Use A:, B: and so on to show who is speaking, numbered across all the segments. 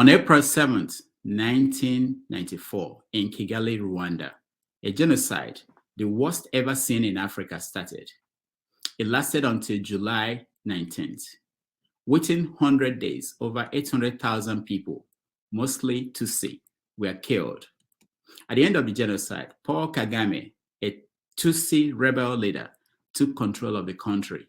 A: On April 7th, 1994, in Kigali, Rwanda, a genocide, the worst ever seen in Africa, started. It lasted until July 19th. Within 100 days, over 800,000 people, mostly Tutsi, were killed. At the end of the genocide, Paul Kagame, a Tutsi rebel leader, took control of the country.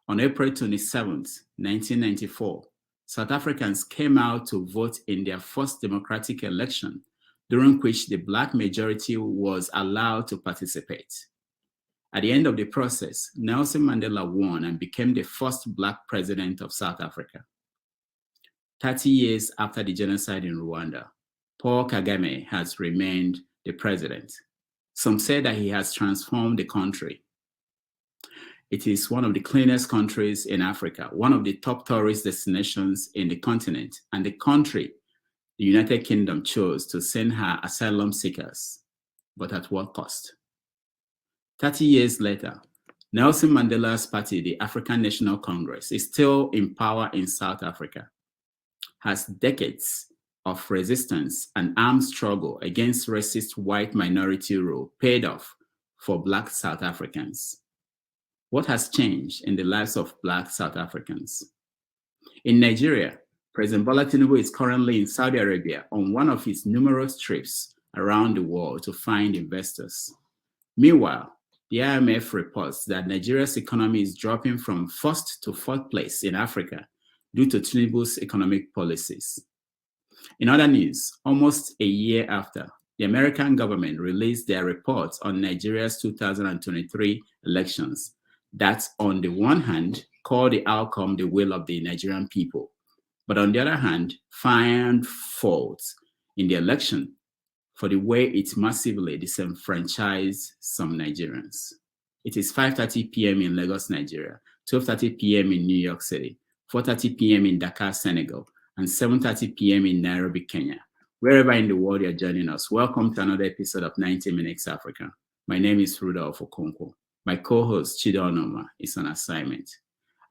A: On April 27th, 1994, South Africans came out to vote in their first democratic election, during which the Black majority was allowed to participate. At the end of the process, Nelson Mandela won and became the first Black president of South Africa. 30 years after the genocide in Rwanda, Paul Kagame has remained the president. Some say that he has transformed the country. It is one of the cleanest countries in Africa, one of the top tourist destinations in the continent, and the country the United Kingdom chose to send her asylum seekers, but at what cost? 30 years later, Nelson Mandela's party, the African National Congress, is still in power in South Africa, has decades of resistance and armed struggle against racist white minority rule paid off for Black South Africans. What has changed in the lives of Black South Africans? In Nigeria, President Bola Tinubu is currently in Saudi Arabia on one of his numerous trips around the world to find investors. Meanwhile, the IMF reports that Nigeria's economy is dropping from first to fourth place in Africa due to Tinubu's economic policies. In other news, almost a year after, the American government released their report on Nigeria's 2023 elections that, on the one hand, called the outcome the will of the Nigerian people, but on the other hand, found fault in the election for the way it massively disenfranchised some Nigerians. It is 5:30 p.m. in Lagos, Nigeria, 12:30 p.m. in New York City, 4:30 p.m. in Dakar, Senegal, and 7:30 p.m. in Nairobi, Kenya. Wherever in the world you're joining us, welcome to another episode of 90 Minutes Africa. My name is Rudolph Okonkwo. My co-host, Chido Onoma, is on assignment.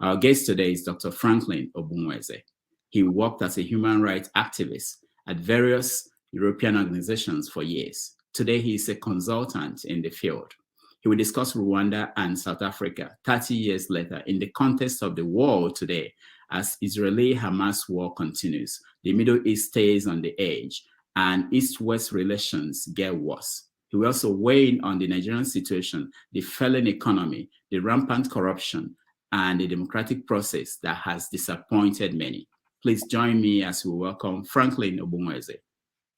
A: Our guest today is Dr. Franklyne Ogbunwezeh. He worked as a human rights activist at various European organizations for years. Today, he is a consultant in the field. He will discuss Rwanda and South Africa 30 years later in the context of the world today as Israeli-Hamas war continues, the Middle East stays on the edge, and East-West relations get worse. He will also weigh in on the Nigerian situation, the failing economy, the rampant corruption, and the democratic process that has disappointed many. Please join me as we welcome Franklyne Ogbunwezeh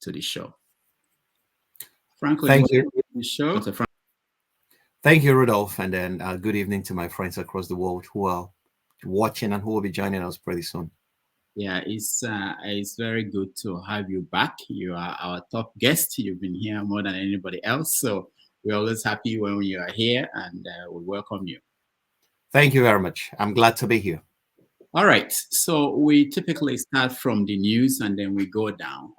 A: to the show. Franklyne,
B: thank you.
A: To the show.
B: Thank you, Rudolph, and then good evening to my friends across the world who are watching and who will be joining us pretty soon.
A: Yeah, it's very good to have you back. You are our top guest. You've been here more than anybody else, so we're always happy when you are here, and we welcome you.
B: Thank you very much. I'm glad to be here.
A: All right, so we typically start from the news and then we go down.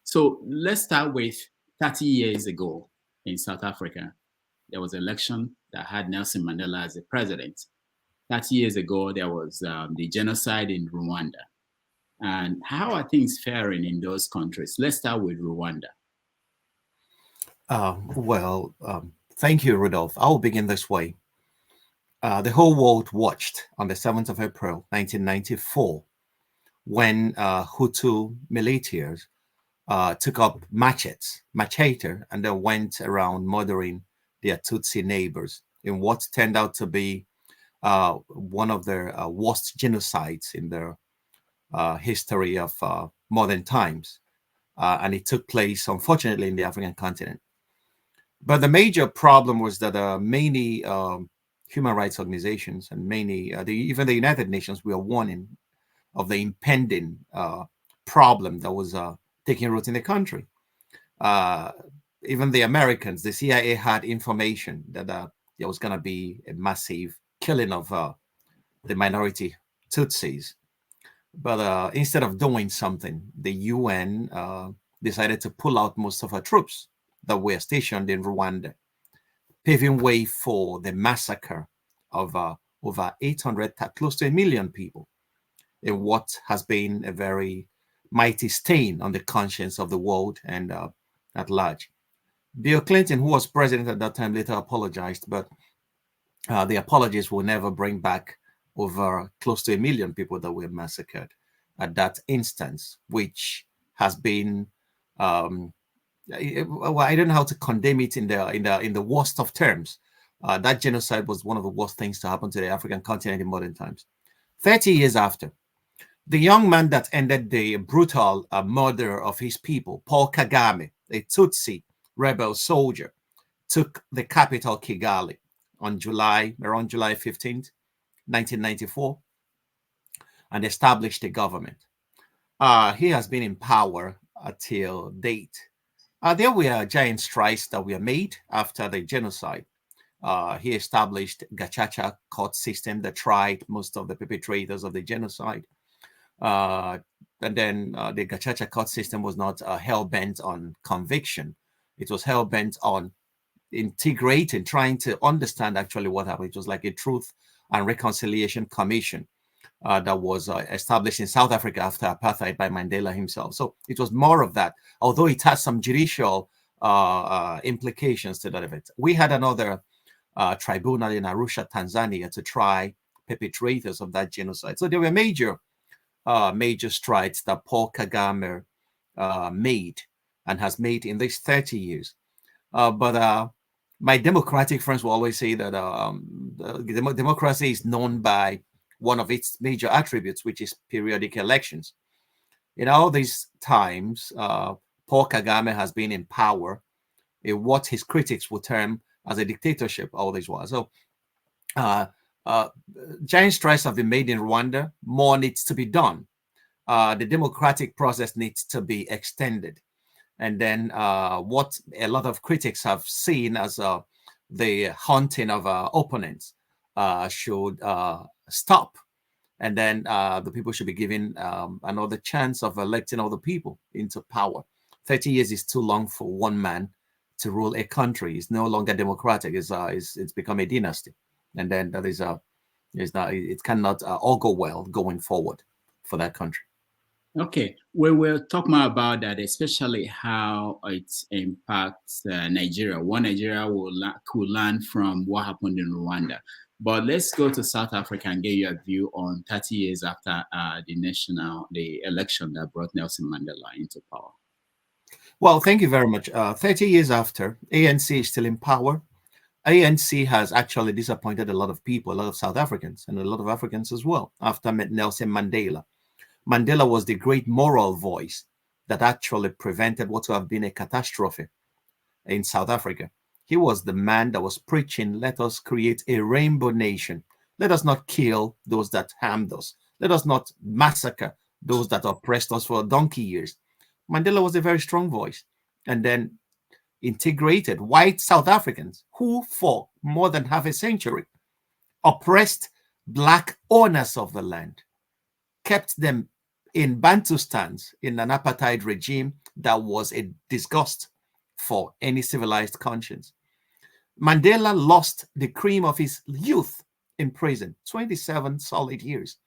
A: So let's start with 30 years ago in South Africa. There was an election that had Nelson Mandela as the president. 30 years ago, there was the genocide in Rwanda. And how are things faring in those countries? Let's start with Rwanda.
B: Thank you, Rudolph. I'll begin this way. The whole world watched on the 7th of April, 1994, when Hutu militias took up machete, and then went around murdering their Tutsi neighbors in what turned out to be one of their worst genocides in the history of modern times. And it took place, unfortunately, in the African continent. But the major problem was that many human rights organizations and many, even the United Nations, were warning of the impending problem that was taking root in the country. Even the Americans, the CIA had information that there was going to be a massive killing of the minority Tutsis. But instead of doing something, the UN decided to pull out most of our troops that were stationed in Rwanda, paving way for the massacre of over 800, close to 1 million people. in what has been a very mighty stain on the conscience of the world and at large. Bill Clinton, who was president at that time, later apologized, but the apologies will never bring back over close to 1 million people that were massacred at that instance, which has been well, I don't know how to condemn it in the worst of terms. That genocide was one of the worst things to happen to the African continent in modern times. 30 years after, the young man that ended the brutal murder of his people, Paul Kagame, a Tutsi rebel soldier, took the capital Kigali on around July 15th, 1994, and established a government. He has been in power until date. There were giant strides that were made after the genocide. He established Gacaca court system that tried most of the perpetrators of the genocide. And then the Gacaca court system was not hell-bent on conviction. It was hell-bent on integrating, trying to understand actually what happened. It was like a truth and reconciliation commission that was established in South Africa after apartheid by Mandela himself. So it was more of that, although it has some judicial implications to that event. We had another tribunal in Arusha, Tanzania, to try perpetrators of that genocide. So there were major strides that Paul Kagame made and has made in these 30 years. But my democratic friends will always say that democracy is known by one of its major attributes, which is periodic elections. In all these times, Paul Kagame has been in power in what his critics would term as a dictatorship all this while. So giant strides have been made in Rwanda. More needs to be done. The democratic process needs to be extended. And then what a lot of critics have seen as the hunting of opponents should stop. And then the people should be given another chance of electing other people into power. 30 years is too long for one man to rule a country. It's no longer democratic. It's become a dynasty. And then that is it cannot all go well going forward for that country.
A: Okay, we will talk more about that, especially how it impacts Nigeria. What Nigeria could learn from what happened in Rwanda. But let's go to South Africa and get your view on 30 years after the election that brought Nelson Mandela into power.
B: Well, thank you very much. 30 years after, ANC is still in power. ANC has actually disappointed a lot of people, a lot of South Africans, and a lot of Africans as well, after Nelson Mandela. Mandela was the great moral voice that actually prevented what would have been a catastrophe in South Africa. He was the man that was preaching, let us create a rainbow nation. Let us not kill those that harmed us. Let us not massacre those that oppressed us for donkey years. Mandela was a very strong voice. And then integrated white South Africans who, for more than half a century, oppressed black owners of the land, kept them in Bantustans in an apartheid regime that was a disgust for any civilized conscience. Mandela lost the cream of his youth in prison, 27 solid years.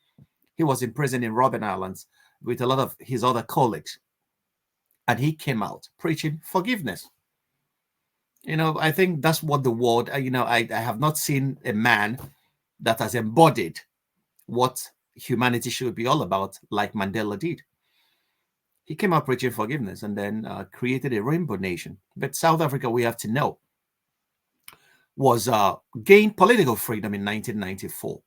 B: He was in prison in Robben Islands with a lot of his other colleagues. And he came out preaching forgiveness. I think that's what the world, I have not seen a man that has embodied what humanity should be all about, like Mandela did. He came out preaching forgiveness and then created a rainbow nation. But South Africa, we have to know, was gained political freedom in 1994.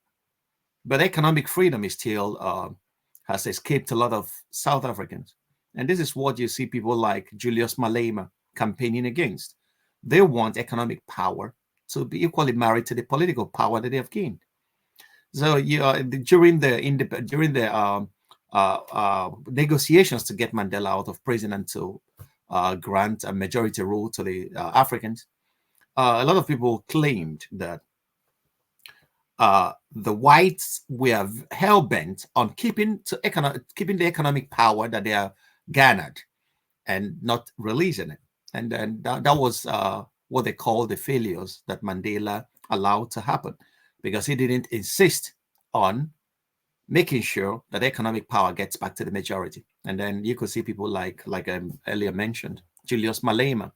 B: But economic freedom is still has escaped a lot of South Africans. And this is what you see people like Julius Malema campaigning against. They want economic power to be equally married to the political power that they have gained. So during the negotiations to get Mandela out of prison and to grant a majority rule to the Africans, a lot of people claimed that the whites were hell-bent on keeping the economic power that they have garnered and not releasing it. And then that was what they call the failures that Mandela allowed to happen, because he didn't insist on making sure that economic power gets back to the majority. And then you could see people like earlier mentioned, Julius Malema,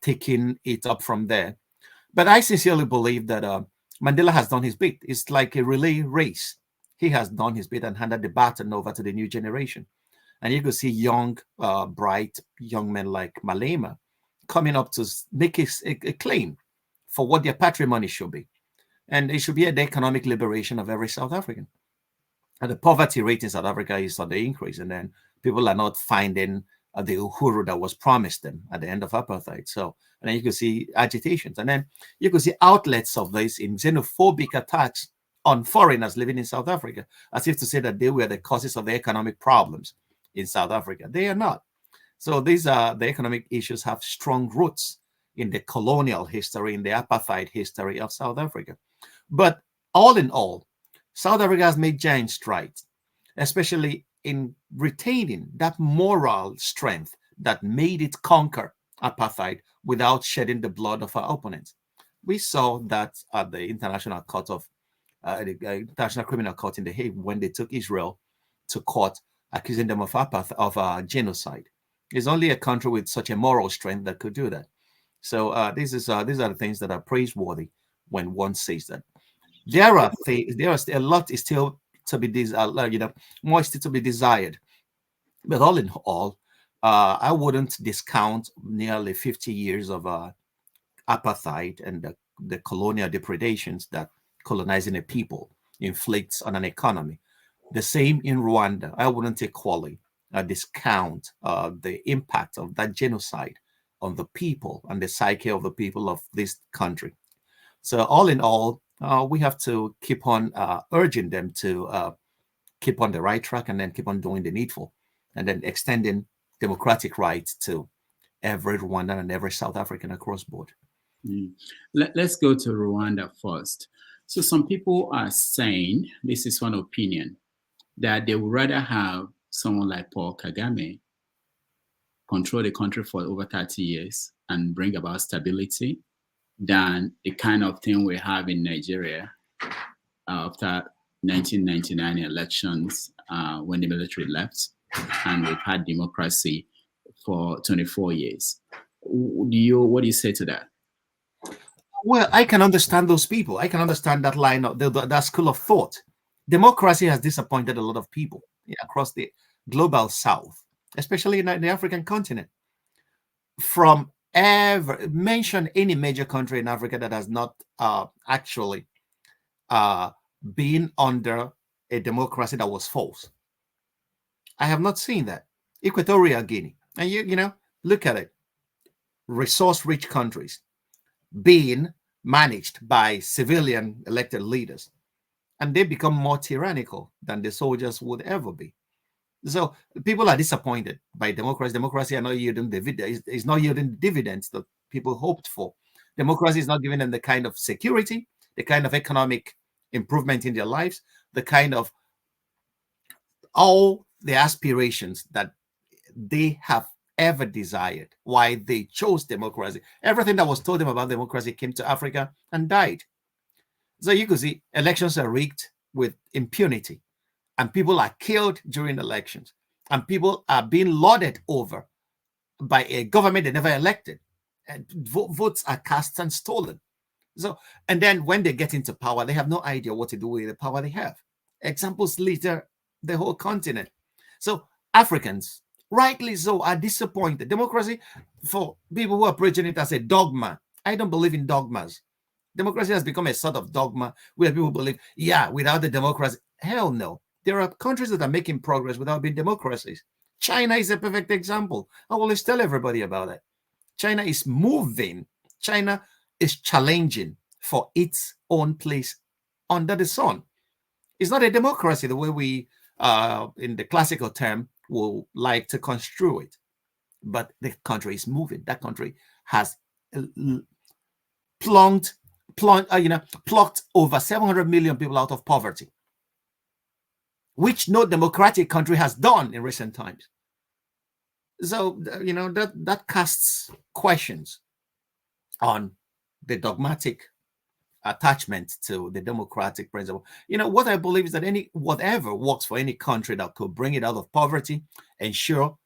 B: taking it up from there. But I sincerely believe that Mandela has done his bit. It's like a relay race. He has done his bit and handed the baton over to the new generation. And you could see young, bright young men like Malema coming up to make a claim for what their patrimony should be. And it should be the economic liberation of every South African. And the poverty rate in South Africa is on the increase. And then people are not finding the uhuru that was promised them at the end of apartheid. So, and then you can see agitations. And then you can see outlets of this in xenophobic attacks on foreigners living in South Africa, as if to say that they were the causes of the economic problems in South Africa. They are not. So these are the economic issues have strong roots in the colonial history, in the apartheid history of South Africa. But all in all, South Africa has made giant strides, especially in retaining that moral strength that made it conquer apartheid without shedding the blood of our opponents. We saw that at the International Court of the International Criminal Court in The Hague when they took Israel to court, accusing them of genocide. There's only a country with such a moral strength that could do that. So these are the things that are praiseworthy when one says that. There are a lot is still to be more still to be desired. But all in all, I wouldn't discount nearly 50 years of apartheid and the colonial depredations that colonizing a people inflicts on an economy. The same in Rwanda. I wouldn't equally discount the impact of that genocide on the people and the psyche of the people of this country. So all in all, we have to keep on urging them to keep on the right track and then keep on doing the needful and then extending democratic rights to every Rwandan and every South African across board.
A: Let's go to Rwanda first. So some people are saying, this is one opinion, that they would rather have someone like Paul Kagame control the country for over 30 years and bring about stability than the kind of thing we have in Nigeria after 1999 elections when the military left, and we've had democracy for 24 years. What do you say to that?
B: Well, I can understand those people. I can understand that line of that school of thought. Democracy has disappointed a lot of people across the global South, especially in the African continent. From mention any major country in Africa that has not actually been under a democracy that was false. I have not seen that. Equatorial Guinea, and you know, look at it. Resource-rich countries being managed by civilian elected leaders, and they become more tyrannical than the soldiers would ever be. So people are disappointed by democracy. Democracy are not yielding is not yielding dividends that people hoped for. Democracy is not giving them the kind of security, the kind of economic improvement in their lives, the kind of all the aspirations that they have ever desired. Why they chose democracy. Everything that was told them about democracy came to Africa and died. So you could see elections are rigged with impunity, and people are killed during elections, and people are being lauded over by a government they never elected, and votes are cast and stolen. So, and then when they get into power, they have no idea what to do with the power they have. Examples litter the whole continent. So Africans, rightly so, are disappointed. Democracy, for people who are preaching it as a dogma, I don't believe in dogmas. Democracy has become a sort of dogma where people believe, yeah, without the democracy, hell no. There are countries that are making progress without being democracies. China is a perfect example. I always tell everybody about it. China is moving. China is challenging for its own place under the sun. It's not a democracy the way we, in the classical term, will like to construe it. But the country is moving. That country has plucked over 700 million people out of poverty, which no democratic country has done in recent times. So, you know, that casts questions on the dogmatic attachment to the democratic principle. What I believe is that whatever works for any country that could bring it out of poverty, ensure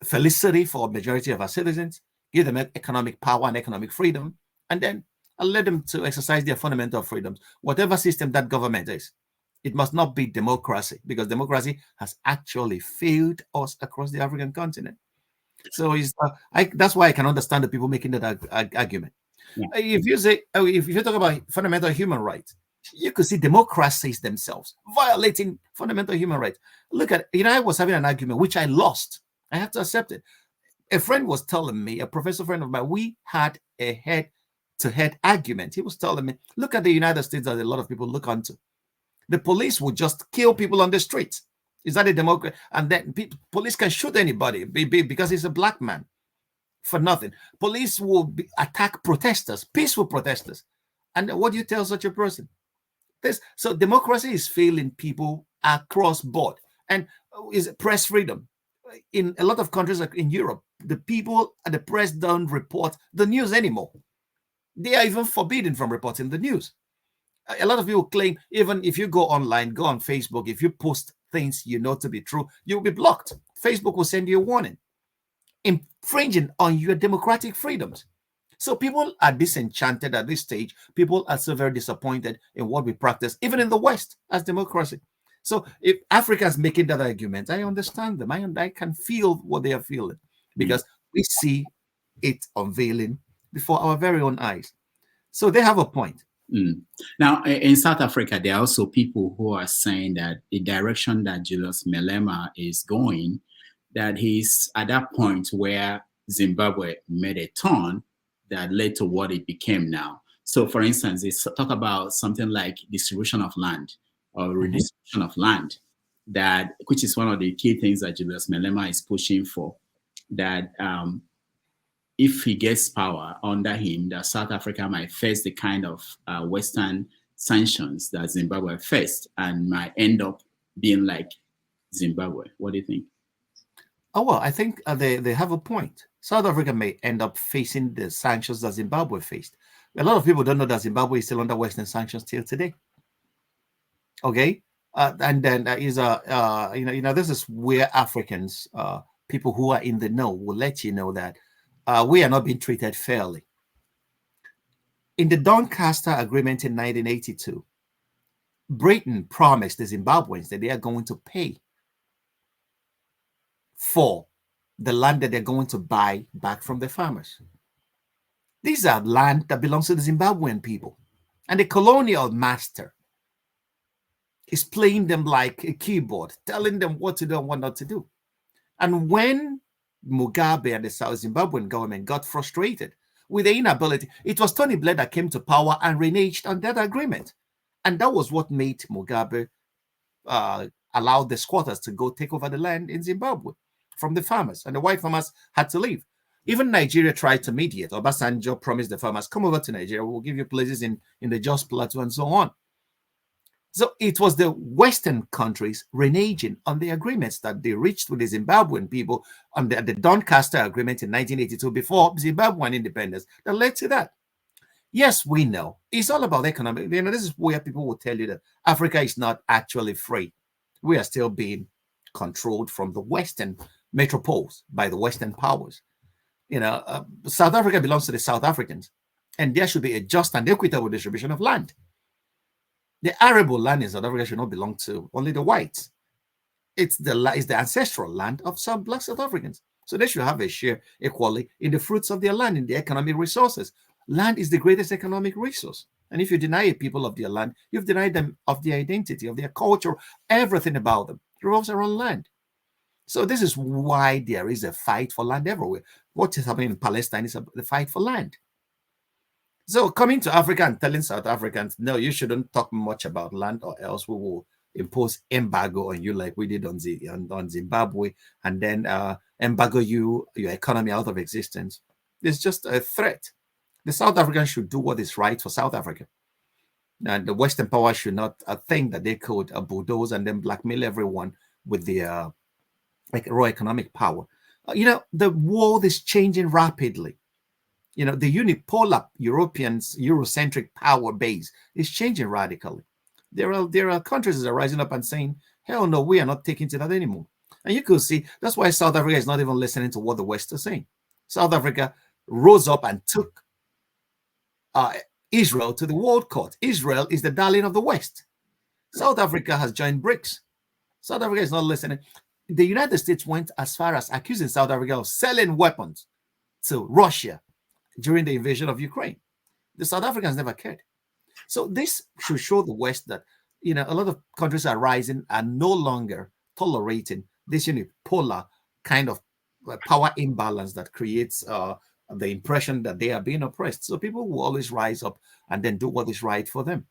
B: felicity for a majority of our citizens, give them economic power and economic freedom, and then let them to exercise their fundamental freedoms, whatever system that government is. It must not be democracy, because democracy has actually failed us across the African continent. So that's why I can understand the people making that argument.
A: Yeah.
B: If you talk about fundamental human rights, you could see democracies themselves violating fundamental human rights. Look at, I was having an argument which I lost. I have to accept it. A friend was telling me, a professor friend of mine, we had a head-to-head argument. He was telling me, look at the United States that a lot of people look onto. The police would just kill people on the streets. Is that a democracy? And then police can shoot anybody because he's a black man for nothing. Police will attack protesters, peaceful protesters. And what do you tell such a person? So democracy is failing people across board. And is press freedom. In a lot of countries like in Europe, the people at the press don't report the news anymore. They are even forbidden from reporting the news. A lot of people claim, even if you go online, go on Facebook, if you post things you know to be true, you'll be blocked. Facebook will send you a warning, infringing on your democratic freedoms. So people are disenchanted at this stage. People are so very disappointed in what we practice, even in the West, as democracy. So if Africa is making that argument, I understand them. I can feel what they are feeling, because we see it unveiling before our very own eyes. So they have a point.
A: Now, in South Africa, there are also people who are saying that the direction that Julius Malema is going, that he's at that point where Zimbabwe made a turn that led to what it became now. So, for instance, they talk about something like distribution of land or redistribution of land, which is one of the key things that Julius Malema is pushing for, that if he gets power under him, that South Africa might face the kind of Western sanctions that Zimbabwe faced and might end up being like Zimbabwe. What do you think?
B: Oh, well, I think they have a point. South Africa may end up facing the sanctions that Zimbabwe faced. A lot of people don't know that Zimbabwe is still under Western sanctions till today. Okay, and then this is where Africans, people who are in the know, will let you know that we are not being treated fairly. In the Doncaster Agreement in 1982, Britain promised the Zimbabweans that they are going to pay for the land that they're going to buy back from the farmers. These are land that belongs to the Zimbabwean people. And the colonial master is playing them like a keyboard, telling them what to do and what not to do. And when Mugabe and the South Zimbabwean government got frustrated with the inability, it was Tony Blair that came to power and reneged on that agreement. And that was what made Mugabe allow the squatters to go take over the land in Zimbabwe from the farmers, and the white farmers had to leave. Even Nigeria tried to mediate. Obasanjo promised the farmers, come over to Nigeria, we'll give you places in the Jos Plateau and so on. So it was the Western countries reneging on the agreements that they reached with the Zimbabwean people on the Doncaster Agreement in 1982 before Zimbabwean independence that led to that. Yes, we know. It's all about economic. This is where people will tell you that Africa is not actually free. We are still being controlled from the Western metropoles by the Western powers. South Africa belongs to the South Africans, and there should be a just and equitable distribution of land. The arable land in South Africa should not belong to only the whites. It's the ancestral land of some Black South Africans. So they should have a share equally in the fruits of their land, in the economic resources. Land is the greatest economic resource. And if you deny a people of their land, you've denied them of their identity, of their culture, everything about them. It revolves around land. So this is why there is a fight for land everywhere. What is happening in Palestine is the fight for land. So coming to Africa and telling South Africans, no, you shouldn't talk much about land, or else we will impose embargo on you like we did on Zimbabwe, and then embargo your economy out of existence. It's just a threat. The South Africans should do what is right for South Africa. And the Western power should not think that they could bulldoze and then blackmail everyone with their raw economic power. The world is changing rapidly. the unipolar Eurocentric power base is changing radically. There are countries that are rising up and saying, hell no, we are not taking to that anymore. And you could see that's why South Africa is not even listening to what the West is saying. South Africa rose up and took Israel to the World Court. Israel is the darling of the West. South Africa has joined BRICS. South Africa is not listening. The United States went as far as accusing South Africa of selling weapons to Russia during the invasion of Ukraine. The South Africans never cared. So this should show the West that, a lot of countries are rising and no longer tolerating this unipolar kind of power imbalance that creates the impression that they are being oppressed. So people will always rise up and then do what is right for them.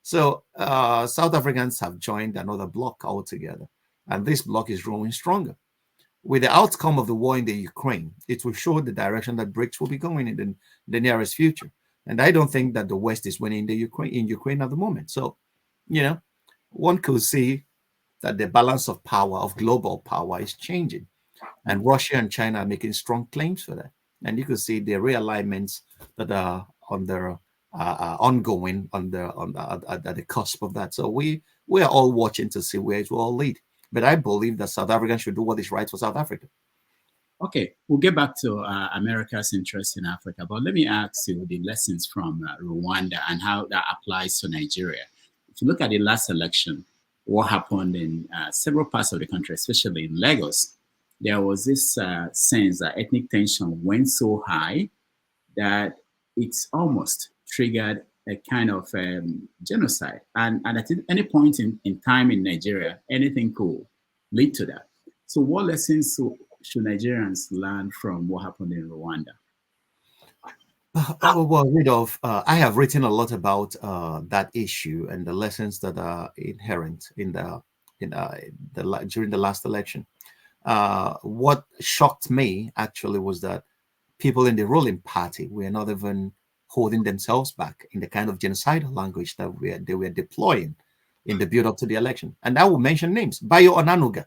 B: So South Africans have joined another bloc altogether, and this bloc is growing stronger. With the outcome of the war in the Ukraine, it will show the direction that BRICS will be going in the nearest future. And I don't think that the West is winning in Ukraine at the moment. So, one could see that the balance of power, of global power, is changing. And Russia and China are making strong claims for that. And you could see the realignments that are ongoing at the cusp of that. So we are all watching to see where it will all lead. But I believe that South Africans should do what is right for South Africa.
A: Okay, we'll get back to America's interest in Africa, but let me ask you the lessons from Rwanda and how that applies to Nigeria. If you look at the last election, what happened in several parts of the country, especially in Lagos, there was this sense that ethnic tension went so high that it's almost triggered a kind of genocide. And at any point in time in Nigeria, anything could lead to that. So what lessons should Nigerians learn from what happened in Rwanda?
B: Well, Rudolph, I have written a lot about that issue and the lessons that are inherent during the last election. What shocked me actually was that people in the ruling party were not even holding themselves back in the kind of genocidal language that they were deploying in the build-up to the election. And I will mention names. Bayo Onanuga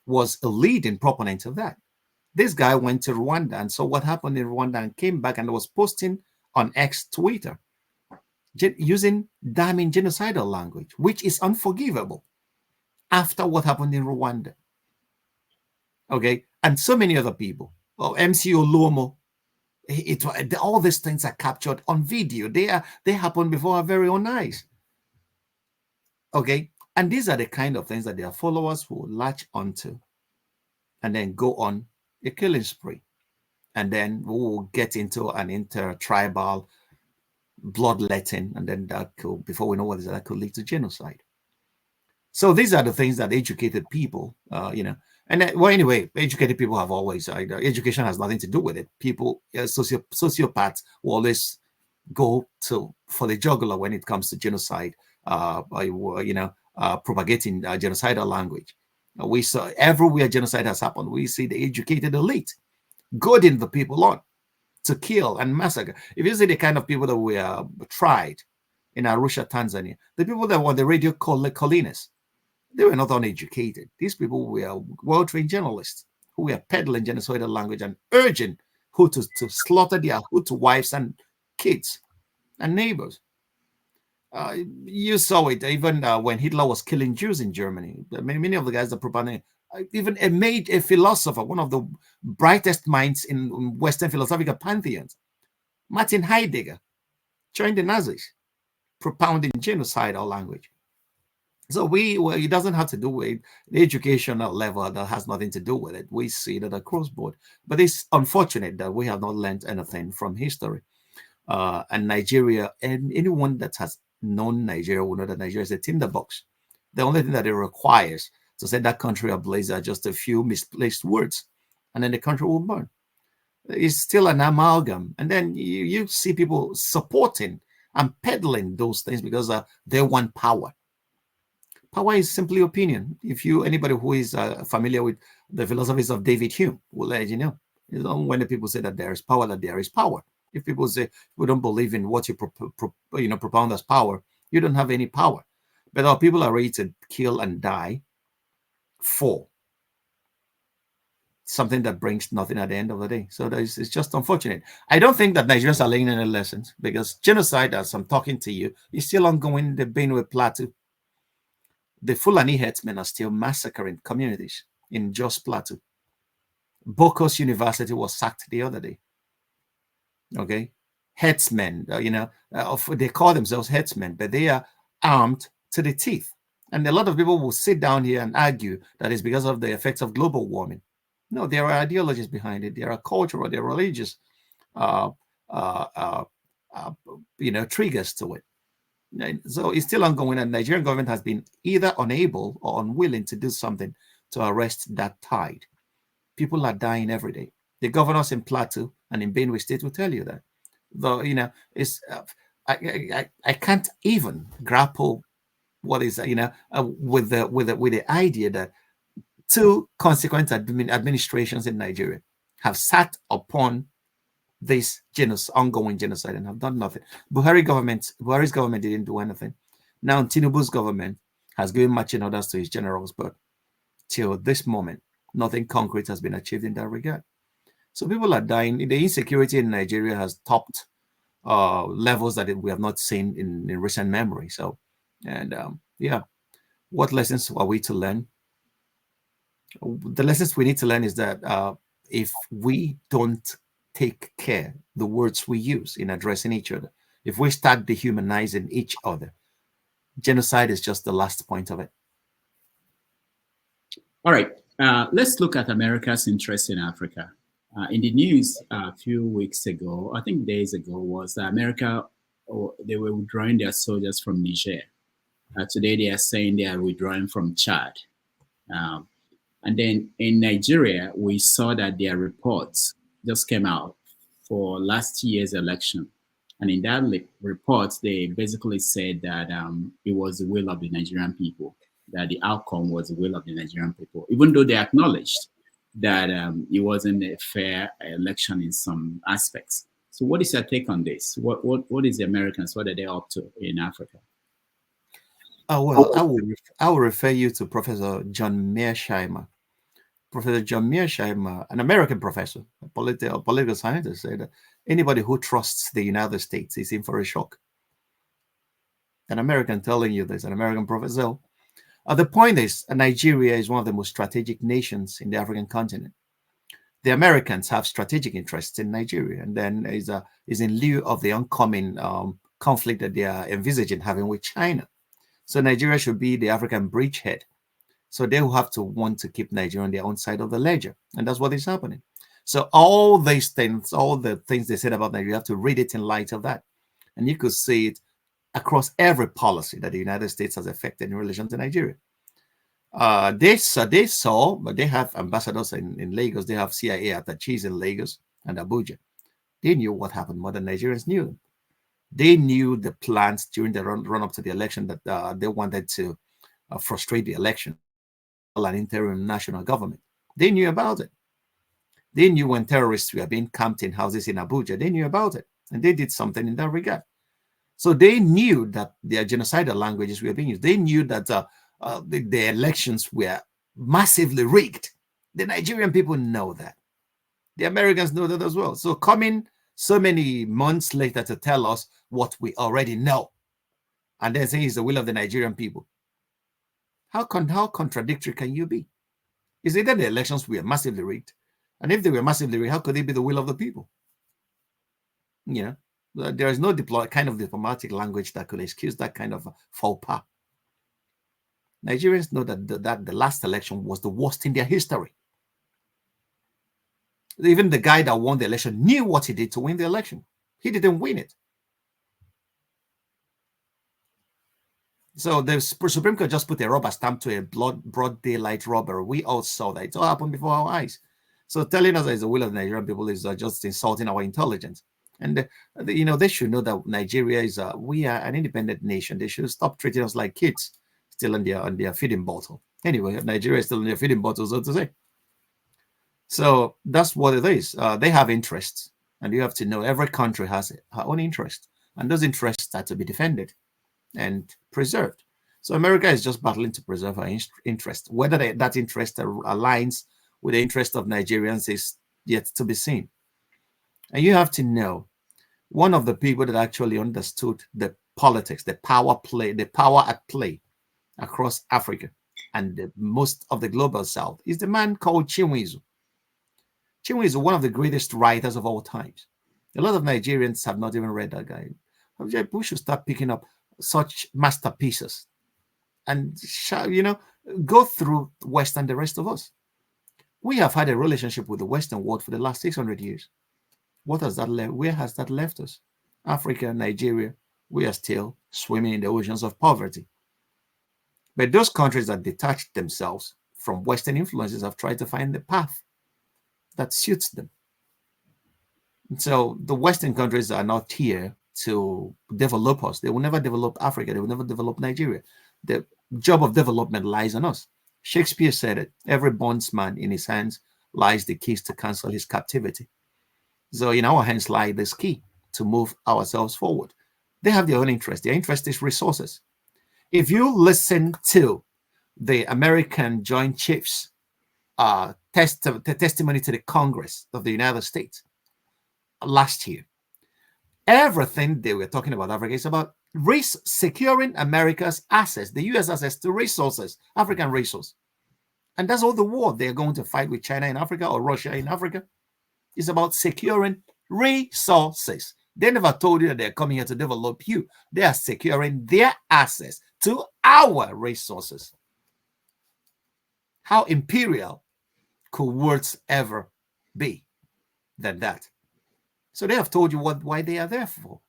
B: was a leading proponent of that. This guy went to Rwanda and saw what happened in Rwanda and came back and was posting on X Twitter using damning genocidal language, which is unforgivable after what happened in Rwanda. Okay, and so many other people. Oh, MC Oluomo. All these things are captured on video. They happen before our very own eyes. Okay, and these are the kind of things that their followers will latch onto and then go on a killing spree. And then we will get into an inter-tribal bloodletting, and then that could, before we know what it is, that could lead to genocide. So these are the things that educated people, and well, anyway, educated people have always, education has nothing to do with it. People, sociopaths will always go for the jugular when it comes to genocide, propagating genocidal language. We saw everywhere genocide has happened, we see the educated elite goading the people on to kill and massacre. If you see the kind of people that were tried in Arusha, Tanzania, the people that were the radio collionists, they were not uneducated. These people were well-trained journalists who were peddling genocidal language and urging Hutus to slaughter their Hutu wives and kids and neighbors. You saw it even when Hitler was killing Jews in Germany. Many of the guys that propaganda, even a philosopher, one of the brightest minds in Western philosophical pantheons, Martin Heidegger, joined the Nazis, propounding genocidal language. So it doesn't have to do with the educational level. That has nothing to do with it. We see that across board. But it's unfortunate that we have not learned anything from history. And Nigeria, and anyone that has known Nigeria will know that Nigeria is a tinderbox. The only thing that it requires to set that country ablaze are just a few misplaced words, and then the country will burn. It's still an amalgam. And then you see people supporting and peddling those things because they want power. Power is simply opinion. Anybody who is familiar with the philosophies of David Hume will let you know. It's only when the people say that there is power, that there is power. If people say we don't believe in what you propound as power, you don't have any power. But our people are ready to kill and die for something that brings nothing at the end of the day. So it's just unfortunate. I don't think that Nigerians are learning any lessons, because genocide, as I'm talking to you, is still ongoing in the Benue Plateau. The Fulani headsmen are still massacring communities in Jos Plateau. Bokos University was sacked the other day. Okay, headsmen, they call themselves headsmen, but they are armed to the teeth. And a lot of people will sit down here and argue that it's because of the effects of global warming. No, there are ideologies behind it. There are cultural, there are religious, uh, uh, uh, triggers to it. And so it's still ongoing, and the Nigerian government has been either unable or unwilling to do something to arrest that tide. People are dying every day. The governors in Plateau and in Benue State will tell you that. Though, it's I can't even grapple what is with the idea that two consequent administrations in Nigeria have sat upon this ongoing genocide and have done nothing. Buhari's government didn't do anything. Now Tinubu's government has given marching orders to his generals, but till this moment, nothing concrete has been achieved in that regard. So people are dying. The insecurity in Nigeria has topped levels that we have not seen in recent memory. So, and what lessons are we to learn? The lessons we need to learn is that if we don't take care the words we use in addressing each other, if we start dehumanizing each other, genocide is just the last point of it.
A: All right, let's look at America's interest in Africa. In the news a few weeks ago, I think days ago, was America, they were withdrawing their soldiers from Niger. Today they are saying they are withdrawing from Chad. And then in Nigeria, we saw that their reports just came out for last year's election. And in that report, they basically said that it was the will of the Nigerian people, that the outcome was the will of the Nigerian people, even though they acknowledged that it wasn't a fair election in some aspects. So what is your take on this? What is the Americans, what are they up to in Africa?
B: Well, I will refer you to Professor John Mearsheimer. Professor John Mearsheimer, an American professor, a political scientist, said that anybody who trusts the United States is in for a shock. An American telling you this, an American professor. The point is, Nigeria is one of the most strategic nations in the African continent. The Americans have strategic interests in Nigeria, and then is in lieu of the oncoming conflict that they are envisaging having with China. So Nigeria should be the African bridgehead. So they will have to want to keep Nigeria on their own side of the ledger. And that's what is happening. So all these things, all the things they said about Nigeria, you have to read it in light of that. And you could see it across every policy that the United States has affected in relation to Nigeria. They saw, but they have ambassadors in Lagos. They have CIA attaches in Lagos and Abuja. They knew what happened more than Nigerians knew them. They knew the plans during the run-up to the election that they wanted to frustrate the election, an interim national government. They knew about it. They knew when terrorists were being camped in houses in Abuja. They knew about it, and they did something in that regard. So they knew that their genocidal languages were being used. They knew that the elections were massively rigged. The Nigerian people know that. The Americans know that as well. So coming so many months later to tell us what we already know, and then saying it's the will of the Nigerian people. How contradictory can you be? Is it that the elections were massively rigged? And if they were massively rigged, how could they be the will of the people? There is no kind of diplomatic language that could excuse that kind of faux pas. Nigerians know that the last election was the worst in their history. Even the guy that won the election knew what he did to win the election. He didn't win it. So the Supreme Court just put a rubber stamp to a broad daylight robbery. We all saw that. It all happened before our eyes. So telling us that it's the will of the Nigerian people is just insulting our intelligence. And, they should know that Nigeria we are an independent nation. They should stop treating us like kids, still on their feeding bottle. Anyway, Nigeria is still on their feeding bottle, so to say. So that's what it is. They have interests, and you have to know every country has her own interest, and those interests are to be defended and preserved. So America is just battling to preserve her interest. Whether that interest aligns with the interest of Nigerians is yet to be seen. And you have to know, one of the people that actually understood the politics, the power at play across Africa and most of the global south is the man called Chinweizu. Chinweizu is one of the greatest writers of all times. A lot of Nigerians have not even read that guy. We should start picking up such masterpieces and, go through West and the rest of us. We have had a relationship with the Western world for the last 600 years. What has that left? Where has that left us? Africa, Nigeria, we are still swimming in the oceans of poverty. But those countries that detached themselves from Western influences have tried to find the path that suits them. So the Western countries are not here to develop us. They will never develop Africa. They will never develop Nigeria. The job of development lies on us. Shakespeare said it. Every bondsman in his hands lies the keys to cancel his captivity. So in our hands lie this key to move ourselves forward. They have their own interest. Their interest is resources. If you listen to the American Joint Chiefs testimony to the Congress of the United States last year, everything they were talking about Africa is about securing America's assets, the U.S. access to resources, African resources. And that's all the war they're going to fight with China in Africa or Russia in Africa. It's about securing resources. They never told you that they're coming here to develop you. They are securing their access to our resources. How imperial could words ever be than that? So they have told you why they are there for.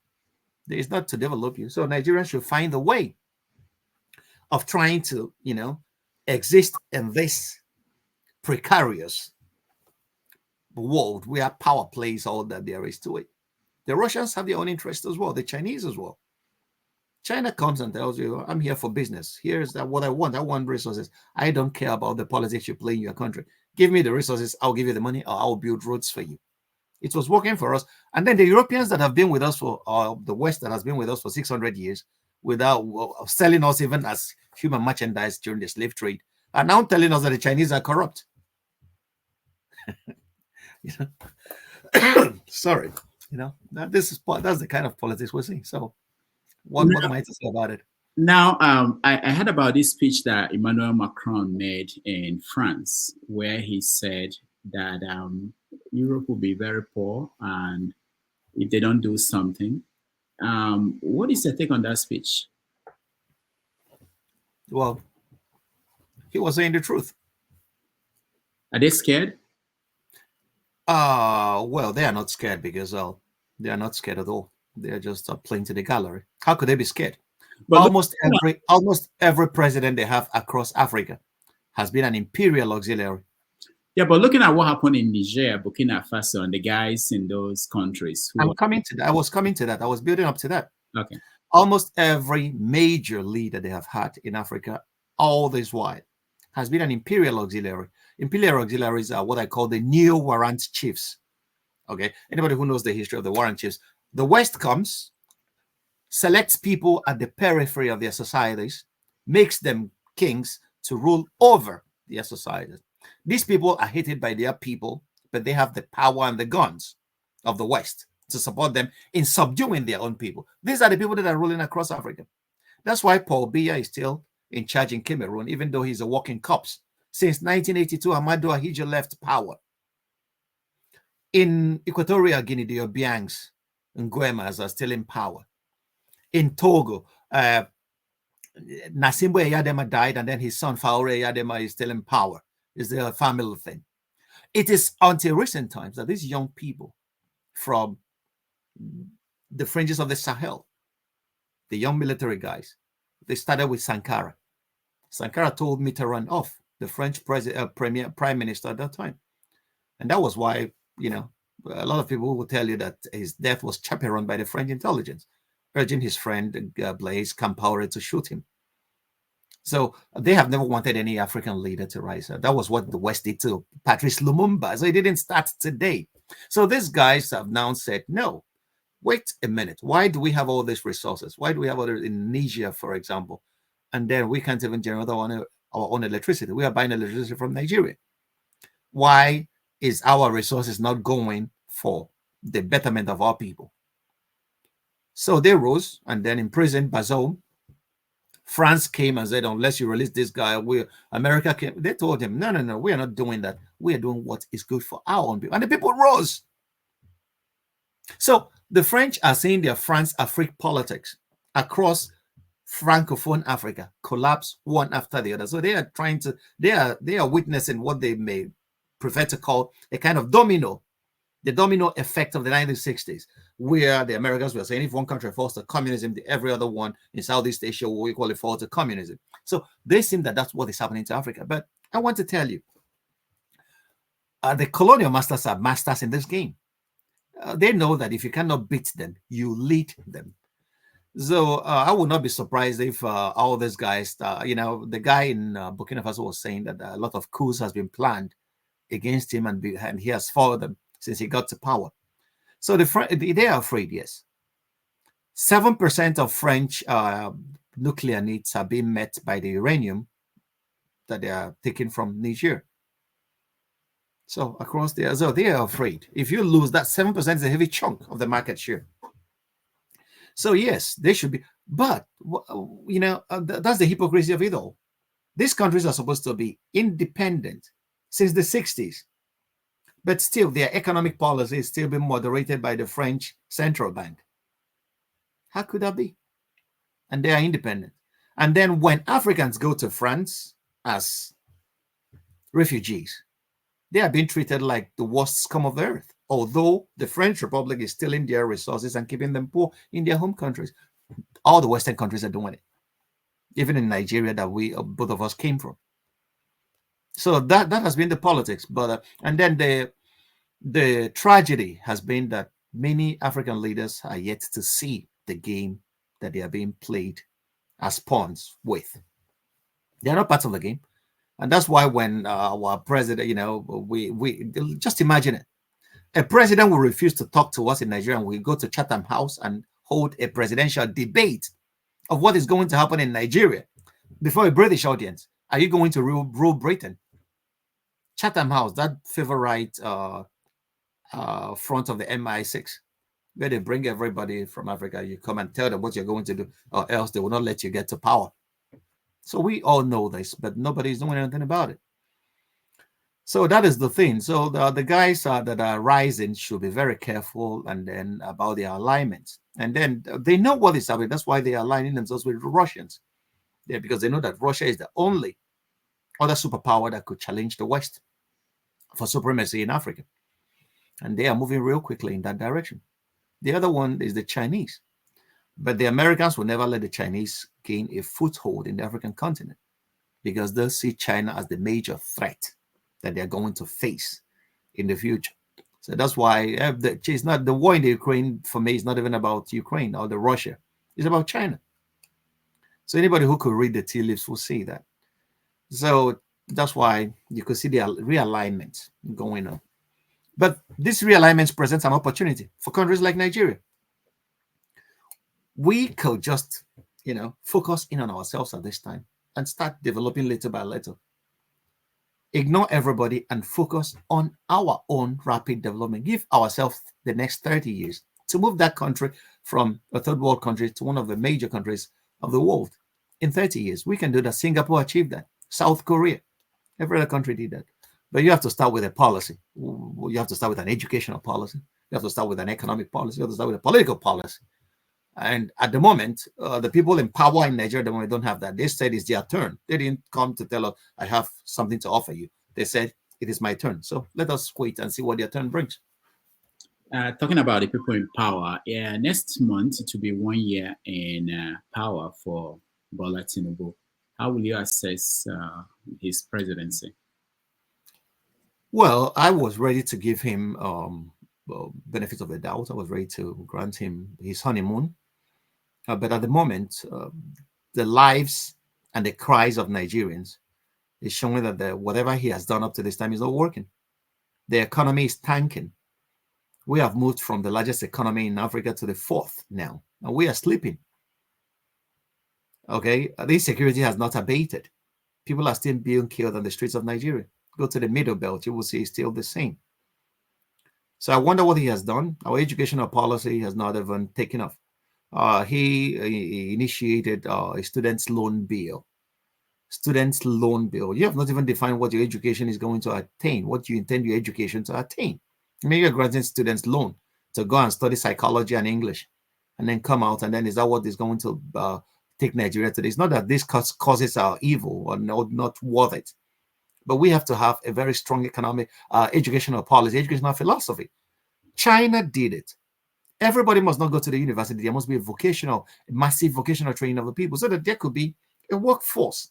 B: It's not to develop you. So Nigerians should find a way of trying to, exist in this precarious world where power plays all that there is to it. The Russians have their own interests as well, the Chinese as well. China comes and tells you, I'm here for business. Here's what I want. I want resources. I don't care about the politics you play in your country. Give me the resources. I'll give you the money, or I'll build roads for you. It was working for us. And then the Europeans that have been with us for, the West that has been with us for 600 years, without selling us even as human merchandise during the slave trade, are now telling us that the Chinese are corrupt. Sorry, that's the kind of politics we're seeing. So what am I to say about it?
A: Now, I heard about this speech that Emmanuel Macron made in France, where he said that Europe will be very poor, and if they don't do something. What is your take on that speech?
B: Well, he was saying the truth.
A: Are they scared?
B: Well, they are not scared because they are not scared at all. They are just playing to the gallery. How could they be scared? But almost every president they have across Africa has been an imperial auxiliary.
A: Yeah, but looking at what happened in Niger, Burkina Faso, and the guys in those countries.
B: I was coming to that. I was building up to that.
A: Okay.
B: Almost every major leader they have had in Africa, all this while, has been an imperial auxiliary. Imperial auxiliaries are what I call the neo-warrant chiefs. Okay. Anybody who knows the history of the warrant chiefs, the West comes, selects people at the periphery of their societies, makes them kings to rule over their societies. These people are hated by their people, but they have the power and the guns of the West to support them in subduing their own people. These are the people that are ruling across Africa. That's why Paul Biya is still in charge in Cameroon, even though he's a walking corpse. Since 1982, Amadou Ahidjo left power. In Equatorial Guinea, the Obiangs and Nguemas are still in power. In Togo, Nasimbo Eyadema died, and then his son Faure Eyadema is still in power. It's a family thing. It is until recent times that these young people from the fringes of the Sahel, the young military guys, they started with Sankara. Sankara told Mitterrand off, the French prime minister at that time. And that was why, a lot of people will tell you that his death was chaperoned by the French intelligence, urging his friend Blaise Compaoré to shoot him. So they have never wanted any African leader to rise. That was what the West did to Patrice Lumumba. So it didn't start today. So these guys have now said, no, wait a minute. Why do we have all these resources? Why do we have other in Niger, for example? And then we can't even generate our own electricity. We are buying electricity from Nigeria. Why is our resources not going for the betterment of our people? So they rose and then imprisoned Bazoum. France came and said, unless you release this guy, America came. They told him, no, no, no, we are not doing that. We are doing what is good for our own people. And the people rose. So the French are saying their France-Afrique politics across Francophone Africa collapse one after the other. So they are trying to, they are witnessing what they may prefer to call a kind of domino, the domino effect of the 1960s, where the Americans were saying if one country falls to communism, every other one in Southeast Asia will equally fall to communism. So they seem that that's what is happening to Africa. But I want to tell you, the colonial masters are masters in this game. They know that if you cannot beat them, you lead them. So I would not be surprised if all these guys, the guy in Burkina Faso was saying that a lot of coups has been planned against him, and he has followed them since he got to power. So they are afraid, yes. 7% of French nuclear needs are being met by the uranium that they are taking from Niger. So across there, so they are afraid. If you lose that 7% is a heavy chunk of the market share. So yes, they should be. But, that's the hypocrisy of it all. These countries are supposed to be independent since the 60s. But still, their economic policy is still being moderated by the French central bank. How could that be? And they are independent. And then when Africans go to France as refugees, they are being treated like the worst scum of the earth, although the French Republic is stealing their resources and keeping them poor in their home countries. All the Western countries are doing it, even in Nigeria that we both of us came from. So that has been the politics. But and then the tragedy has been that many African leaders are yet to see the game that they are being played as pawns with. They are not part of the game. And that's why when our president, we just imagine it. A president will refuse to talk to us in Nigeria, and we go to Chatham House and hold a presidential debate of what is going to happen in Nigeria before a British audience. Are you going to rule Britain? Chatham House, that favorite front of the MI6, where they bring everybody from Africa. You come and tell them what you're going to do, or else they will not let you get to power. So we all know this, but nobody's doing anything about it. So that is the thing. So the guys that are rising should be very careful, and then about their alignments. And then they know what is happening. That's why they are aligning themselves with the Russians. Yeah, because they know that Russia is the only other superpower that could challenge the West for supremacy in Africa. And they are moving real quickly in that direction. The other one is the Chinese. But the Americans will never let the Chinese gain a foothold in the African continent, because they'll see China as the major threat that they're going to face in the future. So that's why it's not the war in the Ukraine, for me, is not even about Ukraine or the Russia. It's about China. So anybody who could read the tea leaves will see that. So that's why you could see the realignment going on. But this realignment presents an opportunity for countries like Nigeria. We could just, focus in on ourselves at this time and start developing little by little. Ignore everybody and focus on our own rapid development. Give ourselves the next 30 years to move that country from a third world country to one of the major countries of the world. In 30 years, we can do that. Singapore achieved that. South Korea, every other country did that. But you have to start with a policy. You have to start with an educational policy. You have to start with an economic policy. You have to start with a political policy. And at the moment, the people in power in Nigeria don't have that. They said it's their turn. They didn't come to tell us, I have something to offer you. They said, it is my turn. So let us wait and see what their turn brings.
A: Talking about the people in power, next month it will be 1 year in power for Bola Tinubu. How will you assess his presidency?
B: Well, I was ready to give him benefit of the doubt. I was ready to grant him his honeymoon. But at the moment, the lives and the cries of Nigerians is showing that whatever he has done up to this time is not working. The economy is tanking. We have moved from the largest economy in Africa to the fourth now, and we are sleeping. Okay, this security has not abated. People are still being killed on the streets of Nigeria. Go to the middle belt, you will see it's still the same. So I wonder what he has done. Our educational policy has not even taken off. He initiated a student's loan bill. Student's loan bill. You have not even defined what your education is going to attain, what you intend your education to attain. Maybe you're granting students loan to go and study psychology and English, and then come out, and then is that what is going to take Nigeria today? It's not that these causes are evil or not worth it, but we have to have a very strong economic, educational policy, educational philosophy. China did it. Everybody must not go to the university. There must be a massive vocational training of the people, so that there could be a workforce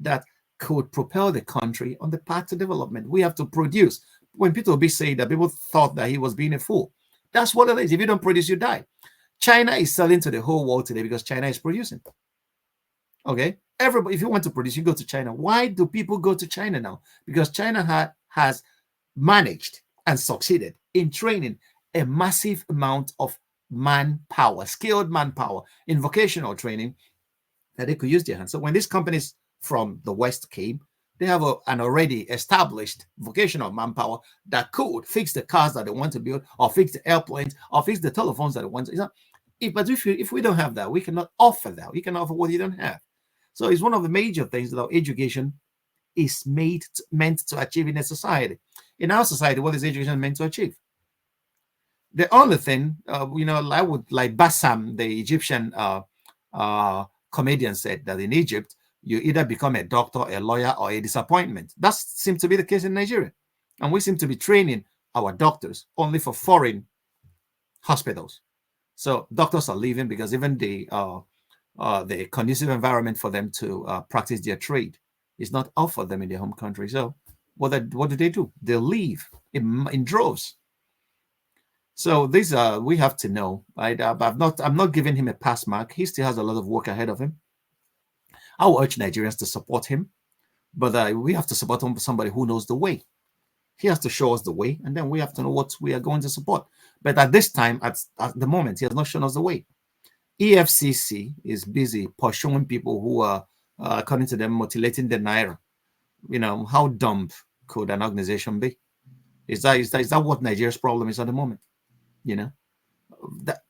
B: that could propel the country on the path to development. We have to produce. When Peter Obi said that, people thought that he was being a fool. That's what it is. If you don't produce, you die. China is selling to the whole world today because China is producing. Okay? Everybody, if you want to produce, you go to China. Why do people go to China now? Because China has managed and succeeded in training a massive amount of manpower, skilled manpower in vocational training that they could use their hands. So when these companies from the West came, they have an already established vocational manpower that could fix the cars that they want to build, or fix the airplanes, or fix the telephones that they want to. But if we don't have that, we cannot offer that. We can offer what you don't have. So it's one of the major things that our education is meant to achieve in a society. In our society, what is education meant to achieve? The only thing, like Bassam, the Egyptian comedian, said that in Egypt, you either become a doctor, a lawyer, or a disappointment. That seems to be the case in Nigeria. And we seem to be training our doctors only for foreign hospitals. So doctors are leaving because even the conducive environment for them to practice their trade is not offered them in their home country. So what do they do? They leave in droves. So these we have to know. Right? I'm not giving him a pass mark. He still has a lot of work ahead of him. I will urge Nigerians to support him, but we have to support him with somebody who knows the way. He has to show us the way, and then we have to know what we are going to support. But at this time, at the moment, he has not shown us the way. EFCC is busy pursuing people who are, according to them, mutilating the naira. How dumb could an organization be? Is that what Nigeria's problem is at the moment?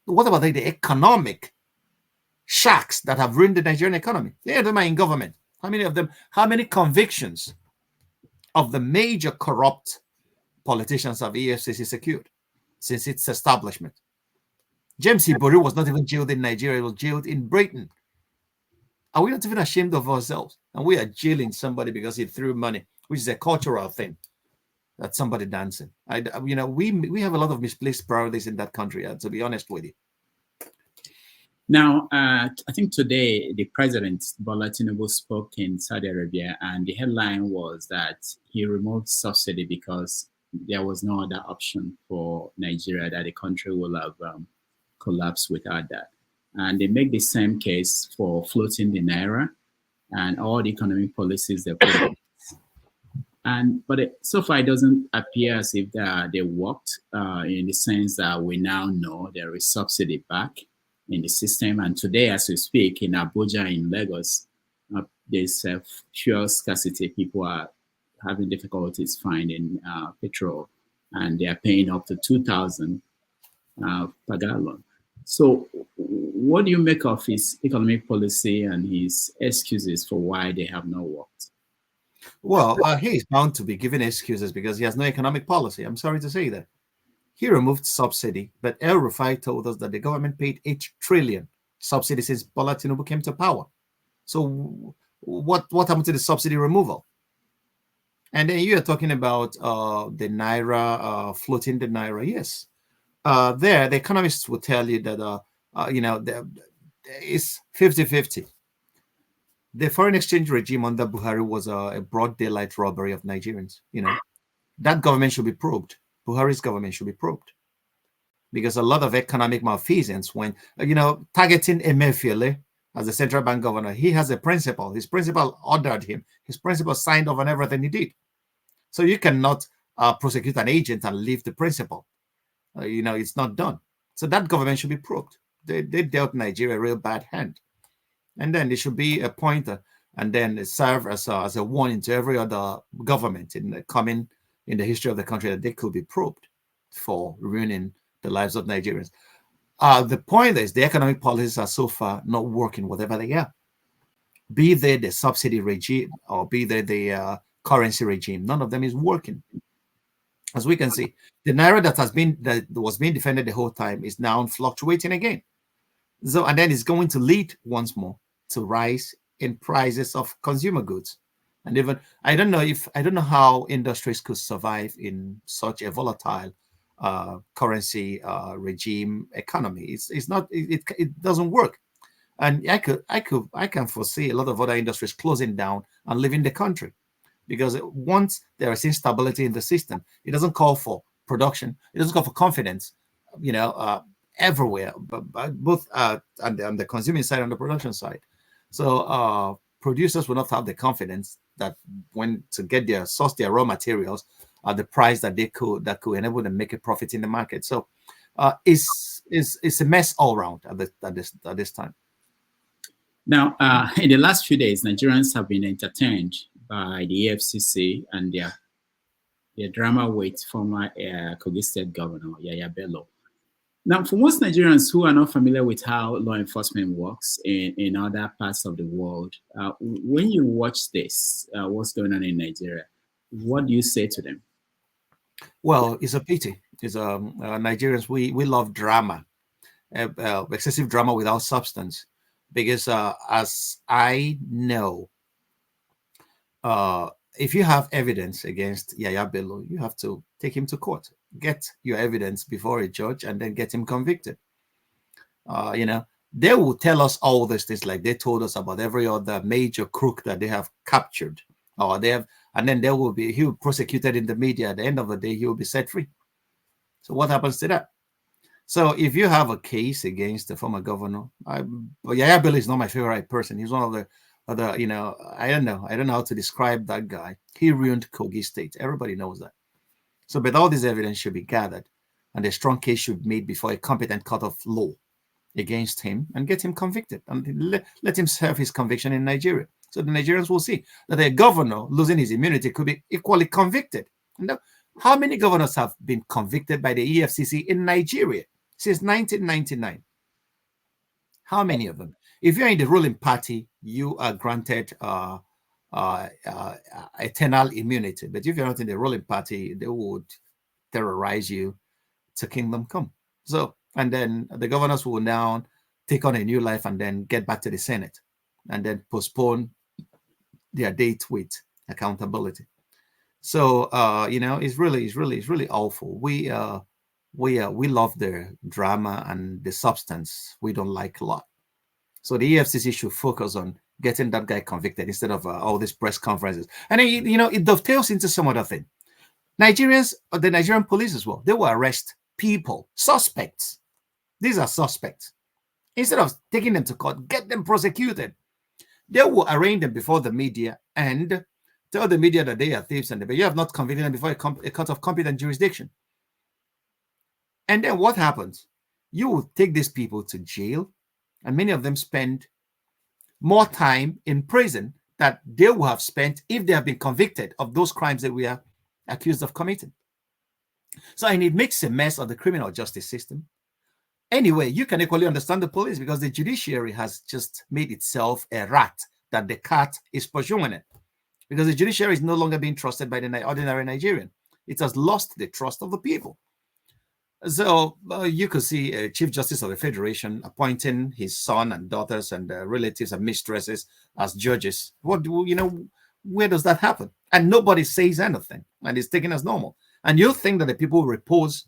B: What about the economic sharks that have ruined the Nigerian economy? Many of them are in government. How many convictions of the major corrupt politicians have EFCC secured since its establishment? James Ibori was not even jailed in Nigeria. He was jailed in Britain. Are we not even ashamed of ourselves? And we are jailing somebody because he threw money, which is a cultural thing. That's somebody dancing. We have a lot of misplaced priorities in that country, to be honest with you.
A: Now, I think today the president, Bola Tinubu, spoke in Saudi Arabia, and the headline was that he removed subsidy because there was no other option for Nigeria, that the country will have collapsed without that. And they make the same case for floating the naira and all the economic policies they put in. But so far, it doesn't appear as if they worked in the sense that we now know there is subsidy back in the system. And today, as we speak, in Abuja, in Lagos, there's fuel scarcity. People are having difficulties finding petrol, and they are paying up to 2,000 per gallon. So what do you make of his economic policy and his excuses for why they have not worked?
B: Well, he is bound to be giving excuses because he has no economic policy. I'm sorry to say that. He removed subsidy, but El Rufai told us that the government paid 8 trillion subsidy since Bola Tinubu came to power. So what happened to the subsidy removal? And then you are talking about the naira, floating the naira. Yes. The economists will tell you that, it's 50-50. The foreign exchange regime under Buhari was a broad daylight robbery of Nigerians. That government should be probed. Buhari's government should be probed, because a lot of economic malfeasance when, targeting Emefiele as the central bank governor. He has a principal. His principal ordered him. His principal signed off on everything he did. So you cannot prosecute an agent and leave the principal. It's not done. So that government should be probed. They dealt Nigeria a real bad hand. And then there should be a pointer and then serve as a warning to every other government in the history of the country that they could be probed for ruining the lives of Nigerians. The point is the economic policies are so far not working, whatever they are. Be they the subsidy regime or be they the currency regime, none of them is working. As we can see, the naira that was being defended the whole time is now fluctuating again. So, and then it's going to lead once more to rise in prices of consumer goods. And even I don't know how industries could survive in such a volatile currency regime economy. It doesn't work. And I can foresee a lot of other industries closing down and leaving the country, because once there is instability in the system, it doesn't call for production. It doesn't call for confidence, everywhere, but both on the consuming side and the production side. So producers will not have the confidence that when to get their raw materials at the price that could enable them make a profit in the market. So it's a mess all around at this time.
A: Now, in the last few days, Nigerians have been entertained by the EFCC and their drama with former Kogi State Governor Yaya Bello. Now, for most Nigerians who are not familiar with how law enforcement works in other parts of the world, when you watch this, what's going on in Nigeria, what do you say to them?
B: Well, it's a pity. It's Nigerians, we love drama, excessive drama without substance, because as I know, if you have evidence against Yaya Bello, you have to take him to court, get your evidence before a judge, and then get him convicted. They will tell us all these things, like they told us about every other major crook that they have captured, or they have, and then he will be prosecuted in the media. At the end of the day, he will be set free. So what happens to that? So if you have a case against the former governor, Yaya Bello is not my favorite person. He's one of the other, I don't know how to describe that guy. He ruined Kogi State. Everybody knows that. So, but all this evidence should be gathered, and a strong case should be made before a competent court of law against him and get him convicted, and let him serve his conviction in Nigeria. So the Nigerians will see that a governor losing his immunity could be equally convicted. How many governors have been convicted by the EFCC in Nigeria since 1999? How many of them? If you're in the ruling party, you are granted eternal immunity. But if you're not in the ruling party, they would terrorize you to kingdom come. So, and then the governors will now take on a new life and then get back to the Senate and then postpone their date with accountability. So, it's really awful. We love the drama and the substance we don't like a lot. So the EFCC should focus on getting that guy convicted instead of all these press conferences. And then, it dovetails into some other thing. Nigerians, the Nigerian police as well, they will arrest people, suspects. These are suspects. Instead of taking them to court, get them prosecuted. They will arraign them before the media and tell the media that they are thieves, but you have not convicted them before a court of competent jurisdiction. And then what happens? You will take these people to jail, and many of them spend more time in prison that they will have spent if they have been convicted of those crimes that we are accused of committing. So, and it makes a mess of the criminal justice system. Anyway, you can equally understand the police, because the judiciary has just made itself a rat that the cat is pursuing it. Because the judiciary is no longer being trusted by the ordinary Nigerian. It has lost the trust of the people. So you could see a Chief Justice of the Federation appointing his son and daughters and relatives and mistresses as judges. Where does that happen? And nobody says anything, and it's taken as normal. And you think that the people repose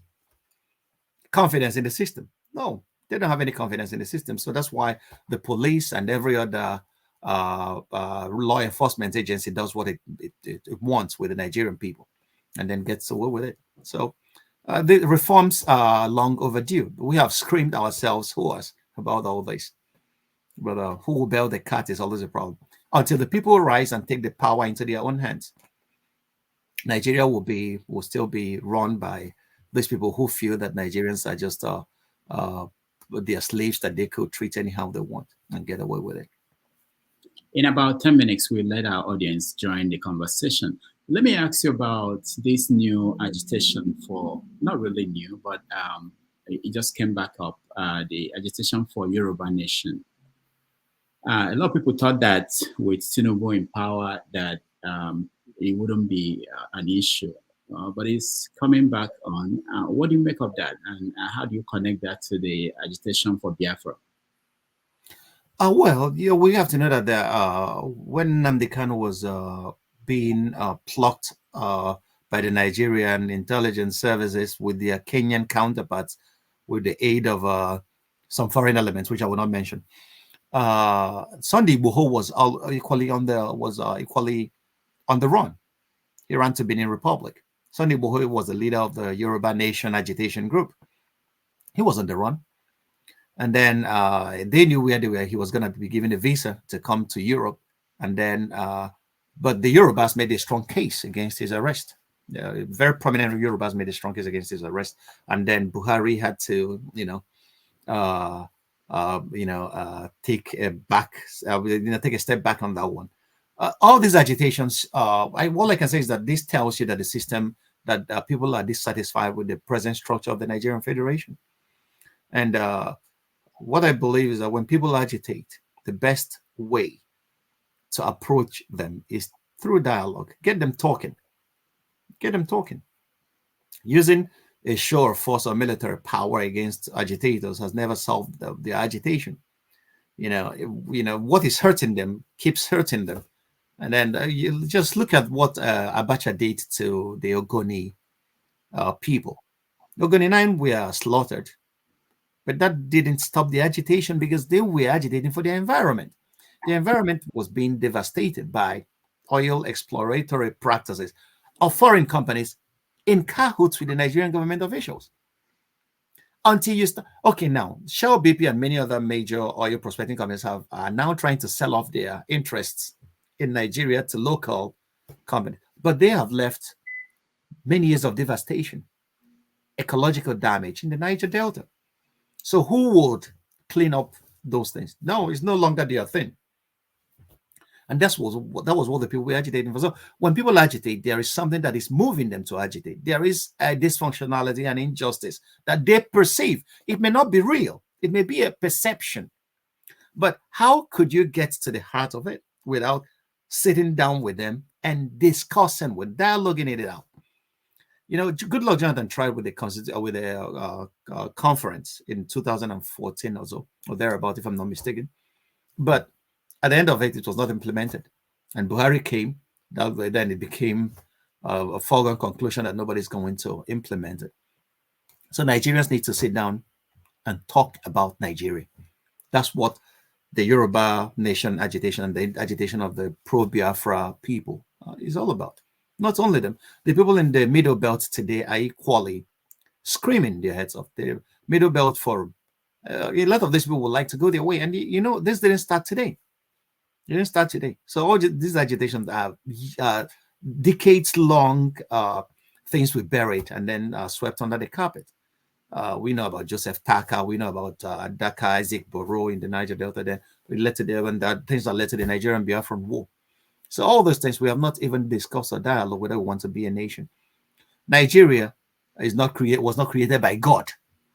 B: confidence in the system? No, they don't have any confidence in the system. So that's why the police and every other law enforcement agency does what it wants with the Nigerian people, and then gets away with it. So the reforms are long overdue. We have screamed ourselves hoarse about all this. But who will bail the cat is always a problem. Until the people rise and take the power into their own hands, Nigeria will still be run by these people who feel that Nigerians are just they are slaves that they could treat anyhow they want and get away with it.
A: In about 10 minutes, we'll let our audience join the conversation. Let me ask you about this new agitation for, not really new, but it just came back up, the agitation for Yoruba Nation. A lot of people thought that with Tinubu in power that it wouldn't be an issue, but it's coming back on. What do you make of that, and how do you connect that to the agitation for Biafra?
B: Well, we have to know that when Nnamdi Kanu was being plucked by the Nigerian intelligence services with their Kenyan counterparts, with the aid of some foreign elements, which I will not mention, Sunday Igboho was equally on the run. He ran to Benin Republic. Sunday Igboho was the leader of the Yoruba Nation agitation group. He was on the run. And then they knew where they were. He was going to be given a visa to come to Europe. And then, but the Yorubas made a strong case against his arrest. Very prominent Yorubas made a strong case against his arrest. And then Buhari had to, take a step back on that one. All these agitations, all I can say is that this tells you that the system, that people are dissatisfied with the present structure of the Nigerian Federation. And what I believe is that when people agitate, the best way to approach them is through dialogue. Get them talking. Using a show of force or military power against agitators has never solved the agitation. What is hurting them keeps hurting them. And then you just look at what Abacha did to the Ogoni people. Ogoni 9 were slaughtered. But that didn't stop the agitation because they were agitating for the environment. The environment was being devastated by oil exploratory practices of foreign companies in cahoots with the Nigerian government officials. Until you start, okay, now Shell, BP, and many other major oil prospecting companies are now trying to sell off their interests in Nigeria to local companies, but they have left many years of devastation, ecological damage in the Niger Delta. So who would clean up those things? No, it's no longer their thing. And that was what the people were agitating for. So when people agitate, there is something that is moving them to agitate. There is a dysfunctionality and injustice that they perceive. It may not be real. It may be a perception. But how could you get to the heart of it without sitting down with them and discussing, with dialoguing it out? Goodluck Jonathan tried with a conference in 2014 or so, or thereabout, if I'm not mistaken. But at the end of it, it was not implemented. And Buhari came. Then it became a foregone conclusion that nobody's going to implement it. So Nigerians need to sit down and talk about Nigeria. That's what the Yoruba Nation agitation and the agitation of the pro-Biafra people is all about. Not only them, the people in the Middle Belt today are equally screaming their heads off. The Middle Belt, for a lot of these people would like to go their way. And, this didn't start today. It didn't start today. So all these agitations are decades-long things we buried and then swept under the carpet. We know about Joseph Taka. We know about Daka Isaac Boro in the Niger Delta. Then we led to things that led to the Nigerian Biafran War. So all those things we have not even discussed or dialogue whether we want to be a nation. Nigeria was not created by God.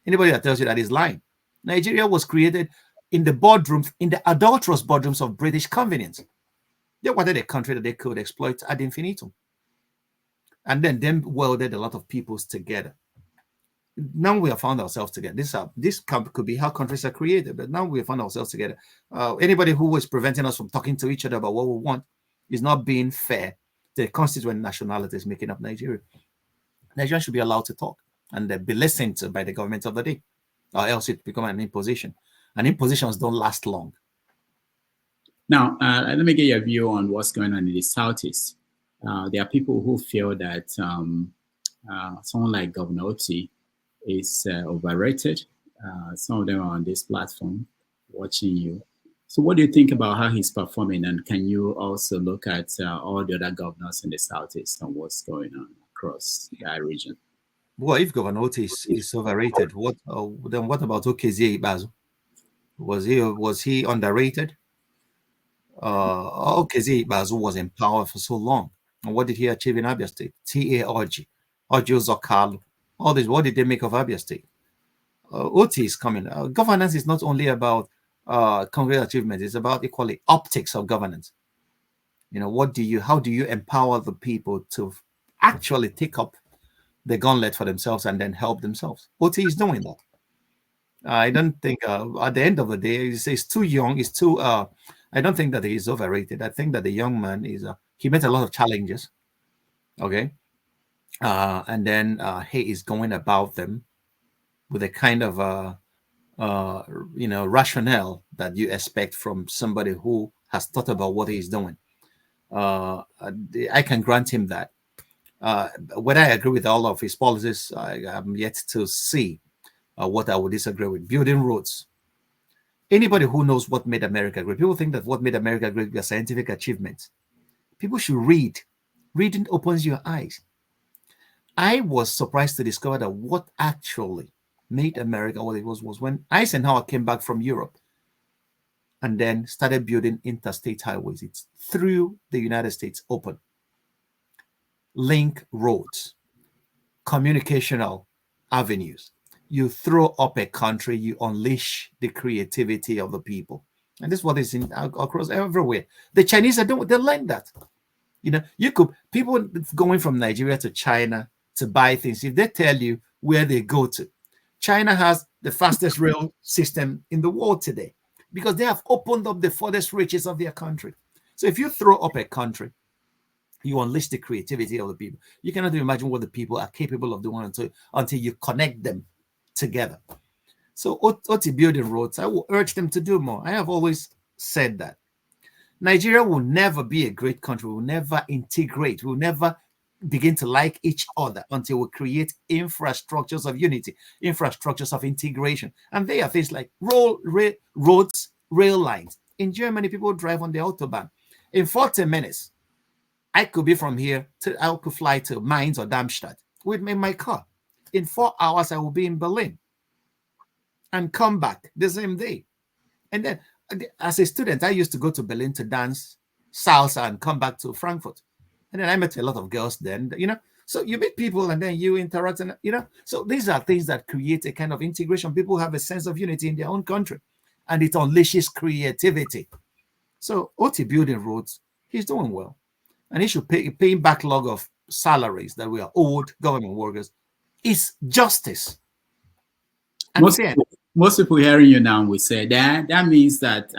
B: Anybody that tells you that is lying. Nigeria was created in the boardrooms, in the adulterous boardrooms of British convenience. They wanted a country that they could exploit ad infinitum. And then them welded a lot of peoples together. Now we have found ourselves together. This could be how countries are created, but now we have found ourselves together. Anybody who is preventing us from talking to each other about what we want is not being fair to the constituent nationalities making up Nigeria. Nigeria should be allowed to talk and be listened to by the government of the day, or else it becomes an imposition. And impositions don't last long.
A: Now, let me get your view on what's going on in the Southeast. There are people who feel that someone like Governor Oti is overrated. Some of them are on this platform watching you. So what do you think about how he's performing? And can you also look at all the other governors in the Southeast and what's going on across that region?
B: Well, if Governor Otis is overrated, then what about Okezie Ibazu? Was he underrated? Okezie Bazu was in power for so long. And what did he achieve in Abia State? T.A. Orji, Ojo Zokalu, all this. What did they make of Abia State? OT is coming. Governance is not only about concrete achievements, it's about equally optics of governance. You know, how do you empower the people to actually take up the gauntlet for themselves and then help themselves? OT is doing that. I don't think at the end of the day, he's too young. He's too. I don't think that he is overrated. I think that the young man is. He met a lot of challenges. Okay, and then he is going about them with a kind of rationale that you expect from somebody who has thought about what he's doing. I can grant him that. Whether I agree with all of his policies, I am yet to see what I would disagree with. Building roads. Anybody who knows what made America great, people think that what made America great were scientific achievements. People should read. Reading opens your eyes. I was surprised to discover that what actually made America what it was when Eisenhower came back from Europe and then started building interstate highways. It's through the United States open. Link roads, communicational avenues. You throw up a country, you unleash the creativity of the people. And this is what is in across everywhere. The Chinese are doing, they learn that. You know, people going from Nigeria to China to buy things, if they tell you where they go to, China has the fastest rail system in the world today because they have opened up the furthest reaches of their country. So if you throw up a country, you unleash the creativity of the people. You cannot imagine what the people are capable of doing until you connect them together. So OT building roads, I will urge them to do more. I have always said that. Nigeria will never be a great country. We'll never integrate. We'll never begin to like each other until we create infrastructures of unity, infrastructures of integration. And they are things like roads, rail lines. In Germany, people drive on the Autobahn. In 40 minutes, I could be from here I could fly to Mainz or Darmstadt with my car. In 4 hours, I will be in Berlin and come back the same day. And then as a student, I used to go to Berlin to dance salsa and come back to Frankfurt. And then I met a lot of girls then, you know. So you meet people and then you interact, and you know. So these are things that create a kind of integration. People have a sense of unity in their own country, and it unleashes creativity. So OT building roads, he's doing well. And he should pay backlog of salaries that we are owed government workers is justice. And
A: most people hearing you now will say that means that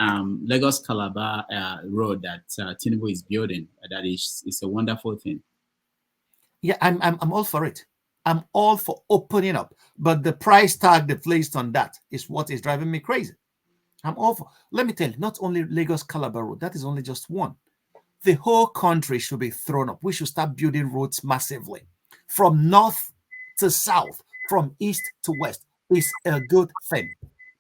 A: Lagos Calabar road that Tinubu is building, that is a wonderful thing.
B: Yeah, I'm all for it. I'm all for opening up, but the price tag they placed on that is what is driving me crazy. I'm all for. Let me tell you, not only Lagos Calabar road, that is only just one. The whole country should be thrown up. We should start building roads massively, from north to south, from east to west. Is a good thing.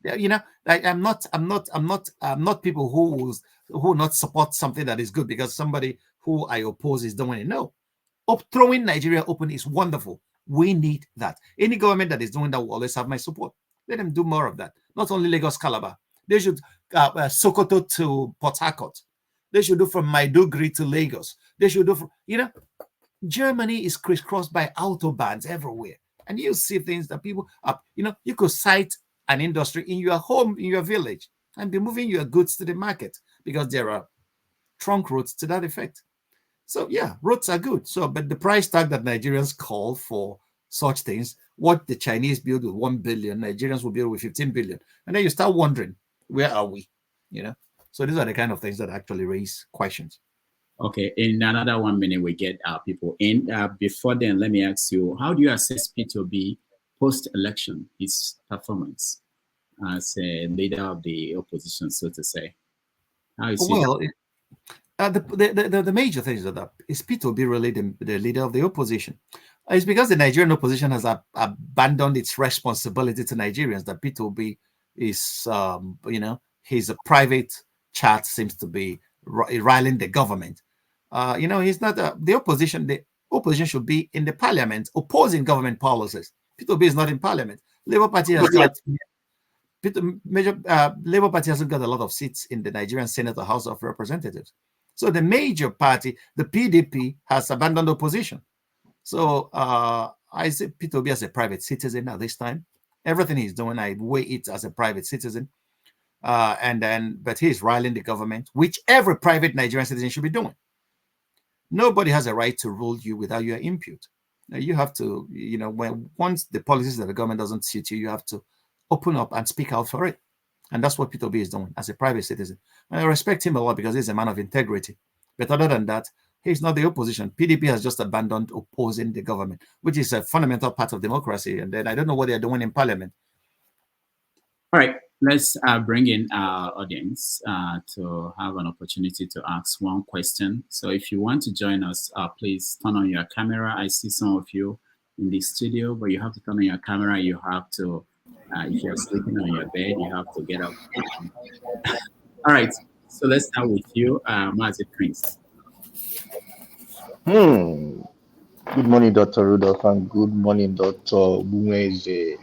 B: You know, I'm not people who will not support something that is good because somebody who I oppose is doing it. No, throwing Nigeria open is wonderful. We need that. Any government that is doing that will always have my support. Let them do more of that. Not only Lagos Calabar. They should Sokoto to Port Harcourt. They should do from Maiduguri to Lagos. They should do from, you know, Germany is crisscrossed by autobahns everywhere. And you see things that people are, you know, you could cite an industry in your home, in your village, and be moving your goods to the market because there are trunk roads to that effect. So yeah, roads are good. So, but the price tag that Nigerians call for such things, what the Chinese build with 1 billion, Nigerians will build with 15 billion. And then you start wondering, where are we? You know? So these are the kind of things that actually raise questions.
A: Okay, in another 1 minute, we get our people in. Before then, let me ask you, how do you assess P2B post-election, his performance as a leader of the opposition, so to say? How is
B: the major things of that is P2B really the leader of the opposition. It's because the Nigerian opposition has abandoned its responsibility to Nigerians that P2B is, you know, his private chat seems to be riling the government. You know, he's not the opposition. The opposition should be in the parliament opposing government policies. P2B is not in parliament. Labour Party has got major Labour Party hasn't got a lot of seats in the Nigerian Senate or House of Representatives. So the major party, the PDP, has abandoned opposition. So I see Peter Obi as a private citizen at this time. Everything he's doing, I weigh it as a private citizen. But he's riling the government, which every private Nigerian citizen should be doing. Nobody has a right to rule you without your input. Now you have to, once the policies of the government doesn't suit you, you have to open up and speak out for it. And that's what Peter Obi is doing as a private citizen. And I respect him a lot because he's a man of integrity. But other than that, he's not the opposition. PDP has just abandoned opposing the government, which is a fundamental part of democracy. And then I don't know what they're doing in parliament.
A: All right, let's bring in our audience to have an opportunity to ask one question. So if you want to join us, please turn on your camera. I see some of you in the studio, but you have to turn on your camera. You have to, if you're sleeping on your bed, you have to get up. All right, so let's start with you, Mazi Prince.
C: Good morning, Dr. Rudolph, and good morning, Dr. Ogbunwezeh.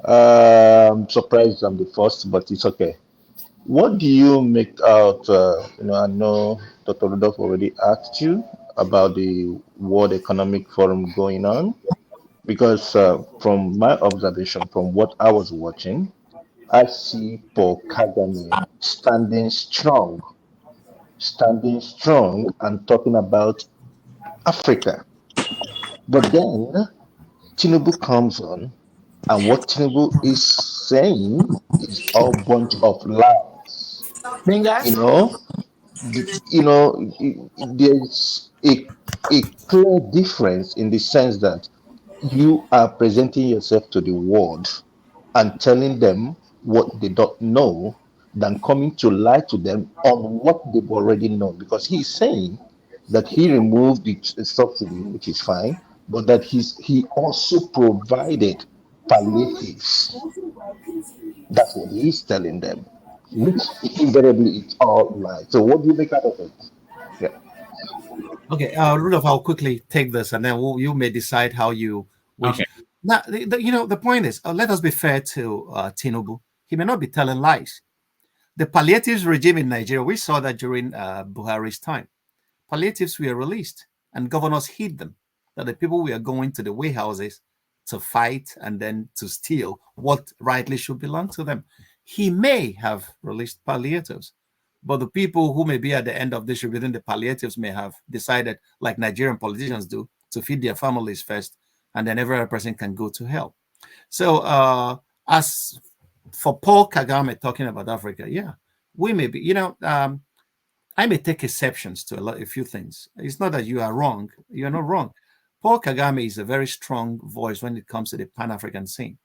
C: I'm surprised I'm the first, but it's okay. What do you make out? I know Dr. Rudolph already asked you about the World Economic Forum going on, because from my observation, from what I was watching, I see Paul Kagame standing strong and talking about Africa. But then Tinubu comes on, and what Tinubu is saying is all bunch of lies. You know, there's a clear difference in the sense that you are presenting yourself to the world and telling them what they don't know than coming to lie to them on what they've already known. Because he's saying that he removed the subsidy, which is fine, but that he also provided palliatives. That's what he's telling them, which invariably it's all lies. So what do you make out of it? Yeah.
B: Okay, Rudolph, I'll quickly take this, and then you may decide how you wish.
A: Okay.
B: Now, the point is, let us be fair to Tinubu. He may not be telling lies. The palliatives regime in Nigeria, we saw that during Buhari's time. Palliatives were released, and governors hid them. That the people were going to the warehouses to fight and then to steal what rightly should belong to them. He may have released palliatives, but the people who may be at the end of distributing the palliatives may have decided, like Nigerian politicians do, to feed their families first, and then every other person can go to hell. So as for Paul Kagame talking about Africa, yeah, we may be, I may take exceptions to a few things. It's not that you are wrong. You're not wrong. Paul Kagame is a very strong voice when it comes to the Pan-African scene.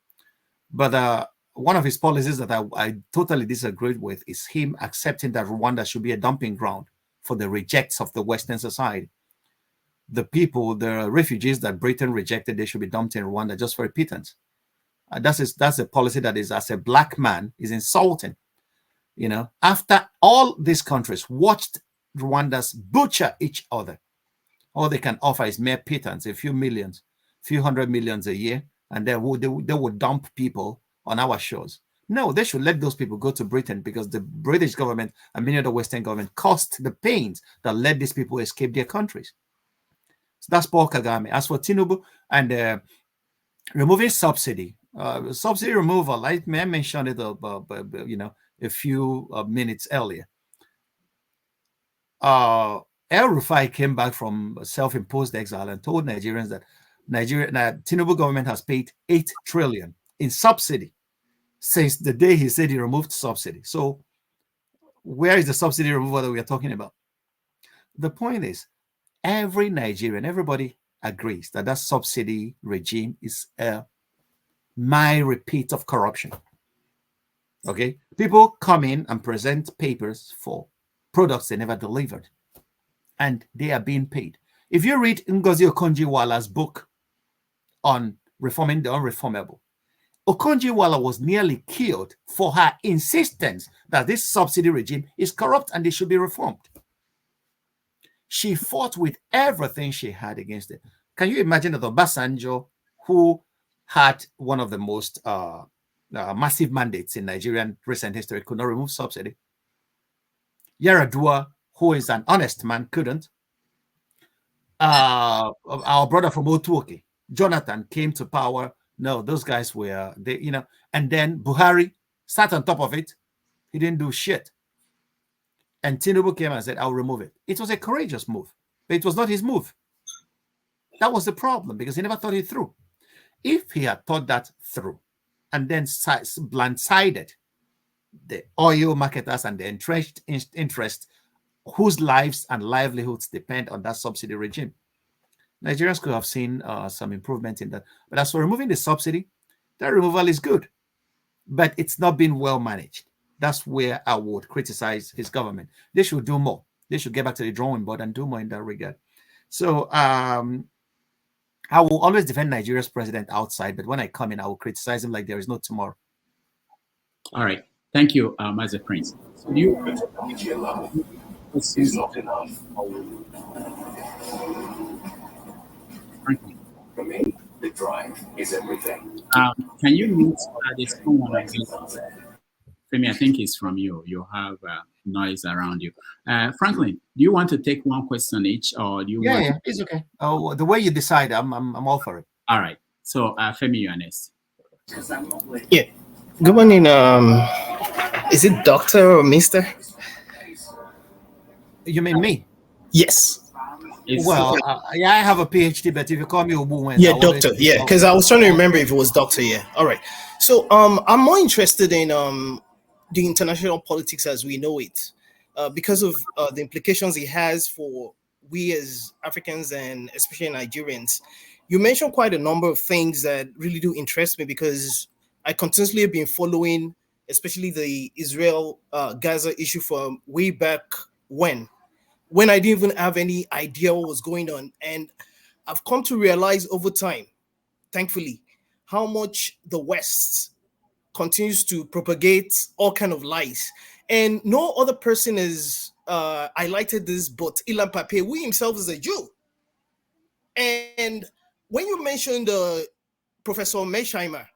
B: But one of his policies that I totally disagree with is him accepting that Rwanda should be a dumping ground for the rejects of the Western society. The people, the refugees that Britain rejected, they should be dumped in Rwanda just for a pittance. That's a policy that is, as a black man, is insulting. After all these countries watched Rwandans butcher each other, all they can offer is mere pittance, a few millions, few hundred millions a year, and they would dump people on our shores. No, they should let those people go to Britain, because the British government and many of the Western government caused the pains that let these people escape their countries. So that's Paul Kagame. As for Tinubu and removing subsidy removal, I mentioned it, a few minutes earlier. El Rufai came back from self-imposed exile and told Nigerians that Tinubu government has paid 8 trillion in subsidy since the day he said he removed subsidy. So where is the subsidy removal that we are talking about? The point is, every Nigerian, everybody agrees that subsidy regime is a repeat of corruption. Okay, people come in and present papers for products they never delivered, and they are being paid. If you read Ngozi Okonjo-Iweala's book on reforming the unreformable, Okonjo-Iweala was nearly killed for her insistence that this subsidy regime is corrupt and it should be reformed. She fought with everything she had against it. Can you imagine that Obasanjo, who had one of the most massive mandates in Nigerian recent history could not remove subsidy. Yaradua, who is an honest man, couldn't. Our brother from Otuoke, Jonathan, came to power. No, those guys were, and then Buhari sat on top of it. He didn't do shit. And Tinubu came and said, I'll remove it. It was a courageous move, but it was not his move. That was the problem, because he never thought it through. If he had thought that through and then blindsided the oil marketers and the entrenched interest whose lives and livelihoods depend on that subsidy regime, Nigerians could have seen some improvement in that. But as for removing the subsidy, that removal is good, but it's not been well managed. That's where I would criticize his government. They should do more. They should get back to the drawing board and do more in that regard. So I will always defend Nigeria's president outside, but when I come in, I will criticize him like there is no tomorrow.
A: All right. Thank you, Master Prince. So you
D: is not enough.
A: Frankly.
D: For me, the drive is everything.
A: Can you mute this someone again? Femi, I think it's from you. You have noise around you. Franklyne, do you want to take one question each, or do you?
B: Yeah, it's okay. Oh, the way you decide, I'm all for it.
A: All right. So, Femi, you're next.
E: Yeah. Good morning. Is it Doctor or Mister?
B: You mean me?
E: Yes.
B: Well, yeah, I have a PhD, but if you call me Ogbunwezeh,
E: yeah, Doctor. Yeah, because I was trying to remember if it was Doctor. Yeah. All right. So, I'm more interested in the international politics as we know it, because of the implications it has for we as Africans and especially Nigerians. You mentioned quite a number of things that really do interest me, because I continuously have been following, especially the Israel-Gaza issue from way back when I didn't even have any idea what was going on. And I've come to realize over time, thankfully, how much the West continues to propagate all kind of lies. And no other person has highlighted this but Ilan Pape, who himself is a Jew. And when you mentioned Professor Mearsheimer,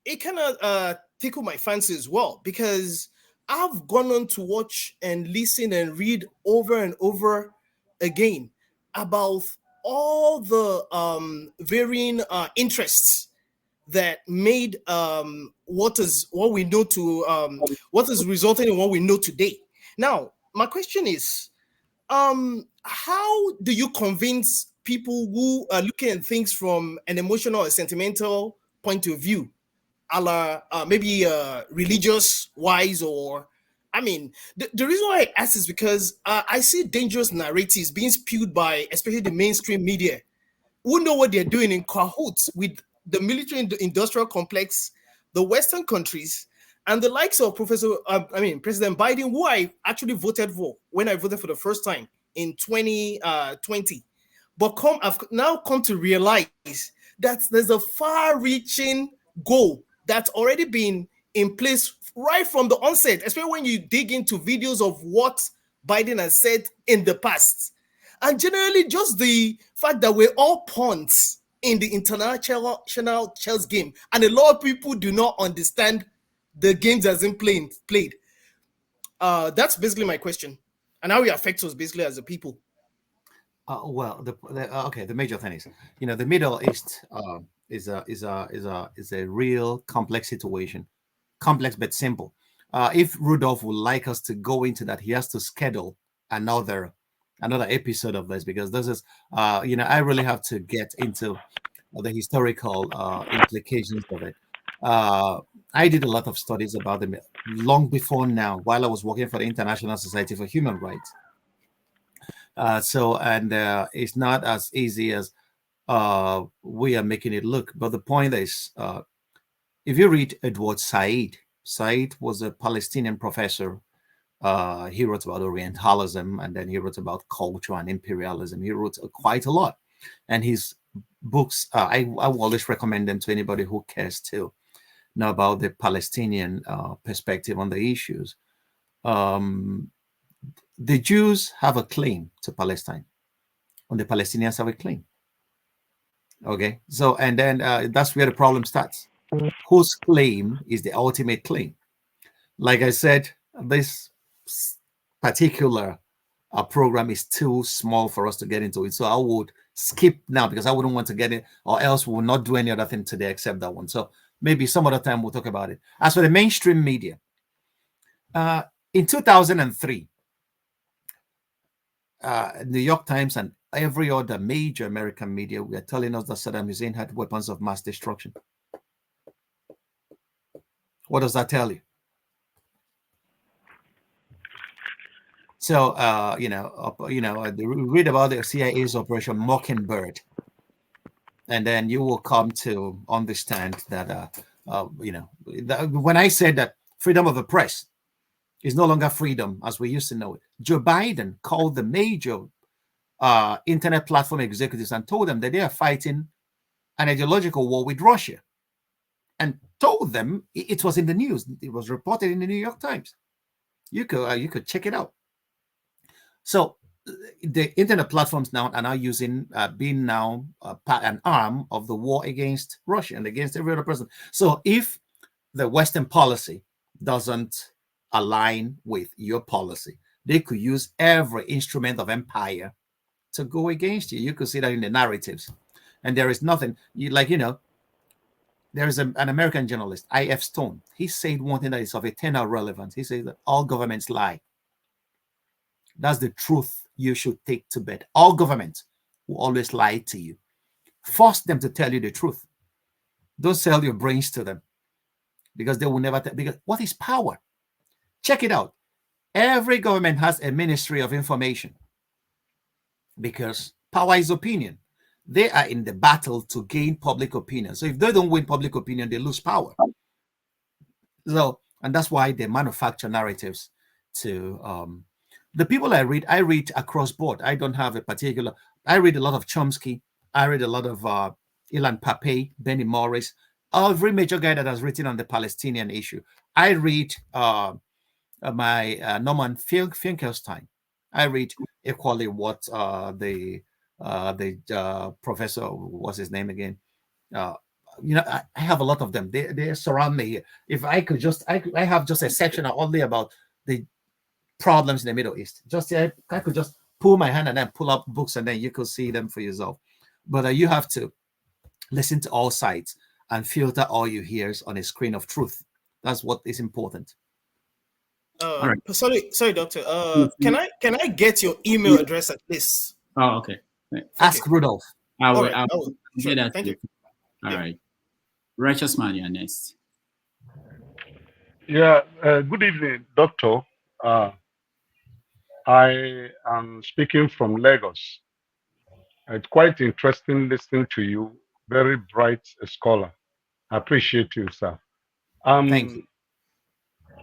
E: it kind of tickled my fancy as well, because I've gone on to watch and listen and read over and over again about all the varying interests that made what is resulting in what we know today. Now, my question is, how do you convince people who are looking at things from an emotional or sentimental point of view, maybe religious wise, or I mean, the reason why I ask is because I see dangerous narratives being spewed by especially the mainstream media, who know what they're doing in cahoots with the military industrial complex, the Western countries, and the likes of President Biden, who I actually voted for when I voted for the first time in 2020. But I've now come to realize that there's a far-reaching goal that's already been in place right from the onset, especially when you dig into videos of what Biden has said in the past. And generally, just the fact that we're all pawns in the international chess game, and a lot of people do not understand the games as in played. That's basically my question, and how it affects us basically as a people.
B: Well, the major thing is, the Middle East is a real complex situation, complex but simple. If Rudolph would like us to go into that, he has to schedule another episode of this, because this is I really have to get into the historical implications of it. I did a lot of studies about them long before now, while I was working for the International Society for Human Rights. It's not as easy as we are making it look. But the point is, if you read Edward Said was a Palestinian professor. He wrote about Orientalism, and then he wrote about culture and imperialism. He wrote quite a lot. And his books, I will always recommend them to anybody who cares to know about the Palestinian perspective on the issues. The Jews have a claim to Palestine, and the Palestinians have a claim. Okay, so and then that's where the problem starts. whose claim is the ultimate claim. Like I said, this particular program is too small for us to get into it. So I would skip now because I wouldn't want to get it, or else we will not do any other thing today except that one. So maybe some other time we'll talk about it. As for the mainstream media, in 2003, New York Times and every other major American media were telling us that Saddam Hussein had weapons of mass destruction. What does that tell you? So, read about the CIA's Operation Mockingbird, and then you will come to understand that, when I said that freedom of the press is no longer freedom as we used to know it, Joe Biden called the major internet platform executives and told them that they are fighting an ideological war with Russia, and told them it was in the news. It was reported in the New York Times. You could check it out. So the internet platforms now are now using being now an arm of the war against Russia and against every other person. So if the Western policy doesn't align with your policy, they could use every instrument of empire to go against you. You could see that in the narratives. And there is nothing there is an American journalist, I.F. Stone. He said one thing that is of eternal relevance. He says that all governments lie. That's the truth you should take to bed. All governments will always lie to you. Force them to tell you the truth. Don't sell your brains to them, because they will never because what is power? Check it out. Every government has a ministry of information, because power is opinion. They are in the battle to gain public opinion. So if they don't win public opinion, they lose power. So, and that's why they manufacture narratives to the people I read across board. I don't have a particular. I read a lot of Chomsky. I read a lot of Ilan Pape, Benny Morris, every major guy that has written on the Palestinian issue. I read my Norman Finkelstein. I read equally what the professor, what's his name again? I have a lot of them. They surround me here. If I could just, I have just a section only about the problems in the Middle East. Just I could just pull my hand and then pull up books, and then you could see them for yourself. But you have to listen to all sides and filter all you hear on a screen of truth. That's what is important.
E: All right. Sorry, doctor. Can I get your email address at least?
A: Oh, okay.
B: Ask Rudolph.
A: I will.
E: Sure.
A: That
E: Thank you.
A: All right. Righteous man, you're next.
F: Yeah. Good evening, doctor. I am speaking from Lagos. It's quite interesting listening to you. Very bright scholar. I appreciate you, sir.
B: Thank you.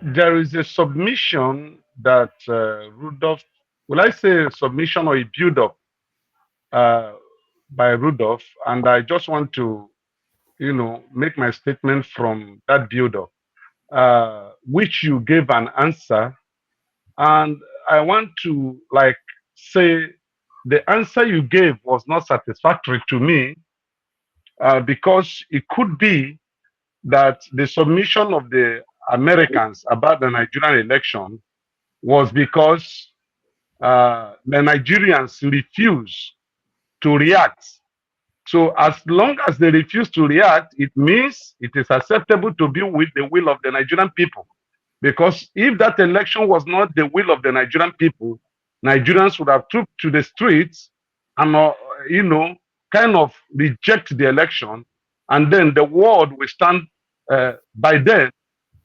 F: There is a submission that Rudolph, will I say a submission or a build-up by Rudolph, and I just want to, make my statement from that build-up, which you gave an answer, and I want to say the answer you gave was not satisfactory to me, because it could be that the submission of the Americans about the Nigerian election was because the Nigerians refuse to react. So as long as they refuse to react, it means it is acceptable to be with the will of the Nigerian people. Because if that election was not the will of the Nigerian people, Nigerians would have trooped to the streets and, kind of reject the election, and then the world will stand by then.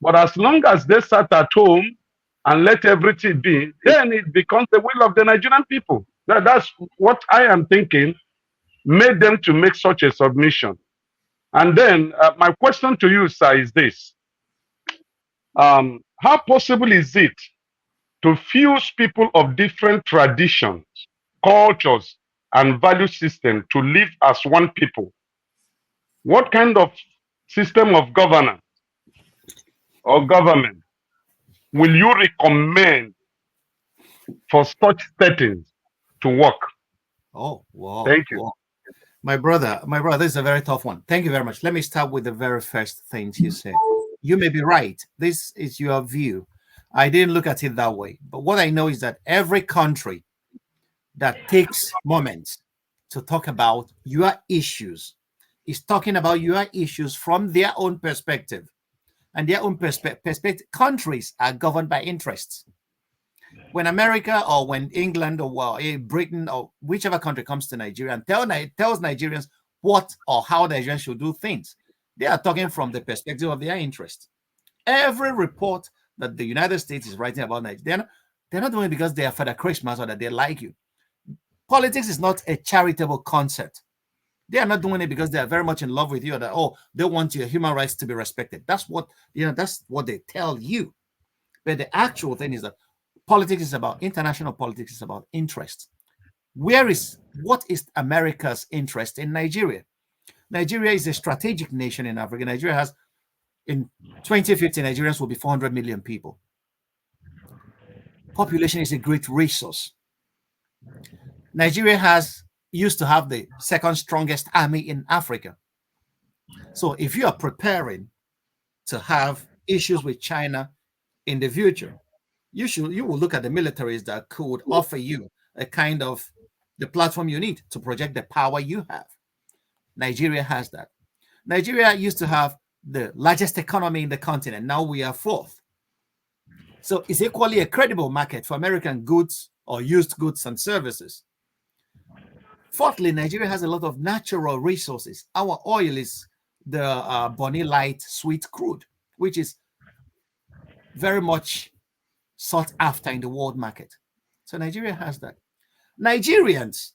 F: But as long as they sat at home and let everything be, then it becomes the will of the Nigerian people. That's what I am thinking made them to make such a submission. And then my question to you, sir, is this. How possible is it to fuse people of different traditions, cultures, and value system to live as one people? What kind of system of governance or government will you recommend for such settings to work?
B: Oh, wow.
F: Thank you.
B: Wow. My brother, this is a very tough one. Thank you very much. Let me start with the very first things you said. You may be right. This is your view. I didn't look at it that way. But what I know is that every country that takes moments to talk about your issues is talking about your issues from their own perspective. And their own perspective, countries are governed by interests. When America or when England or Britain or whichever country comes to Nigeria and tells Nigerians what or how Nigerians should do things, they are talking from the perspective of their interest. Every report that the United States is writing about Nigeria, they're not doing it because they are Father Christmas or that they like you. Politics is not a charitable concept. They are not doing it because they are very much in love with you or that, they want your human rights to be respected. That's what they tell you. But the actual thing is that politics is about international politics, is about interest. What is America's interest in Nigeria? Nigeria is a strategic nation in Africa. Nigeria has, in 2050, Nigerians will be 400 million people. Population is a great resource. Nigeria used to have the second strongest army in Africa. So if you are preparing to have issues with China in the future, you will look at the militaries that could offer you a kind of the platform you need to project the power you have. Nigeria has that. Nigeria used to have the largest economy in the continent. Now we are fourth. So it's equally a credible market for American goods or used goods and services. Fourthly, Nigeria has a lot of natural resources. Our oil is the Bonny Light sweet crude, which is very much sought after in the world market. So Nigeria has that. Nigerians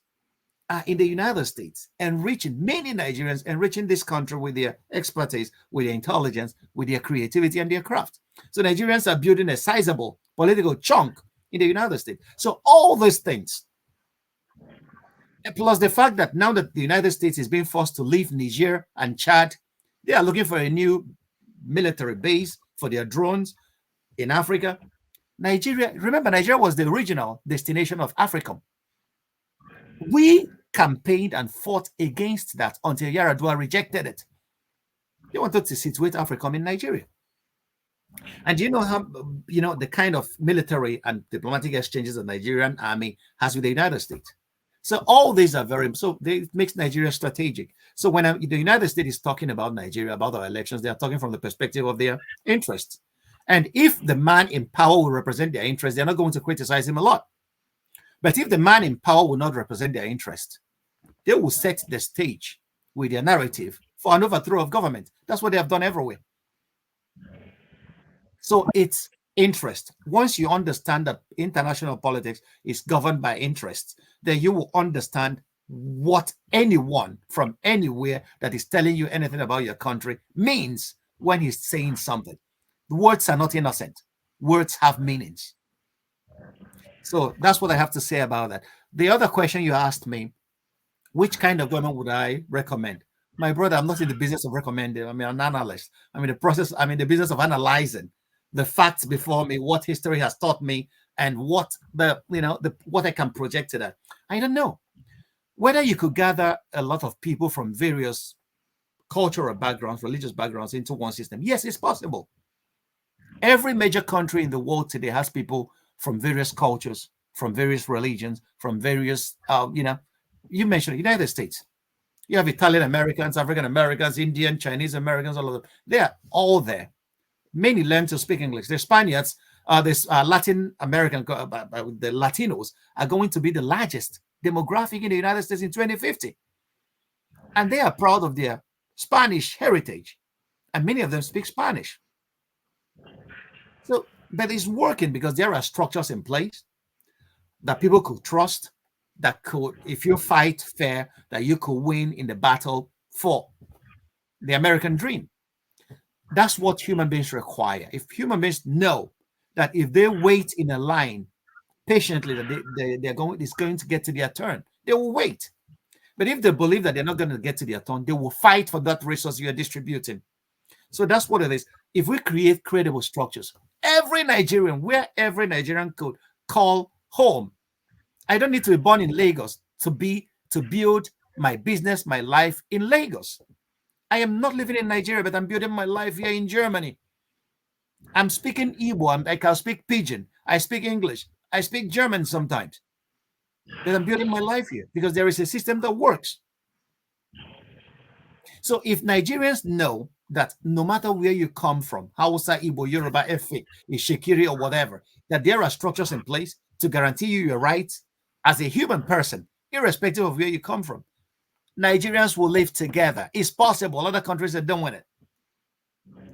B: are in the United States many Nigerians enriching this country with their expertise, with their intelligence, with their creativity and their craft. So Nigerians are building a sizable political chunk in the United States. So all these things, plus the fact that now that the United States is being forced to leave Niger and Chad, they are looking for a new military base for their drones in Africa. Remember, Nigeria was the original destination of AFRICOM. We campaigned and fought against that until Yar'Adua rejected it. They wanted to situate AFRICOM in Nigeria. And you know how, the kind of military and diplomatic exchanges the Nigerian army has with the United States. So all these are it makes Nigeria strategic. So when the United States is talking about Nigeria, about our elections, they are talking from the perspective of their interests. And if the man in power will represent their interests, they're not going to criticize him a lot. But if the man in power will not represent their interest, they will set the stage with their narrative for an overthrow of government. That's what they have done everywhere. So it's interest. Once you understand that international politics is governed by interests, then you will understand what anyone from anywhere that is telling you anything about your country means when he's saying something. The words are not innocent. Words have meanings. So that's what I have to say about that. The other question you asked me, which kind of government would I recommend? My brother, I'm not in the business of recommending. I'm an analyst. I'm in the business of analyzing the facts before me, what history has taught me, and what what I can project to that. I don't know whether you could gather a lot of people from various cultural backgrounds, religious backgrounds into one system. Yes, it's possible. Every major country in the world today has people from various cultures, from various religions, from various, you mentioned the United States. You have Italian Americans, African Americans, Indian, Chinese Americans, all of them. They are all there. Many learn to speak English. The Spaniards, Latin American, the Latinos are going to be the largest demographic in the United States in 2050. And they are proud of their Spanish heritage. And many of them speak Spanish. So, but it's working because there are structures in place that people could trust, that could, if you fight fair, that you could win in the battle for the American dream. That's what human beings require. If human beings know that if they wait in a line patiently, that it's going to get to their turn, they will wait. But if they believe that they're not going to get to their turn, they will fight for that resource you are distributing. So that's what it is. If we create credible structures, every Nigerian could call home. I don't need to be born in Lagos to build my business, my life in Lagos. I am not living in Nigeria, but I'm building my life here in Germany. I'm speaking Igbo. I can speak Pidgin. I speak English. I speak German sometimes. But I'm building my life here because there is a system that works. So if Nigerians know that no matter where you come from, Hausa, Igbo, Yoruba, Efik, Ishikiri, or whatever, that there are structures in place to guarantee you your rights as a human person, irrespective of where you come from, Nigerians will live together. It's possible. Other countries are doing it.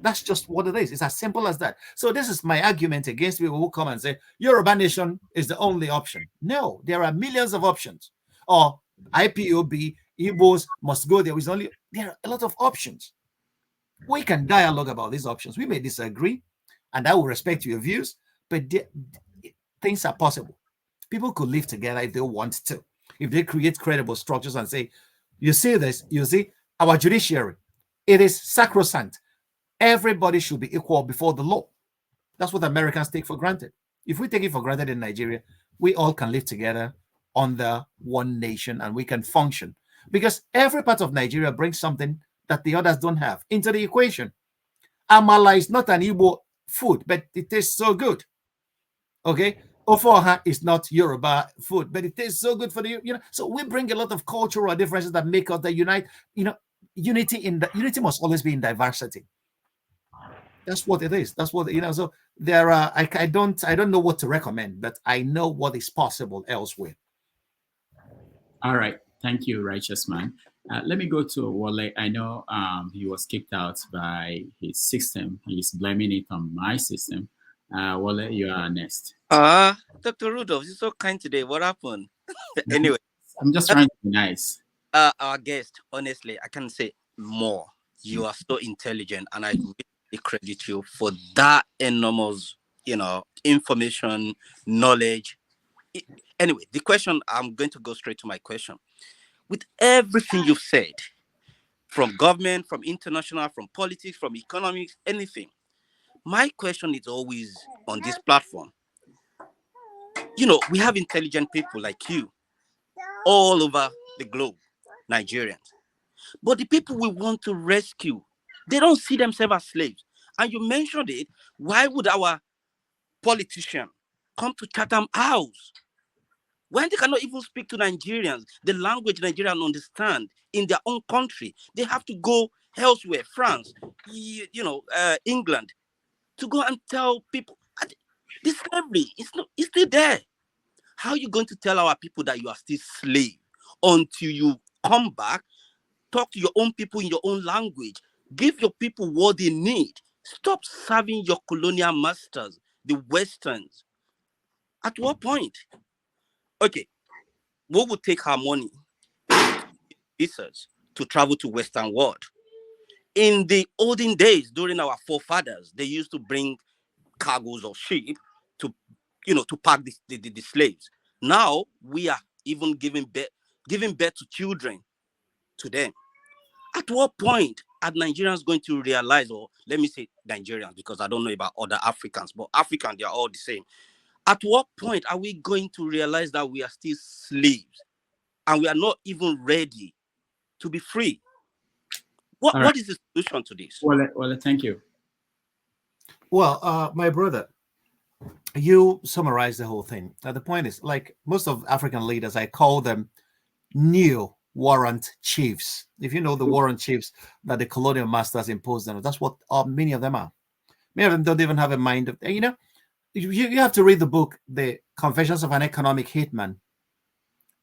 B: That's just what it is. It's as simple as that. So this is my argument against people who come and say Yoruba nation is the only option. No, there are millions of options. Or IPOB, Igbos must go there. There are a lot of options. We can dialogue about these options. We may disagree, and I will respect your views, but things are possible. People could live together if they want to. If they create credible structures and say, you see this, you see, our judiciary, it is sacrosanct. Everybody should be equal before the law. That's what Americans take for granted. If we take it for granted in Nigeria, we all can live together under one nation and we can function. Because every part of Nigeria brings something that the others don't have into the equation. Amala is not an Igbo food, but it tastes so good. Okay? Ofoha is not Yoruba food, but it tastes so good for the, so we bring a lot of cultural differences that make us that unite, unity must always be in diversity. That's what it is. That's what, so there are, I don't know what to recommend, but I know what is possible elsewhere.
A: All right. Thank you, Righteous Man. Let me go to Wale. I know he was kicked out by his system. He's blaming it on my system. Wale, you are next.
G: Dr. Rudolph, you're so kind today. What happened? Anyway.
A: I'm just trying to be nice.
G: Our guest, honestly, I can say more. You are so intelligent, and I really credit you for that enormous, information, knowledge. Anyway, the question, I'm going to go straight to my question. With everything you've said, from government, from international, from politics, from economics, anything, my question is always on this platform. We have intelligent people like you all over the globe, Nigerians. But the people we want to rescue, they don't see themselves as slaves. And you mentioned it. Why would our politician come to Chatham House when they cannot even speak to Nigerians, the language Nigerians understand in their own country? They have to go elsewhere, France, England, to go and tell people this slavery is still there. How are you going to tell our people that you are still slave until you come back, talk to your own people in your own language, give your people what they need? Stop serving your colonial masters, the Westerns. At what point? Okay, we will take our money, visas, to travel to Western world. In the olden days, during our forefathers, they used to bring cargoes of sheep to pack the slaves. Now we are even giving birth to children to them. At what point are Nigerians going to realize, or let me say Nigerians, because I don't know about other Africans, but Africans, they are all the same. At what point are we going to realize that we are still slaves and we are not even ready to be free? What is the solution to this?
A: Well, thank you.
B: Well, my brother, you summarized the whole thing. The point is, like most of African leaders, I call them new warrant chiefs. If you know the warrant chiefs that the colonial masters imposed on us, that's what many of them are. Many of them don't even have a mind of, you have to read the book, The Confessions of an Economic Hitman.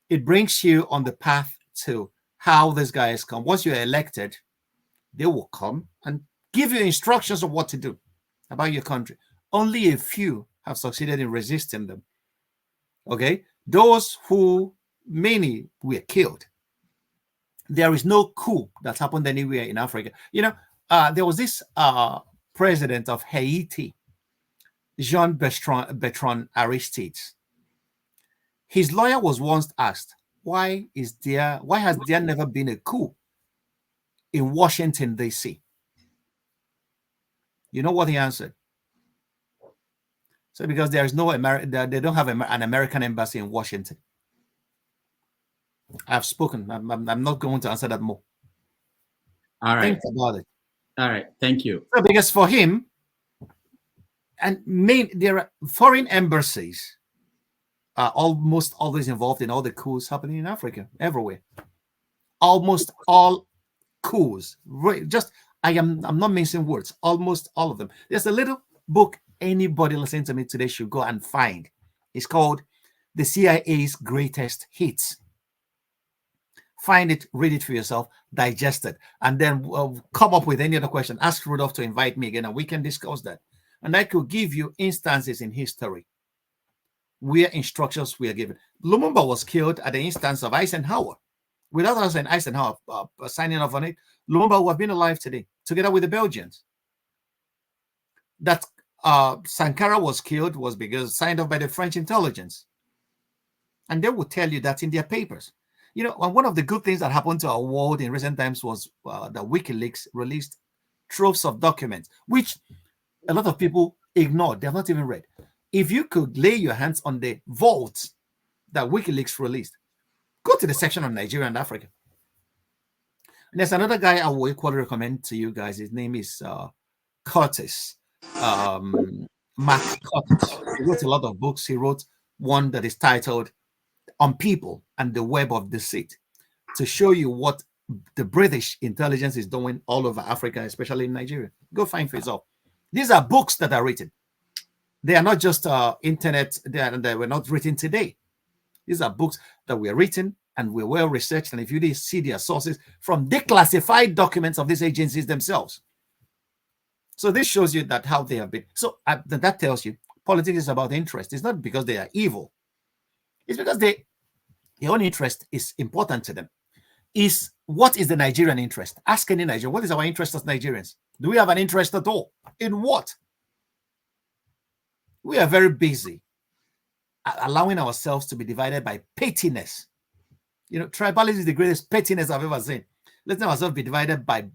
B: It brings you on the path to how these guys come. Once you're elected, they will come and give you instructions of what to do about your country. Only a few have succeeded in resisting them. Okay? Those who, many were killed. There is no coup that happened anywhere in Africa. There was this president of Haiti, Jean-Bertrand Aristide. His lawyer was once asked, why has there never been a coup in Washington, D.C.? You know what he answered? So because there is no they don't have an American embassy in Washington. I've spoken. I'm not going to answer that more.
A: All right.
B: Think about it.
A: All right. Thank you.
B: So because for him, and there are foreign embassies are almost always involved in all the coups happening in Africa, everywhere. Almost all coups. Just I'm not mincing words. Almost all of them. There's a little book anybody listening to me today should go and find. It's called The CIA's Greatest Hits. Find it, read it for yourself, digest it, and then come up with any other question. Ask Rudolph to invite me again, and we can discuss that. And I could give you instances in history where instructions were given. Lumumba was killed at the instance of Eisenhower. Without Eisenhower signing off on it, Lumumba would have been alive today, together with the Belgians. That Sankara was killed was because signed off by the French intelligence. And they will tell you that in their papers. You know, one of the good things that happened to our world in recent times was that WikiLeaks released troves of documents, which a lot of people ignored. They have not even read. If you could lay your hands on the vaults that WikiLeaks released, go to the section on Nigeria and Africa. And there's another guy I will equally recommend to you guys. His name is Curtis, Mark Curtis. He wrote a lot of books. He wrote one that is titled On People and the Web of Deceit, to show you what the British intelligence is doing all over Africa, especially in Nigeria. Go find for yourself. These are books that are written. They are not just internet, they were not written today. These are books that were written and were well researched. And if you see their sources from declassified documents of these agencies themselves. So this shows you that how they have been. So that tells you politics is about interest. It's not because they are evil. It's because their own interest is important to them. What is the Nigerian interest? Ask any Nigerian, what is our interest as Nigerians? Do we have an interest at all? In what? We are very busy allowing ourselves to be divided by pettiness. You know, tribalism is the greatest pettiness I've ever seen. Letting ourselves be divided by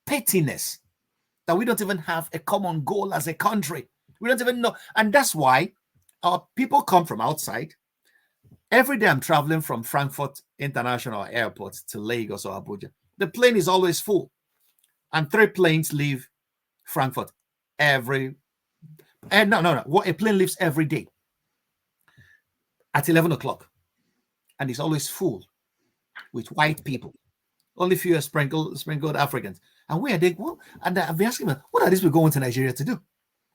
B: pettiness, that we don't even have a common goal as a country. We don't even know. And that's why our people come from outside. Every day I'm traveling from Frankfurt International Airport to Lagos or Abuja. The plane is always full. And 3 planes leave Frankfurt every... No. A plane leaves every day at 11 o'clock. And it's always full with white people. Only few are sprinkled Africans. And where are they? Well, and I've been asking them, what are these people going to Nigeria to do?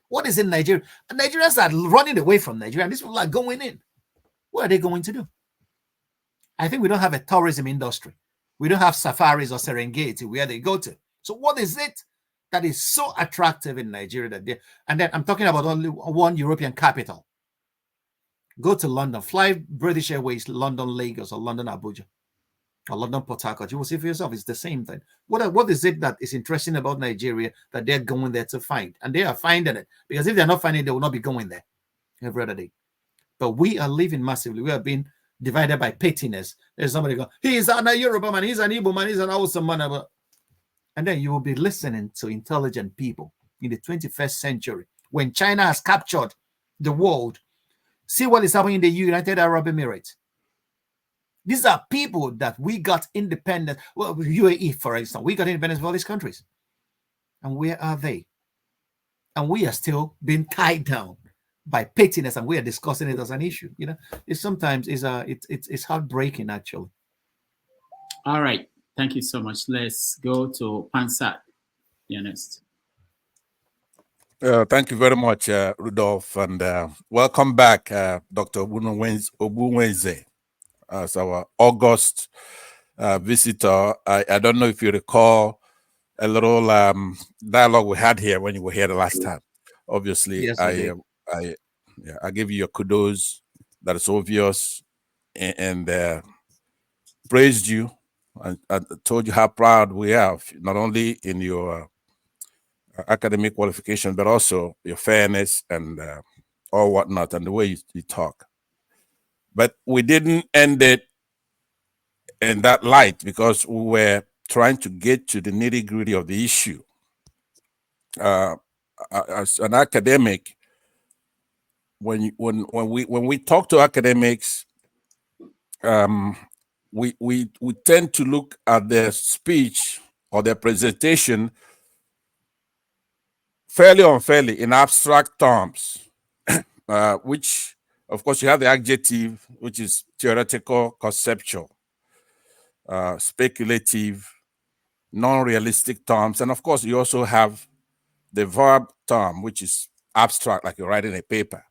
B: What is in Nigeria? And Nigerians are running away from Nigeria, and these people are going in. What are they going to do? I think we don't have a tourism industry. We don't have safaris or Serengeti where they go to. So what is it that is so attractive in Nigeria and then I'm talking about only one European capital. Go to London, fly British Airways, London, Lagos, or London, Abuja, or London, Port Harcourt. You will see for yourself, it's the same thing. What is it that is interesting about Nigeria that they're going there to find? And they are finding it, because if they're not finding it, they will not be going there every other day. But we are living massively. We are being divided by pettiness. There's somebody going, he's an Yoruba man, he's an Igbo man, he's an awesome man. And then you will be listening to intelligent people in the 21st century. When China has captured the world, see what is happening in the United Arab Emirates. These are people that we got independent. Well, UAE, for example, we got independence from all these countries. And where are they? And we are still being tied down by pettiness, and we are discussing it as an issue. You know, it's heartbreaking, actually.
A: All right, thank you so much. Let's go to Pansat. You're next.
H: Thank you very much, Rudolph, and welcome back, Dr. Ogbunwezeh, as our August visitor. I don't know if you recall a little dialogue we had here when you were here the last time. Obviously, yes, I give you your kudos. That is obvious, and praised you and told you how proud we are, not only in your academic qualification, but also your fairness and all whatnot, and the way you talk. But we didn't end it in that light, because we were trying to get to the nitty-gritty of the issue. As an academic, when we talk to academics, we tend to look at their speech or their presentation fairly unfairly in abstract terms, which, of course, you have the adjective, which is theoretical, conceptual, speculative, non-realistic terms. And of course, you also have the verb term, which is abstract, like you're writing a paper.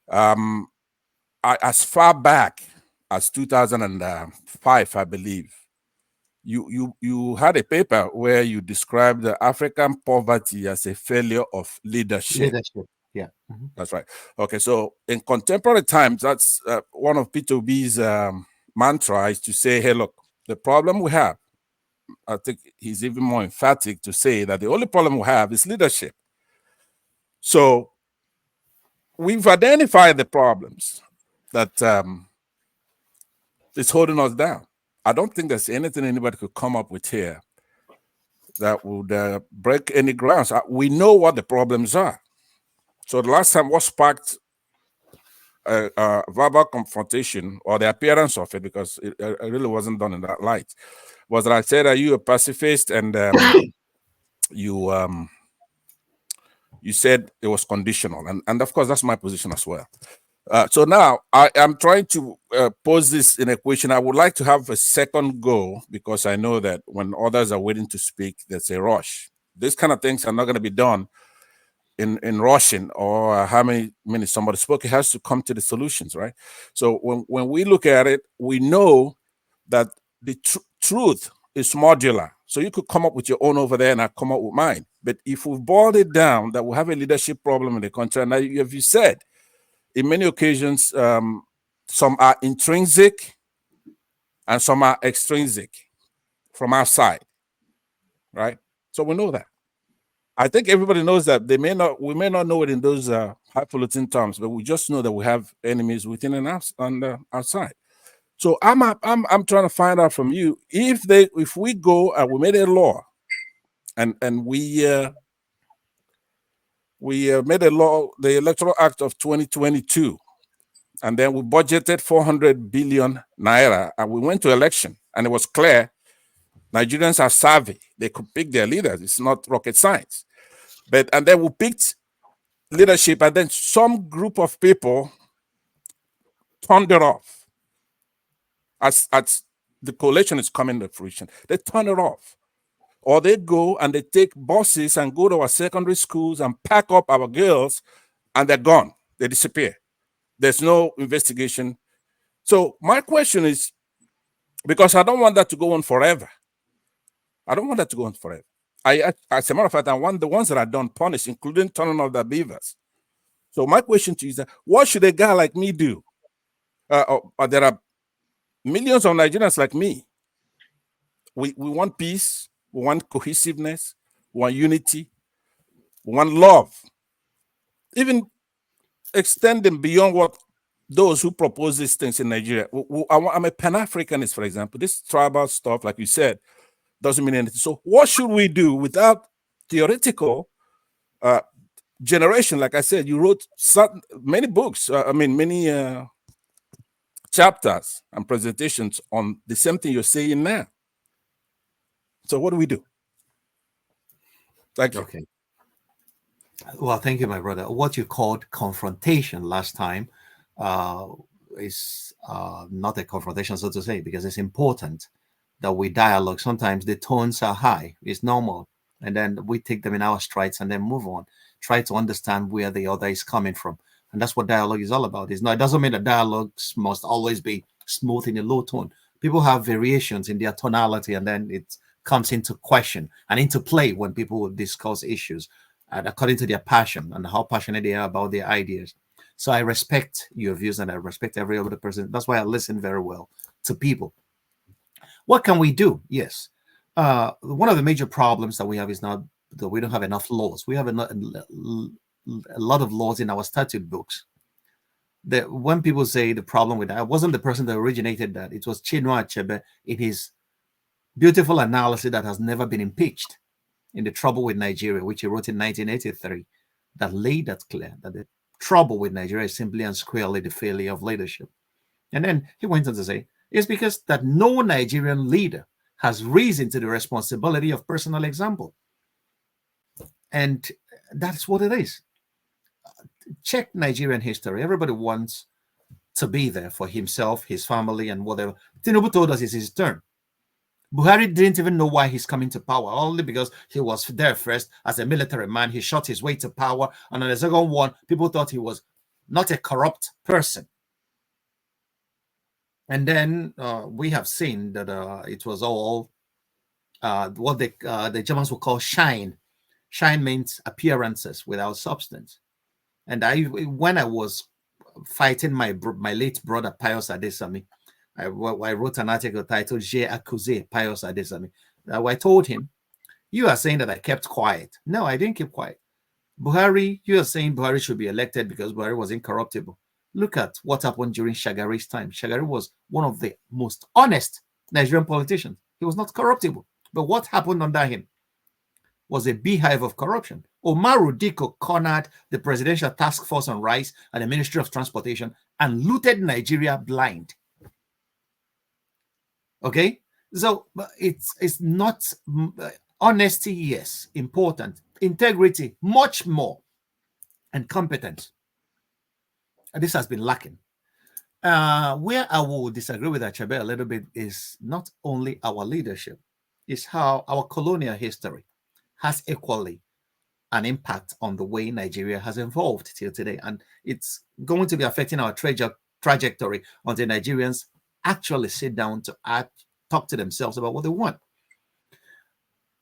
H: As far back as 2005, I believe, you had a paper where you described the African poverty as a failure of leadership.
B: Yeah.
H: That's right. Okay, so in contemporary times, that's one of P2B's mantra is to say, hey, look, the problem we have, I think he's even more emphatic to say that the only problem we have is leadership. So we've identified the problems that is holding us down. I don't think there's anything anybody could come up with here that would break any grounds. We know what the problems are. So the last time what sparked verbal confrontation, or the appearance of it, because it really wasn't done in that light, was that I said, are you a pacifist? And you said it was conditional. And of course, that's my position as well. So now I am trying to pose this in a question. I would like to have a second go, because I know that when others are waiting to speak, there's a rush. These kind of things are not going to be done in rushing or how many minutes somebody spoke. It has to come to the solutions, right? So when we look at it, we know that the truth is modular. So you could come up with your own over there and I come up with mine. But if we boiled it down, that we have a leadership problem in the country, and as you said, in many occasions, some are intrinsic and some are extrinsic from outside, right? So we know that. I think everybody knows that. We may not know it in those highfalutin terms, but we just know that we have enemies within and outside. So I'm trying to find out from you if we go and we made a law, and we made a law, the Electoral Act of 2022. And then we budgeted 400 billion naira, and we went to election, and it was clear Nigerians are savvy. They could pick their leaders. It's not rocket science. And then we picked leadership, and then some group of people turned it off. As the coalition is coming to fruition, they turn it off. Or they go and they take buses and go to our secondary schools and pack up our girls, and they're gone. They disappear. There's no investigation. So my question is, because I don't want that to go on forever. I don't want that to go on forever. As a matter of fact, I want the ones that are done punished, including turning off the beavers. So my question to you is that, what should a guy like me do? There are millions of Nigerians like me. We want peace. We want cohesiveness. We want unity. We want love. Even extending beyond what those who propose these things in Nigeria. I'm a Pan-Africanist, for example. This tribal stuff, like you said, doesn't mean anything. So what should we do without theoretical generation? Like I said, you wrote many books, many chapters and presentations on the same thing you're saying now. So what do we do? Thank you.
B: Okay. Well, thank you, my brother. What you called confrontation last time is not a confrontation, so to say, because it's important that we dialogue. Sometimes the tones are high. It's normal. And then we take them in our strides and then move on. Try to understand where the other is coming from. And that's what dialogue is all about. It doesn't mean that dialogues must always be smooth in a low tone. People have variations in their tonality, and then it comes into question and into play when people discuss issues according to their passion and how passionate they are about their ideas. So I respect your views and I respect every other person. That's why I listen very well to people. What can we do? Yes. One of the major problems that we have is not that we don't have enough laws. We have a lot of laws in our statute books. That when people say the problem with that, I wasn't the person that originated that. It was Chinua Achebe in his beautiful analysis that has never been impeached in The Trouble with Nigeria, which he wrote in 1983, that laid that clear, that the trouble with Nigeria is simply and squarely the failure of leadership. And then he went on to say, is because that no Nigerian leader has risen to the responsibility of personal example. And that's what it is. Check Nigerian history. Everybody wants to be there for himself, his family, and whatever. Tinubu told us it's his turn. Buhari didn't even know why he's coming to power, only because he was there first as a military man. He shot his way to power. And on the second one, people thought he was not a corrupt person. And then we have seen that it was all what the Germans would call shine. Shine means appearances without substance. And when I was fighting my late brother Pius Adesami, I wrote an article titled "J'ai accusé Pius Adesami." I told him, "You are saying that I kept quiet." No, I didn't keep quiet. Buhari, you are saying Buhari should be elected because Buhari was incorruptible. Look at what happened during Shagari's time. Shagari was one of the most honest Nigerian politicians. He was not corruptible. But what happened under him was a beehive of corruption. Omaru Diko cornered the Presidential Task Force on Rice and the Ministry of Transportation and looted Nigeria blind. Okay? So it's not honesty, yes, important. Integrity, much more. And competence. And this has been lacking. Where I will disagree with Achabe a little bit is not only our leadership, it's how our colonial history has equally an impact on the way Nigeria has evolved till today. And it's going to be affecting our trajectory until Nigerians actually sit down to talk to themselves about what they want.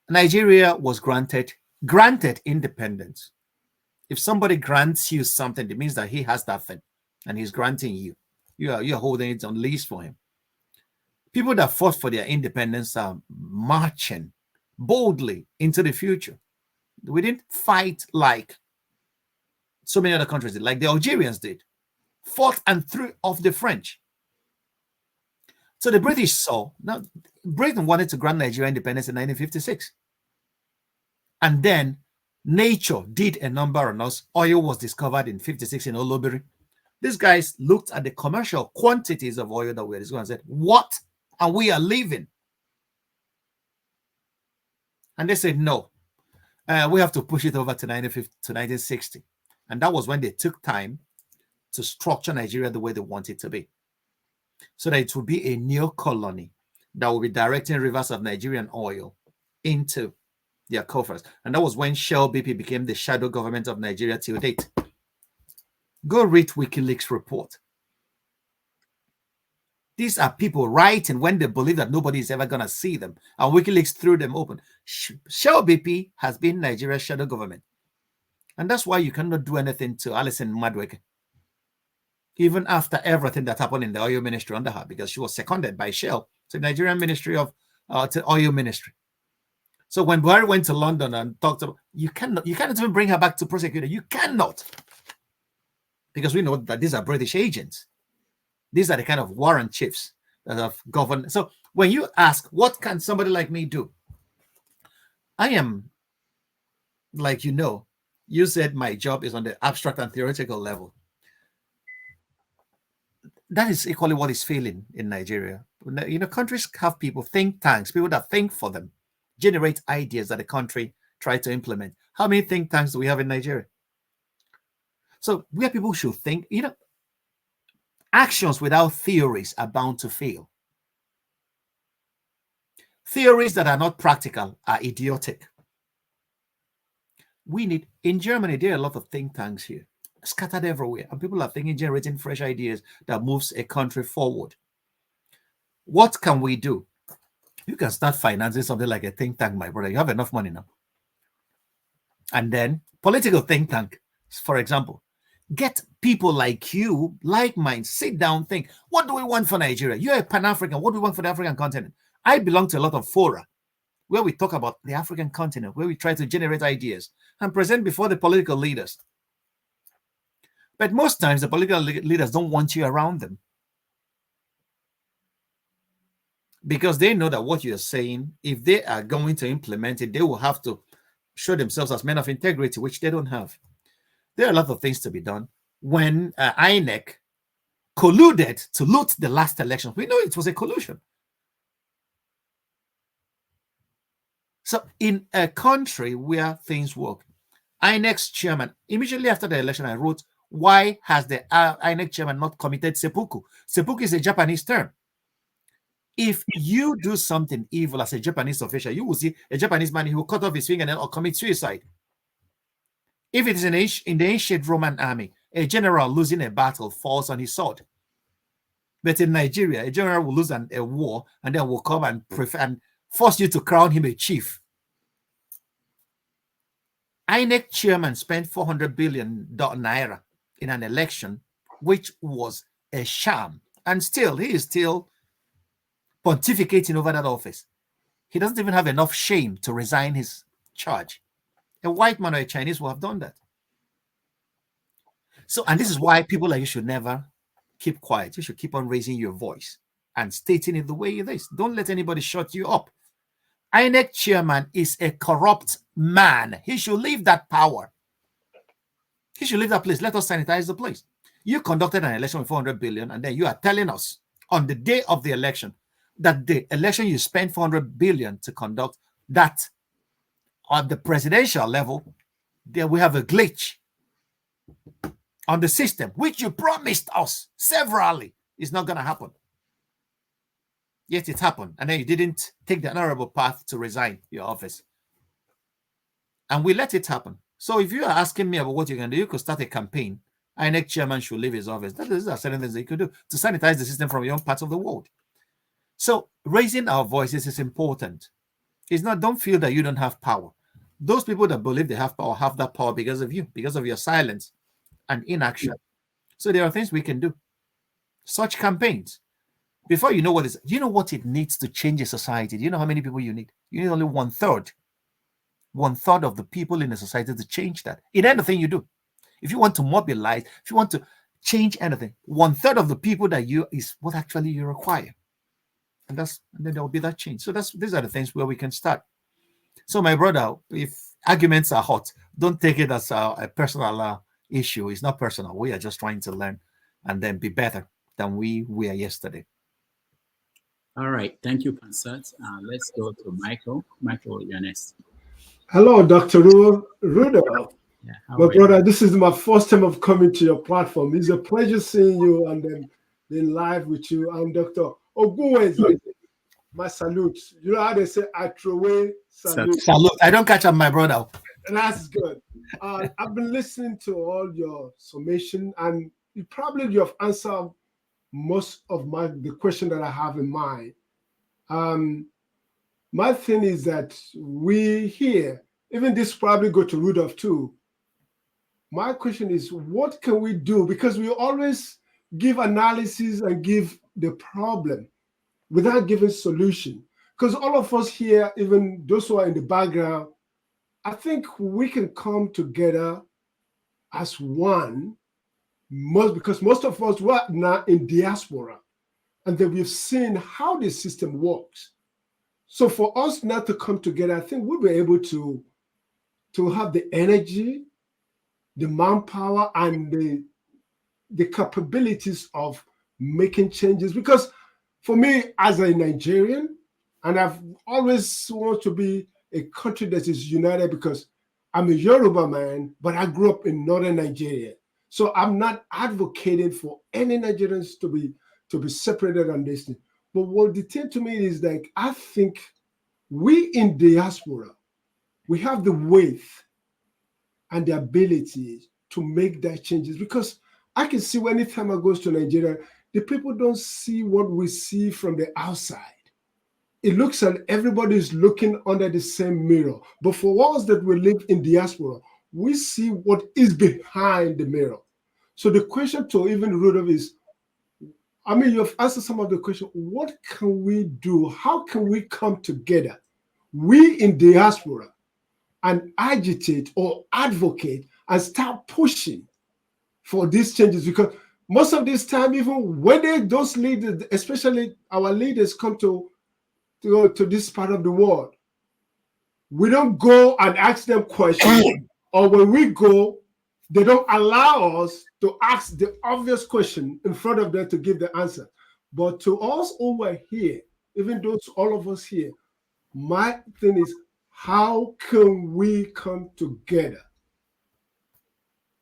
B: Nigeria was granted independence. If somebody grants you something, it means that he has that thing and he's granting you. You're holding it on lease for him. People that fought for their independence are marching boldly into the future. We didn't fight like so many other countries did, like the Algerians did. Fought and threw off the French. So the British saw, now Britain wanted to grant Nigeria independence in 1956. And then nature did a number on us. Oil was discovered in 56 in Olobiri. These guys looked at the commercial quantities of oil that we were discovering and said, what? And we are leaving. And they said, no, we have to push it over to 1960. And that was when they took time to structure Nigeria the way they want it to be. So that it would be a neo-colony that will be directing rivers of Nigerian oil into their coffers. And that was when Shell BP became the shadow government of Nigeria till date. Go read WikiLeaks report. These are people writing when they believe that nobody is ever going to see them. And WikiLeaks threw them open. Shell BP has been Nigeria's shadow government. And that's why you cannot do anything to Alison Madweke, even after everything that happened in the oil ministry under her, because she was seconded by Shell to the Nigerian Ministry of to oil ministry. So when Buhari went to London and talked about, you cannot even bring her back to prosecutor. You cannot. Because we know that these are British agents. These are the kind of warrant chiefs that have governed. So when you ask, what can somebody like me do? I am, like you said my job is on the abstract and theoretical level. That is equally what is failing in Nigeria. Countries have people, think tanks, people that think for them, generate ideas that the country try to implement. How many think tanks do we have in Nigeria? So where people should think, actions without theories are bound to fail. Theories that are not practical are idiotic. In Germany, there are a lot of think tanks here, scattered everywhere, and people are thinking, generating fresh ideas that moves a country forward. What can we do? You can start financing something like a think tank, my brother. You have enough money now. And then political think tank, for example. Get people like you, like mine, sit down, think, what do we want for Nigeria? You're a Pan-African. What do we want for the African continent? I belong to a lot of fora where we talk about the African continent, where we try to generate ideas and present before the political leaders. But most times the political leaders don't want you around them because they know that what you're saying, if they are going to implement it, they will have to show themselves as men of integrity, which they don't have. There are a lot of things to be done. When INEC colluded to loot the last election. We know it was a collusion. So in a country where things work, INEC's chairman, immediately after the election, I wrote, why has the INEC chairman not committed seppuku? Seppuku is a Japanese term. If you do something evil as a Japanese official, you will see a Japanese man who will cut off his fingernail or commit suicide. If it is in the ancient Roman army, a general losing a battle falls on his sword. But in Nigeria, a general will lose a war and then will come and force you to crown him a chief. INEC chairman spent 400 billion naira in an election, which was a sham. And still, he is still pontificating over that office. He doesn't even have enough shame to resign his charge. A white man or a Chinese will have done that. So, and this is why people like you should never keep quiet. You should keep on raising your voice and stating it the way it is. Don't let anybody shut you up. INEC chairman is a corrupt man. He should leave that power. He should leave that place. Let us sanitize the place. You conducted an election with 400 billion, and then you are telling us on the day of the election that the election you spent 400 billion to conduct, that on the presidential level, there we have a glitch on the system, which you promised us severally is not going to happen. Yet it happened, and then you didn't take the honorable path to resign your office. And we let it happen. So if you are asking me about what you're going to do, you could start a campaign. INEC chairman should leave his office. These are certain things that you could do to sanitize the system from your own parts of the world. So raising our voices is important. It's not, don't feel that you don't have power. Those people that believe they have power have that power because of you, because of your silence and inaction. So there are things we can do. Such campaigns. Before you know what is, do you know what it needs to change a society? Do you know how many people you need? You need only 1/3. 1/3 of the people in a society to change that. In anything you do. If you want to mobilize, if you want to change anything, 1/3 of the people that you is what actually you require. And then there will be that change. So these are the things where we can start. So my brother, if arguments are hot, don't take it as a personal issue. It's not personal. We are just trying to learn and then be better than we were yesterday.
A: All right. Thank you, Pansat. Let's go to Michael. Michael, you're next.
I: Hello, Dr. Rudolph.
A: Yeah,
I: my brother, this is my first time of coming to your platform. It's a pleasure seeing you and then being live with you. I'm Dr. Ogbunwezeh. My salute. You know how they say, I throw away salute.
B: Salute. I don't catch up, my brother.
I: That's good. I've been listening to all your summation, and you have answered most of the question that I have in mind. My thing is that we here, even this probably go to Rudolph too. My question is, what can we do? Because we always give analysis and give the problem without giving solution. Because all of us here, even those who are in the background, I think we can come together as one, because most of us were now in diaspora, and then we've seen how the system works. So for us not to come together, I think we'll be able to have the energy, the manpower, and the capabilities of making changes. Because for me, as a Nigerian, and I've always wanted to be a country that is united, because I'm a Yoruba man, but I grew up in northern Nigeria. So I'm not advocating for any Nigerians to be separated on this thing. But what the thing to me is, like, I think we in diaspora, we have the weight and the ability to make that changes. Because I can see when anytime I go to Nigeria, the people don't see what we see from the outside. It looks like everybody is looking under the same mirror. But for us that we live in diaspora, we see what is behind the mirror. So the question to even Rudolph is, I mean, you've answered some of the question. What can we do? How can we come together, we in diaspora, and agitate or advocate and start pushing for these changes? Because most of this time, even when those leaders, especially our leaders, come to this part of the world, we don't go and ask them questions. Or when we go, they don't allow us to ask the obvious question in front of them to give the answer. But to us over here, even though to all of us here, my thing is, how can we come together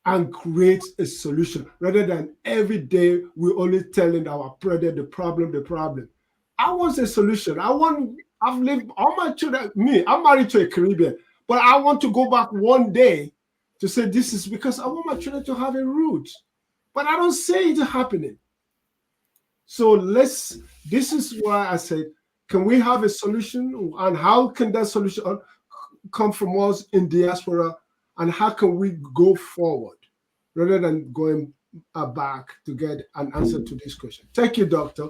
I: and create a solution rather than every day we're only telling our brother the problem. I want a solution. I've lived all my children, I'm married to a Caribbean, but I want to go back one day to say this is because I want my children to have a root. But I don't see it happening. So this is why I said, can we have a solution? And how can that solution come from us in diaspora? And how can we go forward rather than going back to get an answer to this question? Thank you, Doctor.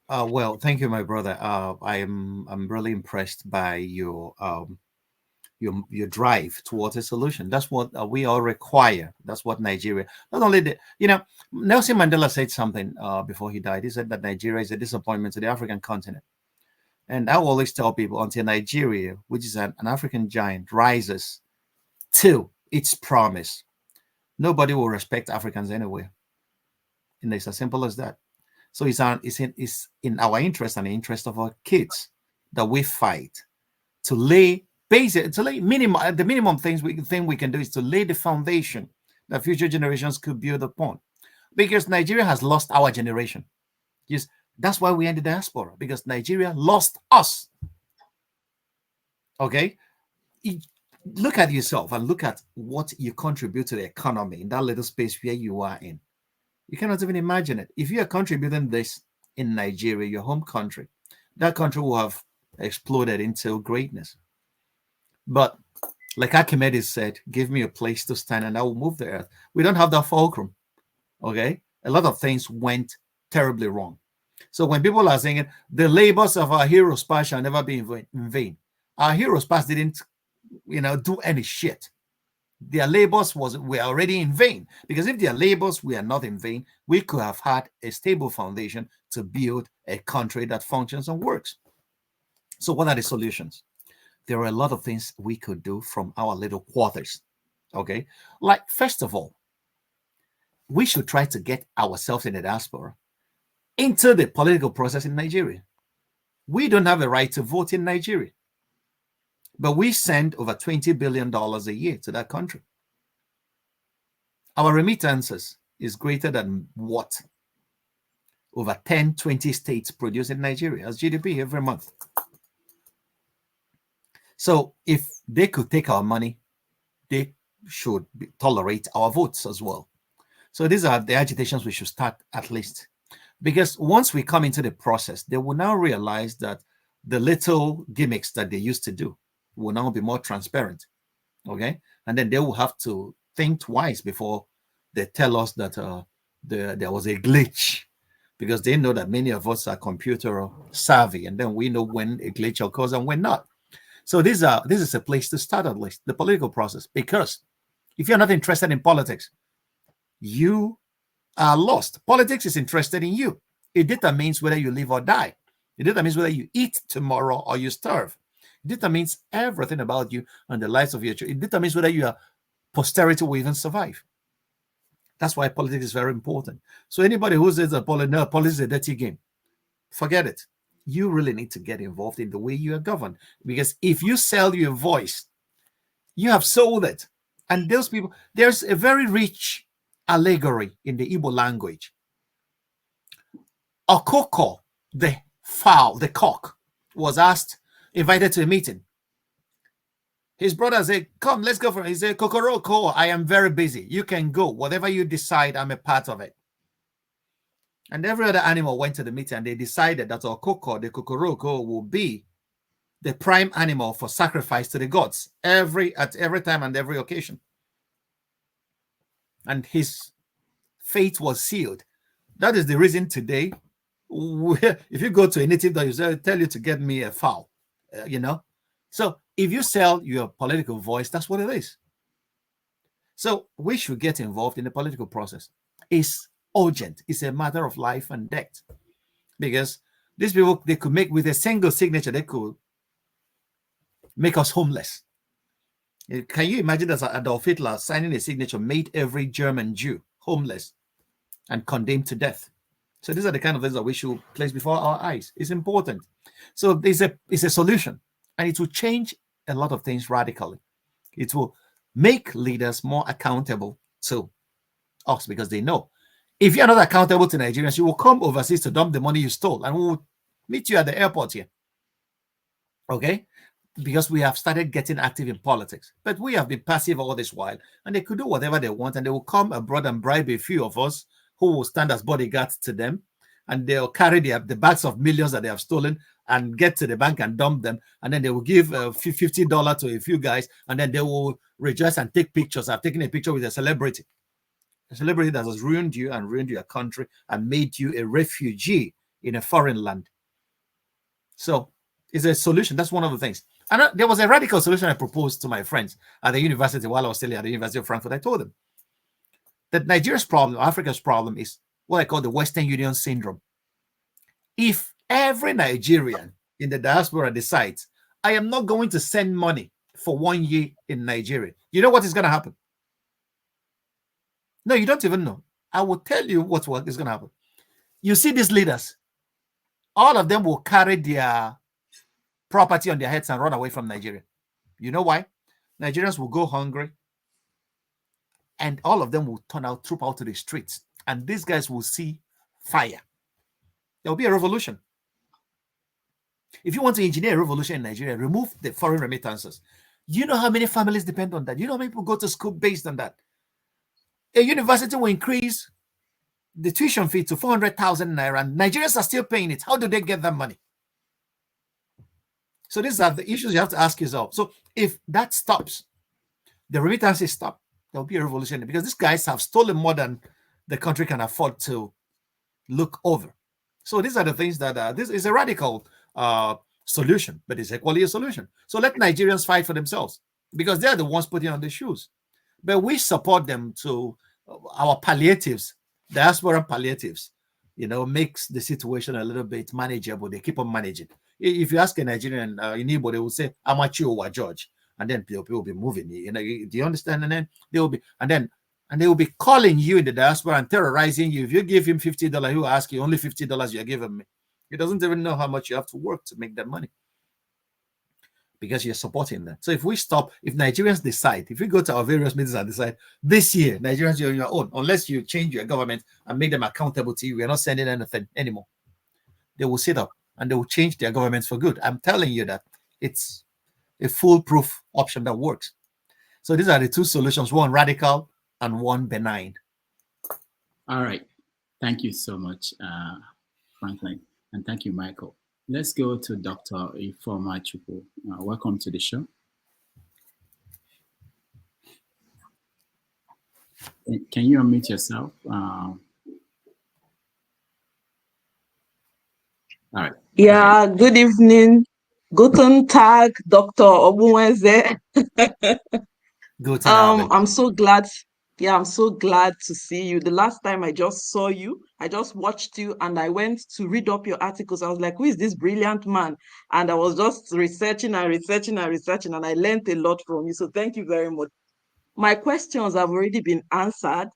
B: Well, thank you, my brother. I'm really impressed by your drive towards a solution. That's what we all require. That's what Nigeria. Not only Nelson Mandela said something before he died. He said that Nigeria is a disappointment to the African continent. And I always tell people, until Nigeria, which is an African giant, rises to its promise, nobody will respect Africans anywhere. And it's as simple as that. So it's in our interest and the interest of our kids that we fight to lay the minimum things we can do is to lay the foundation that future generations could build upon. Because Nigeria has lost our generation. Yes, that's why we ended the diaspora, because Nigeria lost us. Okay? Look at yourself and look at what you contribute to the economy in that little space where you are in. You cannot even imagine it. If you are contributing this in Nigeria, your home country, that country will have exploded into greatness. But like Archimedes said, give me a place to stand and I will move the earth. We don't have that fulcrum. Okay? A lot of things went terribly wrong. So when people are saying the labors of our heroes past shall never be in vain, our heroes past didn't, do any shit. Their labors were already in vain, because if their labors were not in vain, we could have had a stable foundation to build a country that functions and works. So what are the solutions? There are a lot of things we could do from our little quarters. Okay, like first of all, we should try to get ourselves in the diaspora into the political process in Nigeria. We don't have a right to vote in Nigeria, but we send over $20 billion a year to that country. Our remittances is greater than what over 10, 20 states produce in Nigeria as GDP every month. So if they could take our money, they should tolerate our votes as well. So these are the agitations we should start at least. Because once we come into the process, they will now realize that the little gimmicks that they used to do will now be more transparent. Okay? And then they will have to think twice before they tell us that there was a glitch, because they know that many of us are computer savvy, and then we know when a glitch occurs and when not. So this is a place to start, at least the political process, because if you're not interested in politics, you are lost. Politics is interested in you. It determines whether you live or die. It determines whether you eat tomorrow or you starve. It determines everything about you and the lives of your children. It determines whether your posterity will even survive. That's why politics is very important. So anybody who says that politics is a dirty game, forget it. You really need to get involved in the way you are governed. Because if you sell your voice, you have sold it. And those people, there's a very rich allegory in the Igbo language. Okoko, the fowl, the cock, was invited to a meeting. His brother said, come, let's go for it. He said, Kokoroko, I am very busy. You can go. Whatever you decide, I'm a part of it. And every other animal went to the meeting, and they decided that Okoko, the Kokoroko, will be the prime animal for sacrifice to the gods at every time and every occasion. And his fate was sealed. That is the reason today, if you go to a native, they'll tell you to get me a fowl, So if you sell your political voice, that's what it is. So we should get involved in the political process. It's urgent. It's a matter of life and death. Because these people, they could make, with a single signature, they could make us homeless. Can you imagine that Adolf Hitler signing a signature made every German Jew homeless and condemned to death? So these are the kind of things that we should place before our eyes. It's important. So it's a solution, and it will change a lot of things radically. It will make leaders more accountable to us, because they know if you're not accountable to Nigerians, you will come overseas to dump the money you stole, and we will meet you at the airport here. Okay? Because we have started getting active in politics. But we have been passive all this while, and they could do whatever they want, and they will come abroad and bribe a few of us who will stand as bodyguards to them, and they'll carry the bags of millions that they have stolen and get to the bank and dump them, and then they will give $50 to a few guys, and then they will rejoice and take pictures. I've taken a picture with a celebrity that has ruined you and ruined your country and made you a refugee in a foreign land. So it's a solution. That's one of the things. And there was a radical solution I proposed to my friends at the university while I was still at the University of Frankfurt. I told them that Nigeria's problem, Africa's problem, is what I call the Western Union syndrome. If every Nigerian in the diaspora decides, I am not going to send money for 1 year in Nigeria, you know what is going to happen? No, you don't even know. I will tell you what is going to happen. You see these leaders, all of them will carry their property on their heads and run away from Nigeria. You know why? Nigerians will go hungry, and all of them will troop out to the streets, and these guys will see fire. There will be a revolution. If you want to engineer a revolution in Nigeria, remove the foreign remittances. You know how many families depend on that? You know how many people go to school based on that? A university will increase the tuition fee to 400,000 naira, and Nigerians are still paying it. How do they get that money? So these are the issues you have to ask yourself. So if that stops, the remittances stop, there'll be a revolution, because these guys have stolen more than the country can afford to look over. So these are the things that this is a radical solution, but it's equally a solution. So let Nigerians fight for themselves, because they're the ones putting on the shoes. But we support them to our palliatives, diaspora palliatives, makes the situation a little bit manageable. They keep on managing. If you ask a Nigerian in Igbo, they will say, Amachi or George, and then people will be moving. Do you understand? And then they will be calling you in the diaspora and terrorizing you. If you give him $50, he will ask you only $50 you're giving me. He doesn't even know how much you have to work to make that money, because you're supporting them. So if Nigerians decide, if we go to our various meetings and decide this year, Nigerians, you're on your own, unless you change your government and make them accountable to you, we're not sending anything anymore. They will sit up and they will change their governments for good. I'm telling you that it's a foolproof option that works. So these are the two solutions, one radical and one benign.
A: All right. Thank you so much, Franklyne. And thank you, Michael. Let's go to Dr. Ifeoma Chukwu. Welcome to the show. Can you unmute yourself? All right.
J: Yeah, good evening. Guten Tag, Dr. Ogbunwezeh.
B: Good Tag.
J: I'm so glad. Yeah, I'm so glad to see you. The last time I just saw you, I just watched you and I went to read up your articles. I was like, who is this brilliant man? And I was just researching and I learned a lot from you. So thank you very much. My questions have already been answered,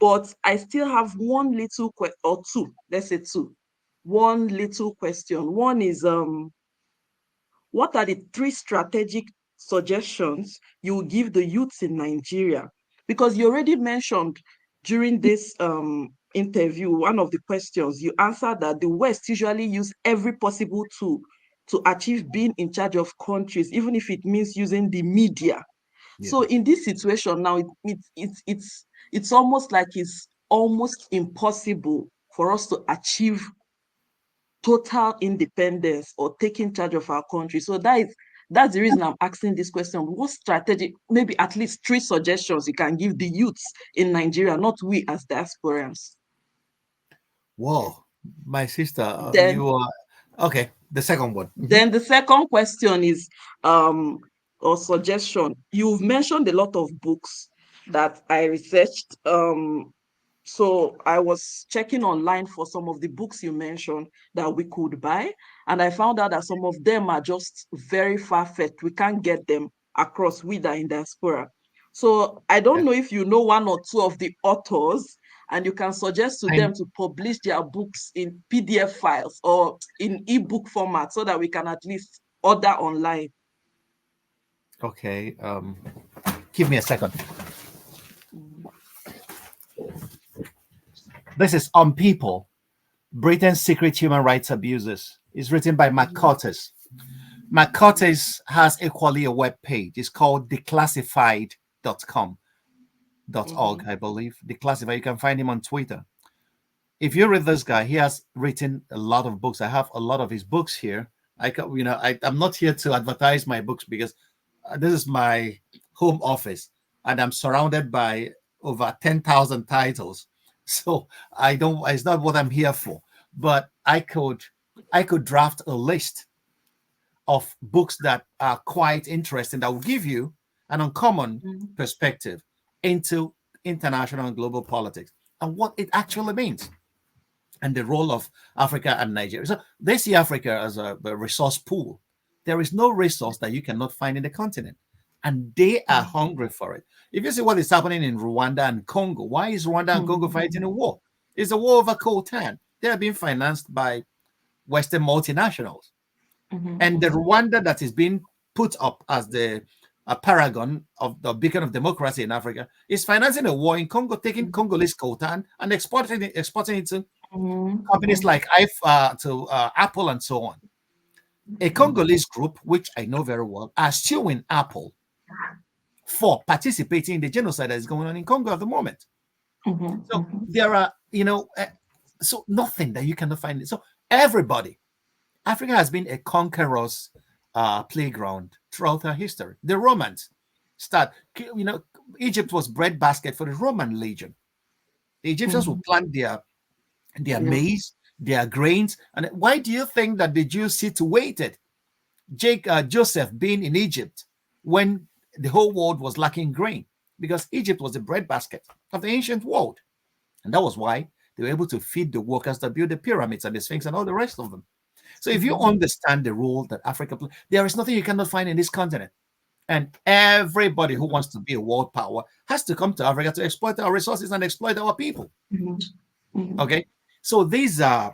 J: but I still have one little question, or two, let's say two. One little question. One is, what are the 3 strategic suggestions you will give the youths in Nigeria? Because you already mentioned during this interview, one of the questions, you answered that the West usually use every possible tool to achieve being in charge of countries, even if it means using the media. Yeah. So in this situation now, it's almost like it's almost impossible for us to achieve total independence or taking charge of our country. So that's the reason I'm asking this question. What strategy, maybe at least 3 suggestions you can give the youths in Nigeria, not we as diasporans?
B: Whoa, my sister, then, you are okay. The second one.
J: Then the second question is or suggestion. You've mentioned a lot of books that I researched. So I was checking online for some of the books you mentioned that we could buy, and I found out that some of them are just very far-fetched. We can't get them across we that are in diaspora. So I don't know if you know one or two of the authors, and you can suggest to them to publish their books in PDF files or in ebook format so that we can at least order online.
B: Okay, give me a second. This is On People, Britain's Secret Human Rights Abuses. It's written by Mark Curtis. Mark Curtis has equally a web page. It's called declassified.com.org, I believe. Declassified. You can find him on Twitter. If you read this guy, he has written a lot of books. I have a lot of his books here. I'm not here to advertise my books because this is my home office, and I'm surrounded by over 10,000 titles. So it's not what I'm here for. But I could draft a list of books that are quite interesting that will give you an uncommon perspective into international and global politics and what it actually means and the role of Africa and Nigeria. So they see Africa as a resource pool. There is no resource that you cannot find in the continent, and they are hungry for it. If you see what is happening in Rwanda and Congo, why is Rwanda and Congo fighting a war? It's a war over coltan. They are being financed by Western multinationals. And the Rwanda that is being put up as the paragon of the beacon of democracy in Africa is financing a war in Congo, taking Congolese coltan and exporting it to companies like Apple and so on. A Congolese group, which I know very well, are suing Apple for participating in the genocide that is going on in Congo at the moment. So there are, so nothing that you cannot find. So everybody, Africa has been a conqueror's playground throughout her history. The Romans Egypt was breadbasket for the Roman legion. The Egyptians would plant their maize, their grains. And why do you think that the Jews waited? Joseph being in Egypt when the whole world was lacking grain, because Egypt was the breadbasket of the ancient world. And that was why they were able to feed the workers that built the pyramids and the Sphinx and all the rest of them. So if you understand the role that Africa plays, there is nothing you cannot find in this continent. And everybody who wants to be a world power has to come to Africa to exploit our resources and exploit our people. Okay? So these are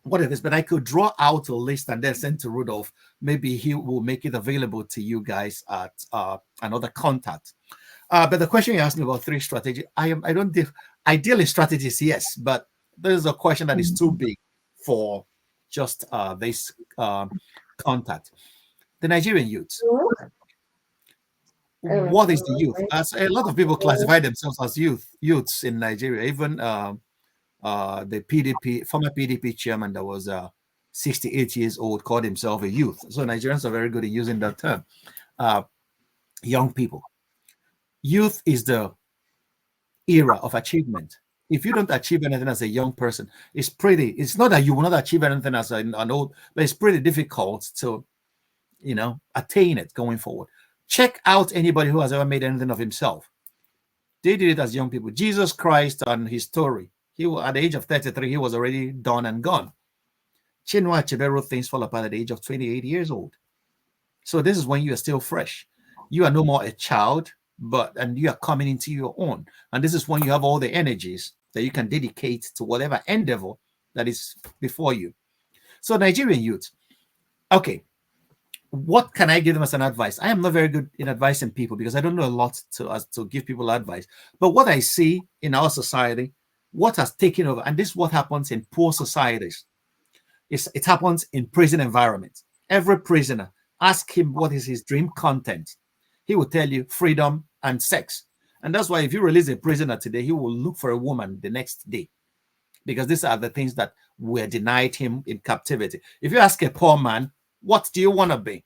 B: what it is, but I could draw out a list and then send to Rudolph. Maybe he will make it available to you guys at another contact. But the question you asked me about 3 strategies, ideally strategies, yes, but there's a question that is too big for just this contact. The Nigerian youth. What is the youth? As a lot of people classify themselves as youths in Nigeria. Even the former PDP chairman that was 68 years old called himself a youth. So Nigerians are very good at using that term. Young people. Youth is the era of achievement. If you don't achieve anything as a young person, it's not that you will not achieve anything as an old, but it's pretty difficult to, attain it going forward. Check out anybody who has ever made anything of himself. They did it as young people. Jesus Christ and his story. At the age of 33, he was already done and gone. Chinua Achebe wrote Things Fall Apart at the age of 28 years old. So this is when you are still fresh. You are no more a child, and you are coming into your own. And this is when you have all the energies that you can dedicate to whatever endeavor that is before you. So Nigerian youth, okay, what can I give them as an advice? I am not very good in advising people because I don't know a lot to give people advice. But what I see in our society, what has taken over, and this is what happens in poor societies, it happens in prison environments. Every prisoner, ask him what is his dream content. He will tell you freedom and sex. And that's why if you release a prisoner today, he will look for a woman the next day, because these are the things that were denied him in captivity. If you ask a poor man, what do you want to be?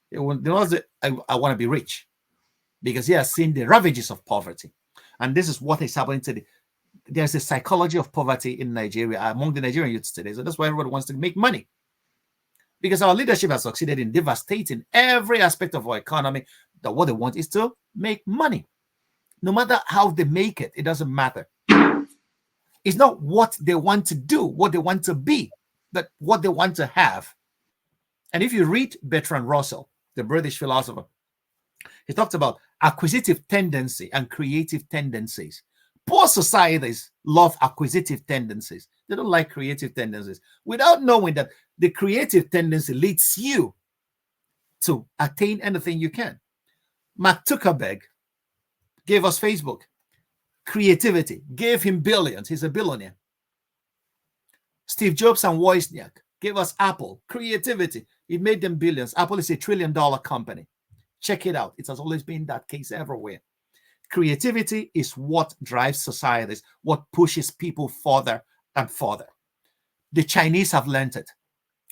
B: He will say, I want to be rich, because he has seen the ravages of poverty. And this is what is happening today. There's a psychology of poverty in Nigeria among the Nigerian youths today. So that's why everybody wants to make money, because our leadership has succeeded in devastating every aspect of our economy. That what they want is to make money. No matter how they make it, it doesn't matter. It's not what they want to do, what they want to be, but what they want to have. And if you read Bertrand Russell, the British philosopher, He talked about acquisitive tendency and creative tendencies. Poor societies love acquisitive tendencies. They don't like creative tendencies, without knowing that the creative tendency leads you to attain anything you can. Mark Zuckerberg gave us Facebook. Creativity gave him billions. He's a billionaire. Steve Jobs and Wozniak gave us Apple. Creativity. It made them billions. Apple is $1 trillion company. Check it out. It has always been that case everywhere. Creativity is what drives societies, what pushes people further and further. The Chinese have learned it,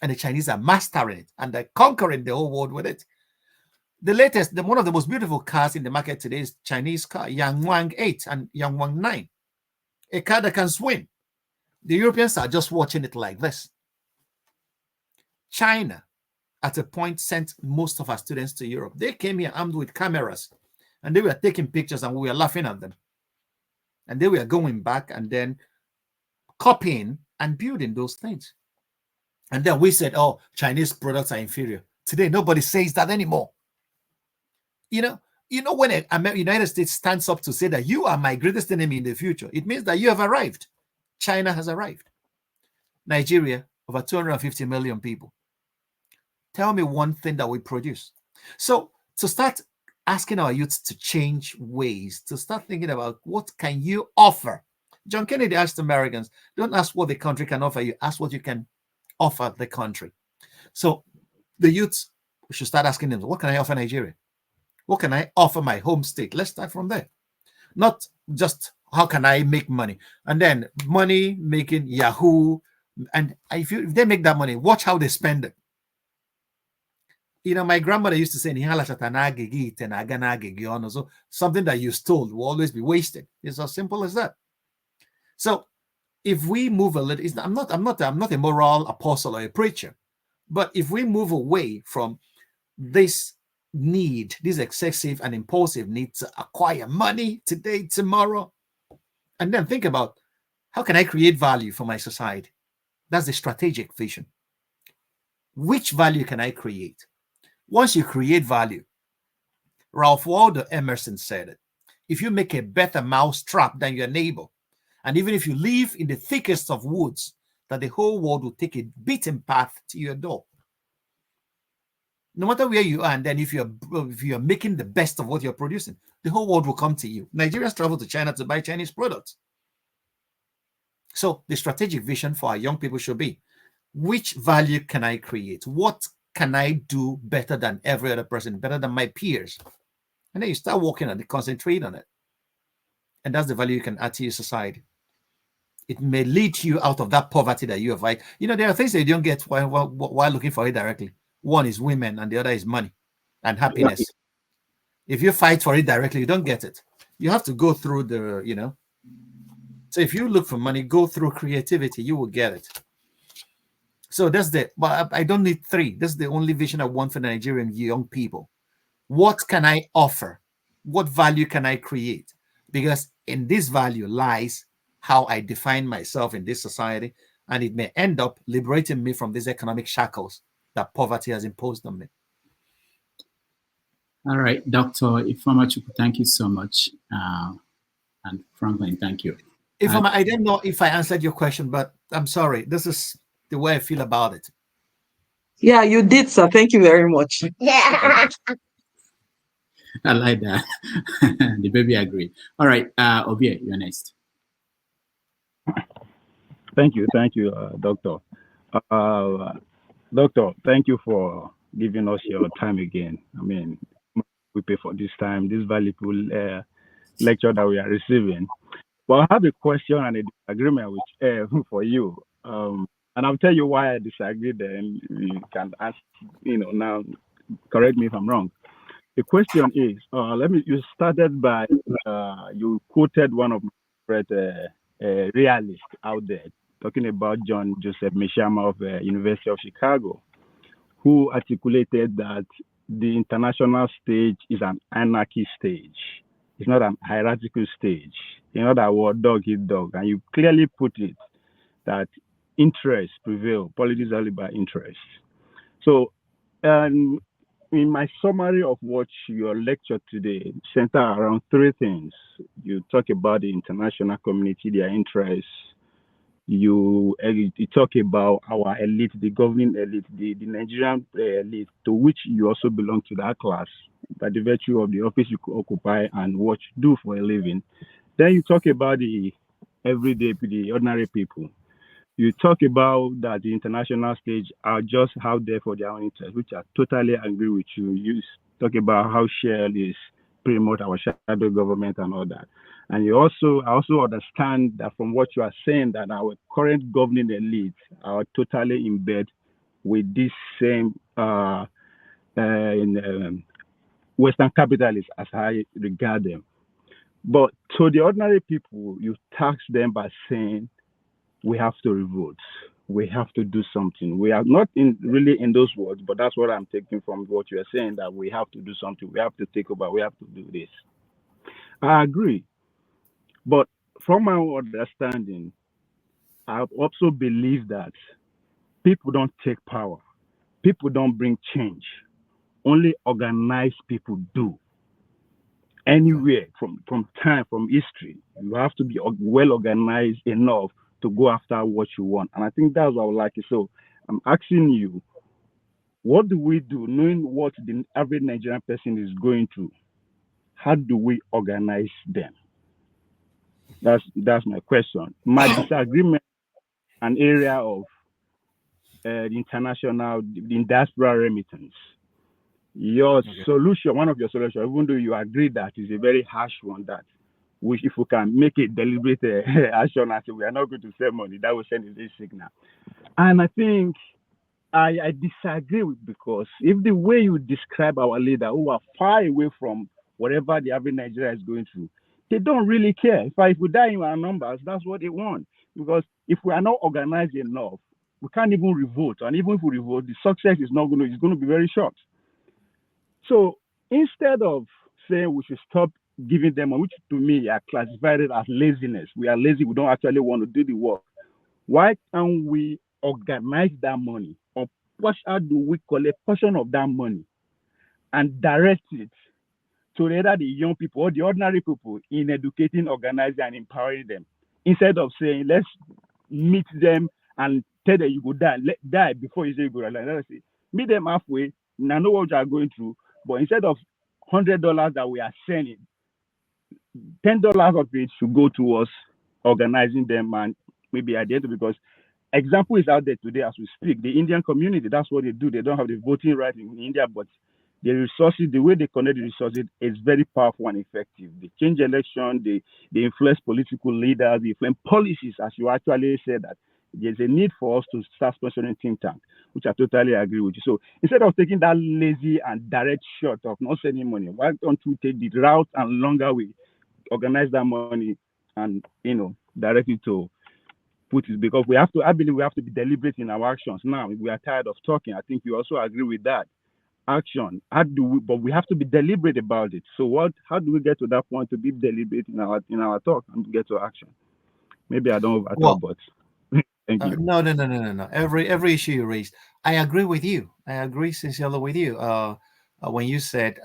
B: and the Chinese are mastering it, and they're conquering the whole world with it. The latest, one of the most beautiful cars in the market today is Chinese car, Yangwang 8 and Yangwang 9, a car that can swim. The Europeans are just watching it like this. China, at a point, sent most of our students to Europe. They came here armed with cameras, and they were taking pictures, and we were laughing at them. And they were going back and then copying and building those things. And then we said, oh, Chinese products are inferior. Today, nobody says that anymore. You know, when the United States stands up to say that you are my greatest enemy in the future, it means that you have arrived. China has arrived. Nigeria, over 250 million people. Tell me one thing that we produce. So to start asking our youth to change ways, to start thinking about what can you offer. John Kennedy asked Americans, don't ask what the country can offer you, ask what you can offer the country. So the youths should start asking them, what can I offer Nigeria? What can I offer my home state? Let's start from there. Not just how can I make money? And then money making Yahoo. And if they make that money, watch how they spend it. You know, my grandmother used to say, so something that you stole will always be wasted. It's as simple as that. So if we move a little, I'm not a moral apostle or a preacher, but if we move away from this need, this excessive and impulsive need to acquire money today, tomorrow, and then think about how can I create value for my society? That's the strategic vision. Which value can I create? Once you create value, Ralph Waldo Emerson said it, if you make a better mousetrap than your neighbor, and even if you live in the thickest of woods, that the whole world will take a beaten path to your door. No matter where you are, and then if you're making the best of what you're producing, the whole world will come to you. Nigerians travel to China to buy Chinese products. So the strategic vision for our young people should be, which value can I create? What can I do better than every other person, better than my peers? And then you start working on it, concentrate on it. And that's the value you can add to your society. It may lead you out of that poverty that you have. Like, you know, there are things that you don't get while looking for it directly. One is women and the other is money and happiness. If you fight for it directly, you don't get it. You have to go through the, you know. So if you look for money, go through creativity, you will get it. So that's but I don't need three. That's the only vision I want for Nigerian young people. What can I offer? What value can I create? Because in this value lies how I define myself in this society, and it may end up liberating me from these economic shackles that poverty has imposed on me.
A: All right, Dr. Ifeoma-Chukwu, thank you so much. And Franklyne, thank you.
B: Ifeoma, I don't know if I answered your question, but I'm sorry. This is the way I feel about it.
J: Yeah, you did, sir. Thank you very much.
A: I like that. The baby agreed. All right, Obie, you're next.
K: Thank you, Doctor. Doctor, thank you for giving us your time again. I mean, we pay for this time, this valuable lecture that we are receiving. Well, I have a question and a disagreement with for you. And I'll tell you why I disagree. Then you can ask, now correct me if I'm wrong. The question is, you started by, you quoted one of my favorite realists out there, talking about John Joseph Mishama of the University of Chicago, who articulated that the international stage is an anarchy stage. It's not an hierarchical stage. In other words, dog eat dog. And you clearly put it that interests prevail. Politics is all about interest. So in my summary of what your lecture today center around three things. You talk about the international community, their interests. You talk about our elite, the governing elite, the Nigerian elite, to which you also belong to that class by the virtue of the office you occupy and what you do for a living. Then you talk about the everyday, the ordinary people. You talk about that the international stage are just out there for their own interests, which I totally agree with you. You talk about how Shell is pretty much our shadow government and all that. And I also understand that from what you are saying that our current governing elite are totally in bed with this same Western capitalists as I regard them. But to the ordinary people, you tax them by saying we have to revolt. We have to do something. We are not really in those words, but that's what I'm taking from what you are saying, that we have to do something. We have to take over. We have to do this. I agree. But from my understanding, I also believe that people don't take power. People don't bring change. Only organized people do. Anywhere from history, you have to be well organized enough to go after what you want. And I think that's what I would like it. So I'm asking you, what do we do knowing what the average Nigerian person is going through? How do we organize them? That's my question. My disagreement, an area of the diaspora remittance. Your solution, one of your solutions, even though you agree that is a very harsh one, that which if we can make it deliberate action and say we are not going to save money, that will send a signal. And I think I disagree with, because if the way you describe our leader who are far away from whatever the average Nigeria is going through, they don't really care. If we die in our numbers, that's what they want. Because if we are not organized enough, we can't even revolt. And even if we revolt, the success is going to be very short. So instead of saying we should stop giving them, which to me are classified as laziness, we are lazy, we don't actually want to do the work. Why can't we organize that money, or how do we collect a portion of that money and direct it to either the young people or the ordinary people in educating, organizing, and empowering them, instead of saying let's meet them and tell them you go die before you say you go die. Let's say meet them halfway. And I know what you are going through, but instead of $100 that we are sending, $10 of it should go towards organizing them, and maybe at the end, because example is out there today as we speak. The Indian community, that's what they do. They don't have the voting right in India, but the resources, the way they connect the resources is very powerful and effective. They change election, they influence political leaders, they influence policies, as you actually said that there's a need for us to start sponsoring think tank, which I totally agree with you. So instead of taking that lazy and direct shot of not sending money, why don't we take the route and longer way, organize that money and direct it to put it, because I believe we have to be deliberate in our actions. Now we are tired of talking. I think you also agree with that. Action. But we have to be deliberate about it. So how do we get to that point to be deliberate in our talk and get to action? Maybe I don't overtalk, but thank you.
B: No. Every issue you raised, I agree with you. I agree sincerely with you. When you said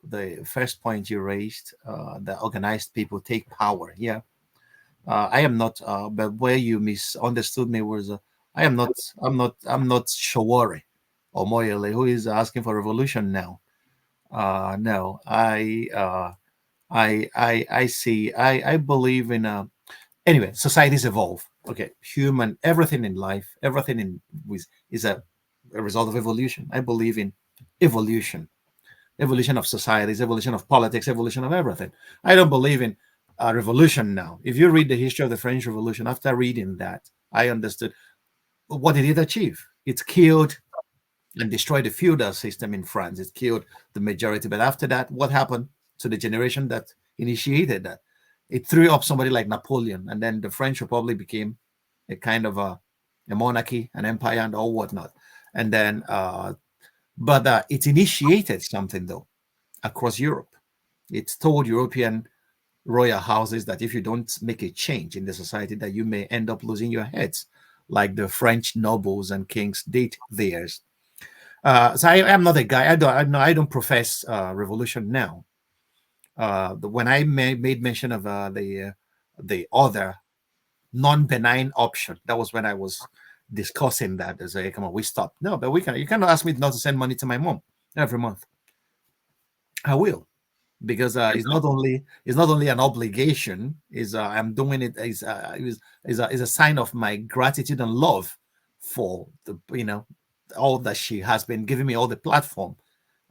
B: the first point you raised, the organized people take power. Yeah, I am not. But where you misunderstood me was, I'm not Shawari or Moyele, who is asking for revolution now. No, I see. I believe in anyway, societies evolve. Okay, everything in life, is a result of evolution. I believe in evolution of societies, evolution of politics, evolution of everything. I don't believe in a revolution now. If you read the history of the French Revolution, after reading that, I understood what did it achieve. It killed and destroyed the feudal system in France. It killed the majority. But after that, what happened to the generation that initiated that? It threw up somebody like Napoleon, and then the French Republic became a kind of a monarchy, an empire, and all whatnot. And then, but it initiated something though across Europe. It told European royal houses that if you don't make a change in the society, that you may end up losing your heads, like the French nobles and kings did theirs. So I am not a guy. I don't profess revolution now. When I made mention of the other non-benign option, that was when I was discussing that. As a come on, we stop. No, but we can. You cannot ask me not to send money to my mom every month. I will, because it's not only an obligation. Is I'm doing it is a sign of my gratitude and love for the all that she has been giving me, all the platform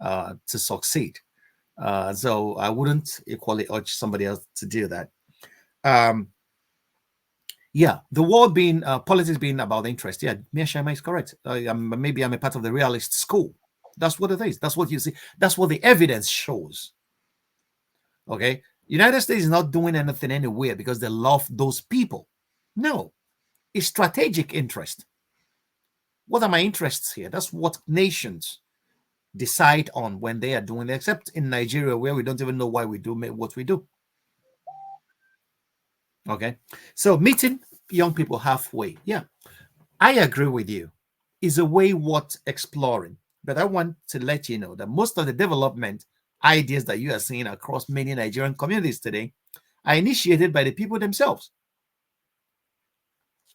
B: to succeed. So I wouldn't equally urge somebody else to do that. Yeah, the world being politics being about interest. Yeah, Mia Sharma is correct. Maybe I'm a part of the realist school. That's what it is. That's what you see. That's what the evidence shows. Okay, United States is not doing anything anywhere because they love those people. No, it's strategic interest. What are my interests here? That's what nations decide on when they are doing it, except in Nigeria, where we don't even know why we do what we do. Okay, so meeting young people halfway, yeah, I agree with you, is a way worth exploring. But I want to let you know that most of the development ideas that you are seeing across many Nigerian communities today are initiated by the people themselves.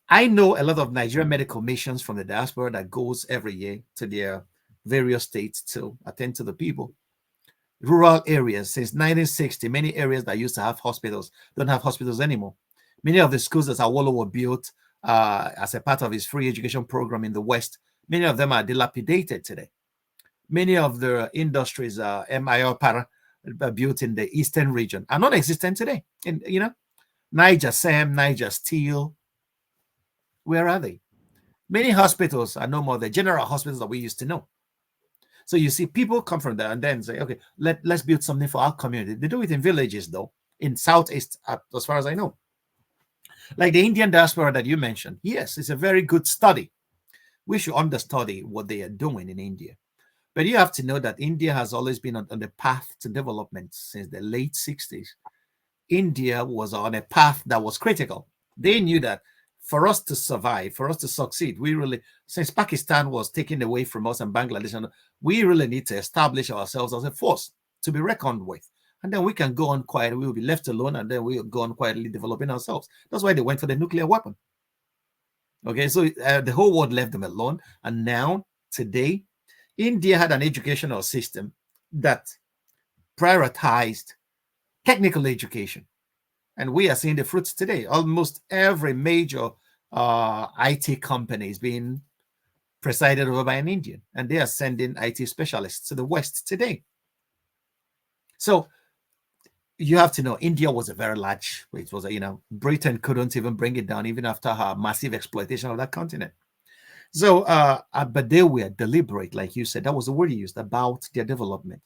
B: I know a lot of Nigerian medical missions from the diaspora that goes every year to their various states to attend to the people. Rural areas, since 1960, many areas that used to have hospitals don't have hospitals anymore. Many of the schools that Awolowo were built as a part of his free education program in the West, many of them are dilapidated today. Many of the industries, MIO para, built in the eastern region, are non-existent today. In Niger Sam, Niger Steel, where are they? Many hospitals are no more the general hospitals that we used to know. So you see people come from there and then say, okay, let's build something for our community. They do it in villages, though, in Southeast, as far as I know. Like the Indian diaspora that you mentioned. Yes, it's a very good study. We should understudy what they are doing in India. But you have to know that India has always been on the path to development since the late 60s. India was on a path that was critical. They knew that for us to survive, for us to succeed, we really, since Pakistan was taken away from us and Bangladesh, we really need to establish ourselves as a force to be reckoned with. And then we can go on quietly, we will be left alone, and then we'll go on quietly developing ourselves. That's why they went for the nuclear weapon. Okay, so the whole world left them alone. And now, today, India had an educational system that prioritized technical education. And we are seeing the fruits today. Almost every major IT company is being presided over by an Indian, and they are sending IT specialists to the West today. So you have to know, India was a very large, it was, Britain couldn't even bring it down, even after her massive exploitation of that continent. So, but they were deliberate, like you said, that was the word you used, about their development.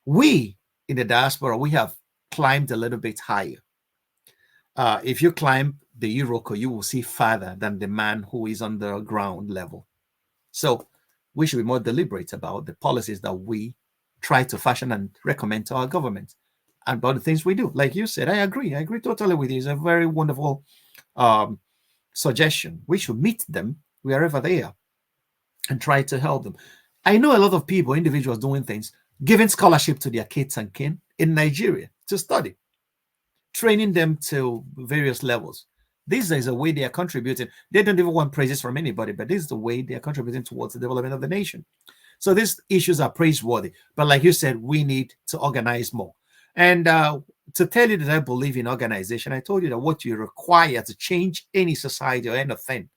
B: We in the diaspora, we have climbed a little bit higher. If you climb the Iroko, you will see farther than the man who is on the ground level. So we should be more deliberate about the policies that we try to fashion and recommend to our government and about the things we do. Like you said, I agree totally with you. It's a very wonderful suggestion. We should meet them wherever they are and try to help them. I know a lot of people, individuals doing things, giving scholarship to their kids and kin in Nigeria to study, training them to various levels. This is a way they are contributing. They don't even want praises from anybody, but this is the way they are contributing towards the development of the nation. So these issues are praiseworthy. But like you said, we need to organize more. And to tell you that I believe in organization, I told you that what you require to change any society or anything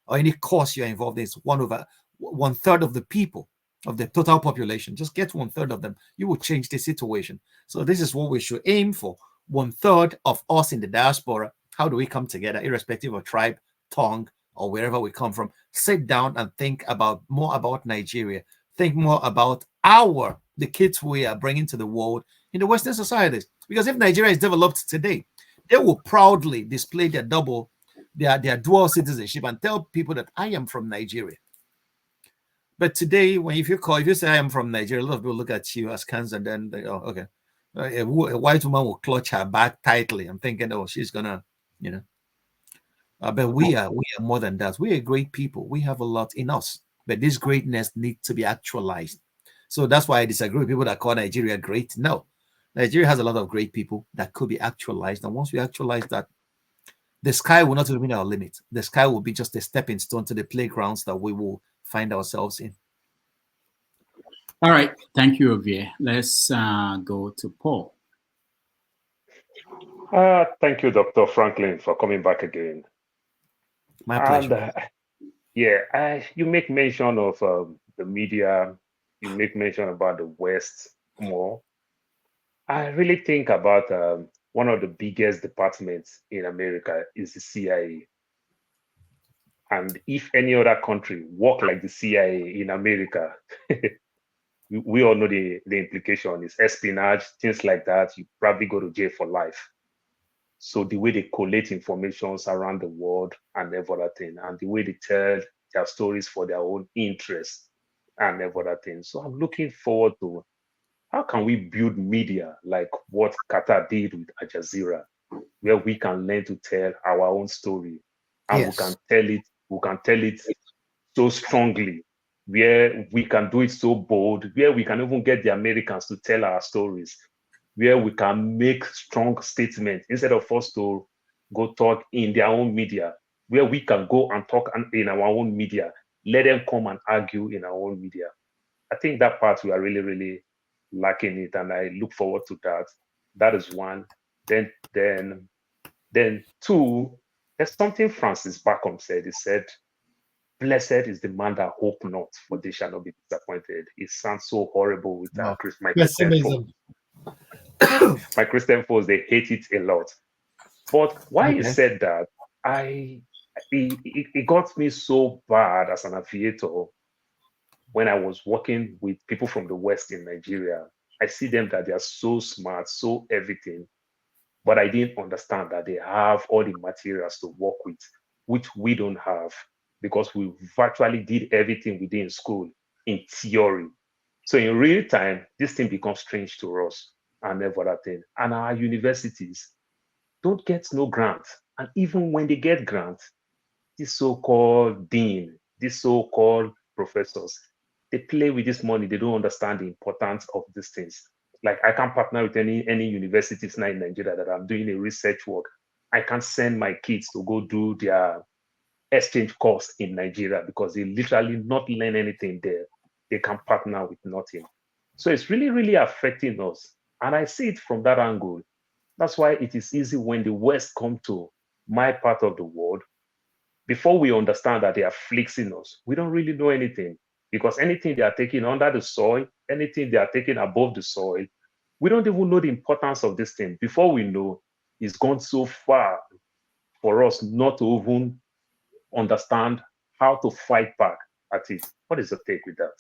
B: or any cause you're involved in is 1/3 of the people of the total population. Just get 1/3 of them. You will change the situation. So this is what we should aim for. 1/3 of us in the diaspora. How do we come together, irrespective of tribe, tongue, or wherever we come from? Sit down and think more about Nigeria. Think more about the kids we are bringing to the world in the Western societies. Because if Nigeria is developed today, they will proudly display their dual citizenship and tell people that I am from Nigeria. But today, if you say I am from Nigeria, a lot of people look at you askance, and then they go, okay. A white woman will clutch her back tightly. I'm thinking, oh, she's gonna, but we are more than that. We are great people. We have a lot in us. but this greatness needs to be actualized. So that's why I disagree with people that call Nigeria great. No, Nigeria has a lot of great people that could be actualized. And once we actualize that, the sky will not remain our limit. The sky will be just a stepping stone to the playgrounds that we will find ourselves in.
A: All right. Thank you, Ovie. Let's go to Paul.
L: Thank you, Dr. Franklin, for coming back again.
B: My pleasure.
L: And you make mention of the media. You make mention about the West more. I really think about one of the biggest departments in America is the CIA. And if any other country work like the CIA in America, we all know the implication is espionage, things like that. You probably go to jail for life. So the way they collate informations around the world and everything, and the way they tell their stories for their own interests and everything. So I'm looking forward to how can we build media like what Qatar did with Al Jazeera, where we can learn to tell our own story, and
B: Yes.
L: we can tell it so strongly, where we can do it so bold, where we can even get the Americans to tell our stories, where we can make strong statements instead of us to go talk in their own media, where we can go and talk in our own media, let them come and argue in our own media. I think that part we are really, really lacking it, and I look forward to that. That is one. Then two, there's something Francis Bacon said. He said, "Blessed is the man that hope not, for they shall not be disappointed." It sounds so horrible with my Christian folks. My Christian folks, they hate it a lot. But why he said that, it got me so bad as an aviator when I was working with people from the West in Nigeria. I see them that they are so smart, so everything, but I didn't understand that they have all the materials to work with, which we don't have, because we virtually did everything we did in school in theory. So in real time, this thing becomes strange to us and everything. And our universities don't get no grant. And even when they get grants, this so-called dean, these so-called professors, they play with this money. They don't understand the importance of these things. Like, I can't partner with any universities now in Nigeria that I'm doing a research work. I can't send my kids to go do their exchange course in Nigeria because they literally not learn anything there. They can partner with nothing. So it's really, really affecting us. And I see it from that angle. That's why it is easy when the West come to my part of the world. Before we understand that they are flexing us, we don't really know anything, because anything they are taking under the soil, anything they are taking above the soil, we don't even know the importance of this thing. Before we know, it's gone so far for us not to even understand how to fight back at it. What is the take with that?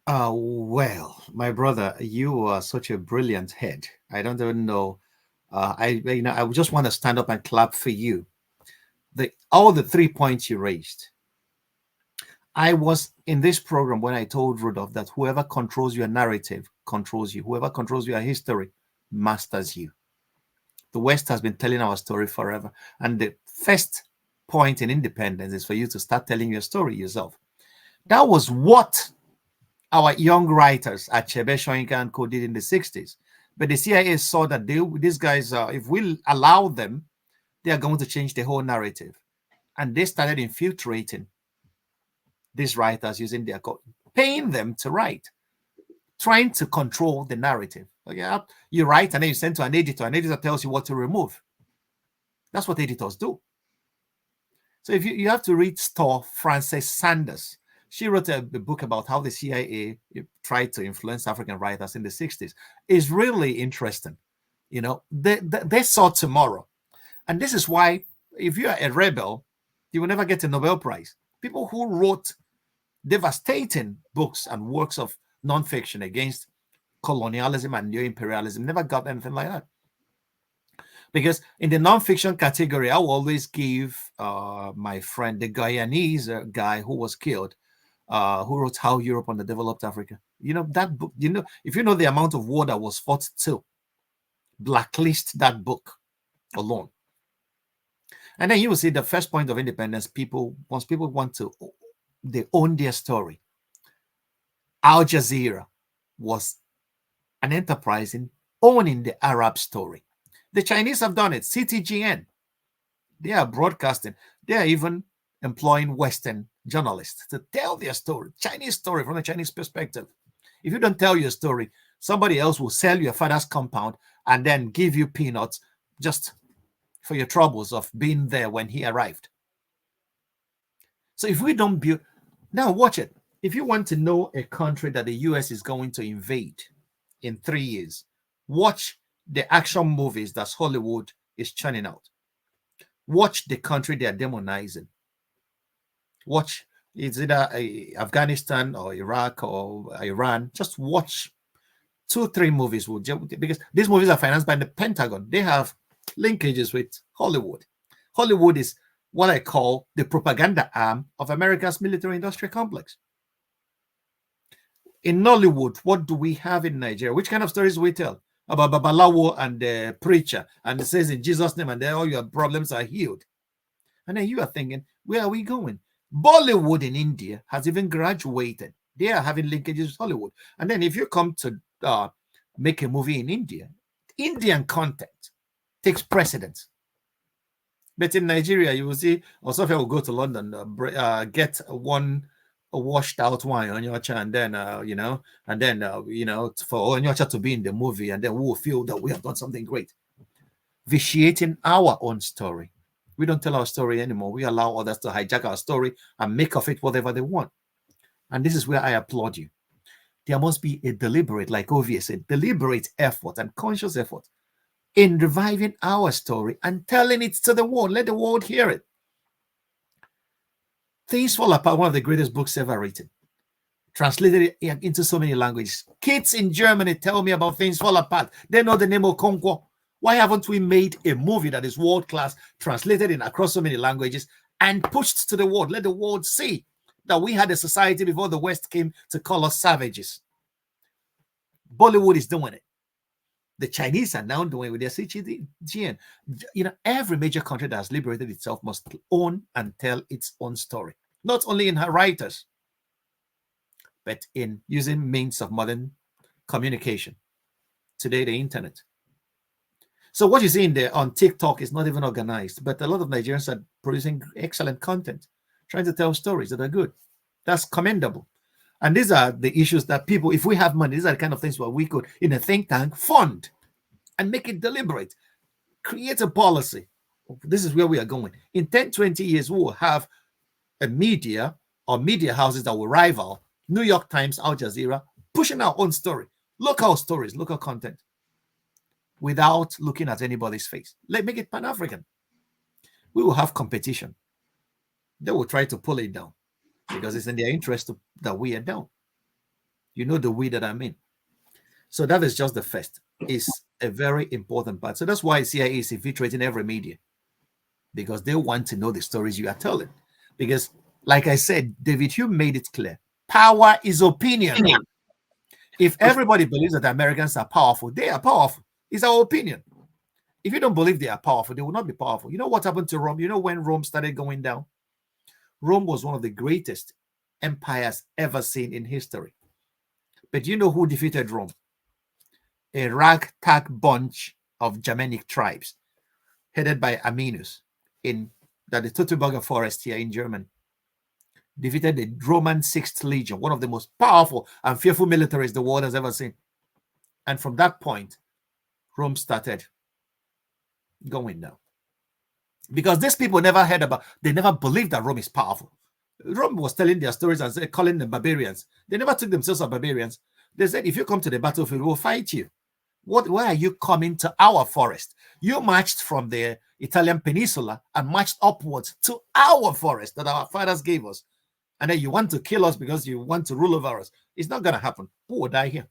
B: Well, my brother, you are such a brilliant head. I don't even know. I just want to stand up and clap for you. All the 3 points you raised. I was in this program when I told Rudolph that whoever controls your narrative controls you. Whoever controls your history masters you. The West has been telling our story forever. And the first point in independence is for you to start telling your story yourself. That was what our young writers at Chebe Shoyinka and Co did in the 60s. But the CIA saw that these guys, if we allow them, they are going to change the whole narrative. And they started infiltrating these writers using their code, paying them to write, trying to control the narrative. Okay, you write and then you send to an editor. An editor tells you what to remove. That's what editors do. So if you have to read Frances Sanders. She wrote a book about how the CIA tried to influence African writers in the 60s. It's really interesting. You know, they saw tomorrow. And this is why, if you are a rebel, you will never get a Nobel Prize. People who wrote devastating books and works of nonfiction against colonialism and neo-imperialism never got anything like that. Because in the nonfiction category, I will always give my friend, the Guyanese guy who was killed, who wrote How Europe Underdeveloped Africa. You know, that book, if you know the amount of war that was fought to blacklist that book alone. And then you will see the first point of independence, once people want to they own their story. Al Jazeera was an enterprise in owning the Arab story. The Chinese have done it. CTGN, they are broadcasting. They are even employing Western journalists to tell their story, Chinese story from a Chinese perspective. If you don't tell your story, somebody else will sell your father's compound and then give you peanuts just for your troubles of being there when he arrived. So if we don't build, now watch it. If you want to know a country that the US is going to invade in 3 years, watch the action movies that Hollywood is churning out. Watch the country they are demonizing. Watch, it's either Afghanistan or Iraq or Iran. Just watch 2-3 movies, because these movies are financed by the Pentagon. They have linkages with Hollywood. Hollywood is what I call the propaganda arm of America's military-industrial complex. In Nollywood, what do we have in Nigeria? Which kind of stories do we tell? About Babalawo and the preacher, and it says in Jesus' name, and then all your problems are healed. And then you are thinking, where are we going? Bollywood in India has even graduated. They are having linkages with Hollywood. And then if you come to make a movie in India, Indian content takes precedence. But in Nigeria, you will see, or Sophia will go to London, get one washed out wine on your and then for Onyocha to be in the movie, and then we will feel that we have done something great. Vitiating our own story. We don't tell our story anymore. We allow others to hijack our story and make of it whatever they want. And this is where I applaud you. There must be a deliberate, like Ovie said, deliberate effort and conscious effort in reviving our story and telling it to the world. Let the world hear it. Things Fall Apart, one of the greatest books ever written, translated into so many languages. Kids in Germany tell me about Things Fall Apart. They know the name of Congo. Why haven't we made a movie that is world-class, translated in across so many languages, and pushed to the world? Let the world see that we had a society before the West came to call us savages. Bollywood is doing it. The Chinese are now doing it with their CTGN. Every major country that has liberated itself must own and tell its own story, not only in her writers, but in using means of modern communication. Today, the internet. So what you see in there on TikTok is not even organized, but a lot of Nigerians are producing excellent content, trying to tell stories that are good. That's commendable. And these are the issues that people, if we have money, these are the kind of things where we could, in a think tank, fund and make it deliberate, create a policy. This is where we are going. In 10, 20 years, we will have a media or media houses that will rival New York Times, Al Jazeera, pushing our own story, local stories, local content, without looking at anybody's face. Let's make it Pan-African. We will have competition. They will try to pull it down because it's in their interest that we are down. You know the we that I mean. So that is just the first. It's a very important part. So that's why CIA is infiltrating every media, because they want to know the stories you are telling. Because, like I said, David Hume made it clear. Power is opinion. If everybody believes that the Americans are powerful, they are powerful. It's our opinion. If you don't believe they are powerful, they will not be powerful. You know what happened to Rome? You know when Rome started going down? Rome was one of the greatest empires ever seen in history. But you know who defeated Rome? A ragtag bunch of Germanic tribes headed by Arminius in the Teutoburger forest here in Germany. Defeated the Roman 6th Legion, one of the most powerful and fearful militaries the world has ever seen. And from that point, Rome started going down. Because these people never heard about, they never believed that Rome is powerful. Rome was telling their stories and calling them barbarians. They never took themselves as barbarians. They said, if you come to the battlefield, we'll fight you. Why are you coming to our forest? You marched from the Italian peninsula and marched upwards to our forest that our fathers gave us. And then you want to kill us because you want to rule over us. It's not going to happen. Who will die here?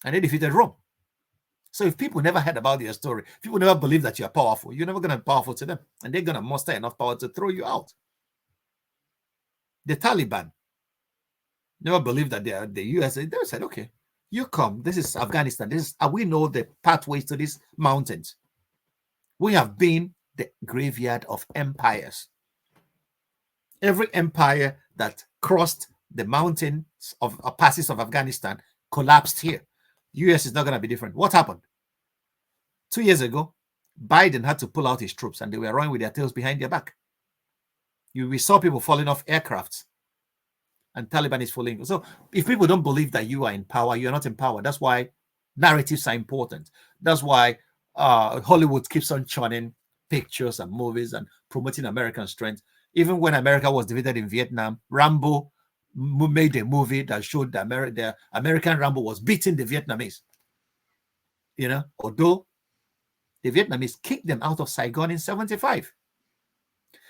B: And they defeated Rome. So if people never heard about your story, people never believe that you're powerful, you're never going to be powerful to them. And they're going to muster enough power to throw you out. The Taliban never believed that they are the US. They said, okay, you come. This is Afghanistan. We know the pathways to these mountains. We have been the graveyard of empires. Every empire that crossed the mountains of passes of Afghanistan collapsed here. US is not going to be different. What happened? 2 years ago, Biden had to pull out his troops and they were running with their tails behind their back. We saw people falling off aircrafts and Taliban is falling. So if people don't believe that you are in power, you're not in power. That's why narratives are important. That's why Hollywood keeps on churning pictures and movies and promoting American strength. Even when America was defeated in Vietnam, Rambo made a movie that showed the American Rambo was beating the Vietnamese. You know, although the Vietnamese kicked them out of Saigon in 1975.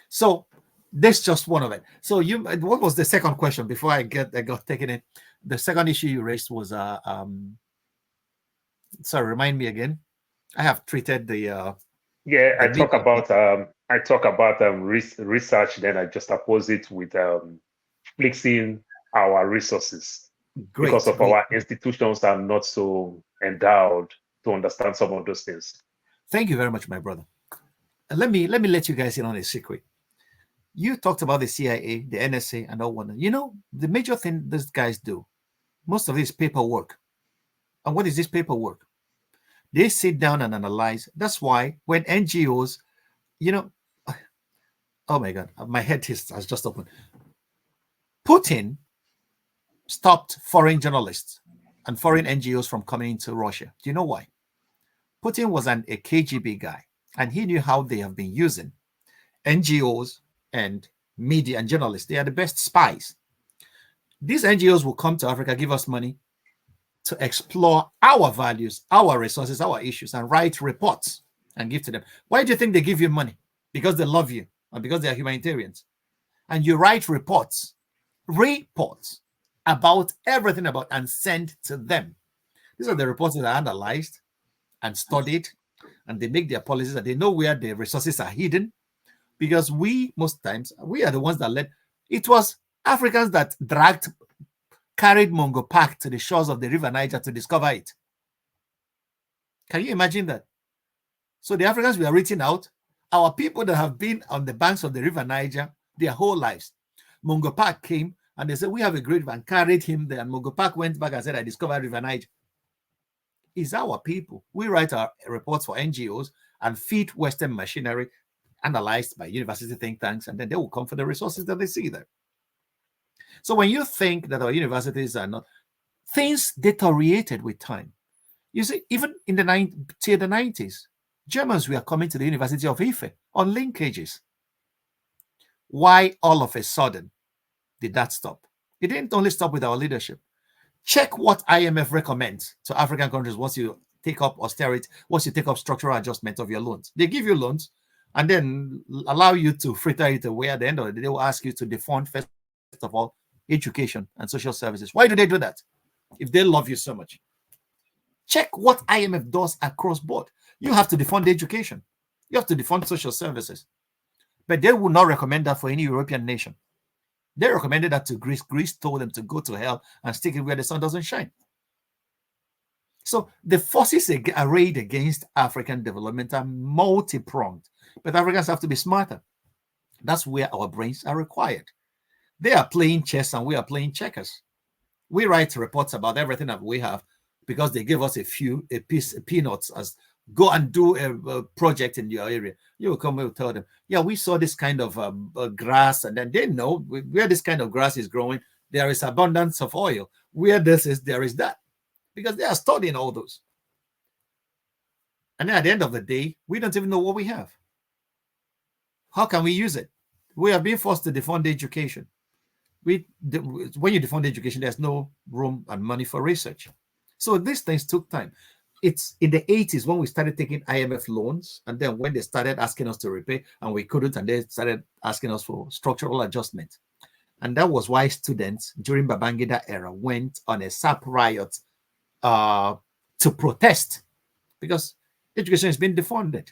B: So that's just one of it. So what was the second question before I got taken in? The second issue you raised was sorry, remind me again. I have treated the
L: I talk about research, then I just oppose it with flexing our resources.
B: Great,
L: because of our institutions are not so endowed to understand some of those things.
B: Thank you very much, my brother. Let me let you guys in on a secret. You talked about the CIA, the NSA, and all that. You know, the major thing these guys do, most of this paperwork. And what is this paperwork? They sit down and analyze. That's why when NGOs, you know, oh my God, my head has just opened. Putin stopped foreign journalists and foreign NGOs from coming into Russia. Do you know why? Putin was a KGB guy, and he knew how they have been using NGOs and media and journalists. They are the best spies. These NGOs will come to Africa, give us money to explore our values, our resources, our issues, and write reports and give to them. Why do you think they give you money? Because they love you and because they are humanitarians. And you write reports about everything about and send to them. These are the reports that are analyzed and studied, and they make their policies that they know where the resources are hidden. Because most times, we are the ones that led. It was Africans that carried Mungo Park to the shores of the River Niger to discover it. Can you imagine that? So the Africans we are reaching out, our people that have been on the banks of the River Niger their whole lives. Mungo Park came and they said, we have a great man, carried him there. And Mungo Park went back and said, I discovered River Niger. It's our people. We write our reports for NGOs and feed Western machinery, analyzed by university think tanks, and then they will come for the resources that they see there. So when you think that our universities are not, things deteriorated with time. You see, even in the 90s, Germans were coming to the University of Ife on linkages. Why all of a sudden did that stop? It didn't only stop with our leadership. Check what IMF recommends to African countries once you take up austerity, once you take up structural adjustment of your loans. They give you loans and then allow you to fritter it away. At the end of the day, they will ask you to defund, first of all, education and social services. Why do they do that if they love you so much? Check what IMF does across board. You have to defund education. You have to defund social services. But they will not recommend that for any European nation. They recommended that to Greece. Greece told them to go to hell and stick it where the sun doesn't shine. So the forces arrayed against African development are multi-pronged. But Africans have to be smarter. That's where our brains are required. They are playing chess and we are playing checkers. We write reports about everything that we have because they give us a piece of peanuts as go and do a project in your area. You will come and tell them, yeah, we saw this kind of grass, and then they know where this kind of grass is growing. There is abundance of oil. Where this is, there is that. Because they are studying all those. And then at the end of the day, we don't even know what we have. How can we use it? We are being forced to defund education. When you defund education, there's no room and money for research. So these things took time. It's in the 80s when we started taking IMF loans, and then when they started asking us to repay and we couldn't, and they started asking us for structural adjustment. And that was why students during Babangida era went on a SAP riot to protest, because education has been defunded.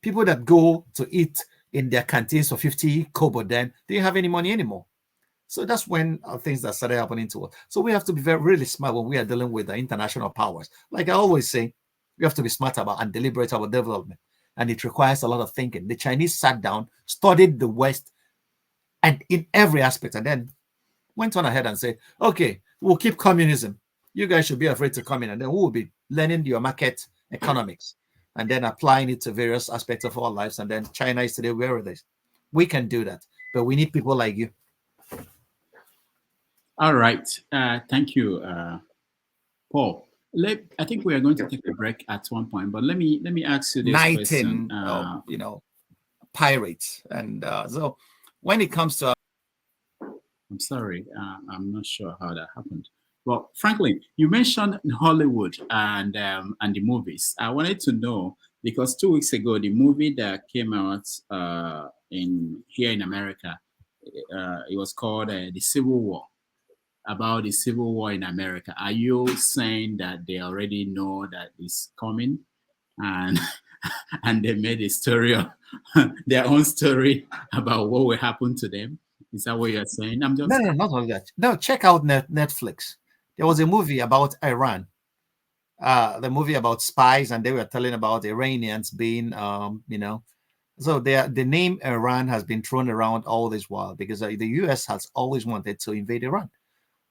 B: People that go to eat in their canteens for 50 kobo then, they didn't have any money anymore. So that's when things that started happening to us. So we have to be really smart when we are dealing with the international powers. Like I always say, we have to be smart about and deliberate about development. And it requires a lot of thinking. The Chinese sat down, studied the West, and in every aspect, and then went on ahead and said, okay, we'll keep communism. You guys should be afraid to come in, and then we'll be learning your market economics and then applying it to various aspects of our lives. And then China is today where it is. We can do that, but we need people like you.
A: All right. Thank you, Paul. I think we are going to take a break at one point, but let me ask you this question.
B: Pirates, and so when it comes to,
A: I'm sorry, I'm not sure how that happened. Well, Franklyne, you mentioned Hollywood and the movies. I wanted to know because 2 weeks ago, the movie that came out here in America, it was called The Civil War, about the Civil War in America. Are you saying that they already know that it's coming, and and they made a story of their own story about what will happen to them? Is that what you're saying? I'm just
B: no, not only that. No, check out Netflix. There was a movie about Iran, the movie about spies, and they were telling about Iranians being, so the name Iran has been thrown around all this while because the U.S. has always wanted to invade Iran.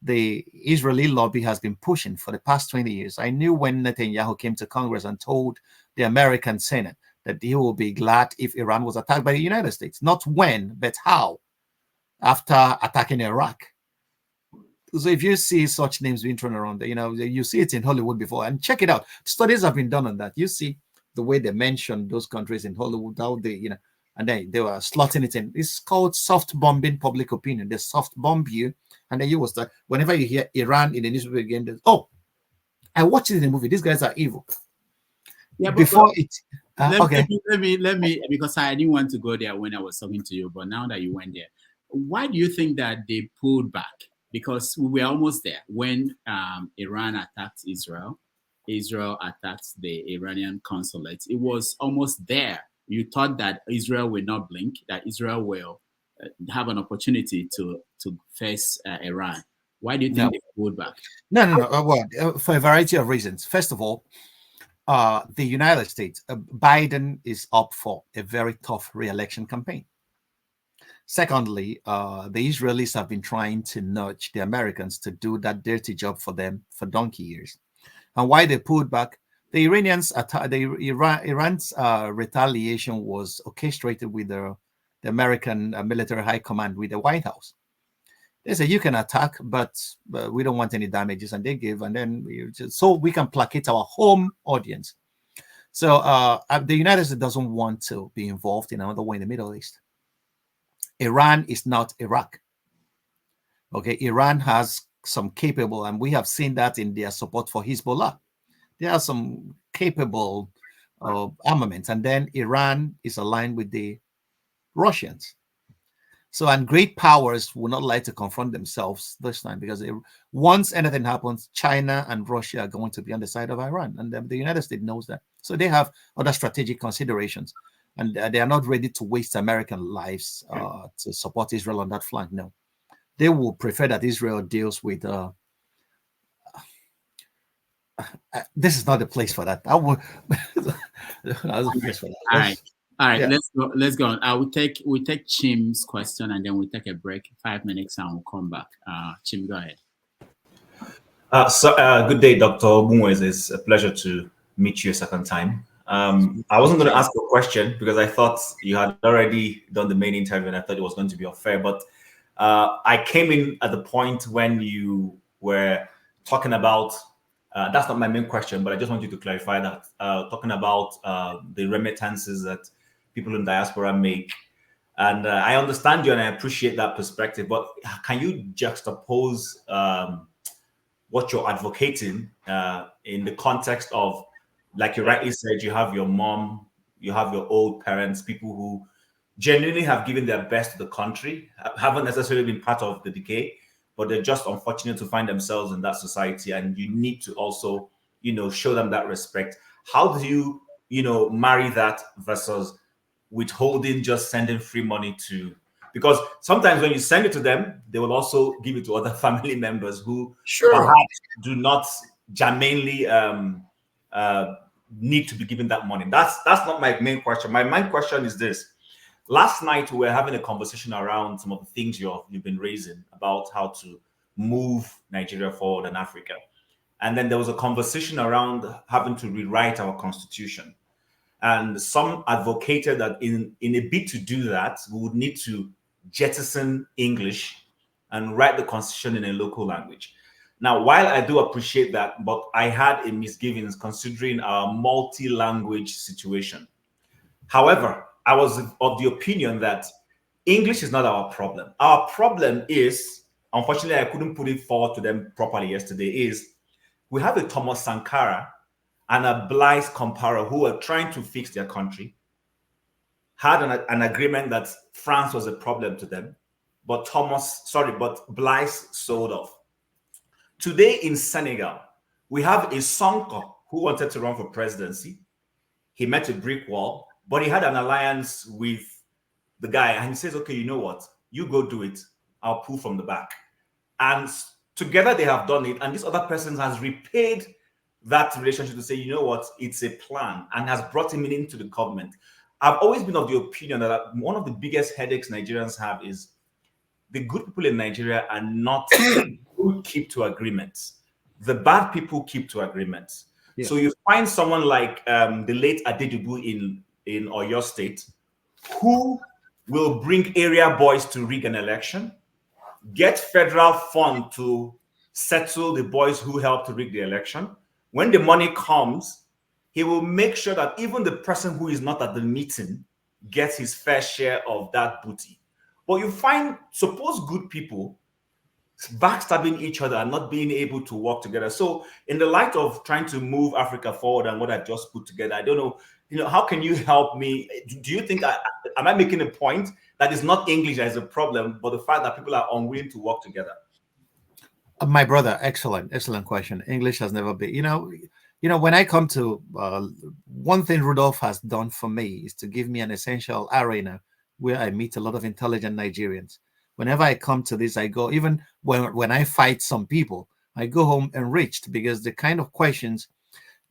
B: The Israeli lobby has been pushing for the past 20 years. I knew when Netanyahu came to Congress and told the American Senate that he will be glad if Iran was attacked by the United States. Not when, but how, after attacking Iraq. So if you see such names being thrown around, you see it in Hollywood before, and check it out. Studies have been done on that. You see the way they mention those countries in Hollywood, how they, and then they were slotting it in. It's called soft bombing public opinion. They soft bomb you, and then you will start. Whenever you hear Iran in the newspaper again, I watched it in the movie. These guys are evil.
A: Yeah,
B: before it.
A: Let me, because I didn't want to go there when I was talking to you, but now that you went there, why do you think that they pulled back? Because we were almost there when Iran attacked Israel. Israel attacked the Iranian consulate. It was almost there. You thought that Israel will not blink, that Israel will have an opportunity to face Iran. Why do you think they pulled back?
B: No. Well, for a variety of reasons. First of all, the United States, Biden is up for a very tough re-election campaign. Secondly, the Israelis have been trying to nudge the Americans to do that dirty job for them for donkey years. And why they pulled back, the Iranians, Iran's retaliation was orchestrated with the American military high command, with the White House. They said, you can attack, but we don't want any damages, and they give, and then so we can placate our home audience. So the United States doesn't want to be involved in another war in the Middle East. Iran is not Iraq. Okay, Iran has some capable, and we have seen that in their support for Hezbollah. There are some capable armaments, and then Iran is aligned with the Russians. So, and great powers will not like to confront themselves this time, because once anything happens, China and Russia are going to be on the side of Iran, and the United States knows that. So they have other strategic considerations, and they are not ready to waste American lives to support Israel on that flank. No, they will prefer that Israel deals with. This is not the place for that.
A: All right. Yeah. Let's go on. We take Chim's question, and then we take a break, 5 minutes, and we'll come back. Chim, go ahead.
M: Good day, Dr. Ogbunwezeh. It's a pleasure to meet you a second time. I wasn't going to ask a question because I thought you had already done the main interview, and I thought it was going to be unfair. But I came in at the point when you were talking about. That's not my main question, but I just want you to clarify that. Talking about the remittances that people in diaspora make. And I understand you and I appreciate that perspective, but can you juxtapose what you're advocating in the context of, like you rightly said, you have your mom, you have your old parents, people who genuinely have given their best to the country, haven't necessarily been part of the decay, but they're just unfortunate to find themselves in that society, and you need to also, show them that respect. How do you, marry that versus withholding, just sending free money to? Because sometimes when you send it to them, they will also give it to other family members who perhaps do not germanely need to be given that money. That's not my main question. My main question is this: Last night, we were having a conversation around some of the things you've been raising about how to move Nigeria forward in Africa. And then there was a conversation around having to rewrite our constitution. And some advocated that in a bid to do that, we would need to jettison English and write the constitution in a local language. Now, while I do appreciate that, but I had a misgivings considering our multi-language situation. However, I was of the opinion that English is not our problem. Our problem is, unfortunately, I couldn't put it forward to them properly yesterday, is we have a Thomas Sankara and a Blaise Compaoré who are trying to fix their country, had an agreement that France was a problem to them, but Blaise sold off. Today in Senegal, we have a Sonko who wanted to run for presidency. He met a brick wall, but he had an alliance with the guy, and he says, okay, you know what? You go do it. I'll pull from the back. And together they have done it, and this other person has repaid that relationship to say, you know what? It's a plan, and has brought him into the government. I've always been of the opinion that one of the biggest headaches Nigerians have is the good people in Nigeria are not who keep to agreements. The bad people keep to agreements. Yeah. So you find someone like the late Adejubu in Oyo State, who will bring area boys to rig an election, get federal fund to settle the boys who helped to rig the election. When the money comes, he will make sure that even the person who is not at the meeting gets his fair share of that booty. But you find, suppose good people backstabbing each other and not being able to work together. So in the light of trying to move Africa forward and what I just put together, I don't know, how can you help me? Do you think, am I making a point that it's not English that is a problem, but the fact that people are unwilling to work together?
B: My brother, excellent question. English has never been, when I come to, one thing Rudolph has done for me is to give me an essential arena where I meet a lot of intelligent Nigerians. Whenever I come to this, I go, even when I fight some people, I go home enriched, because the kind of questions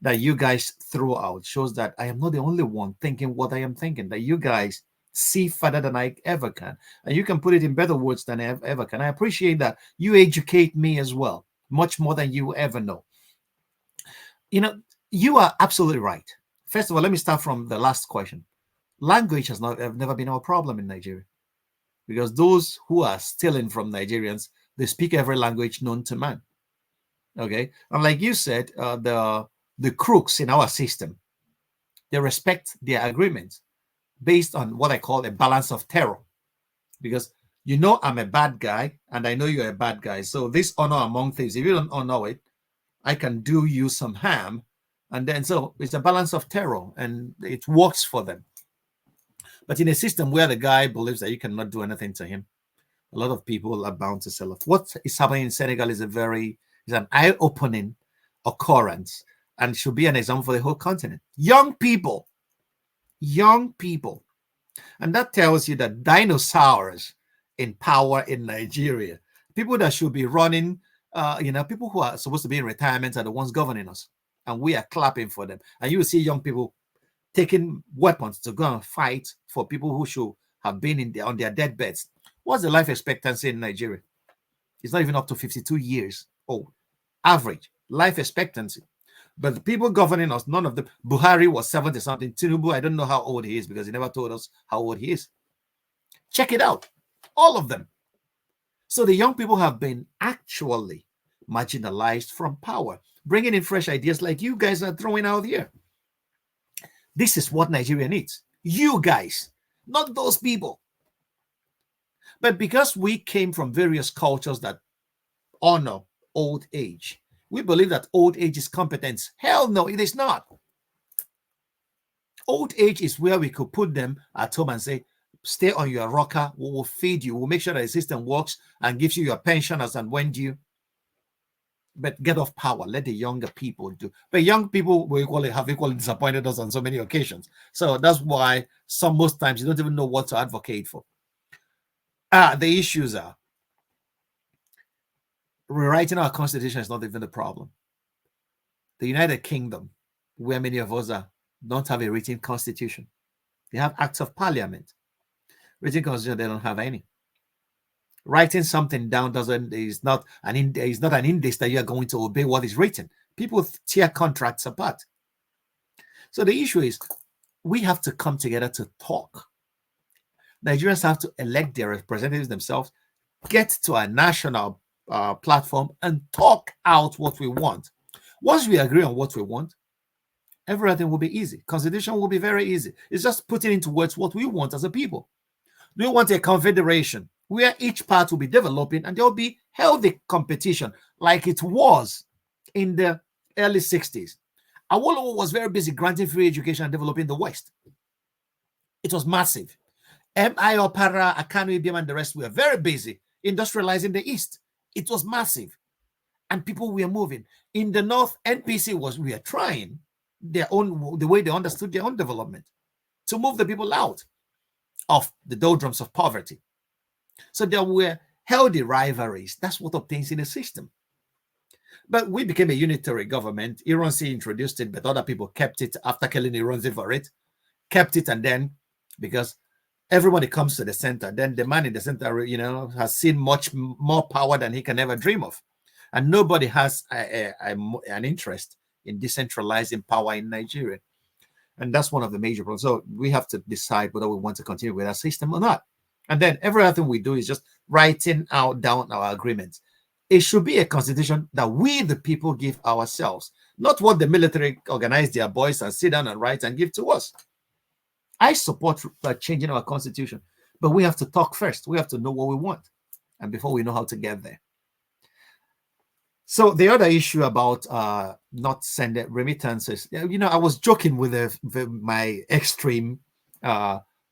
B: that you guys throw out shows that I am not the only one thinking what I am thinking, that you guys see further than I ever can. And you can put it in better words than I ever can. I appreciate that you educate me as well, much more than you ever know. You are absolutely right. First of all, let me start from the last question. Language has never been our problem in Nigeria, because those who are stealing from Nigerians, they speak every language known to man. Okay, and like you said, the crooks in our system, they respect their agreements based on what I call a balance of terror, because I'm a bad guy and I know you're a bad guy. So this honor among thieves, if you don't honor it, I can do you some harm, and then so it's a balance of terror, and it works for them. But in a system where the guy believes that you cannot do anything to him, a lot of people are bound to sell off. What is happening in Senegal is an eye-opening occurrence, and should be an example for the whole continent. Young people. And that tells you that dinosaurs in power in Nigeria, people that should be running, people who are supposed to be in retirement are the ones governing us. And we are clapping for them. And you will see young people taking weapons to go and fight for people who should have been on their deathbeds. What's the life expectancy in Nigeria? It's not even up to 52 years old. Average life expectancy. But the people governing us, none of them. Buhari was 70-something. Tinubu, I don't know how old he is, because he never told us how old he is. Check it out. All of them. So the young people have been actually marginalized from power, bringing in fresh ideas like you guys are throwing out here. This is what Nigeria needs. You guys, not those people. But because we came from various cultures that honor old age, we believe that old age is competence. Hell no, it is not. Old age is where we could put them at home and say, stay on your rocker, we will feed you, we'll make sure that the system works and gives you your pension as and when due. But get off power, let the younger people do. But young people have equally disappointed us on so many occasions. So that's why most times you don't even know what to advocate for. The issues are, rewriting our constitution is not even the problem. The United Kingdom, where many of us are, don't have a written constitution. They have acts of parliament. written constitution, they don't have any. Writing something down is not an index that you are going to obey what is written. People tear contracts apart. So the issue is we have to come together to talk. Nigerians have to elect their representatives themselves, get to a national platform and talk out what we want. Once we agree on what we want, everything will be easy. Constitution will be very easy. It's just putting into words what we want as a people. We want a confederation where each part will be developing and there will be healthy competition like it was in the early 60s. Awolowo was very busy granting free education and developing the West. It was massive. M.I. Opara, Akanu Ibiam, and the rest were very busy industrializing the East. It was massive. And people were moving. In the North, NPC we are trying the way they understood their own development to move the people out of the doldrums of poverty. So there were healthy rivalries. That's what obtains in a system. But we became a unitary government. Ironsi introduced it, but other people kept it after killing Ironsi for it. Kept it, and then because everybody comes to the center, then the man in the center, has seen much more power than he can ever dream of. And nobody has an interest in decentralizing power in Nigeria. And that's one of the major problems. So we have to decide whether we want to continue with our system or not. And then everything we do is just writing down our agreements. It should be a constitution that we, the people, give ourselves, not what the military organize their boys and sit down and write and give to us. I support changing our constitution, but we have to talk first. We have to know what we want, and before we know how to get there. So the other issue about not sending remittances, I was joking with my extreme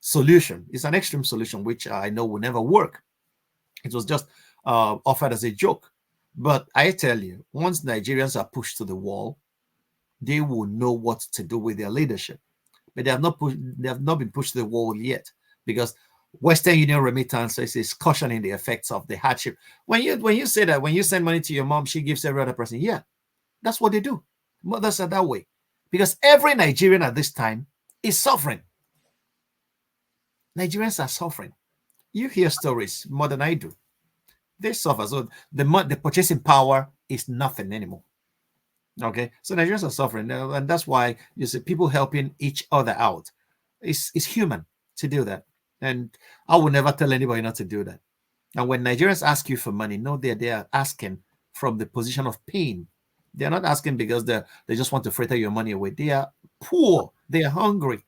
B: solution. It's an extreme solution, which I know will never work. It was just offered as a joke. But I tell you, once Nigerians are pushed to the wall, they will know what to do with their leadership. But they have not been pushed to the wall yet, because Western Union remittances is cushioning the effects of the hardship. When you say that, when you send money to your mom, she gives every other person. Yeah, that's what they do. Mothers are that way, because every Nigerian at this time is suffering. Nigerians are suffering. You hear stories more than I do. They suffer. So the purchasing power is nothing anymore. Okay, so Nigerians are suffering, and that's why you see people helping each other out. It's human to do that, and I will never tell anybody not to do that. And when Nigerians ask you for money, no, they are asking from the position of pain. They are not asking because they just want to fritter your money away. They are poor. They are hungry.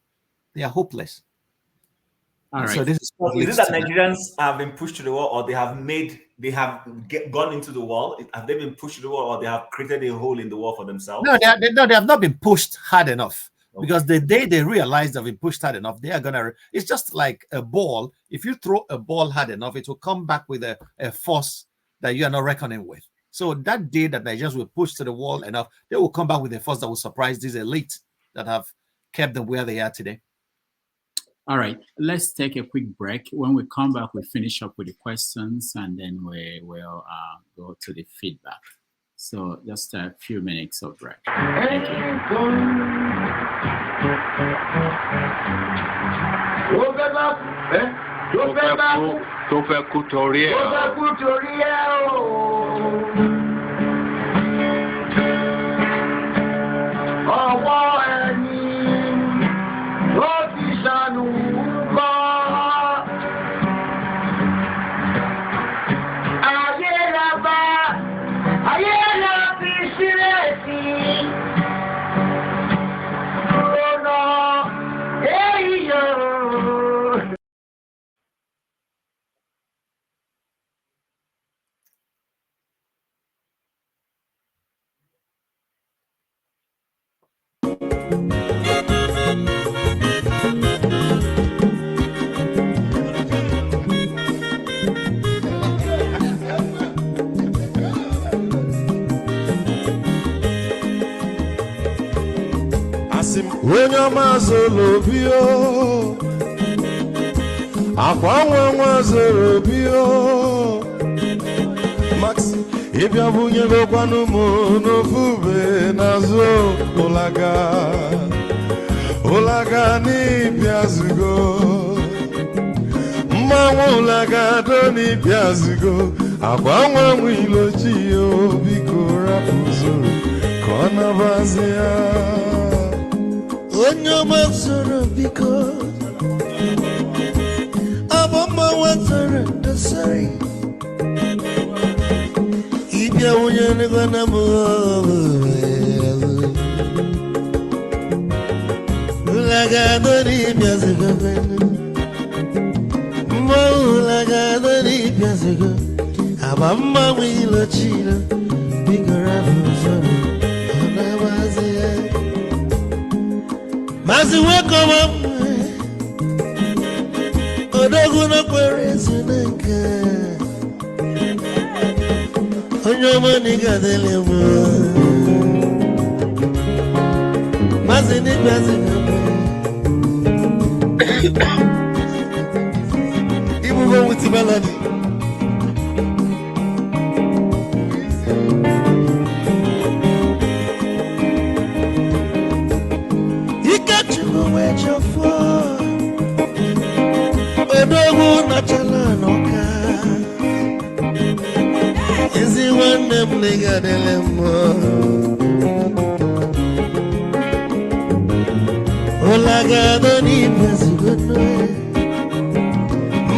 B: They are hopeless.
A: All right.
M: So is it that Nigerians have been pushed to the wall, or they have gone into the wall? Have they been pushed to the wall, or they have created a hole in the wall for themselves?
B: No, they have not been pushed hard enough. Okay. Because the day they realize they've been pushed hard enough, they are gonna. It's just like a ball. If you throw a ball hard enough, it will come back with a force that you are not reckoning with. So that day that Nigerians were pushed to the wall enough, they will come back with a force that will surprise these elites that have kept them where they are today.
A: All right, let's take a quick break. When we come back, we finish up with the questions, and then we will go to the feedback. So just a few minutes of break. Thank
N: When your mazolo bio, akwa mazolo bio, Max, if you bunye go kwanu mo no fube nazo olaga ni piazugo, mmanwụ lagado n'ibiazigo akwa nwa ilochi yo biko rapụ zoro ka ọ nabazi ya onye ọma zoro biko abụ mmanwụ zoro ndosari ibia onye nego na mụ lagado n'ibiazigo lagado n'ibiazigo aba mmanwụ ilochi yo biko rapụ zoro ka ọ nabazi ya Mazi wekoma odogu no kwere zineka onyomo nigadele mo Mazi ni bazi Ibu go with melody Odogu na chala noka Ezi wane mliga delemo Olagado ni bezigo noe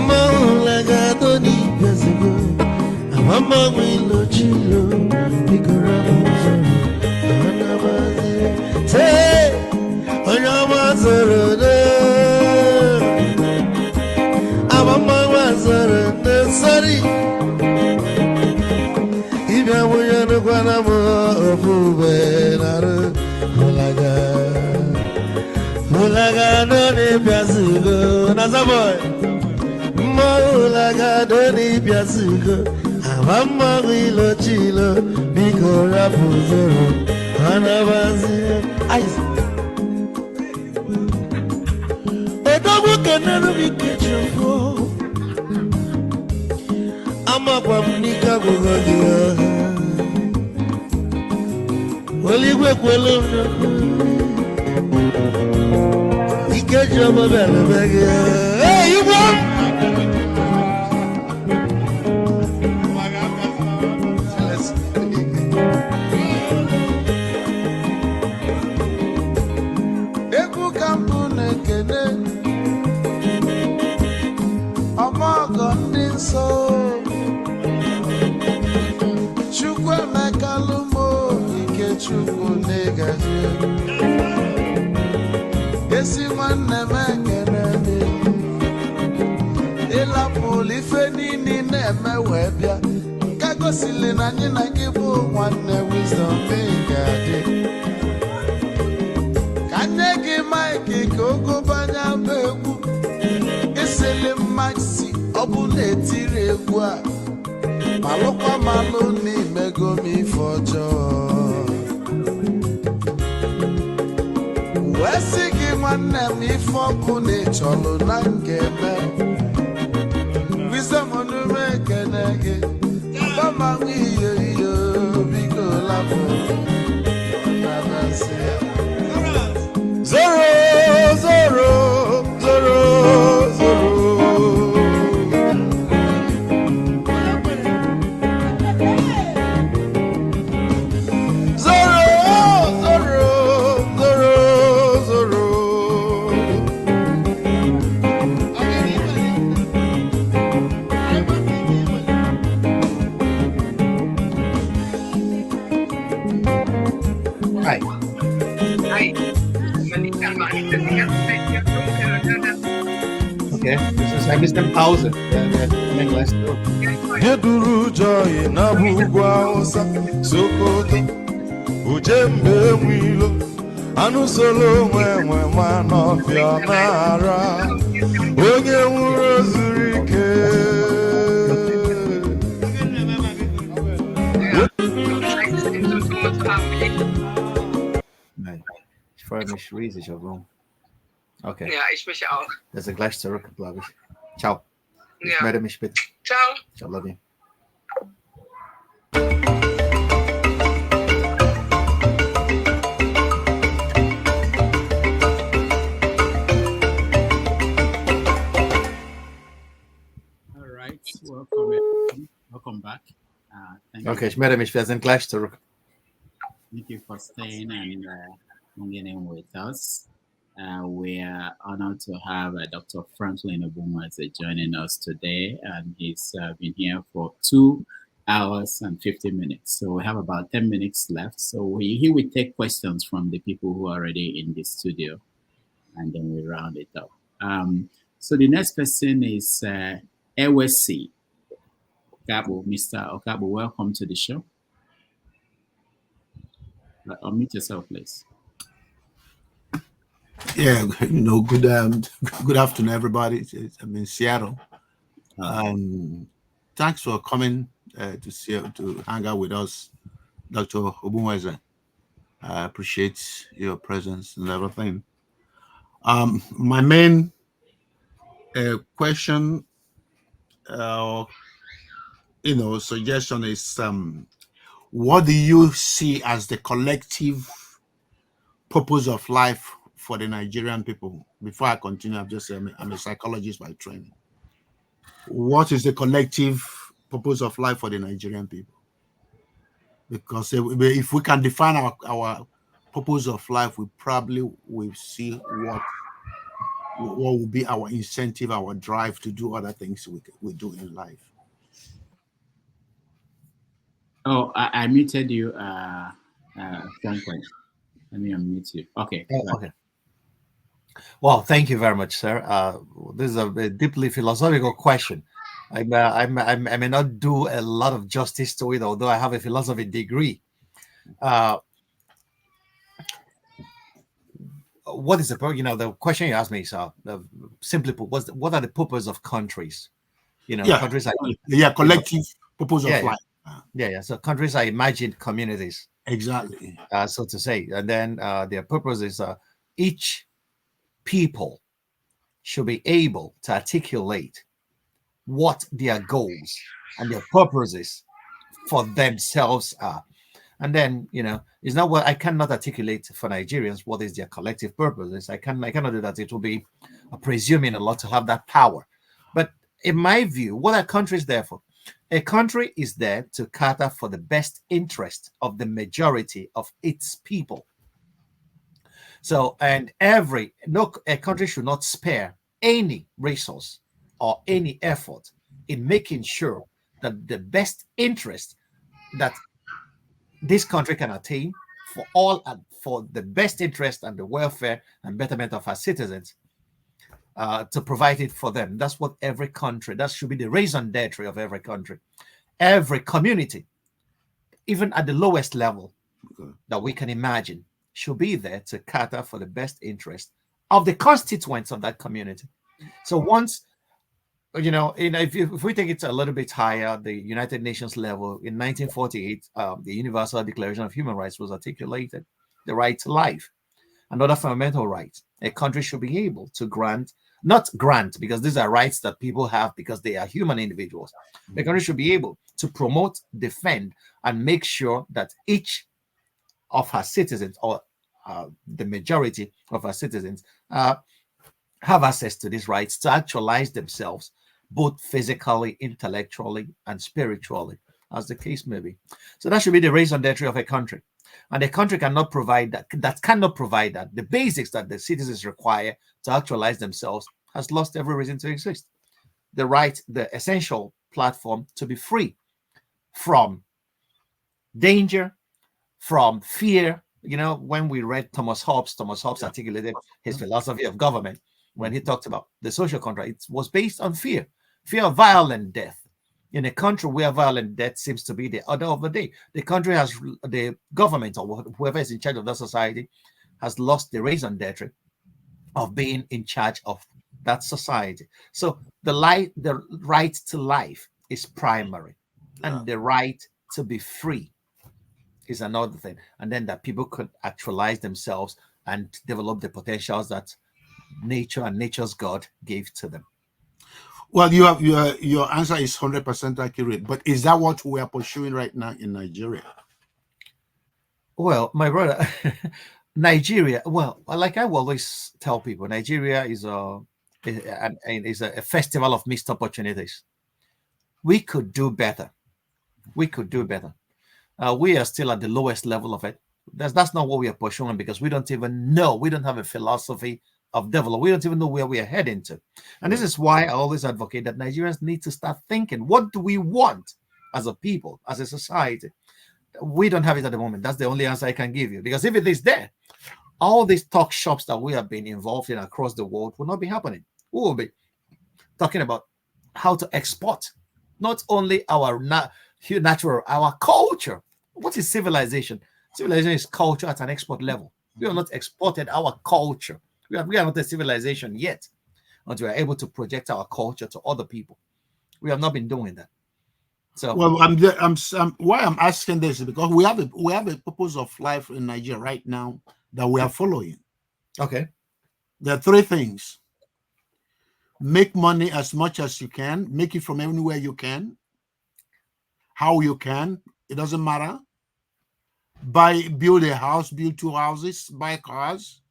N: Ma olagado ni bezigo Amama wilo chilo Bigora muzoro Anabazi Te Onyama zoro de Sorry, if I were to go on a Mulaga, don't be Piazugo, Nazaboy, Mulaga, don't be Piazugo, Amama Wilo Chilo, Biko Rapuzoro, Anabazi, Ice. A dog can never be kitchen for. Ama kwa mnika kugodia Waligwe kwelo Ikeja mabele bege Hey, you want? Eku kampune kene Ama gondin so Chukwu negaji Esi nwanne m ekene ịlapụ ife niile na-eme wee bịa ka gosili na anyị na gị bụ nwanne wisdom ga-adị ka nye gị maịkị ka ogobanya bụ egwu isili mmaksi ọ bụ na-etiri egwu a malụkwa malụ n'imego m ife ọjọọ Wesi gị nwanne m ife ọkụ na-echọlụ na nkeme Wisdom onume ekene gị Bama iyo iyo biko lapụ Nabasi Zoro, zoro, zoro, zoro
B: Okay, this is like Mr. Pause.
N: Geduru joy na bugwa osa Sokoto Ujembe mwilo Anu solo mwe manofia nara Onye nwuro zurike
B: Nee, ich freue mich riesig auf Rom. Okay.
O: Ja, ich mich auch.
B: Das ist gleich zurück, glaube ich. Ciao. Ich
O: Ja.
B: melde mich bitte.
O: Ciao.
B: Ciao, love you.
A: Welcome back. Thank
B: Okay,
A: you.
B: ich melde mich. Wir sind gleich zurück.
A: Thank you for staying and hanging in with us. We are honored to have Dr. Franklyne Ogbunwezeh joining us today, and he's been here for 2 hours and 50 minutes. So we have about 10 minutes left. So he will take questions from the people who are already in the studio, and then we round it up. So the next person is EFCC. Okabo, Mr. Okabo, welcome to the show. Unmute yourself, please.
O: Yeah, good afternoon, everybody. I'm in Seattle. Thanks for coming to hang out with us, Dr. Ogbunwezeh. I appreciate your presence and everything. My main question, suggestion is, what do you see as the collective purpose of life for the Nigerian people? Before I continue, I'm a psychologist by training. What is the collective purpose of life for the Nigerian people? Because if we can define our purpose of life, we probably will see what will be our incentive, our drive to do other things we do in life.
A: Oh, I muted you, Franklin. Let me unmute you. Okay.
B: Okay. Well, thank you very much, sir. This is a deeply philosophical question. I may not do a lot of justice to it, although I have a philosophy degree. What is the the question you asked me is simply put, what are the purpose of countries? Countries are
O: collective purpose of life.
B: Yeah. So countries are imagined communities.
O: Exactly.
B: So to say, and then their purpose is each people should be able to articulate what their goals and their purposes for themselves are. And then, it's not what I cannot articulate for Nigerians what is their collective purposes. I cannot do that. It will be presuming a lot to have that power. But in my view, what are countries there for? A country is there to cater for the best interest of the majority of its people. So, and a country should not spare any resource or any effort in making sure that the best interest that this country can attain for all and for the best interest and the welfare and betterment of our citizens, to provide it for them. That's what every country, that should be the raison d'etre of every country. Every community, even at the lowest level that we can imagine, should be there to cater for the best interest of the constituents of that community. So once, if we take it a little bit higher, the United Nations level, in 1948, the Universal Declaration of Human Rights was articulated, the right to life, and other fundamental rights. A country should be able to not grant, because these are rights that people have because they are human individuals. The country should be able to promote, defend, and make sure that each of her citizens, or the majority of her citizens, have access to these rights to actualize themselves, both physically, intellectually, and spiritually, as the case may be. So that should be the raison d'etre of a country. And a country cannot provide that. The basics that the citizens require to actualize themselves has lost every reason to exist. The essential platform to be free from danger, from fear. When we read Thomas Hobbes articulated his philosophy of government when he talked about the social contract. It was based on fear of violent death. In a country where violent death seems to be the order of the day, the country has, the government or whoever is in charge of that society has lost the raison d'etre of being in charge of that society. So the right to life is primary, and the right to be free is another thing. And then that people could actualize themselves and develop the potentials that nature and nature's God gave to them.
O: Well, your answer is 100% accurate, but is that what we are pursuing right now in Nigeria?
B: Well, my brother, Nigeria. Well, like I always tell people, Nigeria is a festival of missed opportunities. We could do better. We could do better. We are still at the lowest level of it. That's not what we are pursuing because we don't even know. We don't have a philosophy of development. We don't even know where we are heading to. And this is why I always advocate that Nigerians need to start thinking, what do we want as a people, as a society? We don't have it at the moment. That's the only answer I can give you. Because if it is there, all these talk shops that we have been involved in across the world will not be happening. We will be talking about how to export not only our natural, our culture. What is civilization? Civilization is culture at an export level. We have not exported our culture. We are not a civilization yet until we are able to project our culture to other people. We have not been doing that. So,
O: well, why I'm asking this is because we have a purpose of life in Nigeria right now that we are following.
B: Okay.
O: There are three things: make money as much as you can, make it from anywhere you can, how you can, it doesn't matter. Build a house, build 2 houses, buy cars,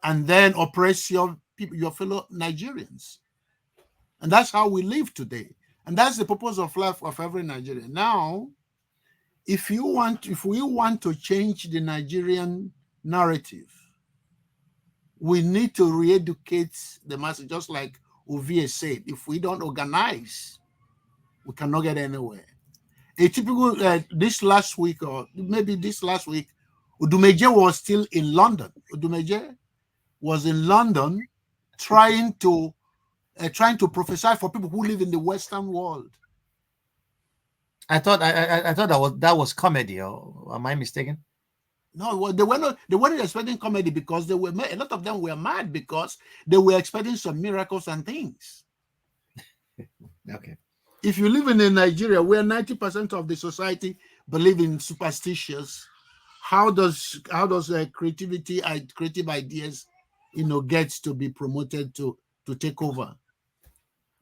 O: and then oppress your people, your fellow Nigerians. And that's how we live today. And that's the purpose of life of every Nigerian. Now, if we want to change the Nigerian narrative, we need to re-educate the masses, just like Ovie said. If we don't organize, we cannot get anywhere. A typical this last week, or maybe this last week, Ogbunwezeh was still in London. Ogbunwezeh was in London trying to prophesy for people who live in the Western world.
B: I thought that was comedy, or am I mistaken?
O: No, they weren't expecting comedy because a lot of them were mad because they were expecting some miracles and things.
B: Okay.
O: If you live in Nigeria where 90% of the society believe in superstitions, how does creativity and creative ideas, get to be promoted to take over?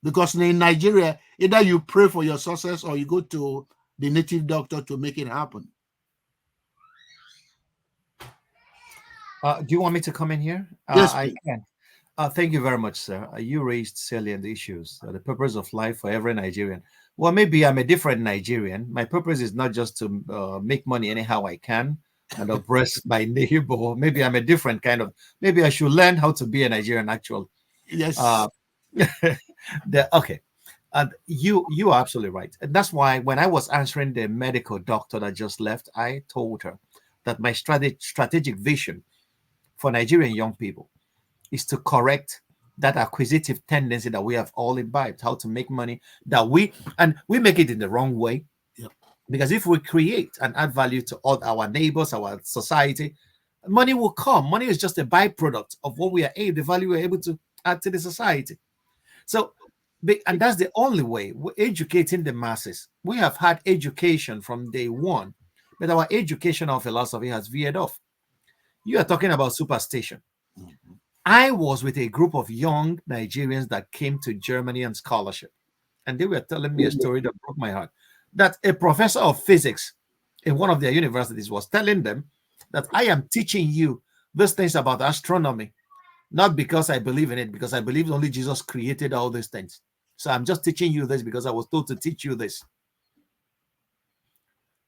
O: Because in Nigeria, either you pray for your success or you go to the native doctor to make it happen.
B: Do you want me to come in here?
O: Yes,
B: I can. Thank you very much, sir. You raised salient issues. The purpose of life for every Nigerian. Well, maybe I'm a different Nigerian. My purpose is not just to make money anyhow I can and oppress my neighbor. Maybe I'm a different kind of. Maybe I should learn how to be a Nigerian. Actually,
O: yes.
B: Okay. And you are absolutely right. And that's why when I was answering the medical doctor that just left, I told her that my strategic vision for Nigerian young people is to correct that acquisitive tendency that we have all imbibed, how to make money, that we make it in the wrong way.
O: Yeah.
B: Because if we create and add value to all our neighbors, our society, money will come. Money is just a byproduct of what the value we're able to add to the society. So, and that's the only way we're educating the masses. We have had education from day one, but our educational philosophy has veered off. You are talking about superstition.
O: Mm-hmm.
B: I was with a group of young Nigerians that came to Germany on scholarship, and they were telling me a story that broke my heart. That a professor of physics in one of their universities was telling them that I am teaching you these things about astronomy, not because I believe in it, because I believe only Jesus created all these things. So I'm just teaching you this because I was told to teach you this.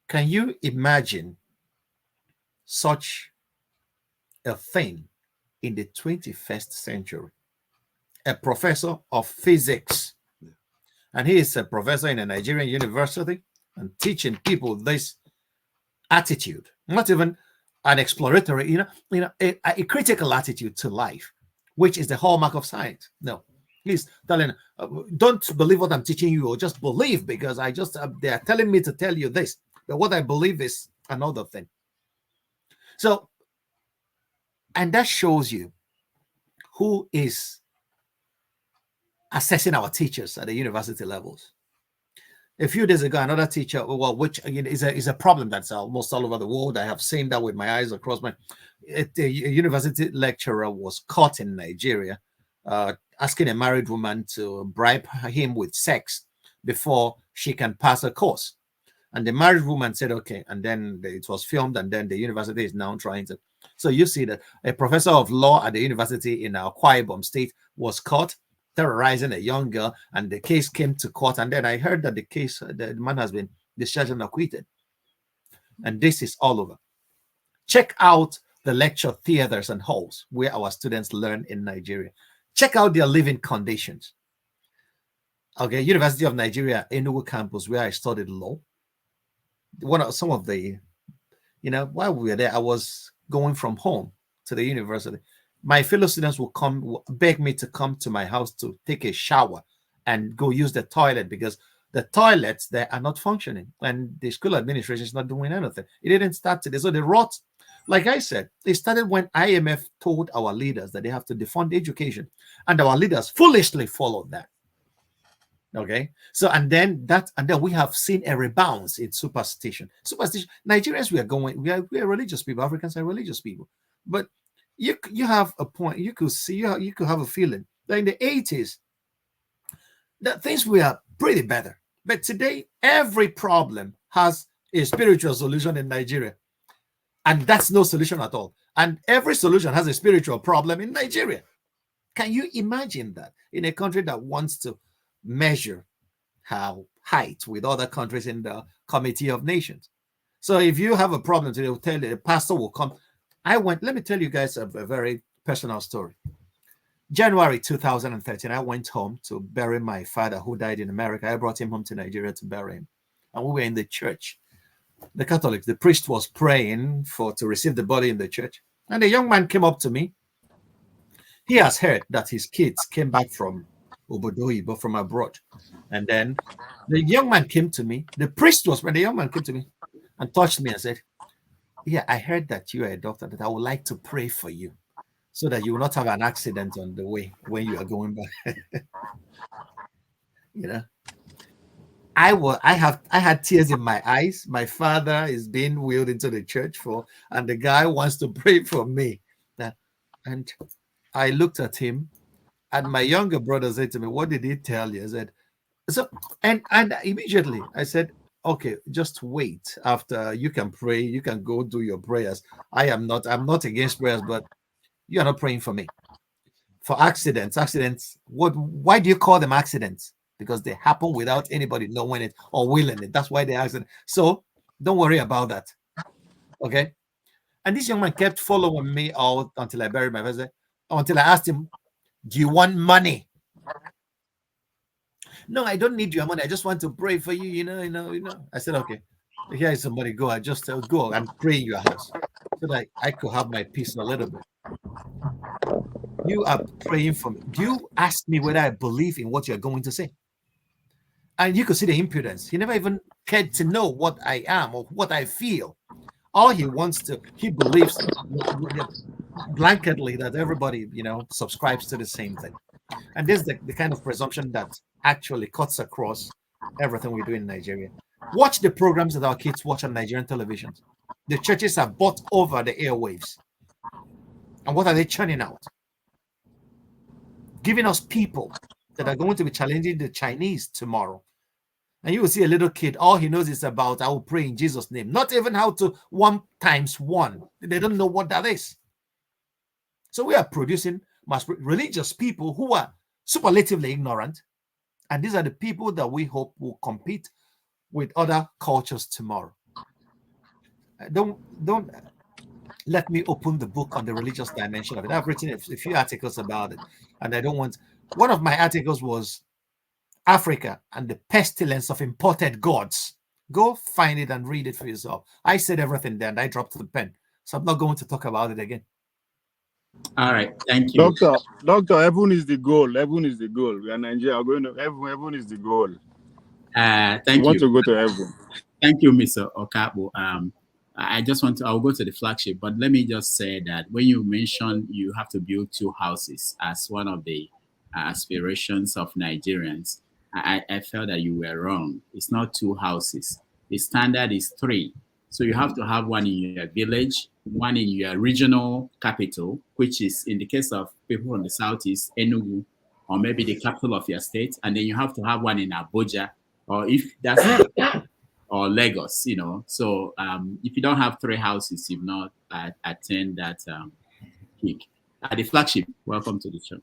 B: Can you imagine such a thing in the 21st century? A professor of physics, and he is a professor in a Nigerian university and teaching people this attitude, not even an exploratory, a critical attitude to life, which is the hallmark of science. No, he's telling, don't believe what I'm teaching you, or just believe because they are telling me to tell you this, but what I believe is another thing. So, and that shows you who is assessing our teachers at the university levels. A few days ago, another teacher, well, which again is a problem that's almost all over the world. I have seen that with my eyes across a university lecturer was caught in Nigeria asking a married woman to bribe him with sex before she can pass a course. And the married woman said, okay. And then it was filmed, and then the university is now trying to. So you see that a professor of law at the university in Akwa Ibom State was caught terrorizing a young girl, and the case came to court. And then I heard that the man has been discharged and acquitted. And this is all over. Check out the lecture theaters and halls where our students learn in Nigeria. Check out their living conditions. Okay, University of Nigeria, Enugu campus, where I studied law. Some of the, while we were there, I was going from home to the university. My fellow students will beg me to come to my house to take a shower and go use the toilet, because the toilets there are not functioning and the school administration is not doing anything. It didn't start today. So the rot, like I said, it started when IMF told our leaders that they have to defund education, and our leaders foolishly followed that. Okay, so and then we have seen a rebound in superstition. Nigerians, we are religious people. Africans are religious people, but you have a point. You could have a feeling that in the 80s that things were pretty better, but today every problem has a spiritual solution in Nigeria, and that's no solution at all. And every solution has a spiritual problem in Nigeria. Can you imagine that in a country that wants to measure how height with other countries in the Committee of Nations? So if you have a problem today, they'll tell you, the pastor will come. Let me tell you guys a very personal story. January 2013, I went home to bury my father who died in America. I brought him home to Nigeria to bury him. And we were in the church. The Catholics, the priest was praying to receive the body in the church. And a young man came up to me. He has heard that his kids came back from Obodoyi, but from abroad. And then the young man came to me. The young man came to me and touched me and said, "Yeah, I heard that you are a doctor, that I would like to pray for you so that you will not have an accident on the way when you are going back." I had tears in my eyes. My father is being wheeled into the church and the guy wants to pray for me. And I looked at him, and my younger brother said to me, "What did he tell you?" I said, and immediately I said, "Okay, just wait. After you can pray, you can go do your prayers. I'm not against prayers, but you are not praying for me." For accidents, why do you call them accidents? Because they happen without anybody knowing it or willing it. That's why they're accidents. So don't worry about that. Okay. And this young man kept following me out until I buried my father. Until I asked him, "Do you want money?" "No, I don't need your money. I just want to pray for you. You know. I said, "Okay, here is somebody. Go. I just go and pray in your house so that I could have my peace a little bit." You are praying for me. Do you ask me whether I believe in what you're going to say? And you could see the impudence. He never even cared to know what I am or what I feel. All he believes blanketly that everybody, subscribes to the same thing. And this is the kind of presumption that actually cuts across everything we do in Nigeria. Watch the programs that our kids watch on Nigerian television. The churches are bought over the airwaves. And what are they churning out? Giving us people that are going to be challenging the Chinese tomorrow. And you will see a little kid, all he knows is about, "I will pray in Jesus' name." Not even how to 1 times 1. They don't know what that is. So we are producing religious people who are superlatively ignorant. And these are the people that we hope will compete with other cultures tomorrow. Don't let me open the book on the religious dimension of it. I've written a few articles about it. And I don't want... One of my articles was Africa and the pestilence of imported gods. Go find it and read it for yourself. I said everything there and I dropped the pen. So I'm not going to talk about it again.
A: All right, thank you.
K: Doctor, heaven is the goal. Heaven is the goal. We are Nigeria going to heaven. Heaven is the goal.
A: Thank you.
K: We want to go to heaven.
A: Thank you, Mr. Okabo. I'll go to the flagship, but let me just say that when you mentioned you have to build 2 houses as one of the aspirations of Nigerians, I felt that you were wrong. It's not 2 houses. The standard is 3. So you have to have one in your village, one in your regional capital, which is in the case of people from the southeast, Enugu, or maybe the capital of your state, and then you have to have one in Abuja, or if that's or Lagos, So if you don't have 3 houses, you've not attained that peak. The flagship, welcome to the show.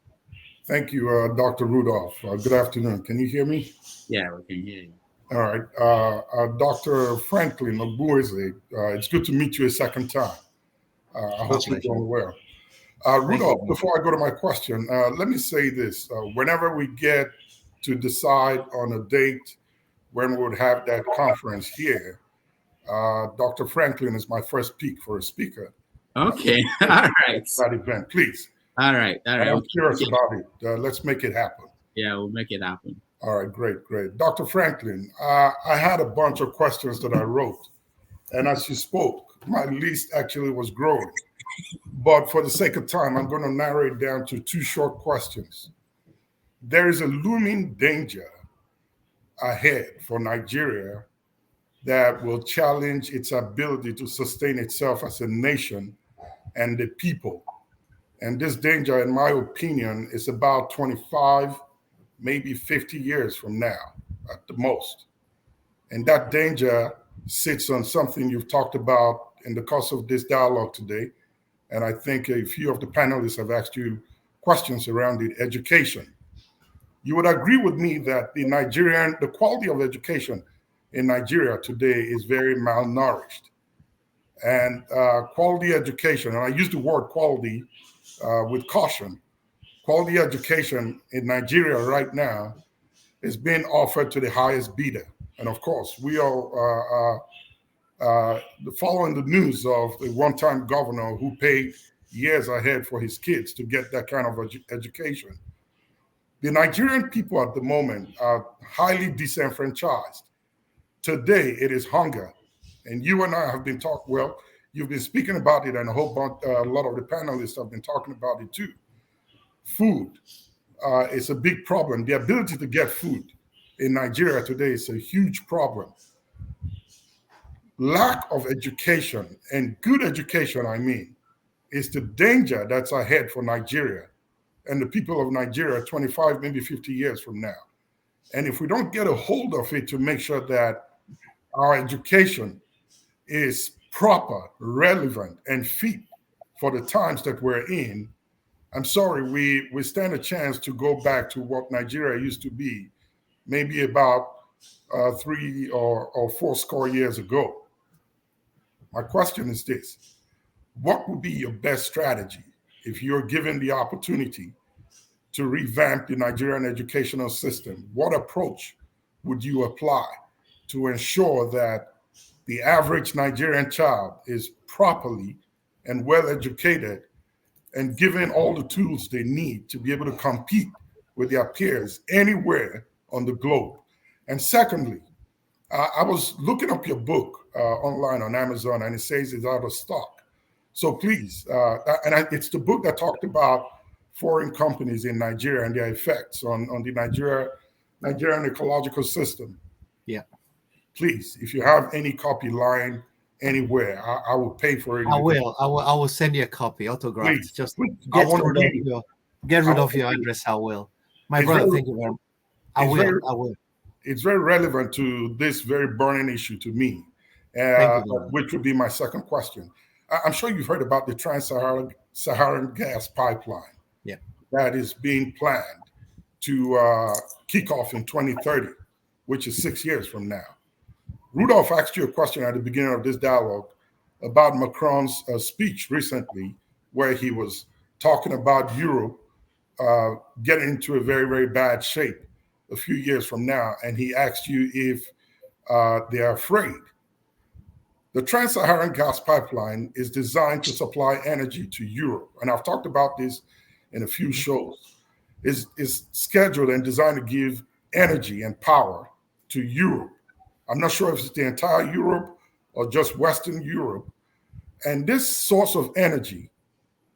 P: Thank you, Dr. Rudolph. Good afternoon. Can you hear me?
A: Yeah, we can hear you.
P: All right. Dr. Franklyne Ogbunwezeh, it's good to meet you a second time. I hope you're doing well. Rudolph, before I go to my question, let me say this. Whenever we get to decide on a date when we would have that conference here, Dr. Franklyne is my first pick for a speaker.
A: Okay, all right.
P: That event, please.
A: All right.
P: I'm curious about it. Let's make it happen.
A: Yeah, we'll make it happen.
P: All right, great. Dr. Franklyne, I had a bunch of questions that I wrote. And as you spoke, my list actually was growing. But for the sake of time, I'm going to narrow it down to two short questions. There is a looming danger ahead for Nigeria that will challenge its ability to sustain itself as a nation and the people. And this danger, in my opinion, is about 25, maybe 50 years from now at the most. And that danger sits on something you've talked about in the course of this dialogue today. And I think a few of the panelists have asked you questions around it, education. You would agree with me that the quality of education in Nigeria today is very malnourished. And quality education, and I use the word quality with caution, quality education in Nigeria right now is being offered to the highest bidder. And of course, we all following the news of the one-time governor who paid years ahead for his kids to get that kind of education. The Nigerian people at the moment are highly disenfranchised. Today, it is hunger. And you and I have been you've been speaking about it, and a lot of the panelists have been talking about it too. Food is a big problem. The ability to get food in Nigeria today is a huge problem. Lack of education, and good education, I mean, is the danger that's ahead for Nigeria and the people of Nigeria 25, maybe 50 years from now. And if we don't get a hold of it to make sure that our education is proper, relevant, and fit for the times that we're in, I'm sorry, we stand a chance to go back to what Nigeria used to be maybe about 3 or 4 score years ago. My question is this: what would be your best strategy if you're given the opportunity to revamp the Nigerian educational system? What approach would you apply to ensure that the average Nigerian child is properly and well educated and given all the tools they need to be able to compete with their peers anywhere on the globe? And secondly, I was looking up your book online on Amazon, and it says it's out of stock. So please, it's the book that talked about foreign companies in Nigeria and their effects on the Nigerian ecological system.
B: Yeah.
P: Please, if you have any copy lying anywhere, I will pay for it.
B: I will send you a copy, autographed.
P: Please,
B: just
P: I want to read it.
B: Get rid of your address. I will. My brother, thank you very much. I will.
P: It's very relevant to this very burning issue to me, which would be my second question. I'm sure you've heard about the Trans-Saharan gas pipeline that is being planned to kick off in 2030, which is 6 years from now. Rudolph asked you a question at the beginning of this dialogue about Macron's speech recently, where he was talking about Europe getting into a very, very bad shape a few years from now. And he asked you if they're afraid. The Trans-Saharan gas pipeline is designed to supply energy to Europe. And I've talked about this in a few shows. It's scheduled and designed to give energy and power to Europe. I'm not sure if it's the entire Europe or just Western Europe. And this source of energy,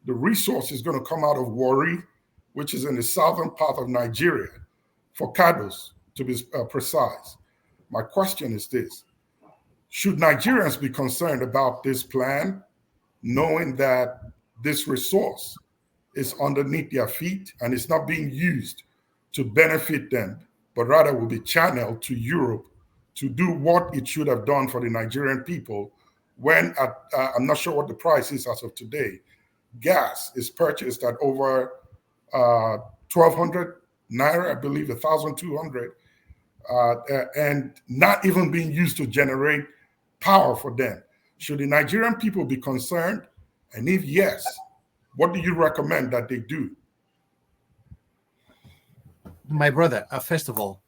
P: the resource, is going to come out of Warri, which is in the southern part of Nigeria, for Kados, to be precise. My question is this: should Nigerians be concerned about this plan, knowing that this resource is underneath their feet and it's not being used to benefit them, but rather will be channeled to Europe to do what it should have done for the Nigerian people when, I'm not sure what the price is as of today, gas is purchased at over 1,200 naira, I believe 1,200, and not even being used to generate power for them. Should the Nigerian people be concerned? And if yes, what do you recommend that they do?
B: My brother, first of all,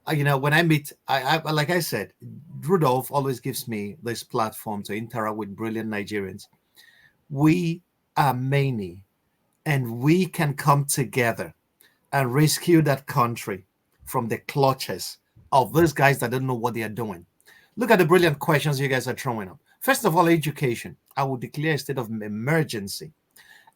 B: when I meet, I like I said, Rudolph always gives me this platform to interact with brilliant Nigerians. We are many, and we can come together and rescue that country from the clutches of those guys that don't know what they are doing. Look at the brilliant questions you guys are throwing up. First of all, education. I will declare a state of emergency,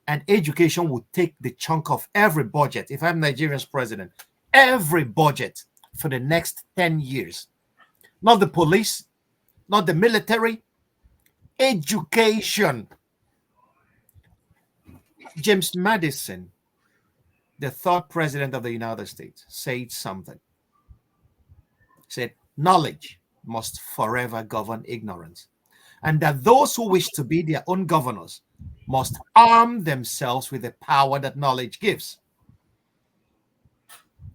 B: and education will take the chunk of every budget. If I'm Nigeria's president, every budget for the next 10 years. Not the police, not the military, education. James Madison, the third president of the United States, said something. He said, knowledge must forever govern ignorance, and that those who wish to be their own governors must arm themselves with the power that knowledge gives.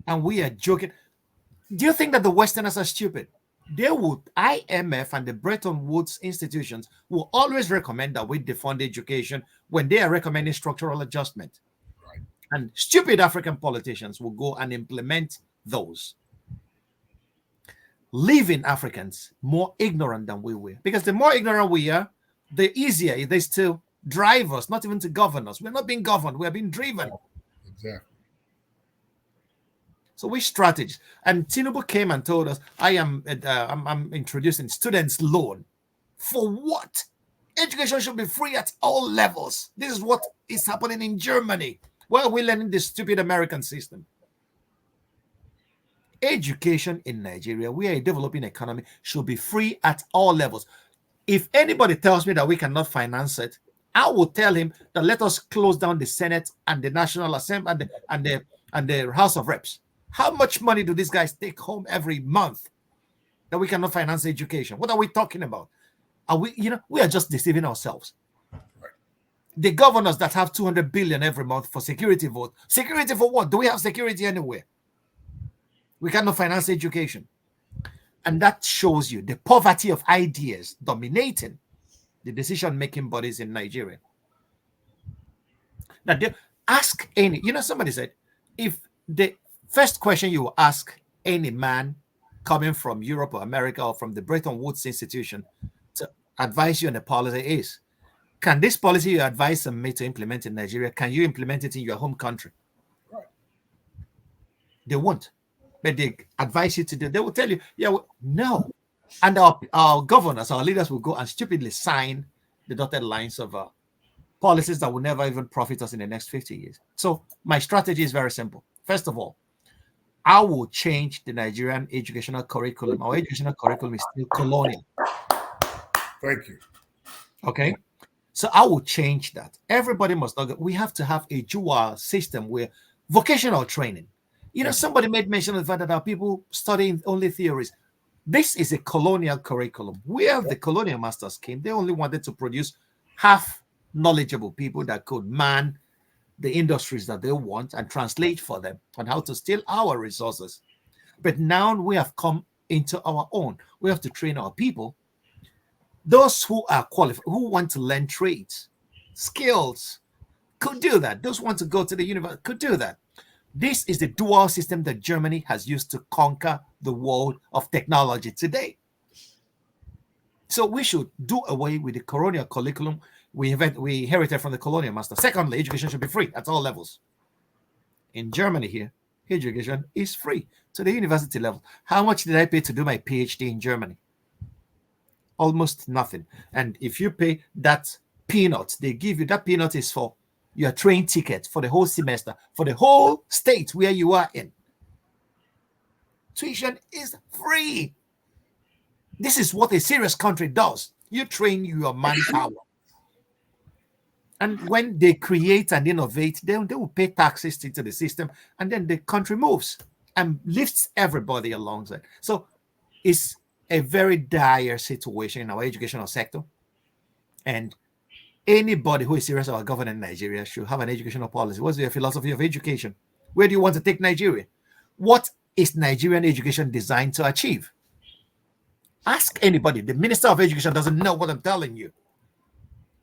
B: And we are joking. Do you think that the Westerners are stupid? They would, IMF and the Bretton Woods institutions will always recommend that we defund education when they are recommending structural adjustment.
P: Right.
B: And stupid African politicians will go and implement those, leaving Africans more ignorant than we were. Because the more ignorant we are, the easier it is to drive us, not even to govern us. We're not being governed, we're being driven.
P: Exactly.
B: So which strategies? And Tinubu came and told us, I'm introducing students' loan. For what? Education should be free at all levels. This is what is happening in Germany. Why are we learning this stupid American system? Education in Nigeria, we are a developing economy, should be free at all levels. If anybody tells me that we cannot finance it, I will tell him that let us close down the Senate and the National Assembly and the House of Reps. How much money do these guys take home every month that we cannot finance education? What are we talking about? Are we, we are just deceiving ourselves.
P: Right.
B: The governors that have 200 billion every month for security vote. Security for what? Do we have security anywhere? We cannot finance education. And that shows you the poverty of ideas dominating the decision-making bodies in Nigeria. Now, ask any, somebody said, if the first question you will ask any man coming from Europe or America or from the Bretton Woods institution to advise you on a policy is, can this policy you advise me to implement in Nigeria, can you implement it in your home country?
P: Right.
B: They won't. But they advise you to do. They will tell you, no. And our governors, our leaders will go and stupidly sign the dotted lines of policies that will never even profit us in the next 50 years. So my strategy is very simple. First of all, I will change the Nigerian educational curriculum. Our educational curriculum is still colonial.
P: Thank you.
B: Okay? So I will change that. Everybody must know that we have to have a dual system where vocational training. Somebody made mention of the fact that our people studying only theories. This is a colonial curriculum. Where the colonial masters came, they only wanted to produce half knowledgeable people that could man the industries that they want and translate for them on how to steal our resources. But now we have come into our own. We have to train our people. Those who are qualified, who want to learn trades, skills, could do that. Those who want to go to the university could do that. This is the dual system that Germany has used to conquer the world of technology today. So we should do away with the colonial curriculum we inherited from the colonial master. Secondly, education should be free at all levels. In Germany here, education is free to the university level. How much did I pay to do my PhD in Germany? Almost nothing. And if you pay that peanut, they give you, that peanut is for your train ticket for the whole semester, for the whole state where you are in. Tuition is free. This is what a serious country does. You train your manpower. And when they create and innovate, they will pay taxes into the system, and then the country moves and lifts everybody alongside. So it's a very dire situation in our educational sector. And anybody who is serious about governing Nigeria should have an educational policy. What's your philosophy of education? Where do you want to take Nigeria? What is Nigerian education designed to achieve? Ask anybody. The Minister of Education doesn't know what I'm telling you.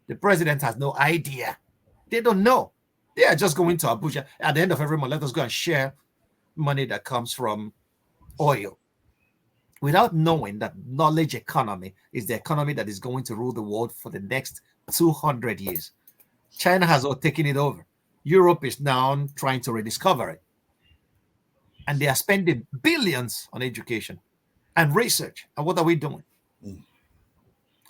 B: The president has no idea. They don't know. They are just going to Abuja. At the end of every month, let us go and share money that comes from oil, without knowing that knowledge economy is the economy that is going to rule the world for the next 200 years. China has all taken it over. Europe is now trying to rediscover it. And they are spending billions on education and research. And what are we doing?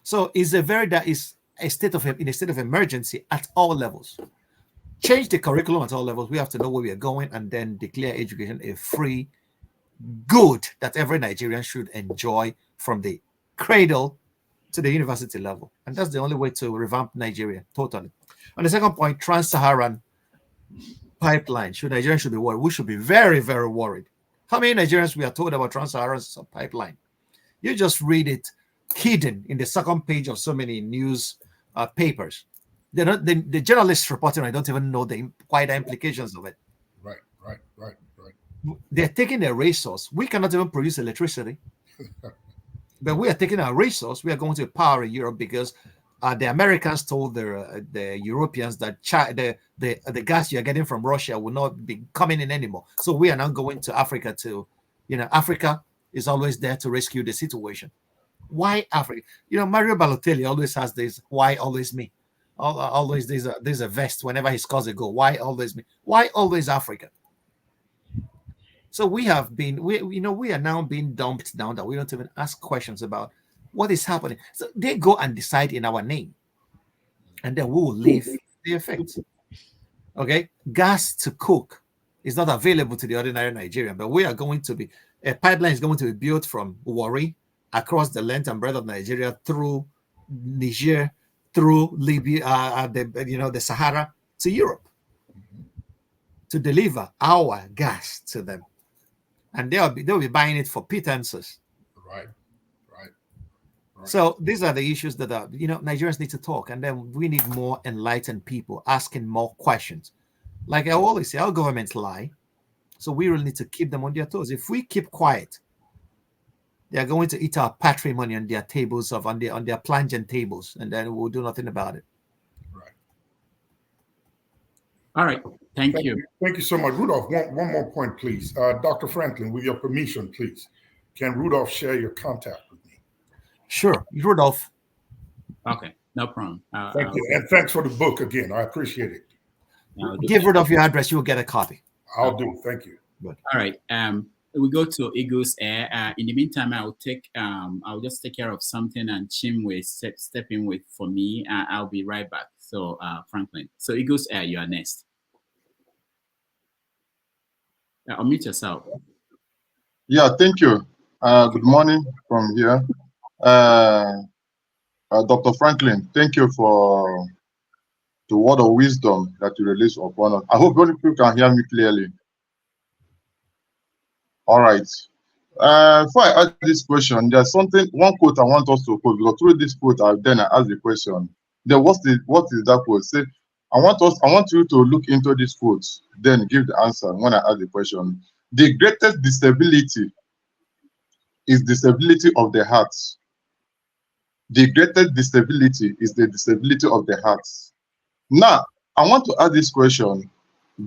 B: So it's that is a state of emergency at all levels. Change the curriculum at all levels. We have to know where we are going and then declare education a free good that every Nigerian should enjoy from the cradle to the university level. And that's the only way to revamp Nigeria totally. On the second point, trans-Saharan pipeline. Nigerians should be worried? We should be very, very worried. How many Nigerians we are told about trans-Saharan pipeline? You just read it hidden in the second page of so many news papers. The journalists reporting, I don't even know the wider implications of it.
P: Right.
B: They're taking their resource. We cannot even produce electricity. But we are taking our resource. We are going to power Europe because the Americans told the Europeans that the gas you're getting from Russia will not be coming in anymore. So we are now going to Africa Africa is always there to rescue the situation. Why Africa? Mario Balotelli always has this, why always me? Always there's a vest whenever he scores a goal. Why always me? Why always Africa? So we are now being dumped down that we don't even ask questions about what is happening. So they go and decide in our name, and then we will live the effects. Okay, gas to cook is not available to the ordinary Nigerian, but we are going to be a pipeline is going to be built from Warri across the length and breadth of Nigeria through Niger, through Libya, the Sahara to Europe to deliver our gas to them. And they'll be buying it for pittances.
P: Right.
B: So these are the issues that Nigerians need to talk, and then we need more enlightened people asking more questions. Like I always say, our governments lie, so we really need to keep them on their toes. If we keep quiet, they are going to eat our patrimony on their tables on their plangent tables, and then we'll do nothing about it.
P: Right.
A: All right. Thank you.
P: Thank you so much. Rudolph, one more point, please. Dr. Franklyne, with your permission, please. Can Rudolph share your contact with me?
B: Sure. Rudolph.
A: Okay. No problem.
P: Thank you. And thanks for the book again. I appreciate it.
B: Give Rudolph your address. You'll get a copy.
P: I'll do. Thank you.
A: Good. All right. We go to Eagles Air. In the meantime, I'll just take care of something, and Chim will step in with for me. I'll be right back. So Franklyne. So Eagles Air, you are next. Unmute yourself.
Q: Yeah, thank you. Good morning from here. Dr. Franklyne, thank you for the word of wisdom that you released upon us. I hope all people can hear me clearly. All right. Before I ask this question, there's one quote I want us to quote, because through this quote, then I ask the question. Then what is that quote? Say, I want you to look into this quote, then give the answer when I ask the question. The greatest disability is disability of the heart. The greatest disability is the disability of the heart. Now, I want to ask this question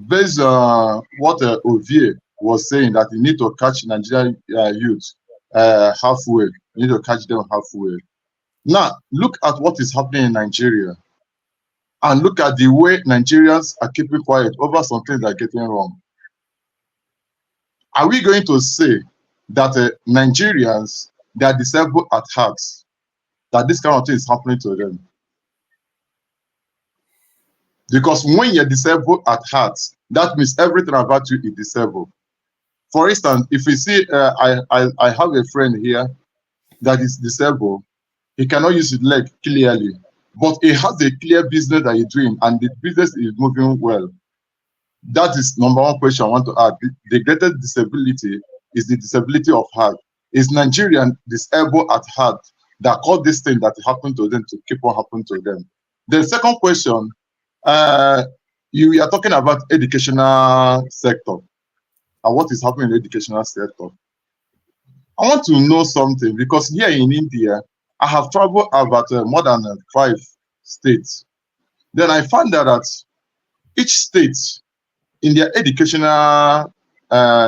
Q: based on what Ovie was saying, that you need to catch Nigerian youth halfway. You need to catch them halfway. Now, look at what is happening in Nigeria, and look at the way Nigerians are keeping quiet over some things that are getting wrong. Are we going to say that Nigerians, they are disabled at heart, that this kind of thing is happening to them? Because when you're disabled at heart, that means everything about you is disabled. For instance, if we see, I have a friend here that is disabled. He cannot use his leg clearly, but he has a clear business that he's doing, and the business is moving well. That is number one question I want to add. The greatest disability is the disability of heart. Is Nigerian disabled at heart that cause this thing that happened to them to keep on happening to them? The second question, you are talking about educational sector and what is happening in the educational sector. I want to know something because here in India, I have traveled about more than 5 states. Then I found out that each state in their educational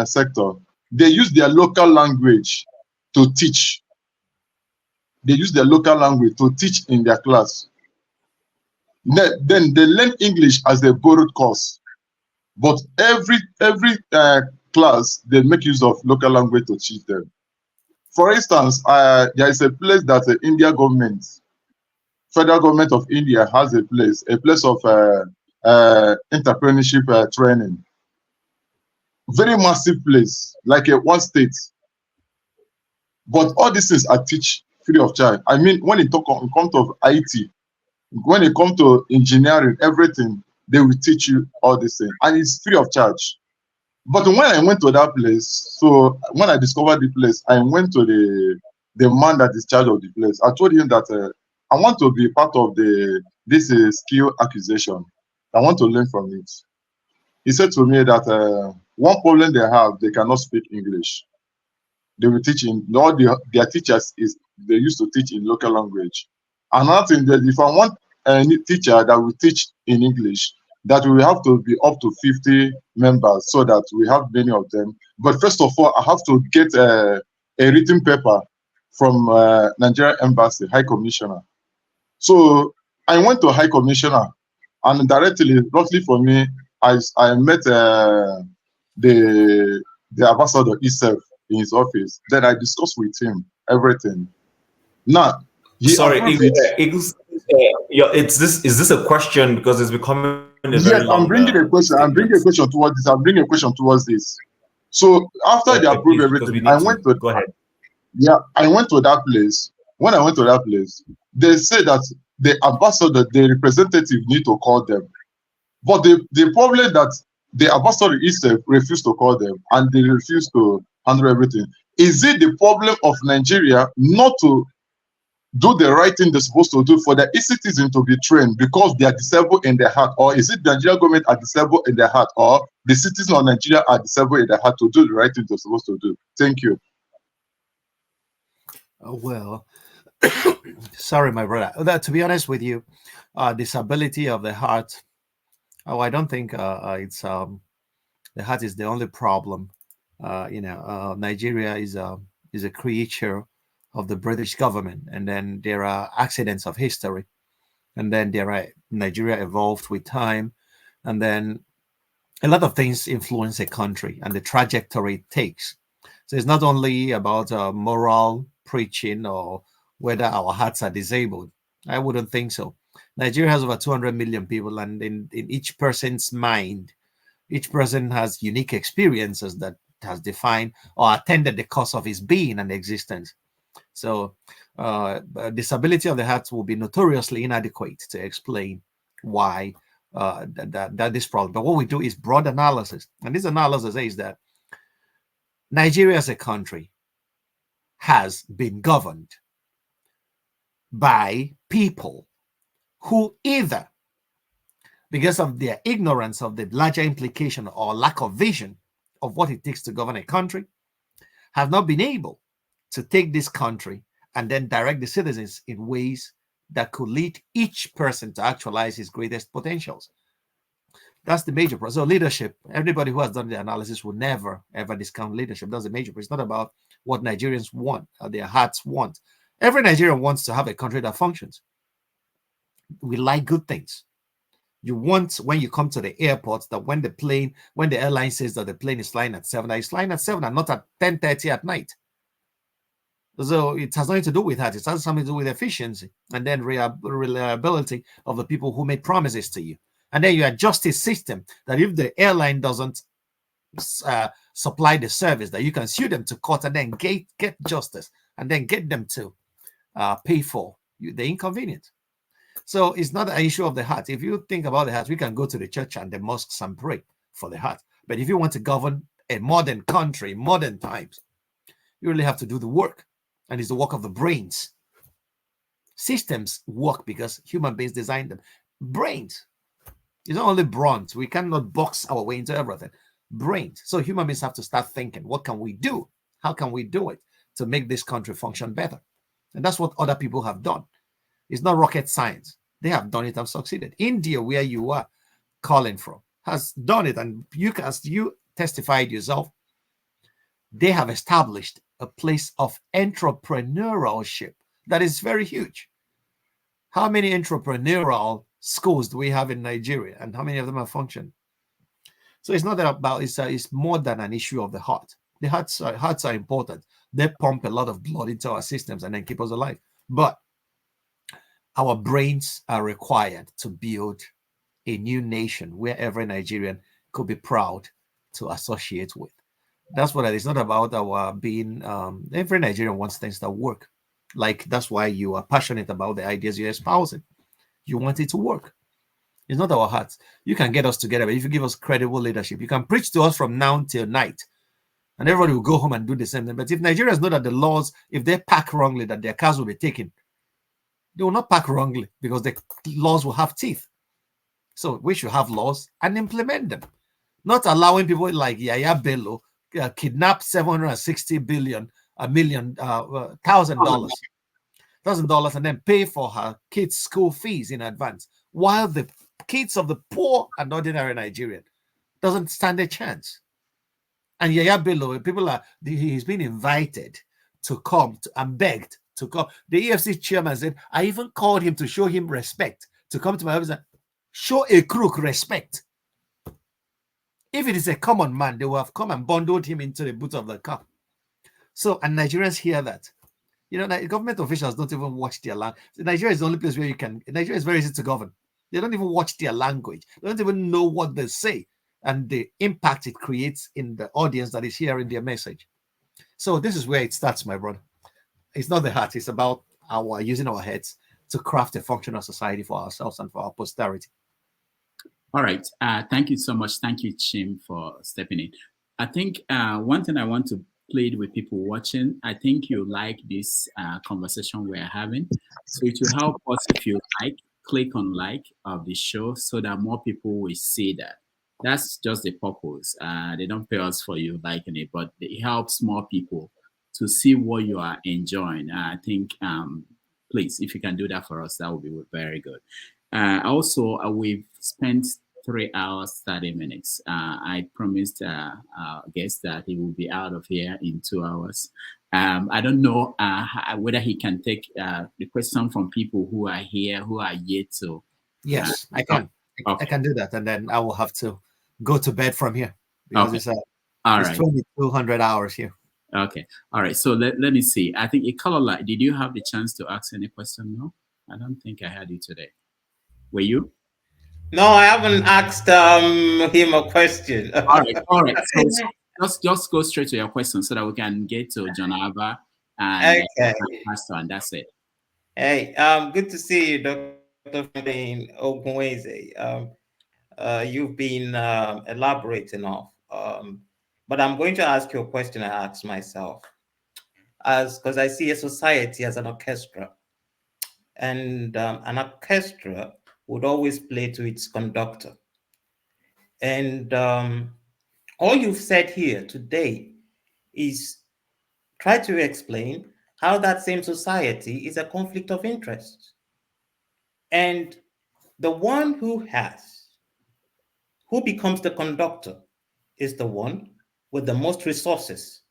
Q: sector, they use their local language to teach. They use their local language to teach in their class. Then they learn English as a borrowed course. But every class, they make use of local language to teach them. For instance, there is a place that the India government, federal government of India has a place of entrepreneurship training. Very massive place, like a one state. But all these things are teach free of charge. I mean, when it comes to IT, when it comes to engineering, everything, they will teach you all these things. And it's free of charge. But when I went to that place, so when I discovered the place, I went to the man that is in charge of the place. I told him that I want to be part of this skill acquisition. I want to learn from it. He said to me that one problem they have, they cannot speak English. They will teach in all their teachers they used to teach in local language. Another thing that if I want a teacher that will teach in English, that we have to be up to 50 members so that we have many of them. But first of all, I have to get a written paper from Nigeria Embassy, High Commissioner. So I went to High Commissioner, and directly, luckily for me, I met the ambassador himself in his office. Then I discussed with him everything. Now,
M: sorry, is this a question because it's becoming a very long?
Q: I'm bringing a question. I'm bringing a question towards this. I'm bringing a question towards this. So after they approve everything, I went to
M: go ahead.
Q: Yeah, I went to that place. When I went to that place, they said that the ambassador, the representative, need to call them. But the problem that the ambassador itself refused to call them and they refused to handle everything. Is it the problem of Nigeria not to do the right thing they're supposed to do for the citizens to be trained because they are disabled in their heart? Or is it the Nigerian government are disabled in their heart? Or the citizens of Nigeria are disabled in their heart to do the right thing they're supposed to do? Thank you.
B: Well, sorry, my brother. To be honest with you, disability of the heart. Oh, I don't think it's the heart is the only problem. Nigeria is a creature of the British government, and then there are accidents of history, and then Nigeria evolved with time, and then a lot of things influence a country and the trajectory it takes. So it's not only about moral preaching or whether our hearts are disabled. I wouldn't think so. Nigeria has over 200 million people, and in each person's mind, each person has unique experiences that has defined or attended the course of his being and existence. So disability of the heart will be notoriously inadequate to explain why that this problem. But what we do is broad analysis. And this analysis says that Nigeria as a country has been governed by people who either, because of their ignorance of the larger implication or lack of vision of what it takes to govern a country, have not been able to take this country and then direct the citizens in ways that could lead each person to actualize his greatest potentials. That's the major problem. So leadership, everybody who has done the analysis will never, ever discount leadership. That's the major problem. It's not about what Nigerians want or their hearts want. Every Nigerian wants to have a country that functions. We like good things. You want, when you come to the airport, that when the airline says that the plane is flying at 7, it's flying at 7 and not at 10:30 at night. So it has nothing to do with that. It has something to do with efficiency and then reliability of the people who made promises to you. And then you adjust a system that if the airline doesn't supply the service, that you can sue them to court and then get justice and then get them to pay for the inconvenience. So it's not an issue of the heart. If you think about the heart, we can go to the church and the mosques and pray for the heart. But if you want to govern a modern country, modern times, you really have to do the work. And it's the work of the brains. Systems work because human beings designed them. Brains. It's not only brains. We cannot box our way into everything. Brains. So human beings have to start thinking, what can we do? How can we do it to make this country function better? And that's what other people have done. It's not rocket science. They have done it and succeeded. India, where you are calling from, has done it. And you testified yourself, they have established a place of entrepreneurship that is very huge. How many entrepreneurial schools do we have in Nigeria, and how many of them are functioning? So it's not that about, it's more than an issue of the heart. The hearts are important. They pump a lot of blood into our systems and then keep us alive. But our brains are required to build a new nation where every Nigerian could be proud to associate with. That's what it is. It's not about our being, every Nigerian wants things that work. Like, that's why you are passionate about the ideas you're espousing. You want it to work. It's not our hearts. You can get us together, but if you give us credible leadership, you can preach to us from now till night, and everybody will go home and do the same thing. But if Nigerians know that the laws, if they pack wrongly, that their cars will be taken, they will not pack wrongly because the laws will have teeth. So we should have laws and implement them, not allowing people like Yaya Bello kidnap $760 million, $1,000 and then pay for her kids' school fees in advance, while the kids of the poor and ordinary Nigerian doesn't stand a chance. And Yaya Bello, he's been invited to come and begged to come. The EFCC chairman said, I even called him to show him respect, to come to my office and show a crook respect. If it is a common man, they will have come and bundled him into the boot of the car. So, and Nigerians hear that. You know, government officials don't even watch their language. Nigeria is the only place where Nigeria is very easy to govern. They don't even watch their language. They don't even know what they say and the impact it creates in the audience that is hearing their message. So this is where it starts, my brother. It's not the heart. It's about using our heads to craft a functional society for ourselves and for our posterity.
A: All right. Thank you so much. Thank you, Chim, for stepping in. I think one thing I want to plead with people watching, I think you like this conversation we're having. So it will help us if you click on like of the show so that more people will see that. That's just the purpose. They don't pay us for you liking it, but it helps more people to see what you are enjoying. I think, please, if you can do that for us, that would be very good. Also, we've spent 3 hours, 30 minutes. I promised our guest that he will be out of here in 2 hours. I don't know whether he can take the question from people who are here, who are yet to.
B: Yes, I can. Okay. I can do that. And then I will have to go to bed from here because it's 2,200 hours here.
A: Okay. All right. So let me see. I think Electoral, did you have the chance to ask any question? No, I don't think I had you today. Were you?
R: No, I haven't asked him a question.
A: All right. So just go straight to your question so that we can get to John Ava and Pastor, and that's it.
R: Hey, good to see you, Dr. Franklyne Ogbunwezeh. You've been elaborate enough, but I'm going to ask you a question I asked myself, because I see a society as an orchestra, and an orchestra would always play to its conductor. And all you've said here today is try to explain how that same society is a conflict of interest. And the one who becomes the conductor is the one with the most resources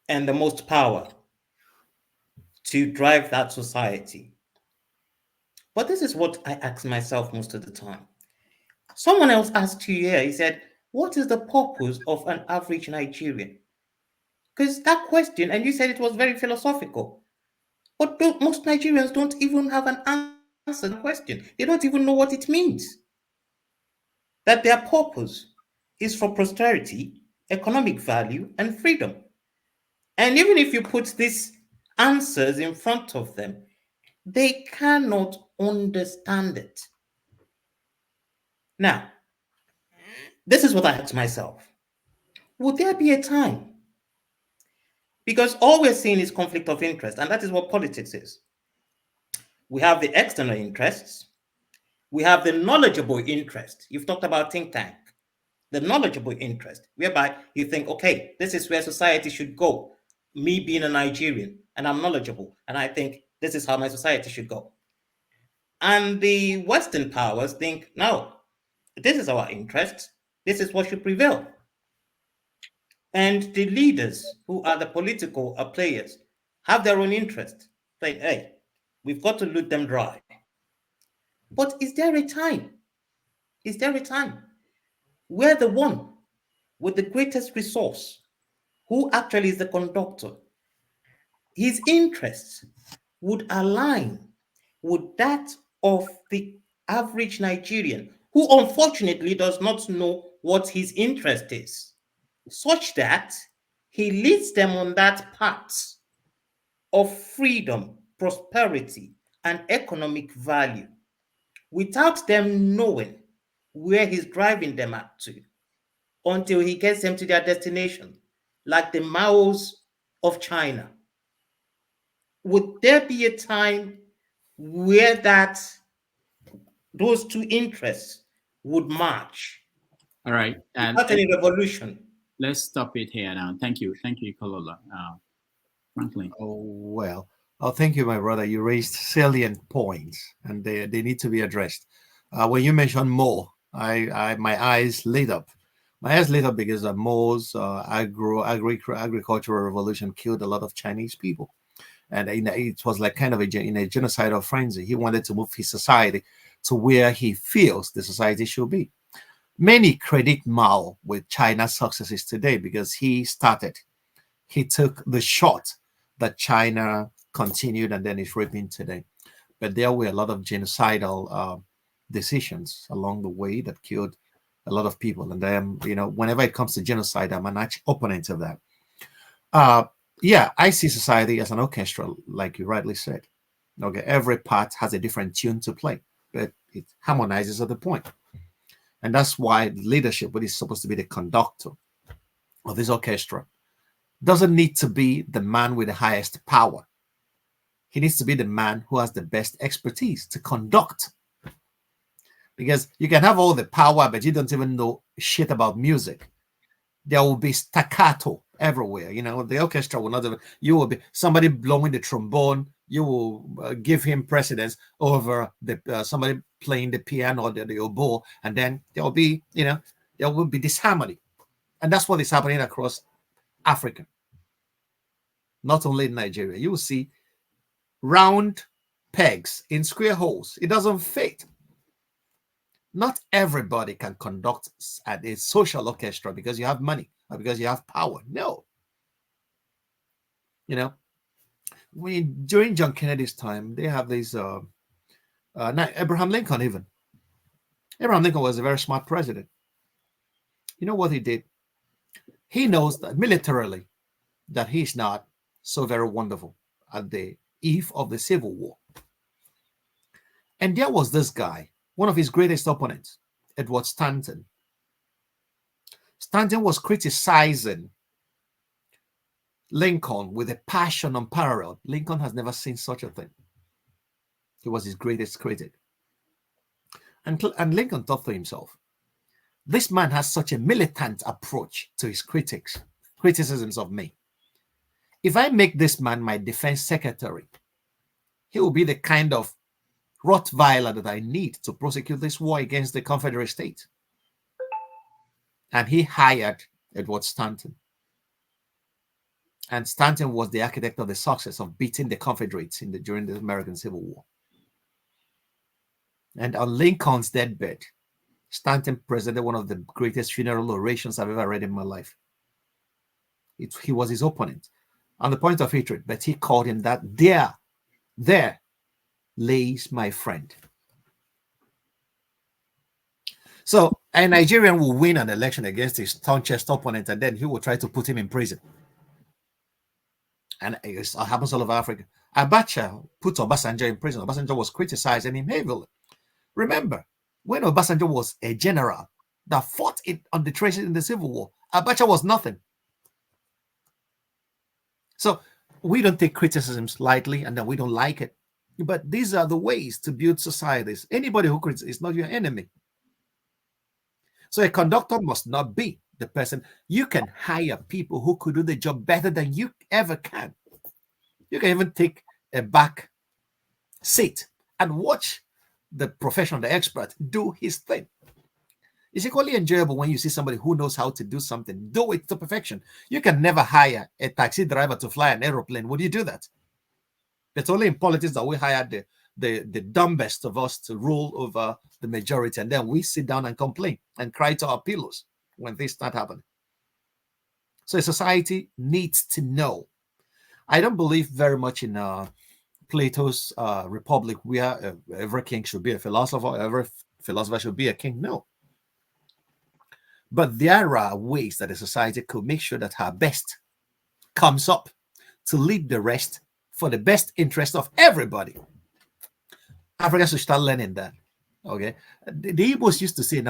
R: and the most power to drive that society. But this is what I ask myself most of the time. Someone else asked you here, he said, what is the purpose of an average Nigerian? Because that question, and you said it was very philosophical, but most Nigerians don't even have an answer to the question. They don't even know what it means. That their purpose is for prosperity, economic value, and freedom. And even if you put these answers in front of them, they cannot understand it. Now, this is what I ask myself. Would there be a time? Because all we're seeing is conflict of interest, and that is what politics is. We have the external interests, We have the knowledgeable interest. You've talked about think tank. The knowledgeable interest, whereby you think, okay, this is where society should go. Me being a Nigerian, and I'm knowledgeable, and I think this is how my society should go. And the Western powers think, no, this is our interest. This is what should prevail. And the leaders, who are the political players, have their own interest. Say, hey, we've got to loot them dry. But is there a time? Is there a time where the one with the greatest resource, who actually is the conductor, his interests would align with that of the average Nigerian, who unfortunately does not know what his interest is, such that he leads them on that path of freedom, prosperity, and economic value without them knowing where he's driving them up to, until he gets them to their destination, like the Maos of China. Would there be a time where those two interests would match?
A: All right.
R: Not any revolution.
A: Let's stop it here now. Thank you, Kolola. Franklyne.
B: Thank you, my brother. You raised salient points, and they need to be addressed. When you mentioned Mo, my eyes lit up. My eyes lit up because Mo's agricultural revolution killed a lot of Chinese people. And it was like kind of in a genocidal frenzy. He wanted to move his society to where he feels the society should be. Many credit Mao with China's successes today because he took the shot that China continued and then is reaping today. But there were a lot of genocidal decisions along the way that killed a lot of people. And whenever it comes to genocide, I'm an opponent of that. I see society as an orchestra, like you rightly said. Okay, every part has a different tune to play, but it harmonizes at the point. And that's why leadership, what is supposed to be the conductor of this orchestra, doesn't need to be the man with the highest power. He needs to be the man who has the best expertise to conduct. Because you can have all the power, but you don't even know shit about music. There will be staccato everywhere. The orchestra will not even, you will be somebody blowing the trombone. You will give him precedence over somebody playing the piano or the oboe, and then there will be disharmony. And that's what is happening across Africa. Not only in Nigeria. You will see round pegs in square holes. It doesn't fit. Not everybody can conduct at a social orchestra because you have money or because you have power. No. During John Kennedy's time, they have these Abraham Lincoln even. Abraham Lincoln was a very smart president. You know what he did? He knows that militarily that he's not so very wonderful at the eve of the Civil War. And there was this guy, one of his greatest opponents, Edward Stanton. Stanton was criticizing Lincoln with a passion unparalleled. Lincoln has never seen such a thing. He was his greatest critic. And Lincoln thought to himself, this man has such a militant approach to his criticisms of me. If I make this man my defense secretary, he will be the kind of Rottweiler that I need to prosecute this war against the Confederate States. And he hired Edward Stanton. And Stanton was the architect of the success of beating the Confederates during the American Civil War. And on Lincoln's deathbed, Stanton presented one of the greatest funeral orations I've ever read in my life. He was his opponent on the point of hatred, but he called him that. There lays my friend. So a Nigerian will win an election against his staunchest opponent, and then he will try to put him in prison. And it happens all over Africa. Abacha put Obasanjo in prison. Obasanjo was criticizing him heavily. Remember, when Obasanjo was a general that fought on the trenches in the Civil War, Abacha was nothing. So we don't take criticisms lightly, and then we don't like it. But these are the ways to build societies. Anybody who criticizes is not your enemy. So a conductor must not be the person. You can hire people who could do the job better than you ever can. You can even take a back seat and watch the professional, the expert, do his thing. It's equally enjoyable when you see somebody who knows how to do something, do it to perfection. You can never hire a taxi driver to fly an aeroplane. Would you do that? It's only in politics that we hire the dumbest of us to rule over the majority, and then we sit down and complain and cry to our pillows when things start happening. So a society needs to know. I don't believe very much in Plato's republic where every king should be a philosopher, every philosopher should be a king. No. But there are ways that a society could make sure that her best comes up to lead the rest for the best interest of everybody. Africa should start learning that. Okay. The Igbos used to say,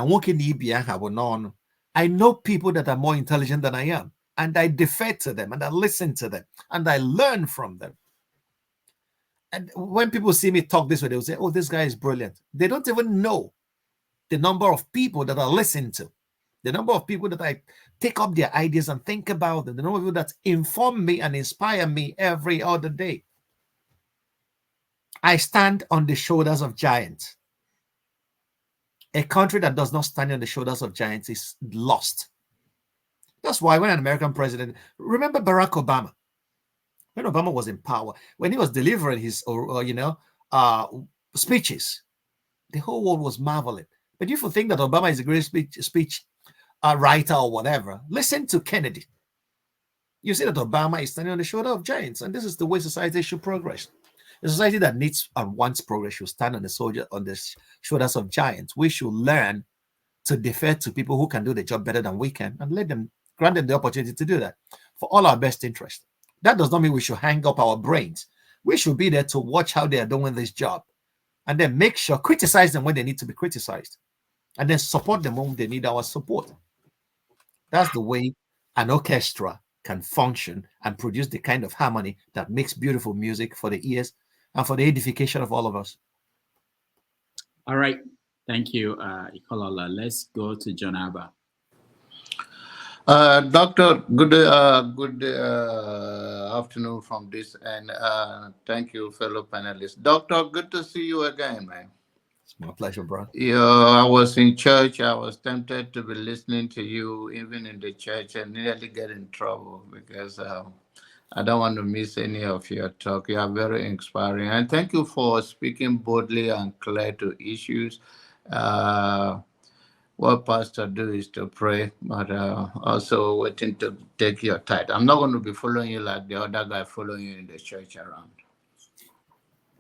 B: I know people that are more intelligent than I am, and I defer to them, and I listen to them, and I learn from them. And when people see me talk this way, they will say, oh, this guy is brilliant. They don't even know the number of people that I listen to, the number of people that I take up their ideas and think about them, the number of people that inform me and inspire me every other day. I stand on the shoulders of giants. A country that does not stand on the shoulders of giants is lost. That's why when an American president, remember Barack Obama, when Obama was in power, when he was delivering his, speeches, the whole world was marveling. But if you think that Obama is a great speech writer or whatever, listen to Kennedy. You see that Obama is standing on the shoulder of giants, and this is the way society should progress. A society that needs and wants progress should stand on the shoulders of giants. We should learn to defer to people who can do the job better than we can, and grant them the opportunity to do that for all our best interest. That does not mean we should hang up our brains. We should be there to watch how they are doing this job, and then make sure, criticize them when they need to be criticized, and then support them when they need our support. That's the way an orchestra can function and produce the kind of harmony that makes beautiful music for the ears and for the edification of all of us.
A: All right. Thank you, Ikolola. Let's go to John Abba.
S: Doctor, good afternoon from this, and thank you, fellow panelists. Doctor, good to see you again, man.
B: It's my pleasure, bro.
S: Yeah, I was in church. I was tempted to be listening to you, even in the church, and nearly get in trouble because I don't want to miss any of your talk. You are very inspiring, and thank you for speaking boldly and clear to issues. What pastor do is to pray, but also waiting to take your tithe. I'm not going to be following you like the other guy following you in the church around.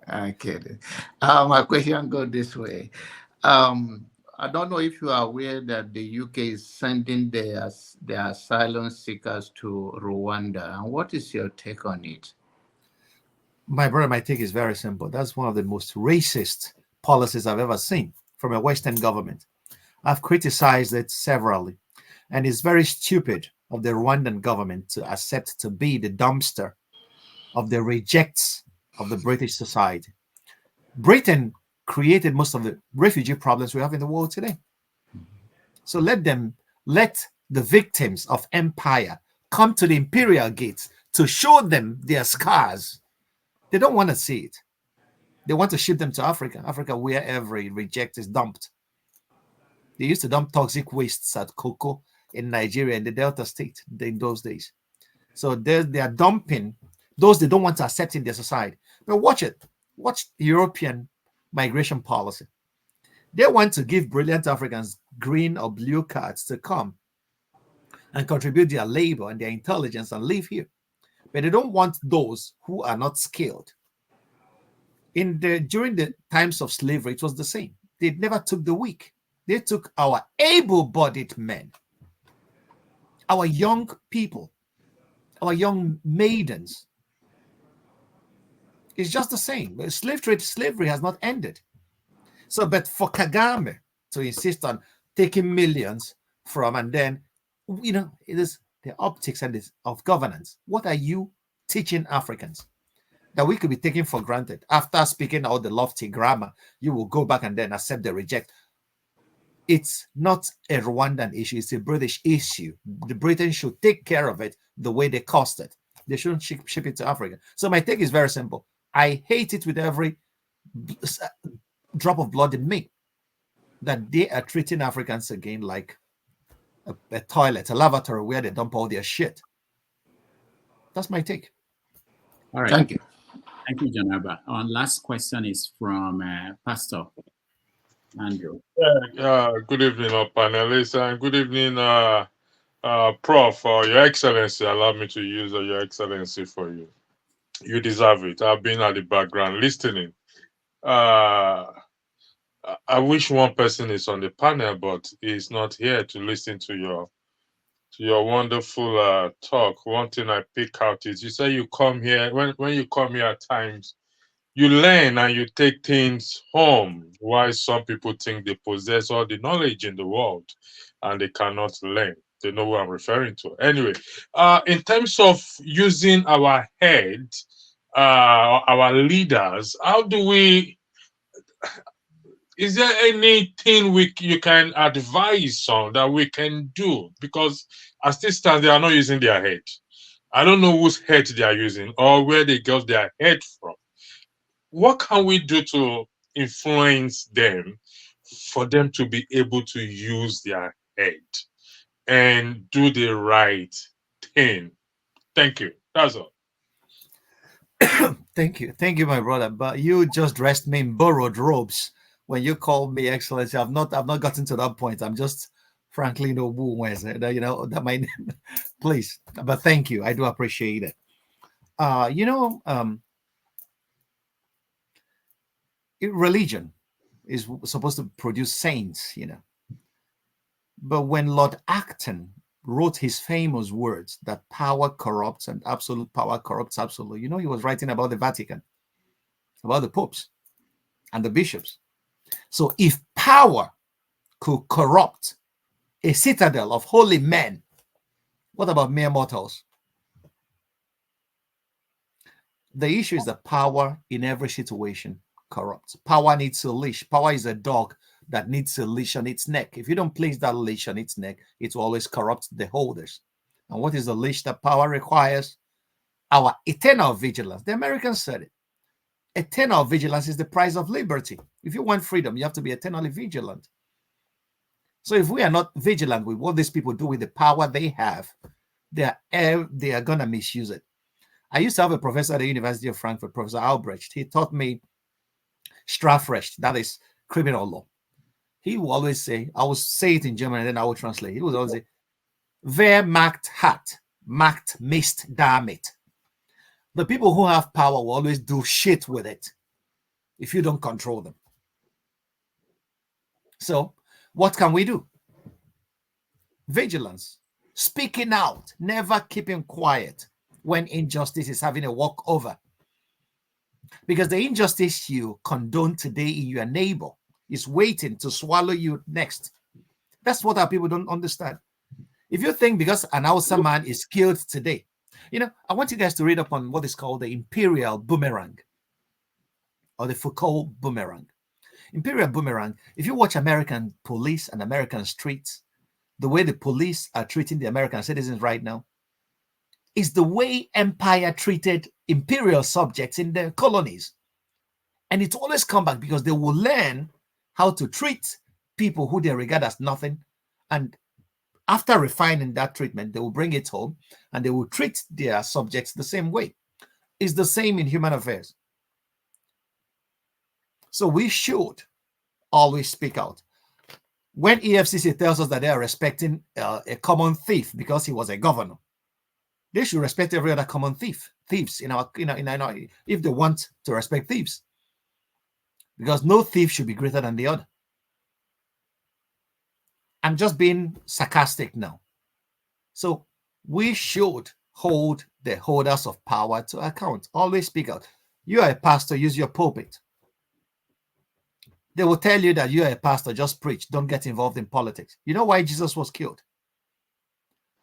S: I'm kidding. My question goes this way. I don't know if you are aware that the UK is sending their asylum seekers to Rwanda. And what is your take on it?
B: My brother, my take is very simple. That's one of the most racist policies I've ever seen from a Western government. I've criticized it severally, and it's very stupid of the Rwandan government to accept to be the dumpster of the rejects of the British society. Britain created most of the refugee problems we have in the world today. So let the victims of empire come to the imperial gates to show them their scars. They don't want to see it. They want to ship them to Africa where every reject is dumped. They used to dump toxic wastes at cocoa in Nigeria in the Delta State in those days. So they are dumping those they don't want to accept in their society. But watch it. Watch European migration policy. They want to give brilliant Africans green or blue cards to come and contribute their labor and their intelligence and live here. But they don't want those who are not skilled. During the times of slavery, it was the same. They never took the weak. They took our able-bodied men, our young people, our young maidens. It's just the same. Slavery has not ended. So, but for Kagame to insist on taking millions from, and then, it is the optics and of governance. What are you teaching Africans? that we could be taking for granted. After speaking all the lofty grammar, you will go back and then accept the reject. It's not a Rwandan issue, it's a British issue. The British should take care of it the way they caused it. They shouldn't ship it to Africa. So my take is very simple. I hate it with every drop of blood in me that they are treating Africans again like a toilet, a lavatory where they dump all their shit. That's my take.
A: All right.
S: Thank you.
A: Thank you, John Abba. Our last question is from Pastor Andrew.
T: Good evening, panelists, and good evening, Prof. Your Excellency. Allow me to use Your Excellency for you. You deserve it. I've been at the background listening. I wish one person is on the panel, but he's not here to listen to your wonderful talk. One thing I pick out is you say you come here, when you come here at times, you learn and you take things home. Why some people think they possess all the knowledge in the world and they cannot learn. They know what I'm referring to. Anyway, in terms of using our head, our leaders, how do we, is there anything you can advise on that we can do? Because as this stands, they are not using their head. I don't know whose head they are using or where they got their head from. What can we do to influence them for them to be able to use their head and do the right thing? Thank you. That's all.
B: Thank you, my brother. But you just dressed me in borrowed robes when you called me Excellency. I've not gotten to that point. I'm just Franklyne Ogbunwezeh. You know that my name. Please, but thank you. I do appreciate it. Religion is supposed to produce saints, But when Lord Acton wrote his famous words that power corrupts and absolute power corrupts absolute, he was writing about the Vatican, about the popes and the bishops. So if power could corrupt a citadel of holy men, what about mere mortals? The issue is that power in every situation corrupts. Power needs a leash. Power is a dog that needs a leash on its neck. If you don't place that leash on its neck, it will always corrupt the holders. And what is the leash that power requires? Our eternal vigilance. The Americans said it. Eternal vigilance is the price of liberty. If you want freedom, you have to be eternally vigilant. So if we are not vigilant with what these people do with the power they have, they are going to misuse it. I used to have a professor at the University of Frankfurt, Professor Albrecht. He taught me Strafrecht, that is criminal law. He will always say, I will say it in German and then I will translate. He would always say, Wer Macht hat, macht Mist damit. The people who have power will always do shit with it if you don't control them. So what can we do? Vigilance, speaking out, never keeping quiet when injustice is having a walkover. Because the injustice you condone today in your neighbor is waiting to swallow you next. That's what our people don't understand. If you think because an Hausa man is killed today, I want you guys to read up on what is called the imperial boomerang or the Foucault boomerang. Imperial boomerang, if you watch American police and American streets, the way the police are treating the American citizens right now is the way empire treated imperial subjects in their colonies. And it's always come back because they will learn how to treat people who they regard as nothing. And after refining that treatment, they will bring it home and they will treat their subjects the same way. It's the same in human affairs. So we should always speak out. When EFCC tells us that they are respecting a common thief because he was a governor, they should respect every other common thieves in our if they want to respect thieves, because no thief should be greater than the other. I'm just being sarcastic now. So we should hold the holders of power to account. Always speak out. You are a pastor, use your pulpit. They will tell you that you are a pastor, just preach. Don't get involved in politics. You know why Jesus was killed?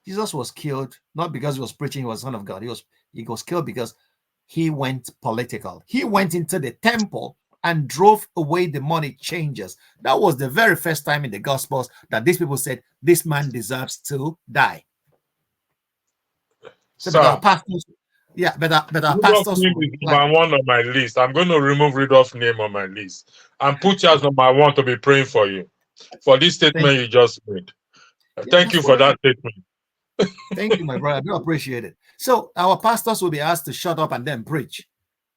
B: Jesus was killed not because he was preaching he was the Son of God. He was killed because he went political. He went into the temple and drove away the money changers. That was the very first time in the Gospels that these people said, this man deserves to die. So, but our pastors, yeah, but our pastors
T: name is number one on my list. I'm going to remove Rudolph's name on my list and put you as number one to be praying for you for this statement you just made. Thank you for that statement.
B: Thank you, my brother. I do appreciate it. So our pastors will be asked to shut up and then preach.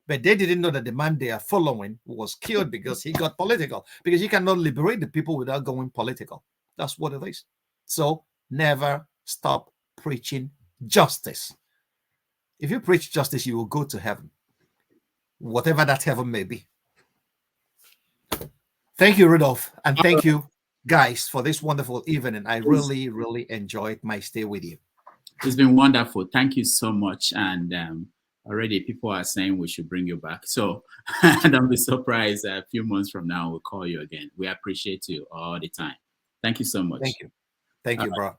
B: But they didn't know that the man they are following was killed because he got political. Because you cannot liberate the people without going political. That's what it is. So never stop preaching justice. If you preach justice, you will go to heaven. Whatever that heaven may be. Thank you, Rudolph. And thank you, guys, for this wonderful evening. I really, really enjoyed my stay with you.
A: It's been wonderful. Thank you so much. And already people are saying we should bring you back. So don't be surprised. A few months from now, we'll call you again. We appreciate you all the time. Thank you so much.
B: Thank you. Thank you, bro.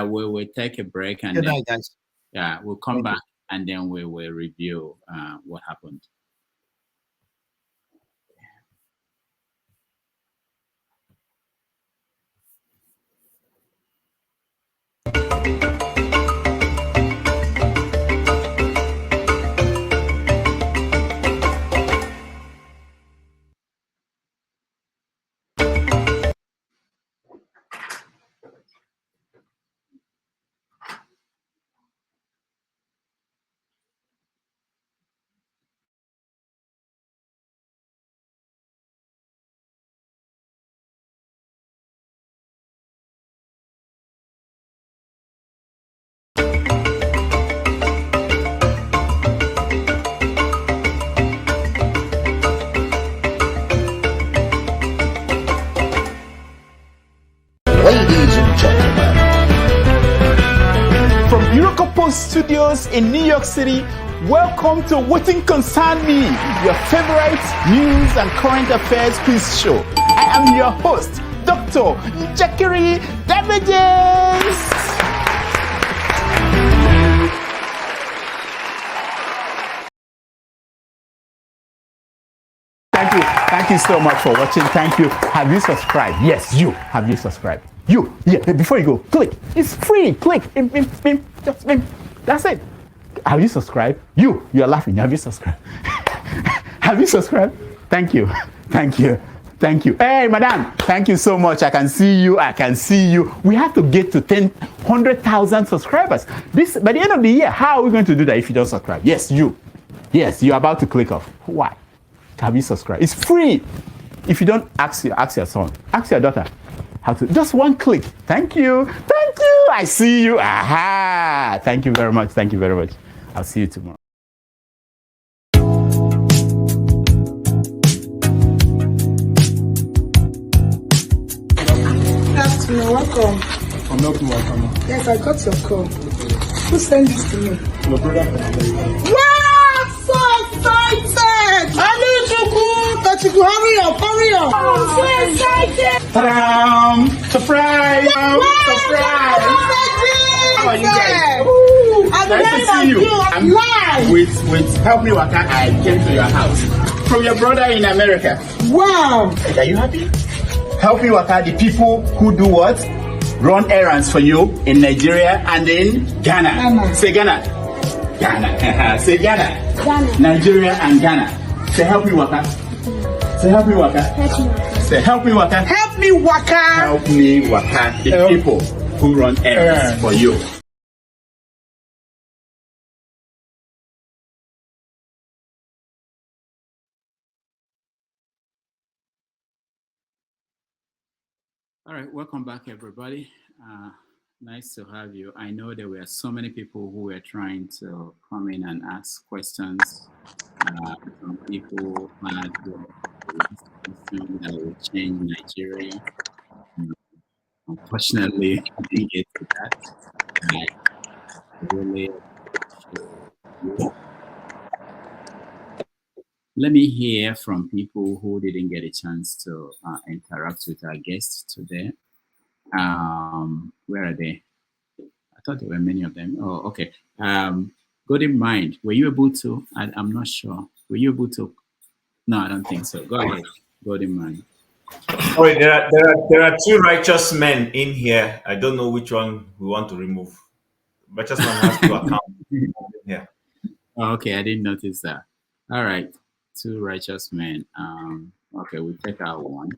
A: We will take a break. And
B: Good
A: then,
B: night, guys.
A: Yeah, we'll come back and then we will review what happened.
U: Ladies and gentlemen,
V: from Eurocopos Studios in New York City, welcome to What Concern Me, your favorite news and current affairs quiz show. I am your host, Dr. Jakiri Damages. Thank you so much for watching. Thank you. Have you subscribed? Yes, you. Have you subscribed? You. Yeah, before you go, click. It's free. Click. Just that's it. Have you subscribed? You're laughing. Have you subscribed? Have you subscribed? Thank you. Thank you. Thank you. Hey, madam. Thank you so much. I can see you. I can see you. We have to get to 100,000 subscribers. This by the end of the year. How are we going to do that if you don't subscribe? Yes, you. Yes, you're about to click off. Why? Have you subscribed? It's free. If you don't, ask your son, ask your daughter how to. Just one click. Thank you. Thank you. I see you. Aha. Thank you very much. Thank you very much. I'll see you tomorrow.
W: Good afternoon. Welcome.
X: I'm not welcome.
W: Yes, I got your call. Who sent this to me?
X: Your brother from America.
W: Wow! So excited! Hurry up! I'm so excited!
V: Ta-da! Surprise! Surprise! How are you guys?
W: I'm
V: nice to see you. I'm
W: live.
V: With Help Me Waka, I came to your house. From your brother in America.
W: Wow!
V: Are you happy? Help Me Waka, the people who do what? Run errands for you in Nigeria and in Ghana. Say Ghana. Ghana. Say Ghana.
W: Ghana.
V: Nigeria and Ghana. Say Help Me Waka. Say Help Me Waka. Say Help Me Waka.
W: Help Me Waka.
V: Help Me Waka. The people who run errands for you.
A: All right, welcome back, everybody. Nice to have you. I know there were so many people who were trying to come in and ask questions. Some people had the question that will change Nigeria. Unfortunately, I didn't get to that. I really let me hear from people who didn't get a chance to interact with our guests today. Where are they? I thought there were many of them. Oh, okay. Golden Mind, were you able to? I'm not sure. Were you able to? No, I don't think so. Go ahead, Golden Mind.
M: Sorry, there are two righteous men in here. I don't know which one we want to remove. Righteous man has two accounts. Yeah.
A: Oh, okay, I didn't notice that. All right, two righteous men. Okay, we'll take out one.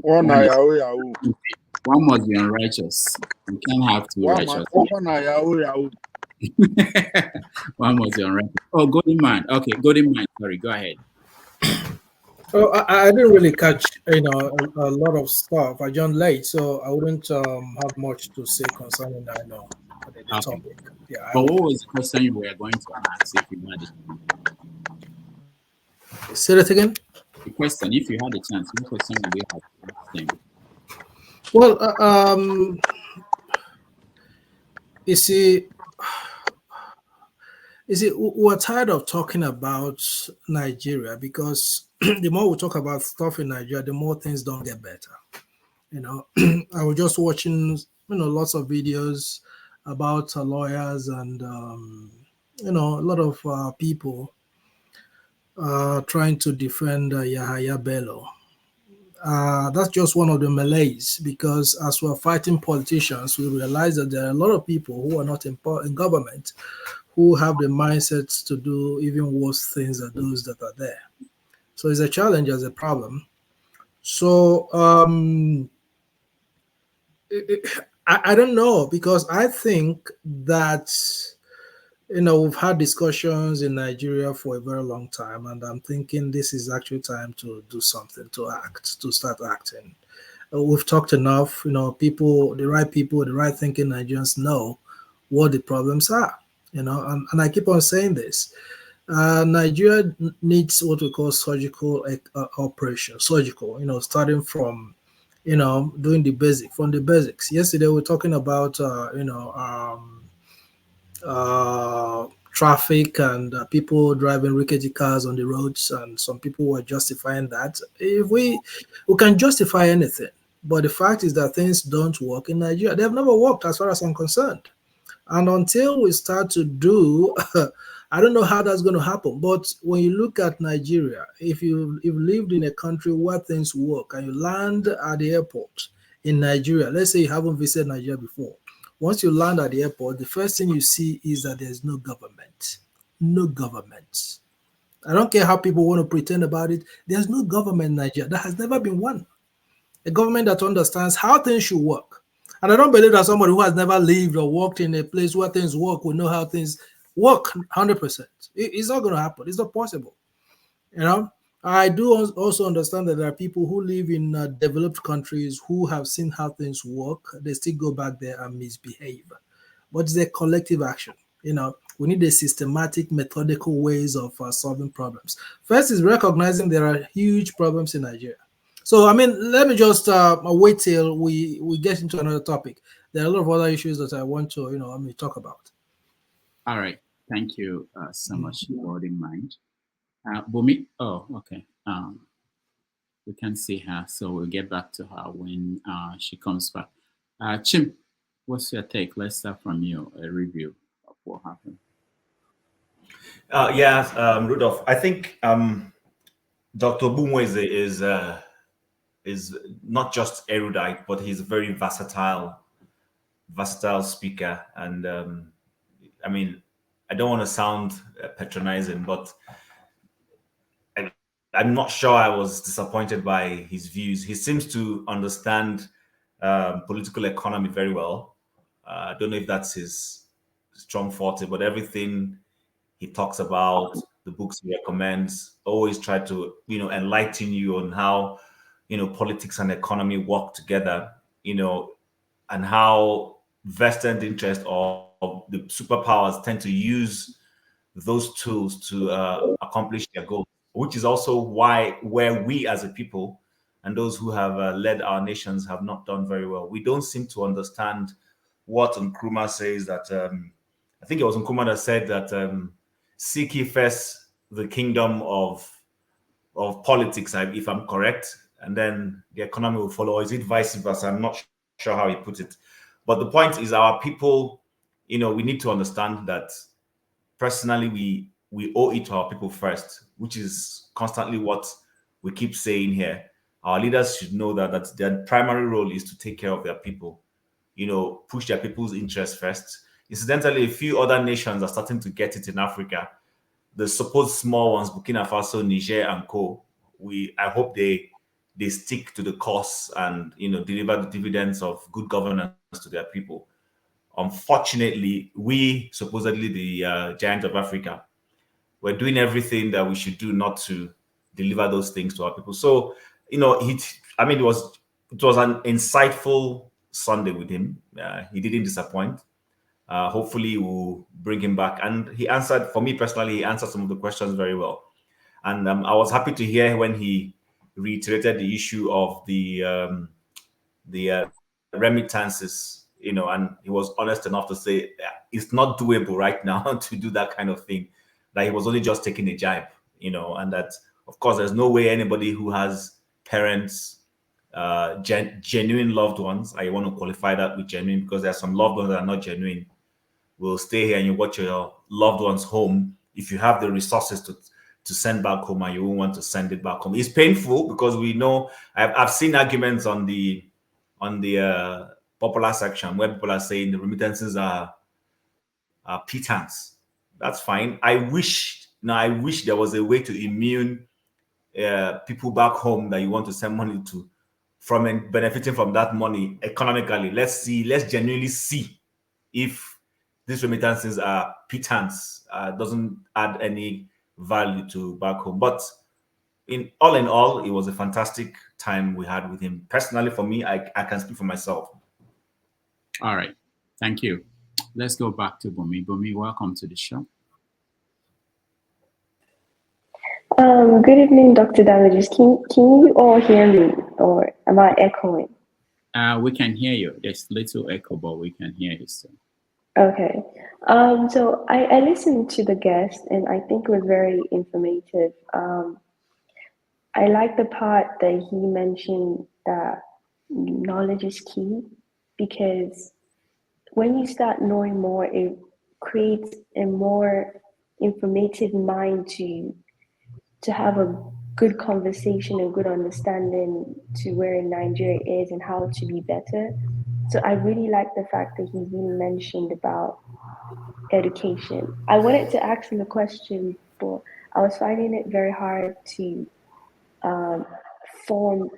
C: One
A: must be unrighteous. You can't have two righteous.
C: One
A: must be unrighteous. Oh, Golden Man. Okay, Golden Man. Sorry, go ahead.
D: So I didn't really catch, a lot of stuff. I joined late, so I wouldn't have much to say concerning that. The topic. Yeah.
A: But what was the question you were going to ask if you had it?
D: Say that again.
A: The question, if you had a chance, what question would you have to ask them?
D: Well, you see, we're tired of talking about Nigeria because the more we talk about stuff in Nigeria, the more things don't get better. I was just watching, lots of videos about lawyers and, a lot of people trying to defend Yahaya Bello. That's just one of the malaise, because as we're fighting politicians, we realize that there are a lot of people who are not in government who have the mindsets to do even worse things than those that are there. So it's a challenge as a problem. So I don't know, because I think that we've had discussions in Nigeria for a very long time, and I'm thinking this is actually time to do something, to start acting. We've talked enough, the right thinking Nigerians know what the problems are, and I keep on saying this. Nigeria needs what we call surgical operation, starting from, doing the basics. Yesterday we were talking about, traffic and people driving rickety cars on the roads, and some people were justifying that. If we can justify anything, but the fact is that things don't work in Nigeria. They have never worked as far as I'm concerned. And until we start to do, I don't know how that's going to happen. But when you look at Nigeria, if you've lived in a country where things work and you land at the airport in Nigeria, let's say you haven't visited Nigeria before, once you land at the airport, the first thing you see is that there's no government. No government. I don't care how people want to pretend about it. There's no government in Nigeria. There has never been one. A government that understands how things should work. And I don't believe that somebody who has never lived or worked in a place where things work will know how things work 100%. It's not going to happen. It's not possible. I do also understand that there are people who live in developed countries who have seen how things work. They still go back there and misbehave. But it's a collective action. We need a systematic, methodical ways of solving problems. First is recognizing there are huge problems in Nigeria. So, let me just wait till we get into another topic. There are a lot of other issues that I want to, talk about.
A: All right. Thank you so much, Golden Mind. Bumi, oh, okay. We can see her, so we'll get back to her when she comes back. Chim, what's your take? Let's start from you, a review of what happened.
M: Rudolph, I think Dr. Ogbunwezeh is not just erudite, but he's a very versatile speaker. And I don't want to sound patronizing, but I'm not sure I was disappointed by his views. He seems to understand political economy very well. I don't know if that's his strong forte, but everything he talks about, the books he recommends, always try to, enlighten you on how, politics and economy work together, and how vested interest of the superpowers tend to use those tools to accomplish their goals, which is also where we as a people and those who have led our nations have not done very well. We don't seem to understand what Nkrumah says, that I think it was Nkrumah that said that seek ye first the kingdom of politics, if I'm correct, and then the economy will follow. Or is it vice versa? I'm not sure how he put it. But the point is, our people, we need to understand that personally, we owe it to our people first, which is constantly what we keep saying here. Our leaders should know that their primary role is to take care of their people, push their people's interests first. Incidentally, a few other nations are starting to get it in Africa. The supposed small ones, Burkina Faso, Niger, and co. I hope they stick to the course and deliver the dividends of good governance to their people. Unfortunately, we, supposedly the giant of Africa, we're doing everything that we should do not to deliver those things to our people. So, it was an insightful Sunday with him. He didn't disappoint. Hopefully, we'll bring him back. And he answered, for me personally, he answered some of the questions very well. And I was happy to hear when he reiterated the issue of the remittances, and he was honest enough to say it's not doable right now to do that kind of thing. That he was only just taking a jibe, and that, of course, there's no way anybody who has parents, genuine loved ones, I want to qualify that with genuine, because there are some loved ones that are not genuine, will stay here and you watch your loved ones home if you have the resources to send back home and you won't want to send it back home. It's painful because we know, I've seen arguments on the popular section where people are saying the remittances are pittance. That's fine. I wish there was a way to immune people back home that you want to send money to from benefiting from that money economically. Let's genuinely see if these remittances are pittance, doesn't add any value to back home. But in all, it was a fantastic time we had with him. Personally, for me, I can speak for myself.
A: All right. Thank you. Let's go back to Bumi. Bumi, welcome to the show.
C: Good evening, Dr. Damages. Can you all hear me, or am I echoing?
A: We can hear you. There's little echo, but we can hear you still.
C: Okay. So I listened to the guest, and I think it was very informative. I like the part that he mentioned that knowledge is key, because when you start knowing more, it creates a more informative mind to have a good conversation and good understanding to where Nigeria is and how to be better. So I really like the fact that he really mentioned about education. I wanted to ask him a question, but I was finding it very hard to form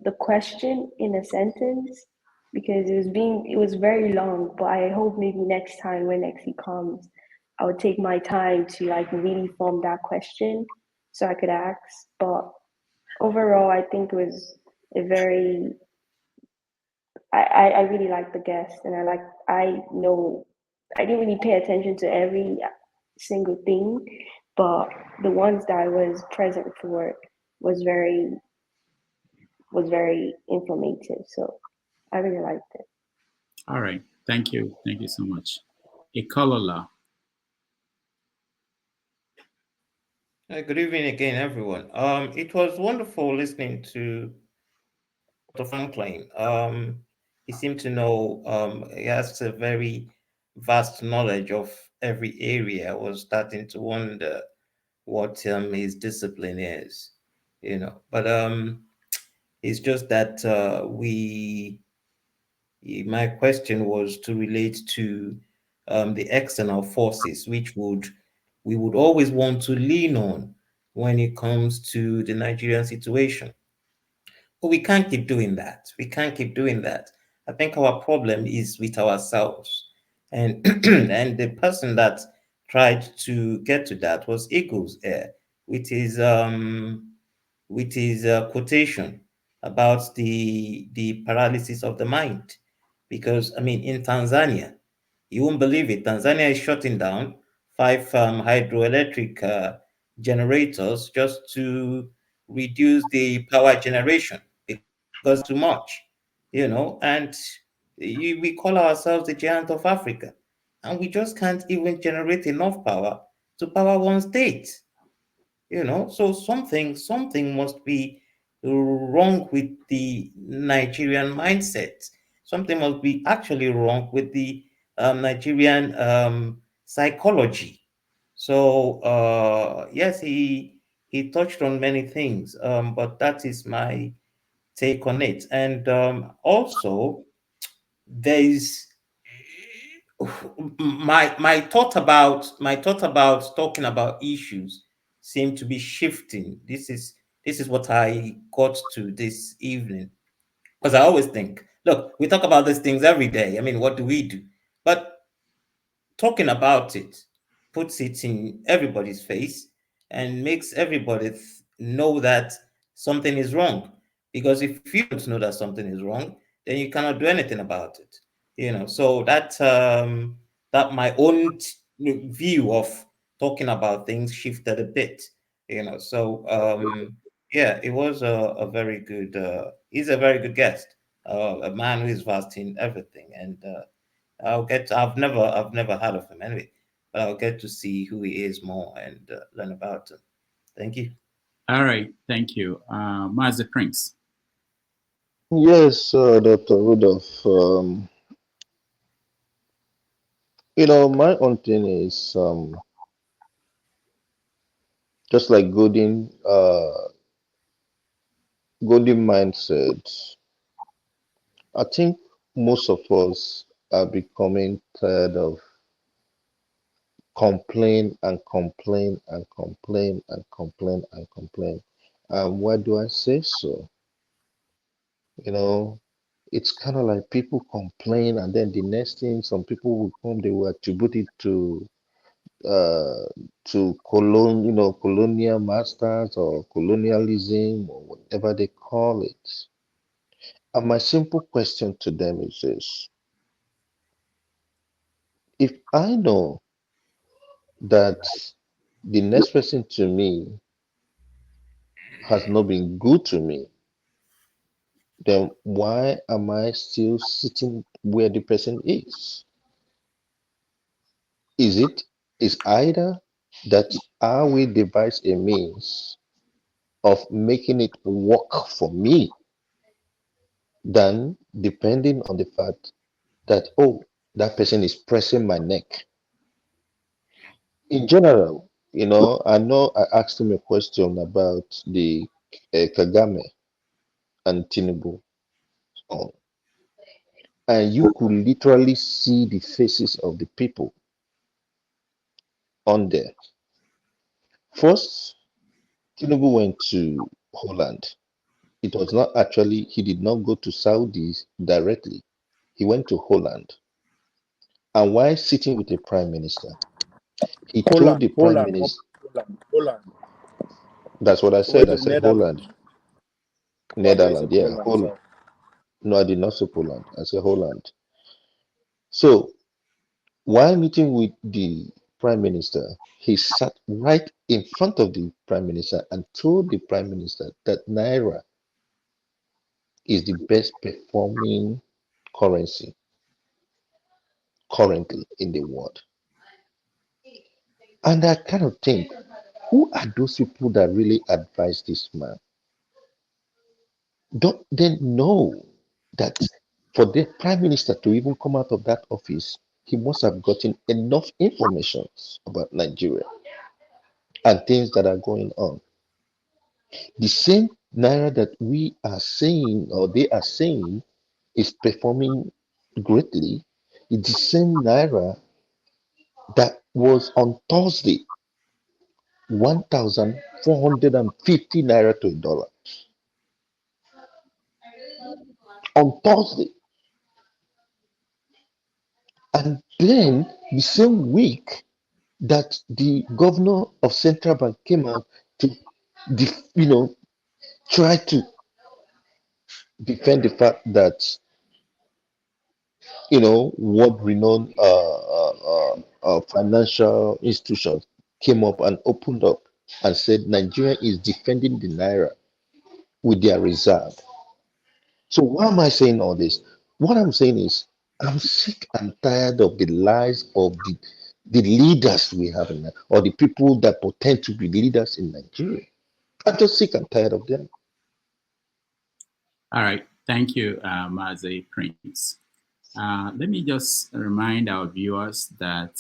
C: the question in a sentence, because it was very long. But I hope maybe next time when next he comes, I would take my time to really form that question so I could ask. But overall, I think it was a very, I really liked the guest, and I know I didn't really pay attention to every single thing, but the ones that I was present for was very informative. So I really liked it.
A: All right. Thank you. Thank you so much. Ekolola.
R: Good evening again, everyone. It was wonderful listening to Dr. Franklyne. He seemed to know, he has a very vast knowledge of every area. I was starting to wonder what his discipline is, But it's just that my question was to relate to the external forces, which we would always want to lean on when it comes to the Nigerian situation. But we can't keep doing that. We can't keep doing that. I think our problem is with ourselves. And and the person that tried to get to that was Eagles with his quotation about the paralysis of the mind. Because in Tanzania, you won't believe it, Tanzania is shutting down 5 hydroelectric generators just to reduce the power generation because too much, and we call ourselves the giant of Africa, and we just can't even generate enough power to power one state. So something must be wrong with the Nigerian mindset. Something must be actually wrong with the Nigerian psychology. So yes, he touched on many things, but that is my take on it. And also, there is my thought about talking about issues seem to be shifting. This is what I got to this evening, because I always think, look, we talk about these things every day. I mean, what do we do? But talking about it puts it in everybody's face and makes everybody know that something is wrong. Because if you don't know that something is wrong, then you cannot do anything about it. So that my own view of talking about things shifted a bit. Yeah, it was a very good. He's a very good guest, a man who is vast in everything, and I've never heard of him anyway, but I'll get to see who he is more and learn about him. Thank you.
A: All right, thank you. Master Prince.
E: Yes, Dr. Rudolph. My own thing is just like golden mindset. I think most of us are becoming tired of complain and complain and complain and complain and complain. And why do I say so? It's kind of like people complain, and then the next thing, some people will come, they will attribute it uh, to colonial masters or colonialism or whatever they call it. And my simple question to them is this: if I know that the next person to me has not been good to me, then why am I still sitting where the person is? Is either that I will devise a means of making it work for me, than depending on the fact that, oh, that person is pressing my neck. In general, I know I asked him a question about the Kagame and Tinubu, and you could literally see the faces of the people on there. First, Tinubu went to Holland. It was not actually, he did not go to Saudis directly. He went to Holland. And while sitting with the prime minister, he told the prime minister, that's what I said. I said Holland, Netherlands, yeah, Holland. No, I did not say Poland. I said Holland. So while meeting with the prime minister, he sat right in front of the prime minister and told the prime minister that Naira is the best performing currency currently in the world. And I kind of think, who are those people that really advise this man? Don't they know that for the prime minister to even come out of that office, he must have gotten enough information about Nigeria and things that are going on? The same Naira that we are saying, or they are saying, is performing greatly, is the same Naira that was on Thursday, 1,450 Naira to a dollar. On Thursday. And then the same week that the governor of central bank came out to try to defend the fact that world-renowned financial institutions came up and opened up and said Nigeria is defending the naira with their reserve. So why am I saying all this? What I'm saying is I'm sick and tired of the lies of the leaders we have in, or the people that pretend to be leaders in Nigeria. I'm just sick and tired of them.
A: All right, thank you, Master Prince. Let me just remind our viewers that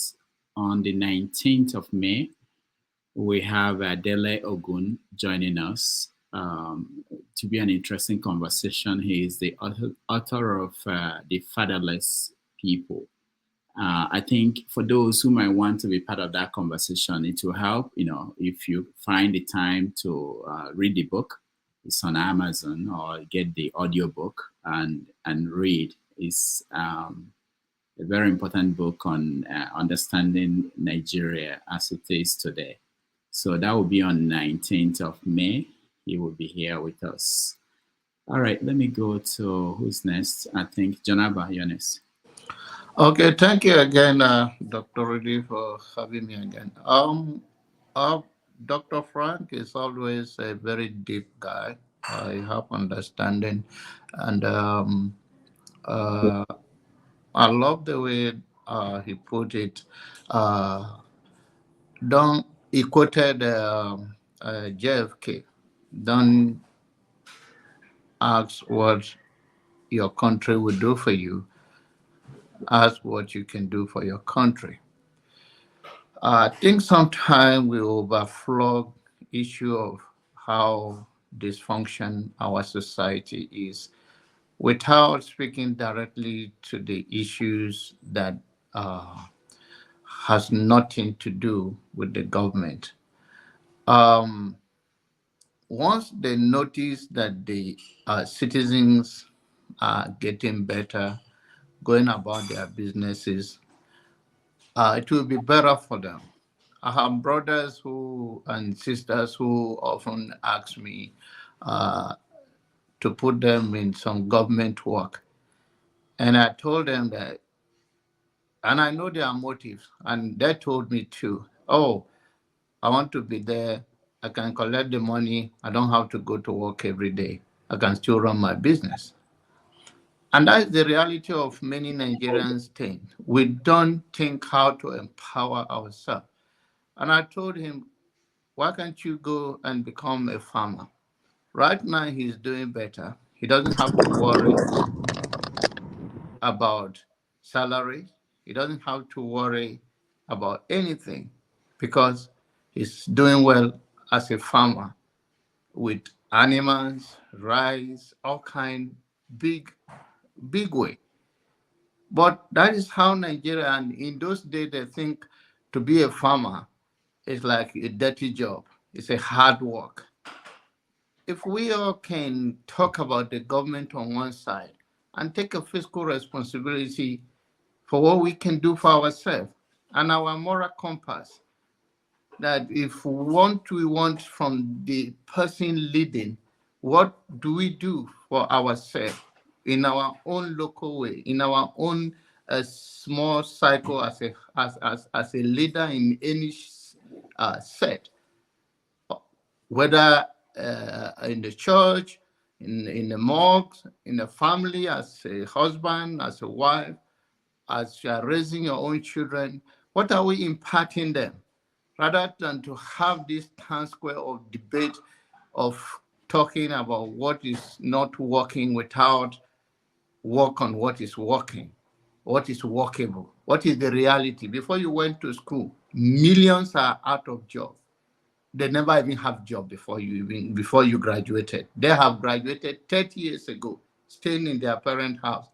A: on the 19th of May, we have Dele Ogun joining us to be an interesting conversation. He is the author of The Fatherless People. I think for those who might want to be part of that conversation, it will help, if you find the time to read the book. It's on Amazon, or get the audiobook and read. It's a very important book on understanding Nigeria as it is today. So that will be on 19th of May. He will be here with us. All right, let me go to who's next. I think Jonaba, you're next.
S: Okay, thank you again, Dr. Rudy, for having me again. Dr. Frank is always a very deep guy. I have understanding, and I love the way he put it. He quoted JFK. Don't ask what your country will do for you. Ask what you can do for your country. I think sometimes we overflow issue of how dysfunction our society is without speaking directly to the issues that has nothing to do with the government. Once they notice that the citizens are getting better, going about their businesses, it will be better for them. I have brothers and sisters who often ask me to put them in some government work. And I told them that, and I know their motives, and they told me too, oh, I want to be there. I can collect the money. I don't have to go to work every day. I can still run my business. And that's the reality of many Nigerians think. We don't think how to empower ourselves. And I told him, why can't you go and become a farmer? Right now, he's doing better. He doesn't have to worry about salary. He doesn't have to worry about anything because he's doing well as a farmer with animals, rice, all kind, big way. But that is how Nigeria, and in those days, they think to be a farmer is like a dirty job. It's a hard work. If we all can talk about the government on one side and take a fiscal responsibility for what we can do for ourselves and our moral compass, that if we want from the person leading, what do we do for ourselves in our own local way, in our own small cycle as a leader in any set, whether in the church, in the mosque, in the family, as a husband, as a wife, as you are raising your own children, what are we imparting them? Rather than to have this town square of debate of talking about what is not working without work on what is working, what is workable, what is the reality. Before you went to school, millions are out of job. They never even have job before you graduated. They have graduated 30 years ago, staying in their parent house.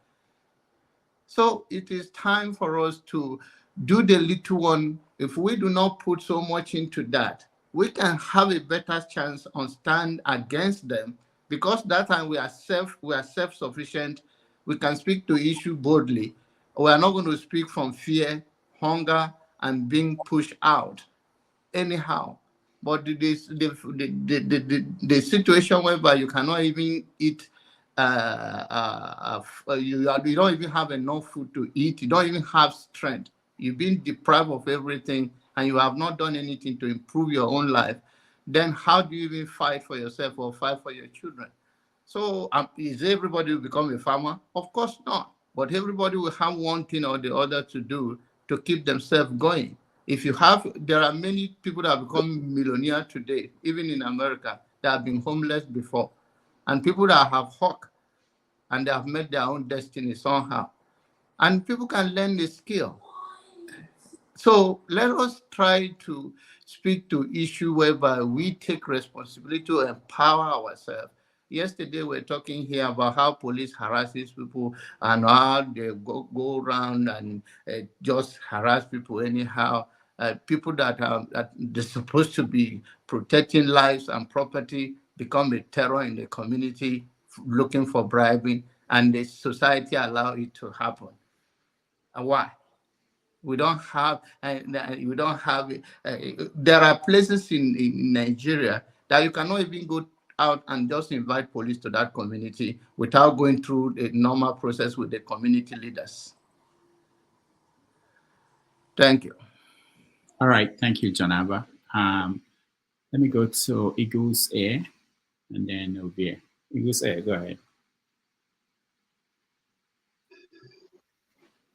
S: So it is time for us to do the little one. If we do not put so much into that, we can have a better chance on stand against them, because that time we are self-sufficient. We can speak to issue boldly. We are not going to speak from fear, hunger, and being pushed out anyhow. But the situation whereby you cannot even eat, you don't even have enough food to eat, you don't even have strength, you've been deprived of everything, and you have not done anything to improve your own life, then how do you even fight for yourself or fight for your children? So is everybody will become a farmer? Of course not. But everybody will have one thing or the other to do to keep themselves going. There are many people that have become millionaires today, even in America, that have been homeless before. And people that have hawk and they have made their own destiny somehow. And people can learn the skill. So let us try to speak to issue whereby we take responsibility to empower ourselves. Yesterday, we were talking here about how police harasses people and how they go around and just harass people anyhow. People that they're supposed to be protecting lives and property become a terror in the community, looking for bribing, and the society allow it to happen. Why? We don't have, there are places in Nigeria that you cannot even go out and just invite police to that community without going through the normal process with the community leaders. Thank you.
A: All right, thank you, John Abba. Let me go to Eagles Air and then over here. Eagles Air, go ahead.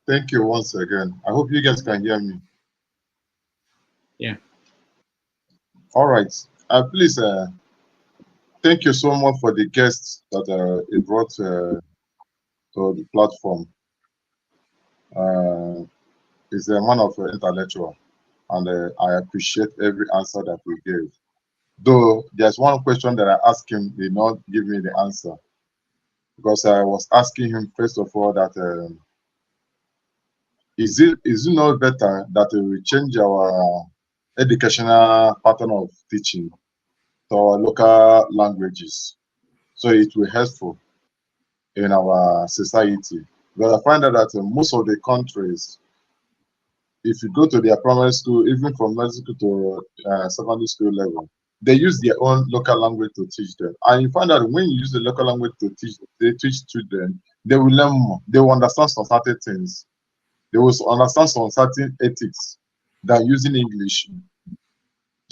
Q: Thank you once again. I hope you guys can hear me.
A: Yeah.
Q: All right. Please, thank you so much for the guests that you brought to the platform. He's a man of intellectual, and I appreciate every answer that he gave. Though there's one question that I asked him, he did not give me the answer, because I was asking him first of all that is it not better that we change our educational pattern of teaching to our local languages, so it will helpful in our society? Because I find out that most of the countries, if you go to their primary school, even from nursery school to secondary school level, they use their own local language to teach them. And you find out when you use the local language to teach, they teach children, they will learn more. They will understand some certain things. They will understand some certain ethics than using English.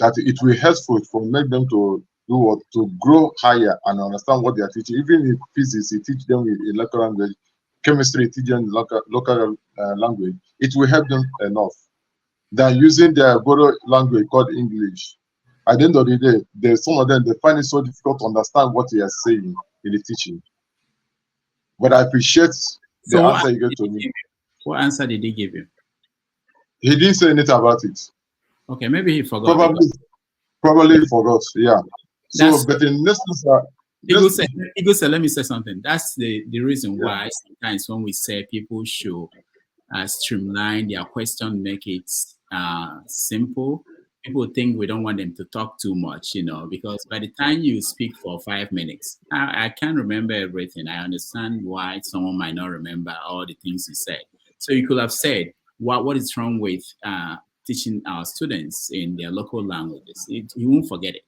Q: That it will helpful for make them to do what, to grow higher and understand what they are teaching. Even in physics, you teach them in local language. Chemistry, teach them in local language. It will help them enough than using their borrowed language called English. At the end of the day, some of them, they find it so difficult to understand what they are saying in the teaching. But I appreciate the answer you gave to me.
A: What answer did he give you?
Q: He didn't say anything about it.
A: Okay, maybe he forgot.
Q: Probably he forgot. Yeah. So, but in this
A: Eagle said, let me say something. That's the reason why sometimes when we say people should streamline their question, make it simple, people think we don't want them to talk too much, because by the time you speak for 5 minutes, I can't remember everything. I understand why someone might not remember all the things you said. So you could have said, what is wrong with teaching our students in their local languages? You won't forget it.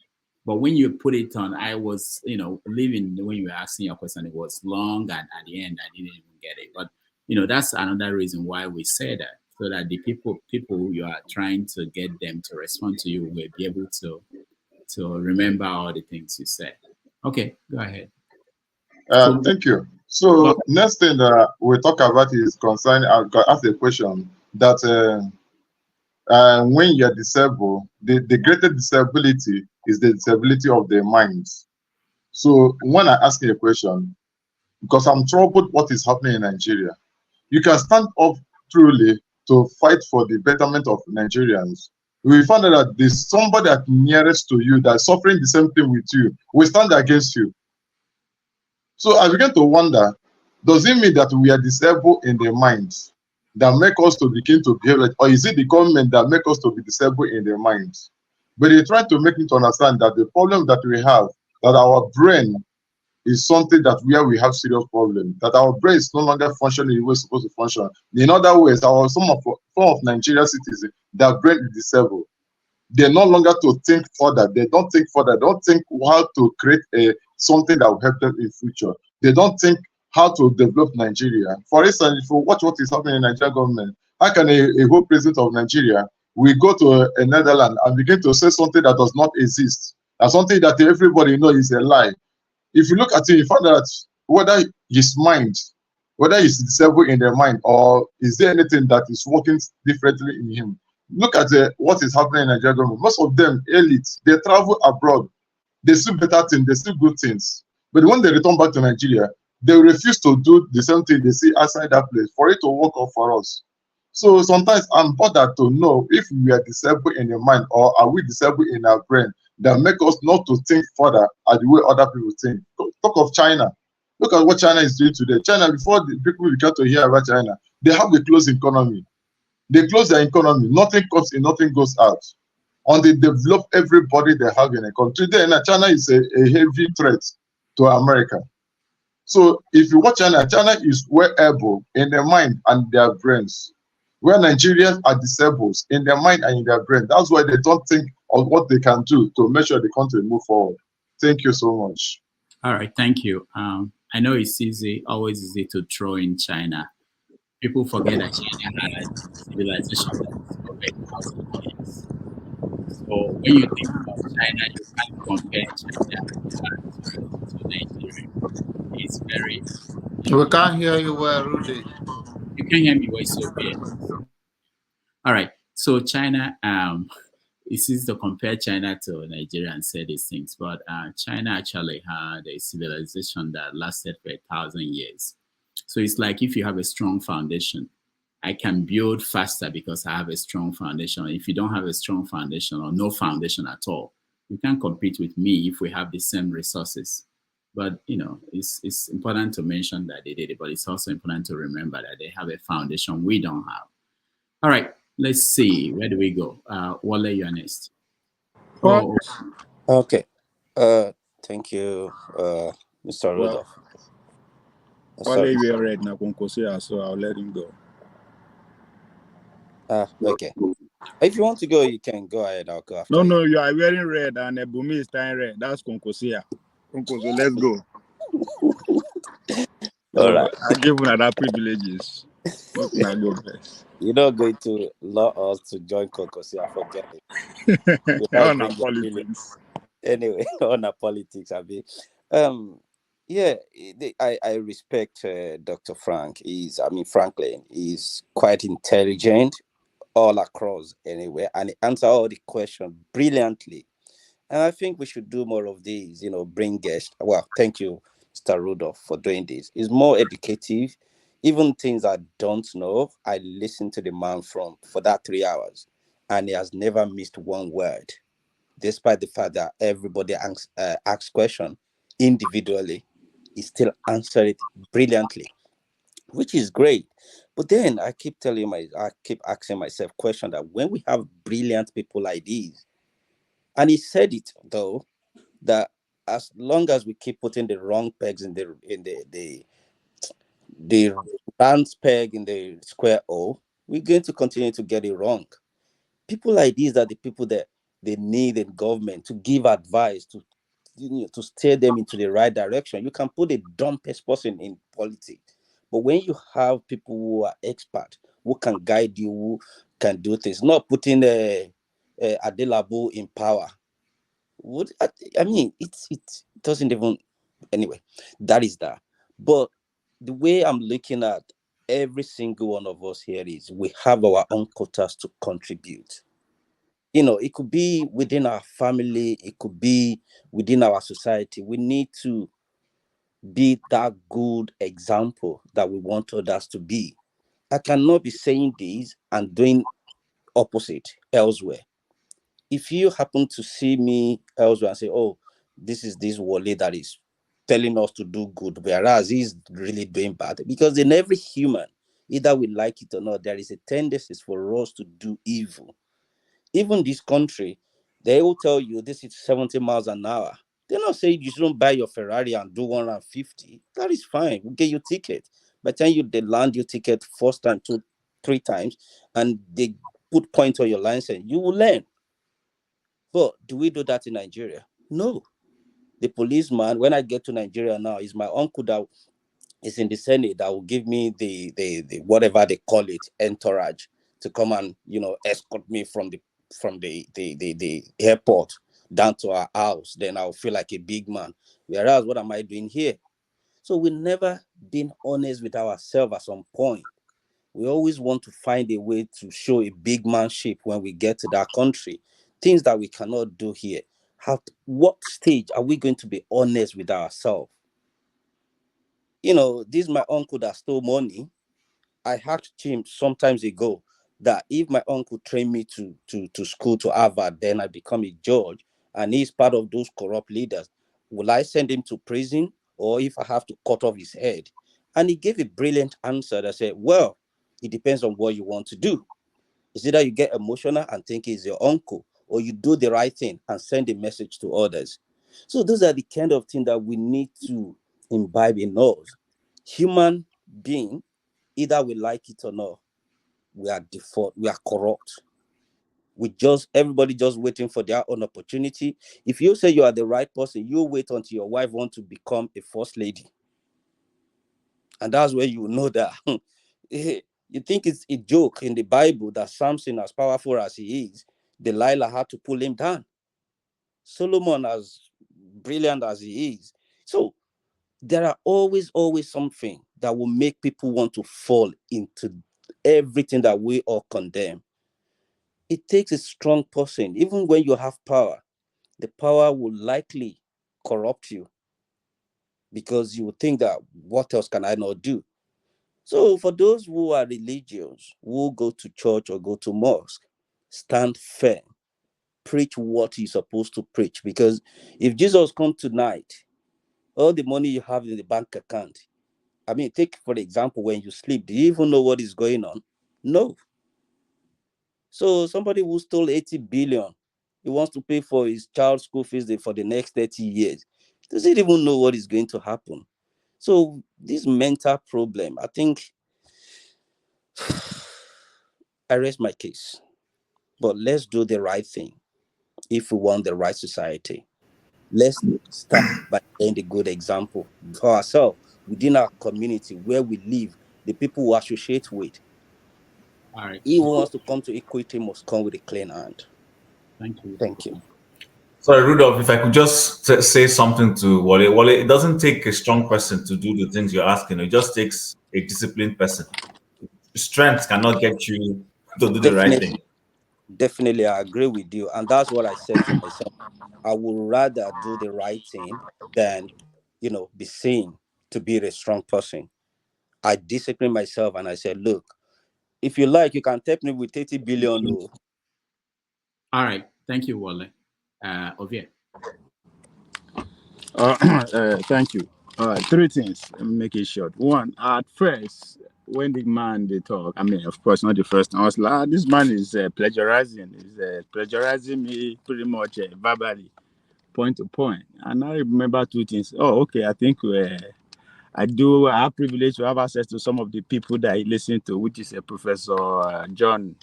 A: But when you put it on, I was, living when you were asking your question, it was long, and at the end, I didn't even get it. But, that's another reason why we say that, so that the people you are trying to get them to respond to you will be able to remember all the things you said. Okay, go ahead.
Q: Thank you. So next thing that we talk about is concerning, I got asked a question that when you're disabled, the greatest disability is the disability of the mind. So when I ask you a question, because I'm troubled what is happening in Nigeria, you can stand up truly to fight for the betterment of Nigerians. We find out that there's somebody that nearest to you that's suffering the same thing with you. We stand against you. So I begin to wonder, does it mean that we are disabled in the minds that make us to begin to behave like, or is it the government that make us to be disabled in the minds? But they try to make me to understand that the problem that we have, that our brain is something that where we have serious problem, that our brain is no longer functioning the way it's supposed to function. In other words, some of Nigerian citizens, their brain is disabled. They're no longer to think further. They don't think further. They don't think how to create something that will help them in future. They don't think how to develop Nigeria. For instance, if you watch what is happening in the Nigerian government, how can a whole president of Nigeria we go to a Netherlands and begin to say something that does not exist, and something that everybody knows is a lie? If you look at it, you find that whether his mind, whether he's disabled in their mind, or is there anything that is working differently in him. Look at what is happening in Nigeria government. Most of them, elites, they travel abroad. They see better things, they see good things. But when they return back to Nigeria, they refuse to do the same thing they see outside that place for it to work out for us. So sometimes I'm bothered to know if we are disabled in the mind or are we disabled in our brain that make us not to think further at the way other people think. Talk of China. Look at what China is doing today. China, before the people began to hear about China, they have a closed economy. They close their economy. Nothing comes in, nothing goes out. And they develop everybody they have in a country. Today, China is a heavy threat to America. So if you watch China, China is well able in their mind and their brains, where Nigerians are disabled in their mind and in their brain. That's why they don't think of what they can do to make sure the country move forward. Thank you so much.
A: All right, thank you. I know it's easy, always easy to throw in China. People forget that China had civilization that is over 1,000 years. So when you think about China, you can't compare China to Nigeria. It's very
S: We can't hear you well, Rudy.
A: You can hear me, well, it's okay. All right. So China, it's easy to compare China to Nigeria and say these things, but China actually had a civilization that lasted for 1,000 years. So it's like if you have a strong foundation, I can build faster because I have a strong foundation. If you don't have a strong foundation or no foundation at all, you can't compete with me if we have the same resources. But it's important to mention that they did it, but it's also important to remember that they have a foundation we don't have. All right, let's see. Where do we go? Wale, you're next. Oh,
F: Okay. Thank you, Mr.
K: Well,
F: Rudolph.
K: Wale, we are ready now, so I'll let him go.
F: Okay. If you want to go, you can go ahead. I'll go after you.
K: No, you are wearing red and Bumi is tying red. That's Konkosia. Konkoso, let's go.
F: All right.
K: I give one other privileges. Not go first.
F: You're not going to allow us to join Kokosia, forget it.
K: On our politics.
F: Anyway, on our politics, yeah, I respect Dr. Frank. Franklyne is quite intelligent all across anyway, and he answered all the questions brilliantly. And I think we should do more of these, bring guests. Well, thank you, Mr. Rudolph, for doing this. It's more educative. Even things I don't know, I listen to the man for that 3 hours, and he has never missed one word, despite the fact that everybody asks questions individually. He still answered it brilliantly, which is great. But then I keep asking myself question that when we have brilliant people like these, and he said it though, that as long as we keep putting the wrong pegs in the round peg in the square hole, we're going to continue to get it wrong. People like these are the people that they need in government to give advice, to steer them into the right direction. You can put the dumbest person in politics, but when you have people who are expert, who can guide you, who can do things, not putting Adelabu in power. It doesn't even. Anyway, that is that. But the way I'm looking at every single one of us here is we have our own quotas to contribute. It could be within our family, it could be within our society. We need to be that good example that we want others to be. I cannot be saying this and doing opposite elsewhere. If you happen to see me elsewhere and say, oh, this is this Wale that is telling us to do good, whereas he's really doing bad, because in every human, either we like it or not, there is a tendency for us to do evil. Even this country, they will tell you this is 70 miles an hour. They're not saying you shouldn't buy your Ferrari and do 150. That is fine. We'll get your ticket. By the time they land your ticket first time, 2, 3 times, and they put points on your license, you will learn. But do we do that in Nigeria? No. The policeman, when I get to Nigeria now, is my uncle that is in the Senate that will give me the whatever they call it, entourage, to come and escort me from the airport down to our house. Then I'll feel like a big man. Whereas what am I doing here? So we've never been honest with ourselves at some point. We always want to find a way to show a big manship when we get to that country. Things that we cannot do here. At what stage are we going to be honest with ourselves? This is my uncle that stole money. I asked him sometimes ago that if my uncle trained me to school to Harvard, then I become a judge, and he's part of those corrupt leaders, will I send him to prison, or if I have to cut off his head? And he gave a brilliant answer that said, well, it depends on what you want to do. It's either you get emotional and think he's your uncle, or you do the right thing and send a message to others. So those are the kind of things that we need to imbibe in us. Human being, either we like it or not, we are default, we are corrupt. Everybody just waiting for their own opportunity. If you say you are the right person, you wait until your wife wants to become a first lady. And that's where you know that you think it's a joke in the Bible that Samson, as powerful as he is, Delilah had to pull him down. Solomon, as brilliant as he is. So there are always something that will make people want to fall into everything that we all condemn. It takes a strong person. Even when you have power, the power will likely corrupt you because you will think that what else can I not do? So for those who are religious, who go to church or go to mosque, stand firm, preach what you're supposed to preach. Because if Jesus comes tonight, all the money you have in the bank account, I mean, take for example, when you sleep, do you even know what is going on? No. So somebody who stole 80 billion, he wants to pay for his child's school fees for the next 30 years. Does he even know what is going to happen? So this mental problem, I think I rest my case. But let's do the right thing if we want the right society. Let's start by being the good example for ourselves within our community where we live, the people we associate with.
A: All right.
F: He who wants to come to equity must come with a clean hand.
A: Thank you.
F: Thank you.
M: Sorry, Rudolph, if I could just say something to Wale. Wale, it doesn't take a strong person to do the things you're asking. It just takes a disciplined person. Strength cannot get you to do the right thing.
F: Definitely, I agree with you. And that's what I said to myself. I would rather do the right thing than, be seen to be a strong person. I discipline myself and I said, look, if you like, you can take me with 30 billion.
A: All right. Thank you, Wale. Ovie.
K: Thank you. All right, three things. Let me make it short. One, at first, when the man they talk, I mean, of course, not the first time. I was like, this man is plagiarizing. He's plagiarizing me pretty much verbally, point to point. And I remember two things. Oh, okay. I think I have privilege to have access to some of the people that I listen to, which is Professor John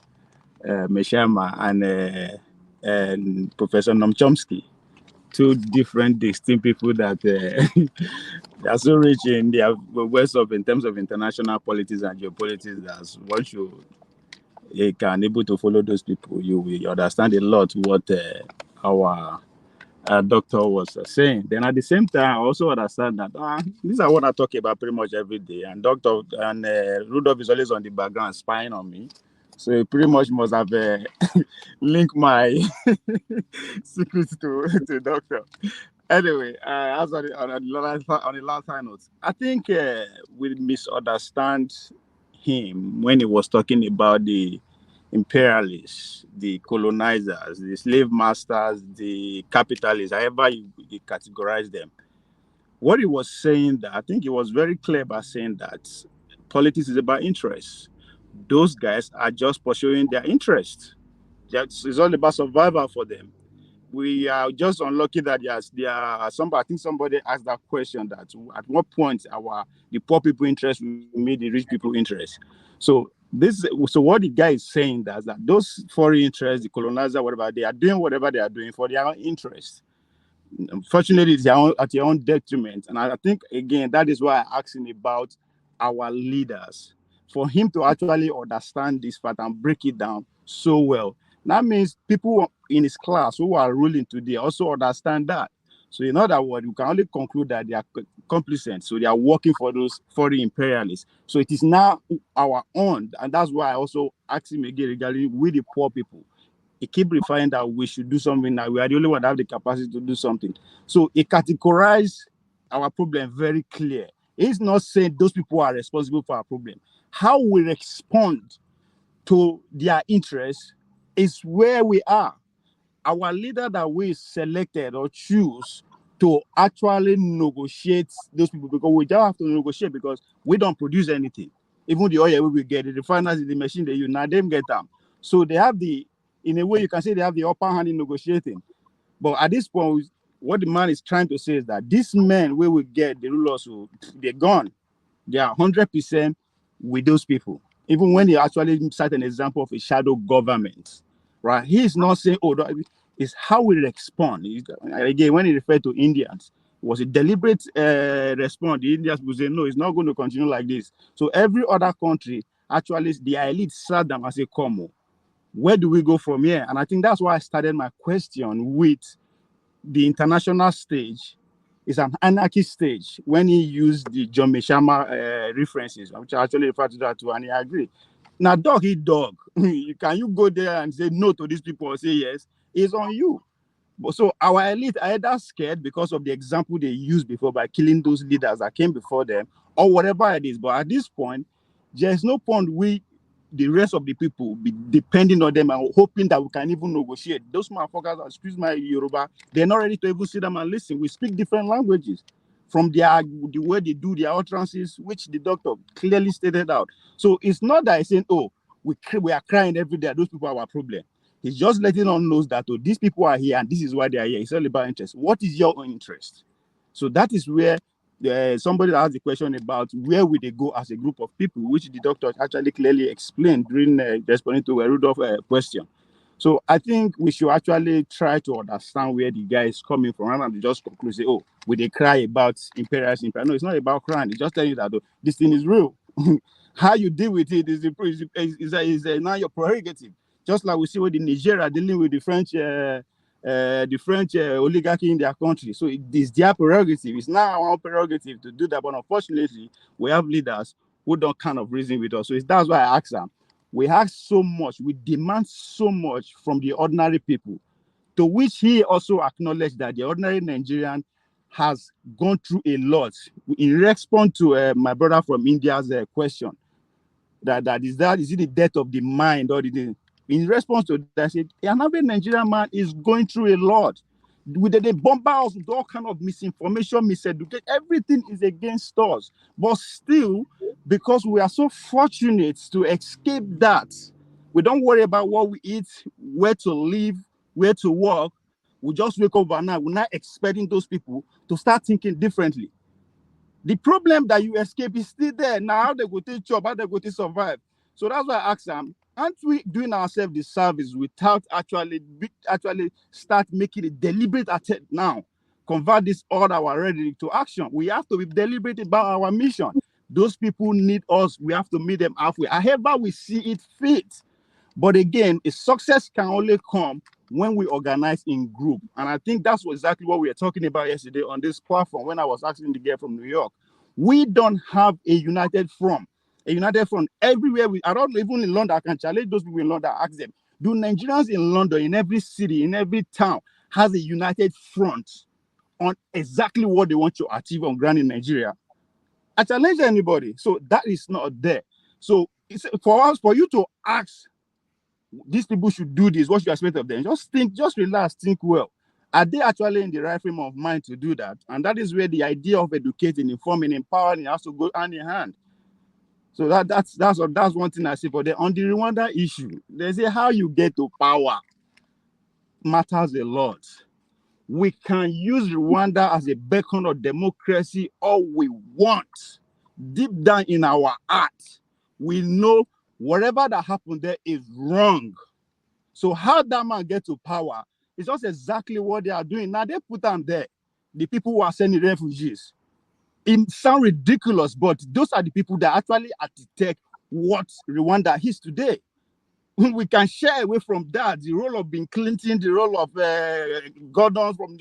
K: Meshama and Professor Noam Chomsky. Two different distinct people that they are so rich in their ways of in terms of international politics and geopolitics that once you can able to follow those people, you will understand a lot what our doctor was saying. Then at the same time, I also understand that these are what I talk about pretty much every day. And Rudolph is always on the background spying on me. So he pretty much must have linked my secrets to doctor. Anyway, as on the last note, I think we misunderstand him when he was talking about the imperialists, the colonizers, the slave masters, the capitalists, however you categorize them. What he was saying, that I think he was very clear by saying that politics is about interest. Those guys are just pursuing their interest. It's all about survival for them. We are just unlucky that there are some. I think somebody asked that question, that at what point the poor people interest will meet the rich people interest. So what the guy is saying that those foreign interests, the colonizer, whatever, they are doing whatever they are doing for their own interest. Unfortunately, it's at their own detriment. And I think, again, that is why I asked him about our leaders. For him to actually understand this fact and break it down so well, that means people in his class who are ruling today also understand that. So in other words, you can only conclude that they are complicit. So they are working for those foreign imperialists. So it is now our own. And that's why I also asked him again regarding with the poor people. He keep referring that we should do something, that we are the only one that have the capacity to do something. So he categorized our problem very clear. He's not saying those people are responsible for our problem. How we respond to their interests is where we are. Our leader that we selected or choose to actually negotiate those people, because we don't have to negotiate because we don't produce anything. Even the oil we get, the refiners, the machine they use, now them get them. So they have in a way you can say they have the upper hand in negotiating. But at this point, what the man is trying to say is that these men we will get the rulers, they're gone. They are 100% with those people. Even when he actually cite an example of a shadow government, right? He's not saying, oh, it's how we respond. Again, when he referred to Indians, it was a deliberate response. The Indians would say, no, it's not going to continue like this. So every other country, actually, the elite sat down and said, come on, where do we go from here? And I think that's why I started my question with the international stage. Is an anarchy stage when he used the John Meshama references, which I actually refer to that too, and I agree. Now, dog eat dog. Can you go there and say no to these people or say yes? It's on you. But so our elite are either scared because of the example they used before by killing those leaders that came before them, or whatever it is. But at this point, there's no point the rest of the people be depending on them and hoping that we can even negotiate. Those motherfuckers, excuse my Yoruba, they're not ready to even sit them and listen. We speak different languages from the way they do their utterances, which the doctor clearly stated out. So it's not that he's saying, oh, we are crying every day, those people are our problem. He's just letting us know that, oh, these people are here and this is why they are here. It's all about interest. What is your own interest? So that is where somebody asked the question about where would they go as a group of people, which the doctor actually clearly explained during responding to a Rudolph's question. So I think we should actually try to understand where the guy is coming from rather than just conclude, say, oh, will they cry about imperialism? No, it's not about crying. It's just telling you that this thing is real. How you deal with it is now your prerogative. Just like we see with the Nigeria dealing with the French oligarchy in their country. So it is their prerogative. It's not our prerogative to do that. But unfortunately, we have leaders who don't kind of reason with us. So that's why I ask them. We ask so much, we demand so much from the ordinary people, to which he also acknowledged that the ordinary Nigerian has gone through a lot. In response to my brother from India's question, is it the death of the mind or the in response to that, I said, another Nigerian man is going through a lot. They bombard us with all kind of misinformation, miseducation. Everything is against us. But still, because we are so fortunate to escape that, we don't worry about what we eat, where to live, where to work. We just wake up and now we're not expecting those people to start thinking differently. The problem that you escape is still there. Now, how they go to job, how they go to survive. So that's why I asked them, aren't we doing ourselves the service without actually start making a deliberate attempt now? Convert this order already to action. We have to be deliberate about our mission. Those people need us. We have to meet them halfway. However we see it fit. But again, a success can only come when we organize in group. And I think that's exactly what we were talking about yesterday on this platform when I was asking the girl from New York. We don't have a united front. A united front everywhere. I don't know, even in London, I can challenge those people in London, ask them, do Nigerians in London, in every city, in every town, has a united front on exactly what they want to achieve on ground in Nigeria? I challenge anybody. So that is not there. So it's for you to ask, these people should do this, what you expect of them? Just relax, think well. Are they actually in the right frame of mind to do that? And that is where the idea of educating, informing, empowering has to go hand in hand. So that's one thing I say. But on the Rwanda issue, they say how you get to power matters a lot. We can use Rwanda as a beacon of democracy all we want. Deep down in our heart, we know whatever that happened there is wrong. So how that man get to power is just exactly what they are doing. Now they put them there, the people who are sending refugees. It sounds ridiculous, but those are the people that actually architect what Rwanda is today. We can share away from that, the role of Bill Clinton, the role of Gordon,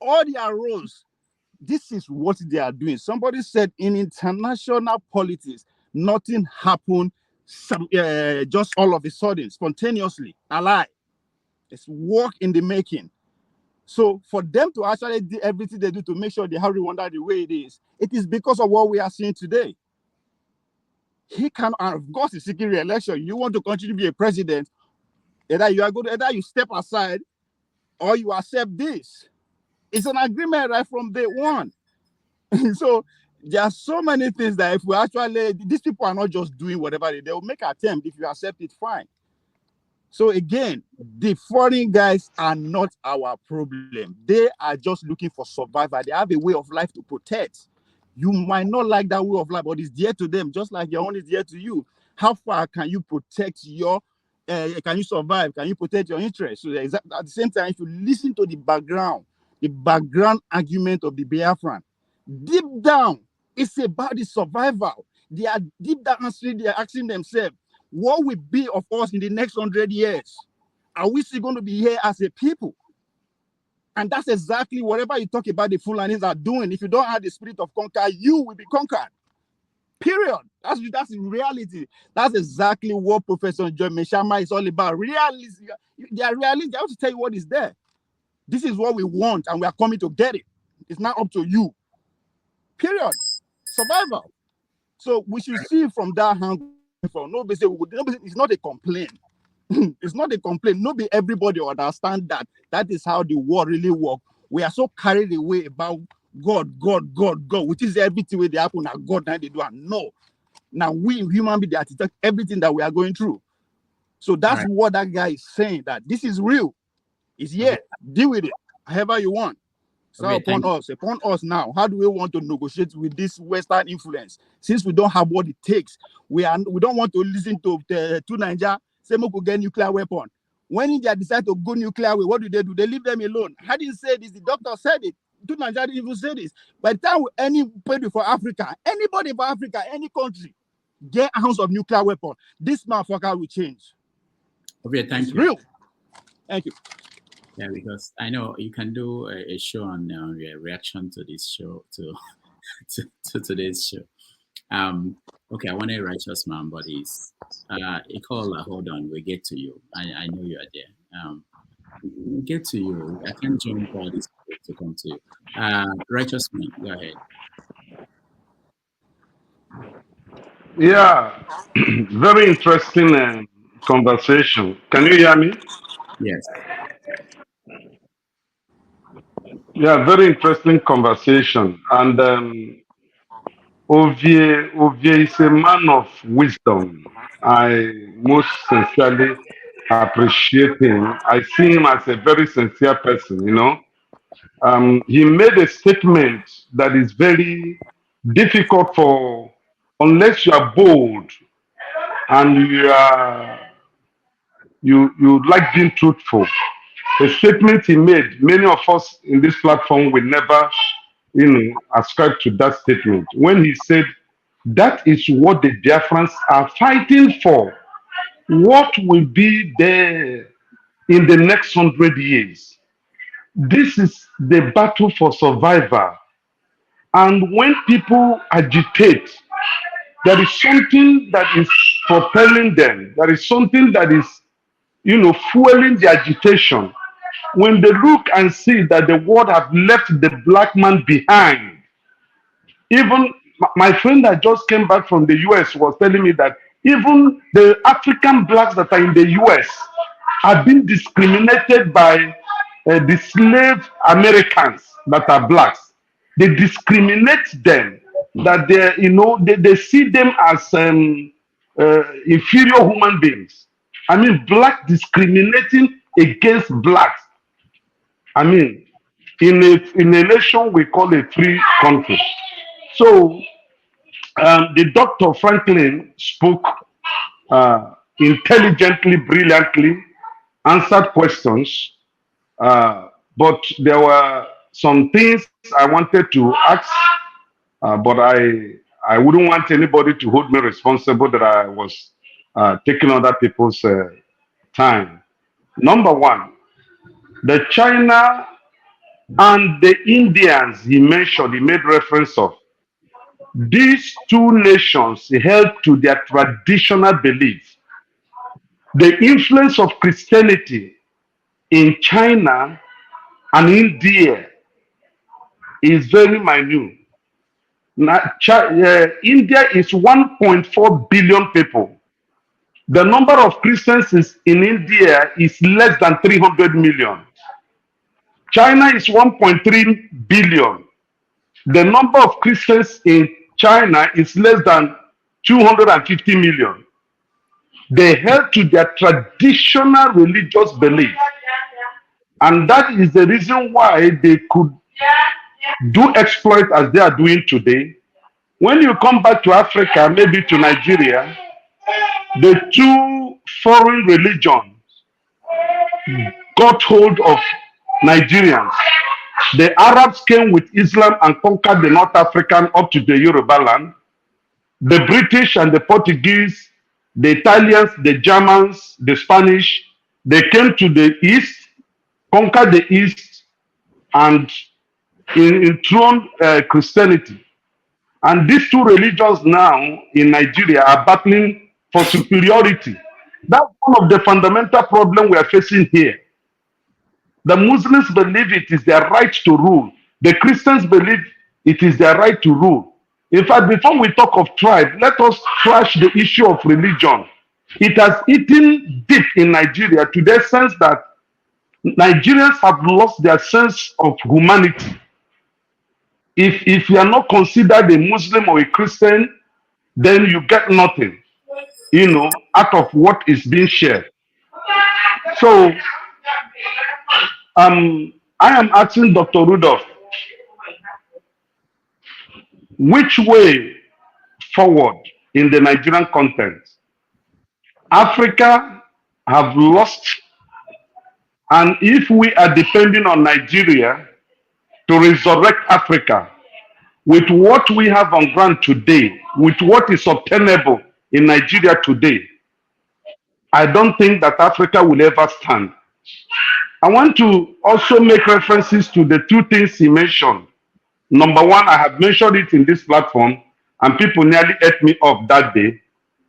K: all their roles. This is what they are doing. Somebody said in international politics, nothing happened just all of a sudden, spontaneously. A lie. It's work in the making.
G: So for them to actually do everything they do to make sure they have Rwanda the way it is because of what we are seeing today. He can, and of course, he's seeking re-election. You want to continue to be a president, either you step aside or you accept this. It's an agreement right from day one. So there are so many things that if we actually, these people are not just doing whatever they will make an attempt. If you accept it, fine. So again, the foreign guys are not our problem. They are just looking for survival. They have a way of life to protect. You might not like that way of life, but it's dear to them, just like your own is dear to you. How far can you protect your, can you survive? Can you protect your interests? So at the same time, if you listen to the background argument of the Biafran, deep down, it's about the survival. They are deep down they are asking themselves, what will be of us in the next 100 years? Are we still going to be here as a people? And that's exactly whatever you talk about the Fulanis are doing. If you don't have the spirit of conquer, you will be conquered. Period. That's reality. That's exactly what Professor John Meshama is all about. Reality. They are realistic. I have to tell you what is there. This is what we want, and we are coming to get it. It's not up to you. Period. Survival. So we should see from that angle. Nobody say it's not a complaint. It's not a complaint. Nobody, everybody understand that. That is how the war really works. We are so carried away about God, which is everything where they happen at God now they do. And no. Now we human beings they detect everything that we are going through. So that's what that guy is saying, that this is real. It's here. Deal with it however you want. So upon us now, how do we want to negotiate with this Western influence? Since we don't have what it takes, we don't want to listen to Nigeria say we could get nuclear weapon. When India decide to go nuclear way, what do? They leave them alone. How did you say this? The doctor said it. Nigeria didn't even say this. By the time anybody for Africa, anybody for Africa, any country, get a ounce of nuclear weapon, this motherfucker will change.
A: Okay, thank
G: it's
A: you.
G: Real. Thank you.
A: Yeah, because I know you can do a show on your reaction to this show, to today's show. Okay, I want a righteous man, but he's Ikola, hold on, we'll get to you. I know you are there. We'll get to you. I can't jump all this to come to you. Righteous man, go ahead.
H: Yeah, very interesting conversation. Can you hear me?
A: Yes.
H: Yeah, very interesting conversation. And Ovie is a man of wisdom. I most sincerely appreciate him. I see him as a very sincere person, you know. He made a statement that is very difficult for, unless you are bold and you like being truthful. A statement he made, many of us in this platform will never, ascribe to that statement. When he said, that is what the Biafrans are fighting for. What will be there in the next 100 years? This is the battle for survival. And when people agitate, there is something that is propelling them. There is something that is, fueling the agitation. When they look and see that the world have left the black man behind, even my friend that just came back from the US was telling me that even the African blacks that are in the US have been discriminated by the slave Americans that are blacks. They discriminate them, that they see them as inferior human beings. I mean, black discriminating against blacks. I mean, in a nation we call a free country. So the Dr. Franklyne spoke intelligently, brilliantly, answered questions, but there were some things I wanted to ask, but I wouldn't want anybody to hold me responsible that I was taking other people's time. Number one, the China and the Indians he mentioned, he made reference of. These two nations held to their traditional beliefs. The influence of Christianity in China and India is very minute. Now, India is 1.4 billion people. The number of Christians in India is less than 300 million. China is 1.3 billion. The number of Christians in China is less than 250 million. They held to their traditional religious belief. And that is the reason why they could do exploit as they are doing today. When you come back to Africa, maybe to Nigeria, the two foreign religions got hold of Nigerians. The Arabs came with Islam and conquered the North African up to the Yoruba land. The British and the Portuguese, the Italians, the Germans, the Spanish, they came to the East, conquered the East, and enthroned Christianity. And these two religions now in Nigeria are battling for superiority. That's one of the fundamental problems we are facing here. The Muslims believe it is their right to rule. The Christians believe it is their right to rule. In fact, before we talk of tribe, let us trash the issue of religion. It has eaten deep in Nigeria to the sense that Nigerians have lost their sense of humanity. If you are not considered a Muslim or a Christian, then you get nothing, out of what is being shared. So, I am asking Dr. Rudolph, which way forward in the Nigerian context? Africa have lost, and if we are depending on Nigeria to resurrect Africa with what we have on ground today, with what is obtainable in Nigeria today, I don't think that Africa will ever stand. I want to also make references to the two things he mentioned. Number one, I have mentioned it in this platform, and people nearly ate me up that day.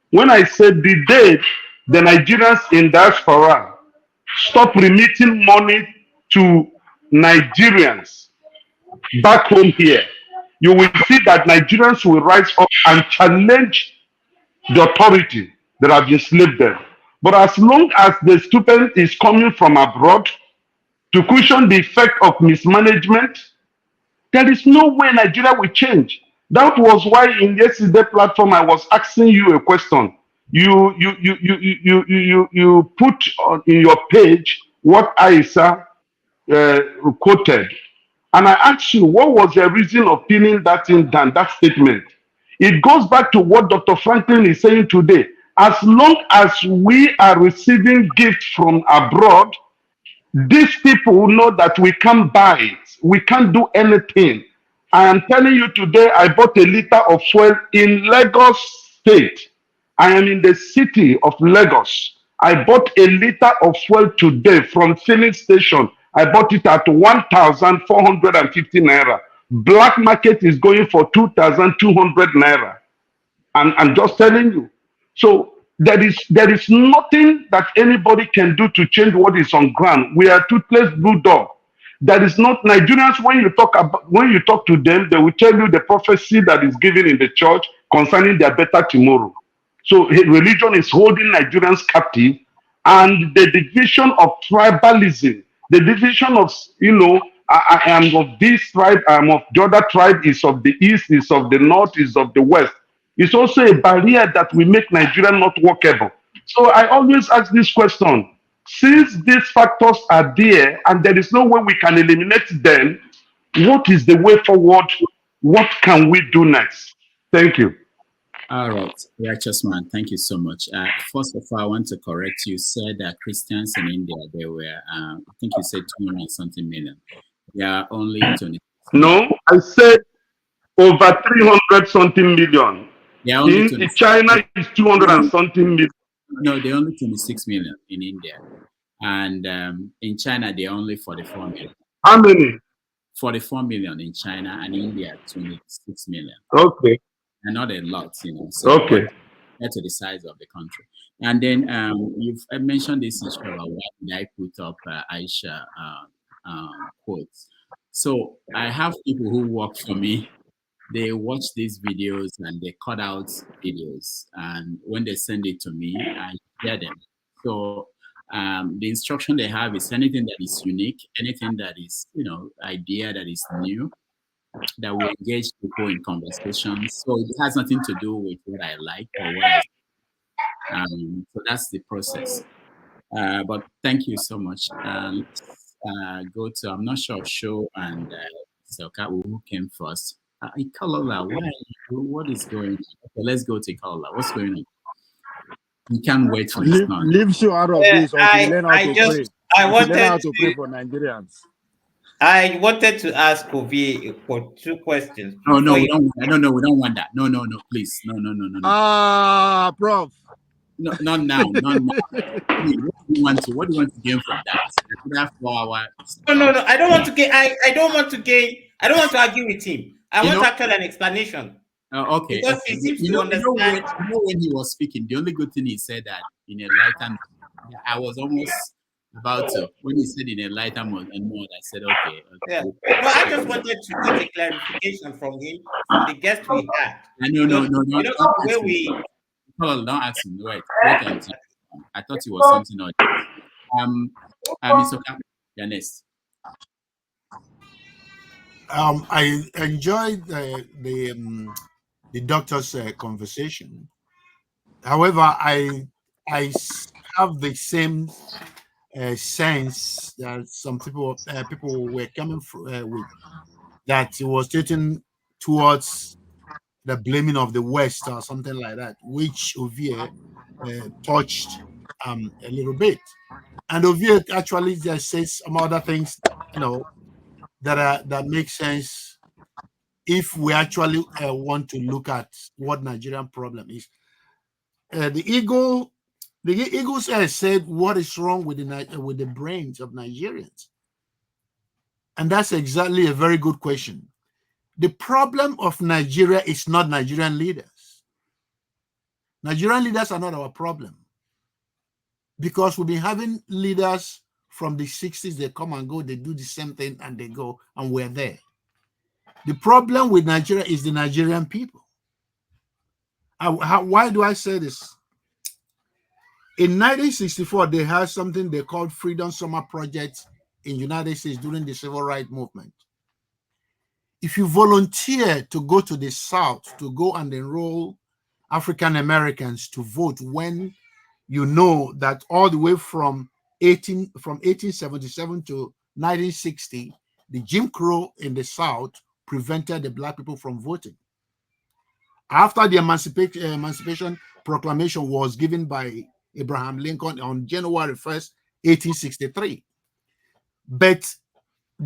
H: When I said the day the Nigerians in diaspora stop remitting money to Nigerians back home here, you will see that Nigerians will rise up and challenge the authority that have enslaved them. But as long as the stipend is coming from abroad to cushion the effect of mismanagement, there is no way Nigeria will change. That was why in yesterday's platform I was asking you a question. You put in your page what Aisha quoted, and I asked you what was the reason of pinning that thing down, that statement. It goes back to what Dr. Franklyne is saying today. As long as we are receiving gifts from abroad, these people know that we can't buy it. We can't do anything. I am telling you today, I bought a liter of fuel in Lagos State. I am in the city of Lagos. I bought a liter of fuel today from filling station. I bought it at 1,450 naira. Black market is going for 2,200 naira. And I'm just telling you. So there is nothing that anybody can do to change what is on ground. We are toothless bulldog. That is not Nigerians. When you talk to them, they will tell you the prophecy that is given in the church concerning their better tomorrow. So religion is holding Nigerians captive, and the division of tribalism, the division of I am of this tribe, I am of the other tribe, is of the east, is of the north, is of the west. It's also a barrier that will make Nigeria not workable. So I always ask this question. Since these factors are there and there is no way we can eliminate them, what is the way forward? What can we do next? Thank you.
A: All right, righteous man, thank you so much. First of all, I want to correct you. Said that Christians in India, they were, I think you said 200 something million. They are only 20.
H: No, I said over 300 something million. In China is 200 and something million.
A: No, they're only 26 million in India. And in China, they're only 44 million.
H: How many?
A: 44 million in China, and India, 26 million.
H: Okay.
A: And not a lot, So
H: okay.
A: That's the size of the country. And then you've mentioned this issue about why did I put up Aisha quotes. So I have people who work for me. They watch these videos and they cut out videos, and when they send it to me, I share them. So the instruction they have is anything that is unique, anything that is, idea that is new, that will engage people in conversations. So it has nothing to do with what I like or what I. So that's the process. But thank you so much. Let's go to, I'm not sure, Show and Selka, who came first. Ikalola, what is going on? Okay, let's go to Ikalola. What's going on? We can't wait for his turn.
G: Leave show out of this until you learn how to pray.
R: I
G: Until you learn how
R: wanted
G: to pray for Nigerians.
R: I wanted to ask Ovie for 2 questions.
A: Oh no, we don't. I don't know. We don't want that. No, please. No.
G: Prof.
A: No, not now. Not now. What do you want to gain from that? That 4 hour.
R: No. I don't want to gain. I don't want to gain. I don't want to argue with him. I want actually an explanation.
A: Okay.
R: Because he seems to understand.
A: When he was speaking, the only good thing he said that in a lighter. I was almost about to. When he said in a lighter mode, I said okay.
R: Yeah. Well, I just wanted to get a clarification from him, from the guest we had.
A: No. Don't ask him. Wait until. I thought it was something else. Mr. Yanis.
O: I enjoyed the doctor's conversation. However, I have the same sense that some people were coming with, that it was taken towards the blaming of the West or something like that, which Ovie touched a little bit. And Ovie actually just says some other things, that make sense if we actually want to look at what Nigerian problem is. The Eagles said, what is wrong with the brains of Nigerians? And that's exactly a very good question. The problem of Nigeria is not Nigerian leaders. Nigerian leaders are not our problem, because we've been having leaders from the 60s. They come and go, they do the same thing and they go, and we're there. The problem with Nigeria is the Nigerian people. Why do I say this? In 1964, they had something they called Freedom Summer Project in the United States during the Civil Rights Movement. If you volunteer to go to the South to go and enroll African Americans to vote, when you know that all the way from 1877 to 1960, the Jim Crow in the South prevented the Black people from voting. After the Emancipation Proclamation was given by Abraham Lincoln on January 1st, 1863. But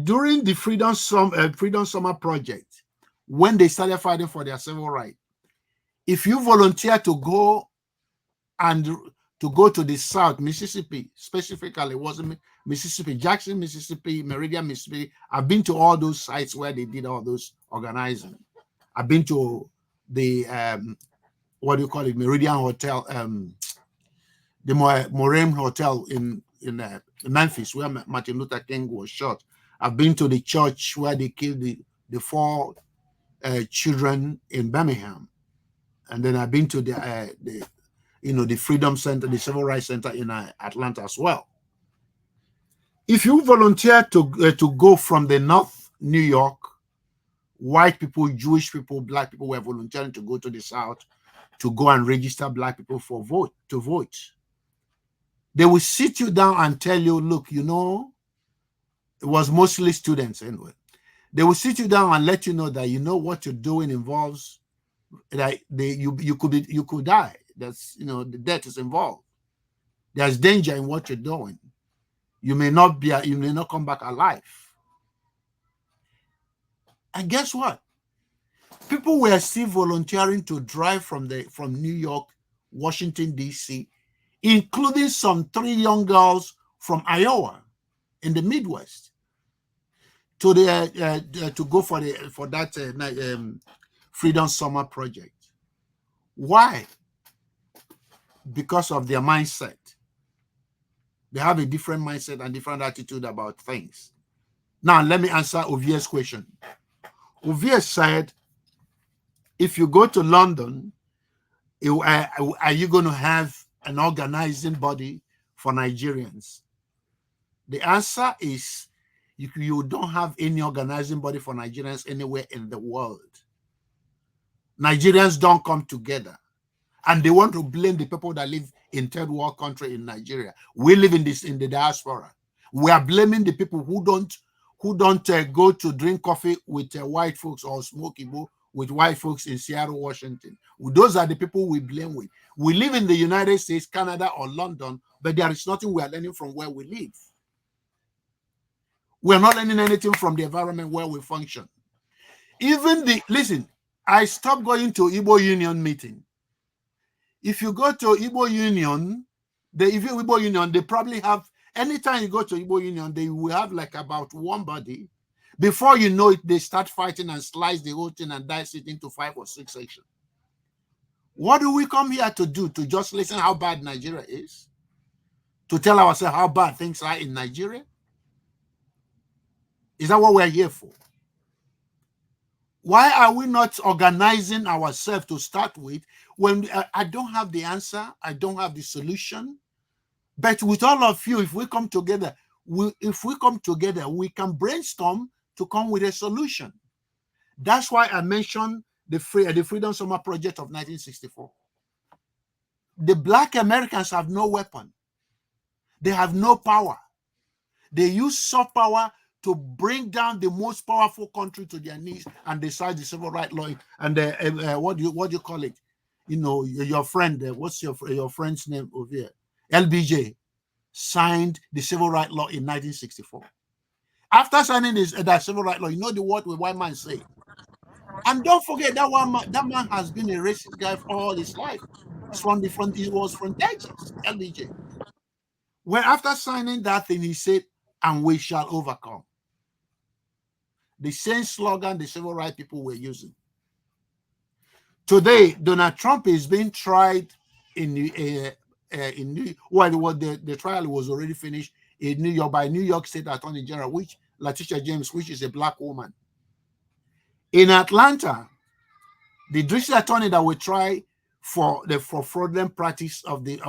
O: during the Freedom Summer Project, when they started fighting for their civil rights, if you volunteer to go to the South, Mississippi, specifically, wasn't Mississippi, Jackson, Mississippi, Meridian, Mississippi. I've been to all those sites where they did all those organizing. I've been to the what do you call it, Meridian Hotel, the Moraine Hotel in Memphis, where Martin Luther King was shot. I've been to the church where they killed the 4 children in Birmingham, and then I've been to the Freedom Center, the Civil Rights Center in Atlanta as well. If you volunteer to go from the North, New York, white people, Jewish people, Black people were volunteering to go to the South to go and register Black people to vote. They will sit you down and tell you, look, it was mostly students anyway. They will sit you down and let you know that what you're doing involves that you could die. That's the death is involved. There's danger in what you're doing. You may not come back alive. And guess what? People were still volunteering to drive from New York, Washington, D.C., including some 3 young girls from Iowa in the Midwest to go for that Freedom Summer Project. Why? Because of their mindset. They have a different mindset and different attitude about things. Now, let me answer Ovie's question. Ovie said, if you go to London, are you going to have an organizing body for Nigerians? The answer is you don't have any organizing body for Nigerians anywhere in the world. Nigerians don't come together, and they want to blame the people that live in third world country in Nigeria. We live in the diaspora. We are blaming the people who don't go to drink coffee with white folks or smoke Igbo with white folks in Seattle, Washington. Those are the people we blame with. We live in the United States, Canada, or London, but there is nothing we are learning from where we live. We are not learning anything from the environment where we function. Listen, I stopped going to Igbo Union meeting. If you go to Igbo Union, they probably have, anytime you go to Igbo Union, they will have like about one body. Before you know it, they start fighting and slice the whole thing and dice it into 5 or 6 sections. What do we come here to do? To just listen how bad Nigeria is? To tell ourselves how bad things are in Nigeria? Is that what we're here for? Why are we not organizing ourselves to start with when I don't have the answer, I don't have the solution? But with all of you, if we come together, we can brainstorm to come with a solution. That's why I mentioned the Freedom Summer Project of 1964. The Black Americans have no weapon. They have no power. They use soft power to bring down the most powerful country to their knees and decide the civil rights law. And what do you call it? You know, your friend, what's your friend's name over here? LBJ signed the civil rights law in 1964. After signing that civil rights law, you know what the white man say? And don't forget that man has been a racist guy for all his life. He was from Texas, LBJ. Well, after signing that thing, he said, and we shall overcome. The same slogan the civil rights people were using. Today, Donald Trump is being tried the trial was already finished in New York by New York State Attorney General, Letitia James, which is a black woman. In Atlanta, the district attorney that will try for fraudulent practice of the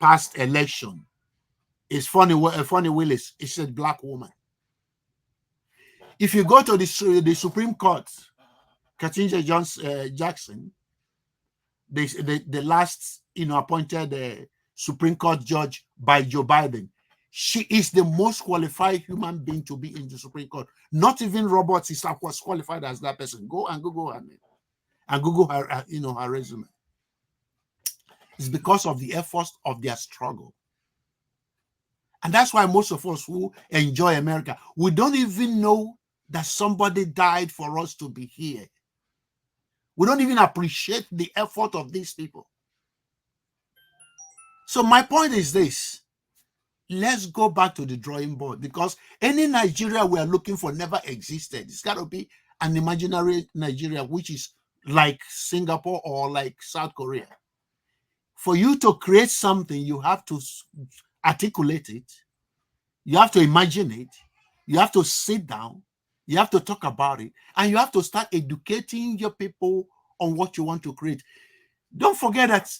O: past election is Funny Willis. It's a black woman. If you go to the Supreme Court, Ketanji Jackson, the last appointed Supreme Court judge by Joe Biden, she is the most qualified human being to be in the Supreme Court. Not even Robert Isaac was qualified as that person. Go and Google her name and Google her, her resume. It's because of the efforts of their struggle. And that's why most of us who enjoy America, we don't even know that somebody died for us to be here. We don't even appreciate the effort of these people. So my point is this. Let's go back to the drawing board, because any Nigeria we are looking for never existed. It's got to be an imaginary Nigeria, which is like Singapore or like South Korea. For you to create something, you have to articulate it. You have to imagine it. You have to sit down. You have to talk about it. And you have to start educating your people on what you want to create. Don't forget that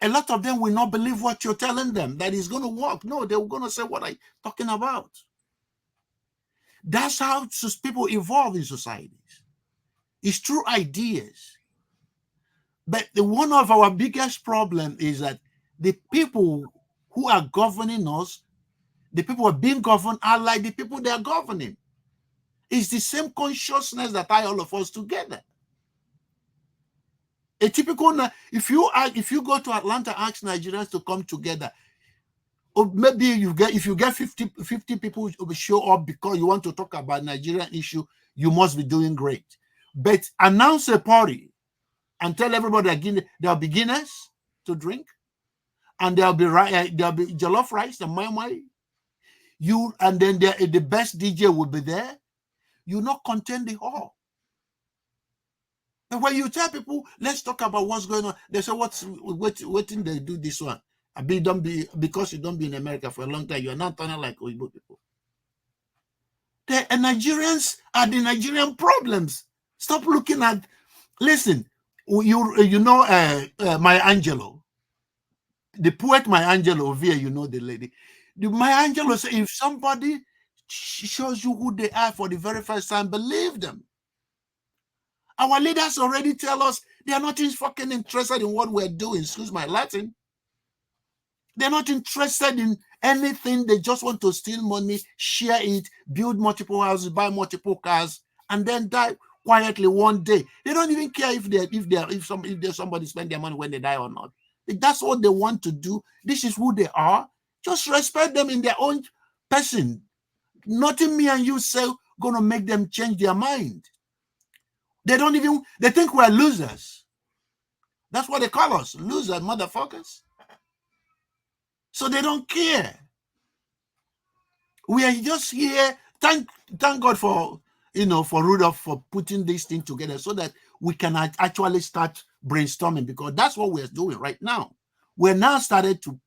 O: a lot of them will not believe what you're telling them, that it's going to work. No, they're going to say, what are you talking about? That's how people evolve in societies. It's through ideas. But one of our biggest problems is that the people who are governing us, the people who are being governed, are like the people they are governing. It's the same consciousness that tie all of us together. A typical, if you go to Atlanta, ask Nigerians to come together, or maybe if you get 50 people who show up because you want to talk about Nigerian issue, you must be doing great. But announce a party and tell everybody there are beginners to drink, and there'll be jollof rice and mai. And then the best DJ will be there. You not contain the hall. And when you tell people, let's talk about what's going on, they say, waiting they do this one. Don't be, because you don't be in America for a long time, you're not turning like Oyibo people. The Nigerians are the Nigerian problems. Stop looking at, listen, you know Maya Angelou, the poet Maya Angelou over here, you know the lady. Maya Angelou said, if somebody shows you who they are for the very first time, believe them. Our leaders already tell us they are not fucking interested in what we're doing. Excuse my Latin. They're not interested in anything. They just want to steal money, share it, build multiple houses, buy multiple cars, and then die quietly one day. They don't even care if somebody spend their money when they die or not. If that's what they want to do, this is who they are. Just respect them in their own person. Nothing me and you say gonna make them change their mind. They think we're losers. That's what they call us, losers, motherfuckers. So they don't care. We are just here. Thank God for for Rudolph for putting this thing together so that we can actually start brainstorming, because that's what we're doing right now. We're now started to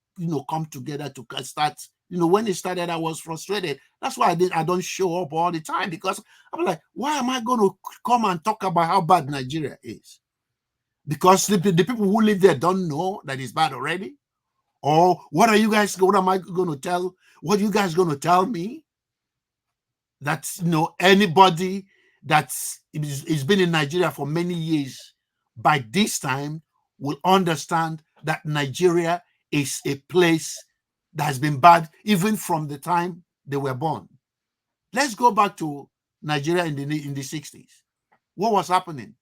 O: come together to start. When it started, I was frustrated. That's why I don't show up all the time, because I'm like, why am I going to come and talk about how bad Nigeria is? Because the people who live there don't know that it's bad already. Or what am I going to tell? What are you guys going to tell me? That anybody that's been in Nigeria for many years by this time will understand that Nigeria is a place that has been bad even from the time they were born. Let's go back to Nigeria in the 60s. What was happening?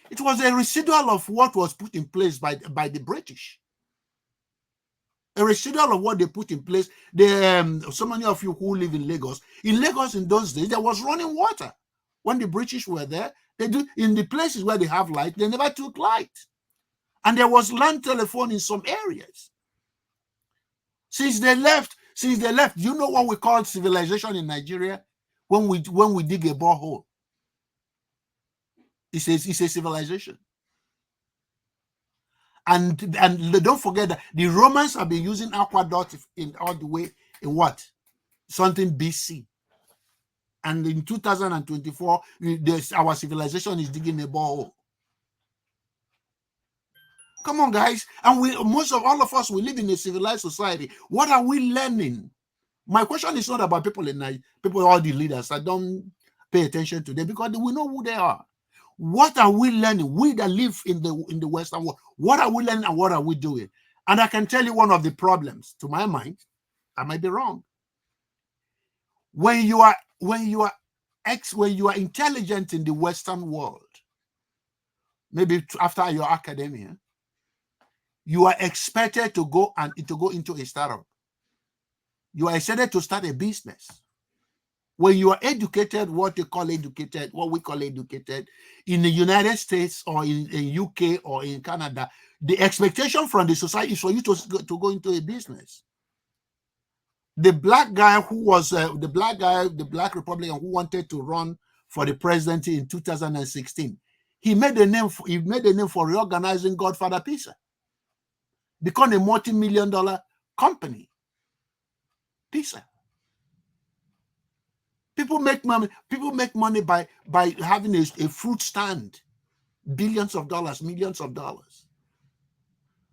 O: It was a residual of what was put in place by the British. A residual of what they put in place. So many of you who live in Lagos in those days, there was running water. When the British were there, in the places where they have light, they never took light. And there was land telephone in some areas. Since they left, you know what we call civilization in Nigeria? When we dig a borehole, it's a civilization. And don't forget that the Romans have been using aqueduct in all the way in what? Something BC. And in 2024, our civilization is digging a borehole. Come on, guys. And all of us, we live in a civilized society. What are we learning? My question is not about people in Nigeria, all the leaders. I don't pay attention to them because we know who they are. What are we learning? We that live in the Western world, what are we learning and what are we doing? And I can tell you one of the problems, to my mind, I might be wrong. When you are intelligent in the Western world, maybe after your academia, you are expected to go into a startup. You are expected to start a business. When you are educated, what we call educated in the United States or in UK or in Canada, the expectation from the society is for you to go into a business. The black guy who was the black Republican who wanted to run for the presidency in 2016, he made a name for reorganizing Godfather Pizza, become a multi-million-dollar company. Pizza. People make money by having a fruit stand, billions of dollars, millions of dollars.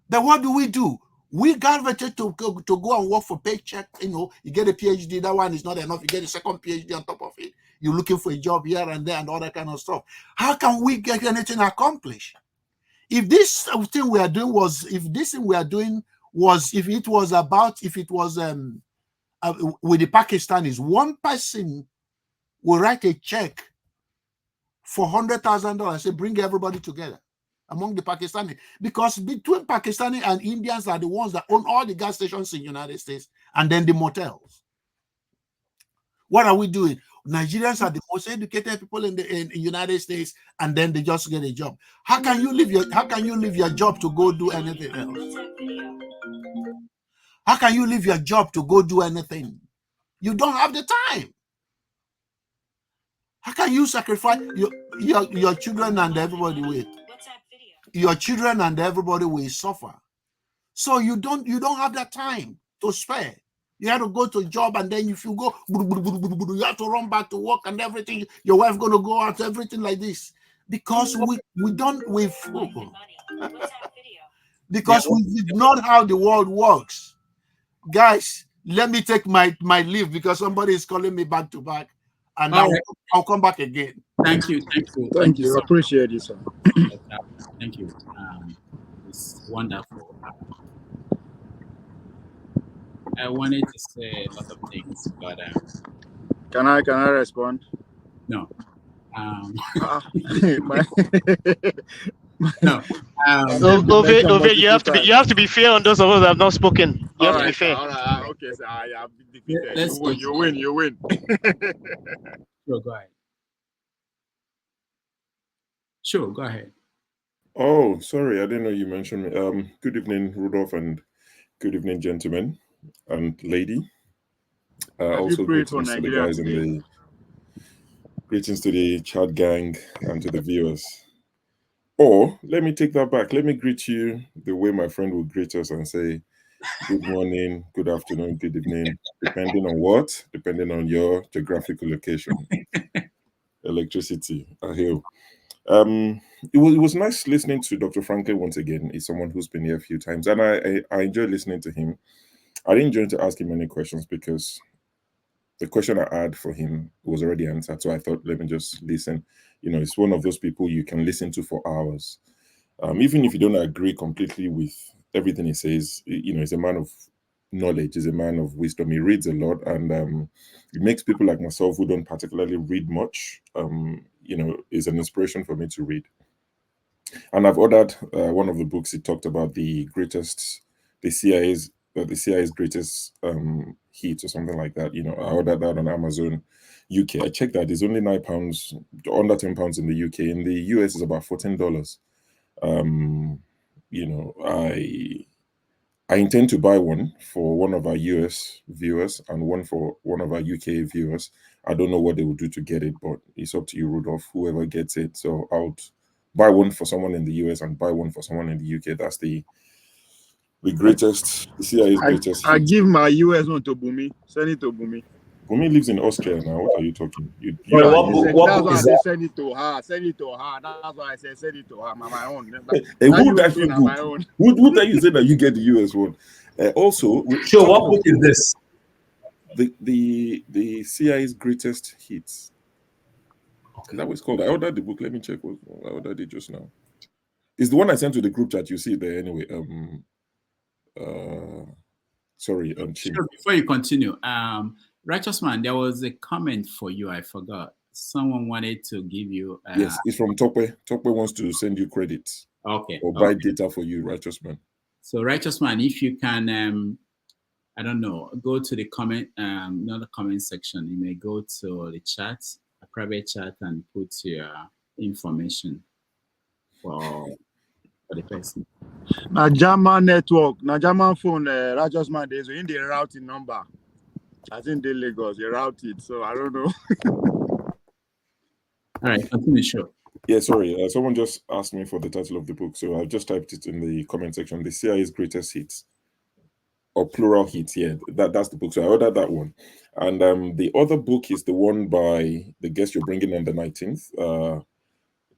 O: Then what do? We gravitate to go and work for paycheck. You get a PhD, that one is not enough. You get a second PhD on top of it. You're looking for a job here and there and all that kind of stuff. How can we get anything accomplished? If this thing we are doing was with the Pakistanis, one person will write a check for $100,000, say bring everybody together among the Pakistanis, because between Pakistani and Indians are the ones that own all the gas stations in the United States and then the motels. What are we doing? Nigerians are the most educated people in the United States, and then they just get a job. How can you leave your job to go do anything else? How can you leave your job to go do anything? You don't have the time. How can you sacrifice your children and everybody will? Your children and everybody will suffer So you don't have that time to spare. You have to go to a job, and then if you go, you have to run back to work and everything. Your wife gonna go out, everything like this, because we've ignored how the world works. Guys, let me take my leave because somebody is calling me back to back, and I'll come back again.
A: Thank you.
K: Thank you. Appreciate it, sir.
A: Thank you. It's wonderful. I wanted to say a lot of things, but
K: can I respond?
A: No.
K: No.
I: Ove, you have to be fair on those of us that have not spoken. You have to be fair.
K: All right. Okay, so I have been defeated. You win.
A: Sure, go ahead. Sure, go ahead.
J: Oh, sorry, I didn't know you mentioned me. Good evening, Rudolph, and good evening, gentlemen and lady. Also greetings to the guys in the greetings to the chat gang and to the viewers. Or let me take that back. Let me greet you the way my friend would greet us and say good morning, good afternoon, good evening, depending on what? Depending on your geographical location. Electricity, I hear. It was nice listening to Dr. Franklyne once again. He's someone who's been here a few times, and I enjoy listening to him. I didn't join to ask him any questions because the question I had for him was already answered. So I thought, let me just listen. You know, it's one of those people you can listen to for hours. Even if you don't agree completely with everything he says, you know, he's a man of knowledge, he's a man of wisdom. He reads a lot, and it makes people like myself who don't particularly read much, you know, is an inspiration for me to read. And I've ordered one of the books. He talked about the CIA's greatest hit or something like that. You know, I ordered that on Amazon UK. I checked that it's only £9, under £10 in the UK. In the US, it's about $14. You know, I intend to buy one for one of our US viewers and one for one of our UK viewers. I don't know what they will do to get it, but it's up to you, Rudolph, whoever gets it. So I'll buy one for someone in the US and buy one for someone in the UK. That's the greatest, the CIA's greatest.
K: I give my US one to Bumi. Send it to Bumi.
J: Bumi lives in Austria now. What are you talking?
K: That's why I said send it to her. Send it to her. That's why I said send it to her. My own.
J: Who that you say that you get the US one? Also,
M: sure. What book is this?
J: The CIA's greatest hits. Okay. Is that what it's called? I ordered the book. Let me check what I ordered it just now. It's the one I sent to the group chat. You see it there anyway. Sorry.
A: Sure, before you continue, Righteous Man, there was a comment for you. I forgot. Someone wanted to give you.
J: Yes, it's from Tope. Tope wants to send you credits.
A: Okay.
J: Or buy data for you, Righteous Man.
A: So, Righteous Man, if you can, I don't know, go to the comment, not the comment section. You may go to the chat, a private chat, and put your information for the person.
K: Now German network, now German phone, Righteous Man, there's in the routing number. I think they Lagos, they route it, so I don't know.
A: All right, continue, sure.
J: Yeah, sorry. Someone just asked me for the title of the book, so I just typed it in the comment section. The CIA's greatest hits, or plural hits. Yeah, that's the book. So I ordered that one, and the other book is the one by the guest you're bringing on the 19th.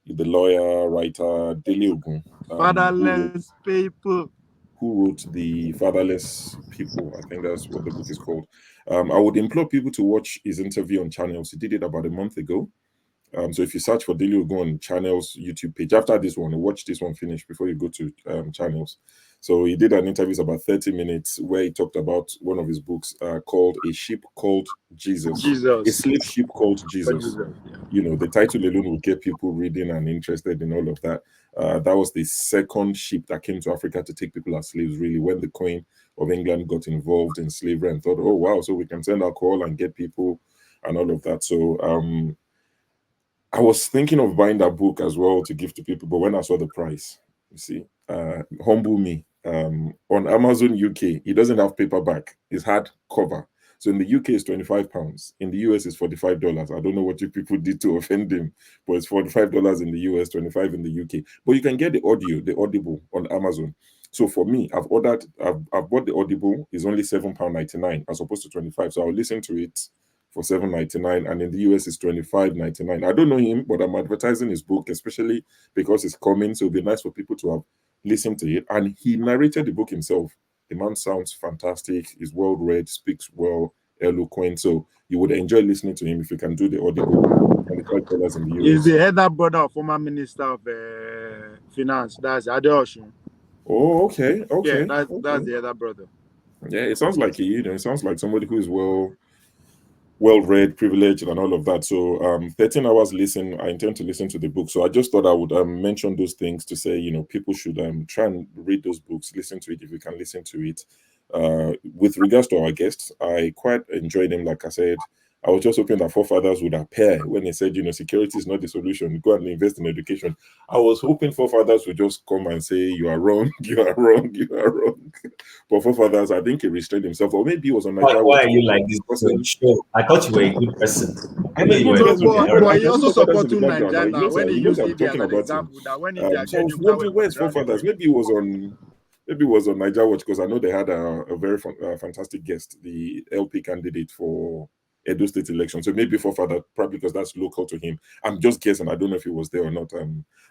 J: The lawyer, writer, Dele Ogun.
K: Fatherless people.
J: Who wrote The Fatherless People? I think that's what the book is called. I would implore people to watch his interview on Channels. He did it about a month ago. So if you search for Dele Ogun on Channels YouTube page, after this one, watch this one finish before you go to Channels. So he did an interview, it's about 30 minutes, where he talked about one of his books called A Ship Called Jesus. A slave ship called Jesus. You know, the title alone will get people reading and interested in all of that. That was the second ship that came to Africa to take people as slaves, really, when the Queen of England got involved in slavery and thought, oh, wow, so we can send alcohol and get people and all of that. So I was thinking of buying that book as well to give to people, but when I saw the price, you see, humble me. On Amazon UK, it doesn't have paperback, it's hardcover. So in the UK, it's £25. In the US, it's $45. I don't know what you people did to offend him, but it's $45 in the US, $25 in the UK. But you can get the audio, the Audible on Amazon. So for me, I've bought the Audible. It's only £7.99 as opposed to 25. So I'll listen to it for £7.99, and in the US it's £25.99. I don't know him, but I'm advertising his book, especially because it's coming. So it'll be nice for people to have listened to it. And he narrated the book himself. The man sounds fantastic. He's well read, speaks well, eloquent. So you would enjoy listening to him if you can do the Audible. $25 in the US.
G: He's the elder brother of former Minister of Finance. That's Adeosun.
J: Oh, okay.
G: Yeah, that's the elder brother.
J: Yeah, it sounds like it sounds like somebody who is well read, privileged, and all of that. So 13 hours listen. I intend to listen to the book. So I just thought I would mention those things to say, people should try and read those books, listen to it if you can listen to it. With regards to our guests, I quite enjoyed them. Like I said, I was just hoping that forefathers would appear when they said, security is not the solution. Go and invest in education. I was hoping forefathers would just come and say, you are wrong, you are wrong, you are wrong. But forefathers, I think he restrained himself, or maybe he was on Nigeria.
M: Why are you like this? I thought you were a good person.
G: But he also supports Nigeria now. When he used India as an example, that when India
J: so I was wondering where's forefathers. Maybe it was on Nigeria Watch, because I know they had a very fantastic guest, the LP candidate for Edo State election. So maybe forefather, probably because that's local to him. I'm just guessing. I don't know if he was there or not.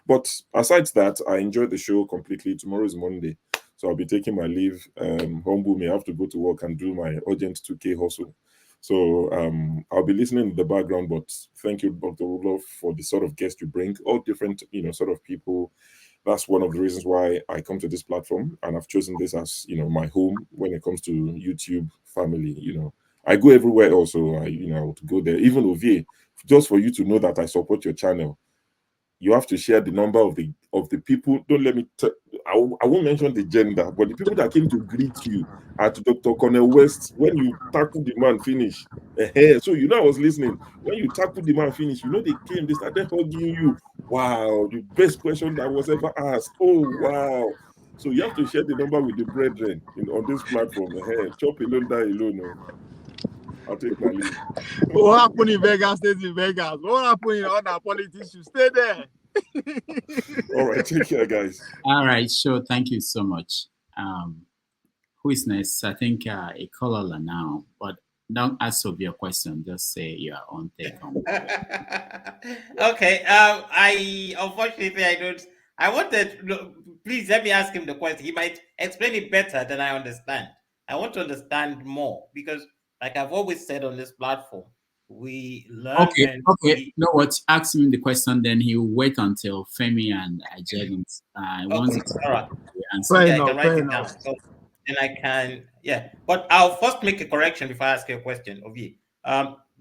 J: But aside that, I enjoyed the show completely. Tomorrow is Monday, so I'll be taking my leave. Humble me, I have to go to work and do my urgent 2K hustle. So I'll be listening in the background. But thank you, Dr. Rudolph, for the sort of guests you bring. All different, sort of people. That's one of the reasons why I come to this platform, and I've chosen this as my home when it comes to YouTube family. I go everywhere also. I to go there. Even Ovie, just for you to know that I support your channel, you have to share the number of the people. Don't let me. I won't mention the gender, but the people that came to greet you at Dr. Cornel West when you tackled the man finish. So I was listening. When you tackled the man finish, they came. They started hugging you. Wow, the best question that was ever asked. Oh wow. So you have to share the number with the brethren on this platform. Chop alone, die alone. No. I'll take my leave.
G: What happened in Vegas stays in Vegas. What happened in other politics? You stay there.
J: All right, take care, guys.
A: All right, sure. Thank you so much. Who is next? I think a caller now, but don't ask of your question. Just say your own take on it.
R: Okay. I wanted. Please let me ask him the question. He might explain it better than I understand. I want to understand more because, like I've always said on this platform, we learn.
A: Okay. You know what? Ask him the question, then he will wait until Femi and Ajay
R: Okay. All right.
A: Answer.
R: I can write it down. So then I can, But I'll first make a correction before I ask you a question, Ovi.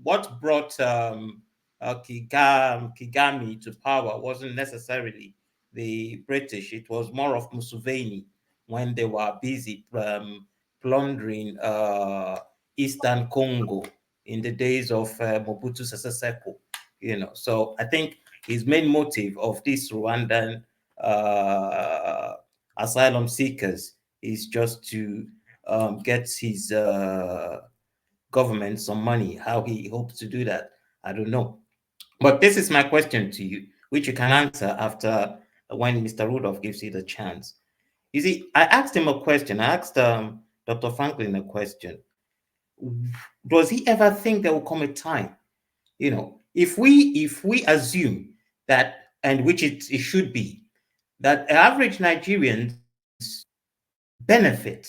R: What brought Kagame to power wasn't necessarily the British. It was more of Museveni when they were busy plundering Eastern Congo in the days of Mobutu Sese Seko. So I think his main motive of this Rwandan asylum seekers is just to get his government some money. How he hopes to do that, I don't know. But this is my question to you, which you can answer after when Mr. Rudolph gives you the chance. You see, I asked him a question. I asked Dr. Franklyne a question. Does he ever think there will come a time, if we assume that, and which it should be, that average Nigerians benefit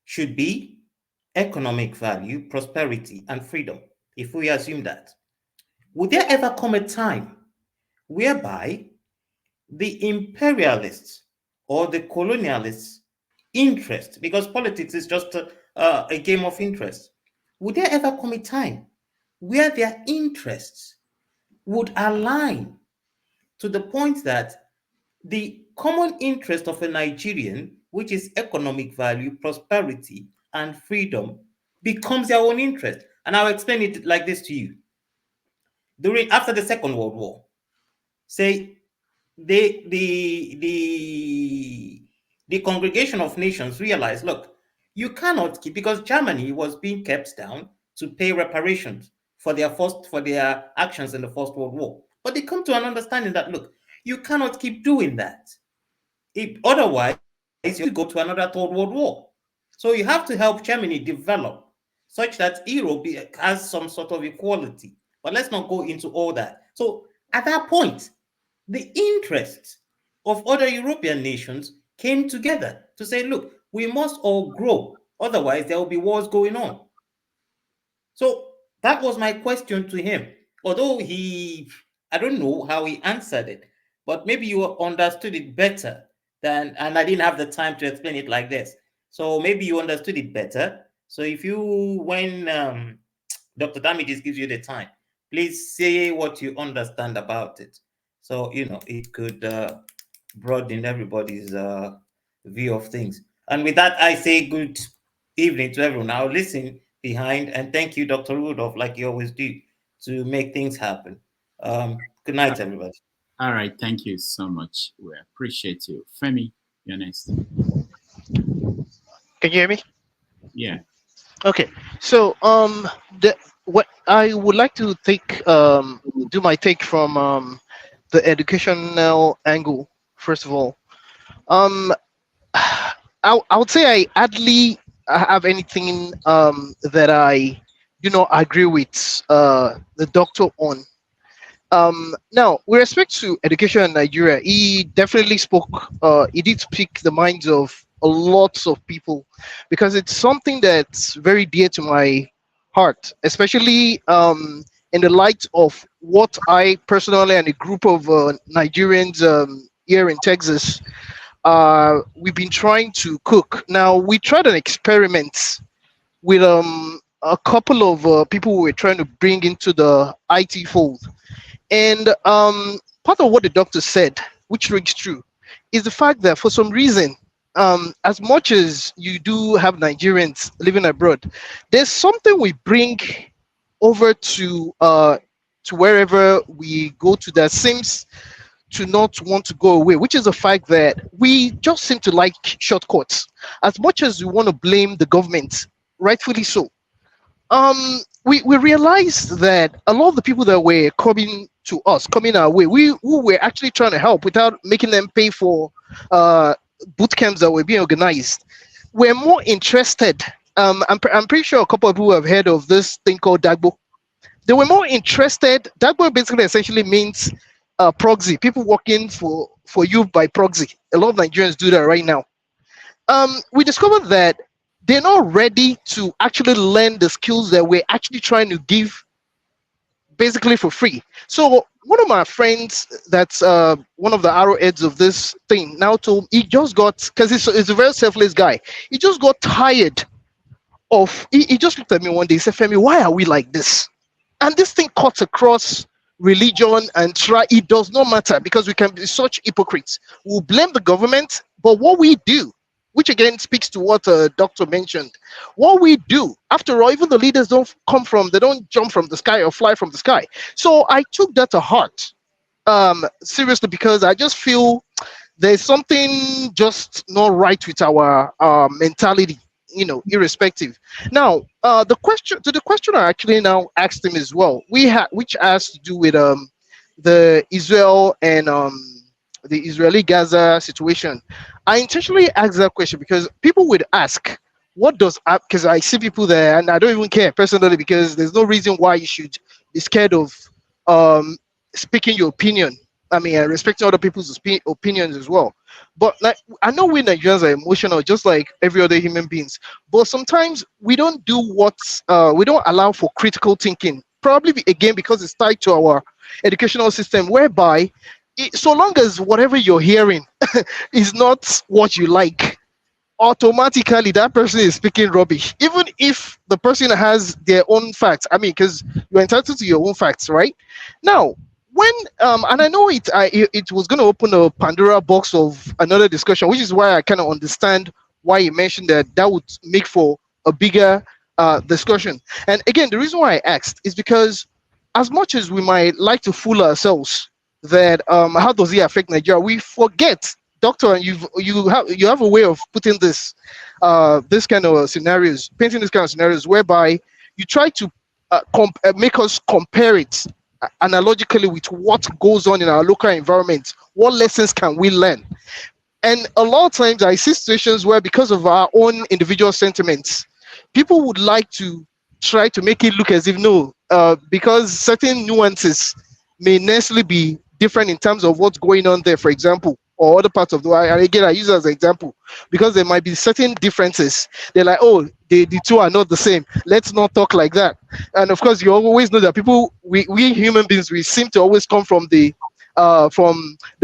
R: should be economic value, prosperity, and freedom. If we assume that, would there ever come a time whereby the imperialists or the colonialists' interest, because politics is just a game of interest, would there ever come a time where their interests would align to the point that the common interest of a Nigerian, which is economic value, prosperity, and freedom, becomes their own interest? And I'll explain it like this to you. After the Second World War, say the Congregation of Nations realized, look, you cannot keep, because Germany was being kept down to pay reparations for their actions in the First World War. But they come to an understanding that, look, you cannot keep doing that. Otherwise, you go to another third world war. So you have to help Germany develop such that Europe has some sort of equality. But let's not go into all that. So at that point, the interests of other European nations came together to say, look, we must all grow. Otherwise, there will be wars going on. So that was my question to him. Although I don't know how he answered it, but maybe you understood it better and I didn't have the time to explain it like this. So maybe you understood it better. So when Dr. Damages gives you the time, please say what you understand about it. So, it could broaden everybody's view of things. And with that, I say good evening to everyone. I'll listen behind, and thank you, Dr. Rudolph, like you always do, to make things happen. Good night, everybody.
A: All right, thank you so much. We appreciate you. Femi, you're next.
I: Can you hear me?
A: Yeah.
I: Okay. So what I would like to do my take from the educational angle, first of all. I would say I hardly have anything that I agree with the doctor on. Now, with respect to education in Nigeria, he definitely he did speak the minds of a lot of people, because it's something that's very dear to my heart, especially in the light of what I personally and a group of Nigerians here in Texas, we've been trying to cook. Now, we tried an experiment with a couple of people we were trying to bring into the IT fold. And part of what the doctor said, which rings true, is the fact that for some reason, as much as you do have Nigerians living abroad, there's something we bring over to wherever we go to that seems to not want to go away, which is the fact that we just seem to like shortcuts. As much as we want to blame the government, rightfully so, we realized that a lot of the people that were coming our way, we were actually trying to help without making them pay for boot camps that were being organized. We're more interested. I'm pretty sure a couple of people have heard of this thing called Dagbo. They were more interested. Dagbo basically essentially means proxy, people working for you by proxy. A lot of Nigerians do that right now. We discovered that they're not ready to actually learn the skills that we're actually trying to give basically for free. So one of my friends that's one of the arrowheads of this thing now told he just got, because he's a very selfless guy, he just got tired of, he just looked at me one day, he said, Femi, why are we like this? And this thing cuts across religion and it does not matter, because we can be such hypocrites. We'll blame the government, but what we do, which again speaks to what doctor mentioned, what we do, after all, even the leaders don't jump from the sky or fly from the sky. So I took that to heart, seriously, because I just feel there's something just not right with our mentality, irrespective. Now, the question I actually now asked him as well, which has to do with the Israel and the Israeli-Gaza situation. I intentionally asked that question because people would ask, because I see people there, and I don't even care personally, because there's no reason why you should be scared of speaking your opinion. I mean, respecting other people's opinions as well. But I know we Nigerians are emotional, just like every other human beings. But sometimes we don't we don't allow for critical thinking. Probably again because it's tied to our educational system, whereby so long as whatever you're hearing is not what you like, automatically that person is speaking rubbish, even if the person has their own facts. I mean, because you're entitled to your own facts, right? Now, when and I know it was going to open a Pandora box of another discussion, which is why I kind of understand why you mentioned that would make for a bigger discussion. And again, the reason why I asked is because as much as we might like to fool ourselves that how does it affect Nigeria, we forget, doctor, and you have a way of putting this kind of scenarios, painting this kind of scenarios, whereby you try to make us compare it analogically with what goes on in our local environment. What lessons can we learn? And a lot of times I see situations where, because of our own individual sentiments, people would like to try to make it look as if no, because certain nuances may necessarily be different in terms of what's going on there, for example, or other parts of the world. And again, I use it as an example because there might be certain differences. They're like, oh, the two are not the same. Let's not talk like that. And of course, you always know that people, we human beings, we seem to always come from the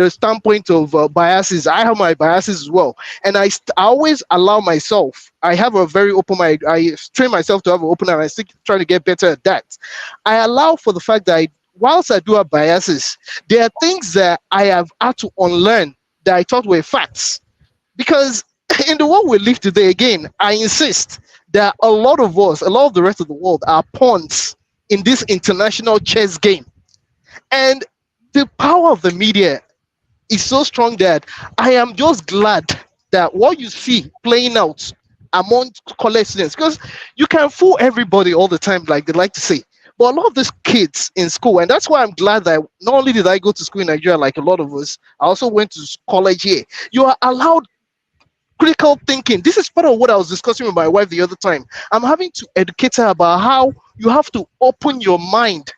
I: standpoint of biases. I have my biases as well, and I always allow myself. I have a very open mind. I train myself to have an open mind. I still trying to get better at that. I allow for the fact that whilst I do have biases, there are things that I have had to unlearn that I thought were facts. Because in the world we live today, again, I insist that a lot of us, a lot of the rest of the world, are pawns in this international chess game. And the power of the media is so strong that I am just glad that what you see playing out among college students, because you can fool everybody all the time, like they like to say. But a lot of these kids in school, and that's why I'm glad that not only did I go to school in Nigeria like a lot of us, I also went to college here. You are allowed critical thinking. This is part of what I was discussing with my wife the other time. I'm having to educate her about how you have to open your mind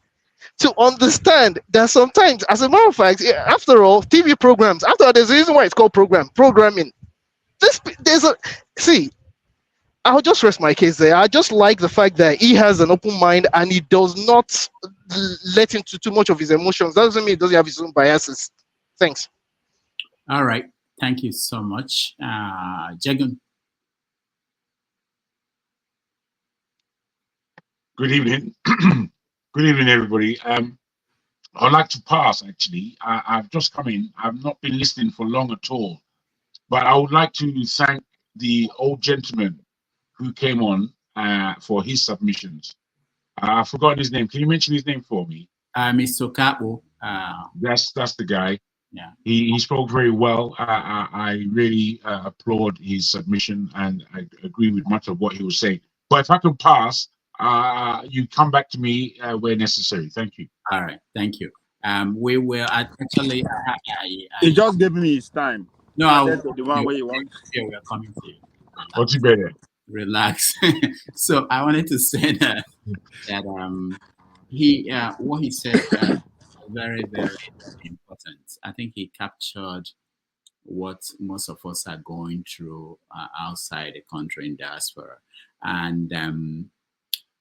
I: to understand that sometimes, as a matter of fact, after all, TV programs, after all, there's a reason why it's called programming. I'll just rest my case there. I just like the fact that he has an open mind and he does not let into too much of his emotions. That doesn't mean he doesn't have his own biases. Thanks.
A: All right. Thank you so much. Jagan.
L: Good evening. Good evening, everybody. I'd like to pass, actually. I've just come in. I've not been listening for long at all. But I would like to thank the old gentleman who came on for his submissions. I've forgotten his name. Can you mention his name for me?
A: Mr. Kapo.
L: That's the guy.
A: Yeah.
L: He spoke very well. I really applaud his submission, and I agree with much of what he was saying. But if I can pass, you come back to me where necessary. Thank you.
A: All right. Thank you. We will actually.
G: He just gave me his time.
A: No,
G: the one where you want.
A: Yeah, we are coming to you.
L: What's it better?
A: Relax. So I wanted to say that what he said very, very important. I think he captured what most of us are going through outside the country in diaspora. And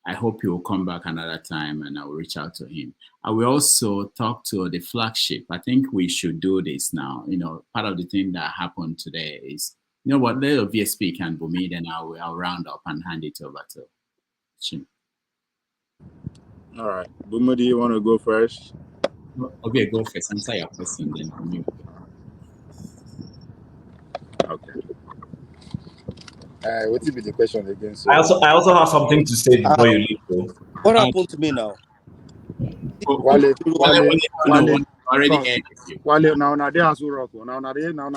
A: I hope he will come back another time and I will reach out to him. I will also talk to the flagship. I think we should do this now. Part of the thing that happened today is, what, let VSP can Bumi, then I'll round up and hand it over to Chim.
G: All right. Bumi, do you want to go first?
A: Okay, go first. Answer your question, then Bumi.
G: Okay. What will be the question again? So,
M: I also have something to say before you leave, though.
F: What happened to me now?
G: Wale, now they has rock. Now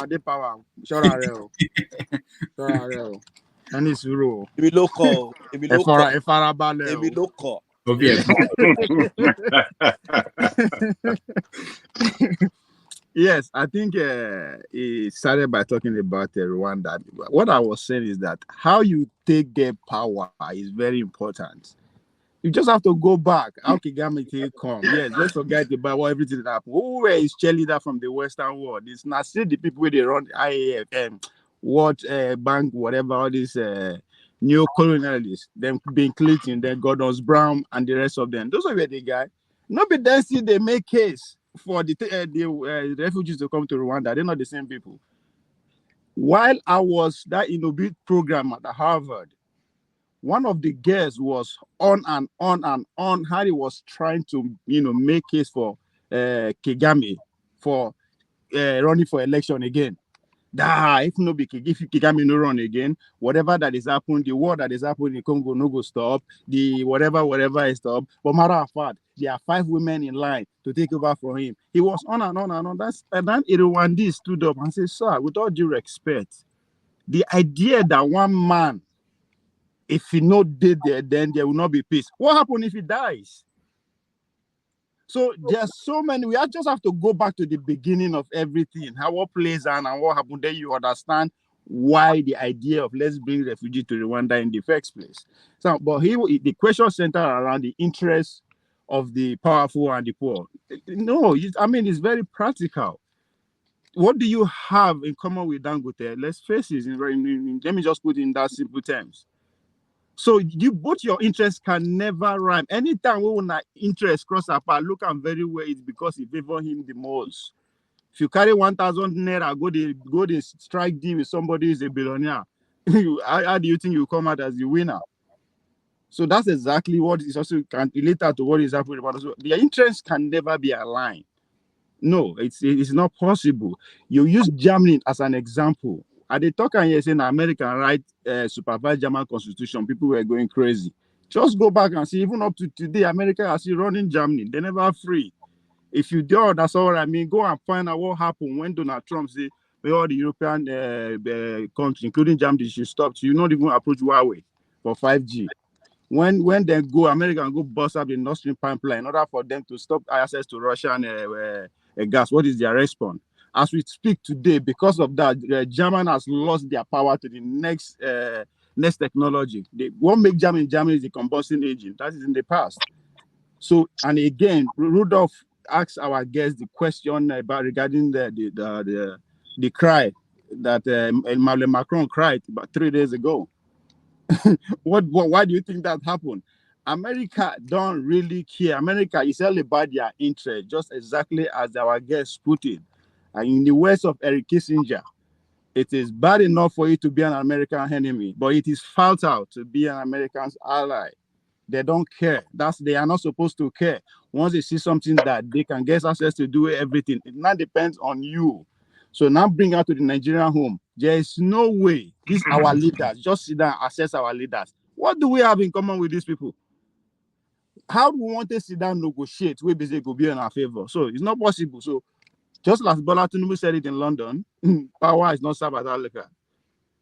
G: they power. Sure, and it's real.
F: Emi local.
G: Yes, I think he started by talking about Rwanda. What I was saying is that how you take their power is very important. You just have to go back. How Kagame take come? Yes, let's forget about everything that happened. Who is cheerleader from the Western world? It's not still the people where they run IAF, World Bank, whatever, all these neo-colonialists, them being Clinton, then Gordon Brown, and the rest of them. Those are where the guy. Nobody then see they make case for the refugees to come to Rwanda. They're not the same people. While I was that Innovate program at Harvard, one of the guests was on and on and on how he was trying to, make case for Kagame for running for election again. If Kagame no run again, whatever that is happening, the war that is happening in Congo no go stop, the whatever is stop. But matter of fact, there are 5 women in line to take over from him. He was on and on and on. And then Rwanda stood up and said, sir, with all due respect, the idea that one man, if he not dead there, then there will not be peace. What happens if he dies? So there's so many. We just have to go back to the beginning of everything, how what plays and what happened. Then you understand why the idea of let's bring refugees to Rwanda in the first place. So, but the question centered around the interests of the powerful and the poor. No, I mean it's very practical. What do you have in common with Dangote? Let's face it. Let me just put it in that simple terms. So both your interests can never rhyme. Anytime we want interest cross our path, look at very well, it's because it favor him the most. If you carry 1,000 naira, go the strike deal with somebody who's a billionaire, how do you think you come out as the winner? So that's exactly what is also can relate to what is happening about us. So their interests can never be aligned. No, it's not possible. You use Germany as an example. At the talk and you're saying American right supervised German constitution, people were going crazy. Just go back and see, even up to today, America are still running Germany. They never free. If you do, that's all I mean. Go and find out what happened when Donald Trump say all the European countries, including Germany, should stop. So you not even approach Huawei for 5G. When they go, America go bust up the Nord Stream pipeline in order for them to stop access to Russian gas. What is their response? As we speak today, because of that, German has lost their power to the next technology. What makes Germany is the combustion engine. That is in the past. So, and again, Rudolph asked our guests the question about regarding the cry that Emmanuel Macron cried about 3 days ago. Why do you think that happened? America don't really care. America is all about their interest, just exactly as our guests put it. And in the words of Eric Kissinger, it is bad enough for you to be an American enemy, but it is fatal to be an American's ally. They don't care. They are not supposed to care. Once they see something that they can get access to do everything, it now depends on you. So now bring out to the Nigerian home. There is no way these our leaders just sit down and assess our leaders. What do we have in common with these people? How do we want to sit down and negotiate? We basically go be in our favor. So it's not possible. So just like Bola Tinubu said it in London, power is not served as liquor.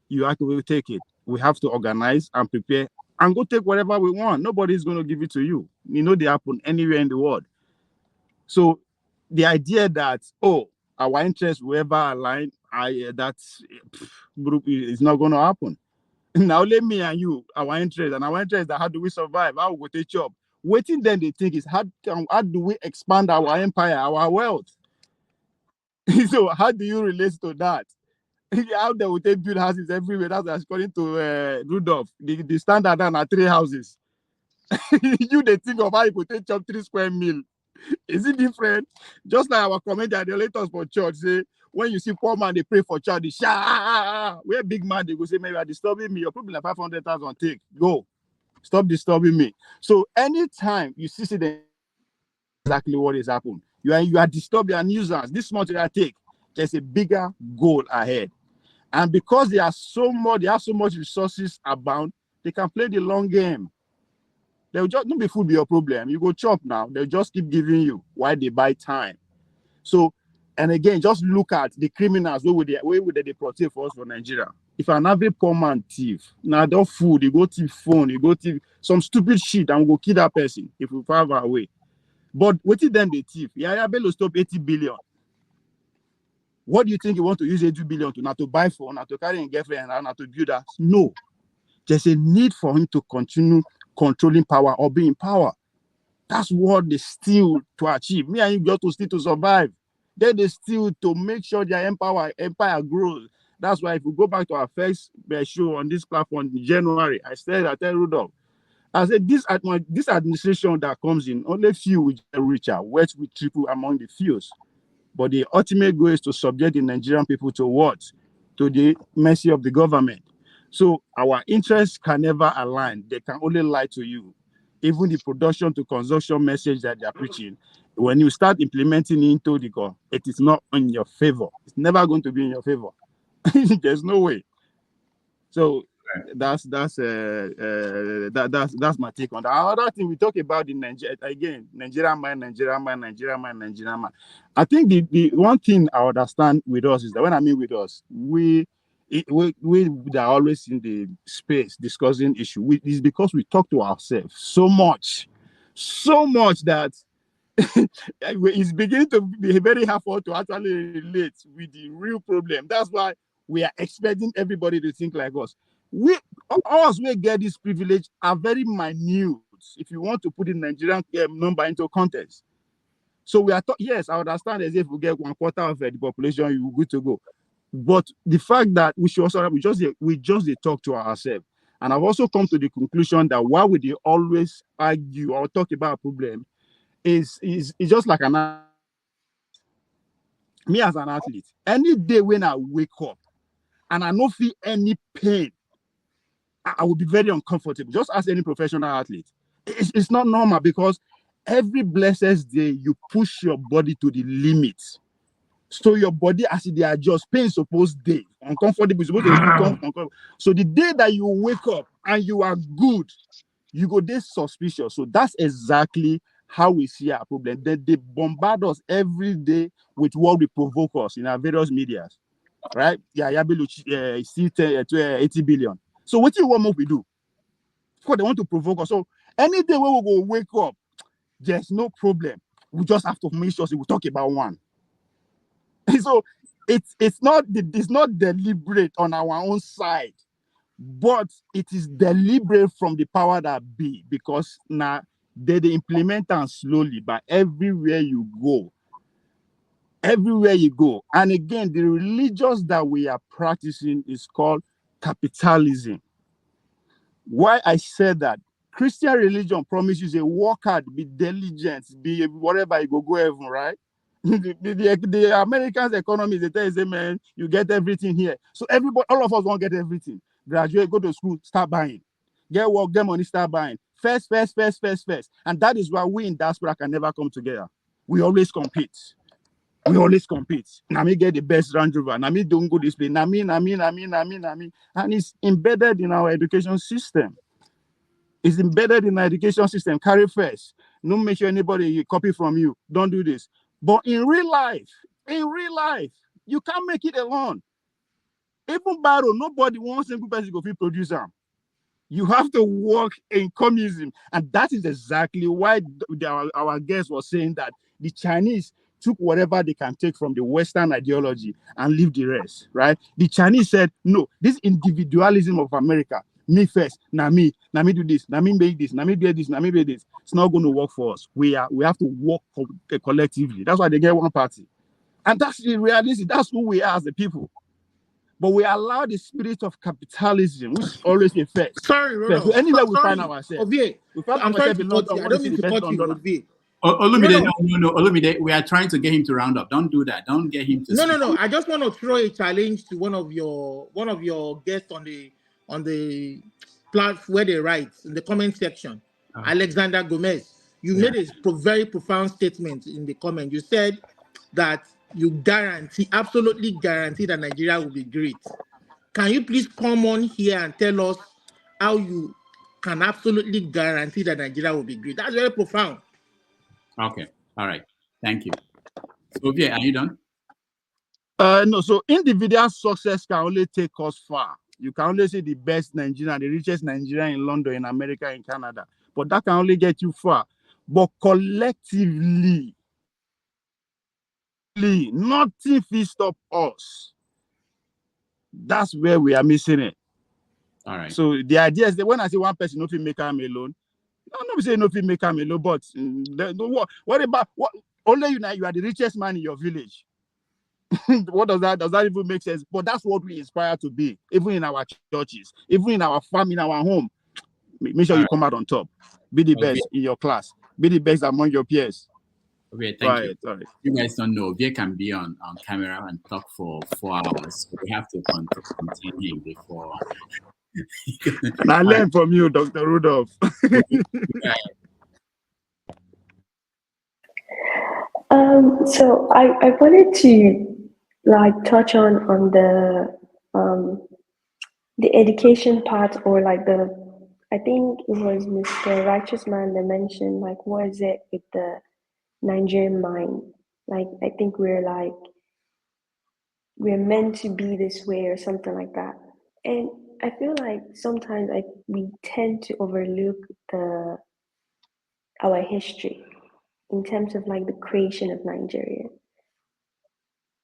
G: You have to take it. We have to organize and prepare and go take whatever we want. Nobody's going to give it to you. You know, they happen anywhere in the world. So the idea that, our interests will ever align, that group is not going to happen. Now let me and you, our interest is that how do we survive? How we take job? Waiting then they think is how do we expand our empire, our wealth? So how do you relate to that? How they will take build houses everywhere? That's according to Rudolph. The standard are 3 houses. You they think of how you could take chop 3 square meal. Is it different? Just like our commentators, the letters for church say, when you see poor man, they pray for child, they shout. We're big man, they go say, maybe you are disturbing me. You're probably like 500,000 take. Go. Stop disturbing me. So anytime you see them, exactly what is happening. You are disturbing a nuisance. This much I take. There's a bigger goal ahead. And because they have so much resources abound, they can play the long game. They'll just not be food be your problem. You go chop now. They'll just keep giving you while they buy time. So, and again, just look at the criminals. Where would they protect for us for Nigeria? If an average poor man thief, now don't food, you go thief phone, you go thief some stupid shit and we'll go kill that person if we far away. But what is then the thief? Yeah, Bello stop 80 billion. What do you think you want to use 80 billion to? Not to buy phone, not to carry a girlfriend, and not to build that? No. There's a need for him to continue controlling power or being in power. That's what they steal to achieve. Me and you got to steal to survive. Then they steal to make sure their empire grows. That's why if we go back to our first show on this platform in January, I tell Rudolph, I said this administration that comes in, only few will get richer, wealth will triple among the few. But the ultimate goal is to subject the Nigerian people to what? To the mercy of the government. So our interests can never align. They can only lie to you. Even the production to consumption message that they're preaching, when you start implementing into the goal, it is not in your favor. It's never going to be in your favor. There's no way. So that's my take on that. Another thing we talk about the Nigerian man. I think the one thing I understand with us is that when I mean with us, we are always in the space discussing issue. It's because we talk to ourselves so much that it's beginning to be very hard for us to actually relate with the real problem. That's why we are expecting everybody to think like us. Us we get this privilege are very minute if you want to put the Nigerian number into context. So we are yes, I understand as if we get 1/4 of the population, you're good to go. But the fact that we should also we just talk to ourselves. And I've also come to the conclusion that why would they always argue or talk about a problem is just like me as an athlete. Any day when I wake up and I don't feel any pain, I will be very uncomfortable. Just as any professional athlete. It's not normal because every blessed day you push your body to the limit. So your body, as they adjust, pain supposed day, uncomfortable, supposed to uncomfortable. So the day that you wake up and you are good, you go there suspicious. So that's exactly how we see our problem. They bombard us every day with what we provoke us in our various medias, right? Yeah, Yabilu see 80 billion. So what do you want more we do? Of course, they want to provoke us. So any day when we go wake up, there's no problem. We just have to make sure we talk about one. So it's not deliberate on our own side, but it is deliberate from the power that be, because now they implement them slowly, but everywhere you go. And again, the religions that we are practicing is called capitalism. Why I said that? Christian religion promises a work hard, be diligent, be whatever, you go heaven, right? the Americans' economy, they tell you, say, man, you get everything here. So everybody, all of us won't get everything. Graduate, go to school, start buying. Get work, get money, start buying. First. And that is why we in Diaspora can never come together. We always compete. Nami get the best Range Rover. Nami don't go display. Nami. And it's embedded in our education system. Carry first. No make sure anybody copy from you. Don't do this. But in real life, you can't make it alone. Even Barrow, nobody wants single person to produce them. You have to work in communism. And that is exactly why our guest was saying that the Chinese took whatever they can take from the Western ideology and leave the rest, right? The Chinese said, no, this individualism of America, me first, now me do this, now me make this, now me do this, now me do this. It's not going to work for us. We have to work collectively. That's why they get one party. And that's the reality. That's who we are as the people. But we allow the spirit of capitalism, which is always a first.
N: Sorry, Ronald.
G: So anywhere we find ourselves.
N: Ovie, I'm sorry to cut you. I don't mean to cut you, Ovie.
A: Olumide, no, Olumide, we are trying to get him to round up. Don't do that. Don't get him to.
N: No. I just want to throw a challenge to one of your guests on the platform where they write in the comment section. Alexander Gomez, you made a very profound statement in the comment. You said that you absolutely guarantee that Nigeria will be great. Can you please come on here and tell us how you can absolutely guarantee that Nigeria will be great? That's very profound.
A: Okay. All right. Thank you. Sophia, are you done?
G: No. So individual success can only take us far. You can only see the best Nigerian, the richest Nigerian in London, in America, in Canada. But that can only get you far. But collectively, nothing will stop us. That's where we are missing it.
A: All right.
G: So the idea is that when I say one person not make them alone, I'm not saying not make them alone, but what about what? Only you are the richest man in your village. What does that even make sense? But that's what we inspire to be, even in our churches, even in our family, in our home. Make sure you come out on top. Be the best in your class. Be the best among your peers.
A: Okay, thank you. Sorry. You guys don't know, Via can be on camera and talk for 4 hours. So we have to contain him before.
G: I learned from you, Dr. Rudolph.
C: So I wanted to touch on the education part, or I think it was Mr. Righteous Man that mentioned what is it with the Nigerian mind? I think we're meant to be this way or something like that. And I feel like sometimes we tend to overlook our history. in terms of like the creation of Nigeria.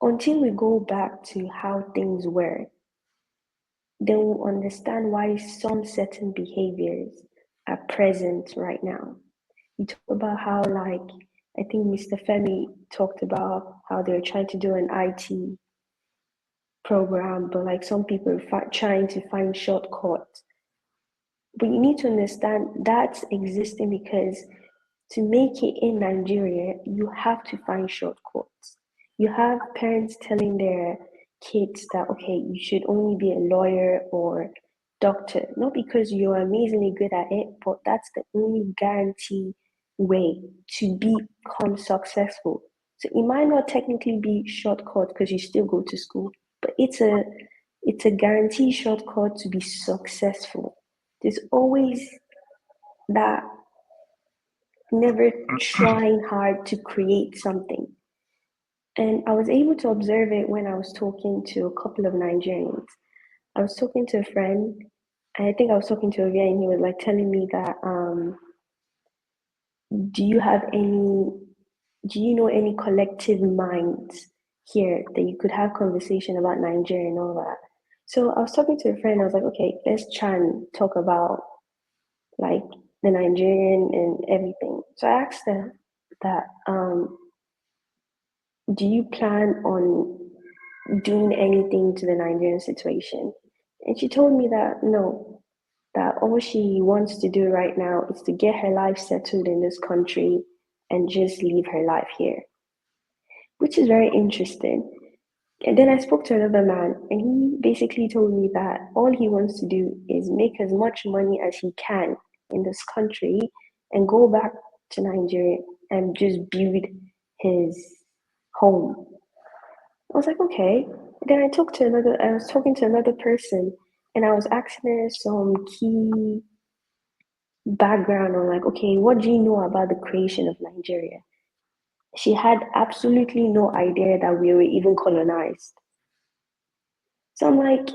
C: Until we go back to how things were, then we'll understand why some certain behaviors are present right now. You talk about how, like, I think Mr. Femi talked about how they're trying to do an IT program, but like some people are trying to find shortcuts. But you need to understand that's existing because to make it in Nigeria, you have to find shortcuts. You have parents telling their kids that, okay, you should only be a lawyer or doctor, not because you're amazingly good at it, but that's the only guarantee way to become successful. So it might not technically be shortcut because you still go to school, but it's a guarantee shortcut to be successful. There's always that never trying hard to create something. And I was able to observe it when I was talking to a couple of Nigerians. I was talking to a friend, and I think I was talking to Ovia, and he was like telling me that, do you know any collective minds here that you could have conversation about Nigeria and all that? So I was talking to a friend, I was like, okay, let's try and talk about like the Nigerian and everything. So I asked her that, do you plan on doing anything to the Nigerian situation? And she told me that no, that all she wants to do right now is to get her life settled in this country and just live her life here, which is very interesting. And then I spoke to another man, and he basically told me that all he wants to do is make as much money as he can in this country and go back to Nigeria and just build his home. I was like, okay. Then I was talking to another person, and I was asking her some key background on like, okay, what do you know about the creation of Nigeria? She had absolutely no idea that we were even colonized. So I'm like,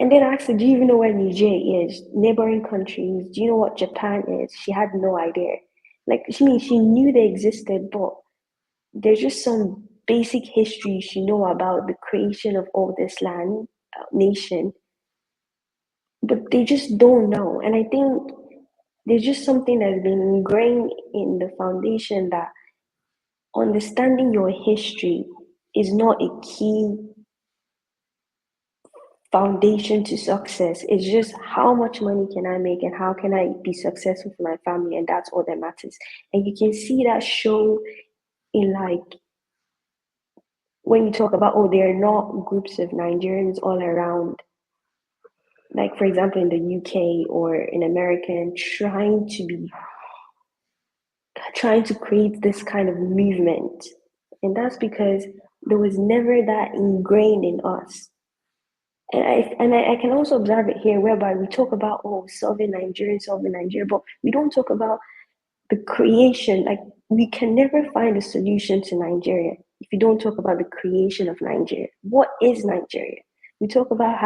C: and then I asked her, do you even know where Niger is? Neighboring countries. Do you know what Japan is? She had no idea. Like, she knew they existed, but there's just some basic history she know about the creation of all this land, nation, but they just don't know. And I think there's just something that's been ingrained in the foundation that understanding your history is not a key foundation to success. It's just how much money can I make and how can I be successful for my family, and that's all that matters. And you can see that show in like when you talk about, oh, there are not groups of Nigerians all around, like for example in the UK or in America, and trying to create this kind of movement. And that's because there was never that ingrained in us. And I can also observe it here, whereby we talk about, oh, solving Nigeria, but we don't talk about the creation. Like, we can never find a solution to Nigeria if you don't talk about the creation of Nigeria. What is Nigeria? We talk about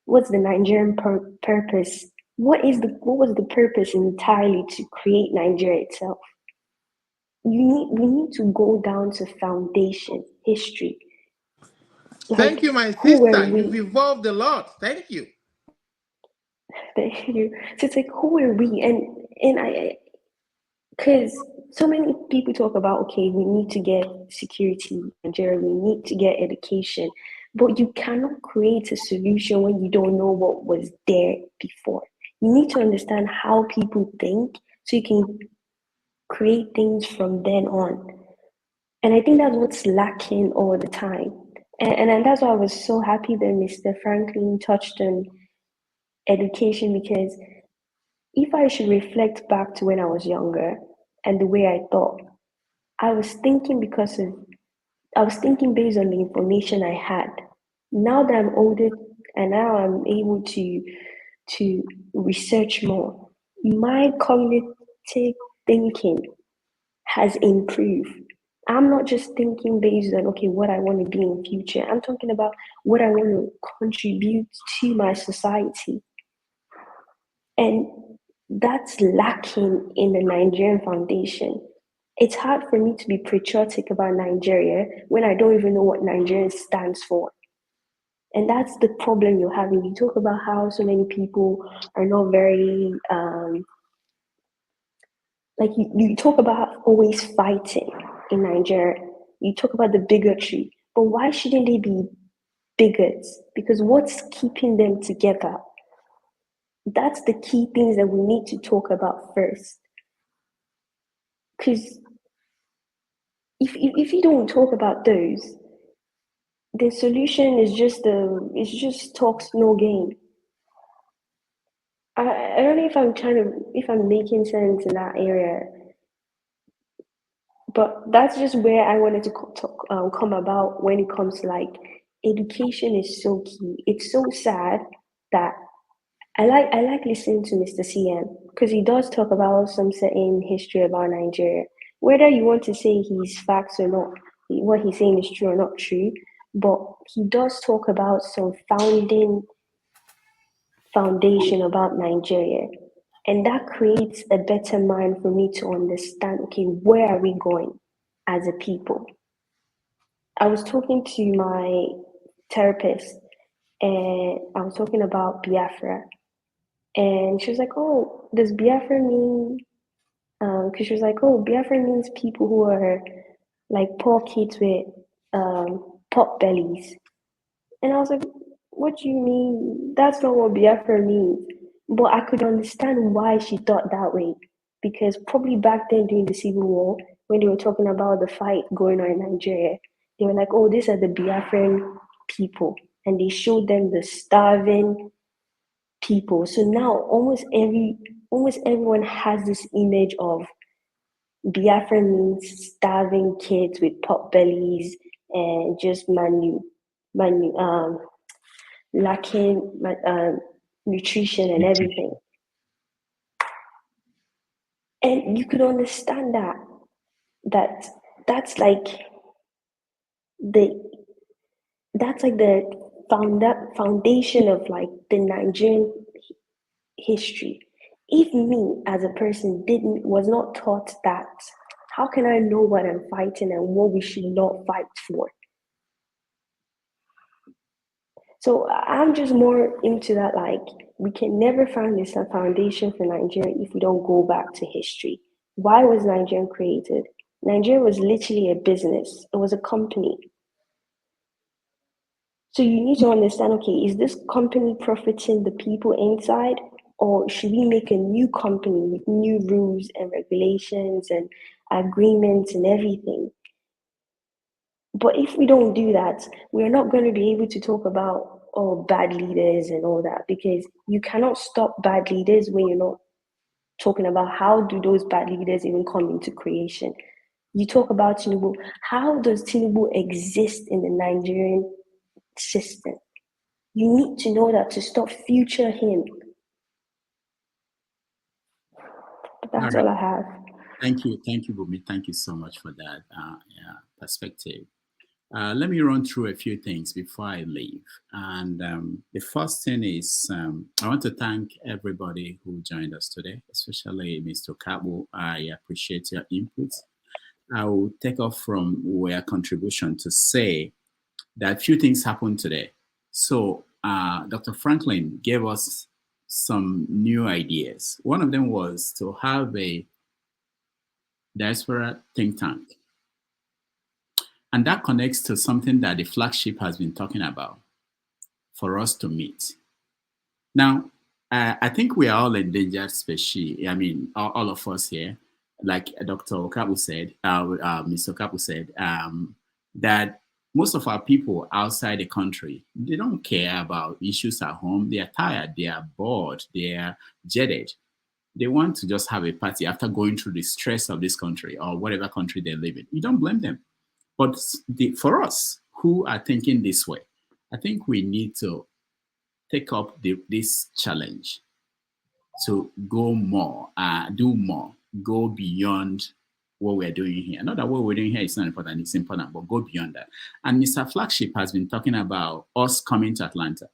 C: what's the Nigerian purpose? What was the purpose entirely to create Nigeria itself? We need to go down to foundation, history.
N: Thank you, my sister. You've evolved a lot. Thank you.
C: Thank you. So it's like, who are we? And I, because so many people talk about, okay, we need to get security in Nigeria, we need to get education, but you cannot create a solution when you don't know what was there before. You need to understand how people think so you can create things from then on. And I think that's what's lacking all the time. And that's why I was so happy that Mr. Franklyne touched on education, because if I should reflect back to when I was younger and the way I thought, I was thinking based on the information I had. Now that I'm older and now I'm able to research more, my cognitive thinking has improved. I'm not just thinking based on, okay, what I want to be in the future. I'm talking about what I want to contribute to my society. And that's lacking in the Nigerian foundation. It's hard for me to be patriotic about Nigeria when I don't even know what Nigeria stands for. And that's the problem you're having. You talk about how so many people are not very, like you talk about always fighting in Nigeria. You talk about the bigotry, but why shouldn't they be bigots? Because what's keeping them together? That's the key things that we need to talk about first. Because if you don't talk about those, the solution is just talks, no game. I don't know if I'm making sense in that area, but that's just where I wanted to come about when it comes to like education is so key. It's so sad that I like listening to Mr. CM because he does talk about some certain history about Nigeria. Whether you want to say he's facts or not, what he's saying is true or not true, but he does talk about some foundation about Nigeria. And that creates a better mind for me to understand, okay, where are we going as a people? I was talking to my therapist and I was talking about Biafra. And she was like, oh, does Biafra mean, because she was like, oh, Biafra means people who are like poor kids with pot bellies. And I was like, what do you mean? That's not what Biafra means. But I could understand why she thought that way. Because probably back then during the Civil War, when they were talking about the fight going on in Nigeria, they were like, oh, these are the Biafran people. And they showed them the starving people. So now almost everyone has this image of Biafra means starving kids with pot bellies and just lacking nutrition and everything. And you could understand that's like the foundation of like the Nigerian history. If me as a person was not taught that, how can I know what I'm fighting and what we should not fight for? So I'm just more into that, like, we can never find this a foundation for Nigeria if we don't go back to history. Why was Nigeria created? Nigeria was literally a business. It was a company. So you need to understand, okay, is this company profiting the people inside? Or should we make a new company with new rules and regulations and agreements and everything? But if we don't do that, we're not going to be able to talk about bad leaders and all that, because you cannot stop bad leaders when you're not talking about how do those bad leaders even come into creation. You talk about Tinubu. How does Tinubu exist in the Nigerian system? You need to know that to stop future him. But that's all I have.
A: Thank you, Bumi. Thank you so much for that perspective. Let me run through a few things before I leave. And the first thing is I want to thank everybody who joined us today, especially Mr. Kabu. I appreciate your input. I will take off from your contribution to say that few things happened today. So Dr. Franklyne gave us some new ideas. One of them was to have a Diaspora think tank. And that connects to something that the flagship has been talking about for us to meet. Now, I think we are all endangered species. I mean, all of us here, like Dr. Okabu said, Mr. Okabu said, that most of our people outside the country, they don't care about issues at home. They are tired, they are bored, they are jaded. They want to just have a party after going through the stress of this country or whatever country they live in. You don't blame them. But for us who are thinking this way, I think we need to take up this challenge to go more, do more, go beyond what we're doing here. Not that what we're doing here is not important, it's important, but go beyond that. And Mr. Flagship has been talking about us coming to Atlanta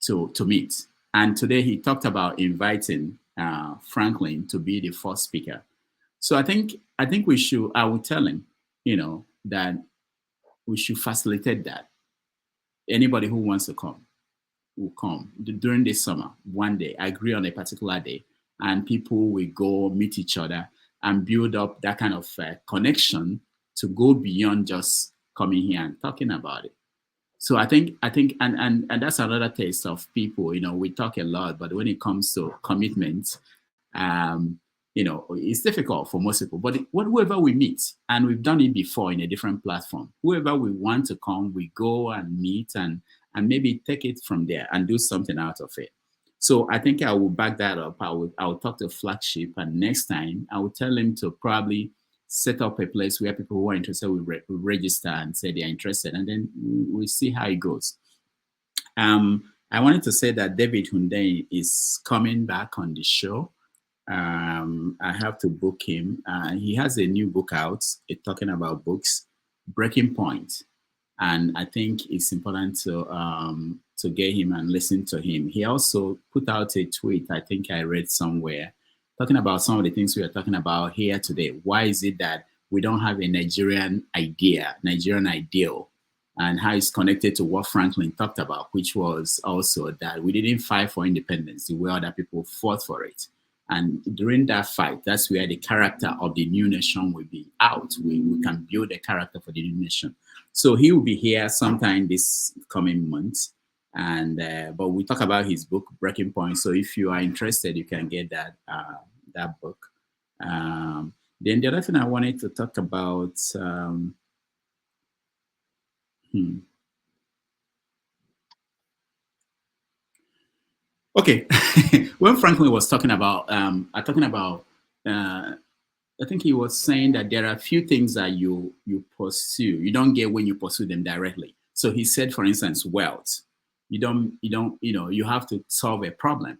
A: to meet. And today he talked about inviting Franklyne to be the first speaker. So I think we should. I will tell him, that we should facilitate that. Anybody who wants to come will come during this summer. One day, agree on a particular day, and people will go meet each other and build up that kind of connection to go beyond just coming here and talking about it. So I think, and that's another taste of people. We talk a lot, but when it comes to commitment, it's difficult for most people. But whoever we meet, and we've done it before in a different platform, whoever we want to come, we go and meet and maybe take it from there and do something out of it. So I think I will back that up. I will talk to Flagship, and next time I will tell him to probably set up a place where people who are interested will register and say they are interested, and then we'll see how it goes. I wanted to say that David Hunde is coming back on the show. I have to book him. He has a new book out talking about books, Breaking Point, and I think it's important to get him and listen to him. He also put out a tweet, I think I read somewhere, talking about some of the things we are talking about here today. Why is it that we don't have a Nigerian ideal, and how it's connected to what Franklyne talked about, which was also that we didn't fight for independence the way other people fought for it. And during that fight, that's where the character of the new nation will be out. We can build a character for the new nation. So he will be here sometime this coming month. And but we talk about his book, Breaking Point. So if you are interested, you can get that book. Then the other thing I wanted to talk about. Okay, when Franklyne was talking about, I think he was saying that there are a few things that you pursue, you don't get when you pursue them directly. So he said, for instance, wealth. You have to solve a problem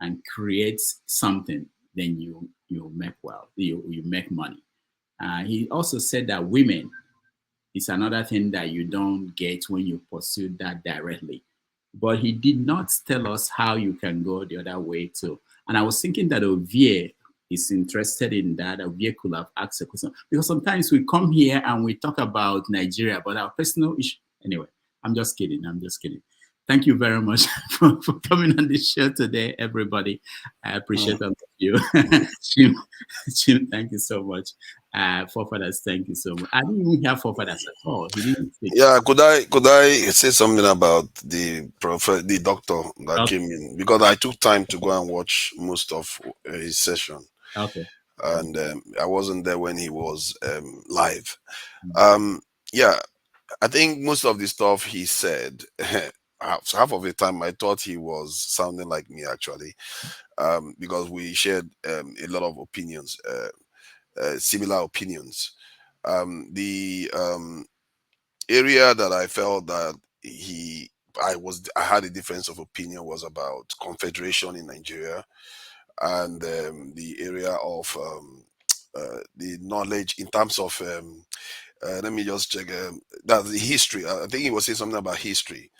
A: and create something, then you make wealth, you make money. He also said that women is another thing that you don't get when you pursue that directly. But he did not tell us how you can go the other way too. And I was thinking that Ovie is interested in that. Ovie could have asked a question. Because sometimes we come here and we talk about Nigeria, but our personal issue. Anyway, I'm just kidding. Thank you very much for coming on this show today, everybody. I appreciate all of you. Jim, thank you so much. Forefathers, thank you so much. I didn't even hear Forefathers at all. He didn't speak.
B: Yeah, could I say something about the doctor that came in? Because I took time to go and watch most of his session.
A: Okay.
B: And I wasn't there when he was live. Yeah, I think most of the stuff he said, half of the time I thought he was sounding like me actually, because we shared a lot of opinions, similar opinions. The area that I felt that I had a difference of opinion was about confederation in Nigeria, and the area of the knowledge in terms of let me just check that's the history. I think he was saying something about history,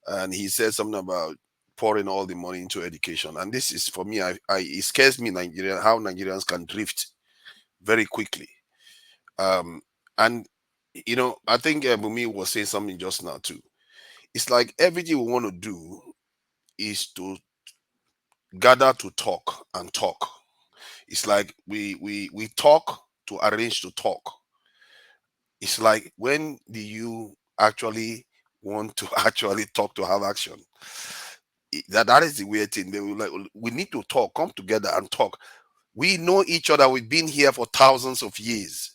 B: and he said something about pouring all the money into education. And this is, for me, it scares me, how Nigerians can drift very quickly. And I think Bumi was saying something just now too. It's like everything we want to do is to gather to talk and talk. It's like we talk to arrange to talk. It's like, when do you actually want to actually talk to have action? That is the weird thing. They were like, we need to talk, come together and talk. We know each other. We've been here for thousands of years.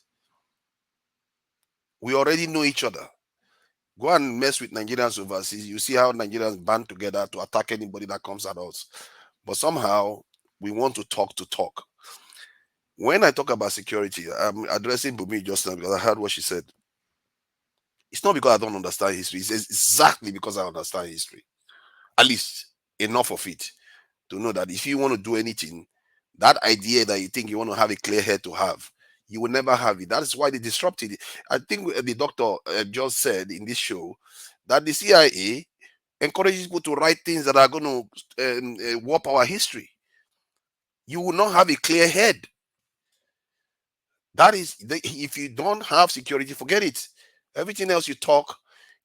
B: We already know each other. Go and mess with Nigerians overseas. You see how Nigerians band together to attack anybody that comes at us. But somehow we want to talk to talk. When I talk about security, I'm addressing Bumi just now because I heard what she said. It's not because I don't understand history. It's exactly because I understand history. At least enough of it to know that if you want to do anything, that idea that you think you want to have a clear head to have, you will never have it. That is why they disrupted it. I think the doctor just said in this show that the CIA encourages people to write things that are going to warp our history. You will not have a clear head. That is, if you don't have security, forget it. Everything else you talk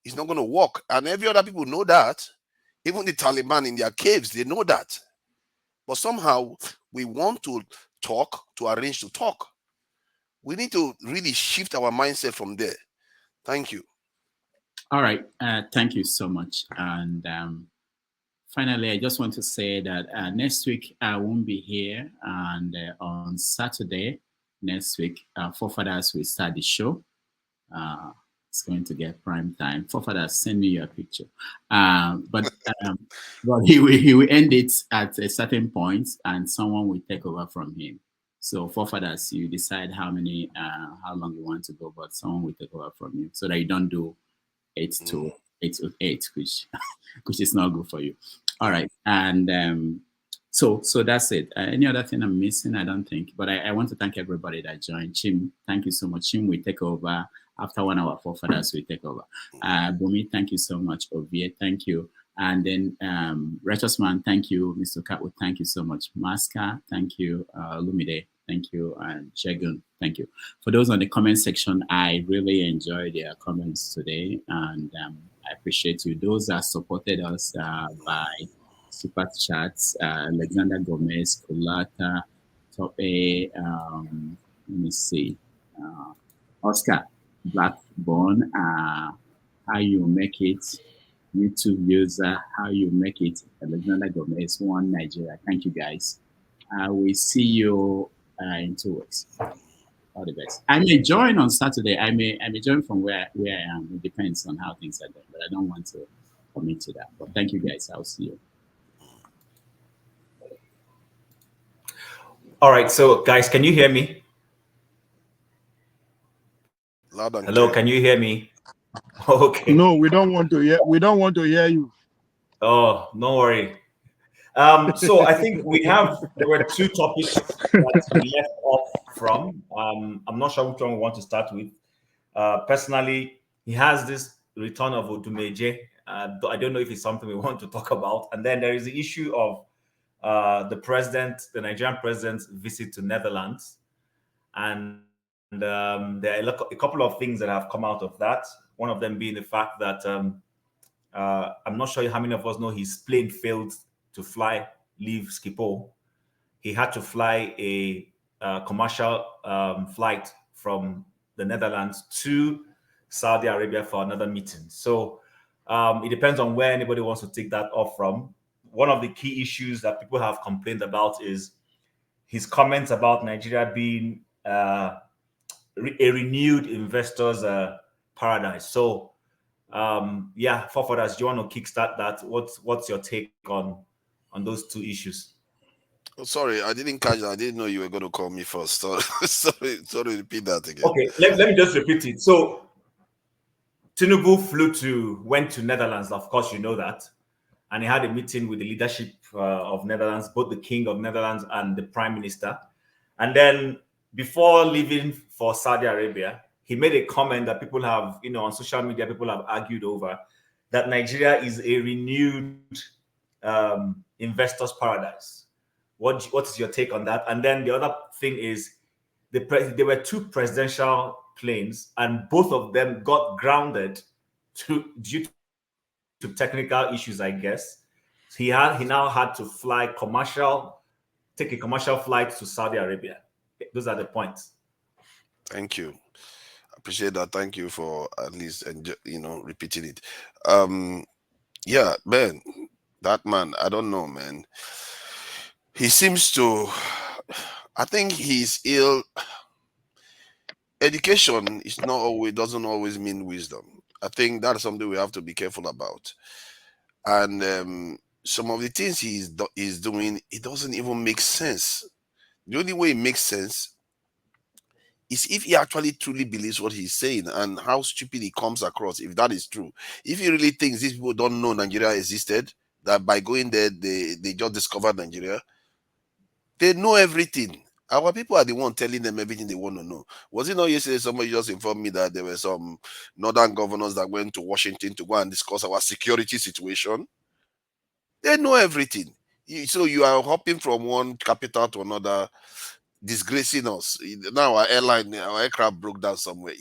B: is not going to work. And every other people know that. Even the Taliban in their caves, they know that. But somehow we want to talk, to arrange to talk. We need to really shift our mindset from there. Thank you.
A: All right. Thank you so much. And finally, I just want to say that next week I won't be here. And on Saturday, next week, Forefathers will start the show. It's going to get prime time. Forefathers, send me your picture. But he will end it at a certain point, and someone will take over from him. So Forefathers, you decide how long you want to go, but someone will take over from you, so that you don't do 8 to 8, which is not good for you. All right, and so that's it. Any other thing I'm missing? I don't think, but I want to thank everybody that joined. Chim, thank you so much. Chim will take over after 1 hour. Forefathers will take over. Bumi, thank you so much. Ovie, thank you. And then Righteous Man, thank you. Mr. Katwood, thank you so much. Maska, thank you. Lumide, thank you. And Chegun, thank you. For those on the comment section, I really enjoyed their comments today, and I appreciate you. Those that supported us by super chats, Alexander Gomez, Kulata, Tope, let me see, Oscar, Blackburn, how you make it, YouTube user, how you make it, Alexander Gomez, One Nigeria. Thank you guys. We see you in 2 weeks. All the best. I may join on Saturday. I may join from where I am. It depends on how things are going, but I don't want to commit to that. But thank you guys. I'll see you.
M: All right, so guys, can you hear me?
B: Loud and
M: Hello,
B: clear.
M: can you hear me? Okay.
G: No, we don't want to hear. We don't want to hear you.
M: Oh, no worry. So I think there were 2 topics that we left off from. I'm not sure which one we want to start with. Personally, he has this return of Ogbunwezeh. I don't know if it's something we want to talk about. And then there is the issue of the Nigerian president's visit to Netherlands. And there are a couple of things that have come out of that. One of them being the fact that I'm not sure how many of us know his plane failed to leave Schiphol. He had to fly a commercial flight from the Netherlands to Saudi Arabia for another meeting. So it depends on where anybody wants to take that off from. One of the key issues that people have complained about is his comments about Nigeria being a renewed investors' paradise. So Forefathers, do you want to kickstart that? What's your take on those 2 issues?
B: Oh, sorry, I didn't catch that. I didn't know you were going to call me first. Sorry, repeat that again.
M: Okay, let me just repeat it. So Tinubu went to Netherlands, of course you know that, and he had a meeting with the leadership of Netherlands, both the King of Netherlands and the Prime Minister. And then before leaving for Saudi Arabia, he made a comment that people have, on social media, people have argued over, that Nigeria is a renewed investors' paradise. What is your take on that? And then the other thing is, there were 2 presidential planes, and both of them got grounded due to technical issues, I guess. He now had to take a commercial flight to Saudi Arabia. Those are the points.
B: Thank you. Appreciate that. Thank you for at least repeating it. Yeah, man, that man, I don't know, man. He seems to, I think he's ill. Education doesn't always mean wisdom. I think that's something we have to be careful about. And some of the things he's doing, it doesn't even make sense. The only way it makes sense is if he actually truly believes what he's saying and how stupid he comes across, if that is true. If he really thinks these people don't know Nigeria existed, that by going there, they just discovered Nigeria, they know everything. Our people are the one telling them everything they want to know. Was it not yesterday somebody just informed me that there were some northern governors that went to Washington to go and discuss our security situation? They know everything. So you are hopping from one capital to another. disgracing us. Now our airline, our aircraft broke down somewhere.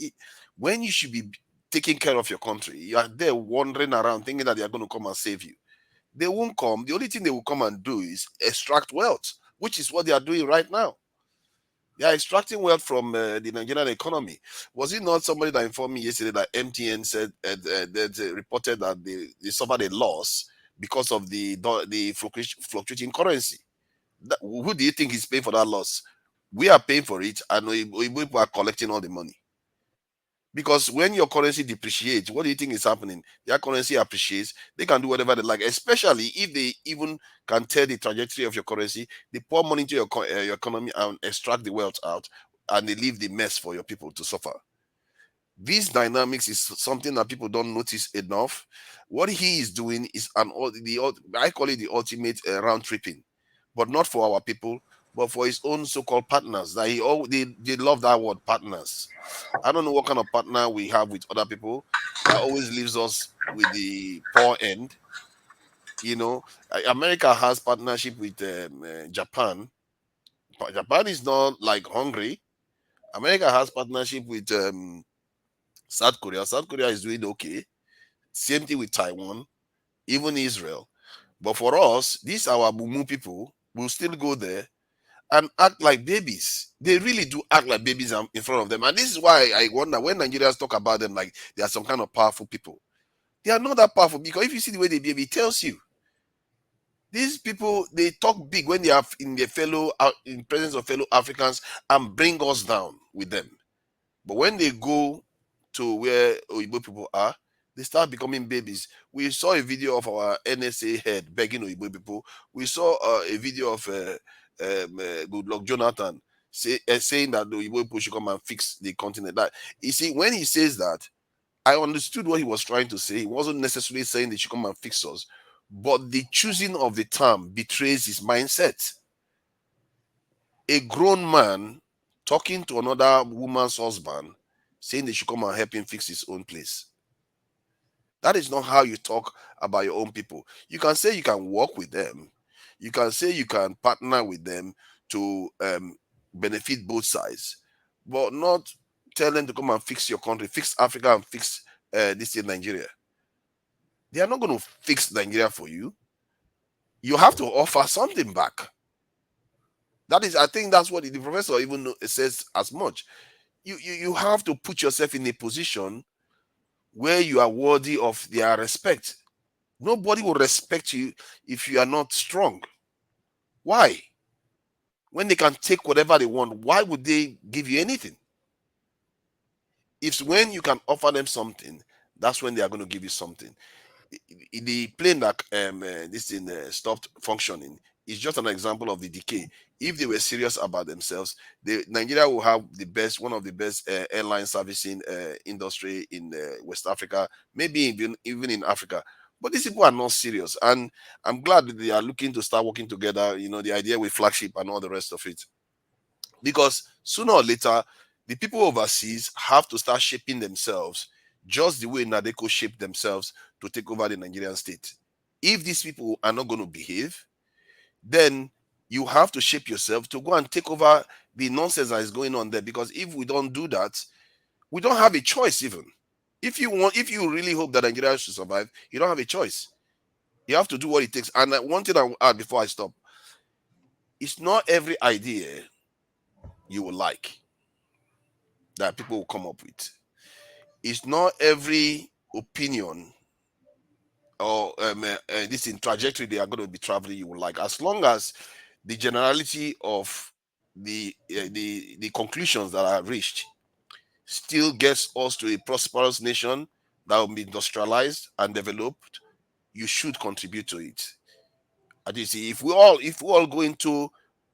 B: When you should be taking care of your country, you are there wandering around thinking that they are going to come and save you. They won't come. The only thing they will come and do is extract wealth, which is what they are doing right now. They are extracting wealth from the Nigerian economy. Was it not somebody that informed me yesterday that MTN said that reported that they suffered a loss because of the fluctuating currency? Who do you think is paying for that loss? We are paying for it, and we are collecting all the money. Because when your currency depreciates, what do you think is happening? Their currency appreciates. They can do whatever they like, especially if they even can tell the trajectory of your currency. They pour money into your economy and extract the wealth out, and they leave the mess for your people to suffer. These dynamics is something that people don't notice enough. What he is doing is I call it the ultimate round tripping, but not for our people, but for his own so-called partners. That they love that word, partners. I don't know what kind of partner we have with other people that always leaves us with the poor end. America has partnership with Japan. Japan is not like Hungary. America has partnership with South Korea. South Korea is doing okay. Same thing with Taiwan, even Israel. But for us, these our mumu people will still go there and act like babies. They really do act like babies in front of them. And this is why I wonder when Nigerians talk about them like they are some kind of powerful people. They are not that powerful, because if you see the way they behave, it tells you. These people, they talk big when they are in presence of fellow Africans and bring us down with them. But when they go to where Oyibo people are, they start becoming babies. We saw a video of our NSA head begging Oyibo people. We saw a video of Goodluck Jonathan saying that the Oyibo people should come and fix the continent. That, you see, when he says that, I understood what he was trying to say. He wasn't necessarily saying they should come and fix us, but the choosing of the term betrays his mindset. A grown man talking to another woman's husband, saying they should come and help him fix his own place. That is not how you talk about your own people. You can say you can work with them. You can say you can partner with them to benefit both sides, but not tell them to come and fix your country, fix Africa, and fix this in Nigeria. They are not going to fix Nigeria for you. You have to offer something back. That is, I think that's what the professor even says as much. You have to put yourself in a position where you are worthy of their respect. Nobody will respect you if you are not strong. Why? When they can take whatever they want, why would they give you anything? It's when you can offer them something, that's when they are going to give you something. The plane that this thing stopped functioning is just an example of the decay. If they were serious about themselves, Nigeria will have one of the best airline servicing industry in West Africa, maybe even in Africa. But these people are not serious, and I'm glad that they are looking to start working together. The idea with flagship and all the rest of it, because sooner or later, the people overseas have to start shaping themselves just the way Nadeko shaped themselves to take over the Nigerian state. If these people are not going to behave, then you have to shape yourself to go and take over the nonsense that is going on there. Because if we don't do that, we don't have a choice even. If you really hope that Nigeria should survive, you don't have a choice. You have to do what it takes. And one thing I will add before I stop, it's not every idea you will like that people will come up with. It's not every opinion or this in trajectory they are going to be traveling you will like, as long as the generality of the conclusions that are reached still gets us to a prosperous nation that will be industrialized and developed. You should contribute to it. And you see, if we all go into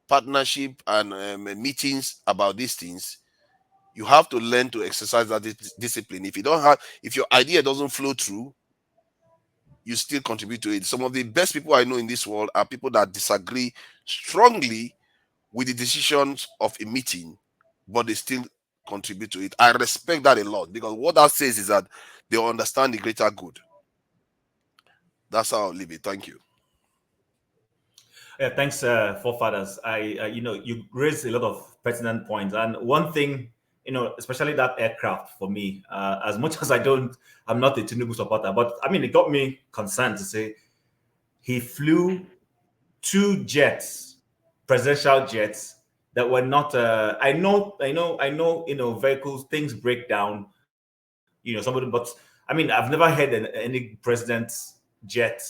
B: partnership and meetings about these things, you have to learn to exercise that discipline. If your idea doesn't flow through, you still contribute to it. Some of the best people I know in this world are people that disagree strongly with the decisions of a meeting, but they still contribute to it. I respect that a lot, because what that says is that they understand the greater good. That's how I'll leave it. Thank you.
M: Yeah, thanks, forefathers. You raised a lot of pertinent points, and one thing, especially that aircraft for me, as much as I'm not a Tinubu supporter, but I mean, it got me concerned to say he flew 2 jets, presidential jets that were not. I know. Vehicles, things break down. Somebody, but I mean, I've never heard any president's jet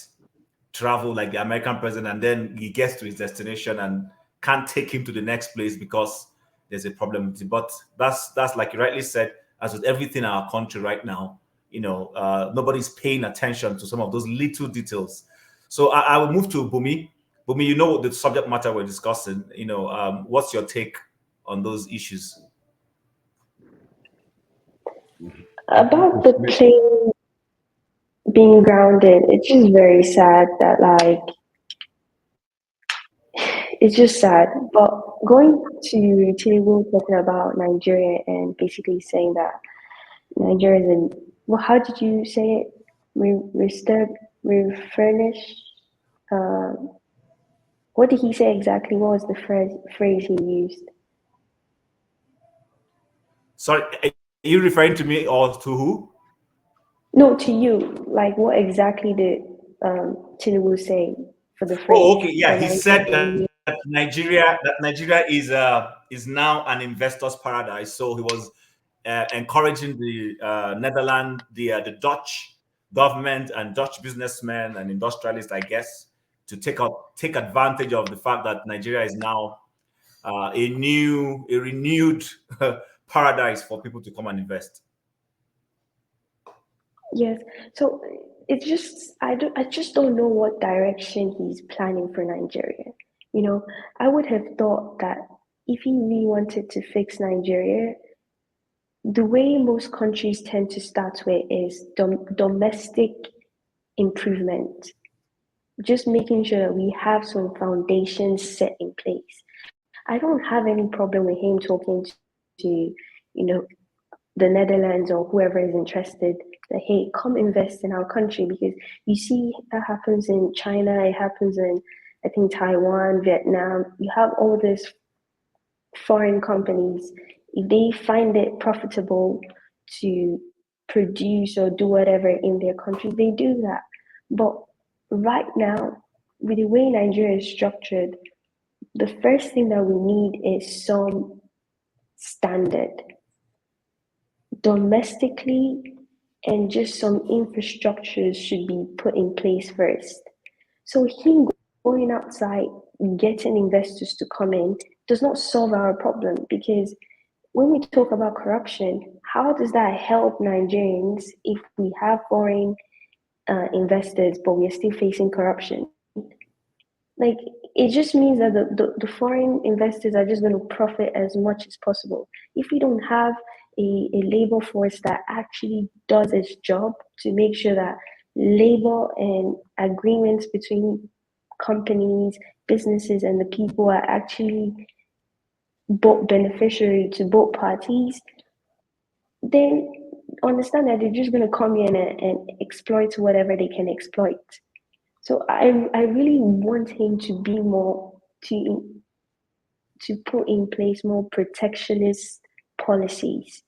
M: travel like the American president, and then he gets to his destination and can't take him to the next place because there's a problem with it. But that's like you rightly said, as with everything in our country right now, nobody's paying attention to some of those little details. So I will move to Bumi. Bumi, you know the subject matter we're discussing. What's your take on those issues?
C: About the plane being grounded, it's just very sad that it's just sad. But going to Tinubu talking about Nigeria and basically saying that Nigeria is in, well, how did you say it? Refurnish. What did he say exactly? What was the phrase he used?
M: Sorry, are you referring to me or to who?
C: No, to you. Like, what exactly did Tinubu say for the phrase?
M: Oh, okay, yeah. He said that Nigeria is now an investor's paradise. So he was encouraging the Netherlands, the Dutch government and Dutch businessmen and industrialists, I guess, to take advantage of the fact that Nigeria is now a renewed paradise for people to come and invest.
C: Yes. So it's just I just don't know what direction he's planning for Nigeria. I would have thought that if he really wanted to fix Nigeria, the way most countries tend to start with is domestic improvement. Just making sure that we have some foundations set in place. I don't have any problem with him talking to the Netherlands or whoever is interested that, hey, come invest in our country, because you see that happens in China, it happens in, I think, Taiwan, Vietnam. You have all these foreign companies. If they find it profitable to produce or do whatever in their country, they do that. But right now, with the way Nigeria is structured, the first thing that we need is some standard domestically, and just some infrastructures should be put in place first. So him going outside, getting investors to come in, does not solve our problem, because when we talk about corruption, how does that help Nigerians if we have foreign investors but we are still facing corruption? Like, it just means that the foreign investors are just going to profit as much as possible. If we don't have a labor force that actually does its job to make sure that labor and agreements between companies, businesses, and the people are actually both beneficiary to both parties, then understand that they're just going to come in and exploit whatever they can exploit. So I really want him to be more to put in place more protectionist policies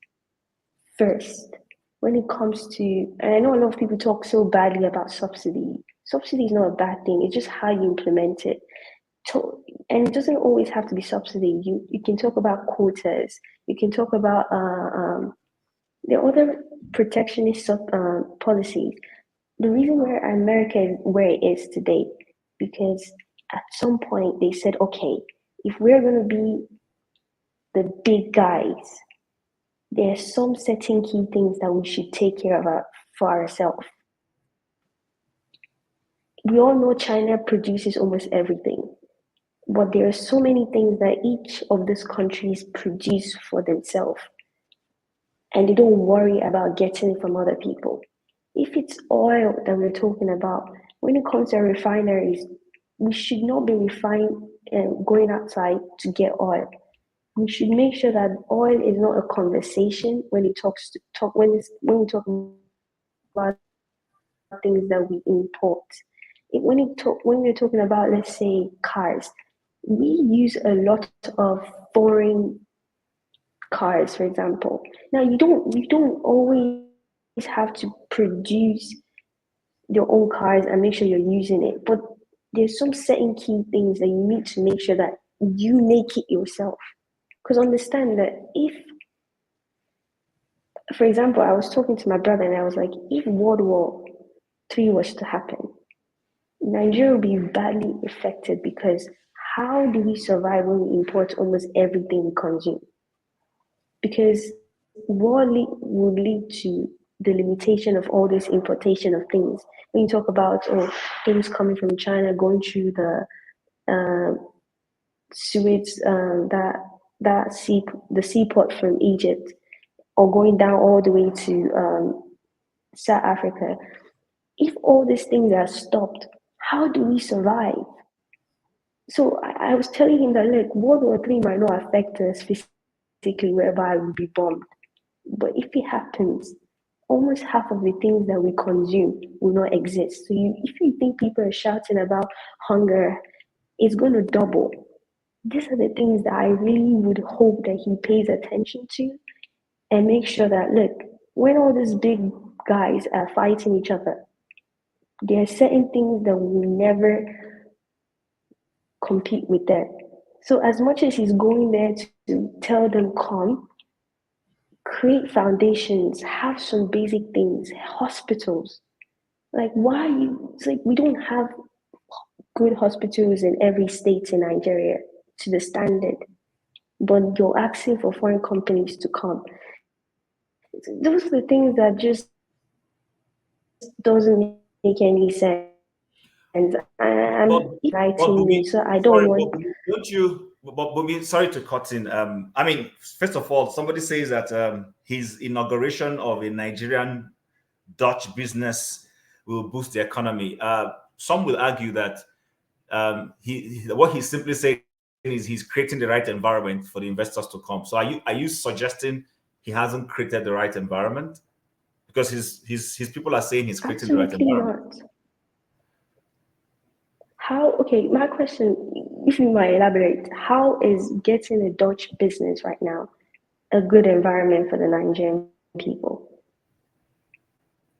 C: first. When it comes to, and I know a lot of people talk so badly about subsidy. Subsidy is not a bad thing. It's just how you implement it. And it doesn't always have to be subsidy. You can talk about quotas. You can talk about the other protectionist policies. The reason why America is where it is today, because at some point they said, okay, if we're going to be the big guys, there are some certain key things that we should take care of for ourselves. We all know China produces almost everything, but there are so many things that each of these countries produce for themselves, and they don't worry about getting it from other people. If it's oil that we're talking about, when it comes to refineries, we should not be refining and going outside to get oil. We should make sure that oil is not a conversation when we talk when we talk about things that we import. when we're talking about, let's say, cars, we use a lot of foreign cars, for example. Now you don't always have to produce your own cars and make sure you're using it, but there's some certain key things that you need to make sure that you make it yourself. Because understand that if, for example, I was talking to my brother and I was like, if World War III was to happen, Nigeria will be badly affected, because how do we survive when we import almost everything we consume? Because war will lead to the limitation of all this importation of things. When you talk about things coming from China going through the Suez, the seaport from Egypt, or going down all the way to South Africa, if all these things are stopped, how do we survive? So I was telling him that, look, World War III might not affect us physically, whereby we'll be bombed. But if it happens, almost half of the things that we consume will not exist. So if you think people are shouting about hunger, it's going to double. These are the things that I really would hope that he pays attention to, and make sure that, look, when all these big guys are fighting each other, there are certain things that we will never compete with them. So as much as he's going there to tell them come, create foundations, have some basic things, hospitals. Like, why it's like we don't have good hospitals in every state in Nigeria to the standard, but you're asking for foreign companies to come. Those are the things that just doesn't make any sense. I'm writing me, so I don't want.
M: Don't you? But sorry to cut in. I mean, first of all, somebody says that his inauguration of a Nigerian Dutch business will boost the economy. Some will argue that what he's simply saying is he's creating the right environment for the investors to come. So are you suggesting he hasn't created the right environment? Because his people are saying he's creating the right environment.
C: Not. How? Okay, my question, if you might elaborate, how is getting a Dutch business right now a good environment for the Nigerian people?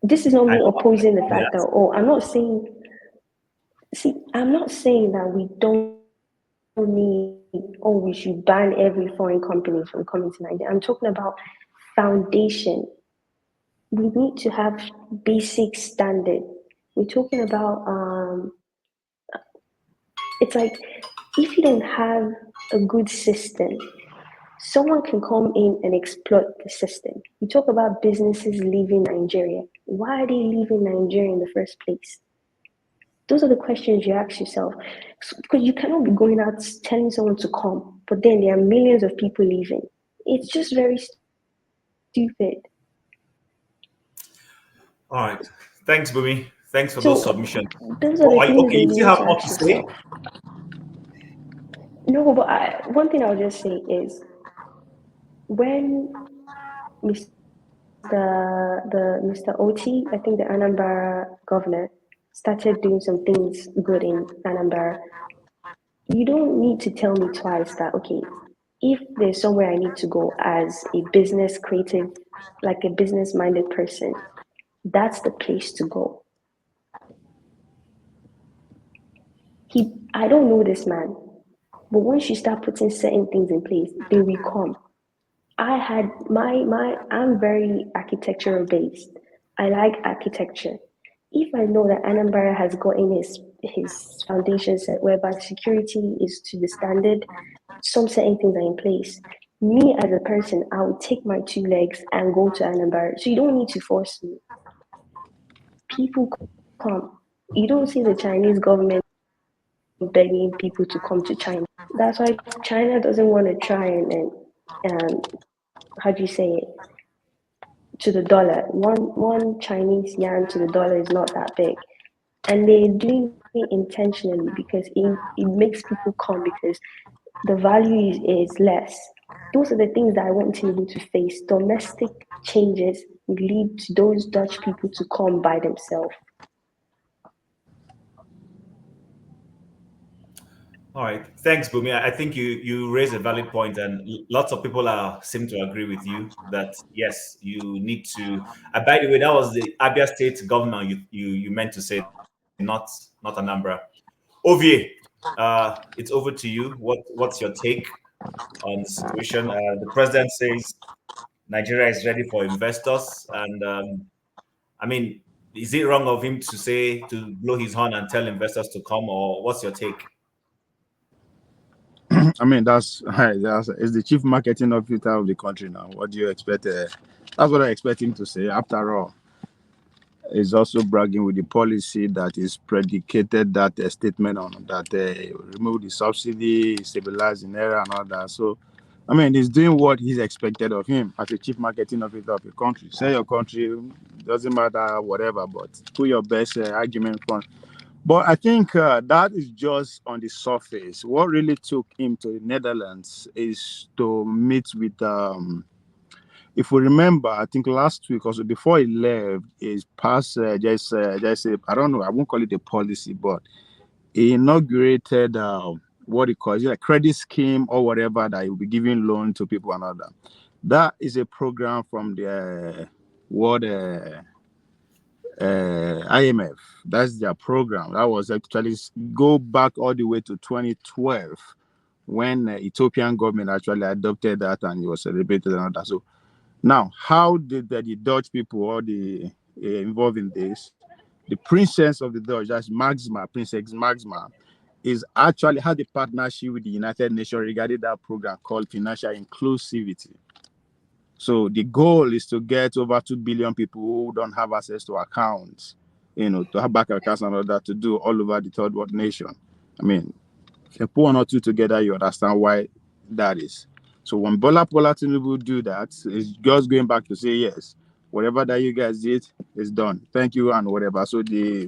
C: This is not me opposing the fact that, I'm not saying, I'm not saying that we don't need, we should ban every foreign company from coming to Nigeria. I'm talking about foundation. We need to have basic standard. We're talking about, it's like, if you don't have a good system, someone can come in and exploit the system. You talk about businesses leaving Nigeria. Why are they leaving Nigeria in the first place? Those are the questions you ask yourself. Because you cannot be going out telling someone to come, but then there are millions of people leaving. It's just very stupid.
M: All right. Thanks, Bumi. Thanks for those submissions.
C: Those are the things
M: you still have more to say?
C: No, but one thing I'll just say is, when Mr. Oti, I think the Anambra governor, started doing some things good in Anambra, you don't need to tell me twice that, okay, if there's somewhere I need to go as a business creative, like a business-minded person, that's the place to go. I don't know this man, but once you start putting certain things in place, they will come. I had I'm very architectural based. I like architecture. If I know that Anambra has gotten his foundation set whereby security is to the standard, some certain things are in place. Me as a person, I would take my 2 legs and go to Anambra. So you don't need to force me. People come. You don't see the Chinese government begging people to come to China. That's why China doesn't want to try and how do you say it, to the dollar. One Chinese yuan to the dollar is not that big. And they're doing it intentionally because it makes people come, because the value is less. Those are the things that I want Tinubu to face. Domestic changes will lead to those Dutch people to come by themselves.
M: All right, thanks, Bumi. I think you raise a valid point, and lots of people seem to agree with you that yes, you need to. By the way, that was the Abia State governor you meant to say, not Anambra. Ovie, it's over to you. What's your take on the situation? The president says Nigeria is ready for investors, and I mean, is it wrong of him to blow his horn and tell investors to come, or what's your take?
K: I mean, that's it's the chief marketing officer of the country now. What do you expect? That's what I expect him to say. After all, he's also bragging with the policy that is predicated that statement on that remove the subsidy, stabilize the naira, and all that. So, I mean, he's doing what he's expected of him as a chief marketing officer of a country. Say your country, doesn't matter, whatever, but put your best argument front. But I think that is just on the surface. What really took him to the Netherlands is to meet with, if we remember, I think last week, also before he left, his past, I don't know, I won't call it a policy, but he inaugurated what he calls a credit scheme or whatever that he will be giving loan to people and all that. That is a program from the World IMF. That's their program. That was actually go back all the way to 2012 when Ethiopian government actually adopted that and it was celebrated and all that. So now, how did the Dutch people or the involved in this? The princess of the Dutch, that's Maxima, Princess Maxima, is actually had a partnership with the United Nations regarding that program called financial inclusivity. So the goal is to get over 2 billion people who don't have access to accounts, to have bank accounts and all that to do all over the third world nation. I mean, if you put one or two together, you understand why that is. So when Bola Tinubu do that, it's just going back to say, yes, whatever that you guys did is done. Thank you and whatever. So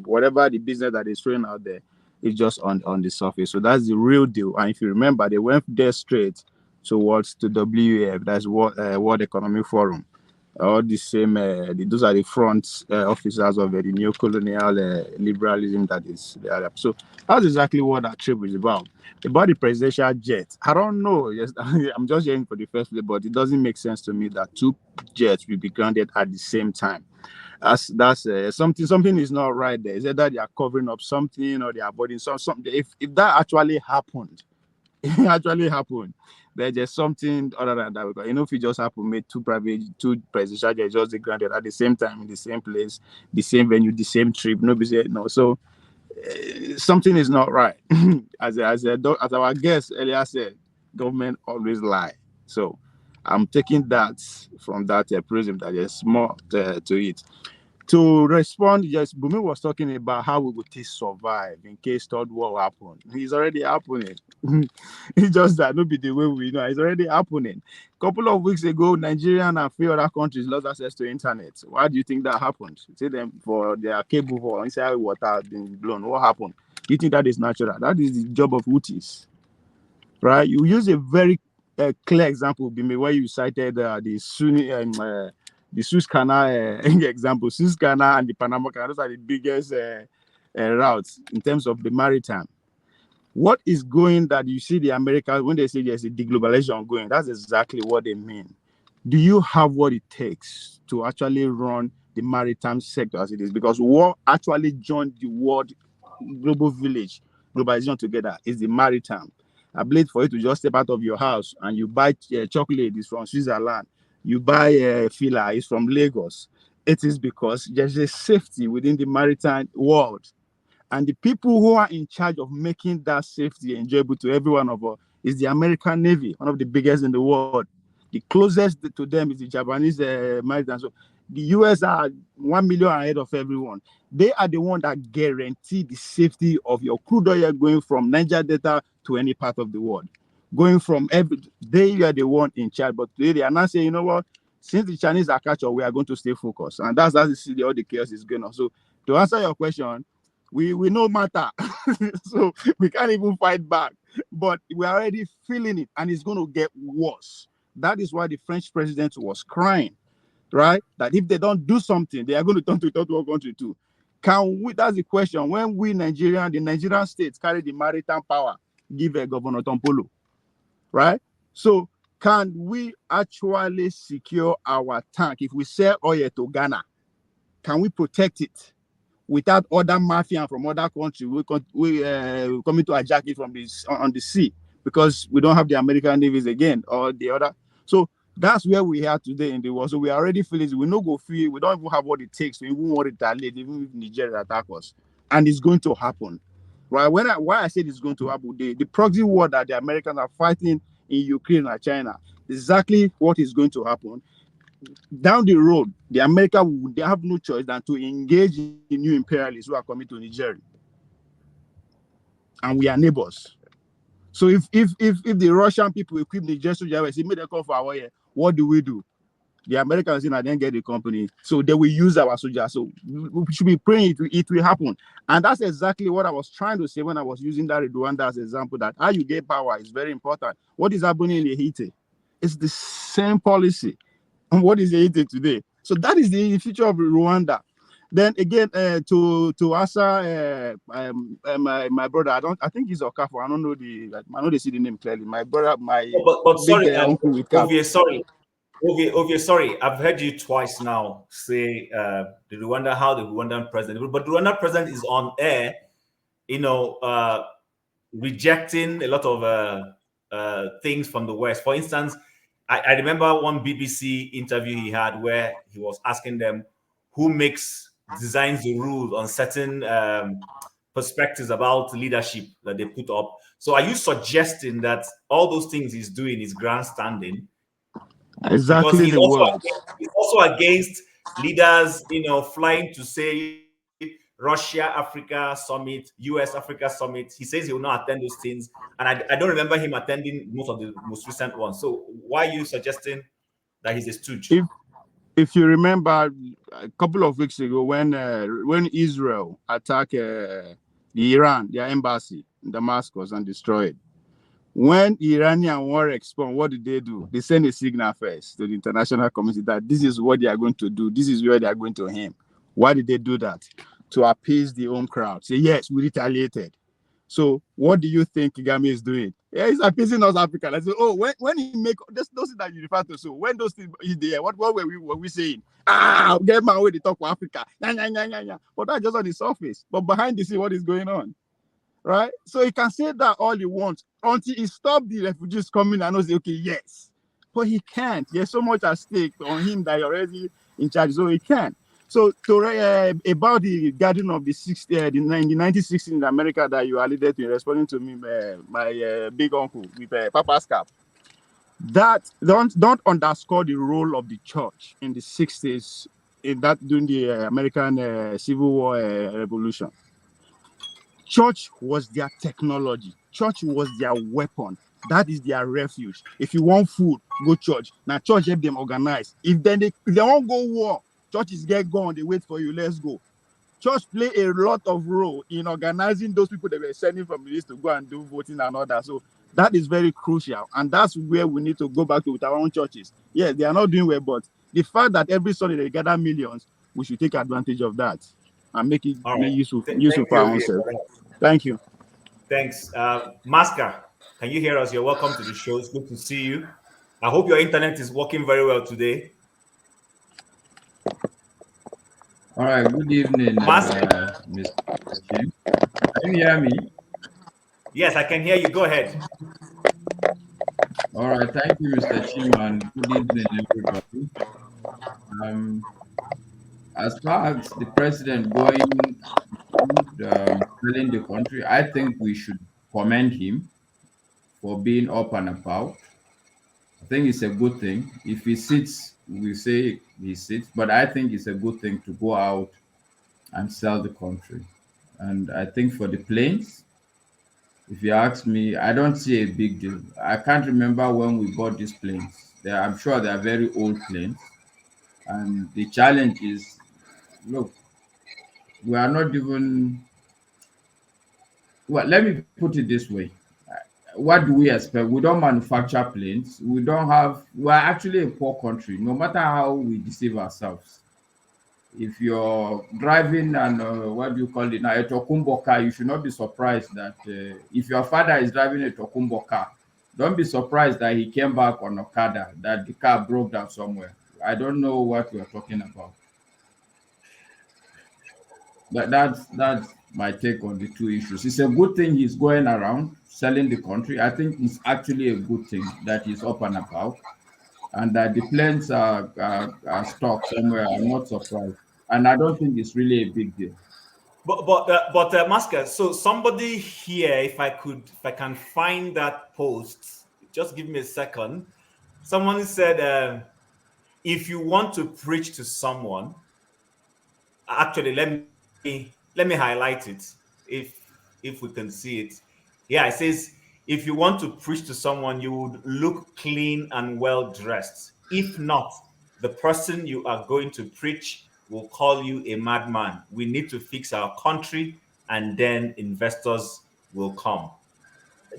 K: whatever the business that is throwing out there is just on the surface. So that's the real deal. And if you remember, they went there straight towards the WEF, that's World Economic Forum. All the same, those are the front officers of the neo-colonial liberalism that is there. So that's exactly what that trip is about. About the presidential jet, I don't know. Yes, I'm just hearing for the first place, but it doesn't make sense to me that two jets will be grounded at the same time. That's something is not right there. Is it that they are covering up something or they are avoiding something? If that actually happened, there's just something other than that. Because if it just happened, made two presidential jets just granted at the same time in the same place, the same venue, the same trip. Nobody said no. So something is not right. As our guest earlier said, government always lie. So I'm taking that from that prism that there's more to it. To respond, yes, Bumi was talking about how we would survive in case third war happened. It's already happening. It's just that not be the way we know. It's already happening. A couple of weeks ago, Nigeria and a few other countries lost access to internet. Why do you think that happened? See them for their cable for inside water being blown. What happened? Do you think that is natural? That is the job of Houthis, right? You use a very clear example, Bumi, where you cited the Sunni the Suez Canal example. Suez Canal and the Panama Canal, those are the biggest routes in terms of the maritime. What is going that you see the Americans, when they say there's a deglobalization going, that's exactly what they mean. Do you have what it takes to actually run the maritime sector as it is? Because what actually joined the world global village, globalization together is the maritime. I believe for you to just step out of your house and you buy chocolate, it's from Switzerland. You buy a filler, it's from Lagos. It is because there's a safety within the maritime world. And the people who are in charge of making that safety enjoyable to every one of us is the American Navy, one of the biggest in the world. The closest to them is the Japanese maritime. So the US are 1 million ahead of everyone. They are the one that guarantee the safety of your crude oil going from Niger Delta to any part of the world. Going from they are the one in charge, but today they are not saying, you know what, since the Chinese are catch up, we are going to stay focused. And that's all the chaos is going on. So to answer your question, we no matter. So we can't even fight back. But we're already feeling it, and it's going to get worse. That is why the French president was crying, right? That if they don't do something, they are going to turn to third world country too. Can we? That's the question. When we the Nigerian states carry the maritime power,
G: give Governor Tompolo, right? So can we actually secure our tank if we sell oil to Ghana? Can we protect it without other mafia from other countries we coming to hijack it from this on the sea, because we don't have the American navies again or the other? So that's where we are today in the world. So we are already feeling we no go feel we don't even have what it takes to even want to retaliate, even if Nigeria attack us, and it's going to happen, right? Why I said it's going to happen, the proxy war that the Americans are fighting in Ukraine and China, exactly what is going to happen. Down the road, the America they have no choice than to engage in new imperialists who are coming to Nigeria, and we are neighbors. So if the Russian people equip Nigeria soldiers, say make them come for our year, what do? The Americans say, I didn't get the company, so they will use our soldiers. So we should be praying it will happen, and that's exactly what I was trying to say when I was using that Rwanda as an example. That how you get power is very important. What is happening in Haiti? It's the same policy. And what is Haiti today? So that is the future of Rwanda. Then again, to answer my brother, I think he's Okafor. I don't see the name clearly. My brother, my
M: but
G: big
M: sorry,
G: uncle with cap.
M: Ovie, sorry, I've heard you twice now say how the Rwandan president, but the Rwandan president is on air, rejecting a lot of things from the West. For instance, I remember one BBC interview he had where he was asking them who designs the rules on certain perspectives about leadership that they put up. So are you suggesting that all those things he's doing is grandstanding?
G: Exactly
M: Because he's also against leaders, flying to say Russia Africa summit, US Africa summit. He says he will not attend those things, and I don't remember him attending most of the most recent ones. So why are you suggesting that he's a stooge?
G: If you remember a couple of weeks ago when Israel attacked Iran, their embassy in Damascus, and destroyed. When Iranian war respond, what did they do? They send a signal first to the international community that this is what they are going to do. This is where they are going to aim. Why did they do that? To appease the home crowd. Say, yes, we retaliated. So what do you think Kagame is doing? Yeah, he's appeasing us Africa. Like, oh, when he make those things that you refer to, so when those things is there, what were we saying? Get my way to talk for Africa. Nah. But that's just on the surface. But behind the scene, what is going on? Right? So he can say that all he wants until he stops the refugees coming and say, okay, yes. But he can't. There's so much at stake on him that he's already in charge, so he can't. So about the gathering of the 1960s in America that you alluded to, responding to me, my big uncle with Papa's cap. That don't underscore the role of the church in the 60s in that during the American Civil War revolution. Church was their technology. Church was their weapon. That is their refuge. If you want food, go church. Now church help them organize. If they won't go war, churches get gone. They wait for you. Let's go. Church play a lot of role in organizing those people that were sending from the list to go and do voting and all that. So that is very crucial, and that's where we need to go back to with our own churches. Yeah, they are not doing well, but the fact that every Sunday they gather millions, we should take advantage of that and make it useful for our own self. Thank you.
M: Thanks. Masker, can you hear us? You're welcome to the show. It's good to see you. I hope your internet is working very well today.
P: All right. Good evening, Mr. Kim. Can you hear me?
M: Yes, I can hear you. Go ahead.
P: All right. Thank you, Mr. Chim, and good evening, everybody. As far as the president going telling the country, I think we should commend him for being up and about. I think it's a good thing. If he sits, we say he sits, but I think it's a good thing to go out and sell the country. And I think for the planes, if you ask me, I don't see a big deal. I can't remember when we bought these planes. I'm sure they are very old planes. And the challenge is, look, we are not even, well, let me put it this way. What do we expect? We don't manufacture planes. We're actually a poor country, no matter how we deceive ourselves. if you're driving and what do you call it now, a Tokumbo car, you should not be surprised that if your father is driving a Tokumbo car, don't be surprised that he came back on Okada, that the car broke down somewhere. I don't know what you're talking about. But that's my take on the two issues. It's a good thing he's going around selling the country. I think it's actually a good thing that he's up and about, and that the planes are stuck somewhere. I'm not surprised, and I don't think it's really a big deal.
T: But Masker, so somebody here, if I can find that post, just give me a second. Someone said, if you want to preach to someone, actually, let me highlight it if we can see it. Yeah, it says, if you want to preach to someone, you would look clean and well dressed. If not, the person you are going to preach will call you a madman. We need to fix our country, and then investors will come.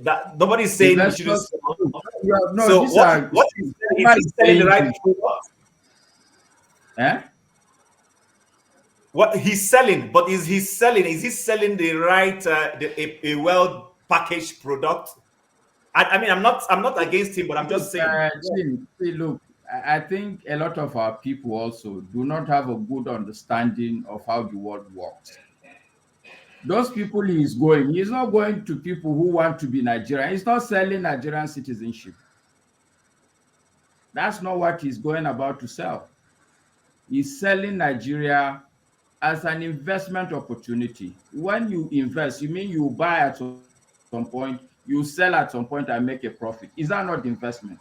T: That nobody's saying we shouldn't. So what is he selling the right product?
P: Eh?
T: What he's selling, but is he selling the right a well packaged product? I mean, I'm not against him, but I'm just saying.
P: See, look, I think a lot of our people also do not have a good understanding of how the world works. Those people he's not going to people who want to be Nigerian. He's not selling Nigerian citizenship. That's not what he's going about to sell. He's selling Nigeria as an investment opportunity. When you invest, you mean you buy at some point, you sell at some point and make a profit. Is that not investment?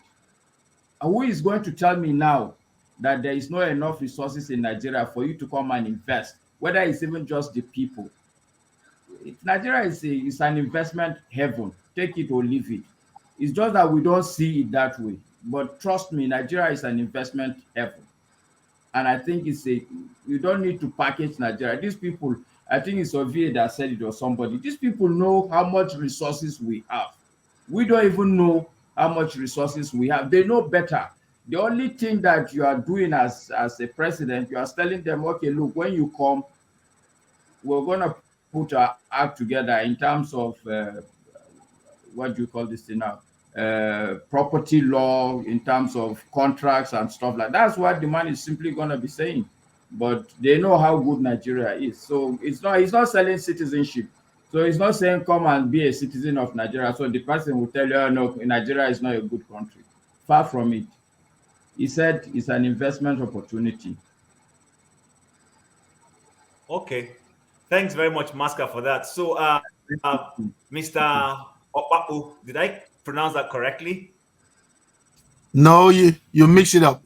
P: And who is going to tell me now that there is not enough resources in Nigeria for you to come and invest, whether it's even just the people? Nigeria is an investment heaven. Take it or leave it. It's just that we don't see it that way. But trust me, Nigeria is an investment heaven. And I think you don't need to package Nigeria. These people, I think it's Ovie that said it or somebody. These people know how much resources we have. We don't even know how much resources we have. They know better. The only thing that you are doing as a president, you are telling them, okay, look, when you come, we're going to put our act together in terms of, what do you call this thing now? Property law, in terms of contracts and stuff like that. That's what the man is simply going to be saying. But they know how good Nigeria is. So he's not selling citizenship. So he's not saying come and be a citizen of Nigeria. So the person will tell you, oh, no, Nigeria is not a good country. Far from it. He said it's an investment opportunity.
T: Okay. Thanks very much, Maska, for that. So, Mr. Opapu, did I pronounce that correctly?
O: No, you mix it up.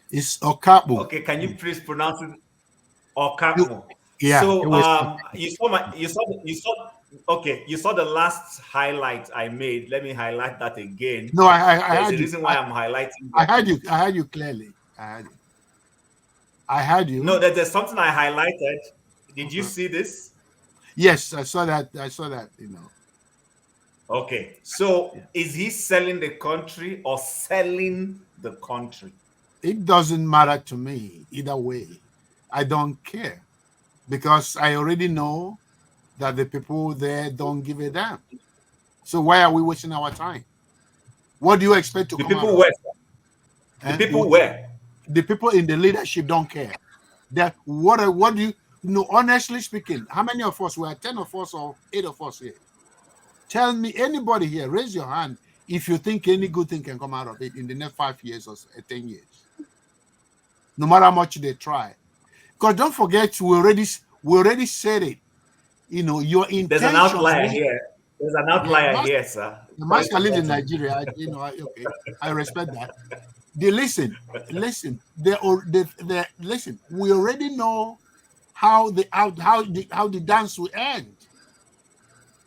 O: It's Okapu.
T: Okay, can you please pronounce it Okapu?
O: Yeah.
T: So you saw the last highlight I made. Let me highlight that again.
O: No, I
T: There's
O: heard
T: a reason
O: you.
T: why I'm highlighting.
O: I heard you clearly. I heard you.
T: No, there's something I highlighted. Did you see this?
O: Yes, I saw that.
T: Okay, so is he selling the country or selling the country?
O: It doesn't matter to me either way. I don't care because I already know that the people there don't give a damn. So why are we wasting our time? What do you expect to come out?
T: The people where?
O: The people in the leadership don't care. That what do you know? Honestly speaking, how many of us were 10 of us or 8 of us here? Tell me, anybody here, raise your hand if you think any good thing can come out of it in the next 5 years or 10 years. No matter how much they try. Because don't forget, we already said it. You know, your intention.
T: There's an outlier here. There's an outlier here, sir.
O: The master lives in Nigeria. Okay, I respect that. Listen. Listen. We already know how the dance will end.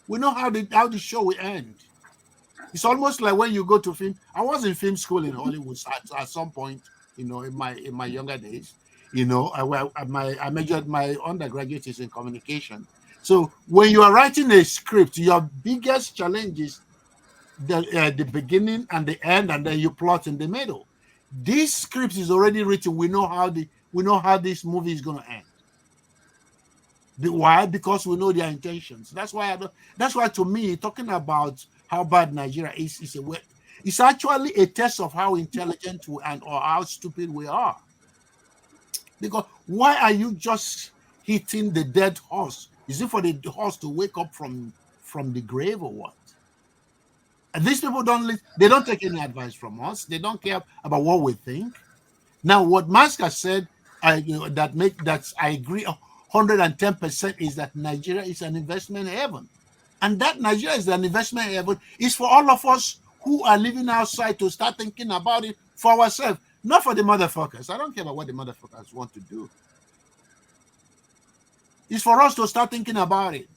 O: We know how the show will end. It's almost like when you go to film. I was in film school in Hollywood at some point, in my younger days. I majored my undergraduate is in communication. So when you are writing a script, your biggest challenge is the beginning and the end, and then you plot in the middle. This script is already written. We know how we know how this movie is going to end. Why? Because we know their intentions. That's why. That's why, to me, talking about how bad Nigeria is it's actually a test of how intelligent or how stupid we are. Because why are you just hitting the dead horse? Is it for the horse to wake up from the grave or what? And these people they don't take any advice from us. They don't care about what we think. Now, what Maska said, I agree 110% is that Nigeria is an investment haven. And that Nigeria is an investment haven is for all of us who are living outside to start thinking about it for ourselves, not for the motherfuckers. I don't care about what the motherfuckers want to do. It's for us to start thinking about it.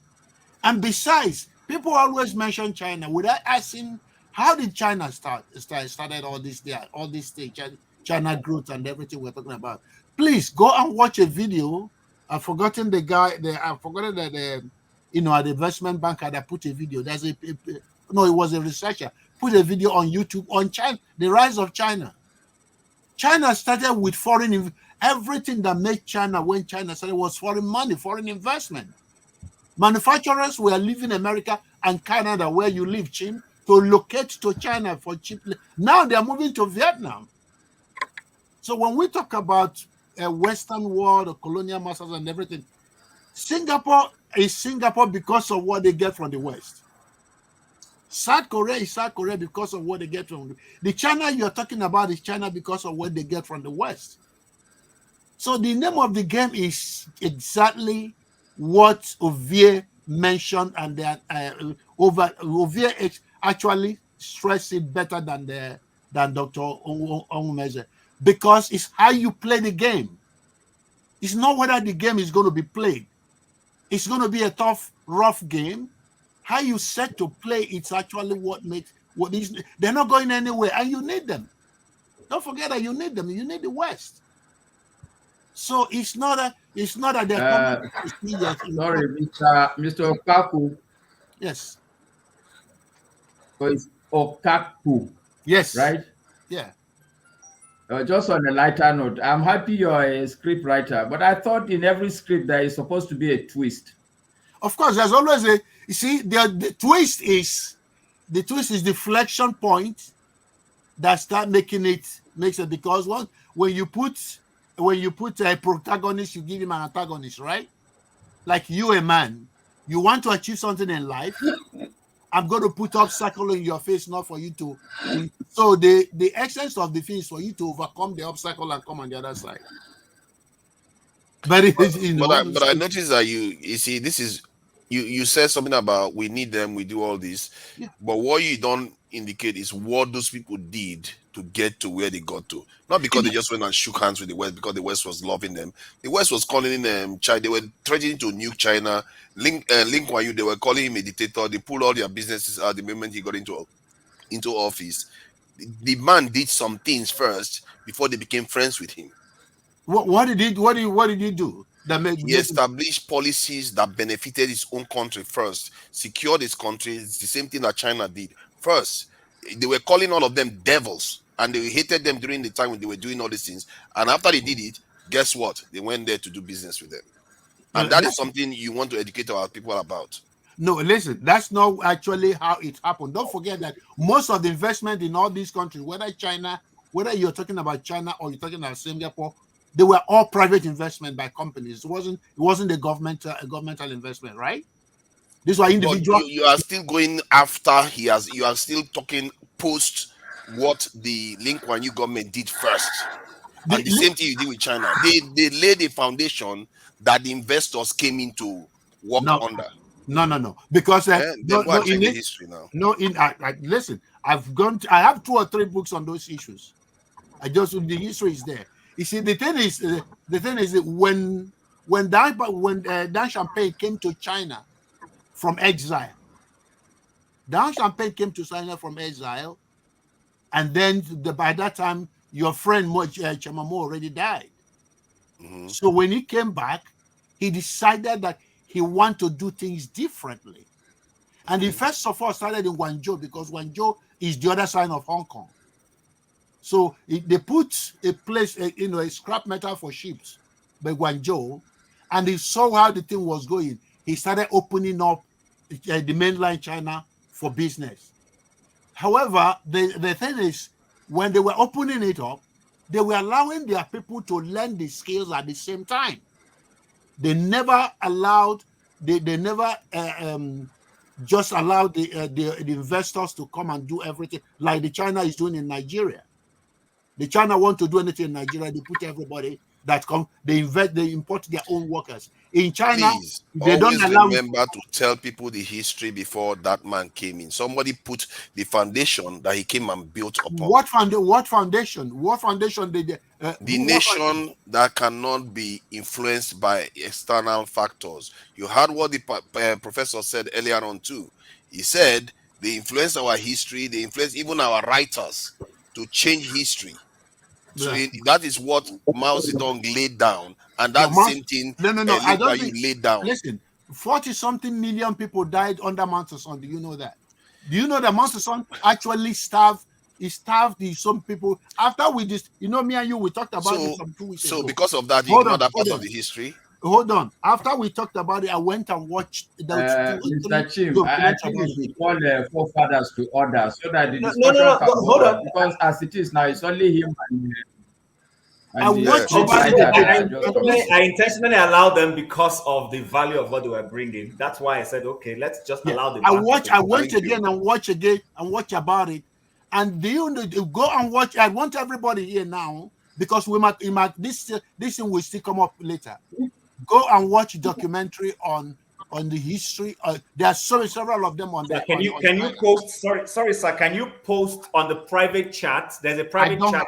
O: And besides, people always mention China without asking, how did China started all this stage, China growth and everything we're talking about. Please go and watch a video. I've forgotten the guy. I've forgotten that at the investment banker that put a video. No, it was a researcher put a video on YouTube on China, the rise of China. China started with everything that made China when China started was foreign money, foreign investment. Manufacturers were leaving America and Canada, where you live, Chim, to locate to China for cheap. Now they are moving to Vietnam. So when we talk about a Western world, or colonial masters and everything, Singapore is Singapore because of what they get from the West. South Korea is South Korea because of what they get from the China you're talking about is China because of what they get from the West. So the name of the game is exactly what Ovie mentioned, and that Ovie actually stressed it better than Dr. Ogbunwezeh, because it's how you play the game. It's not whether the game is going to be played. It's going to be a tough, rough game. How you set to play, it's actually what makes they're not going anywhere, and you need them. Don't forget that you need them. You need the West. So it's not that they're coming to see us.
P: Sorry, Mr. Okaku.
O: Yes.
P: So it's Okaku.
O: Yes.
P: Right?
O: Yeah.
P: Just on a lighter note, I'm happy you're a script writer, but I thought in every script there is supposed to be a twist.
O: Of course, there's always you see, the twist is the flexion point that makes it, because when you put a protagonist, you give him an antagonist, right? Like you, a man, you want to achieve something in life. I'm going to put obstacle in your face, not for you to. So the essence of the thing is for you to overcome the obstacle and come on the other side. But
B: I noticed that you see, this is you said something about we need them, we do all this, but what you don't indicate is what those people did to get to where they got to. Not because they just went and shook hands with the West, because the West was loving them. The West was calling them China. They were threatening to nuke China. Lee Kuan Yew, they were calling him a dictator. They pulled all their businesses out the moment he got into office. The man did some things first before they became friends with him.
O: What did he do?
B: He established policies that benefited his own country first, secured his country. It's the same thing that China did first. They were calling all of them devils, and they hated them during the time when they were doing all these things. And after they did it, guess what? They went there to do business with them. And that is something you want to educate our people about.
O: No, listen, that's not actually how it happened. Don't forget that most of the investment in all these countries, whether you're talking about China or you're talking about Singapore, they were all private investment by companies. It wasn't a governmental investment, right? These were individual.
B: You are still going after you are still talking post what the Lee Kuan Yew government did first. And the same thing you did with China. They laid a foundation that the investors came in to work under.
O: No. Because
B: in history now.
O: Listen, I have 2 or 3 books on those issues. The history is there. You see, the thing is when Deng Xiaoping came to China from exile, and then by that time your friend Chamamo already died. Mm-hmm. So when he came back, he decided that he wanted to do things differently, and he first of all started in Guangzhou, because Guangzhou is the other side of Hong Kong. So they put a place, a scrap metal for ships by Guangzhou, and he saw how the thing was going. He started opening up the mainland China for business. However, the thing is, when they were opening it up, they were allowing their people to learn the skills at the same time. They never allowed, they never just allowed the investors to come and do everything like the China is doing in Nigeria. The China want to do anything in Nigeria, they put everybody that come, they import their own workers. In China,
B: Please
O: they don't
B: always
O: allow.
B: remember to tell people the history before that man came in. Somebody put the foundation that he came and built upon.
O: What foundation? What foundation did they,
B: the nation that cannot be influenced by external factors. You heard what the professor said earlier on too. He said they influence our history, they influence even our writers to change history. So that is what Mao Zedong laid down, and that's the same thing
O: No. I don't think.
B: laid down.
O: Listen, 40-something million people died under Mao Zedong. Do you know that? Do you know that Mao Zedong actually starved? He starved some people. After we just, me and you, we talked about it some 2 weeks ago.
B: So because of that, you ignore that part of the history.
O: Hold on. After we talked about it, I went and watched those
P: Mr. Chim, I think you should call the forefathers to order so that the discussion can
T: hold on.
P: Because as it is now, it's only him and
O: I
T: intentionally allowed them because of the value of what they were bringing. That's why I said, okay, let's just allow them.
O: I went again and watch about it. And do you go and watch? I want everybody here now, because this thing will still come up later. Go and watch a documentary on the history. There are several of them on there.
T: Can you post? Sorry, sir. Can you post on the private chat? There's a private chat.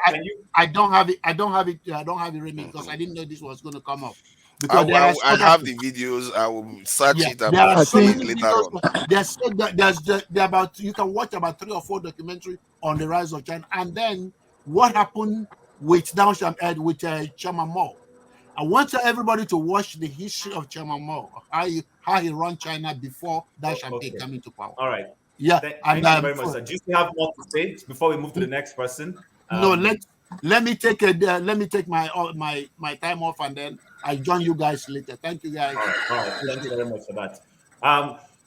O: I don't have it. I don't have it ready because I didn't know this was going to come up.
B: Because I have the videos. I will search it and post it later on.
O: There's about, you can watch about 3 or 4 documentaries on the rise of China, and then what happened with Chairman Mao. I want everybody to watch the history of Chairman Mao, how he ran China before Deng Xiaoping came into power.
T: All right.
O: Yeah.
T: Thank you very much, sir. Do you still have more to say before we move to the next person?
O: No, let me take my time off, and then I join you guys later. Thank you, guys.
T: All right. Thank you very much for that.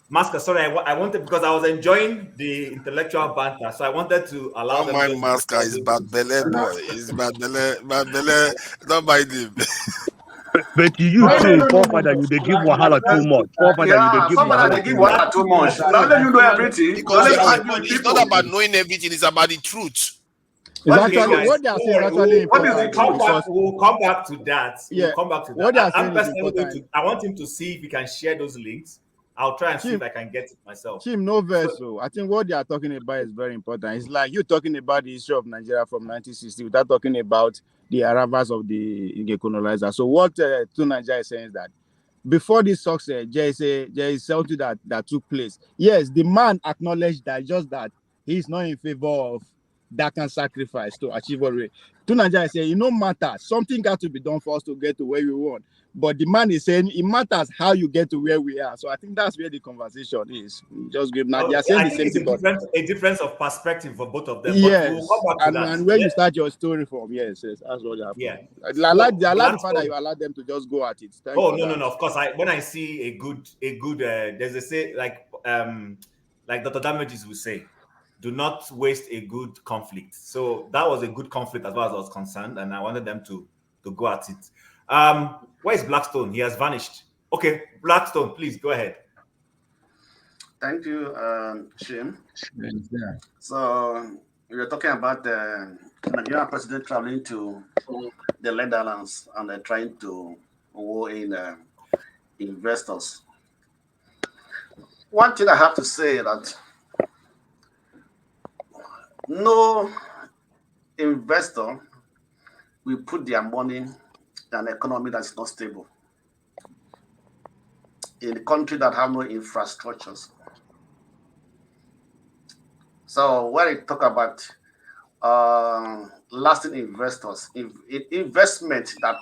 T: Masker, sorry, I wanted, because I was enjoying the intellectual banter, so I wanted to allow them.
B: My Masker is bad belly boy. He's bad belly. Don't mind him.
K: But you too, forefather, you they give Wahala too much. Forefather, you they give Wahala
U: too much. Now let you know everything.
B: Because it's not about knowing everything; it's about the truth.
G: What they are saying is actually important.
T: We'll come back to that.
G: Yeah.
T: We'll come back to that.
G: What they are saying is important.
T: I want him to see if he can share those links. I'll try and see if I can get it myself.
G: Team, no verse. So I think what they are talking about is very important. It's like you talking about the history of Nigeria from 1960 without talking about the arrivals of the colonizer. So what Nigeria is saying is that before this success, there is something that took place. Yes, the man acknowledged that, just that he's not in favor of that can sacrifice to achieve what we. Nigeria is saying, it no matter, something got to be done for us to get to where we want. But the man is saying it matters how you get to where we are. So I think that's where the conversation is. Just give now. They are saying the same thing.
T: A difference of perspective for both of them.
G: Yes,
T: but we'll come back to that.
G: And where you start your story from, yes, that's what happened.
T: Yeah,
G: I like the fact that you allow them to just go at it.
T: No. Of course, when I see a good, there's a say like Dr. Damages will say, do not waste a good conflict. So that was a good conflict as far as I was concerned, and I wanted them to go at it. Where is Blackstone? He has vanished. Okay, Blackstone, please go ahead.
U: Thank you, Shim. So we were talking about the Nigerian president traveling to the Netherlands and they're trying to woo in investors. One thing I have to say that no investor will put their money in an economy that's not stable, in a country that have no infrastructures. So when I talk about lasting investors, investment that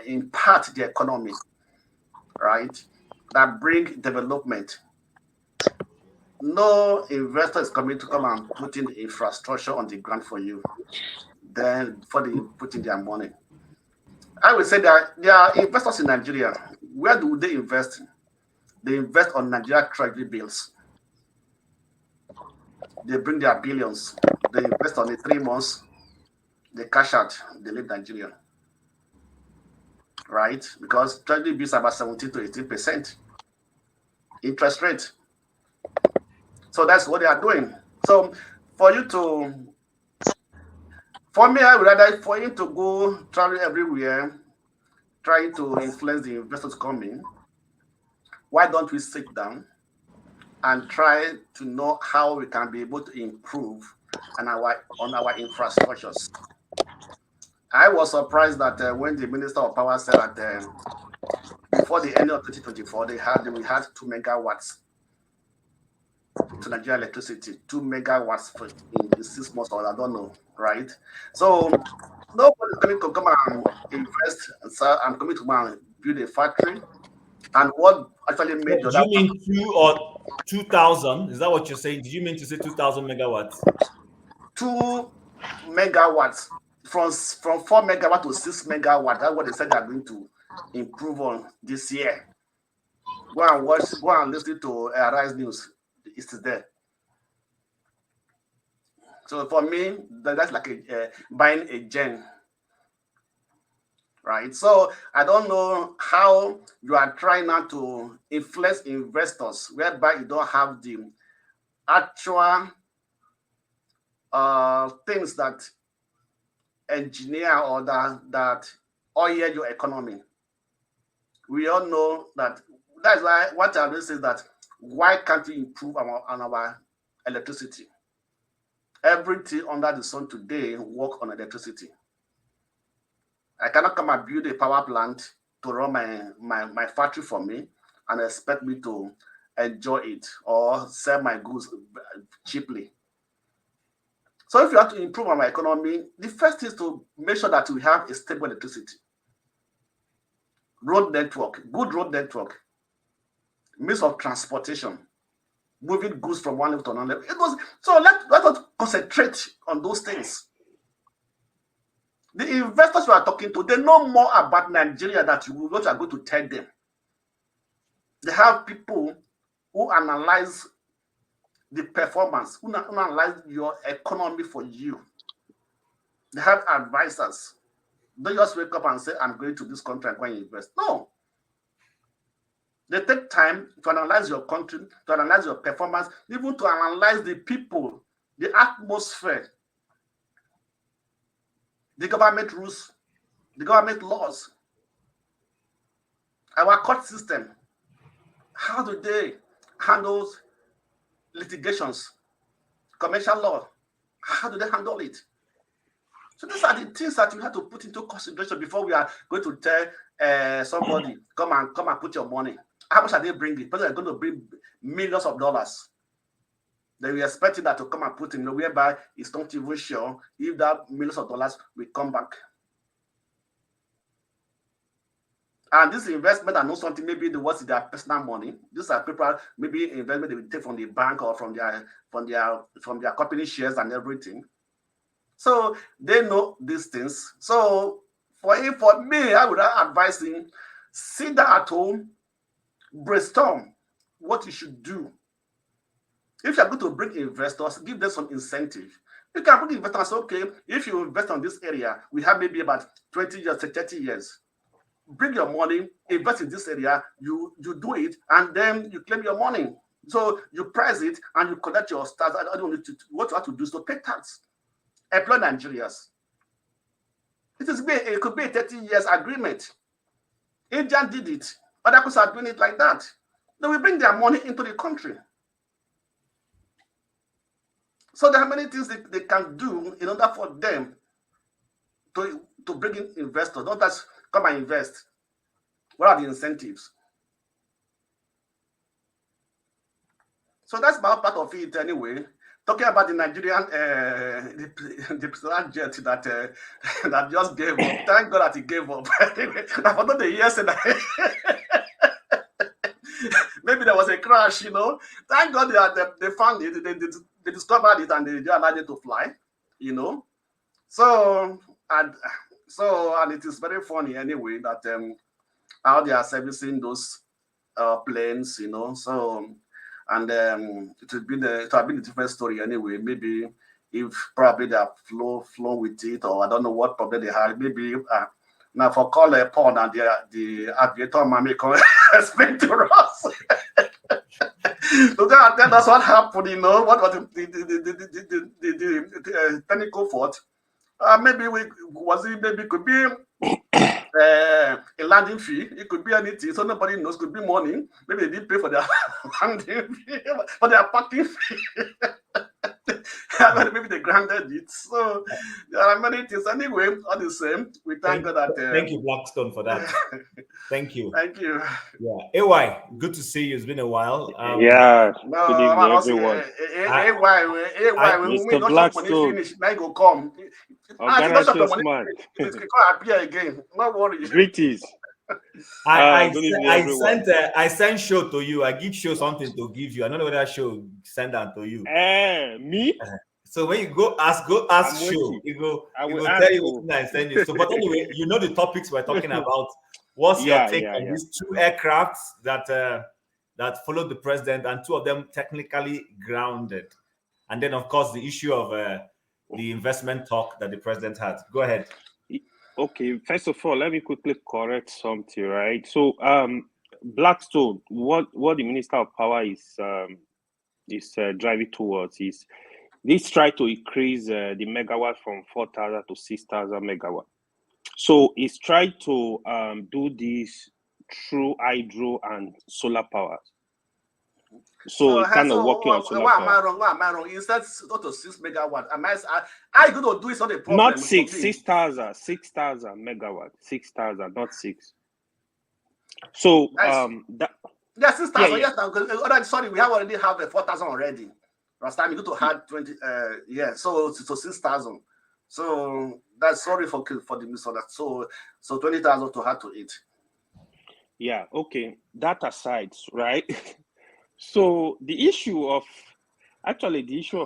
U: impact the economy, right, that bring development, no investor is coming to come and put in the infrastructure on the ground for you. Then for the putting their money. I would say that there are investors in Nigeria. Where do they invest? They invest on Nigeria treasury bills. They bring their billions. They invest on it 3 months. They cash out. They leave Nigeria. Right? Because treasury bills are about 17 to 18% interest rate. So that's what they are doing. So for me, I would rather for him to go travel everywhere, trying to influence the investors coming. Why don't we sit down and try to know how we can be able to improve on our infrastructures? I was surprised that when the Minister of Power said that before the end of 2024, we had 2 megawatts to Nigeria electricity, 2 megawatts in 6 months, or I don't know, right? So nobody's going to come and invest. So I'm coming to come and build a factory. And what actually made
T: Did you mean 2 or 2,000? Is that what you're saying? Did you mean to say 2,000 megawatts?
U: 2 megawatts from 4 megawatts to 6 megawatts. That's what they said they're going to improve on this year. Go and listen to Rise News. It's there. So for me, that's like buying a gen. Right? So I don't know how you are trying not to influence investors, whereby you don't have the actual things that engineer or that oil your economy. We all know that. That's why what I will say is that why can't we improve on our electricity? Everything under the sun today work on electricity. I cannot come and build a power plant to run my factory for me and expect me to enjoy it or sell my goods cheaply. So if you have to improve on my economy, the first is to make sure that we have a stable electricity. Road network, good road network, means of transportation, moving goods from one level to another level. So let us concentrate on those things. The investors you are talking to, they know more about Nigeria than what you are going to tell them. They have people who analyze the performance, who analyze your economy for you. They have advisors. Don't just wake up and say, I'm going to this country and go and invest. No. They take time to analyze your country, to analyze your performance, even to analyze the people, the atmosphere, the government rules, the government laws, our court system. How do they handle litigations, commercial law? How do they handle it? So these are the things that you have to put into consideration before we are going to tell somebody, come and put your money. How much are they bringing? People are going to bring millions of dollars. They were expecting that to come and put in, whereby it's not even sure if that millions of dollars will come back. And this investment are not something maybe the what's their personal money. These are people maybe investment they will take from the bank or from their company shares and everything. So they know these things. So for me, I would advise him, sit down at home, brainstorm what you should do. If you're going to bring investors, give them some incentive. You can bring investors, okay, if you invest on this area, we have maybe about 20 years to 30 years. Bring your money, invest in this area, you do it, and then you claim your money. So you price it and you collect your stars. I don't need to, what you have to do is to pay tax. Employ Nigerians. It could be a 30 years agreement. India did it. Other countries are doing it like that. They will bring their money into the country. So there are many things they can do in order for them to bring in investors. Don't just come and invest. What are the incentives? So that's my part of it anyway. Talking about the Nigerian, the president jet that just gave up. Thank God that he gave up. Anyway, for the years that maybe there was a crash, you know. Thank God they found it, they discovered it, and they allowed it to fly, you know. So and it is very funny anyway that how they are servicing those planes, you know. So and it will be the different story anyway. Maybe if probably they have flow with it, or I don't know what problem they had. Maybe now for call a Paul and the aviator man may come explain to us. So that's what happened, you know. What was the technical fault? Maybe could be a landing fee. It could be anything. So nobody knows. Could be money. Maybe they didn't pay for their landing fee, for their parking fee. Maybe they granted it. So there are many things. Anyway, all the same, we thank God that.
T: Thank you, Blackstone, for that. Thank you.
U: Thank you.
T: Yeah, AY, good to see you. It's been a while.
D: Yeah.
U: No,
D: good evening, everyone.
U: Mr.
D: Blackstone.
U: Now go come.
D: Man.
U: It can appear again. No worry.
D: Greetings.
T: I sent show to you. I give show something to give you. I don't know whether show send that to you.
D: Me?
T: So when you go ask show, he go tell you what I send you. So, but anyway, you know the topics we're talking about. What's your take on these two aircrafts that followed the president, and two of them technically grounded? And then, of course, the issue of the investment talk that the president had. Go ahead.
D: Okay, first of all, let me quickly correct something, right? So, Blackstone, what the Minister of Power is driving towards is this try to increase the megawatt from 4,000 to 6,000 megawatt. So it's trying to do this through hydro and solar power. So it's kind of working on solar power.
U: Why am I wrong? Instead, go to 6 megawatt. I going to do it on the problem.
D: Not 6,000 megawatt. 6,000, not 6. So
U: that 6,000. Yes, sorry, we already have a 4,000 already. Last time you go to add 20. So 6,000. So that's sorry for the misunderstanding. So 20,000 to add to it.
D: Yeah. Okay. That aside, right? So the issue of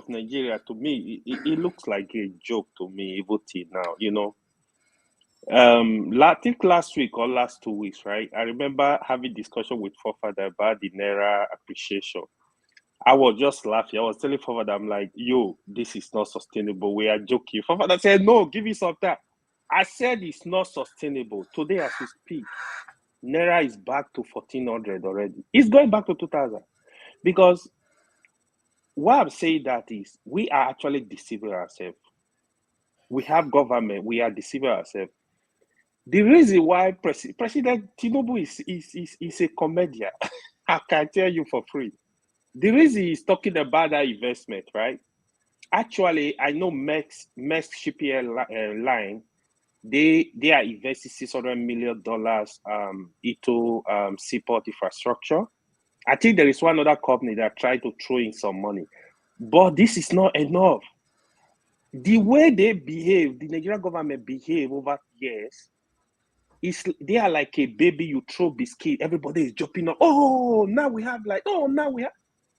D: Nigeria, to me, it looks like a joke to me, even till now, you know. I think last week or last 2 weeks, right? I remember having discussion with Forefather about the Naira appreciation. I was just laughing. I was telling Forefather, I'm like, yo, this is not sustainable. We are joking. Forefather said, no, give me some time. I said it's not sustainable. Today, as we speak, Naira is back to 1,400 already. It's going back to 2,000. Because why I'm saying that is we are actually deceiving ourselves. We have government, we are deceiving ourselves. The reason why President Tinubu is a comedian, I can tell you for free. The reason he's talking about that investment, right? Actually, I know Maersk Shipping Line, they are investing $600 million into seaport infrastructure. I think there is one other company that tried to throw in some money, but this is not enough. The way they behave, the Nigerian government behave over years, they are like a baby. You throw biscuit, everybody is jumping up. Oh, now we have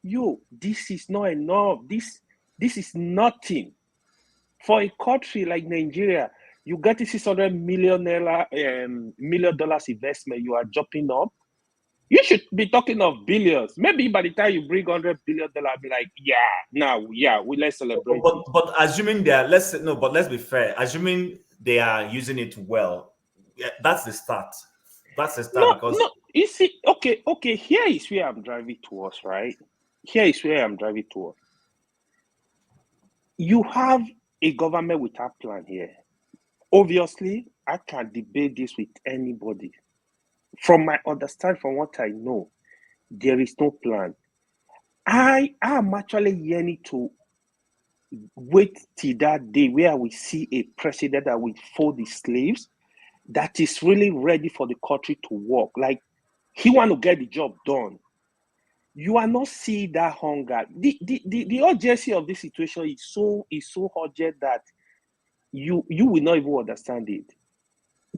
D: Yo, this is not enough. This is nothing for a country like Nigeria. You get a $600 million investment. You are jumping up. You should be talking of billions. Maybe by the time you bring $100 billion, I'll be like, let's celebrate.
T: But assuming let's be fair. Assuming they are using it well, that's the start. That's the start.
D: You see, okay. Here is where I'm driving towards, right? You have a government without plan here. Obviously, I can't debate this with anybody. From my understanding, from what I know, there is no plan. I am actually yearning to wait till that day where we see a president that will fold the slaves, that is really ready for the country to work. Like, he want to get the job done. You are not seeing that hunger. The urgency of this situation is so urgent that you will not even understand it.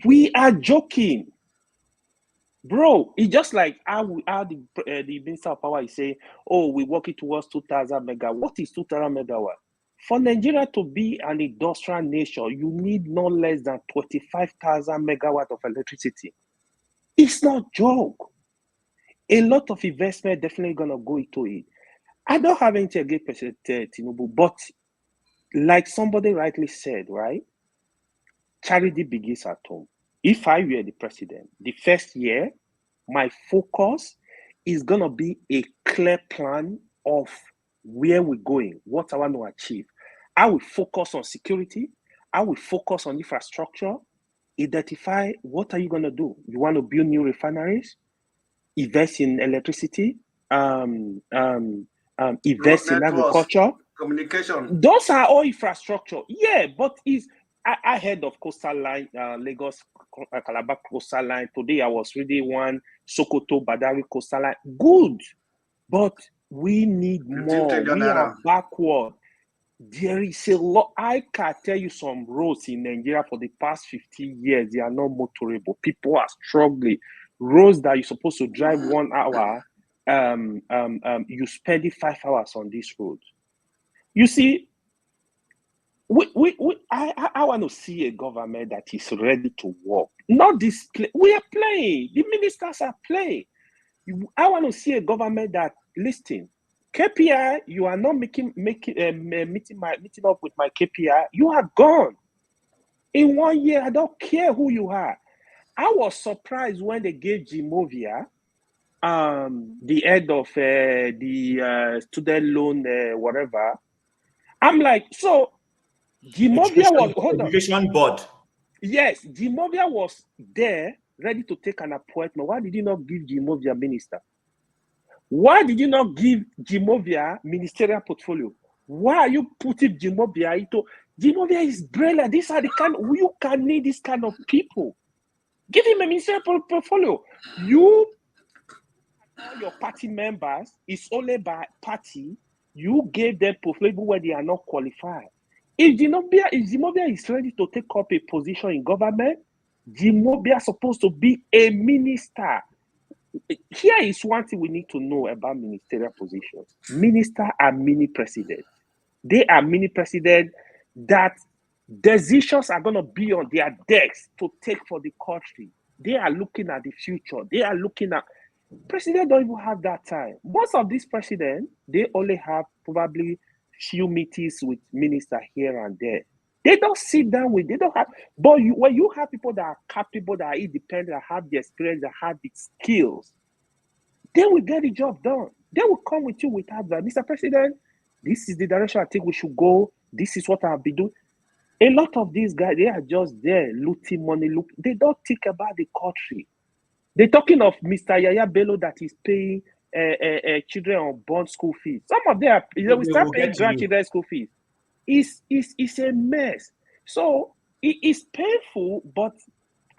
D: We are joking. Bro, it's just like how the Minister of Power is saying, oh, we're working towards 2,000 megawatt. What is 2,000 megawatt? For Nigeria to be an industrial nation, you need no less than 25,000 megawatt of electricity. It's not joke. A lot of investment definitely gonna go into it. I don't have anything against President Tinubu, but like somebody rightly said, right? Charity begins at home. If I were the president, the first year, my focus is gonna be a clear plan of where we're going, what I want to achieve. I will focus on security. I will focus on infrastructure. Identify what are you gonna do? You want to build new refineries, invest in electricity, invest in agriculture,
U: communication.
D: Those are all infrastructure. Yeah, but I heard of coastal line, Lagos, Calabar coastal line. Today I was reading one, Sokoto, Badari coastal line. Good, but we need more. We are backward. There is a lot. I can tell you some roads in Nigeria for the past 15 years, they are not motorable. People are struggling. Roads that you're supposed to drive 1 hour, you spend 5 hours on these roads. You see, I want to see a government that is ready to work. Not this. We are playing. The ministers are playing. I want to see a government that listen. KPI, you are not meeting up with my KPI. You are gone. In 1 year, I don't care who you are. I was surprised when they gave Jimovia, the head of the student loan, whatever. I'm like, so Jimovia was
T: education board.
D: Yes, Jimovia was there, ready to take an appointment. Why did you not give Jimovia minister? Why did you not give Jimovia ministerial portfolio? Why are you putting Jimovia into? Jimovia is brilliant. These are the kind you can need this kind of people. Give him a ministerial portfolio. You, all your party members, it's only by party. You gave them portfolio where they are not qualified. If Jimovia is ready to take up a position in government, Jimovia is supposed to be a minister. Here is one thing we need to know about ministerial positions. Ministers are mini presidents. They are mini presidents that decisions are going to be on their desks to take for the country. They are looking at the future. They are looking at... Presidents don't even have that time. Most of these presidents, they only have probably few meetings with ministers here and there. They don't sit down with, they don't have, but when you have people that are capable, that are independent, that have the experience, that have the skills, they will get the job done. They will come with you with advice. Mr. President, this is the direction I think we should go. This is what I'll be doing. A lot of these guys, they are just there looting money. They don't think about the country. They're talking of Mr. Yaya Bello that is paying children on bond school fees. Some of them, we start paying grandchildren school fees. It's a mess. So it is painful, but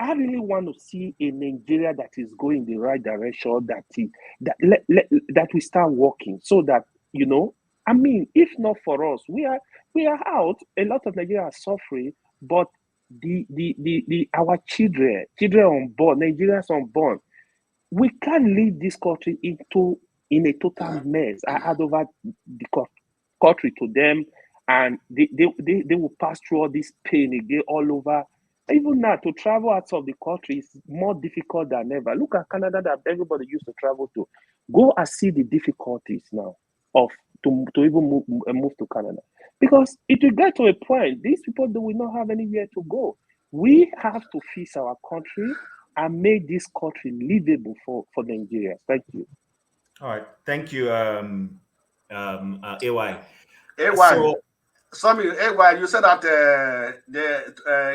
D: I really want to see a Nigeria that is going in the right direction, that we start working so that, I mean, if not for us, we are out. A lot of Nigerians are suffering, but our children unborn, Nigerians unborn, we can't leave this country in a total mess. I hand over the country to them, and they will pass through all this pain again all over. Even now, to travel out of the country is more difficult than ever. Look at Canada that everybody used to travel to. Go and see the difficulties now to even move to Canada. Because it will get to a point, these people, they will not have anywhere to go. We have to fix our country and make this country livable for Nigerians. Thank you.
T: All right. Thank you, AY.
U: AY. AY, you said that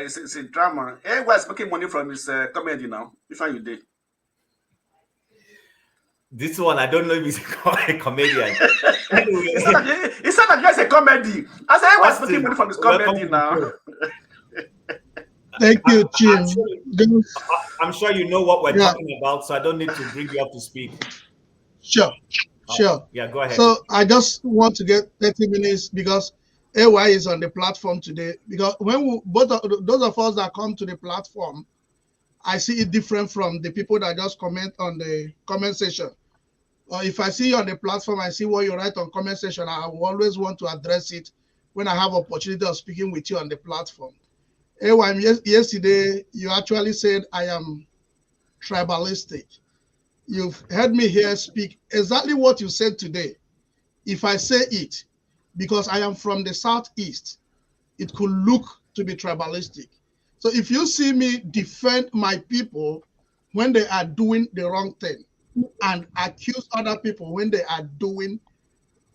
U: it's a drama. AY is making money from his comedy now. Which one you did?
T: This one, I don't know if he's a comedian. Anyway.
U: He said that it's a comedy. I said AY is making money from his comedy now.
E: Thank you, Jim.
T: I'm sure you know what we're talking about, so I don't need to bring you up to speed.
E: Sure.
T: Yeah, go ahead.
E: So I just want to get 30 minutes because AY is on the platform today. Because when those of us that come to the platform, I see it different from the people that just comment on the comment section. Or if I see you on the platform, I see what you write on comment section, I will always want to address it when I have opportunity of speaking with you on the platform. Yesterday, you actually said I am tribalistic. You've heard me here speak exactly what you said today. If I say it, because I am from the Southeast, it could look to be tribalistic. So if you see me defend my people when they are doing the wrong thing and accuse other people when they are doing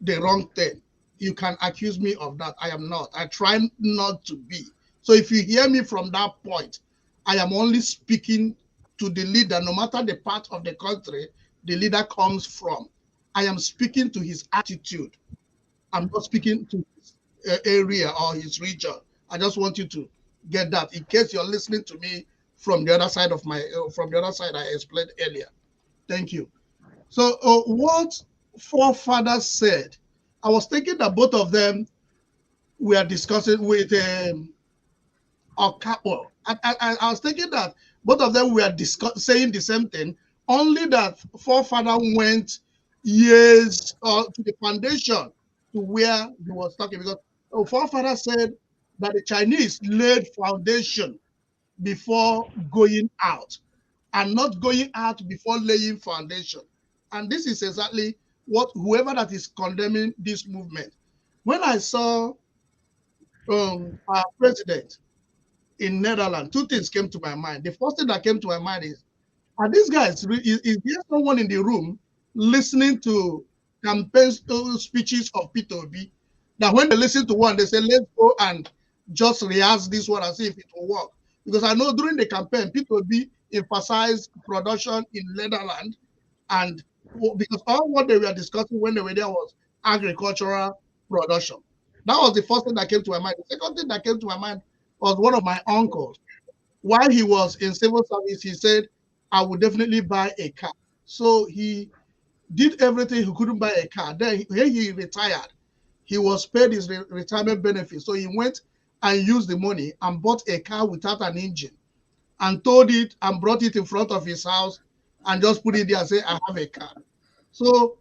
E: the wrong thing, you can accuse me of that. I am not. I try not to be. So if you hear me from that point, I am only speaking to the leader, no matter the part of the country the leader comes from. I am speaking to his attitude. I'm not speaking to his area or his region. I just want you to get that in case you're listening to me from the other side of my, from the other side I explained earlier. Thank you. So what forefathers said, I was thinking that both of them were discussing with Okapo. I was thinking that both of them were saying the same thing, only that forefather went years to the foundation to where he was talking, because forefather said that the Chinese laid foundation before going out and not going out before laying foundation. And this is exactly what whoever that is condemning this movement. When I saw our president in Netherlands, two things came to my mind. The first thing that came to my mind is, are these guys, is there someone in the room listening to campaign speeches of Peter Obi, that when they listen to one, they say, let's go and just rehearse this one and see if it will work? Because I know during the campaign, Peter Obi emphasized production in Netherlands, and because all what they were discussing when they were there was agricultural production. That was the first thing that came to my mind. The second thing that came to my mind was one of my uncles. While he was in civil service, he said, I would definitely buy a car. So he did everything he couldn't buy a car. Then when he retired, he was paid his retirement benefits. So he went and used the money and bought a car without an engine and towed it and brought it in front of his house and just put it there and say, I have a car. So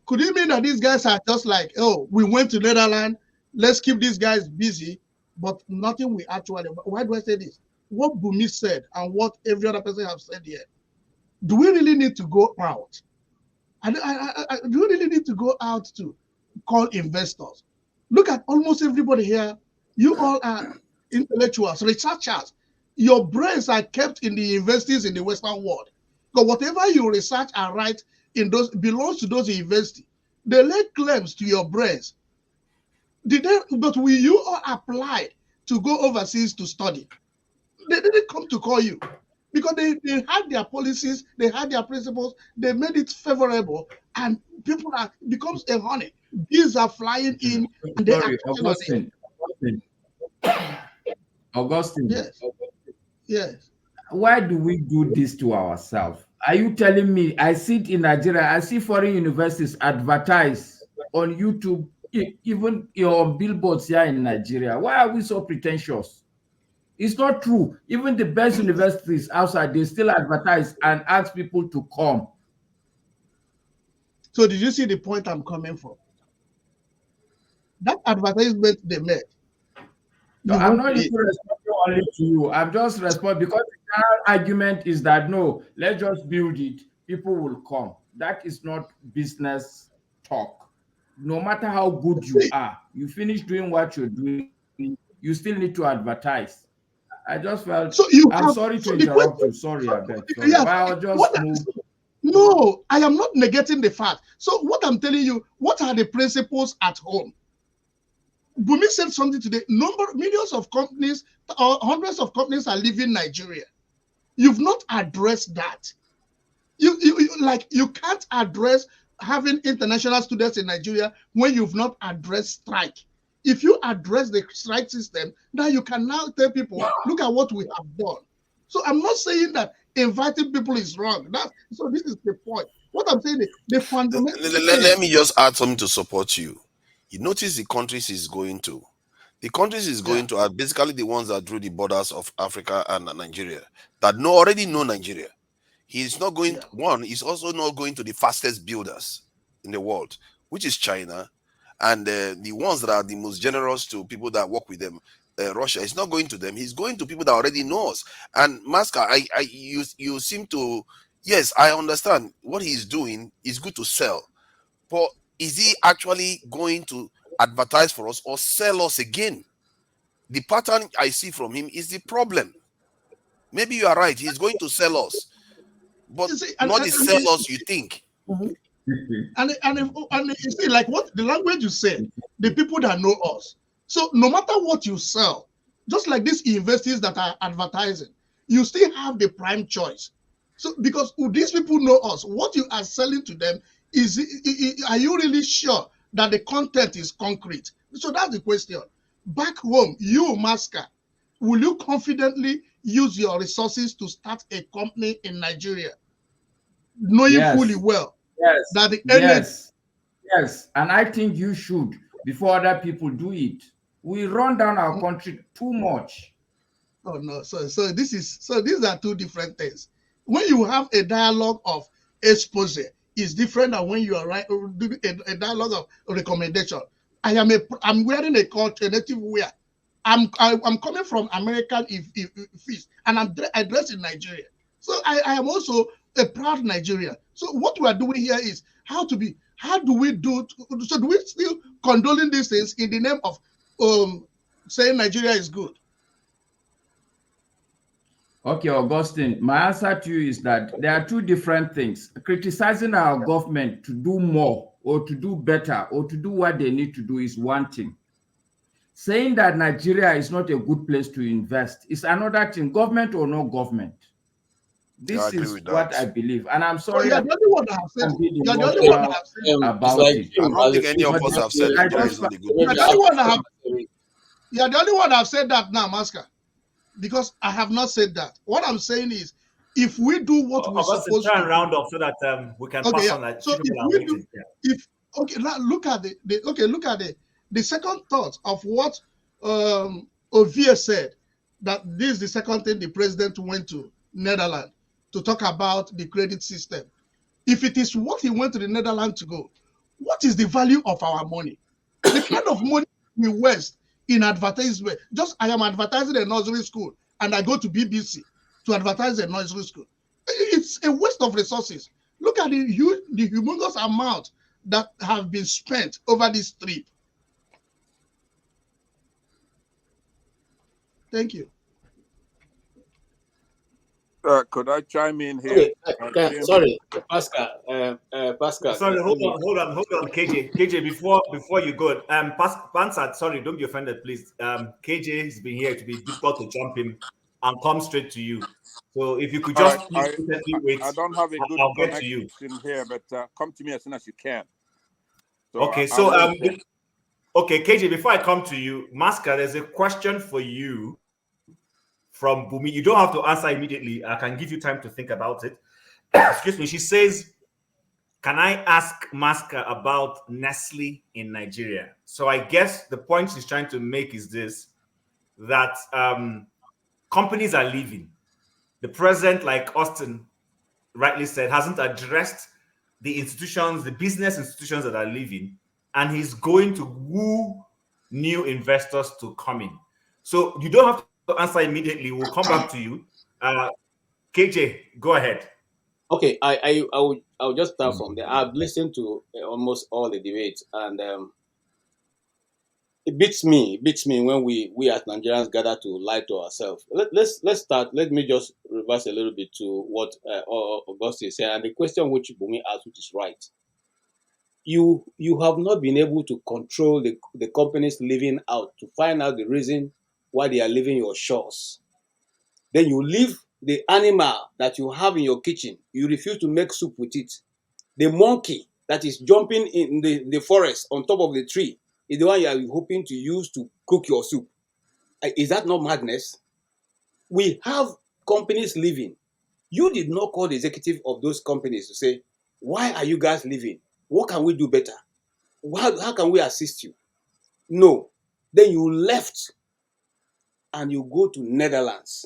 E: could it mean that these guys are just like, oh, we went to Netherlands, let's keep these guys busy, but nothing we actually, why do I say this? What Bumi said and what every other person have said here, do we really need to go out? Do we really need to go out to call investors? Look at almost everybody here. You all are intellectuals, researchers. Your brains are kept in the universities in the Western world. Because whatever you research and write in those belongs to those universities. They lay claims to your brains. But will you all apply to go overseas to study? They didn't come to call you because they had their policies, they had their principles, they made it favorable, and people are becomes a honey. Bees are flying in, and they are
P: Augustine. Augustine.
E: Yes. Yes.
P: Why do we do this to ourselves? Are you telling me I sit in Nigeria, I see foreign universities advertise on YouTube, even on billboards here in Nigeria? Why are we so pretentious? It's not true. Even the best universities outside, they still advertise and ask people to come.
E: So did you see the point I'm coming from? That advertisement they made.
P: No, I'm not even responding only to you. I'm just responding because the argument is that no, let's just build it. People will come. That is not business talk. No matter how good you are, you finish doing what you're doing, you still need to advertise. I just felt, so I'm sorry to interrupt you. Sorry, I beg. Sorry. Yeah, I'll just move.
E: No, I am not negating the fact. So what I'm telling you, what are the principles at home? Bumi said something today. Millions of companies, or hundreds of companies are leaving Nigeria. You've not addressed that. You can't address having international students in Nigeria when you've not addressed strike. If you address the strike system, now you can now tell people, look at what we have done. So I'm not saying that inviting people is wrong. So this is the point. What I'm saying is the fundamental.
B: Let me just add something to support you. You notice the countries he's going to, The countries is going to are basically the ones that drew the borders of Africa and Nigeria that already know Nigeria. He's not going he's also not going to the fastest builders in the world, which is China, and the ones that are the most generous to people that work with them, Russia. He's not going to them. He's going to people that already know us. And Maska, you seem to, yes, I understand what he's doing is good to sell, but is he actually going to advertise for us or sell us again? The pattern I see from him is the problem. Maybe you are right. He's going to sell us, but not the sell us you think.
E: And you see, like what the language you said, the people that know us. So no matter what you sell, just like these investors that are advertising, you still have the prime choice. So because these people know us, what you are selling to them are you really sure that the content is concrete? So that's the question. Back home, you, Maska, will you confidently use your resources to start a company in Nigeria, knowing fully well that the energy?
P: Yes, and I think you should before other people do it. We run down our country too much.
E: Oh no, so these are two different things. When you have a dialogue of expose, is different than when you are doing a dialogue of recommendation. I'm wearing a native wear. I'm coming from American feast, and I dress in Nigeria. So I am also a proud Nigerian. So what we are doing here is how do we do? So do we still condoling these things in the name of saying Nigeria is good?
P: Okay, Augustine, my answer to you is that there are two different things. Criticizing our government to do more or to do better or to do what they need to do is one thing. Saying that Nigeria is not a good place to invest is another thing, government or no government. This is what I believe. And I'm sorry.
E: You're the only one that have said it. You're the only one that have said
P: about it.
B: I don't think any of us have said Nigeria is not a good place.
E: You're the only one that have said that now, Maska. Because I have not said that. What I'm saying is, if we do what we're supposed to
T: round up so that we can pass on that.
E: So look at the second thought of what Ovie said, that this is the second thing the president went to Netherlands to talk about the credit system. If it is what he went to the Netherlands to go, what is the value of our money? The kind of money we waste in advertisement. Just I am advertising a nursery school and I go to BBC to advertise a nursery school. It's a waste of resources. Look at the humongous amount that have been spent over this trip. Thank you.
G: Could I chime in here?
Q: Okay, sorry, Pascal. Pascal.
T: Sorry, hold on, KJ. Before you go, Pansat, sorry, don't be offended, please. KJ has been here to be difficult to jump in and come straight to you. So if you could just wait,
G: I don't have a good
T: I'll get to you
G: here, but come to me as soon as you can. So
T: okay, okay, KJ. Before I come to you, Maska, there's a question for you from Bumi. You don't have to answer immediately. I can give you time to think about it. Excuse me. She says, can I ask Maska about Nestle in Nigeria? So I guess the point she's trying to make is this, that companies are leaving. The president, like Austin rightly said, hasn't addressed the institutions, the business institutions that are leaving, and he's going to woo new investors to come in. So you don't have to answer immediately. We'll come back to you. KJ, go ahead.
Q: Okay, I will just start from there. I've listened to almost all the debates, and it beats me when we as Nigerians gather to lie to ourselves. Let's start. Let me just reverse a little bit to what Augustine said, and the question which Bumi asked, which is right. You have not been able to control the companies leaving out to find out the reason why they are leaving your shores. Then you leave the animal that you have in your kitchen. You refuse to make soup with it. The monkey that is jumping in the forest on top of the tree is the one you are hoping to use to cook your soup. Is that not madness? We have companies leaving. You did not call the executive of those companies to say, why are you guys leaving? What can we do better? How can we assist you? No. Then you left and you go to Netherlands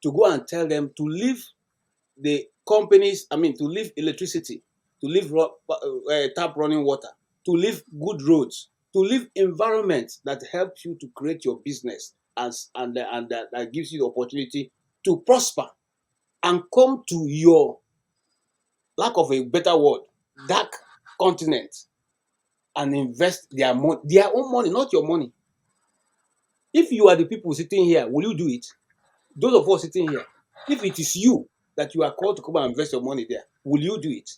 Q: to go and tell them to leave the companies, to leave electricity, to leave tap running water, to leave good roads, to leave environments that helps you to create your business and that gives you the opportunity to prosper and come to your, lack of a better word, dark continent and invest their own money, not your money. If you are the people sitting here, will you do it? Those of us sitting here, if it is you that you are called to come and invest your money there, will you do it?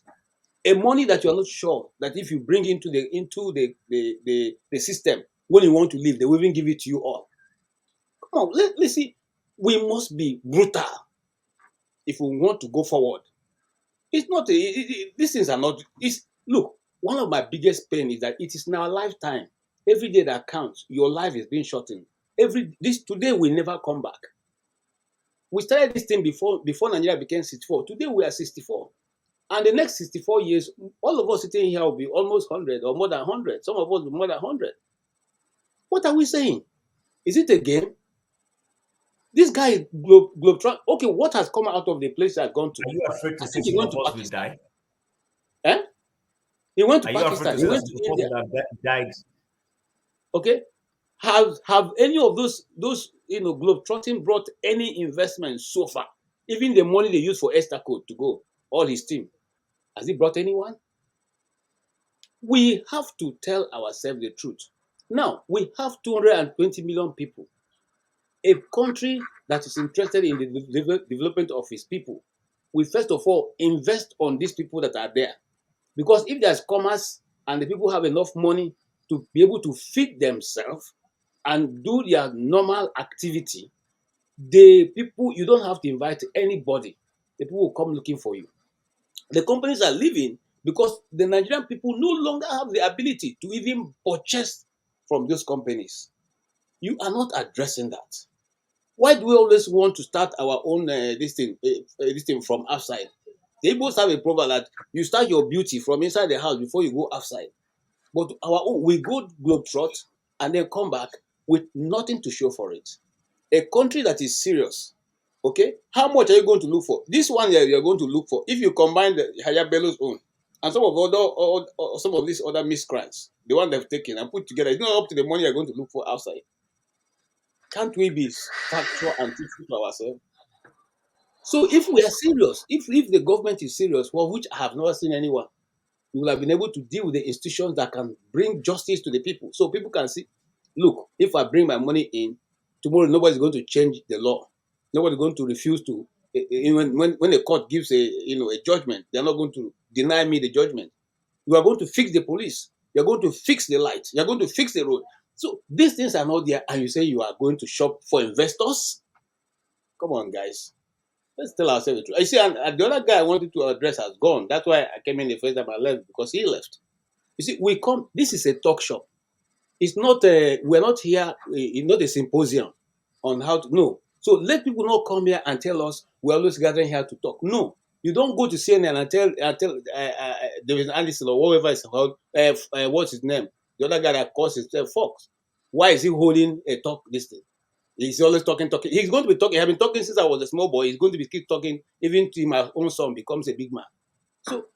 Q: A money that you are not sure that if you bring into the system, when you want to leave, they will even give it to you all. Come on, let's see. We must be brutal if we want to go forward. It's not these things are not. Look, one of my biggest pain is that it is in our lifetime. Every day that counts, your life is being shortened. Today will never come back. We started this thing before Nigeria became 64. Today we are 64. And the next 64 years, all of us sitting here will be almost 100 or more than 100. Some of us will be more than 100. What are we saying? Is it a game? This guy is globe. Okay, what has come out of the place I've gone to?
T: Are you afraid to
Q: I
T: say
Q: think he
T: some
Q: went
T: of
Q: to
T: us will
Q: Pakistan.
T: die?
Q: Eh? He went to
T: Are you afraid
Q: Pakistan.
T: to
Q: He
T: say
Q: went
T: that
Q: to
T: some of
Q: India.
T: us will have died?
Q: Okay. Have any of those globetrotting brought any investment so far? Even the money they use for Estacode to go, all his team, has he brought anyone? We have to tell ourselves the truth. Now, we have 220 million people. A country that is interested in the development of its people, we first of all invest on these people that are there. Because if there's commerce and the people have enough money to be able to feed themselves and do their normal activity, the people, you don't have to invite anybody. The people will come looking for you. The companies are leaving because the Nigerian people no longer have the ability to even purchase from those companies. You are not addressing that. Why do we always want to start our own this thing from outside? The Igbos have a proverb that you start your beauty from inside the house before you go outside. But our own, we go globetrot and then come back with nothing to show for it. A country that is serious, okay? How much are you going to look for? This one you're going to look for. If you combine the Hayabelo's own and some of these other miscreants, the one they've taken and put together, it's not up to the money you're going to look for outside. Can't we be factual and truthful to ourselves? So if we are serious, if the government is serious, well, which I have never seen anyone, we will have been able to deal with the institutions that can bring justice to the people. So people can see, look, if I bring my money in, tomorrow nobody's going to change the law. Nobody's going to refuse to, when the court gives a judgment, they're not going to deny me the judgment. You are going to fix the police. You're going to fix the light. You're going to fix the road. So these things are not there, and you say you are going to shop for investors? Come on, guys. Let's tell ourselves the truth. I see, and the other guy I wanted to address has gone. That's why I came in the first time I left, because he left. You see, this is a talk shop. It's not, we're not here, it's not a symposium on how to, no. So let people not come here and tell us we're always gathering here to talk. No. You don't go to CNN and tell David Anderson or whatever it's called, what's his name? The other guy that calls himself Fox. Why is he holding a talk this thing? He's always talking. He's going to be talking. I've been talking since I was a small boy. He's going to keep talking even till my own son becomes a big man. So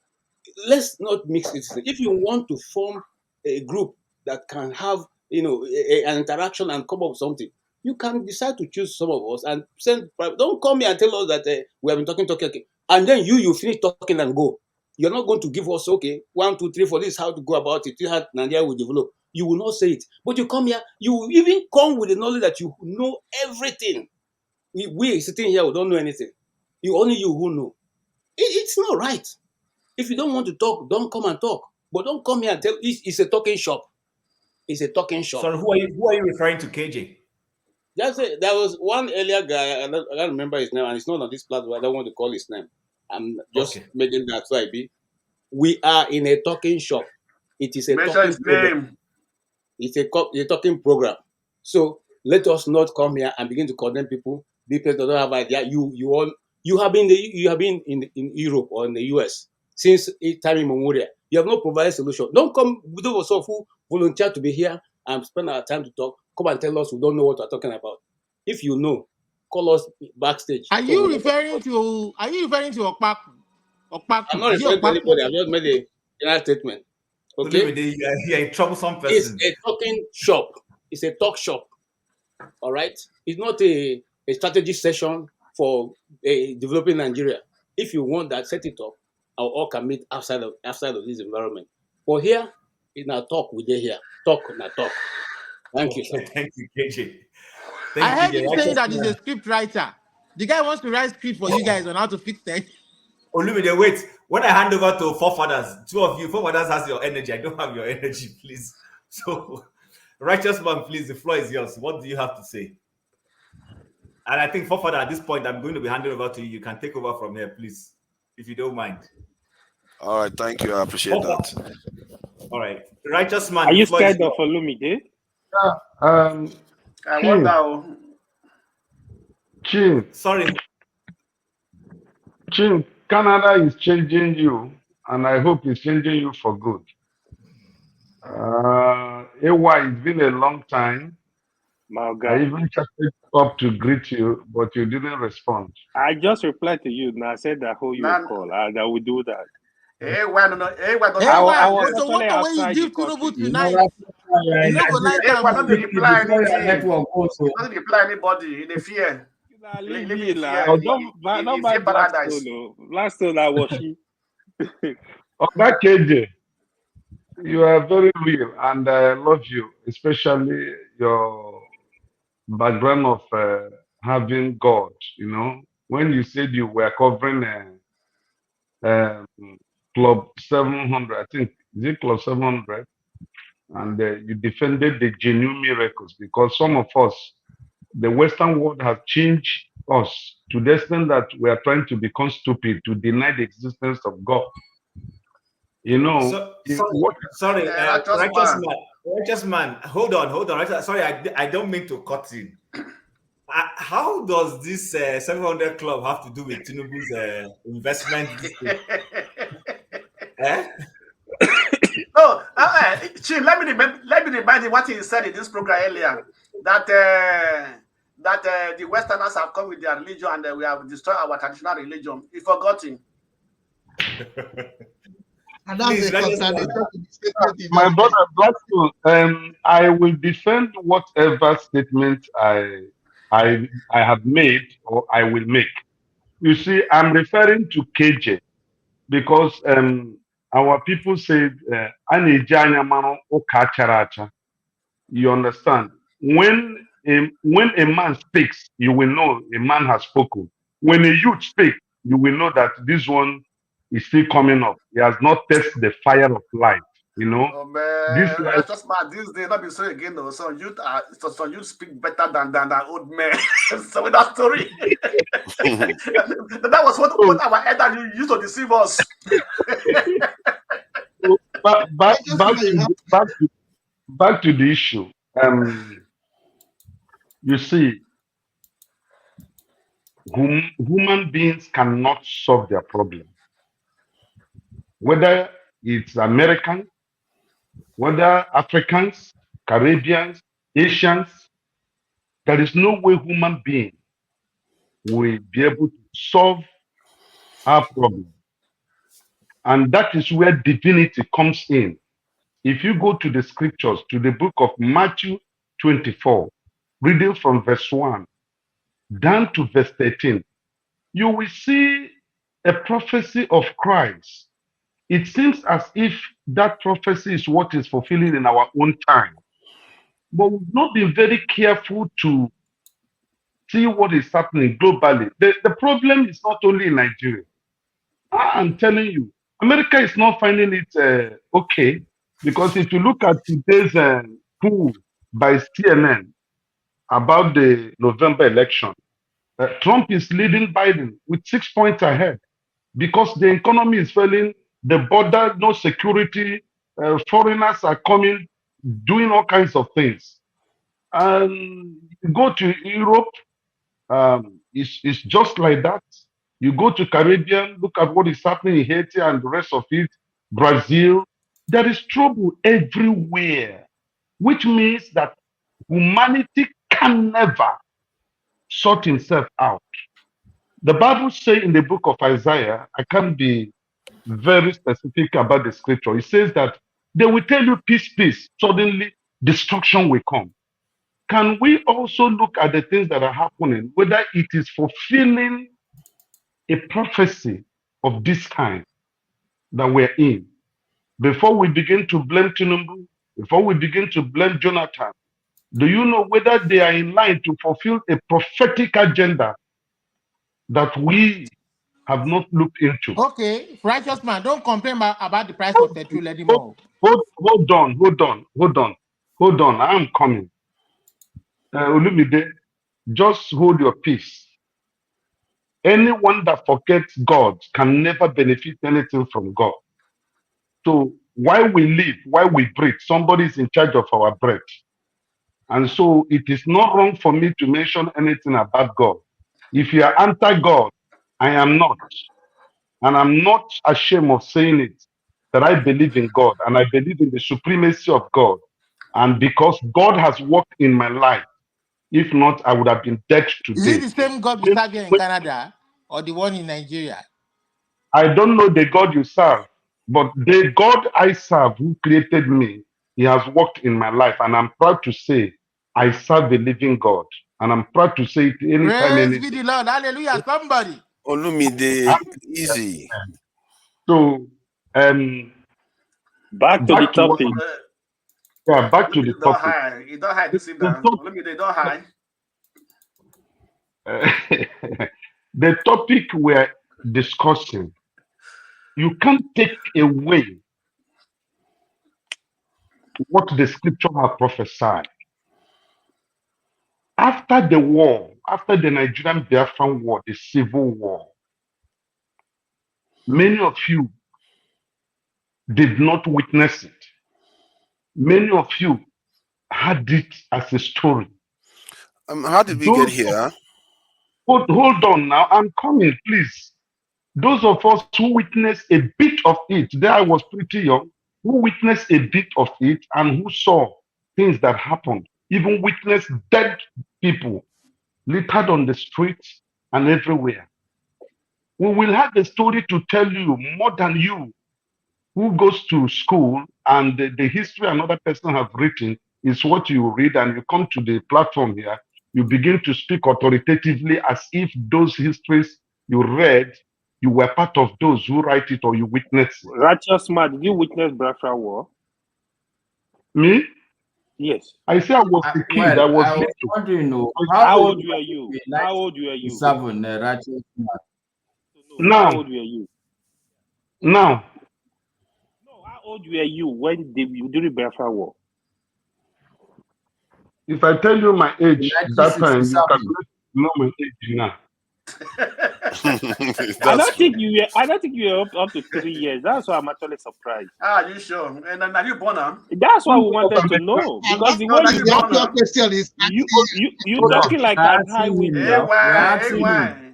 Q: let's not mix it. If you want to form a group that can have an interaction and come up with something, you can decide to choose some of us and send. Don't come here and tell us that we have been talking, and then you finish talking and go. You're not going to give us 1, 2, 3, 4. This is how to go about it. This is how Nigeria will develop. You will not say it, but you come here. You will even come with the knowledge that you know everything. We sitting here, we don't know anything. Only you who know. It's not right. If you don't want to talk, don't come and talk. But don't come here and tell. It's a talking shop. It's a talking shop.
T: So who are you referring to, KJ?
Q: There was one earlier guy. I don't remember his name, and it's not on this platform. I don't want to call his name. I'm just making that so I be. We are in a talking shop. It is a talking program. It's a talking program. So let us not come here and begin to condemn people. People that don't have idea. You have been in Europe or in the US since time immemorial. You have not provided solution. Don't come with those of who volunteer to be here and spend our time to talk, come and tell us we don't know what we're talking about. If you know, call us backstage.
N: Are you referring to Okpaku?
Q: I'm not
N: Is it
Q: referring to
N: Okpaku?
Q: anybody. I just made a general statement. Okay?
T: You are a troublesome
Q: It's
T: person.
Q: a talking shop. It's a talk shop. All right? It's not a strategy session for developing Nigeria. If you want that, set it up. Our all can meet outside of this environment. But here, in our talk, we did here. Talk, not talk. Thank you, sir.
T: Thank you, KJ.
N: I heard
T: KJ.
N: him saying that he's a script writer. The guy wants to write script for you guys on how to fix things.
T: Olumide, wait. When I hand over to forefathers, two of you, forefathers has your energy. I don't have your energy, please. So, righteous man, please, the floor is yours. What do you have to say? And I think forefather, at this point, I'm going to be handing over to you. You can take over from here, please, if you don't mind.
B: All right, thank you. I appreciate that.
T: All right, righteous man.
D: Are you scared of Olumide?
U: I wonder.
H: Chin.
T: Sorry.
H: Chin, Canada is changing you, and I hope it's changing you for good. AY, it's been a long time. I even chatted up to greet you, but you didn't respond.
D: I just replied to you and I said that who you call and I will do that.
U: Hey, why don't
D: I was
N: so what
D: actually
N: the way you
D: outside
N: give
D: the country.
N: Tinubu tonight? You know, go like
U: why don't they reply anything?
P: Network also.
U: Don't reply anybody. They fear.
D: Leave
U: Live
D: me
U: in
D: like,
U: fear.
D: don't buy Blackstone. Blackstone, I was she.
H: Oga KJ, you are very real, and I love you, especially your background of having God. You know, when you said you were covering Club 700, I think, is it Club 700? And you defended the genuine miracles, because some of us, the Western world has changed us to the extent that we are trying to become stupid to deny the existence of God. You know,
T: Sorry, righteous man. Hold on. Sorry, I don't mean to cut in. How does this 700 club have to do with Tinubu's investment?
U: No, Chief, let me remind you what he said in this program earlier, that the Westerners have come with their religion and we have destroyed our traditional religion. He forgot him.
E: And that's a contradiction to the statement he
H: My
E: just
H: brother Blackstone, I will defend whatever statement I have made or I will make. You see, I'm referring to KJ because our people said, you understand? When a man speaks, you will know a man has spoken. When a youth speaks, you will know that this one is still coming up. He has not tested the fire of life. You know,
U: Oh man, that's just mad. These days, not be so again though. Some youth speak better than old men. So with that story, that was what our elder used to deceive us.
H: Back to the issue. You see, human beings cannot solve their problem. Whether it's Americans, whether Africans, Caribbeans, Asians, there is no way human beings will be able to solve our problem. And that is where divinity comes in. If you go to the scriptures, to the book of Matthew 24, reading from verse 1 down to verse 13, you will see a prophecy of Christ. It seems as if that prophecy is what is fulfilling in our own time. But we've not been very careful to see what is happening globally. The problem is not only in Nigeria. I'm telling you, America is not finding it okay, because if you look at today's poll by CNN about the November election, Trump is leading Biden with 6 points ahead because the economy is failing, the border, no security, foreigners are coming, doing all kinds of things. And you go to Europe, it's just like that. You go to Caribbean, look at what is happening in Haiti and the rest of it, Brazil. There is trouble everywhere. which means that humanity can never sort himself out. The Bible says in the book of Isaiah, I can't be very specific about the scripture. It says that they will tell you peace, peace. Suddenly, destruction will come. Can we also look at the things that are happening, whether it is fulfilling a prophecy of this kind that we're in? Before we begin to blame Tinubu, before we begin to blame Jonathan, do you know whether they are in line to fulfill a prophetic agenda that we have not looked into?
N: Okay, righteous man, don't complain about the price of petrol anymore.
H: Hold on. I am coming. Olumide, just hold your peace. Anyone that forgets God can never benefit anything from God. So while we live, while we breathe, somebody is in charge of our breath. And so it is not wrong for me to mention anything about God. If you are anti-God, I am not. And I'm not ashamed of saying it, that I believe in God and I believe in the supremacy of God. And because God has worked in my life, if not, I would have been dead
N: Is it
H: today.
N: the same God we serve here in Canada or the one in Nigeria?
H: I don't know the God you serve, but the God I serve who created me, he has worked in my life. And I'm proud to say I serve a living God. And I'm proud to say it anytime,
N: Praise
H: any
N: be the Lord. Hallelujah. Somebody.
B: Olumide, easy.
H: So,
D: back to the topic.
H: Yeah, back to the
U: Don't
H: topic.
U: hide. You don't hide this down. Olumide, don't hide.
H: The topic we're discussing, you can't take away what the scripture has prophesied. After the war, after the Nigerian Biafran war, the civil war, many of you did not witness it. Many of you had it as a story.
B: How did we get here?
H: Hold on now, I'm coming, please. Those of us who witnessed a bit of it, there I was pretty young, who witnessed a bit of it and who saw things that happened, even witnessed dead people littered on the streets and everywhere. We will have a story to tell you more than you who goes to school, and the history another person have written is what you read, and you come to the platform here, you begin to speak authoritatively as if those histories you read, you were part of those who write it or you witnessed it.
D: Righteous man, did you witness Biafra war?
H: Me?
D: Yes.
H: I say I was a kid.
P: Well,
H: I was
P: I was
H: little.
P: wondering,
D: how old were you? How old were you?
P: 7, righteous man.
H: Now,
D: how old were you?
H: Now.
D: No, how old were you when during Biafra war?
H: If I tell you my age that time, you can know my age now.
D: I don't think you were up to 3 years. That's why I'm actually surprised.
U: Ah, you sure? And then are you born now?
D: That's what we wanted to know. Because the way
E: your question is
D: you talking like a high window.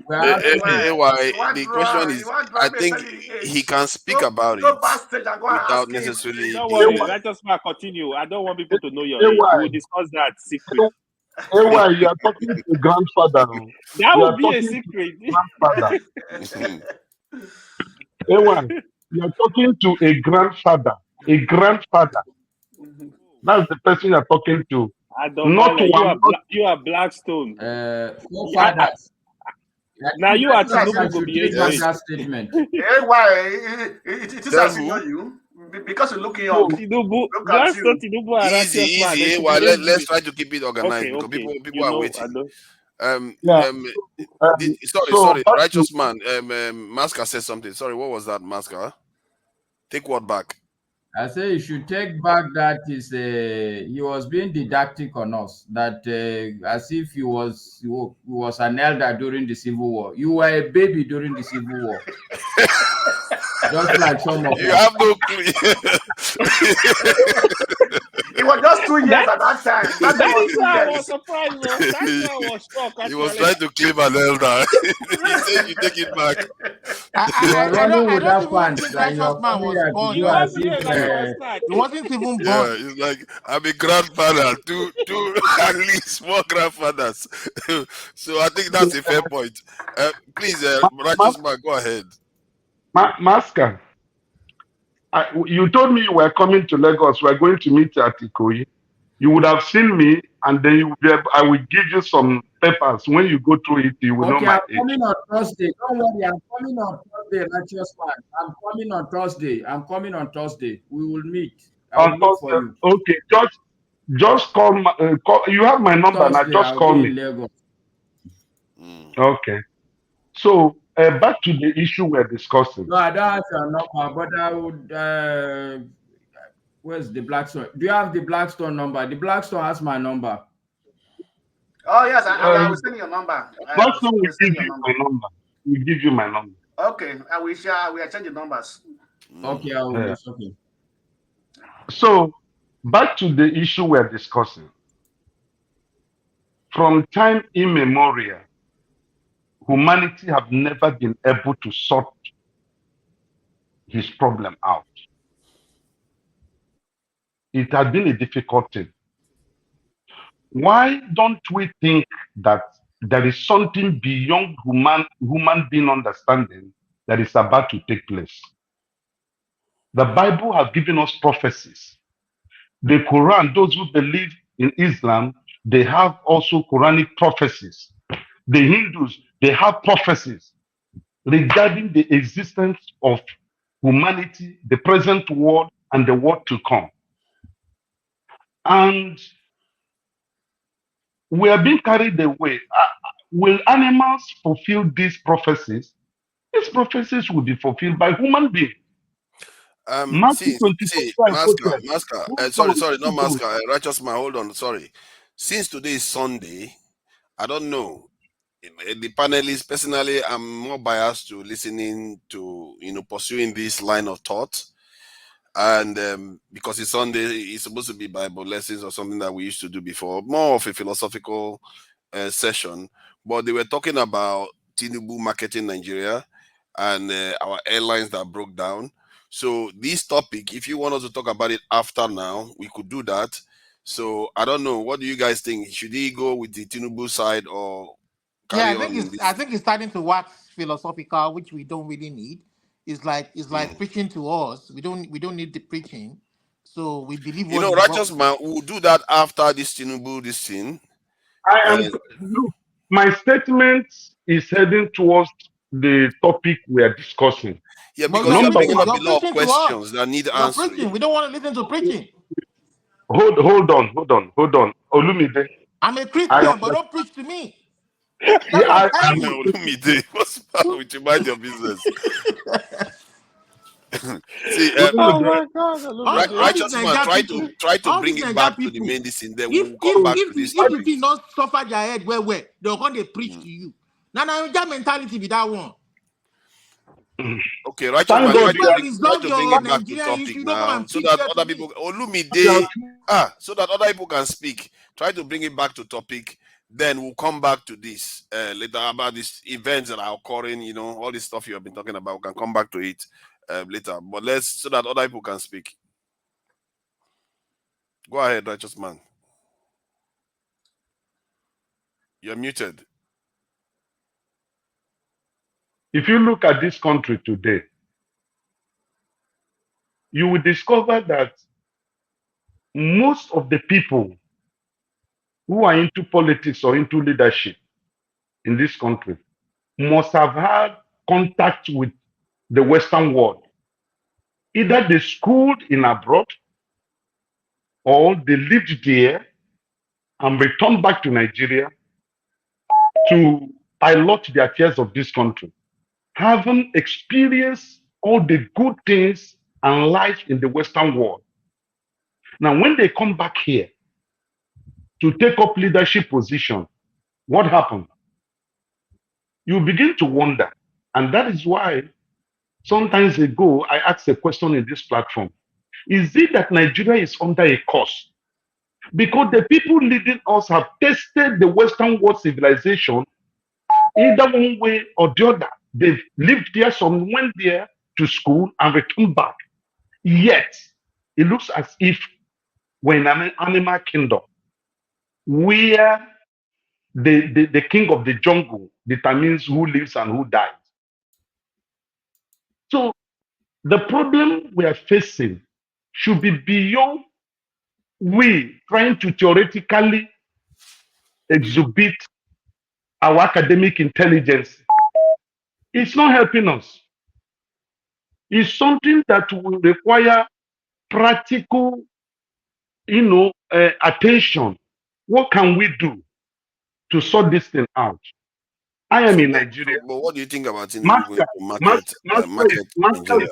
B: The question is, I think he can speak about it without necessarily.
D: Don't worry, let us continue. I don't want people to know your age. We'll discuss that secret.
H: Why you are talking to grandfather?
D: That would be a secret.
H: Grandfather. You are talking to a grandfather. A grandfather. That's the person you are talking to.
D: Not you are Blackstone. Now you are Tinubu go be
P: that statement.
U: Why? It is as you because you're looking young.
D: Tinubu,
B: easy. Let's try to keep it organized because people are waiting. Sorry, righteous man. Masker said something. Sorry, what was that, Masker? Take what back?
P: I say you should take back that he was being didactic on us. That as if he was an elder during the Civil War. You were a baby during the Civil War. Just like some of
B: you have no clue.
U: It was just 2 years at that time. That
N: That
U: was
N: is
U: 2
N: why I was
U: years.
N: surprised. Though. That's why I was shocked.
B: He was
N: Actually,
B: trying to claim an elder. He said you take it back.
P: You are running
N: I
P: with
N: don't
P: that
N: even
P: pants
N: think
P: and you
N: Righteous
P: are
N: Man
P: coming
N: was
P: at
N: born.
P: you
N: Though.
P: as
N: He wasn't even
B: Yeah,
N: born.
B: it's like I'm a grandfather, two at least more grandfathers. So I think that's a fair point. Please, righteous man, go ahead.
H: Masker, you told me you were coming to Lagos. We're going to meet at Ikoyi. You would have seen me, and then I will give you some papers. When you go through it, you will know
P: Okay,
H: my
P: I'm
H: age.
P: coming on Thursday. Don't worry, I'm coming on Thursday, Righteous Man. I'm coming on Thursday. I'm coming on Thursday. We will meet. I will look for you.
H: Okay, just call, call. You have my number now.
P: Thursday,
H: Just
P: I'll
H: call
P: be
H: me.
P: in Lagos.
H: Okay. So back to the issue we're discussing.
P: No, I don't have your number, but I would. Where's the Blackstone? Do you have the Blackstone number? The Blackstone has my number.
U: Oh yes, I will send you your number.
H: Blackstone will give you my number. We'll give you my number.
U: Okay, we shall exchange the numbers.
P: Okay, I will. It's okay.
H: So back to the issue we're discussing. From time immemorial, humanity have never been able to sort his problem out. It has been a difficult thing. Why don't we think that there is something beyond human being understanding that is about to take place? The Bible has given us prophecies. The Quran, those who believe in Islam, they have also Quranic prophecies. The Hindus, they have prophecies regarding the existence of humanity, the present world, and the world to come. And we are being carried away. Will animals fulfill these prophecies? These prophecies will be fulfilled by human beings.
B: See, Masker, sorry, not Masker, righteous man, hold on, sorry. Since today is Sunday, I don't know. The panelists, personally, I'm more biased to listening to, pursuing this line of thought. And because it's Sunday, it's supposed to be Bible lessons or something that we used to do before, more of a philosophical session. But they were talking about Tinubu marketing Nigeria and our airlines that broke down. So this topic, if you want us to talk about it after now, we could do that. So I don't know. What do you guys think? Should he go with the Tinubu side or carry on?
N: I think it's starting to wax philosophical, which we don't really need. It's like preaching to us. We don't need the preaching. So we believe what
B: righteous man, we'll do that after this Tinubu, this thing.
H: Look, my statement is heading towards the topic we are discussing.
B: Yeah, because you're bringing up a lot of questions that need answering.
N: We don't want to listen to preaching.
H: Hold on. Olumide.
N: I'm a Christian, but don't preach to me.
B: Olumide, what's wrong with you? Mind your business. See,
D: oh my God,
B: righteous man, try to bring it back to the main thing. Then we'll come back to this topic.
N: If you not suffer their head where they're going to preach to you. Now that mentality be that one.
B: Okay, righteous man, try to bring it back to topic now, so that other people, Olumide, so that other people can speak. Try to bring it back to topic. Then we'll come back to this later about these events that are occurring. All this stuff you have been talking about. We can come back to it later. But so that other people can speak. Go ahead, righteous man. You're muted.
H: If you look at this country today, you will discover that most of the people who are into politics or into leadership in this country must have had contact with the Western world. Either they schooled in abroad or they lived there and returned back to Nigeria to pilot the affairs of this country, having experienced all the good things and life in the Western world. Now, when they come back here to take up leadership position, what happened? You begin to wonder. And that is why sometimes ago, I asked a question in this platform. Is it that Nigeria is under a curse? Because the people leading us have tested the Western world civilization either one way or the other. They've lived there, some went there to school and returned back. Yet, it looks as if we're in an animal kingdom where the king of the jungle determines who lives and who dies. So the problem we are facing should be beyond we trying to theoretically exhibit our academic intelligence. It's not helping us. It's something that will require practical, attention. What can we do to sort this thing out? I am in Nigeria.
B: But what do you think about Tinubu going to market Nigeria?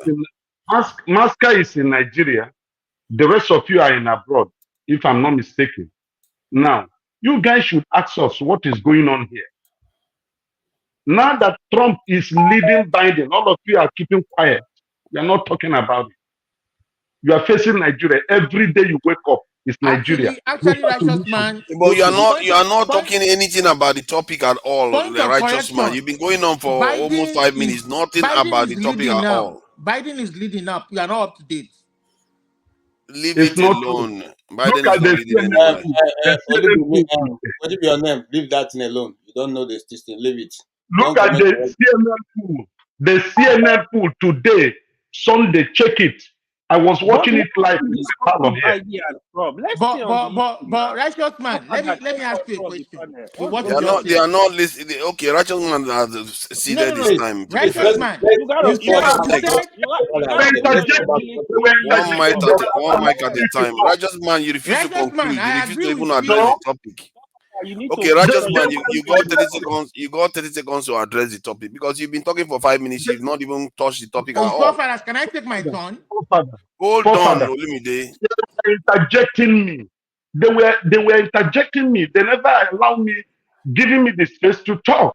H: Masca is in Nigeria. The rest of you are in abroad, if I'm not mistaken. Now, you guys should ask us what is going on here. Now that Trump is leading Biden, all of you are keeping quiet. You are not talking about it. You are facing Nigeria. Every day you wake up, it's Nigeria.
N: Actually, righteous man.
B: But you are not talking anything about the topic at all, the righteous man. You've been going on for almost 5 minutes. Nothing about the topic at all.
N: Biden is leading up. You are not up to date.
B: Leave it alone. Biden is not leading anywhere.
Q: What is your name? Leave that thing alone. You don't know this thing. Leave it.
H: Look at the CNN pool. The CNN pool today, Sunday, check it. I was watching it live.
D: But
N: righteous man, let me ask you a question.
B: They are not listening. Okay, righteous man has seated this time.
N: Righteous man,
B: one mic at a time. Righteous man, you refuse to conclude. You refuse to even address the topic. Okay, righteous man, you got 30 seconds. You got 30 seconds to address the topic because you've been talking for 5 minutes. You've not even touched the topic at all.
N: Can I take my turn?
B: Hold on, Olumide.
H: They were interjecting me. They were interjecting me. They never allowed me, giving me the space to talk.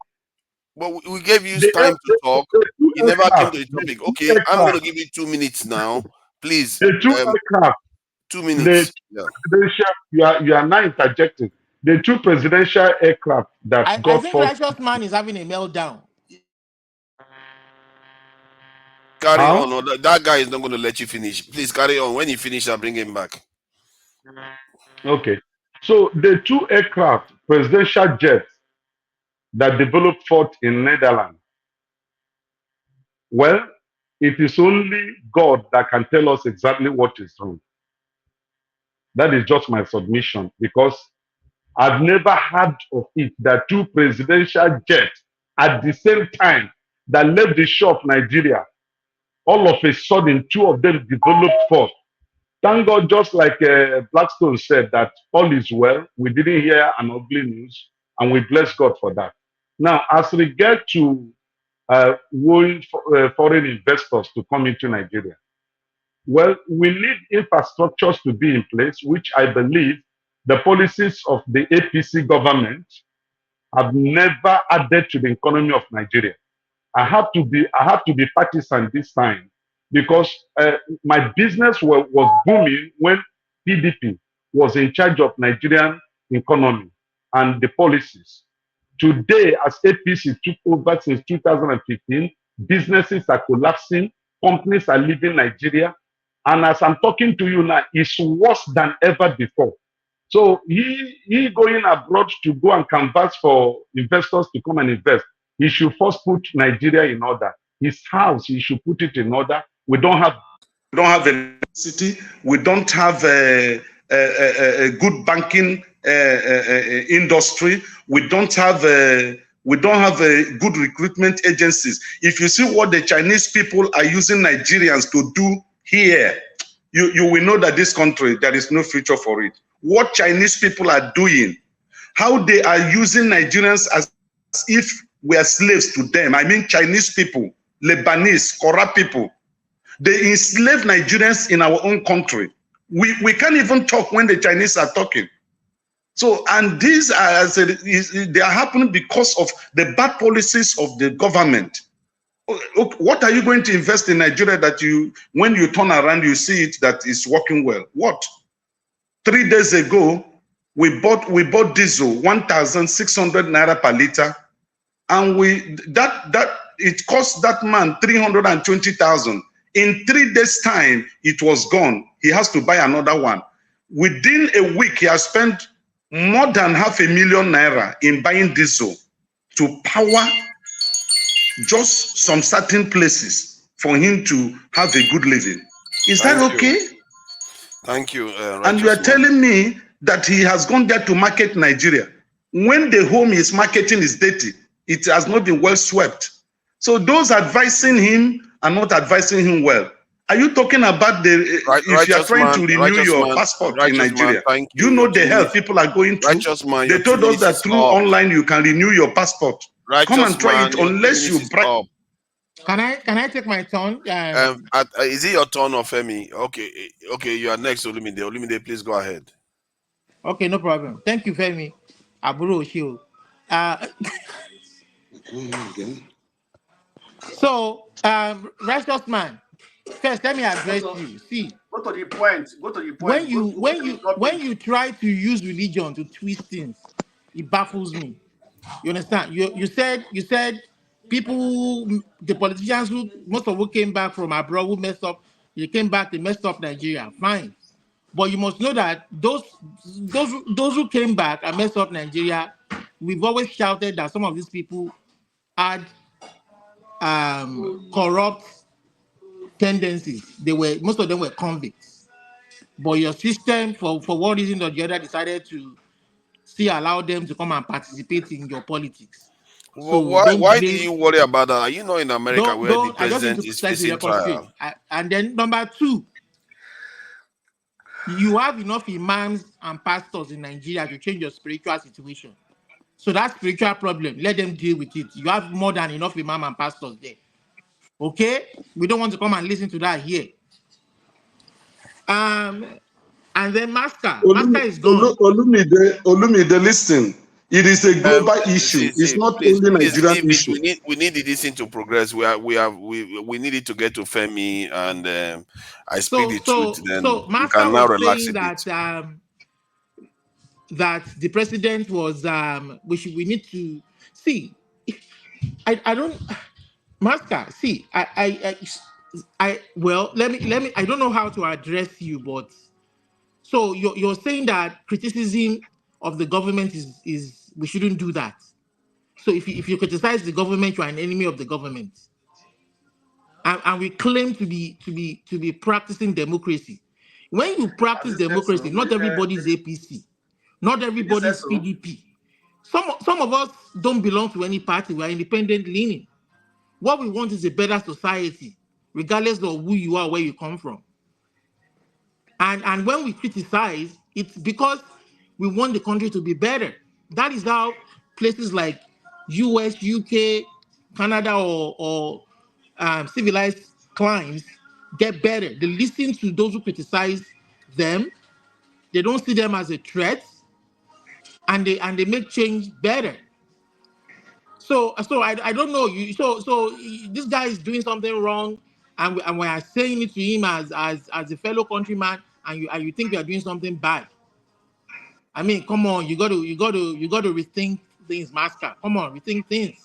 B: But we gave you time to talk. You never came to the topic. Okay, I'm going to give you 2 minutes now, please.
H: The 2 aircraft.
B: 2 minutes.
H: You are now interjecting. The 2 presidential aircraft that
N: I
H: got
N: think righteous man is having a meltdown.
B: Carry on. That guy is not going to let you finish. Please carry on. When you finish, I'll bring him back.
H: Okay. So the 2 aircraft, presidential jets that developed forth in Netherlands. Well, it is only God that can tell us exactly what is wrong. That is just my submission because I've never heard of it that 2 presidential jets at the same time that left the shore of Nigeria, all of a sudden 2 of them developed forth. Thank God, just like Blackstone said, that all is well. We didn't hear an ugly news, and we bless God for that. Now, as regard to wooing foreign investors to come into Nigeria, well, we need infrastructures to be in place, which I believe the policies of the APC government have never added to the economy of Nigeria. I have to be partisan this time because my business was booming when PDP was in charge of Nigerian economy and the policies. Today, as APC took over since 2015, businesses are collapsing, companies are leaving Nigeria, and as I'm talking to you now, it's worse than ever before. So he going abroad to go and canvass for investors to come and invest. He should first put Nigeria in order. His house, he should put it in order. We don't have electricity. We don't have a good banking industry. We don't have a good recruitment agencies. If you see what the Chinese people are using Nigerians to do here, you will know that this country, there is no future for it. What Chinese people are doing, how they are using Nigerians as if we are slaves to them. I mean, Chinese people, Lebanese, corrupt people. They enslave Nigerians in our own country. We can't even talk when the Chinese are talking. So, and these are, as I said, they are happening because of the bad policies of the government. What are you going to invest in Nigeria that when you turn around, you see it that is working well? What? 3 days ago,
S: We bought diesel 1,600 naira per liter, and it cost that man 320,000. In 3 days' time, it was gone. He has to buy another one. Within a week, he has spent more than 500,000 naira in buying diesel to power just some certain places for him to have a good living. Is that okay?
B: Thank you.
S: And you are telling me that he has gone there to market Nigeria. When the home he's marketing is dirty, it has not been well swept. So those advising him are not advising him well. Are you talking about if you are trying to renew your passport in Nigeria? Do you know the hell people are going through? They told us that through online you can renew your passport. Come and try it unless you break.
N: Can I take my turn?
B: Is it your turn or Femi? Okay, you are next, Olumide. Olumide, please go ahead.
N: Okay, no problem. Thank you, Femi. Aburo Oshio. So, righteous man. First, let me address you. See,
U: go to the point.
N: When you try to use religion to twist things, it baffles me. You understand? You said people, the politicians most of who came back from abroad who messed up, they came back, they messed up Nigeria. Fine. But you must know that those who came back and messed up Nigeria, we've always shouted that some of these people had corrupt tendencies. Most of them were convicts. But your system, for one reason or the other, decided to still allow them to come and participate in your politics.
B: Well, why do you worry about that? Are you not in America where the president is facing trial?
N: And then number two, you have enough imams and pastors in Nigeria to change your spiritual situation. So that spiritual problem, let them deal with it. You have more than enough imams and pastors there. Okay? We don't want to come and listen to that here. And then Master is gone.
S: Olumide, listen. It is a global issue. It's not only Nigerian issue.
B: We need this thing to progress. We need it to get to Femi, and I speak the truth. Then we can now relax a bit.
N: That the president was we need to see. I don't, Master. See, well, let me. I don't know how to address you, but so you're saying that criticism of the government is we shouldn't do that. So if you criticize the government, you are an enemy of the government. And we claim to be practicing democracy. When you practice democracy, not everybody is APC, not everybody is PDP. Some of us don't belong to any party. We are independent leaning. What we want is a better society, regardless of who you are, where you come from. And when we criticize, it's because we want the country to be better. That is how places like US, UK, Canada, or civilized climes get better. They listen to those who criticize them. They don't see them as a threat, and they make change better. So I don't know you. So this guy is doing something wrong, and we are saying it to him as a fellow countryman, and you think you are doing something bad. I mean, come on, you got to rethink things, Master. Come on, rethink things.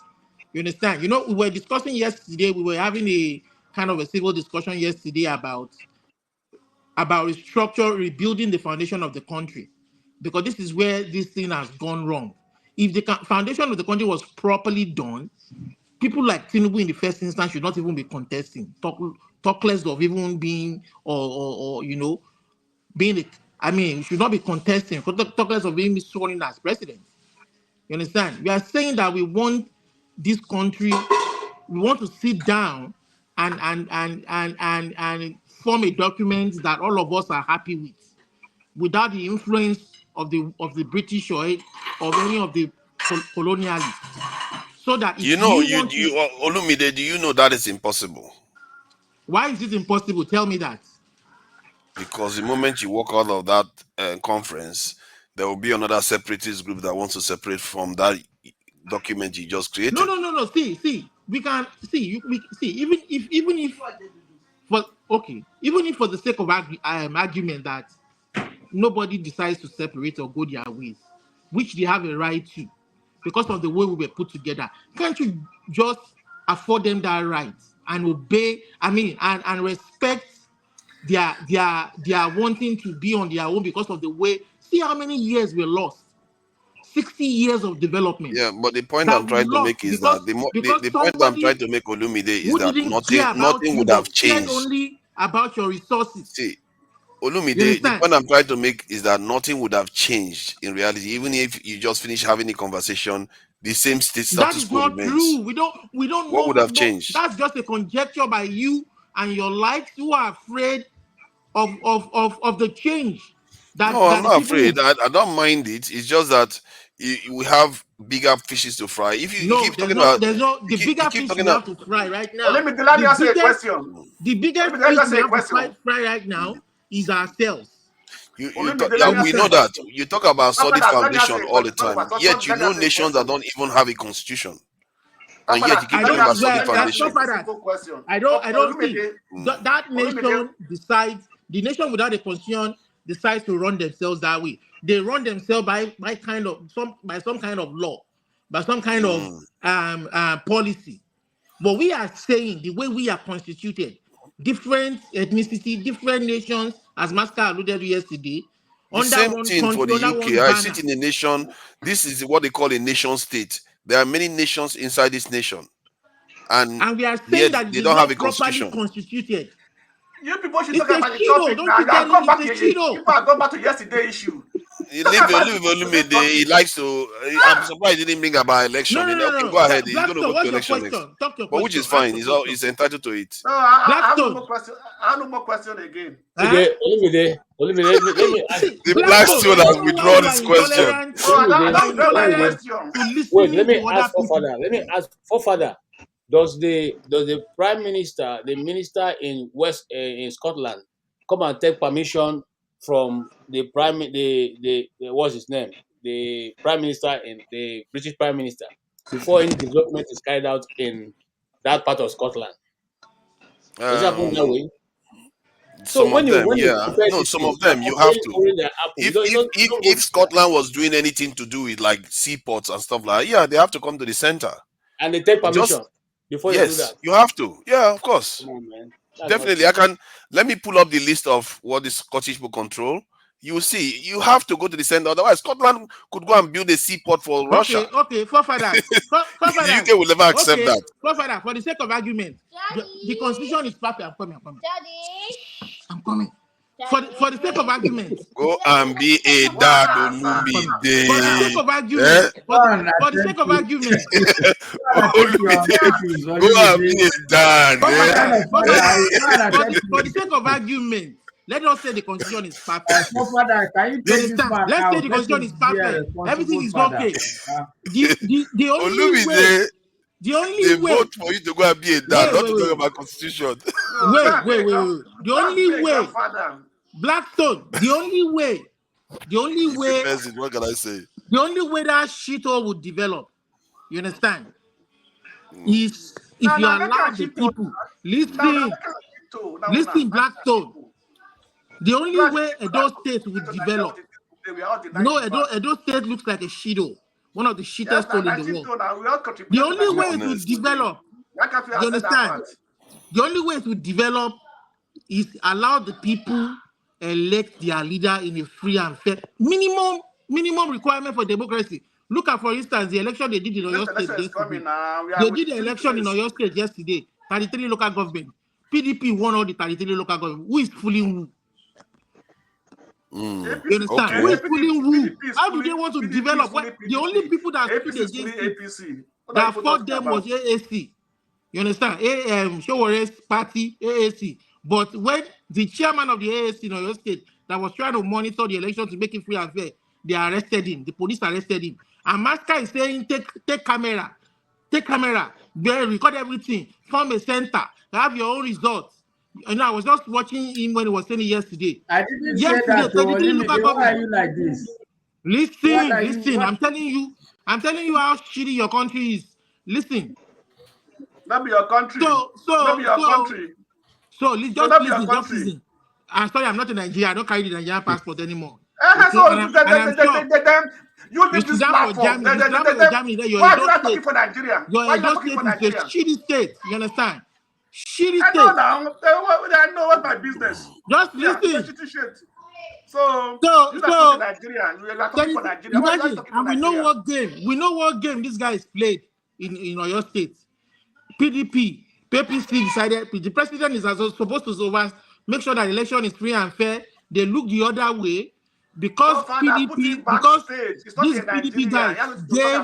N: You understand? You know, we were discussing yesterday. We were having a kind of a civil discussion yesterday about rebuilding the foundation of the country, because this is where this thing has gone wrong. If the foundation of the country was properly done, people like Tinubu in the first instance should not even be contesting. Talk less of even being or you know, being should not be contesting. Talk less of being sworn in as president. You understand? We are saying that we want this country, we want to sit down and form a document that all of us are happy with, without the influence of the British or of any of the colonialists. So that
B: Olumide, do you know that is impossible?
N: Why is it impossible? Tell me that.
B: Because the moment you walk out of that conference, there will be another separatist group that wants to separate from that document you just created.
N: No. See, we can see. Even if for the sake of argument that nobody decides to separate or go their ways, which they have a right to, because of the way we were put together. Can't you just afford them that right and obey? I mean, and respect their wanting to be on their own because of the way. See how many years we lost. 60 years of development.
B: Yeah, but the point
N: That
B: I'm
N: we
B: trying to
N: lost
B: make is
N: because
B: that the point I'm
N: somebody
B: trying to make, Olumide, is
N: who
B: that
N: didn't care about
B: nothing
N: you
B: would have
N: but cared
B: changed.
N: only about your resources.
B: See,
N: You
B: Olumide, the
N: understand?
B: point I'm trying to make is that nothing would have changed in reality, even if you just finish having a conversation. The same
N: That
B: status
N: is
B: quo
N: not
B: remains.
N: true. We don't
B: What
N: know.
B: would have changed?
N: That's just a conjecture by you and your likes who are afraid of the change that
B: No, I'm
N: the
B: not
N: people
B: afraid.
N: will.
B: I don't mind it. It's just that we have bigger fishes to fry. If you
N: No,
B: keep talking about,
N: there's no
B: you
N: the
B: keep, you
N: bigger
B: keep
N: fish
B: talking
N: we
B: about,
N: have to fry right
Q: Oh,
N: now.
Q: let me ask you a question.
N: The biggest
Q: Let me
N: fish
Q: just
N: we
Q: say a
N: have to
Q: question.
N: fry right now is ourselves.
B: yeah,
Q: Let me
B: we
Q: ask you
B: know
Q: a
B: that.
Q: question.
B: You talk about solid
Q: Let me ask
B: foundation
Q: you a
B: all the
Q: question.
B: time, yet you
Q: Let me
B: know
Q: ask you a
B: nations that
Q: question.
B: don't even have a constitution, and yet you keep
N: I
B: talking
N: don't.
B: about solid
Q: Let me ask you
B: foundation.
Q: a simple question.
N: I don't see
Q: Olumide,
N: that nation decides. The nation without a constitution decides to run themselves that way. They run themselves by some kind of law, by some kind of policy. But we are saying the way we are constituted, different ethnicity, different nations, as Master alluded to yesterday,
B: The
N: under
B: same
N: one
B: thing for
N: country,
B: the
N: under
B: UK.
N: one
B: I
N: banner.
B: sit in a nation. This is what they call a nation state. There are many nations inside this nation, and
N: And we are saying
B: yet
N: that it
B: they
N: is
B: don't have a
N: not properly
B: constitution.
N: constituted.
Q: you people should
N: It's
Q: talk
N: a
Q: about the
N: shido.
Q: topic
N: Don't
Q: now.
N: you
Q: You
N: get
Q: have
N: it?
Q: gone back
N: It's
Q: to
N: a shido.
Q: people have gone back to yesterday's issue.
B: You
Q: Talk
B: leave
Q: about
B: Olumide.
Q: today's topic.
B: He likes to. I'm surprised he didn't bring about election. Okay, go ahead. He's going to
N: Blackstone,
B: go to
N: what's your
B: election next,
N: question? Talk your
B: but which
N: question.
B: is
N: Ask
B: fine.
N: your question.
B: He's entitled to it.
Q: No, I have no
N: Blackstone.
Q: more question. I have no more question again.
J: Olumide, let me ask.
B: The
N: Blackstone,
B: Blackstone
N: I
B: has
N: don't know why
B: withdrawn
N: you are
B: his question.
N: intolerant.
Q: No, I
N: You are
Q: don't get my
N: intolerant
Q: question.
N: to
J: Wait, let
N: listening
J: me
N: to
J: ask
N: other people.
J: forefather. Let me ask forefather. Does the prime minister, the minister in in Scotland, come and take permission from the what's his name, the prime minister in the British prime minister, before any development is carried out in that part of Scotland? Does it happen that way? So
B: Some of them,
J: when you
B: yeah.
J: compare
B: No,
J: the
B: some
J: two,
B: of
J: you are
B: them you have
J: comparing
B: to.
J: orange and apple. You don't go
B: If
J: together.
B: Scotland was doing anything to do with like seaports and stuff like that, yeah, they have to come to the center.
J: And they take
B: Just
J: permission before they do
B: yes,
J: that.
B: you have to. Yeah, of course.
J: Come on, man. That's not
B: Definitely.
J: true.
B: Let me pull up the list of what the Scottish people control. You will see. You have to go to the center. Otherwise, Scotland could go and build a seaport for Russia.
N: Okay, forefathers.
B: The
N: Forefathers.
B: UK will never accept
N: Okay,
B: that.
N: forefathers, for the sake of argument, the constitution is perfect. I'm coming. I'm coming. For the sake of argument.
B: Go and be a dad,
N: For the
B: Olumide.
N: sake of
B: Eh?
N: argument. For the sake of argument.
B: Olumide. Go and be a dad. Eh?
N: For the sake of argument, let us say the constitution is perfect.
P: Father, can you
N: You
P: take this
N: understand?
P: man
N: Let's say
P: out?
N: the
P: Let
N: constitution
P: him
N: is
P: be a
N: perfect. Everything
P: responsible
N: is
P: father.
N: okay. The only way,
B: Olumide,
N: the only
B: they
N: way.
B: vote for you to go and be a dad, not to talk about constitution.
N: Wait. The only way,
Q: Grandfather.
N: Blackstone, the only way
B: What can I say?
N: the only way that shit all would develop, you understand, is if you allow the people, listen, Blackstone, the only way Edo State would develop, Edo State looks like a shido, one of the shittest stone in the world. The only way it would develop, you understand, the only way it would develop is allow the people elect their leader in a free and fair minimum requirement for democracy. Look at, for instance, the election they did in Oyo State yesterday. They did the election in Oyo State yesterday. 33 local government. PDP won all the 33 local government. Who is fooling who? You understand?
B: Okay.
N: Who is fooling who? How do they want to develop? The only people that stood against it, that fought them was AAC. You understand? Showore's party, AAC. But when the chairman of the AAC in Oyo State that was trying to monitor the election to make it free and fair, they arrested him. The police arrested him. And Maska is saying, take camera, record everything, form a center, have your own results. And I was just watching him when he was saying it yesterday.
P: I didn't say that. Why are you like this?
N: Listen. I'm telling you how shitty your country is. Listen.
Q: Not be your country.
N: So
Q: not be your country.
N: So just listen. I'm sorry, I'm not in Nigeria. I don't carry the Nigerian passport anymore.
U: So
N: And I'm sure.
U: you leave this platform.
N: Germany. Then you're
U: Why are you
N: Edo
U: not
N: State.
U: talking for Nigeria?
N: Your
U: Why are you not
N: Edo
U: talking
N: State
U: for
N: is a
U: Nigeria?
N: shitty state. You understand? Shitty
U: I
N: state.
U: know now. I know what's my business.
N: Just
U: Yeah,
N: listen.
U: shitty shit. So you are talking Nigeria. You are talking for Nigeria. Why are you
N: Imagine,
U: talking for
N: and we
U: Nigeria?
N: know what game this guy is played in Oyo State. PDP, PPC decided the president is also supposed to make sure that the election is free and fair. They look the other way because PDP, because these PDP guys gave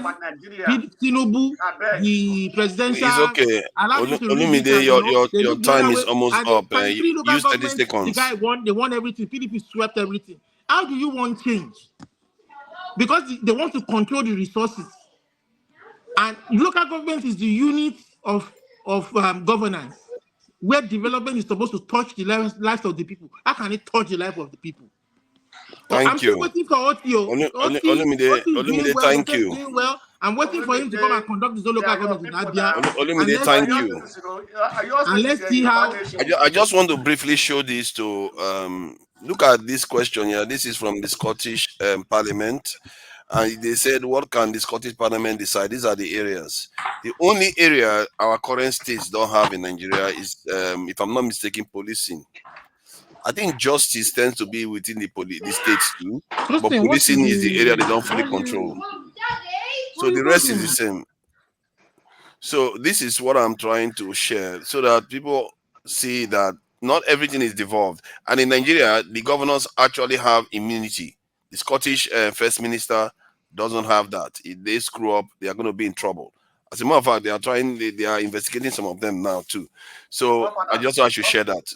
N: Tinubu the presidential.
B: It's okay.
N: Allow me to read
B: Olumide,
N: this, they
B: your
N: look the other
B: time
N: way,
B: is almost
N: and
B: up.
N: 33 local
B: Use 30
N: governments, the
B: seconds.
N: guy won. They won everything. PDP swept everything. How do you want change? Because they want to control the resources. And local government is the unit of governance, where development is supposed to touch the lives of the people. How can it touch the life of the people? I'm still waiting for Otio.
B: Olumide,
N: Well.
B: thank you.
N: Doing well. I'm waiting for him to come and conduct his own local government in Abia.
B: Olumide, thank you.
N: And let's see how.
B: I just want to briefly show this to look at this question here. This is from the Scottish Parliament. And they said, what can the Scottish Parliament decide? These are the areas. The only area our current states don't have in Nigeria is, if I'm not mistaken, policing. I think justice tends to be within the states too, but policing is the area they don't fully control. So the rest is the same. So this is what I'm trying to share so that people see that not everything is devolved. And in Nigeria, the governors actually have immunity. The Scottish First Minister doesn't have that. If they screw up, they are going to be in trouble. As a matter of fact, they are investigating some of them now too. So I just thought I should share that.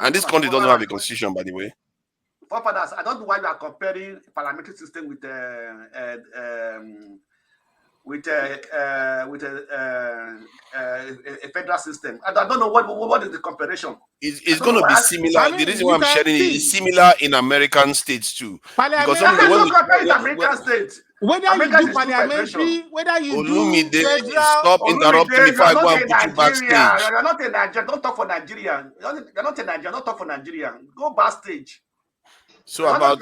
B: And this country doesn't have a constitution, by the way.
U: I don't know why you are comparing parliamentary system with a federal system. I don't know what is the comparison.
B: It's going to be similar. The reason why I'm sharing it is similar in American states too.
U: Because American states.
N: Whether America you do parliamentary, whether you do federal,
B: stop interrupting me before I go and put you backstage.
U: You're not in Nigeria. Don't talk for Nigeria. You're not in Nigeria. Don't talk for Nigeria. Go backstage.
B: So about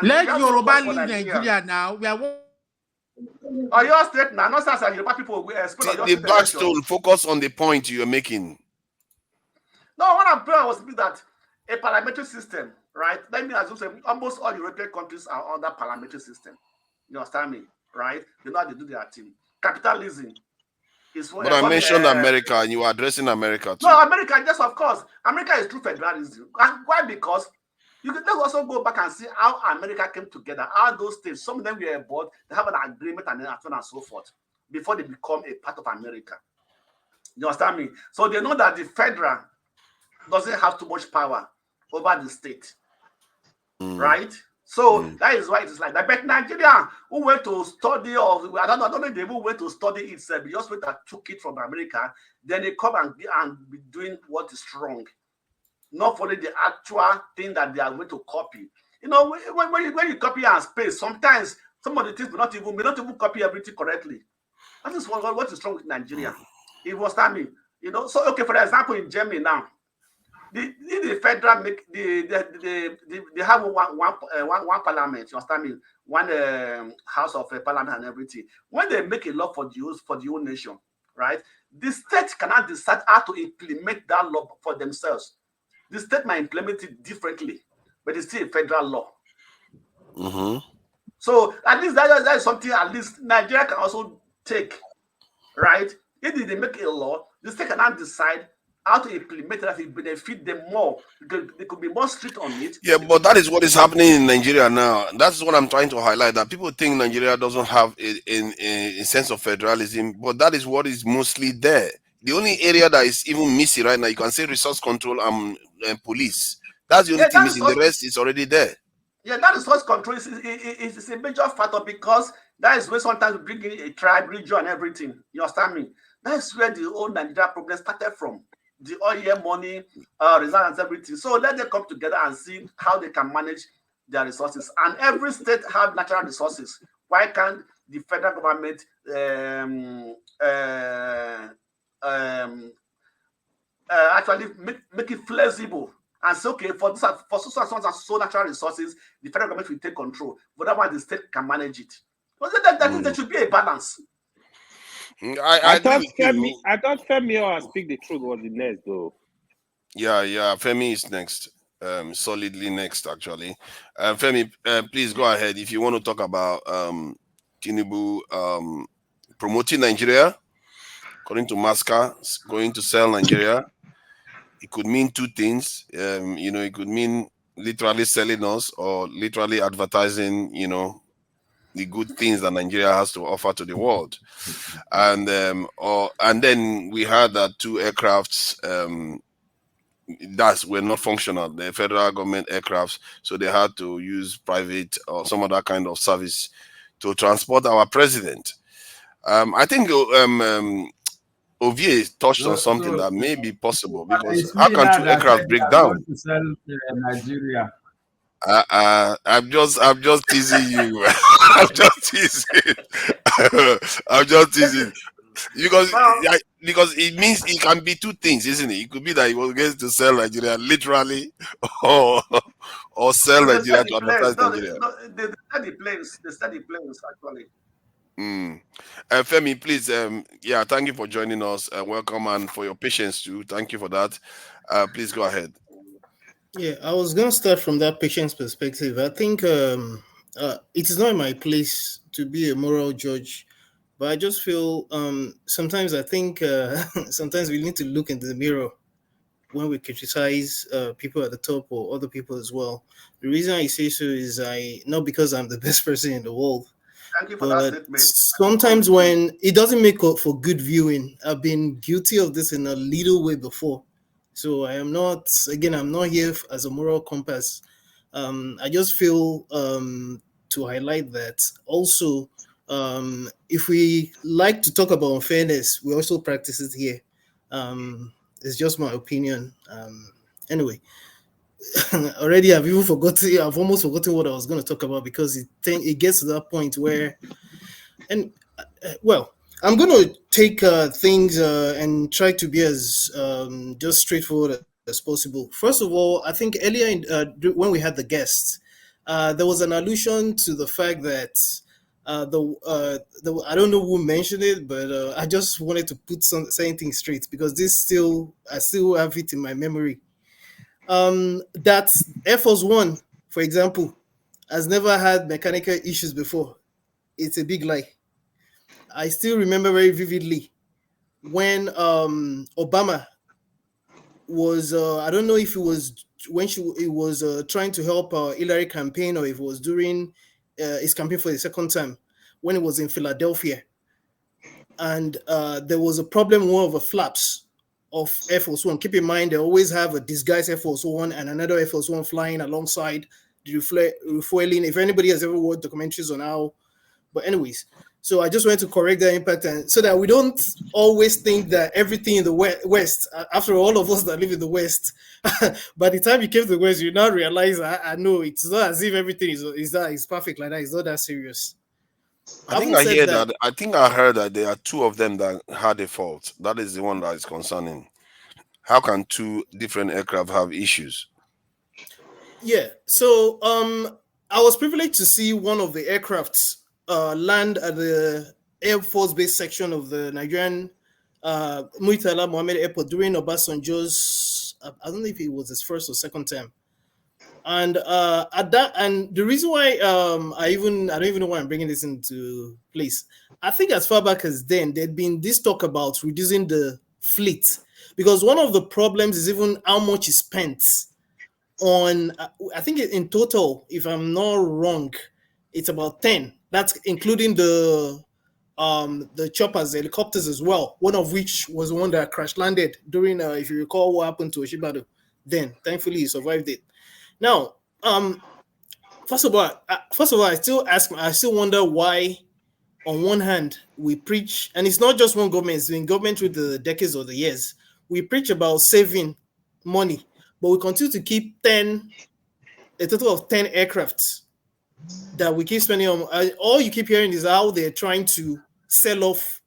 N: let Yoruba leave Nigeria now. We are.
U: Your state now, not as Yoruba people.
B: The Blackstone, focus on the point you're making.
U: No, what I'm saying was that a parliamentary system, right? Let me assume almost all European countries are under parliamentary system. You understand me, right? They know how they do their thing. Capitalism is.
B: But I mentioned America, and you are addressing America too.
U: No, America, yes, of course. America is true federalism. And why? Because let's also go back and see how America came together. How those states, some of them were bought, they have an agreement and so on and so forth before they become a part of America. You understand me? So they know that the federal doesn't have too much power over the state, right? So that is why it is like that. But Nigeria, who went to study, I don't know if they even went to study itself, they just went and took it from America, then they come and be doing what is wrong. Not for the actual thing that they are going to copy. You know, when you copy and paste, sometimes some of the things may not even copy everything correctly. That is what is wrong with Nigeria. It was timing. You know, so okay, for example, in Germany now, the federal make they have one parliament. You understand me? One house of parliament and everything. When they make a law for the whole nation, right? The state cannot decide how to implement that law for themselves. The state might implement it differently, but it's still a federal law. So at least that is something at least Nigeria can also take, right? If they make a law, the state cannot decide how to implement it that it benefit them more, because they could be more strict on it.
B: Yeah, but that is what is happening in Nigeria now. That's what I'm trying to highlight, that people think Nigeria doesn't have a sense of federalism, but that is what is mostly there. The only area that is even missing right now, you can say resource control and police. That's the only thing missing. The rest is already there.
U: Yeah, that resource control is a major factor, because that is where sometimes we bring in a tribe, region, and everything. You understand me? That is where the whole Nigeria problem started from. The oil money, results, everything. So let them come together and see how they can manage their resources. And every state have natural resources. Why can't the federal government actually make it flexible and say, okay, for so natural resources, the federal government will take control. But that one, the state can manage it. But there should be a balance.
B: I agree with you.
D: I thought Femi or Speak the Truth was the next, though.
B: Yeah, Femi is next. Solidly next, actually. Femi, please go ahead if you want to talk about Tinubu promoting Nigeria, according to Masca, going to sell Nigeria. It could mean two things. It could mean literally selling us or literally advertising, the good things that Nigeria has to offer to the world. And then we had that two aircrafts that were not functional, the federal government aircrafts, so they had to use private or some other kind of service to transport our president. I think Ovie touched on something that may be possible, because how can two aircraft break down?
P: To sell Nigeria.
B: I'm just teasing you. I'm just teasing. I'm just teasing. Because it means it can be two things, isn't it? It could be that he was going to sell Nigeria literally, or sell Nigeria to advertise Nigeria.
U: They study planes actually.
B: Femi, please, thank you for joining us. Welcome, and for your patience too. Thank you for that. Please go ahead.
N: Yeah, I was going to start from that patient's perspective. I think it is not my place to be a moral judge, but I just feel sometimes I think sometimes we need to look into the mirror when we criticize people at the top or other people as well. The reason I say so is not because I'm the best person in the world.
U: Thank you for that statement.
N: Sometimes when it doesn't make up for good viewing, I've been guilty of this in a little way before. So I'm not here as a moral compass. I just feel to highlight that. Also, if we like to talk about unfairness, we also practice it here. It's just my opinion. Anyway, already I've almost forgotten what I was going to talk about, because it gets to that point where, I'm going to take things and try to be as just straightforward as possible. First of all, I think earlier when we had the guests, there was an allusion to the fact that I don't know who mentioned it, but I just wanted to put something straight, because I still have it in my memory. That Air Force One, for example, has never had mechanical issues before. It's a big lie. I still remember very vividly when Obama was, I don't know if it was when he was trying to help Hillary campaign, or if it was during his campaign for the second time, when it was in Philadelphia. And there was a problem with one of the flaps of Air Force One. Keep in mind, they always have a disguised Air Force One and another Air Force One flying alongside the refueling. If anybody has ever watched documentaries on how, but anyways, so I just wanted to correct that impact, and so that we don't always think that everything in the West, after all of us that live in the West, by the time you came to the West, you now realize, I know it's not as if everything is perfect like that. It's not that serious.
B: I think I heard that there are two of them that had a fault. That is the one that is concerning. How can two different aircraft have issues?
N: Yeah. So I was privileged to see one of the aircrafts land at the Air Force Base section of the Nigerian Murtala Mohammed Airport during Obasanjo's, I don't know if it was his first or second term. And the reason why I don't even know why I'm bringing this into place. I think as far back as then, there'd been this talk about reducing the fleet, because one of the problems is even how much is spent on. I think in total, if I'm not wrong, it's about 10. That's including the choppers, the helicopters as well. One of which was the one that crash landed during, if you recall, what happened to Oshibado. Then, thankfully, he survived it. Now, first of all, I still wonder why, on one hand, we preach, and it's not just one government; it's been government through the decades or the years. We preach about saving money, but we continue to keep a total of 10 aircrafts that we keep spending on. All you keep hearing is how they're trying to sell off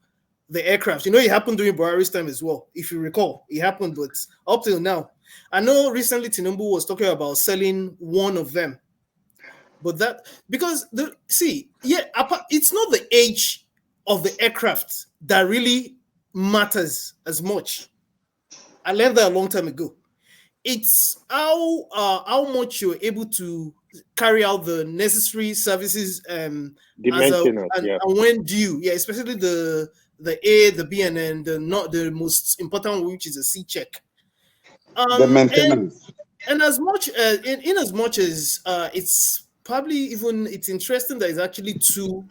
N: the aircraft. It happened during Buhari's time as well. If you recall, it happened, but up till now,
R: I know recently Tinubu was talking about selling one of them, but that because it's not the age of the aircraft that really matters as much. I learned that a long time ago. It's how much you're able to carry out the necessary services and when due, especially the A, the B, and then the not the most important one, which is a C check.
V: The maintenance.
R: And as much in as much as it's probably even it's interesting that it's actually two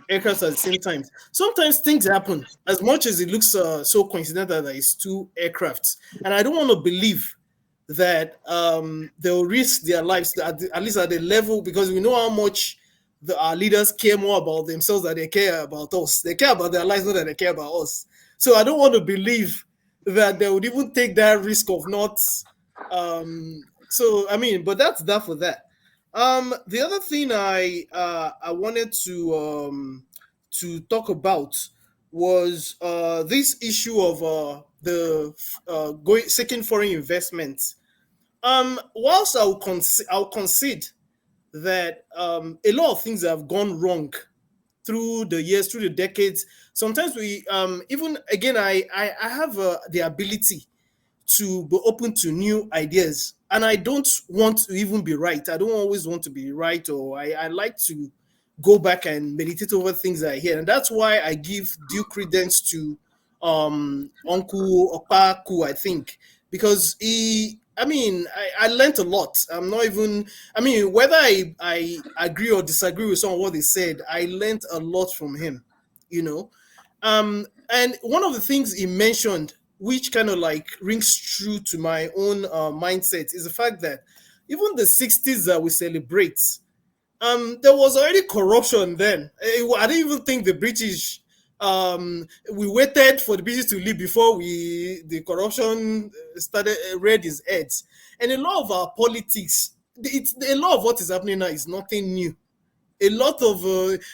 R: aircrafts at the same time. Sometimes things happen as much as it looks so coincidental that it's two aircrafts, and I don't want to believe that they'll risk their lives at least at the level, because we know how much our leaders care more about themselves than they care about us. They care about their lives more than they care about us. So I don't want to believe that they would even take that risk of not. So I mean, but that's that for that. The other thing I wanted to talk about was this issue of seeking foreign investments. Whilst I'll concede that a lot of things have gone wrong through the years, through the decades. Sometimes we even again I have the ability to be open to new ideas, and I don't want to even be right. I don't always want to be right, or I like to go back and meditate over things I hear, and that's why I give due credence to Uncle Opaku, I think, because I learned a lot. Whether I agree or disagree with some of what they said, I learned a lot from him, and one of the things he mentioned, which kind of like rings true to my own mindset, is the fact that even the 60s that we celebrate, there was already corruption then. I don't even think the British, we waited for the British to leave before the corruption started reared its heads. And a lot of our politics, a lot of what is happening now is nothing new. A lot of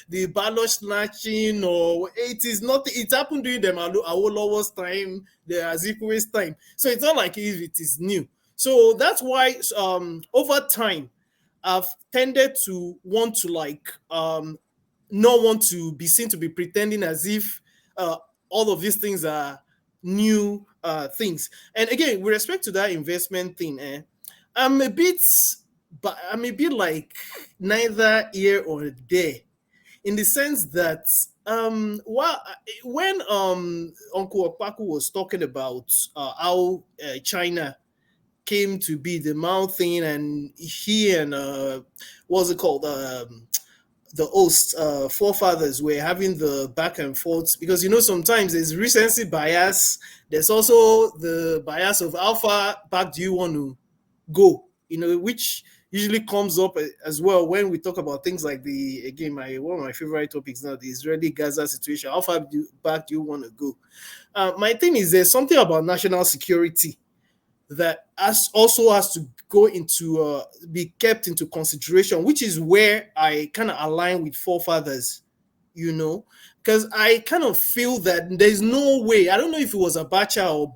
R: the ballot snatching, or it happened during the Awolowo's time, the Azikwe's time. So it's not like it is new. So that's why over time, I've tended to want to not want to be seen to be pretending as if all of these things are new things. And again, with respect to that investment thing, I'm a bit like neither here or there, in the sense that when Uncle Opaku was talking about how China came to be the Mao thing, and he and what's it called, the host forefathers were having the back and forth, because sometimes there's recency bias, there's also the bias of how far back do you want to go, which usually comes up as well when we talk about things like one of my favorite topics now, the Israeli-Gaza situation. How far back do you want to go? My thing is, there's something about national security that also has to go into be kept into consideration, which is where I kind of align with forefathers, because I kind of feel that there's no way. I don't know if it was Abacha or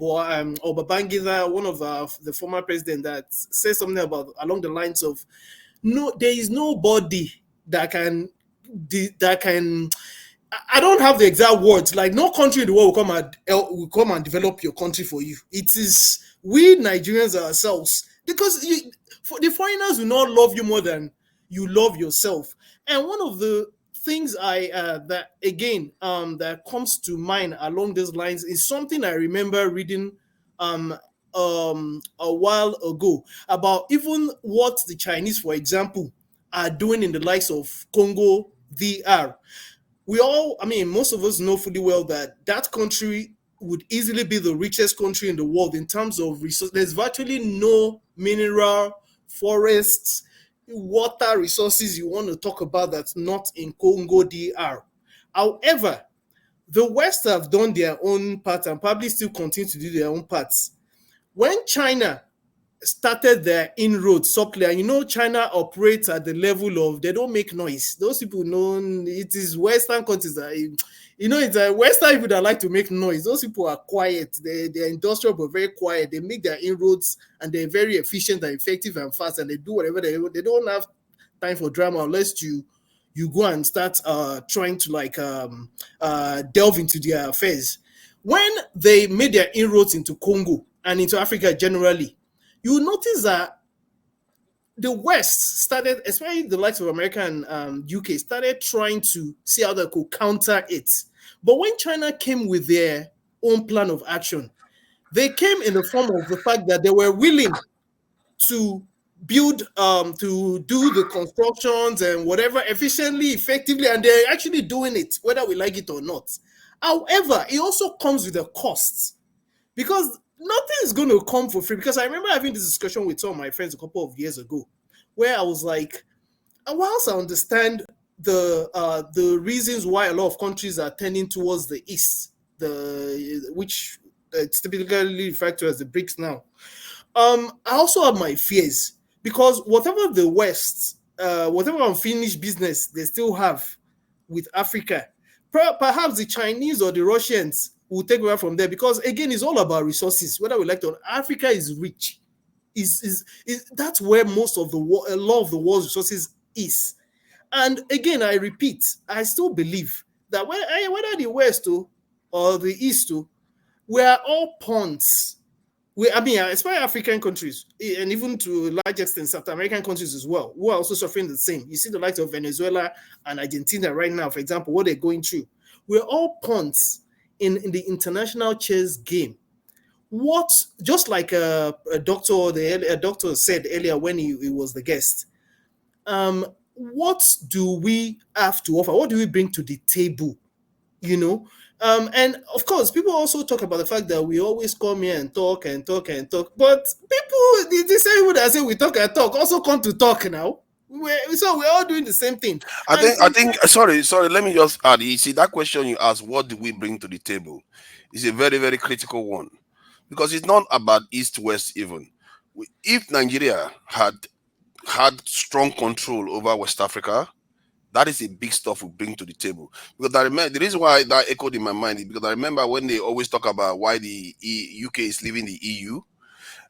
R: Babangida, one of the former president, that said something along the lines of, "No, there is nobody that can." I don't have the exact words. Like, no country in the world will come and develop your country for you. It is we Nigerians ourselves, because the foreigners will not love you more than you love yourself. And one of the things that comes to mind along these lines is something I remember reading a while ago about even what the Chinese, for example, are doing in the likes of Congo DR. Most of us know fully well that country would easily be the richest country in the world in terms of resources. There's virtually no mineral, forests, water resources you want to talk about that's not in Congo DR. However, the West have done their own part and probably still continue to do their own parts. When China started their inroads subtly. And you know, China operates at the level of, they don't make noise. Those people know it is Western countries that, you know, it's Western people that like to make noise. Those people are quiet. They're industrial but very quiet. They make their inroads and they're very efficient and effective and fast, and they do whatever they don't have time for drama unless you go and start trying to like delve into their affairs. When they made their inroads into Congo and into Africa generally, you notice that the West started, especially the likes of America and UK, started trying to see how they could counter it. But when China came with their own plan of action, they came in the form of the fact that they were willing to build, to do the constructions and whatever efficiently, effectively, and they're actually doing it, whether we like it or not. However, it also comes with a cost, because nothing is going to come for free. Because I remember having this discussion with some of my friends a couple of years ago, where I was like, whilst I understand the reasons why a lot of countries are tending towards the East, which it's typically referred to as the BRICS now, I also have my fears, because whatever the West, whatever unfinished business they still have with Africa, perhaps the Chinese or the Russians will take over from there, because again, it's all about resources. Whether we like to, Africa is rich. That's where most of a lot of the world's resources is. And again, I repeat, I still believe that whether the West or the East, we are all pawns. Especially African countries, and even to a large extent South American countries as well, who are also suffering the same. You see the likes of Venezuela and Argentina right now, for example, what they're going through. We're all pawns in the international chess game. What, just like a doctor said earlier when he was the guest, what do we have to offer? What do we bring to the table? You know? And of course, people also talk about the fact that we always come here and talk and talk and talk. But people, the same people that say we talk and talk also come to talk now. So we're all doing the same thing.
B: I think. Sorry. Let me just add. You see, that question you asked, what do we bring to the table, is a very, very critical one, because it's not about East-West even. If Nigeria had strong control over West Africa, that is a big stuff we bring to the table. Because I remember, the reason why that echoed in my mind is because I remember when they always talk about why the UK is leaving the EU,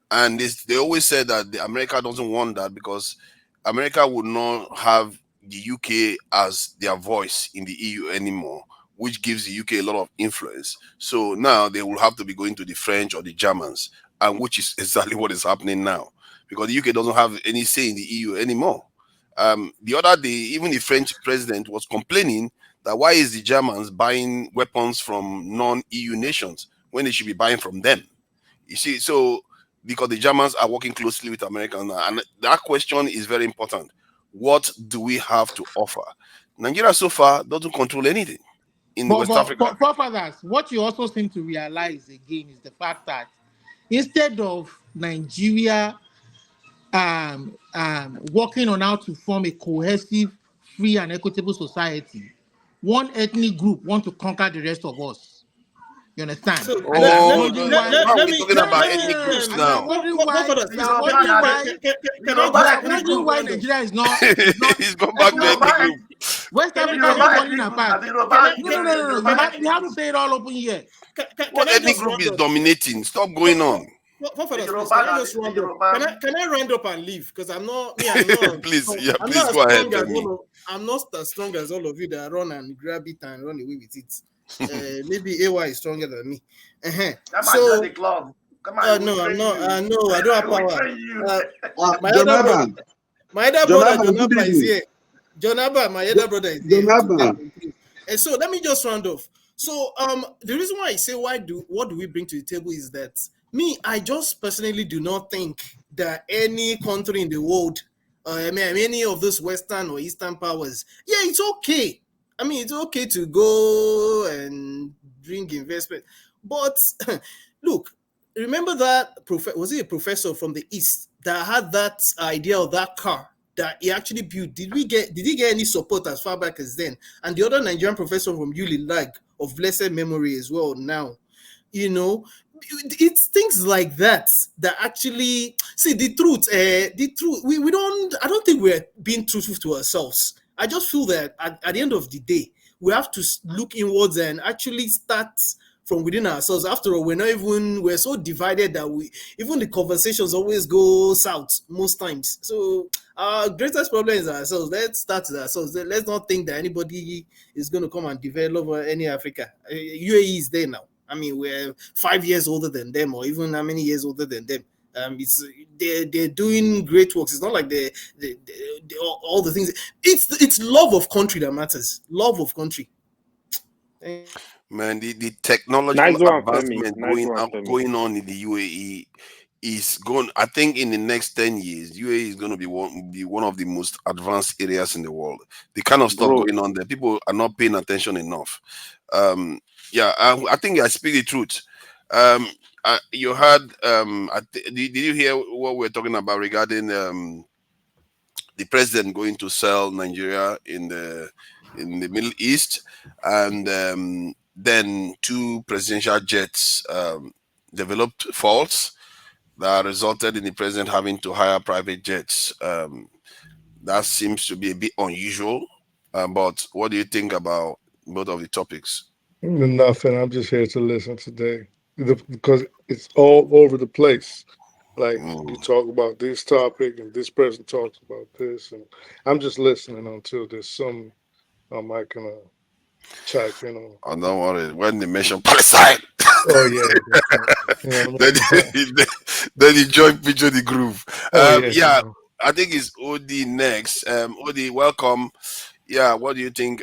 B: and they always said that America doesn't want that because America would not have the UK as their voice in the EU anymore, which gives the UK a lot of influence. So now they will have to be going to the French or the Germans, and which is exactly what is happening now, because the UK doesn't have any say in the EU anymore. The other day, even the French president was complaining that why is the Germans buying weapons from non-EU nations when they should be buying from them? You see, so because the Germans are working closely with America, and that question is very important. What do we have to offer? Nigeria so far doesn't control anything in West Africa.
N: Forefathers, what you also seem to realize again is the fact that instead of Nigeria working on how to form a cohesive, free and equitable society, one ethnic group want to conquer the rest of us. You understand?
R: So,
B: we're talking about ethnic groups now.
N: Wondering why Nigeria is not.
B: He's gone back to ethnic group.
N: West Africa is falling apart. No. You have to say it all open here.
B: What ethnic group is dominating? Stop going on.
R: Can I round up and leave? Because I'm not.
B: Please go ahead.
R: I'm not as strong as all of you that run and grab it and run away with it. Maybe AY is stronger than me. So the club. Come on, no, I'm not. No, I don't have power. My other brother Jonaba is here. Jonaba, my other brother is here. And so let me just round off. So the reason why I say what do we bring to the table is that I just personally do not think that any country in the world, any of those Western or Eastern powers, it's okay. It's okay to go and bring investment. But look, remember that was he a professor from the East that had that idea of that car that he actually built? Did he get any support as far back as then? And the other Nigerian professor from ULILAG of blessed memory as well now. it's things like that that actually see the truth. We don't. I don't think we're being truthful to ourselves. I just feel that at the end of the day, we have to look inwards and actually start from within ourselves. After all, we're so divided that even the conversations always go south most times. So our greatest problem is ourselves. Let's start with ourselves. Let's not think that anybody is going to come and develop any Africa. UAE is there now. I mean, we're 5 years older than them, or even how many years older than them. They're doing great works. It's not like they all the things. It's love of country that matters. Love of country.
B: Man, the technological
D: Nice one, Femi.
B: advancement
D: Nice one, Femi.
B: going on in the UAE is going. I think in the next 10 years, UAE is going to be one of the most advanced areas in the world. The kind of stuff
D: Bro.
B: going on there, people are not paying attention enough. I think I speak the truth. You heard. Did you hear what we're talking about regarding the president going to sell Nigeria in the Middle East, and then 2 presidential jets developed faults that resulted in the president having to hire private jets. That seems to be a bit unusual. But what do you think about both of the topics?
I: Nothing. I'm just here to listen today because it's all over the place. Like you talk about this topic and this person talks about this, and I'm just listening until there's some I can check in on.
B: Oh, don't worry. When they mention Palestine,
I: oh yeah,
B: then you join Picture the Groove.
I: yeah.
B: I think it's OD next. OD, welcome. Yeah, what do you think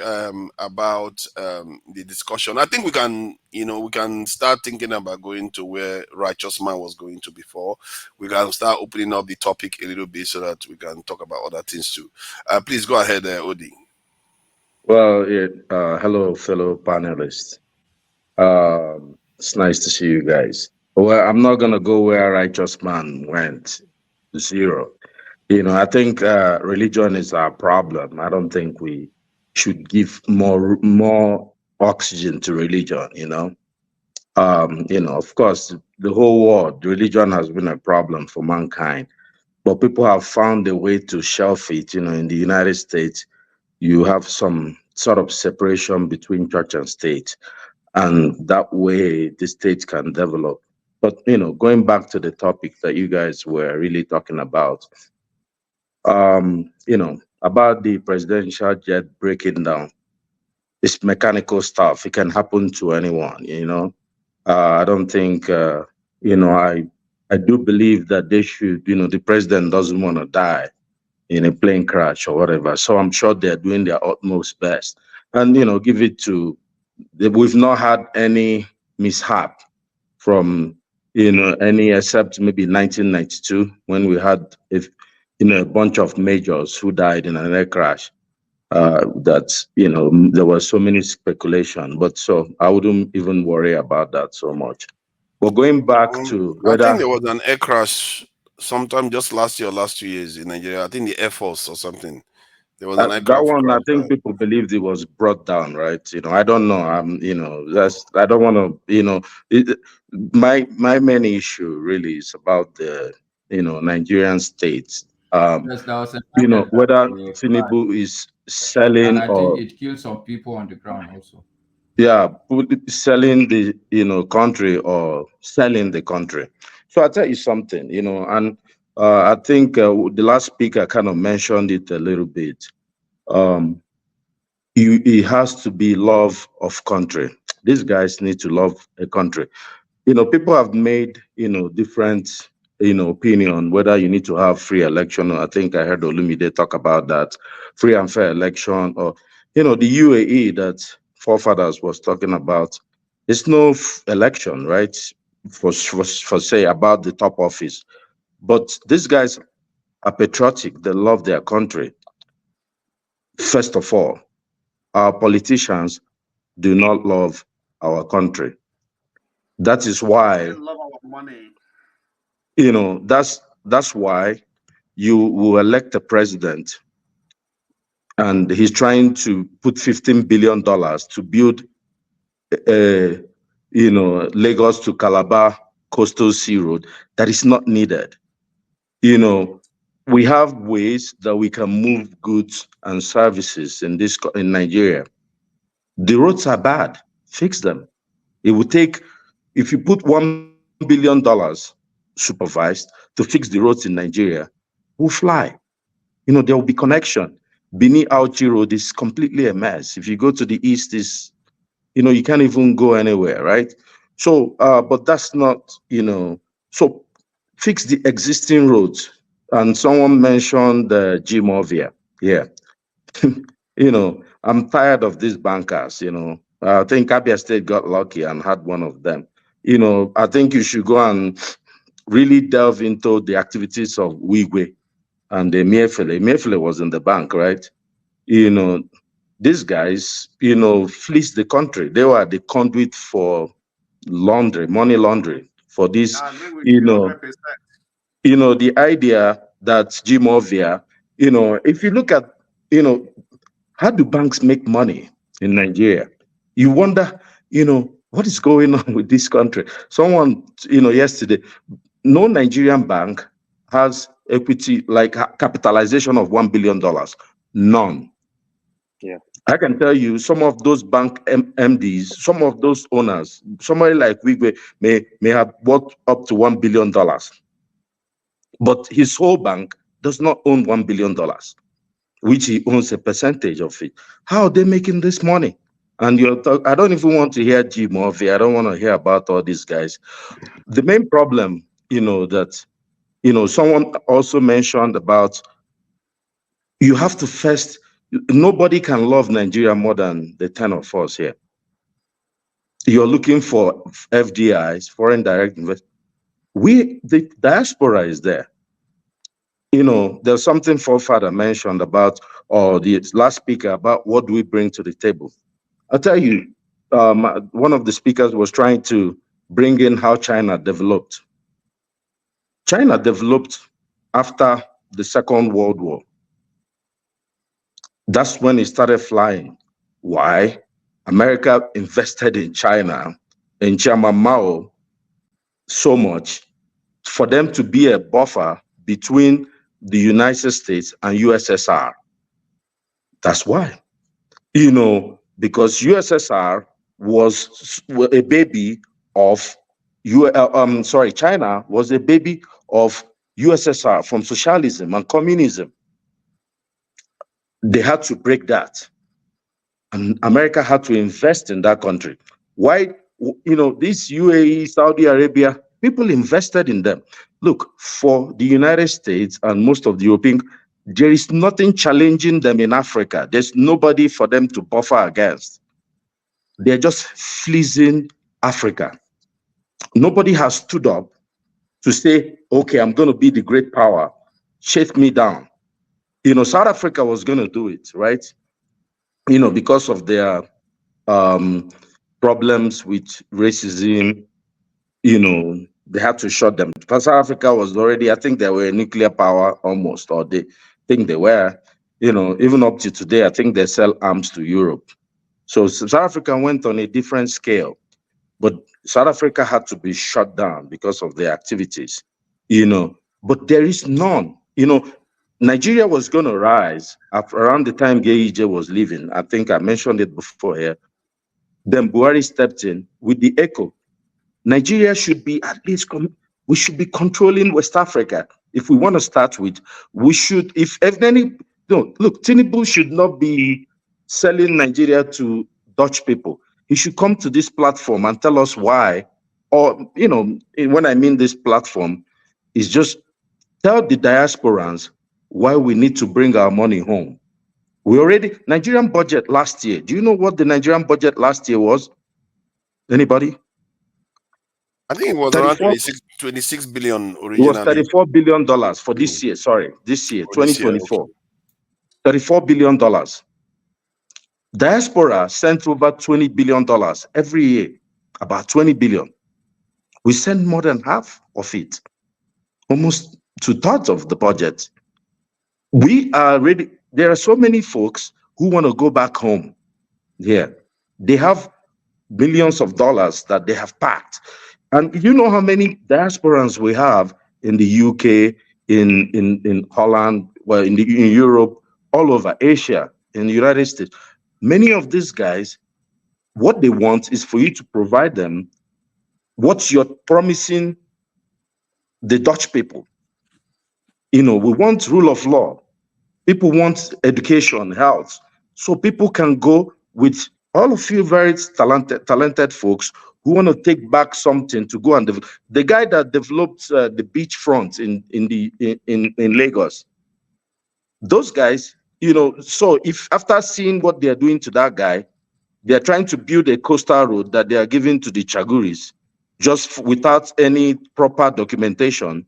B: about the discussion? I think we can start thinking about going to where Righteous Man was going to before. We can start opening up the topic a little bit so that we can talk about other things too. Please go ahead, OD.
L: Well, hello, fellow panelists. It's nice to see you guys. Well, I'm not gonna go where Righteous Man went, 0. I think religion is our problem. I don't think we should give more oxygen to religion. Of course, the whole world, religion has been a problem for mankind, but people have found a way to shelf it. In the United States, you have some sort of separation between church and state, and that way the state can develop. But going back to the topic that you guys were really talking about, about the presidential jet breaking down, it's mechanical stuff. It can happen to anyone. I don't think I do believe that they should, the president doesn't want to die in a plane crash or whatever. So I'm sure they're doing their utmost best. And, give it to, we've not had any mishap from, any except maybe 1992 when we had a bunch of majors who died in an air crash. That, there was so many speculation, but so I wouldn't even worry about that so much. But going back to whether...
B: I think there was an air crash sometime just last year or last 2 years in Nigeria. I think the Air Force or something. There was an aircraft
L: that one,
B: crash.
L: I think people believed it was brought down, right? I don't know. I don't want to, my main issue really is about the, Nigerian states.
P: Yes, that was
L: whether Tinubu is selling,
P: and I think it killed some people on the ground also.
L: Yeah, selling the country or selling the country. So I'll tell you something, and I think the last speaker kind of mentioned it a little bit. It has to be love of country. These guys need to love a country. People have made different opinion whether you need to have free election. I think I heard Olumide talk about that, free and fair election, or the UAE that forefathers was talking about. It's no election, right? For say about the top office, but these guys are patriotic. They love their country. First of all, our politicians do not love our country. That is why,
U: love our money.
L: that's why you will elect a president and he's trying to put $15 billion to build a Lagos to Calabar Coastal Sea Road that is not needed. We have ways that we can move goods and services in Nigeria. The roads are bad. Fix them. It would take, if you put $1 billion supervised to fix the roads in Nigeria, we'll fly. There will be connection. Benin Auchi Road is completely a mess. If you go to the east, you can't even go anywhere, right? So, but that's not, so fix the existing roads. And someone mentioned G-Movia. Yeah. I'm tired of these bankers, I think Abia State got lucky and had one of them. I think you should go and really delve into the activities of Wigwe and Emefiele. Emefiele was in the bank, right? These guys, fleeced the country. They were the conduit for money laundering for this,
U: I agree with you 100%.
L: The idea that G-Movia, if you look at, how do banks make money in Nigeria? You wonder, what is going on with this country? Someone, yesterday, no Nigerian bank has equity, like capitalization of $1 billion. None.
D: Yeah.
L: I can tell you some of those bank MDs, some of those owners, somebody like Wigwe may have worth up to $1 billion. But his whole bank does not own $1 billion, which he owns a percentage of it. How are they making this money? And I don't even want to hear G Murphy. I don't want to hear about all these guys. The main problem, that, someone also mentioned about, you have to first, nobody can love Nigeria more than the 10 of us here. You're looking for FDIs, foreign direct investment. The diaspora is there. There's something forefather mentioned about, or the last speaker, about what do we bring to the table. I'll tell you, one of the speakers was trying to bring in how China developed. China developed after the Second World War. That's when it started flying. Why? America invested in China, in Chairman Mao, so much for them to be a buffer between the United States and USSR. That's why. Because USSR was a baby of China was a baby of USSR from socialism and communism. They had to break that. And America had to invest in that country. Why? This UAE, Saudi Arabia, people invested in them. Look, for the United States and most of the European, there is nothing challenging them in Africa. There's nobody for them to buffer against. They're just fleecing Africa. Nobody has stood up to say, okay, I'm going to be the great power. Shake me down. South Africa was going to do it, right? Because of their problems with racism, they had to shut them. Because South Africa was already, I think they were a nuclear power almost, or they think they were. Even up to today, I think they sell arms to Europe. So South Africa went on a different scale. But South Africa had to be shut down because of their activities. But there is none. Nigeria was going to rise around the time Gay was leaving. I think I mentioned it before here. Then Buhari stepped in with the ECO. Nigeria should be at least, we should be controlling West Africa. If we want to start with, we should, look, Tinubu should not be selling Nigeria to Dutch people. He should come to this platform and tell us why, or, when I mean this platform, is just tell the diasporans why we need to bring our money home. Nigerian budget last year. Do you know what the Nigerian budget last year was? Anybody?
B: I think it was around 26 billion originally.
L: It was $34 billion for this year. Sorry, this year, 2024. $34 billion. Diaspora sent over $20 billion every year, about 20 billion. We send more than half of it, almost 2/3 of the budget. We are ready. There are so many folks who want to go back home. Yeah, they have billions of dollars that they have packed. And you know how many diasporans we have in the UK, in Holland, well, in Europe, all over Asia, in the United States. Many of these guys, what they want is for you to provide them what you're promising the Dutch people. You know, we want rule of law. People want education, health. So people can go with all of you very talented folks who want to take back something to go and the guy that developed the beachfront in Lagos. Those guys, you know, so if after seeing what they are doing to that guy, they are trying to build a coastal road that they are giving to the Chaguris just without any proper documentation,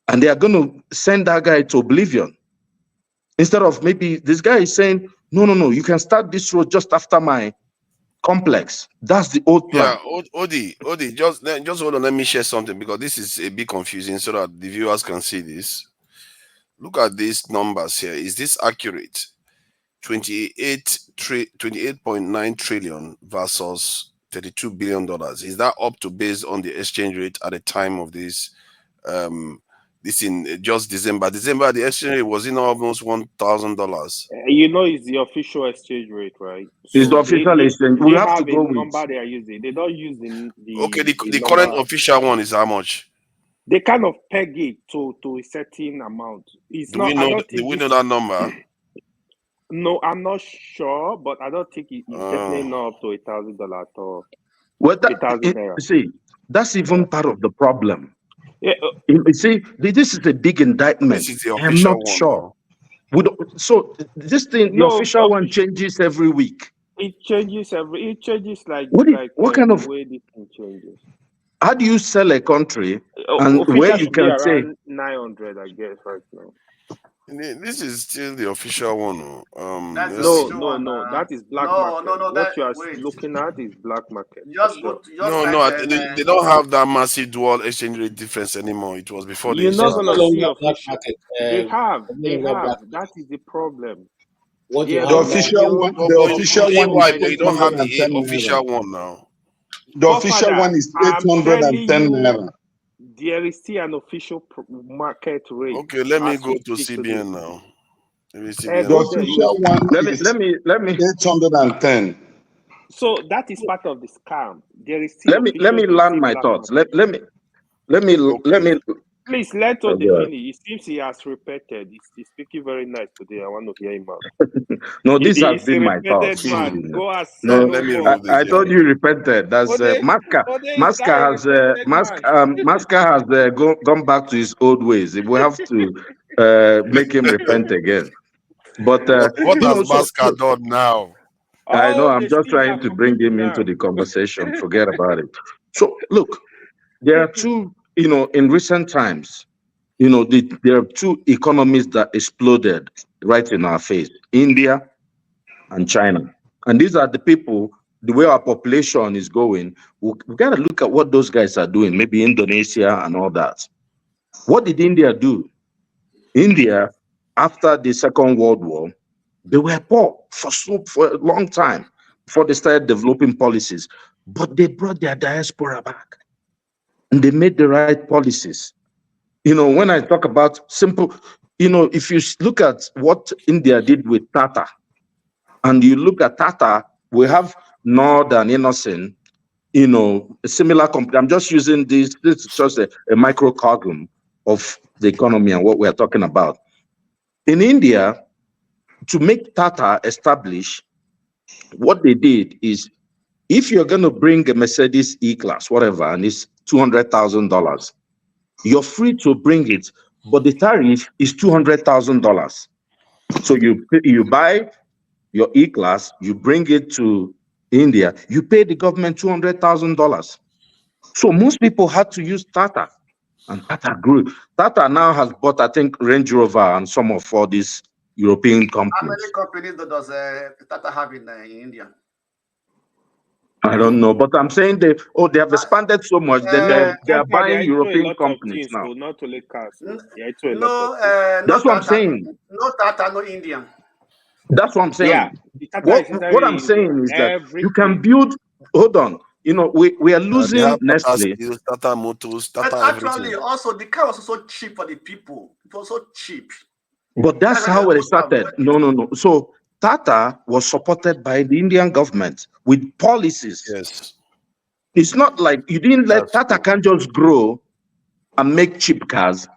L: and they are going to send that guy to oblivion. Instead of maybe this guy is saying, no, you can start this road just after my complex. That's the old plan.
B: Yeah, Odi, just hold on. Let me share something because this is a bit confusing so that the viewers can see this. Look at these numbers here. Is this accurate? 28.9 trillion versus $32 billion. Is that up to based on the exchange rate at the time of this? This in just December. The exchange rate was in almost $1,000.
D: You know, it's the official exchange rate, right?
L: It's the official exchange. We have to go with
D: number they are using. They don't use the
B: okay. The current official one is how much?
D: They kind of peg it to a certain amount. It's
B: do
D: not.
B: We know that number?
D: No, I'm not sure, but I don't think it's definitely not up to $1,000 or
L: well,
D: naira.
L: See, that's even part of the problem.
D: Yeah.
L: You see, this is a big indictment.
B: This is the
L: I'm not
B: one.
L: sure. So this thing, the official one changes every week.
D: It changes like
L: what kind of
D: way this thing changes.
L: How do you sell a country and where you can say
D: 900, I guess, right now?
B: This is still the official one.
D: No, that is black market.
U: No,
D: what you are looking at is black market.
B: They don't have that massive dual exchange rate difference anymore. It was before
D: You're not gonna see official. They have. That is the problem.
U: The official one. The official one.
B: They don't have the official one now.
U: The official one is 810 naira.
D: There is still an official market rate.
B: Okay, let me go to CBN now.
U: The official one
L: let me
U: 810.
D: So that is part of the scam. There is still
L: let me land my thoughts. Let me
D: please let Ode finish. It seems he has repeated. He's speaking very nice today. I want to hear him out.
L: No, this has been my thoughts.
D: No,
L: I thought you repented. That's Maska has gone back to his old ways. We have to make him repent again. But
B: what has Maska done now?
L: I know. I'm just trying to bring him into the conversation. Forget about it. So look, there are two. You know, in recent times, you know, there are two economies that exploded right in our face: India and China. And these are the people. The way our population is going, we got to look at what those guys are doing. Maybe Indonesia and all that. What did India do? India, after the Second World War, they were poor for a long time before they started developing policies. But they brought their diaspora back. And they made the right policies. You know, when I talk about simple, you know, if you look at what India did with Tata, and you look at Tata, we have Nord and Innocent, you know, a similar company. I'm just using this is just a microcosm of the economy and what we're talking about. In India, to make Tata establish, what they did is, if you're going to bring a Mercedes E-Class, whatever, and it's $200,000, you're free to bring it, but the tariff is $200,000. So you buy your E-Class, you bring it to India, you pay the government $200,000. So most people had to use Tata, and Tata grew. Tata now has bought, I think, Range Rover and some of all these European companies.
U: How many companies does Tata have in India?
L: I don't know, but I'm saying they have expanded so much that they are buying European companies now.
D: Not only cars.
U: That's
L: what I'm saying.
U: No Tata, no Indian.
L: That's what I'm saying.
D: Yeah,
L: what I'm saying is that you can build hold on. You know, we are
B: They
L: losing
B: have Tata
L: Nestle.
B: Steel, Tata Motors,
U: And
B: Tata
U: actually,
B: everything.
U: also the car was also cheap for the people. It was so cheap.
L: But that's how it started. No. So Tata was supported by the Indian government with policies.
B: Yes.
L: It's not like you didn't let Tata can just grow and make cheap cars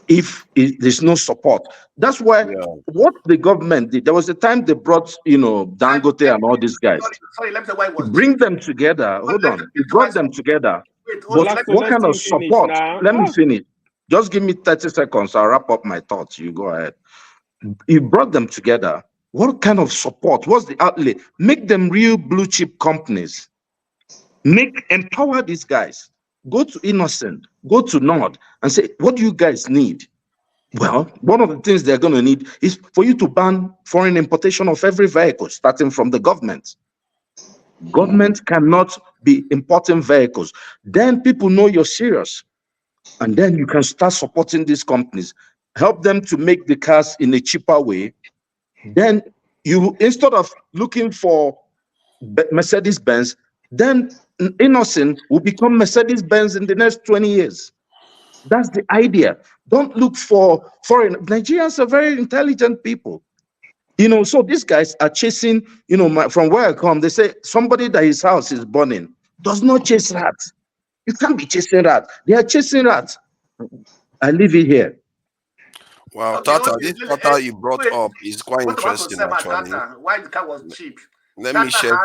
L: if there's no support. That's why what the government did. There was a time they brought, Dangote and all these guys.
U: Sorry, let me say why it was
L: Bring
U: cheap.
L: them together. Hold on. You brought them together.
U: Wait,
L: But what kind of support? Let me finish. Just give me 30 seconds. I'll wrap up my thoughts. You go ahead. You brought them together. What kind of support? What's the outlay? Make them real blue chip companies. Empower these guys. Go to Innocent, go to Nord and say, what do you guys need? Well, one of the things they're going to need is for you to ban foreign importation of every vehicle, starting from the government. Government cannot be importing vehicles. Then people know you're serious. And then you can start supporting these companies. Help them to make the cars in a cheaper way. Then you, instead of looking for Mercedes-Benz, then Innocent will become Mercedes-Benz in the next 20 years. That's the idea. Don't look for foreign. Nigerians are very intelligent people. So these guys are chasing, from where I come, they say somebody that his house is burning does not chase rats. You can't be chasing rats. They are chasing rats. I leave it here.
B: Wow, Tata, this Tata you brought up is quite
U: What about to
B: interesting,
U: say about
B: actually.
U: Tata? Why the car was cheap?
B: Let me share.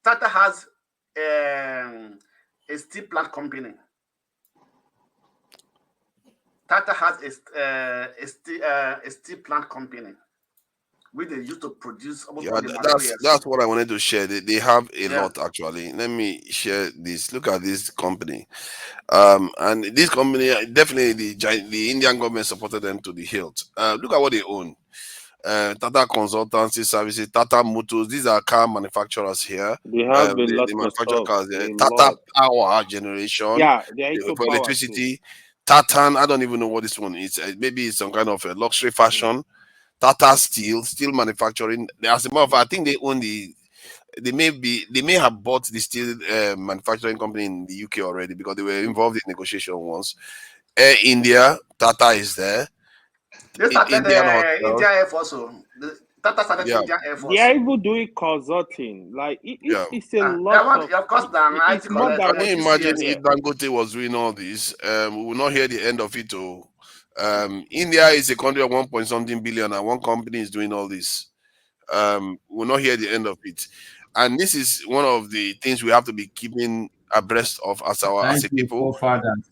U: Tata has a steel plant company. Tata has a steel plant company which they used to produce almost all the materials.
B: That's what I wanted to share. They have a lot, actually. Let me share this. Look at this company. And this company, definitely the Indian government supported them to the hilt. Look at what they own. Tata Consultancy Services, Tata Motors. These are car manufacturers here.
D: They have a lot
B: they
D: of
B: manufacture
D: stuff.
B: cars. Tata Power Generation.
D: Yeah, they are
B: for electricity. Tatan, I don't even know what this one is. Maybe it's some kind of a luxury fashion. Tata Steel manufacturing. As a matter of fact, I think they own they may have bought the steel manufacturing company in the UK already because they were involved in negotiation once. Air India, Tata is there.
U: They started Indian Air Force. Tata started Indian Air Force.
D: They are even doing consulting. Like it's a lot
U: of course,
D: it's more than
B: can you imagine if Dangote was doing all this? We will not hear the end of it. India is a country of 1.something billion, and one company is doing all this. We will not hear the end of it. And this is one of the things we have to be keeping abreast of as a people.
P: Forefathers.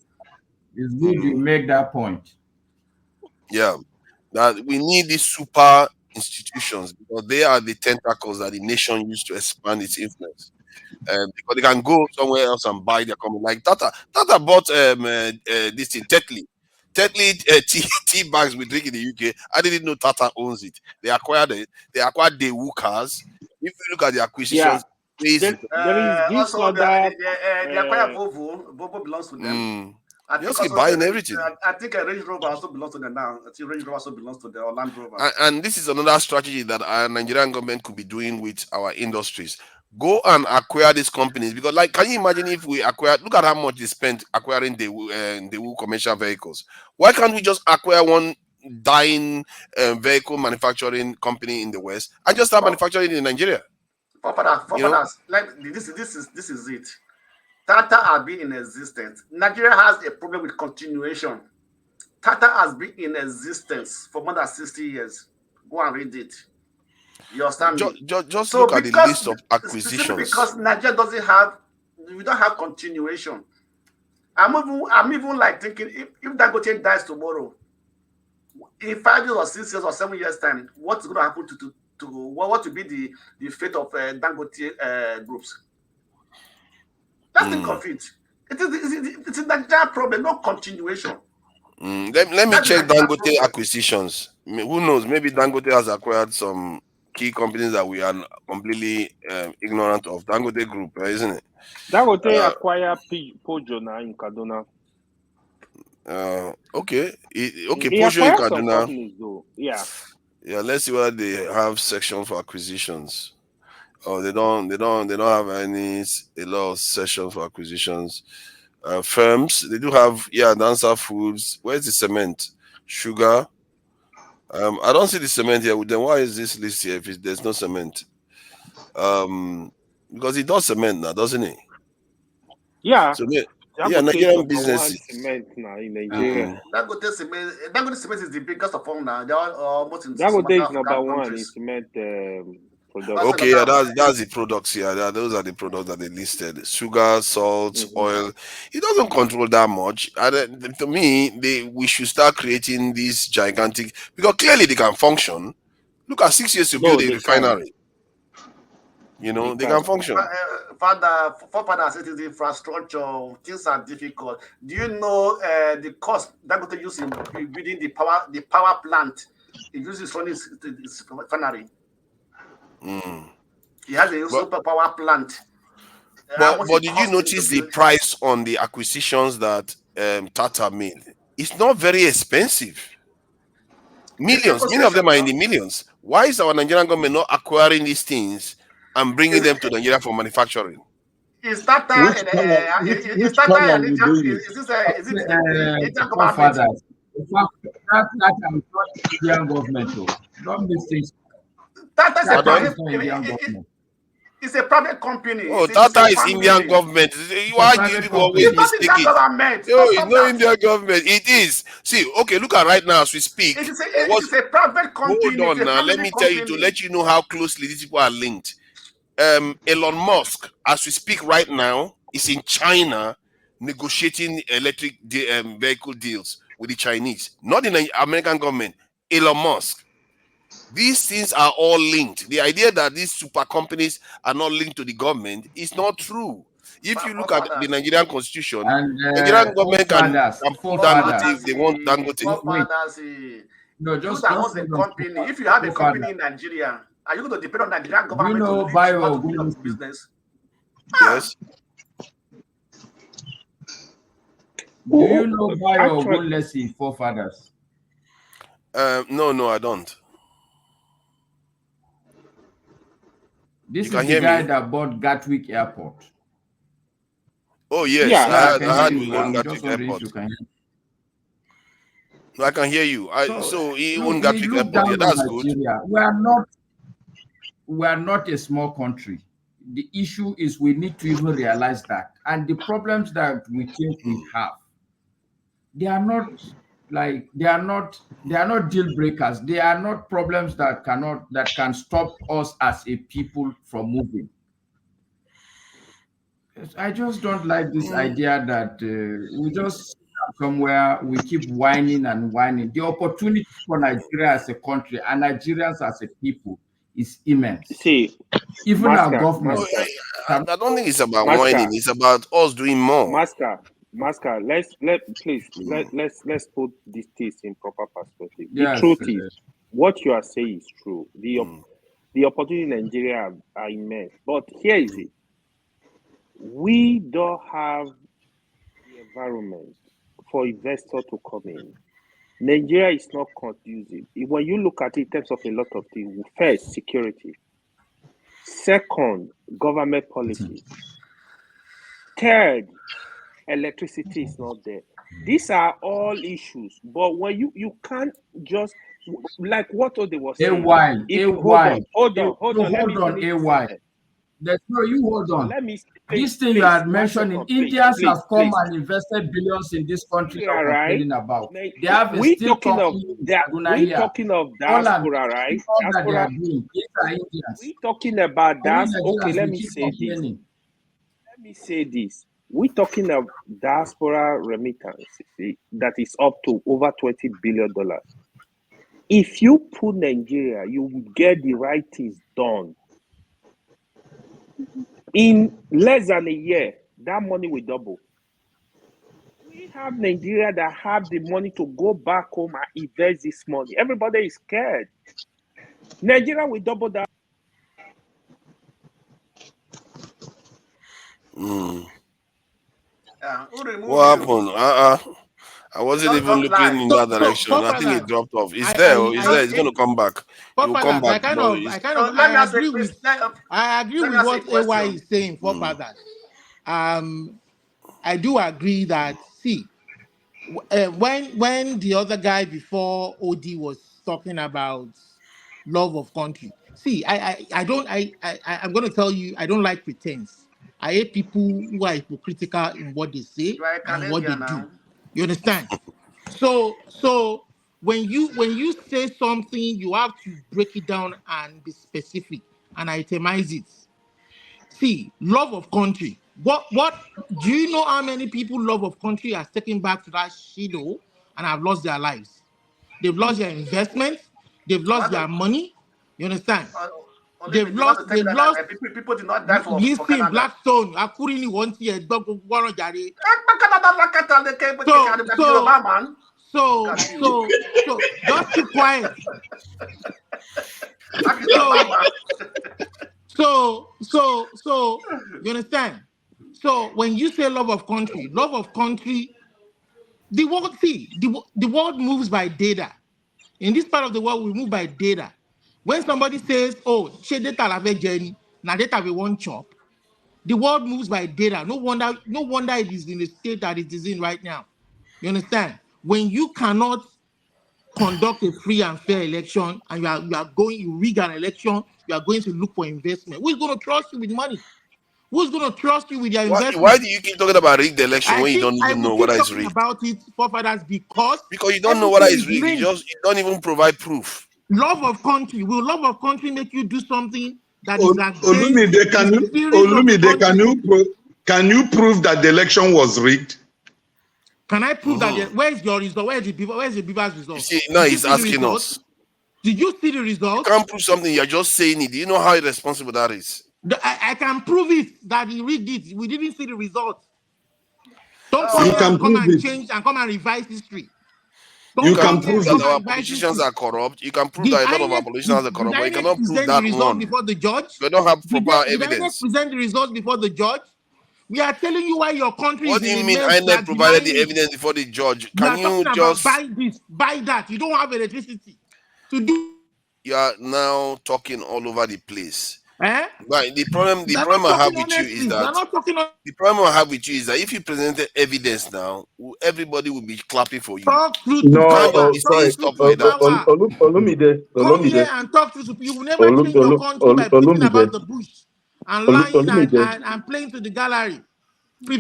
P: It's good you make that point.
B: Yeah, that we need these super institutions because they are the tentacles that the nation used to expand its influence. Because they can go somewhere else and buy their company. Like Tata bought this thing, Tetley tea bags we drink in the UK. I didn't know Tata owns it. They acquired it. They acquired the cars. If you look at the acquisitions,
U: there is this also they acquired Volvo. Volvo belongs to them. I think
B: just keep buying everything.
U: I think a Range Rover also belongs to them now. I think Range Rover also belongs to the Land Rover.
B: And this is another strategy that our Nigerian government could be doing with our industries. Go and acquire these companies because, like, can you imagine if we acquired? Look at how much they spent acquiring the commercial vehicles. Why can't we just acquire one dying vehicle manufacturing company in the West and just start manufacturing in Nigeria?
U: Like this is it. Tata has been in existence. Nigeria has a problem with continuation. Tata has been in existence for more than 60 years. Go and read it. You understand me?
B: Just look at the list of acquisitions.
U: Because Nigeria we don't have continuation. I'm even like thinking if Dangote dies tomorrow, in 5 years or 6 years or 7 years time, what's going to happen to what will be the fate of Dangote groups? Let's think of it. It's a Nigerian problem, no continuation.
B: Let me check Dangote acquisitions. Who knows? Maybe Dangote has acquired some key companies that we are completely ignorant of. Dangote Group, isn't it?
D: Dangote acquired Pojona in Kaduna.
B: Okay.
D: He
B: Pojo in
D: acquired some
B: Kaduna.
D: companies, though. Yeah.
B: Yeah, let's see whether they have section for acquisitions. Oh, they don't have a lot of sessions for acquisitions. Firms, they do have, yeah, Dancer Foods. Where's the cement? Sugar. I don't see the cement here. Then why is this list here if there's no cement? Because he does cement now, doesn't he?
D: Yeah.
B: So
D: Dangote
B: Nigerian
D: number one
B: businesses.
D: cement now in Nigeria.
U: Dangote cement is the biggest of all now. They are almost in some
D: Dangote
U: other
D: is number
U: African
D: one in
U: countries.
D: cement production.
B: Okay, yeah, that's the products. Yeah, those are the products that they listed: sugar, salt, oil. He doesn't control that much. And to me, we should start creating these gigantic, because clearly they can function. Look at 6 years to build a refinery. You know, they can function.
U: Father said the infrastructure, things are difficult. Do you know the cost that got to use in building the power plant? It uses running his refinery. He has a super power plant.
B: But did you notice the price on the acquisitions that Tata made? It's not very expensive. Millions, many of them are in the millions. Why is our Nigerian government not acquiring these things and bringing them to Nigeria for manufacturing?
U: Is Tata Is this Indian
P: government? In fact, that I'm not Indian government too. Don't mistake.
U: Tata is a private
P: Indian government.
U: It's a private company.
B: Oh, Tata is Indian government. Why do you always mistake it? No, it's not Indian government. It is. See, okay, look at right now as we speak.
U: It is a private company.
B: Hold on now. Let me tell you, to let you know how closely these people are linked. Elon Musk, as we speak right now, is in China negotiating electric vehicle deals with the Chinese, not in the American government. Elon Musk. These things are all linked. The idea that these super companies are not linked to the government is not true. If you look at the Nigerian constitution, Nigerian government can put Dangote if they want Dangote.
U: No, just a company. If you have a company in Nigeria, are you going to depend on Nigerian government to lead the business?
B: Yes.
P: Do you know Bayo Ogbunwezeh forefathers?
B: No, I don't.
P: This is the guy that bought Gatwick Airport.
B: Oh yes,
P: yeah,
B: I had he owned Gatwick Airport. No, I can hear you. So he owned Gatwick Airport. Yeah, that's good.
P: We are not a small country. The issue is we need to even realize that, and the problems that we think we have, they are not deal breakers. They are not problems that can stop us as a people from moving. I just don't like this idea that we just somewhere we keep whining and whining. The opportunity for Nigeria as a country and Nigerians as a people is immense.
D: See,
P: even our government.
B: I don't think it's about whining. It's about us doing more.
D: Master, let's put these things in proper perspective.
P: Yes,
D: the truth is, what you are saying is true. The opportunity in Nigeria are immense. But here is it. We don't have the environment for investors to come in. Nigeria is not conducive. When you look at it in terms of a lot of things, first, security. Second, government policies. Third, electricity is not there. These are all issues. But when you can't just, like what they were saying. Hold on.
P: Hold on. This thing you had mentioned in Indians have come and invested billions in this country that we're complaining about. They have a steel company in Kaduna here.
D: We're talking of diaspora, right?
P: Diaspora.
D: We're talking about diaspora. Okay, let me say this. We're talking of diaspora remittance that is up to over $20 billion. If you put Nigeria, you get the right things done. In less than a year, that money will double. We have Nigeria that have the money to go back home and invest this money. Everybody is scared. Nigeria will double that.
B: What happened? I wasn't even looking
U: lie.
B: in that
N: So
B: direction. I think it
N: forefathers,
B: dropped off. It's
N: I
B: there.
N: I
B: It's
N: I
B: there. It's going to come back. It will come
N: forefathers,
B: back. But it's,
U: Let me
N: I
U: ask you a
N: agree
U: question.
N: with
U: Let me ask you a
N: what AY
U: question.
N: is saying, forefathers. I do agree that when the other guy before OD was talking about love of country, I'm going to tell you, I don't like pretense. I hate people who are hypocritical in what they say
U: You are a
N: and what they
U: Canadian
N: do.
U: now.
N: You understand? So when you say something, you have to break it down and be specific and itemize it. See, love of country. What do you know how many people love of country has taken back to that shadow and have lost their lives? They've lost their investments, they've
U: I
N: lost
U: want
N: their
U: to,
N: money. You understand?
U: Leave me. You want to tell me that people did not die for
N: Listen,
U: Canada.
N: Blackstone, I couldn't want to hear dog one jare.
U: So,
N: So just keep quiet. So you understand? So when you say love of country, the world the world moves by data. In this part of the world, we move by data. When somebody says, "Oh, share data lave journey," now data we want chop. The world moves by data. No wonder it is in the state that it is in right now. You understand? When you cannot conduct a free and fair election and you rig an election, you are going to look for investment. Who's going to trust you with money? Who's going to trust you with their
B: why
N: investment?
B: do you keep talking about rigged election
N: I
B: when you
N: think
B: don't
N: I
B: even
N: will
B: know whether
N: keep
B: it's
N: talking
B: rigged?
N: about it, forefathers, because
B: Because you don't know whether
N: everything
B: it's
N: is
B: rigged.
N: linked.
B: You don't even provide proof.
N: Love of country. Will love of country make you do something that is against
S: Olumide,
N: the spirit of the country?
S: can you prove that the election was rigged?
N: Can I prove that? Where's your result? Where's the Beaver's
B: You
N: result?
B: see, now
N: Did you
B: he's
N: see the
B: asking
N: result?
B: us.
N: Did you see the
B: You
N: result?
B: can't prove something, you're just saying it. Do you know how irresponsible that is?
N: I can prove it that he rigged it. We didn't see the result. Don't come
S: You
N: here
S: can
N: and come
S: prove
N: and
S: it.
N: change and come and revise history.
S: You
N: Don't
B: You can
S: can
N: come here
B: prove
N: and
S: prove
B: that
N: come
S: it.
N: and
B: our
N: revise
B: politicians
N: history.
B: are corrupt. You can prove
N: Did
B: that a lot of our
N: INEC
B: politicians are
N: did
B: corrupt, but you
N: INEC
B: cannot prove
N: present the
B: that
N: results
B: one.
N: before the judge?
B: They don't have
N: Did
B: proper
N: INEC
B: evidence.
N: present the results before the judge? We are telling you why your country
B: What
N: is
B: do
N: in
B: you
N: a
B: mean
N: mess. You are
B: INEC provided
N: denying
B: the
N: it.
B: evidence before the judge?
N: You
B: Can
N: are
B: you
N: talking about
B: just,
N: buy this, buy that. You don't have electricity to do.
B: you are now talking all over the place.
N: Eh?
B: Right. The
N: You're
B: problem
N: not
B: I have
N: talking
B: with you is
N: honestly. You're
B: that
N: not talking
B: the problem I have with you is that if you presented evidence now, everybody will be clapping for you.
N: talk truth to
B: You can't
N: power.
B: just
L: No,
B: be
N: Talk
B: saying
L: sorry.
N: truth
B: stuff
N: to
B: like that.
N: power. Come here
L: Olumide,
N: and talk truth to people. You will never change your country by preaching about
L: Olumide,
N: the bush and lying
L: Olumide,
N: and playing to the gallery,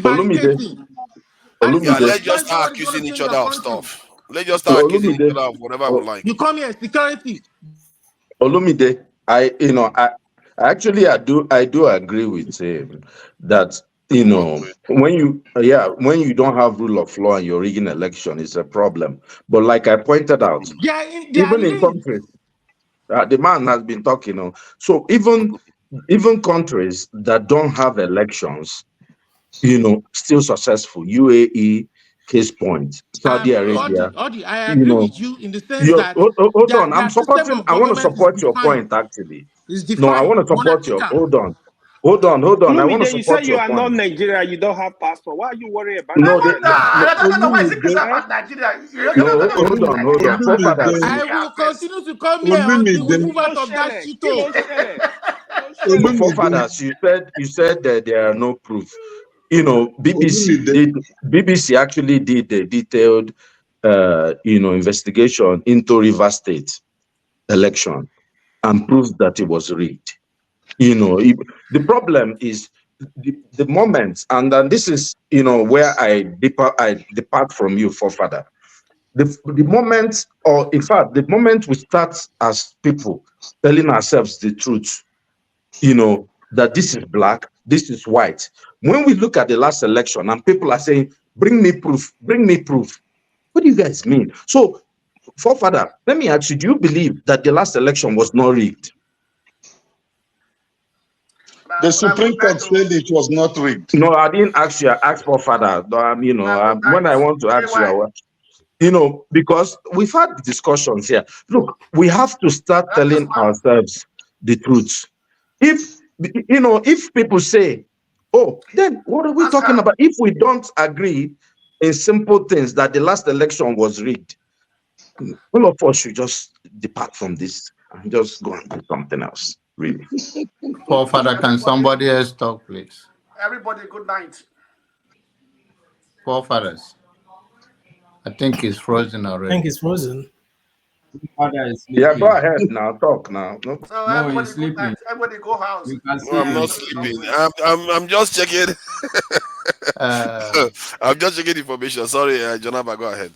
L: Olumide,
N: prevaricating. And it's
B: Yeah,
L: Olumide,
B: let's
N: not
B: just
N: that's not
B: start
N: what is going
B: accusing
N: to
B: each
N: change
B: other
N: your
B: of
N: country.
B: stuff. Let's just start accusing each
L: Olumide,
B: other of whatever we like.
N: You come here, security.
L: Olumide. I do agree with him that when you don't have rule of law and you're rigging election, it's a problem. But like I pointed out,
N: They are
L: even in
N: linked.
L: countries, the man has been talking. So even countries that don't have elections, still successful. UAE, case point. Saudi Arabia,
N: Audi, I
L: you
N: agree
L: know.
N: with you in the sense that
L: Hold on.
N: their system of
L: I want to
N: government is
L: support your
N: defined.
L: point, actually.
N: It's
L: No, I
N: defined,
L: want to support your.
N: monarchical.
L: Hold on. I want to
D: Olumide, you say
L: support
D: you
L: your
D: are not
L: point.
D: Nigeria, you don't have passport. Why are you worried about
L: No,
D: Nigeria?
U: I don't know why he's
L: Olumide,
U: about Nigeria. You
L: no,
U: don't
L: hold on.
U: Nigeria first.
L: Forefathers,
N: I will continue to come here until we move out of that shito.
L: forefathers, you said that there are no proof. BBC actually did a detailed, investigation into River State election and proved that it was rigged. The problem is the moment, and then this is where I depart from you, forefather. The moment, or in fact, the moment we start as people telling ourselves the truth, that this is black, this is white. When we look at the last election and people are saying, bring me proof, bring me proof. What do you guys mean? So, forefather, let me ask you, do you believe that the last election was not rigged?
S: The Supreme Court said it was not rigged.
L: No, I didn't ask you. I asked forefather. When I want to ask you, because we've had discussions here. Look, we have to start telling ourselves the truth. If people say, oh, then what are we talking about? If we don't agree, in simple things that the last election was rigged, all of us should just depart from this and just go and do something else, really.
A: Poor father, can somebody else talk, please?
U: Everybody, good night.
A: Poor fathers. I think he's frozen
R: I
A: already.
R: think it's frozen.
P: Father is
L: Yeah, go
P: sleeping.
L: ahead now. Talk now. No,
U: So
P: No,
U: everybody,
P: he's
U: good night.
P: sleeping.
U: Everybody, go house.
P: We can
B: No,
P: see
B: I'm
P: you.
B: not
P: He's
B: sleeping.
P: sleeping.
B: I'm just checking.
A: Uh,
B: I'm just checking information. Sorry, Jonaba, go ahead.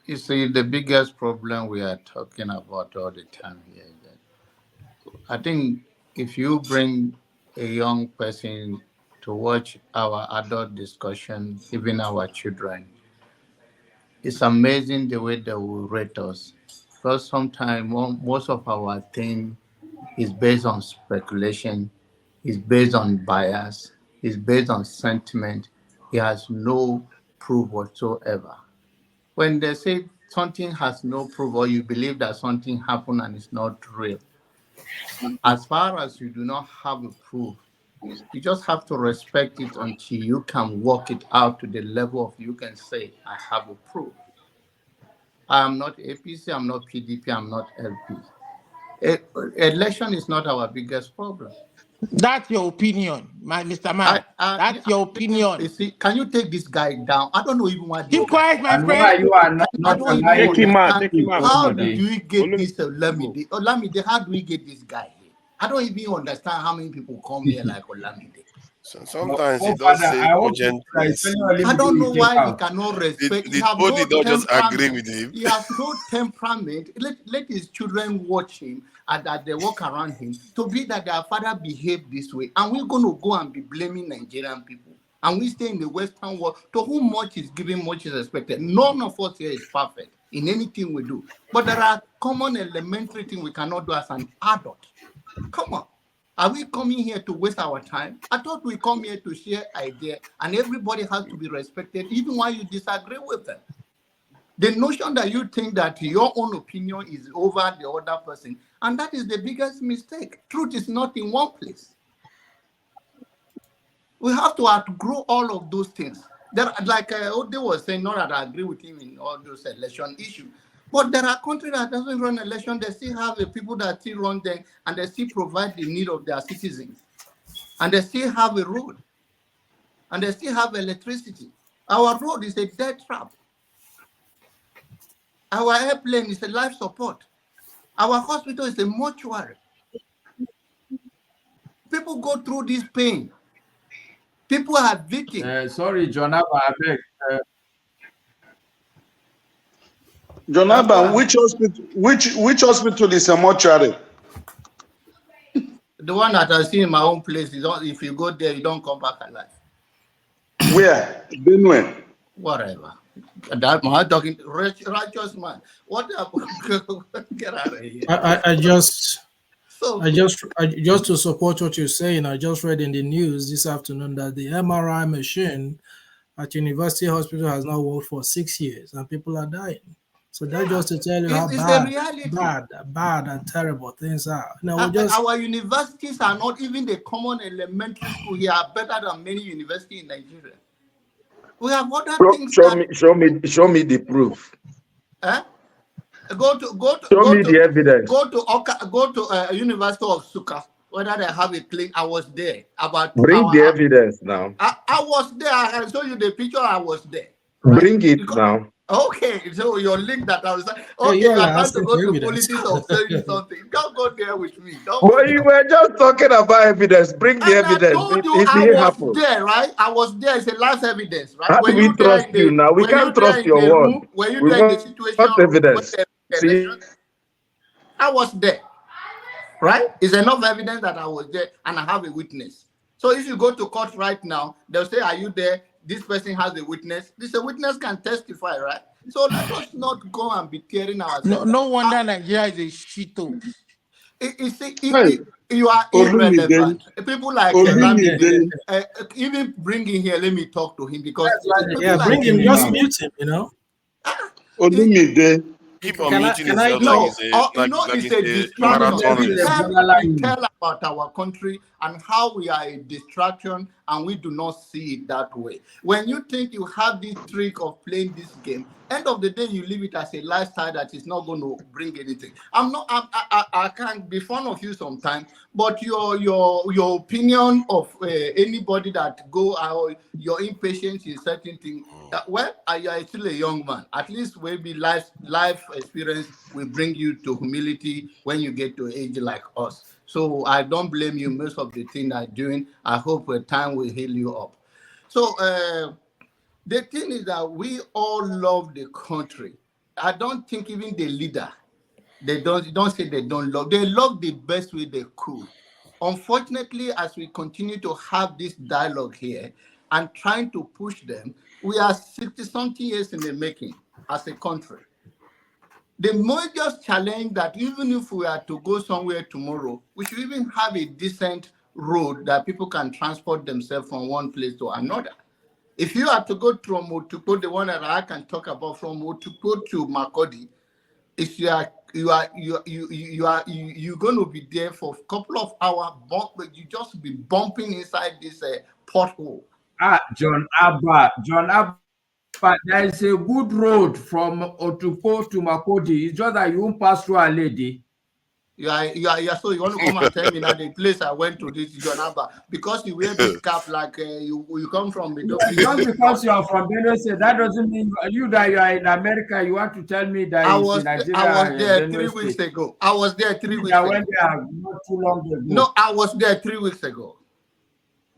A: you see, the biggest problem we are talking about all the time here is that I think if you bring a young person to watch our adult discussion, even our children, it's amazing the way they will rate us. Because sometimes most of our thing is based on speculation, is based on bias, is based on sentiment. It has no proof whatsoever. When they say something has no proof or you believe that something happened and it's not real, as far as you do not have a proof, you just have to respect it until you can work it out to the level of you can say, I have a proof. I am not APC, I'm not PDP, I'm not LP. Election is not our biggest problem.
N: That's your opinion, Mr. Man. That's your opinion.
A: You see, can you take this guy down? I don't know even why.
N: Keep quiet, my
P: And
N: friend.
P: why you are
A: I
P: not
A: don't even
P: allowing
A: understand.
P: him
A: How
P: to
A: did we get this
P: Olamide?
A: Olamide, how do we get this guy here? I don't even understand how many people come here like Olamide.
B: So sometimes he
P: Oh,
B: does
P: Father,
B: say
P: I hope
B: urgent
P: that is
B: things.
P: telling
A: I
P: Olamide
A: don't know
P: you take
A: why he
P: out.
A: cannot respect. He
B: Did
A: have
B: Odi
A: no
B: not just agree
A: temperament.
B: with him?
A: He has no temperament. Let his children watch him and that they walk around him to be that their father behaved this way. And we're going to go and be blaming Nigerian people. And we stay in the Western world to whom much is given, much is expected. None of us here is perfect in anything we do. But there are common elementary things we cannot do as an adult. Come on. Are we coming here to waste our time? I thought we come here to share ideas and everybody has to be respected even when you disagree with them. The notion that you think that your own opinion is over the other person, and that is the biggest mistake. Truth is not in one place. We have to outgrow all of those things. There, like Ode was saying, not that I agree with him in all those election issues, but there are countries that doesn't run election. They still have the people that still run them, and they still provide the need of their citizens, and they still have a road, and they still have electricity. Our road is a dead trap. Our airplane is a life support. Our hospital is a mortuary. People go through this pain. People are victims.
P: Sorry, Jonathan, I beg.
S: Jonathan, which hospital is a mortuary?
A: The one that I see in my own place is if you go there, you don't come back alive.
S: Where? Benue.
A: Whatever. That man talking righteous man. What get out of here?
R: I just to support what you're saying, I just read in the news this afternoon that the MRI machine at University Hospital has now worked for 6 years and people are dying. So that's just to tell you how bad and terrible things are. Now
A: our universities are not even the common elementary school here are better than many universities in Nigeria. We have other things.
L: Show me the proof.
A: Go to
L: the evidence.
A: Go to University of Suka. Whether they have a clinic, I was there about 2
L: Bring
A: hours.
L: the evidence now.
A: I was there. I can show you the picture. I was there.
L: Right? Bring it now.
A: Okay, so your link that I was okay. You are trying to go to politics of saying something. Don't go there with me.
L: Well, you were just talking about evidence. Bring the evidence.
A: I told you I was there, right? I was there. It's a last evidence, right?
L: How do we trust you now? We can't trust your word.
A: Were you there in the situation?
L: Evidence.
A: I was there, right? It's enough evidence that I was there and I have a witness. So if you go to court right now, they'll say, "Are you there?" This person has a witness. This witness can testify, right? So let us not go and be tearing ourselves.
N: No wonder Nigeria is a shito.
A: You are irrelevant. People like Lamide, even bring him here. Let me talk to him because
R: bring him. Just mute him. You know.
S: Olumide,
B: keep on
R: Can
B: muting
R: I
B: yourself
A: No,
B: like
A: it's
B: it's
A: a
B: a
A: distraction.
B: marathon
A: We
B: race.
A: tell about our country and how we are a distraction, and we do not see it that way. When you think you have this trick of playing this game, end of the day you leave it as a lifestyle that is not going to bring anything. I can't be fond of you sometimes, but your opinion of anybody that go out, your impatience in certain things. Well, you are still a young man. At least maybe life experience will bring you to humility when you get to age like us. So I don't blame you. Most of the thing I'm doing, I hope time will heal you up. So the thing is that we all love the country. I don't think even the leader, they don't say they don't love. They love the best way they could. Unfortunately, as we continue to have this dialogue here and trying to push them, we are 60-something years in the making as a country. The major challenge that even if we are to go somewhere tomorrow, we should even have a decent road that people can transport themselves from one place to another. If you are to go from Otukpo, the one that I can talk about from Otukpo to Makodi, if you're going to be there for a couple of hours, but you just be bumping inside this pothole.
P: John Abba, there is a good road from Otukpo to Makodi. It's just that you won't pass through a lady.
A: Yeah. So you want to come and tell me that the place I went to this Jonaba because you wear this cap like you come from the
P: just because you are from Benue State, that doesn't mean you that you are in America. You want to tell me that
A: I
P: in
A: was
P: Nigeria,
A: there
P: Benue
A: 3 weeks
P: State.
A: ago. I was there 3 weeks
P: That
A: ago.
P: went there not too long ago.
A: No, I was there 3 weeks ago.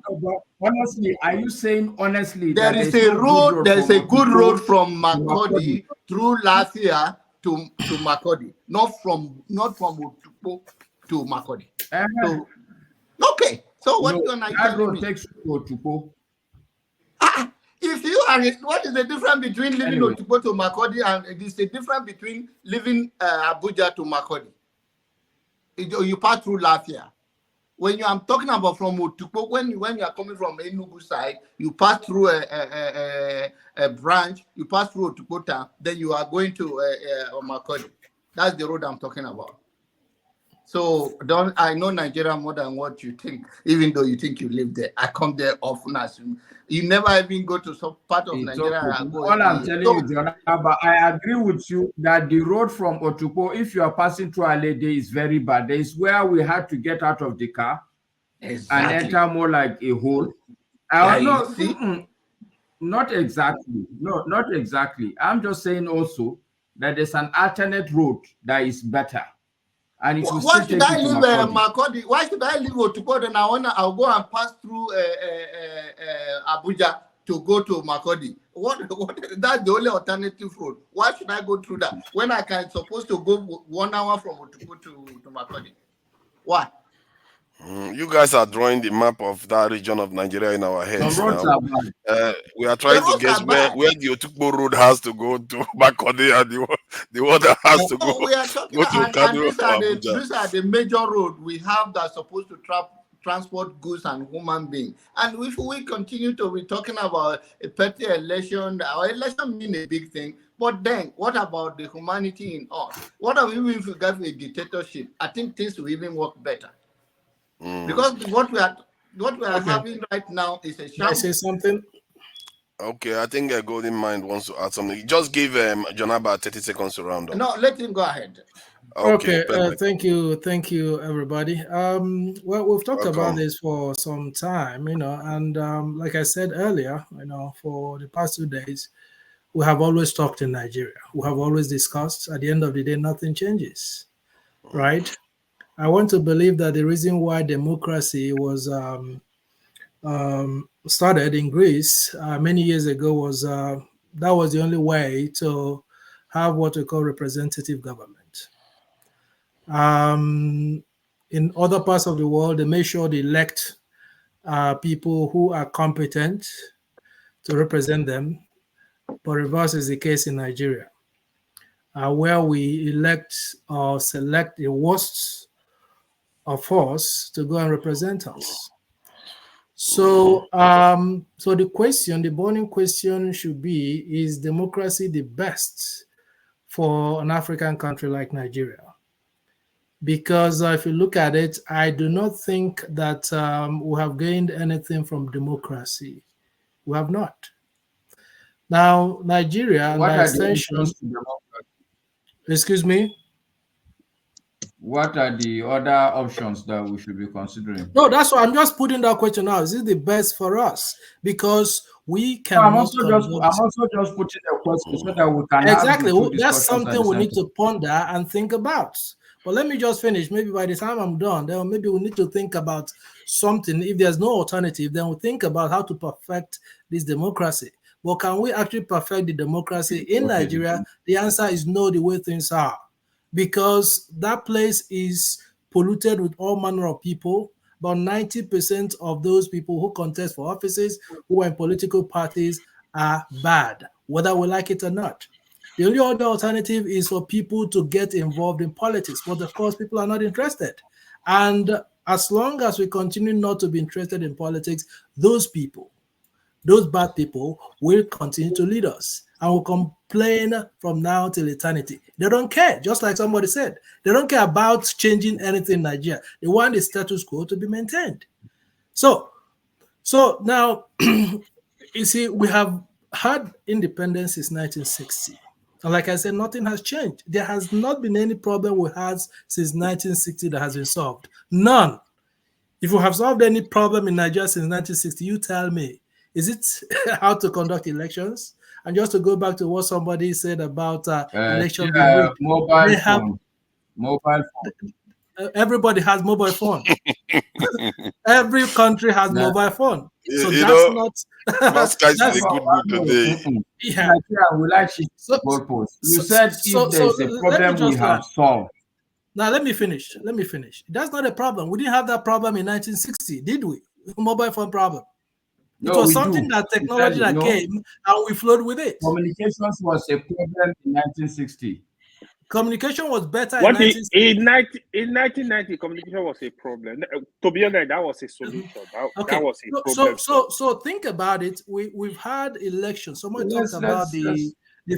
P: No, but honestly, are you saying honestly
A: there
P: that
A: is
P: there's
A: a
P: no
A: road? There is a good road from
P: to
A: Makodi through Lafia to Makodi, not from Otukpo to Makodi. So okay. So what
P: no,
A: are you
P: that
A: telling
P: road
A: me?
P: takes you to Otukpo.
A: If you are, what is the difference between living
P: Anyway.
A: Otukpo to Makodi and it is the difference between living Abuja to Makodi? You pass through Lafia. When I'm talking about from Otukpo, when you are coming from Enugu side, you pass through a branch, you pass through Otukpo town, then you are going to Makodi. That's the road I'm talking about. So I know Nigeria more than what you think, even though you think you live there. I come there often as you never even go to some part of Nigeria.
P: Okay. All I'm telling you, John, but I agree with you that the road from Otukpo, if you are passing through Alede, is very bad. There is where we had to get out of the car and enter more like a hole. Not exactly. No, not exactly. I'm just saying also that there's an alternate road that is better. And it will
A: why
P: still
A: should
P: take
A: I
P: you to
A: leave
P: Makodi.
A: Makodi? Why should I leave Otukpo? Then I'll go and pass through Abuja to go to Makodi. What? That's the only alternative road. Why should I go through that when I can supposed to go 1 hour from Otukpo to Makodi? Why?
B: You guys are drawing the map of that region of Nigeria in our heads now. We are trying to guess where the Otukpo road has to go to Makodi and the one that has to go.
A: We are talking, and these are the major roads we have that are supposed to transport goods and human beings. And if we continue to be talking about a petty election, our election mean a big thing. But then, what about the humanity in us? What if we got a dictatorship? I think things will even work better. Because what we are having right now is a
R: Can I say something?
B: Okay, I think Golden Mind wants to add something. Just give Jonaba 30 seconds to round up.
A: No, let him go ahead.
R: Okay, thank you, everybody. Well, we've talked about this for some time, and like I said earlier, for the past 2 days, we have always talked in Nigeria. We have always discussed. At the end of the day, nothing changes, right? I want to believe that the reason why democracy was started in Greece many years ago was that was the only way to have what we call representative government. In other parts of the world, they make sure they elect people who are competent to represent them, but reverse is the case in Nigeria, where we elect or select the worst of us to go and represent us. So, the burning question should be: is democracy the best
N: for an African country like Nigeria. Because if you look at it, I do not think that we have gained anything from democracy. We have not. Now, Nigeria, and
P: What
N: by
P: are the
N: extension,
P: options to democracy?
N: excuse me?
P: What are the other options that we should be considering?
N: No, that's why I'm just putting that question out. Is it the best for us? Because we cannot
P: I'm also just putting a question so that we can
N: exactly.
P: have the two
N: That's
P: discussions at
N: something
P: the
N: we
P: same
N: need
P: time.
N: to ponder and think about. But let me just finish. Maybe by the time I'm done, then maybe we need to think about something. If there's no alternative, then we'll think about how to perfect this democracy. But can we actually perfect the democracy in Nigeria? The answer is no, the way things are. Because that place is polluted with all manner of people. About 90% of those people who contest for offices, who are in political parties, are bad, whether we like it or not. The only other alternative is for people to get involved in politics, but of course, people are not interested. And as long as we continue not to be interested in politics, those people, those bad people, will continue to lead us and will complain from now till eternity. They don't care, just like somebody said. They don't care about changing anything in Nigeria. They want the status quo to be maintained. So now, you see, we have had independence since 1960. And like I said, nothing has changed. There has not been any problem we had since 1960 that has been solved. None. If you have solved any problem in Nigeria since 1960, you tell me. Is it how to conduct elections? And just to go back to what somebody said about election being rigged,
P: mobile phone.
N: Everybody has mobile phone. Every country has mobile phone. So that's not.
B: That's a good mood today.
N: Yeah.
P: We like goalposts. You said if there's a problem we have solved.
N: Now let me finish. That's not a problem. We didn't have that problem in 1960, did we? Mobile phone problem. It was something that technology that came and we flowed with it.
P: Communications was a problem in 1960.
N: Communication was better
D: in
N: 1960.
D: In 1990, communication was a problem. To be honest, that was a solution. That was a problem.
N: So think about it. We've had elections. Someone talked about the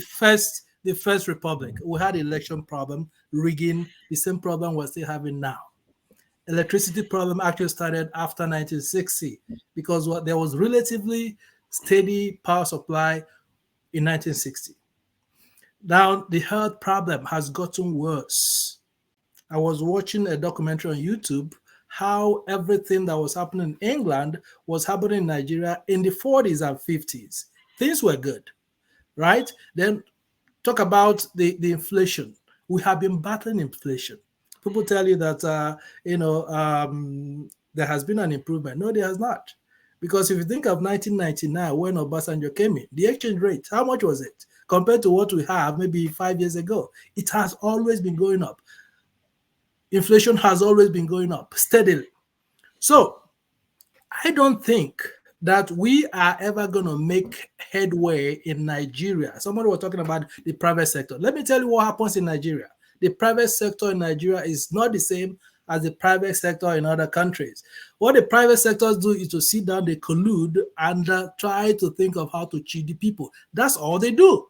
N: first republic. We had election problem, rigging, the same problem we're still having now. Electricity problem actually started after 1960 because there was relatively steady power supply in 1960. Now the health problem has gotten worse. I was watching a documentary on YouTube how everything that was happening in England was happening in Nigeria in the 40s and 50s. Things were good, right? Then talk about the inflation. We have been battling inflation. People tell you that, there has been an improvement. No, there has not. Because if you think of 1999, when Obasanjo came in, the exchange rate, how much was it? Compared to what we have maybe 5 years ago, it has always been going up. Inflation has always been going up steadily. So I don't think that we are ever going to make headway in Nigeria. Somebody was talking about the private sector. Let me tell you what happens in Nigeria. The private sector in Nigeria is not the same as the private sector in other countries. What the private sectors do is to sit down, they collude, and try to think of how to cheat the people. That's all they do.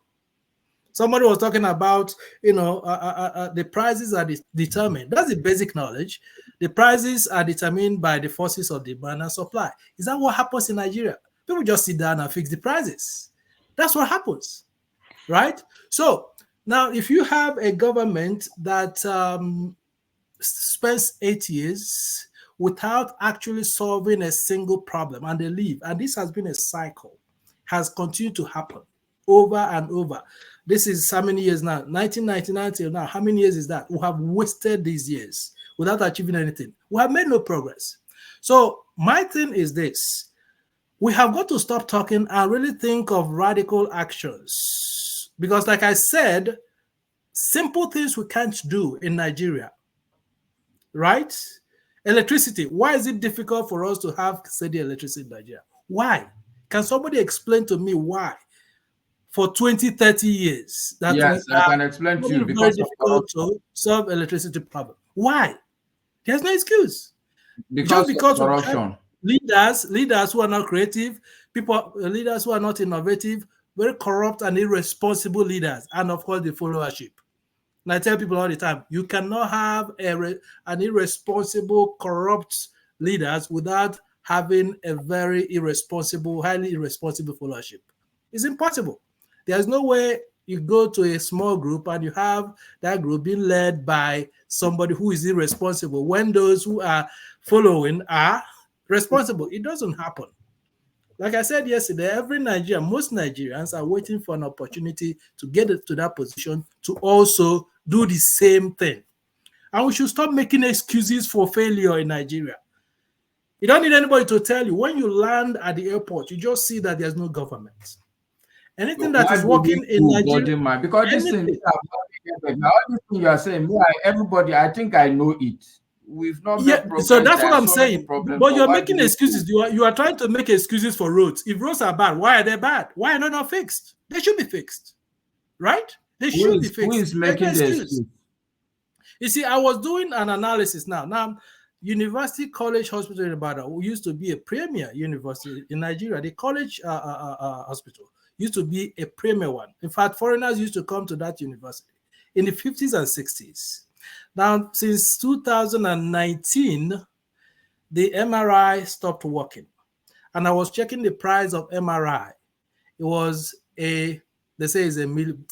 N: Somebody was talking about, the prices are determined. That's the basic knowledge. The prices are determined by the forces of demand and supply. Is that what happens in Nigeria? People just sit down and fix the prices. That's what happens, right? So now, if you have a government that spends 8 years without actually solving a single problem and they leave, and this has been a cycle, has continued to happen over and over. This is how many years now? 1999 till now. How many years is that? We have wasted these years without achieving anything. We have made no progress. So my thing is this. We have got to stop talking and really think of radical actions. Because like I said, simple things we can't do in Nigeria, right? Electricity. Why is it difficult for us to have steady electricity in Nigeria? Why? Can somebody explain to me why? For 20, 30 years.
P: Yes, I can explain to you.
N: Because it's very difficult to solve electricity problem. Why? There's no excuse. Just because
P: corruption.
N: Leaders who are not creative, leaders who are not innovative, very corrupt and irresponsible leaders, and of course the followership. And I tell people all the time, you cannot have an irresponsible, corrupt leaders without having a very irresponsible, highly irresponsible followership. It's impossible. There's no way you go to a small group and you have that group being led by somebody who is irresponsible when those who are following are responsible. It doesn't happen. Like I said yesterday, every Nigerian, most Nigerians are waiting for an opportunity to get to that position to also do the same thing. And we should stop making excuses for failure in Nigeria. You don't need anybody to tell you. When you land at the airport, you just see that there's no government. Anything that is working in Nigeria,
P: because this thing, all this thing you are saying, everybody, I think I know it. We've not
N: so that's what I'm saying. But you're making excuses. You are trying to make excuses for roads. If roads are bad, why are they bad? Why are they not fixed? They should be fixed, right? They should be fixed.
P: Who is making the excuse?
N: You see, I was doing an analysis now. University College Hospital in Ibadan, who used to be a premier university in Nigeria, the college hospital used to be a premier one. In fact, foreigners used to come to that university in the 50s and 60s. Now, since 2019, the MRI stopped working. And I was checking the price of MRI. It was they say it's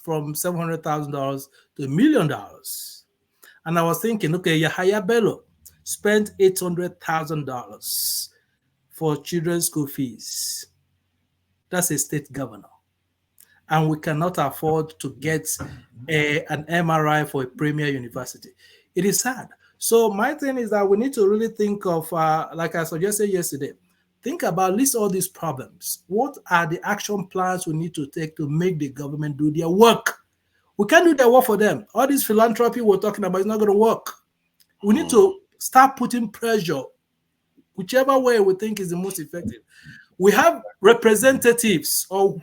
N: from $700,000 to $1 million. And I was thinking, okay, Yahaya Bello spent $800,000 for children's school fees. That's a state governor. And we cannot afford to get an MRI for a premier university. It is sad. So my thing is that we need to really think of, like I suggested yesterday, think about, list all these problems. What are the action plans we need to take to make the government do their work? We can't do their work for them. All this philanthropy we're talking about is not going to work. We need to start putting pressure, whichever way we think is the most effective. We have representatives or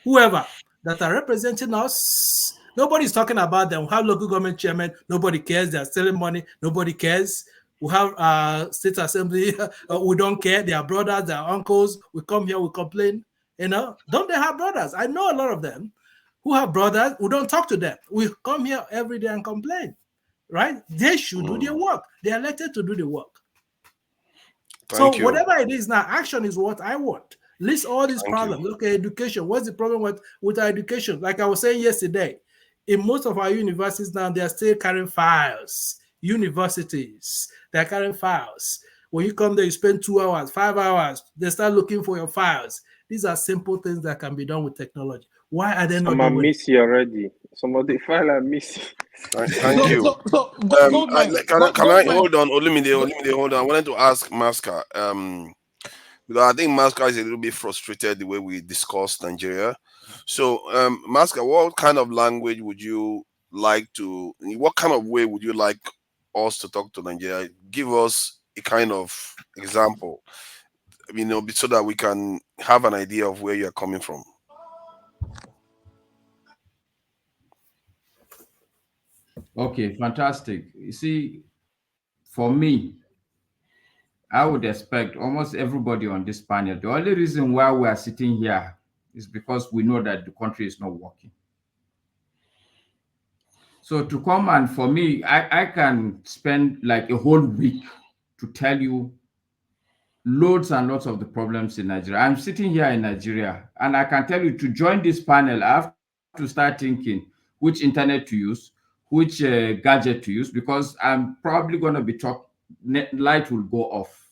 N: whoever that are representing us. Nobody's talking about them. We have local government chairman. Nobody cares. They're stealing money. Nobody cares. We have state assembly. We don't care. They are brothers. They are uncles. We come here. We complain. Don't they have brothers? I know a lot of them who have brothers. We don't talk to them. We come here every day and complain. Right? They should do their work. They are elected to do the work.
B: Thank you.
N: Whatever it is now, action is what I want. List all these problems. Okay, education. What's the problem with our education? Like I was saying yesterday, in most of our universities now, they are still carrying files. Universities, they're carrying files. When you come there, you spend 2 hours, 5 hours. They start looking for your files. These are simple things that can be done with technology. Why are they not doing it?
D: I miss you already. Some of the file I miss.
B: Thank you. Can I hold on? Olumide, hold on. I wanted to ask Masca. Because I think Masca is a little bit frustrated the way we discussed Nigeria. So, Masca, what kind of language would you like to? What kind of way would you like us to talk to Nigeria? Give us a kind of example, so that we can have an idea of where you are coming from.
P: Okay, fantastic. You see, for me, I would expect almost everybody on this panel. The only reason why we are sitting here is because we know that the country is not working. So to come and for me, I can spend like a whole week to tell you loads and lots of the problems in Nigeria. I'm sitting here in Nigeria, and I can tell you to join this panel, I have to start thinking which internet to use, which gadget to use, because I'm probably going to be light will go off.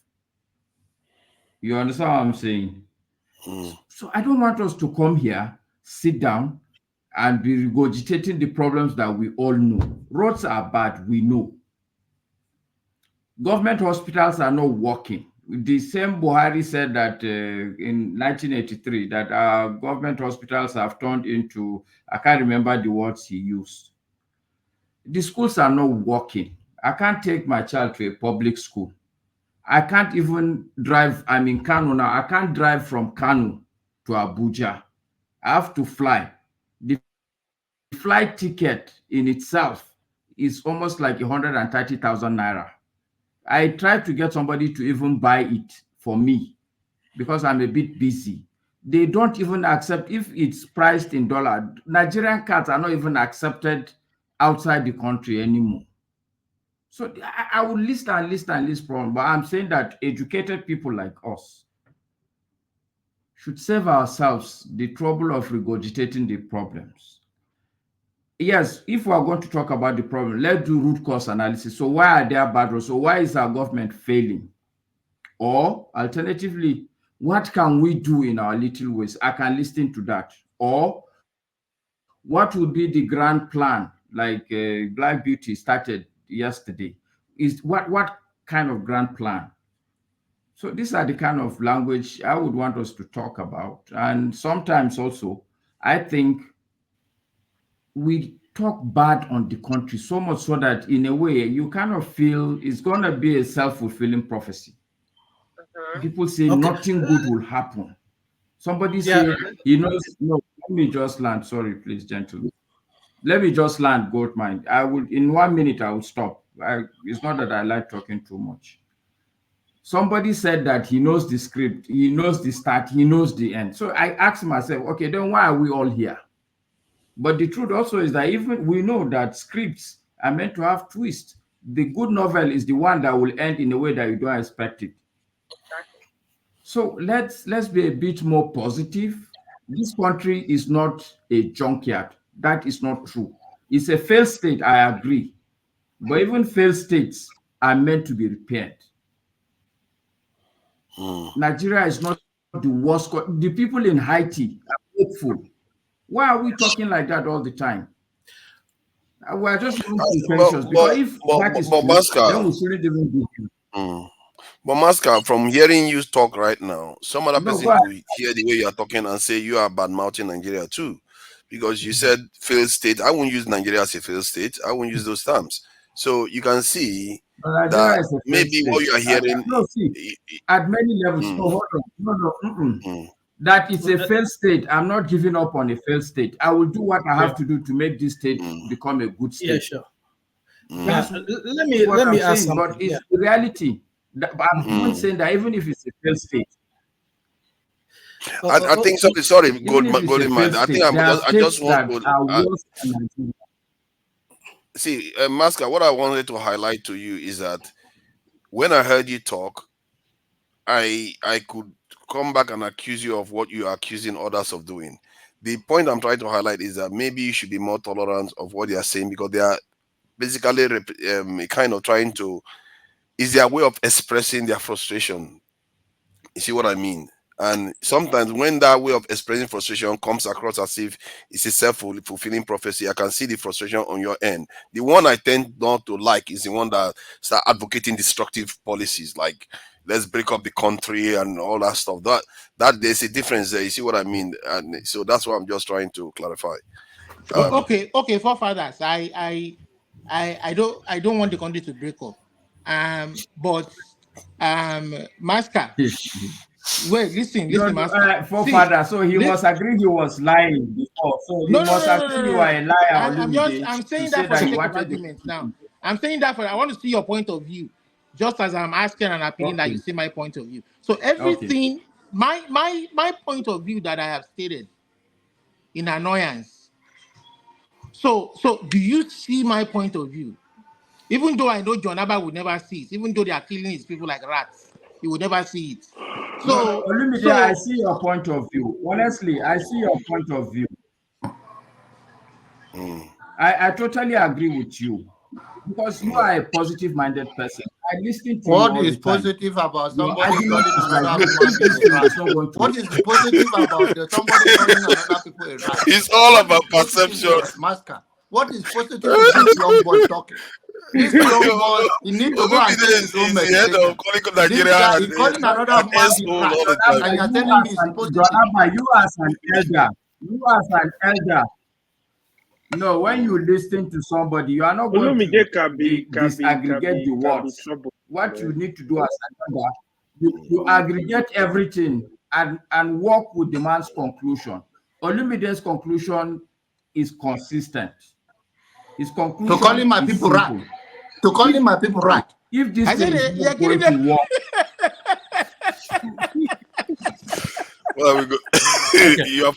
P: You understand what I'm saying? So I don't want us to come here, sit down, and be regurgitating the problems that we all know. Roads are bad, we know. Government hospitals are not working. The same Buhari said that in 1983 that our government hospitals have turned into, I can't remember the words he used. The schools are not working. I can't take my child to a public school. I can't even drive. I'm in Kano now. I can't drive from Kano to Abuja. I have to fly. The flight ticket in itself is almost like 130,000 naira. I tried to get somebody to even buy it for me because I'm a bit busy. They don't even accept if it's priced in dollar. Nigerian cards are not even accepted outside the country anymore. So I would list problem, but I'm saying that educated people like us should save ourselves the trouble of regurgitating the problems. Yes, if we are going to talk about the problem, let's do root cause analysis. So why are there bad roads? So why is our government failing? Or alternatively, what can we do in our little ways? I can listen to that. Or what would be the grand plan, like Black Beauty started yesterday? Is what kind of grand plan? So these are the kind of language I would want us to talk about. And sometimes also, I think we talk bad on the country so much so that in a way you kind of feel it's going to be a self-fulfilling prophecy. People say nothing good will happen. Somebody say, no, let me just land. Sorry, please, gentlemen. Let me just land, Goldmine. I will, in 1 minute, I will stop. It's not that I like talking too much. Somebody said that he knows the script, he knows the start, he knows the end. So I asked myself, okay, then why are we all here? But the truth also is that even we know that scripts are meant to have twists. The good novel is the one that will end in a way that you don't expect it. So let's be a bit more positive. This country is not a junkyard. That is not true. It's a failed state, I agree. But even failed states are meant to be repaired. Nigeria is not the worst. The people in Haiti are hopeful. Why are we talking like that all the time? We're just intentions, because if that is true, then we shouldn't even be here.
B: But Masca, from hearing you talk right now, some other person could hear the way you are talking and say you are bad mouthing Nigeria too, because you said failed state. I won't use Nigeria as a failed state. I won't use those terms. So you can see that maybe what you are hearing.
P: No, see, at many levels. No, hold on. No. That is a failed state. I'm not giving up on a failed state. I will do what I have to do to make this state become a good state.
R: Yeah, sure.
P: That's let me ask something. But it's the reality. I'm even saying that even if it's a failed state.
B: I think so. Sorry, Goldman. I think I just want to see, Masca. What I wanted to highlight to you is that when I heard you talk, I could come back and accuse you of what you are accusing others of doing. The point I'm trying to highlight is that maybe you should be more tolerant of what they are saying, because they are basically kind of trying to, is their way of expressing their frustration. You see what I mean? And sometimes when that way of expressing frustration comes across as if it's a self-fulfilling prophecy, I can see the frustration on your end. The one I tend not to like is the one that start advocating destructive policies, like let's break up the country and all that stuff. That there's a difference there. You see what I mean? And so that's what I'm just trying to clarify.
N: Okay, forefathers. I don't want the country to break up. But Master. Wait, listen, Master.
P: Forefather, so he must agree he was lying before. So he must agree you are a liar.
N: I'm saying that for the sake of argument now. I'm saying that I want to see your point of view, just as I'm asking and appealing that you see my point of view. So everything, my point of view that I have stated in annoyance. So do you see my point of view? Even though I know John Abba would never see it, even though they are killing his people like rats, he would never see it. So,
P: I see your point of view. Honestly, I see your point of view. I totally agree with you, because you are a positive-minded person. I listen to
A: what
P: you all
A: is
P: the time.
A: Positive about somebody calling another woman? What is positive about somebody calling another people a rat?
B: It's all about perception.
A: Masker. What is positive with this young boy talking? This young boy, he needs to go and take his own medication. This guy, he's calling another man a rat. And you're telling me it's positive.
P: You as an elder. No, when you listen to somebody, you are not going to disaggregate the words. What you need to do as an elder, you aggregate everything and work with the man's conclusion. Olumide's conclusion is consistent. His conclusion
A: to calling my people rat. To calling my people rat.
P: If this thing is going to work.
B: Well, we go. You are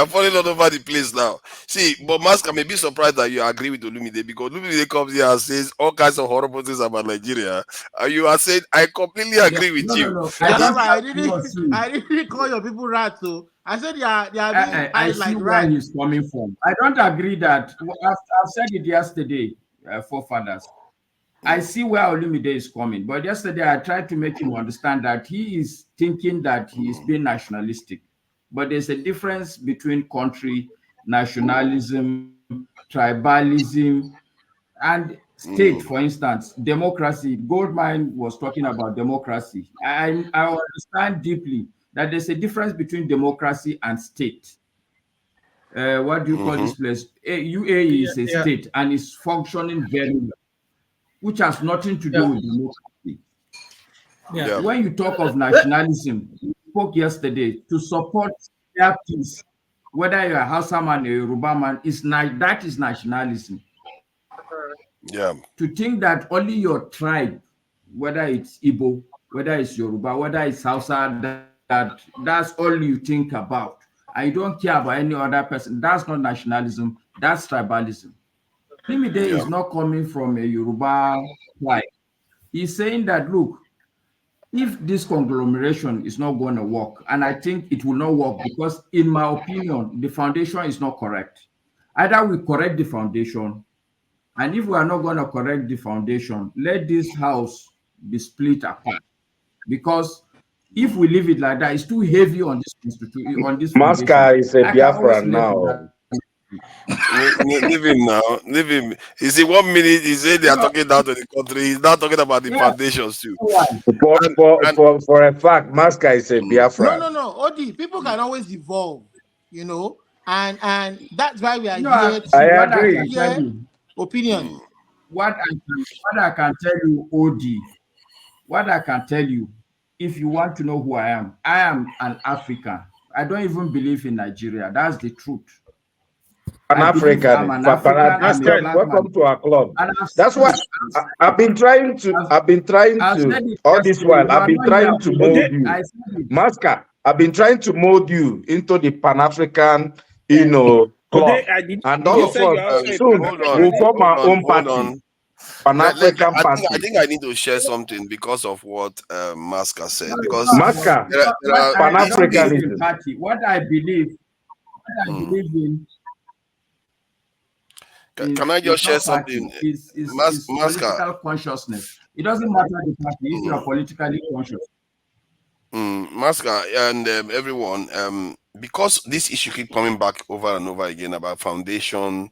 B: falling all over the place now. See, but Mask, may be surprised that you agree with Olumide, because Olumide comes here and says all kinds of horrible things about Nigeria, and you are saying I completely agree with you.
P: No.
N: I didn't call your people rats. So I said they are being
P: I
N: carried
P: see
N: like
P: where
N: rats.
P: he's coming from. I don't agree that. I've said it yesterday, forefathers. I see where Olumide is coming, but yesterday I tried to make him understand that he is thinking that he is being nationalistic. But there's a difference between country, nationalism, tribalism, and state. For instance, democracy. Goldmine was talking about democracy. I understand deeply that there's a difference between democracy and state. What do you call this place? UAE is a state and is functioning very well, which has nothing to do with democracy. When you talk of nationalism, we spoke yesterday, to support their peace, whether you're a Hausa man or a Yoruba man, that is nationalism.
B: Yeah.
P: To think that only your tribe, whether it's Igbo, whether it's Yoruba, whether it's Hausa, that's all you think about. I don't care about any other person. That's not nationalism, that's tribalism. Limide is not coming from a Yoruba tribe. He's saying that, look, if this conglomeration is not going to work, and I think it will not work because, in my opinion, the foundation is not correct. Either we correct the foundation, and if we are not going to correct the foundation, let this house be split apart. Because if we leave it like that, it's too heavy on this institution, on this foundation.
L: Masca is a
P: I can always
L: Biafra
P: live with
L: now.
P: that.
B: Leave him now. Leave him. You see, 1 minute he said they are talking down to the country. He's not talking about the foundations too.
L: For a fact, Masca is a Biafra.
N: No. Odi, people can always evolve, and that's why we are
P: No,
N: here
L: I
N: to
L: agree.
N: hear opinions.
P: What I can tell you, Odi, what I can tell you, if you want to know who I am an African. I don't even believe in Nigeria. That's the truth.
L: An African. I'm
P: an African. I'm a black
L: welcome
P: man.
L: to our club.
P: And
L: That's why I've been trying to all this while. I've been trying to mold you, Masca. I've been trying to mold you into the Pan-African, club. And all of us soon will form our own party. Pan-African party.
B: I think I need to share something because of what Masca said. Because
L: Masca, Pan-Africanism.
P: What I believe in.
B: Can I just share something?
P: Is political consciousness. It doesn't matter the party if you are politically conscious.
B: Masca and everyone, because this issue keep coming back over and over again about foundation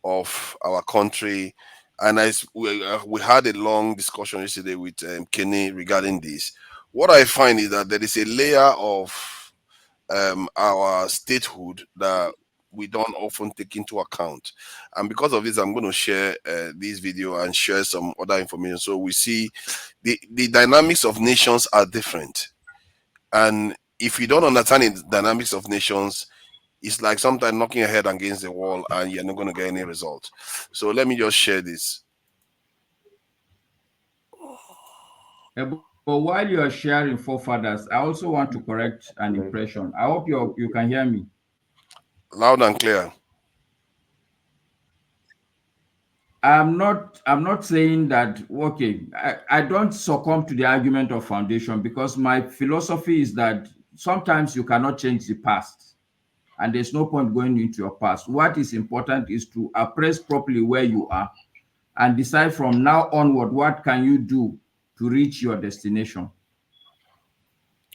B: of our country, and we had a long discussion yesterday with Kenny regarding this. What I find is that there is a layer of our statehood that we don't often take into account, and because of this I'm going to share this video and share some other information so we see the dynamics of nations are different, and if you don't understand the dynamics of nations, it's like sometimes knocking your head against the wall and you're not going to get any result. So let me just share this.
P: But while you are sharing forefathers, I also want to correct an impression. I hope you can hear me.
B: Loud and clear.
P: I'm not saying that, okay, I don't succumb to the argument of foundation, because my philosophy is that sometimes you cannot change the past, and there's no point going into your past. What is important is to appraise properly where you are and decide from now onward what can you do to reach your destination.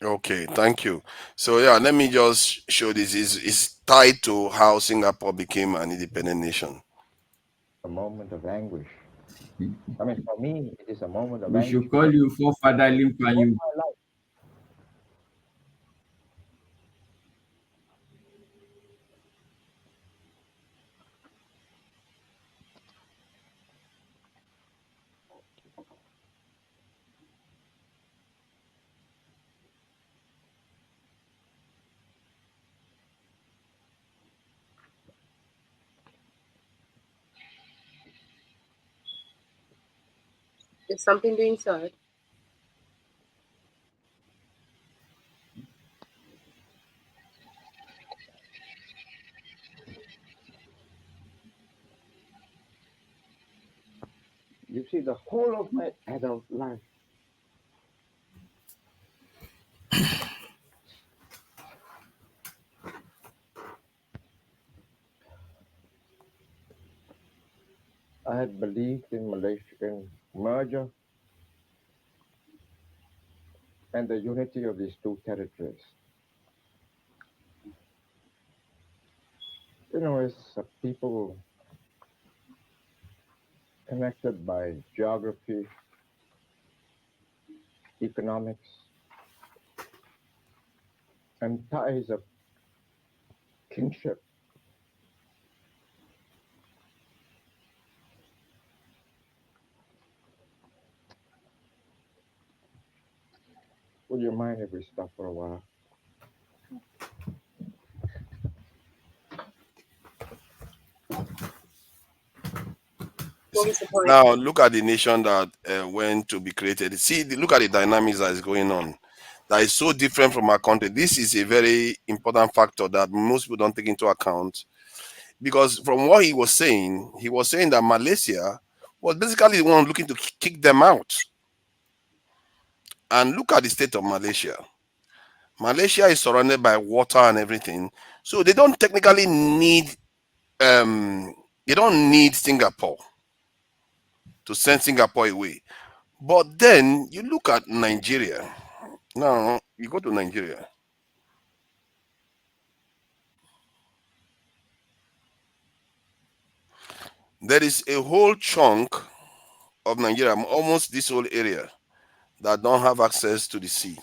B: Okay, thank you. So yeah, let me just show this. Is tied to how Singapore became an independent nation.
C: A moment of anguish. I mean, for me, it is a moment of
P: We
C: anguish.
P: should call you forefather Lim Kuan Yew.
F: Is something doing so?
C: You see, the whole of my adult life, I had believed in Malaysian merger and the unity of these two territories. You know, as a people connected by geography, economics, and ties of kinship, would you mind if we stop for a while?
F: What was the point?
B: Now look at the nation that went to be created. See, look at the dynamics that is going on. That is so different from our country. This is a very important factor that most people don't take into account. Because from what he was saying that Malaysia was basically the one looking to kick them out. And look at the state of Malaysia. Malaysia is surrounded by water and everything. So they don't technically need Singapore to send Singapore away. But then you look at Nigeria. Now you go to Nigeria. There is a whole chunk of Nigeria, almost this whole area, that don't have access to the sea.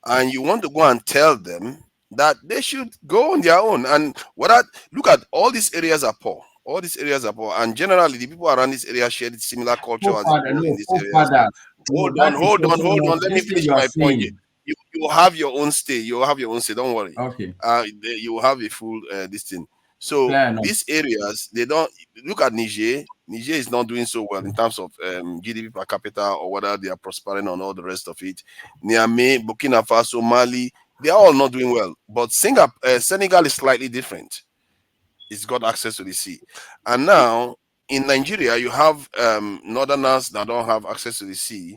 B: And you want to go and tell them that they should go on their own. And look at all these areas are poor. All these areas are poor. And generally the people around this area share similar culture as the people in this area. Hold on. Let me finish my point. You have your own stay. You have your own stay. Don't worry.
P: Okay.
B: You have a full this thing. So these areas, they don't look at Niger. Niger is not doing so well in terms of GDP per capita or whether they are prospering on all the rest of it. Niamey, Burkina Faso, Mali, they are all not doing well. But Senegal is slightly different. It's got access to the sea. And now in Nigeria, you have northerners that don't have access to the sea.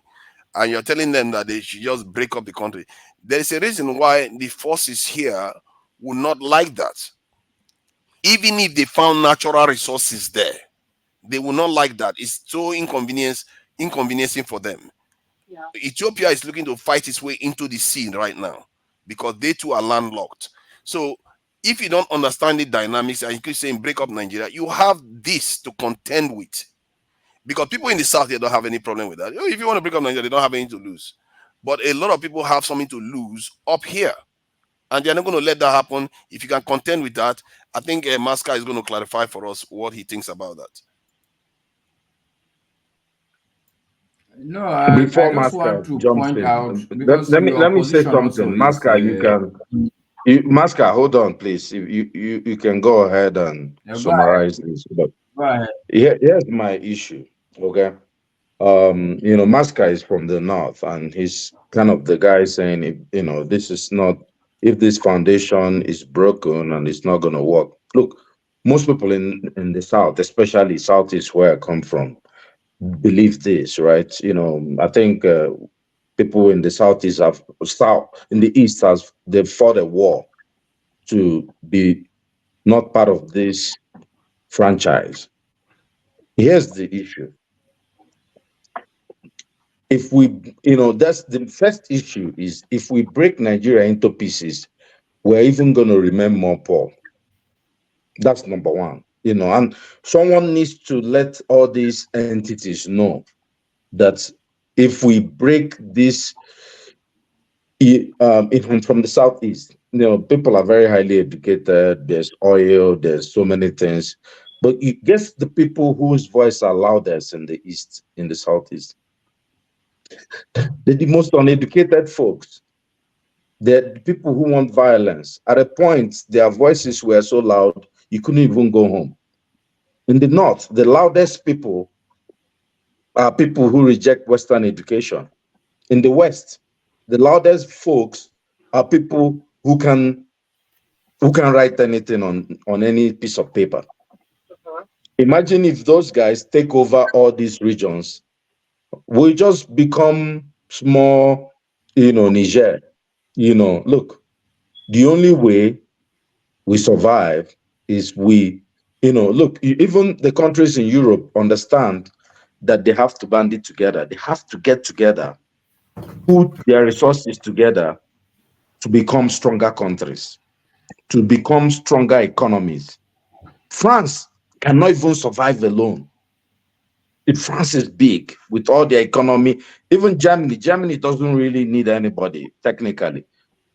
B: And you're telling them that they should just break up the country. There is a reason why the forces here would not like that. Even if they found natural resources there, they will not like that. It's so inconveniencing for them. Yeah. Ethiopia is looking to fight its way into the sea right now because they too are landlocked. So if you don't understand the dynamics and you keep saying break up Nigeria, you have this to contend with. Because people in the south, they don't have any problem with that. If you want to break up Nigeria, they don't have anything to lose. But a lot of people have something to lose up here. And they're not going to let that happen. If you can contend with that, I think Masca is going to clarify for us what he thinks about that.
P: No, I just want to point out because let me say something.
L: Masca, Masca, hold on, please. You can go ahead and summarize this. But here's my issue. Okay. Masca is from the north, and he's kind of the guy saying, if this foundation is broken and it's not going to work. Look, most people in the south, especially southeast where I come from, believe this, right? I think people in the southeast in the east they've fought a war to be not part of this franchise. Here's the issue. If that's the first issue is if we break Nigeria into pieces, we're even going to remain more poor. That's number one. And someone needs to let all these entities know that if we break this, even from the southeast, people are very highly educated. There's oil. There's so many things, but it gets the people whose voice are loudest in the east, in the southeast. They're the most uneducated folks. They're the people who want violence. At a point, their voices were so loud, you couldn't even go home. In the north, the loudest people are people who reject Western education. In the west, the loudest folks are people who can write anything on any piece of paper. Imagine if those guys take over all these regions, we just become small, Niger. Look, the only way we survive is look, even the countries in Europe understand that they have to band it together. They have to get together, put their resources together to become stronger countries, to become stronger economies. France cannot even survive alone. If France is big with all their economy, even Germany doesn't really need anybody technically.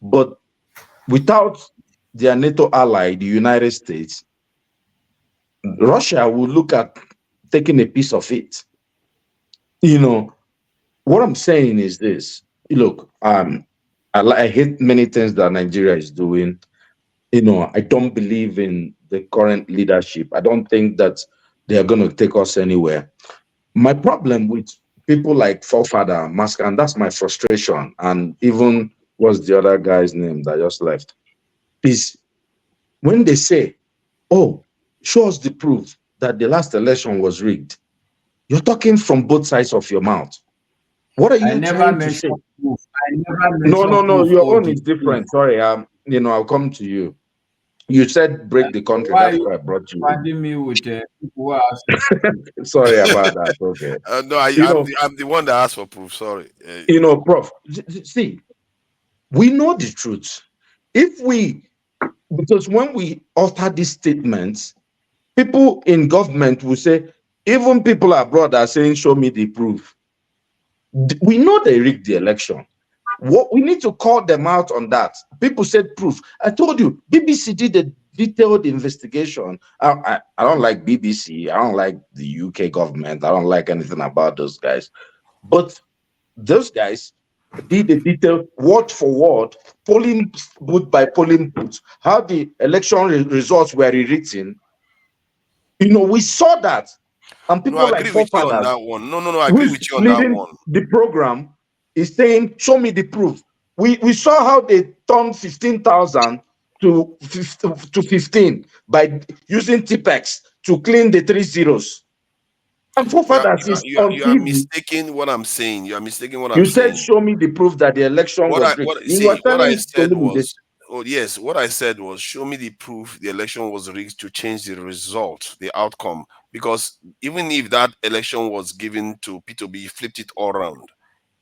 L: But without their NATO ally, the United States, Russia will look at taking a piece of it. What I'm saying is this. Look, I hate many things that Nigeria is doing. I don't believe in the current leadership. I don't think that they are going to take us anywhere. My problem with people like Forefather, Masker, and that's my frustration, and even what's the other guy's name that just left, is when they say, oh, show us the proof that the last election was rigged. You're talking from both sides of your mouth. What are you trying to say?
P: Proof. I never
L: No,
P: mentioned proof.
L: your own is different. Sorry, I'll come to you. You said break the country.
P: Why
L: That's
P: are
L: why I brought you.
P: you me with people who are asking?
L: Sorry about that. Okay.
B: No, I'm the one that asked for proof. Sorry.
L: Prof. See, we know the truth. Because when we utter these statements, people in government will say, even people abroad are saying, show me the proof. We know they rigged the election. What we need to call them out on that. People said proof. I told you, BBC did a detailed investigation. I don't like BBC. I don't like the UK government. I don't like anything about those guys. But those guys did a detailed word for word, polling booth by polling booth, how the election results were rewritten. We saw that. And people
B: I
L: like
B: agree with you on
L: Forefathers,
B: that one. No, I agree with you on that
L: leading
B: one.
L: the program, is saying, show me the proof. We saw how they turned 15,000 to 15 by using Tipex to clean the 3 zeros. And Forefathers is on
B: You are
L: TV.
B: mistaking what I'm saying. You are mistaking what
L: You
B: I'm
L: said,
B: saying.
L: show me the proof that the election was rigged. You were
B: What I
L: telling
B: said
L: Olumide.
B: was, what I said was, show me the proof the election was rigged to change the result, the outcome. Because even if that election was given to P2B, flipped it all around,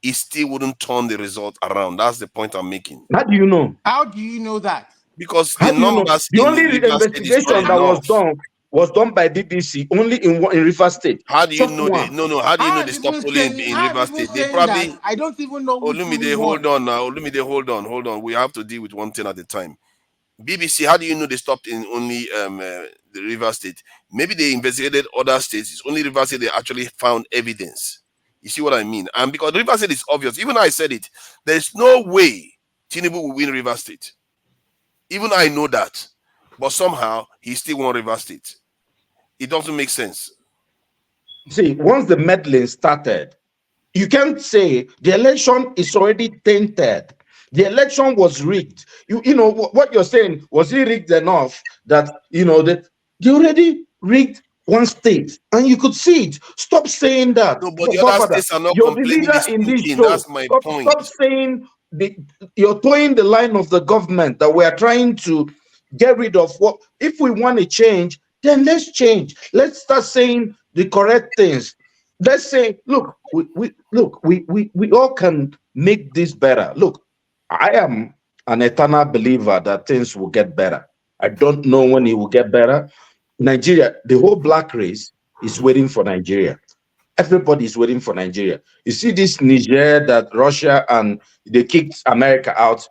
B: it still wouldn't turn the result around. That's the point I'm making.
L: How do you know?
N: How do you know that?
B: Because
L: How
B: the
L: do you know?
B: numbers
L: The
B: in
L: only
B: Rivers State is not
L: investigation that
B: enough.
L: was done by BBC only in Rivers State.
B: How do you
L: Just
B: know they?
L: one.
B: No. How do you know
N: I'm
B: they stopped
N: even
B: polling
N: saying,
B: in Rivers State? They
N: that
B: probably.
N: I don't even know who truly
B: Olumide,
N: won.
B: hold on now. Olumide, hold on. We have to deal with one thing at a time. BBC, how do you know they stopped in only the Rivers State? Maybe they investigated other states. It's only Rivers State they actually found evidence. You see what I mean? And because Rivers State is obvious, even I said it, there's no way Tinubu will win Rivers State. Even I know that. But somehow, he still won Rivers State. It doesn't make sense.
L: See, once the meddling started, you can't say the election is already tainted. The election was rigged. You know what you're saying, was it rigged enough that that they already rigged one state and you could see it. Stop saying that.
B: No, but the other
L: Father,
B: states are not
L: you're the
B: complaining.
L: leader
B: It's
L: in this
B: thinking.
L: show.
B: That's my point.
L: Stop saying you're towing the line of the government that we are trying to get rid of. What if we want to change? Then let's change. Let's start saying the correct things. Let's say, look, we all can make this better. Look, I am an eternal believer that things will get better. I don't know when it will get better. Nigeria, the whole black race is waiting for Nigeria. Everybody is waiting for Nigeria. You see this Niger that Russia and they kicked America out.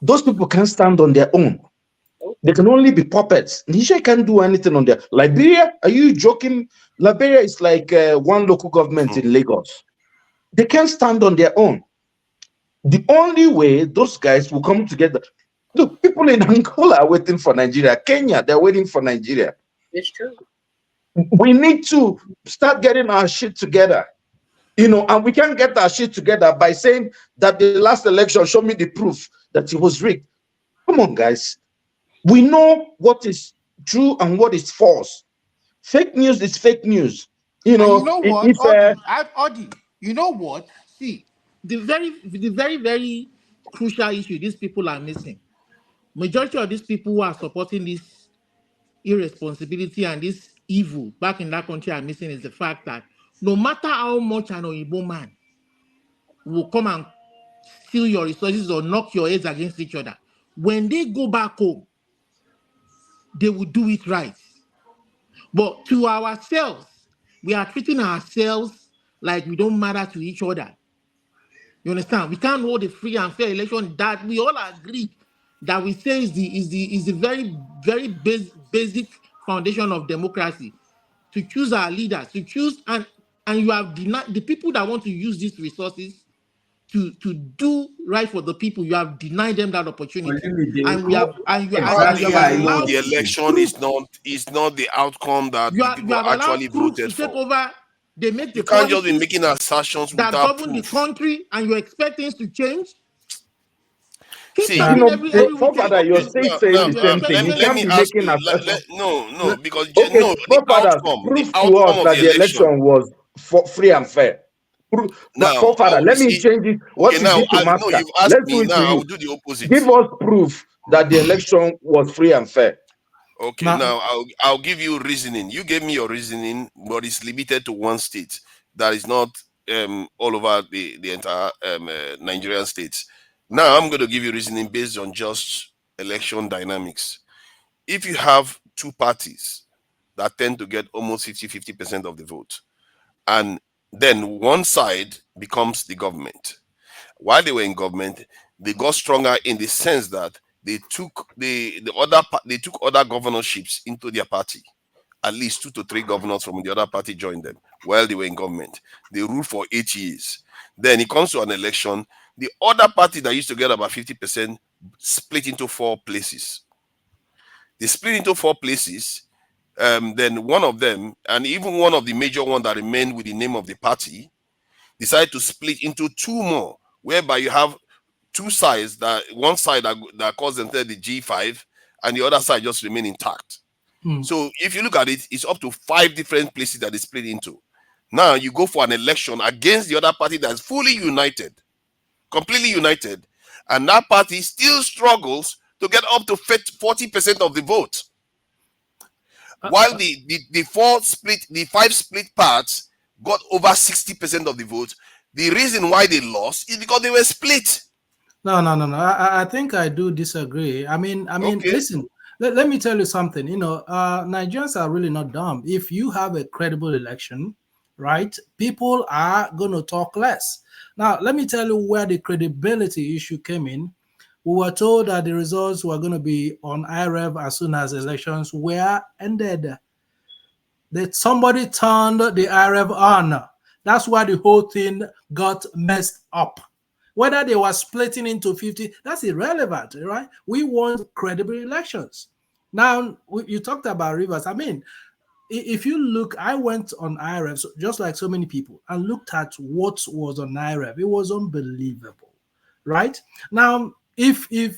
L: Those people can't stand on their own. They can only be puppets. Niger can't do anything on their. Liberia, are you joking? Liberia is like one local government in Lagos. They can't stand on their own. The only way those guys will come together. Look, people in Angola are waiting for Nigeria. Kenya, they're waiting for Nigeria.
F: It's true.
L: We need to start getting our shit together. And we can't get our shit together by saying that the last election, show me the proof that it was rigged. Come on, guys. We know what is true and what is false. Fake news is fake news. You
N: And
L: know,
N: you know what, Audi, you know what? See, the very crucial issue these people are missing. Majority of these people who are supporting this irresponsibility and this evil back in that country are missing is the fact that no matter how much an Oyibo man will come and steal your resources or knock your heads against each other, when they go back home, they will do it right. But to ourselves, we are treating ourselves like we don't matter to each other. You understand? We can't hold a free and fair election that we all agree that we say is the very basic foundation of democracy. To choose our leaders, to choose and you have denied the people that want to use these resources to do right for the people. You have denied them that opportunity, and we have and you
B: How
N: have
B: do you know
N: allowed
B: the election is not the outcome that
N: you
B: the
N: have
B: people
N: allowed
B: actually
N: crooks to
B: voted
N: take
B: for?
N: over. They make the
B: You can't just be
N: policies
B: making assertions
N: that
B: without
N: govern the
B: proof.
N: country, and you expect things to change. Keep
B: See,
N: talking every weekend.
L: Forefather, you're
B: okay,
L: still saying the same thing. You
B: let
L: can't
B: me
L: be
B: ask
L: making
B: you.
L: assertions.
B: No, because
L: Okay,
B: the
L: forefather, prove to us
B: outcome of
L: that
B: the
L: the
B: election.
L: election was free and fair.
B: Now,
L: Forefather, let me change it. What
B: okay,
L: you
B: now
L: did to
B: no,
L: Master,
B: you've asked
L: let's do
B: me.
L: it to
B: Now I will
L: you.
B: do the opposite.
L: Give us proof that the election was free and fair.
B: Okay, now I'll give you reasoning. You gave me your reasoning, but it's limited to one state. That is not all over the entire Nigerian states. Now I'm going to give you reasoning based on just election dynamics. If you have two parties that tend to get almost 50% of the vote, and then one side becomes the government. While they were in government, they got stronger in the sense that they took they took other governorships into their party. At least 2 to 3 governors from the other party joined them while they were in government. They ruled for 8 years. Then it comes to an election. The other party that used to get about 50% split into 4 places. They split into 4 places. Then one of them, and even one of the major ones that remained with the name of the party, decided to split into 2 more, whereby you have 2 sides, that one side that calls themselves the G5, and the other side just remain intact. So if you look at it, it's up to 5 different places that they split into. Now you go for an election against the other party that's fully united, completely united, and that party still struggles to get up to 40% of the vote. While the 5 split parts got over 60% of the vote. The reason why they lost is because they were split.
M: No. I think I do disagree. I mean,
B: Okay.
M: listen. Let me tell you something. Nigerians are really not dumb. If you have a credible election, right, people are going to talk less. Now, let me tell you where the credibility issue came in. We were told that the results were going to be on IREV as soon as elections were ended. That somebody turned the IREV on. That's why the whole thing got messed up. Whether they were splitting into 50, that's irrelevant, right? We want credible elections. Now, you talked about Rivers. I mean, if you look, I went on IREV, just like so many people, and looked at what was on IREV. It was unbelievable, right? Now, if the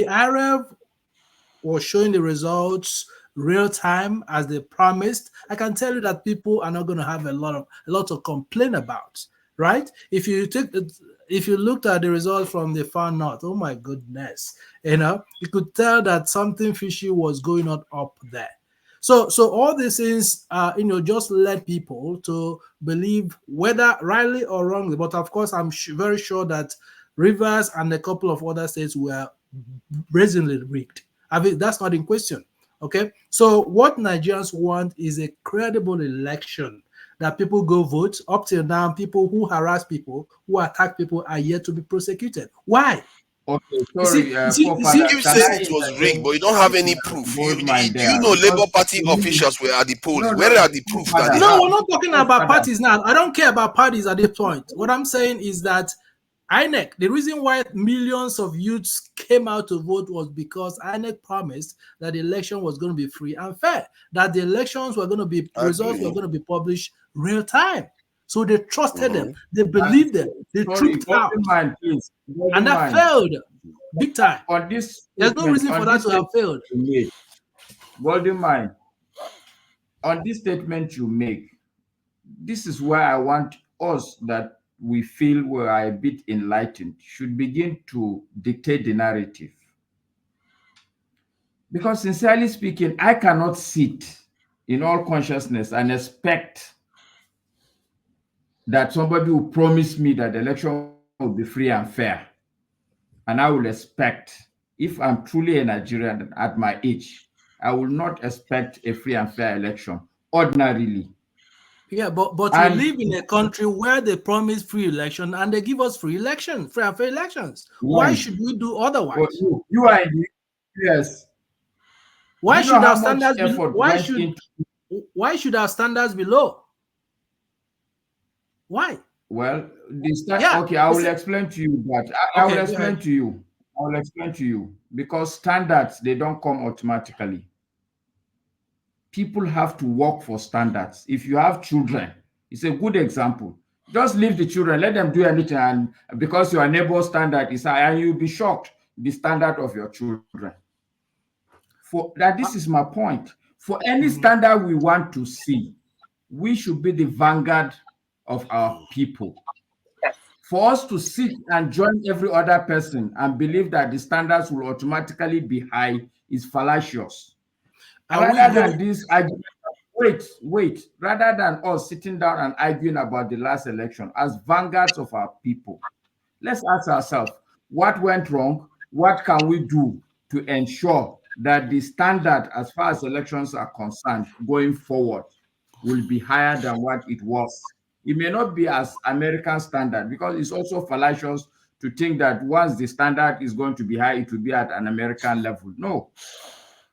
M: IREV was showing the results real time as they promised, I can tell you that people are not going to have a lot to complain about, right? If you looked at the results from the far north, oh my goodness, you could tell that something fishy was going on up there. So all these things, just led people to believe, whether rightly or wrongly. But of course, I'm very sure that Rivers and a couple of other states were brazenly rigged. I mean, that's not in question. Okay, so what Nigerians want is a credible election that people go vote. Up till now, people who harass people, who attack people, are yet to be prosecuted. Why?
P: Okay,
B: You keep saying it was rigged, but you don't have any proof. Do you know Labour Party officials were at the polls? Where are the proof that they have?
M: No, we're not talking about parties now. I don't care about parties at this point. What I'm saying is that INEC, the reason why millions of youths came out to vote was because INEC promised that the election was going to be free and fair, that the elections were going to be, results were going to be published real time. So they trusted them, they believed them, they trooped out. And that failed big time. There's no reason for that to have failed.
P: Golden Mind, on this statement you make, this is where I want us that we feel we are a bit enlightened should begin to dictate the narrative. Because sincerely speaking, I cannot sit in all consciousness and expect that somebody will promise me that the election will be free and fair. And I will expect, if I'm truly a Nigerian at my age, I will not expect a free and fair election ordinarily.
M: Yeah, but we live in a country where they promise free election and they give us free election, free and fair elections. Why should we do otherwise?
P: You are in the US.
M: Why should our standards be? Why should our standards be low? Why?
P: Well, okay, I will explain to you that. I will explain to you. I will explain to you because standards, they don't come automatically. People have to work for standards. If you have children, it's a good example. Just leave the children, let them do anything, and because your neighbor's standard is high, and you'll be shocked the standard of your children. For that, this is my point. For any standard we want to see, we should be the vanguard of our people. For us to sit and join every other person and believe that the standards will automatically be high is fallacious. Rather than this argument, rather than us sitting down and arguing about the last election as vanguards of our people, let's ask ourselves, what went wrong? What can we do to ensure that the standard as far as elections are concerned going forward will be higher than what it was? It may not be as American standard, because it's also fallacious to think that once the standard is going to be high, it will be at an American level. No.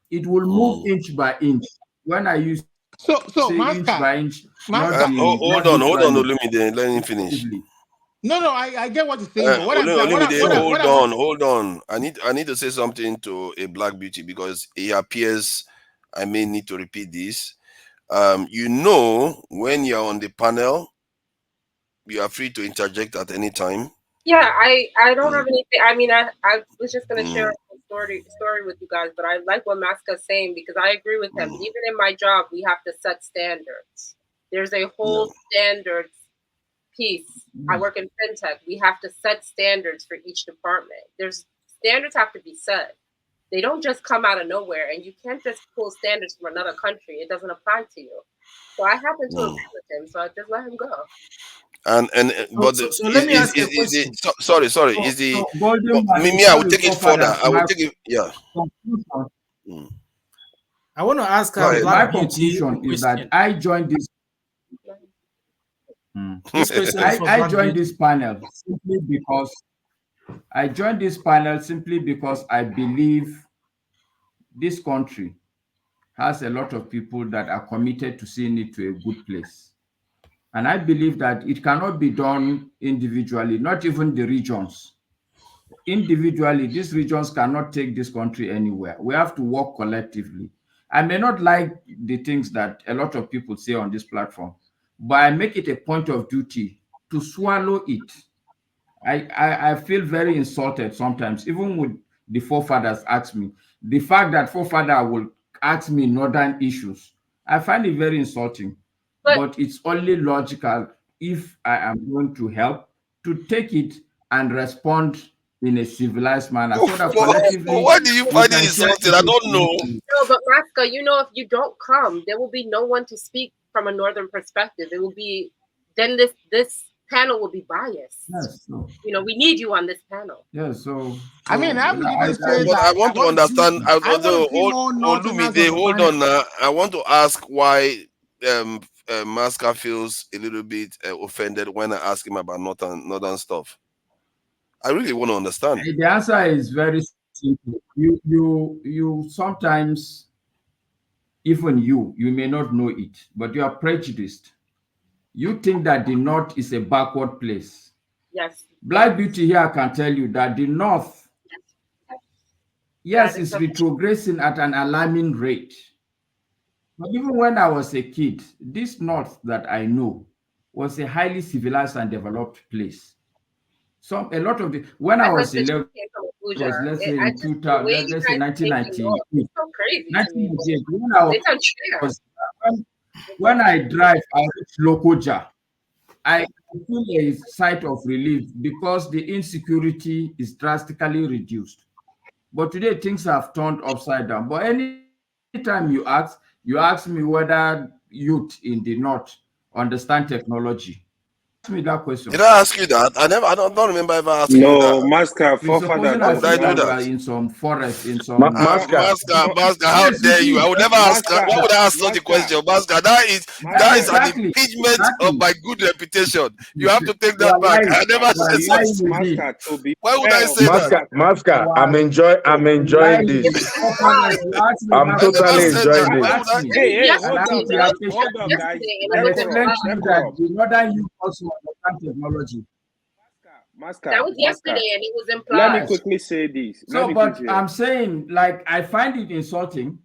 P: It will move inch by inch. When I use inch by inch,
B: hold on, Olumide, let him finish.
N: No, I get what you're saying.
B: Hold on. I need to say something to a Black Beauty because it appears I may need to repeat this. When you're on the panel, you are free to interject at any time.
F: Yeah, I don't have anything. I mean, I was just gonna share a story with you guys, but I like what Maska's saying because I agree with him. Even in my job, we have to set standards. There's a whole standards piece. I work in fintech. We have to set standards for each department. Standards have to be set. They don't just come out of nowhere, and you can't just pull standards from another country. It doesn't apply to you. So I happen to agree with him. So I just let him go.
B: Let me ask you a question. Sorry. Is the Mimi? I will take it further. I will take it. Yeah.
M: I want to ask her.
P: My conclusion is that I joined this. I joined this panel simply because I believe this country has a lot of people that are committed to seeing it to a good place. And I believe that it cannot be done individually, not even the regions. Individually, these regions cannot take this country anywhere. We have to work collectively. I may not like the things that a lot of people say on this platform, but I make it a point of duty to swallow it. I feel very insulted sometimes, even with the forefathers ask me. The fact that forefather will ask me northern issues, I find it very insulting. But it's only logical if I am going to help to take it and respond in a civilized manner. So that collectively,
B: why do you find it insulting? I don't know.
F: No, but Maska, if you don't come, there will be no one to speak from a northern perspective. It will be this panel will be biased.
P: Yes, so.
F: We need you on this panel.
P: Yeah, so
N: I mean, I would even say that
B: I want to understand. Olumide, hold on now. I want to ask why Maska feels a little bit offended when I ask him about northern stuff. I really want to understand.
P: The answer is very simple. You sometimes, even you may not know it, but you are prejudiced. You think that the North is a backward place.
F: Yes.
P: Black Beauty here can tell you that the North, yes, is retrogressing at an alarming rate. But even when I was a kid, this North that I know was a highly civilized and developed place. So a lot of when I was in Lagos, let's say in 2000, let's say 1998.
F: It's so crazy.
P: when I drive, I reach Lokoja. I feel a sight of relief because the insecurity is drastically reduced. But today things have turned upside down. But anytime you ask me whether youth in the north understand technology. Ask me that question.
B: Did I ask you that? I don't remember ever asking you
D: No,
B: that.
D: Master,
P: Supposing
B: Why
P: I
B: would
P: feel
B: I do
P: like we
B: that?
P: are in some forest, in some
B: Masker, how
P: yes,
B: dare you? I would never ask. Why would I ask such a
D: Master,
B: question, Masker? That is an
P: exactly.
B: impeachment of my good reputation. You have to take
P: You are
B: that back.
P: lying.
B: I never
P: You are
B: said such.
P: lying indeed.
D: Master, to be
B: Why would I
D: fair,
B: say that?
L: Masker, I'm enjoying
P: Lying.
L: this.
P: You asked me
L: I'm
P: that
B: I never
L: totally
P: question.
B: said
L: enjoying
B: that.
P: You
B: Why
L: this.
B: would
P: asked
B: I?
P: me.
D: hey,
F: Yesterday,
P: And I
D: hold
F: that was
D: on,
F: just
D: guys.
F: yesterday, and it
P: and
F: was in
P: explain
D: Decorum,
P: to you
F: class.
P: that
D: decorum.
P: the northern youth also understand technology.
F: That was
D: Master.
F: yesterday, and it was in
D: Let me
F: class.
D: quickly say this.
P: So, but I'm saying, like, I find it insulting,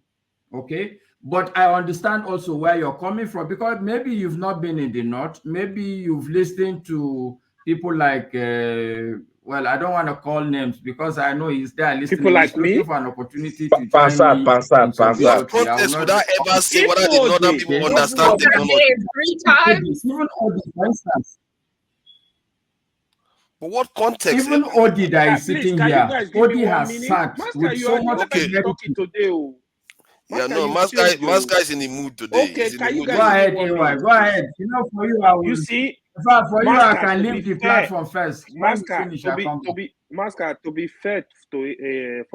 P: okay? But I understand also where you're coming from, because maybe you've not been in the north. Maybe you've listened to people like, well, I don't want to call names because I know he's there listening.
D: People like
P: He's looking
D: me?
P: for an opportunity to join
L: Pansat,
P: me
L: Pansat,
P: in some
B: What
P: territory.
L: Pansat.
P: I will
B: context
P: not
B: would I ever say whether the northern people
P: okay?
B: understand technology?
F: 3 times.
P: Even Odi, for instance,
B: But what context?
P: even Odi that is
D: Please,
P: sitting
D: can you
P: here,
D: guys give me
P: Odi
D: 1
P: has
D: minute?
P: sat
D: Master,
P: with
D: you
P: so
D: are the
P: much
D: only person
B: Okay.
D: talking
P: severity.
D: today. Oh.
B: Yeah,
D: Master,
B: no,
D: you
B: Master
D: changed,
B: is in the mood today.
D: Okay,
B: He's in the
D: can you
B: mood
D: guys
P: Go
B: today.
P: ahead,
D: give me 1
P: AY.
D: minute,
P: Go
D: please?
P: ahead. You know, for you, I will.
D: You see,
P: For you, I
D: Master,
P: can
D: to
P: leave
D: be
P: the
D: fair,
P: platform first. When you
D: Master,
P: finish, I come back.
D: Master, to be fair to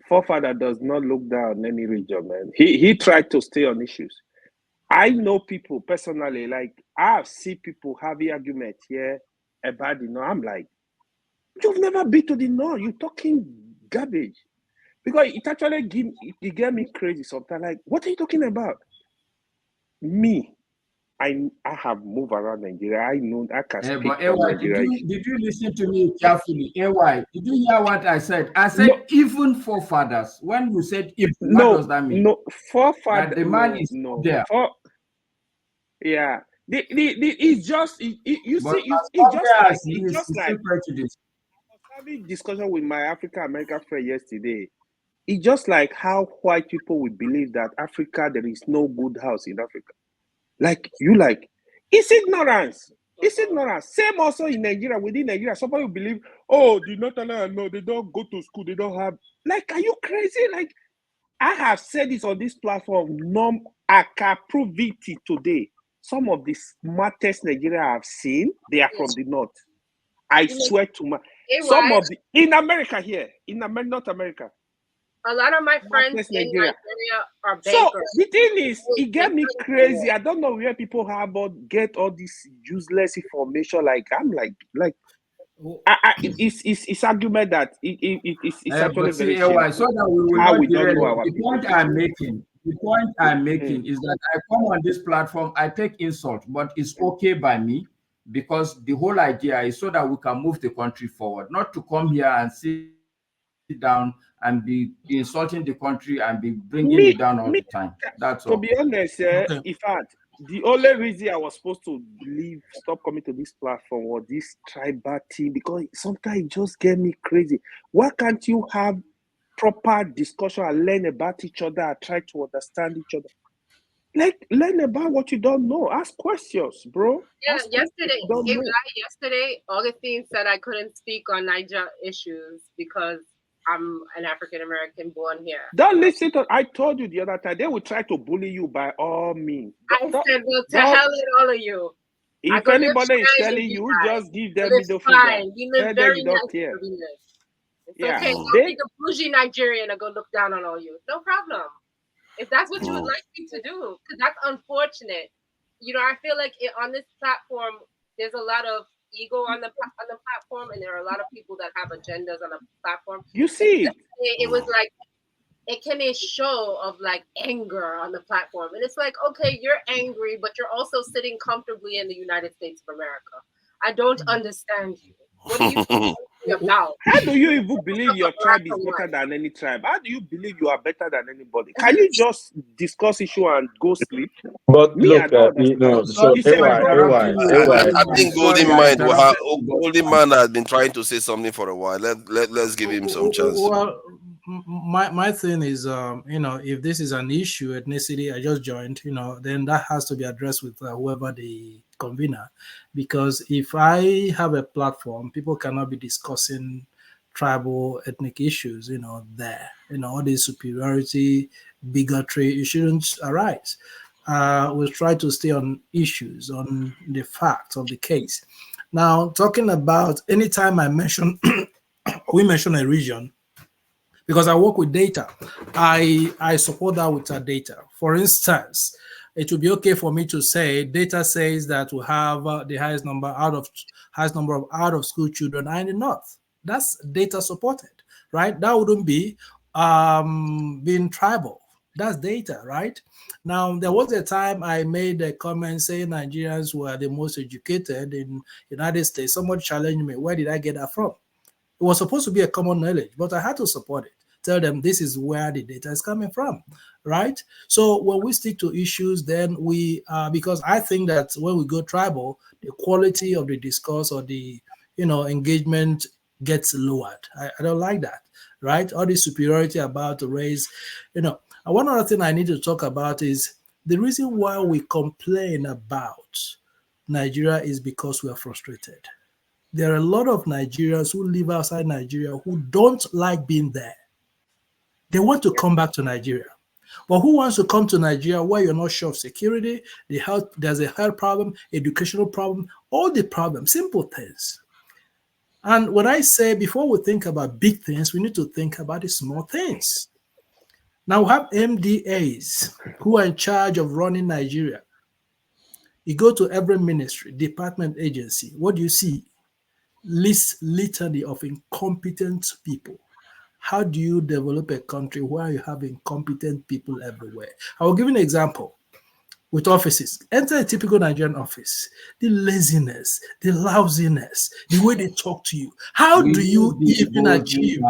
D: forefather does not look down on any region, man. He tried to stay on issues. I know people personally, like I've seen people having arguments here about the north. I'm like, you've never been to the north. You're talking garbage. Because it actually get me crazy sometimes. Like, what are you talking about? Me, I have moved around Nigeria. I know I can speak
P: But
D: on
P: AY,
D: Nigeria.
P: did you listen to me carefully? AY, did you hear what I said? I said
D: No.
P: even forefathers. When you said even,
D: No,
P: what does that mean?
D: no, forefather.
P: That the man
D: No,
P: is
D: no.
P: up there.
D: Yeah. It's just you
P: But
D: see,
P: as
D: it's
P: long
D: just like
P: as he
D: it's
P: is
D: just
P: still
D: like
P: prejudice.
D: I was having discussion with my African American friend yesterday. It's just like how white people would believe that Africa there is no good house in Africa. It's ignorance. It's ignorance. Same also in Nigeria. Within Nigeria, somebody will believe, oh, the Northerners, no, they don't go to school, they don't have. Like, are you crazy? Like, I have said this on this platform. I can prove it today. Some of the smartest Nigeria I've seen, they are from the north. I swear to my. Some of the in America here, in America, North America.
F: A lot of my friends in Nigeria are bankers.
D: So the thing is, it get me crazy. I don't know where people get all this useless information. Like I'm like it's argument that it's actually
P: But see,
D: very shameful.
P: so that we will
D: How
P: not
D: we don't know
P: derail.
D: our
P: The
D: people.
P: point I'm making is that I come on this platform, I take insult, but it's okay by me because the whole idea is so that we can move the country forward, not to come here and sit down and be insulting the country and be bringing it down all the time. That's all.
D: To be honest, in fact, the only reason I was supposed to stop coming to this platform or this tribal thing, because sometimes it just get me crazy. Why can't you have proper discussion and learn about each other and try to understand each other? Like, learn about what you don't know. Ask questions, bro.
F: Yeah, yesterday, Augustine said I couldn't speak on Niger issues because I'm an African American born here.
D: Don't listen to. I told you the other time they will try to bully you by all means.
F: I said, well, to hell with all of you.
D: If anybody is telling you, just give them middle finger.
F: You live very nice. It's okay. I'll be the bougie Nigerian and go look down on all you. No problem. If that's what you would like me to do, because that's unfortunate. You know, I feel like on this platform, there's a lot of ego on the platform, and there are a lot of people that have agendas on the platform.
D: You see,
F: it was like it can be a show of like anger on the platform, and it's like, okay, you're angry, but you're also sitting comfortably in the United States of America. I don't understand you. What are you talking about?
D: How do you even believe your tribe is better than any tribe? How do you believe you are better than anybody? Can you just discuss issue and go sleep?
L: But
D: me,
L: look, so
B: I think Golden Man has been trying to say something for a while. Let's give him some chance.
M: Well, my thing is, if this is an issue, ethnicity, I just joined, then that has to be addressed with whoever the convener, because if I have a platform, people cannot be discussing tribal ethnic issues, there, all this superiority, bigotry, it shouldn't arise. We'll try to stay on issues, on the facts of the case. Now, talking about anytime we mention a region, because I work with data, I support that with our data. For instance, it would be okay for me to say data says that we have the highest number of out of school children are in the north. That's data supported, right? That wouldn't be being tribal. That's data, right? Now, there was a time I made a comment saying Nigerians were the most educated in the United States. Someone challenged me, where did I get that from? It was supposed to be a common knowledge, but I had to support it. Tell them this is where the data is coming from, right? So when we stick to issues, then we, because I think that when we go tribal, the quality of the discourse or the, engagement gets lowered. I don't like that, right? All the superiority about the race, And one other thing I need to talk about is the reason why we complain about Nigeria is because we are frustrated. There are a lot of Nigerians who live outside Nigeria who don't like being there. They want to come back to Nigeria. But who wants to come to Nigeria where you're not sure of security, there's a health problem, educational problem, all the problems, simple things. And when I say before we think about big things, we need to think about the small things. Now we have MDAs who are in charge of running Nigeria. You go to every ministry, department, agency, what do you see? Litany of incompetent people. How do you develop a country where you have incompetent people everywhere? I will give you an example with offices. Enter a typical Nigerian office. The laziness, the lousiness, the way they talk to you. How do you even achieve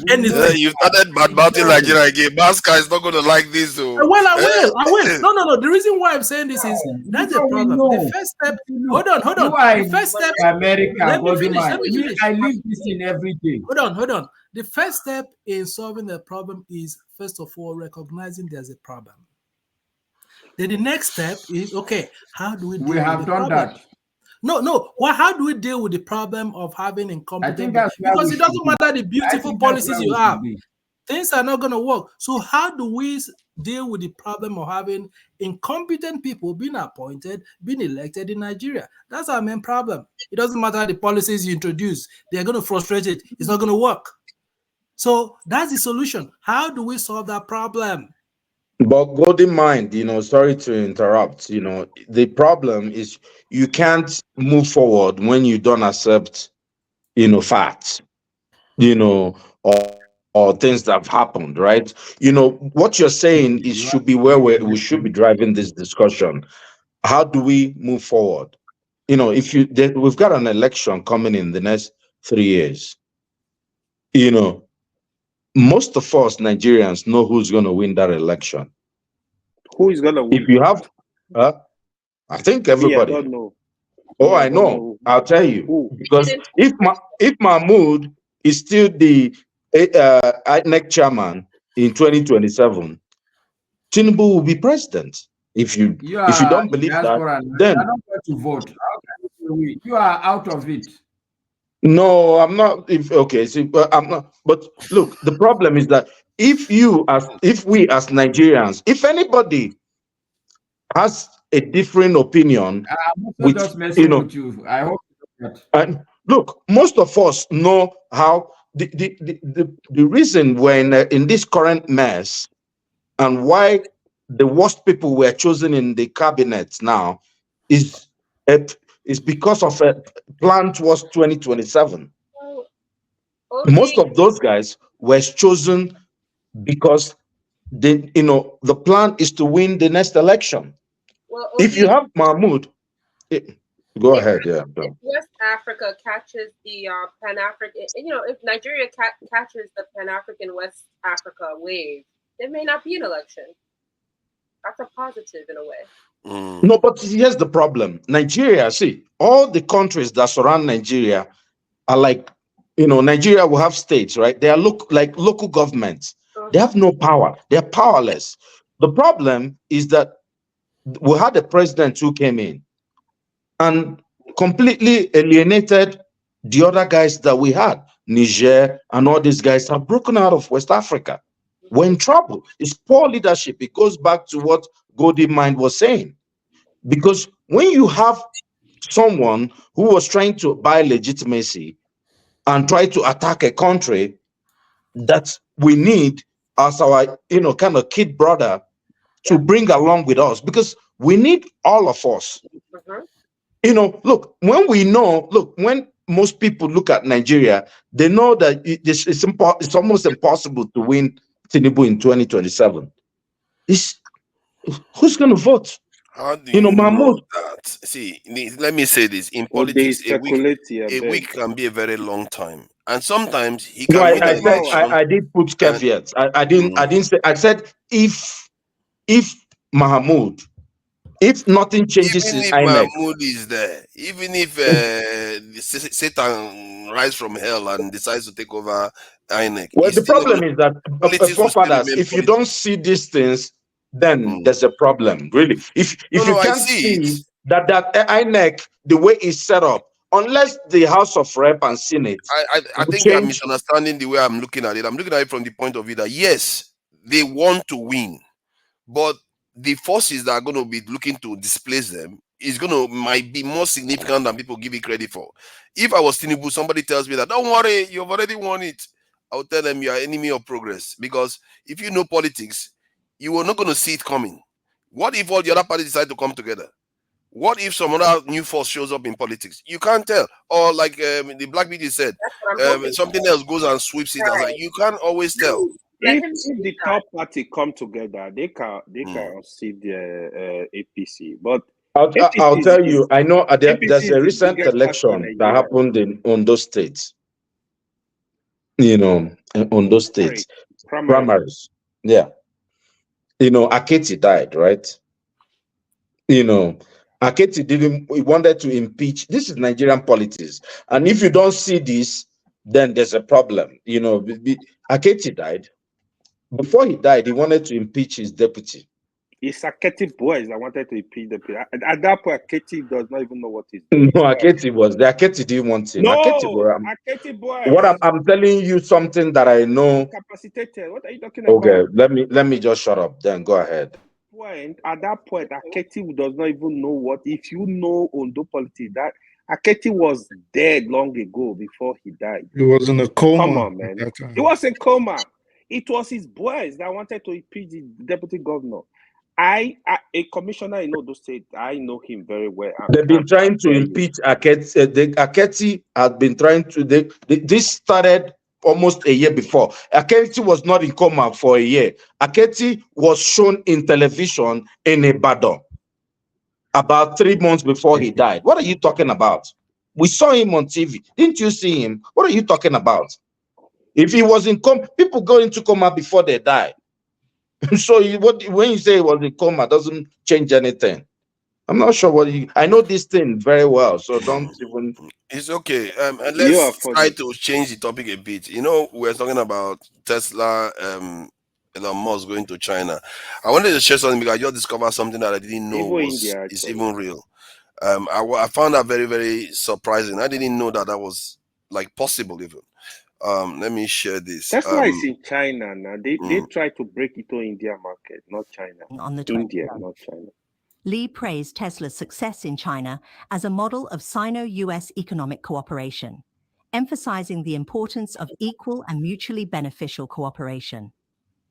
M: anything?
B: You started bad-mouthing Nigeria again. Masca is not going to like this.
M: Well, I will. No. The reason why I'm saying this is that's the problem. The first step. Hold on. The first step.
P: America,
M: Let me finish.
P: I live this in every day.
M: Hold on. The first step in solving the problem is, first of all, recognizing there's a problem. Then the next step is, okay, how do we deal with the problem? We have done that. No. Well, how do we deal with the problem of having incompetent? Because it doesn't matter the beautiful policies you have. Things are not going to work. So how do we deal with the problem of having incompetent people being appointed, being elected in Nigeria? That's our main problem. It doesn't matter the policies you introduce. They're going to frustrate it. It's not going to work. So that's the solution. How do we solve that problem?
L: But golden mind, sorry to interrupt, the problem is you can't move forward when you don't accept, facts, or things that have happened, right? What you're saying is should be where we should be driving this discussion. How do we move forward? We've got an election coming in the next 3 years. Most of us Nigerians know who's going to win that election.
D: Who is going to win?
L: If you have, I think everybody.
D: I don't know.
L: I know. I'll tell you. Who? Because if Mahmoud is still the INEC chairman in 2027, Tinubu will be president. If you don't believe that, then
P: you're not going to vote. You are out of it.
L: No, I'm not. I'm not. But look, the problem is that if we as Nigerians, if anybody has a different opinion,
P: with you. I hope that.
L: And look, most of us know how the reason we're in this current mess and why the worst people were chosen in the cabinet now is because of a plan towards 2027. Okay. Most of those guys were chosen because the plan is to win the next election. Well, okay. If you have Mahmoud, go ahead. Yeah.
F: If West Africa catches the Pan-African, if Nigeria catches the Pan-African West Africa wave, there may not be an election. That's a positive in a way.
L: No, but here's the problem. Nigeria, see, all the countries that surround Nigeria are like, Nigeria will have states, right? They are like local governments. They have no power. They're powerless. The problem is that we had a president who came in and completely alienated the other guys that we had. Niger and all these guys have broken out of West Africa. We're in trouble. It's poor leadership. It goes back to what Goldie Mind was saying. Because when you have someone who was trying to buy legitimacy and try to attack a country that we need as our, kind of kid brother to bring along with us, because we need all of us. Look, when most people look at Nigeria, they know that it's almost impossible to win Tinubu in 2027. Who's going to vote?
B: How do you know
L: Mahmoud?
B: that? See, let me say this. In
D: Or they
B: politics, a
D: speculate here,
B: week
D: beg.
B: can be a very long time. And sometimes he
L: No,
B: can win
L: I
B: the
L: said
B: election.
L: I did put caveats. I didn't say. I said if Mahmoud, if nothing changes
B: Even
L: in
B: if
L: INEC,
B: Mahmoud is there, even if Satan rise from hell and decides to take over INEC,
L: well,
B: he's
L: the
B: still not
L: problem
B: gonna,
L: is that
B: politics will still
L: forefathers,
B: remain
L: if you
B: politics.
L: don't see these things, then there's a problem. Really, if
B: No,
L: you
B: I
L: can't
B: see it.
L: see that INEC, the way it's set up, unless the House of Rep and Senate,
B: I think you are misunderstanding the way I'm looking at it. I'm looking at it from the point of view that yes, they want to win, but the forces that are going to be looking to displace them might be more significant than people give it credit for. If I was Tinubu, somebody tells me that, don't worry, you've already won it, I'll tell them you are enemy of progress, because if you know politics, you are not going to see it coming. What if all the other parties decide to come together? What if some other new force shows up in politics? You can't tell. Or like the Black Beauty said, something else goes and sweeps it aside. You can't always tell.
D: If the top party come together, they can see the APC. But
L: I'll tell you, I know there's a recent
D: biggest party in
L: election that
D: Nigeria.
L: happened in Ondo State. In Ondo State, primaries. Yeah. Aketi died, right? Aketi he wanted to impeach. This is Nigerian politics. And if you don't see this, then there's a problem. Aketi died. Before he died, he wanted to impeach his deputy.
D: It's Aketi boys that wanted to impeach the people. At that point, Aketi does not even know what he's doing.
L: No, Aketi was there. Aketi didn't want him.
D: No,
L: Aketi
D: boys.
L: What I'm telling you something that I know.
D: Incapacitated. What are you talking
L: Okay,
D: about?
L: let me just shut up. Then go ahead.
D: At that point, Aketi does not even know what. If you know Ondo politics, that Aketi was dead long ago before he died.
I: He was in a coma.
D: Come on, man. He was in coma. It was his boys that wanted to impeach the deputy governor. A commissioner in Ondo State, I know him very well.
L: They've been trying to impeach Aketi. Aketi had been trying to. This started almost a year before. Aketi was not in coma for a year. Aketi was shown in television in Ibadan about 3 months before he died. What are you talking about? We saw him on TV. Didn't you see him? What are you talking about? If he was in coma, people go into coma before they die. So when you say he was in coma, doesn't change anything. I'm not sure I know this thing very well, so don't even.
B: It's okay. And let's try to change the topic a bit. We're talking about Tesla, Elon Musk going to China. I wanted to share something because I just discovered something that I didn't know is even real. I found that very, very surprising. I didn't know that was like possible even. Let me share this.
D: Tesla is in China now. They try to break it to India market, not China. India, not China.
K: Li praised Tesla's success in China as a model of Sino-US economic cooperation, emphasizing the importance of equal and mutually beneficial cooperation.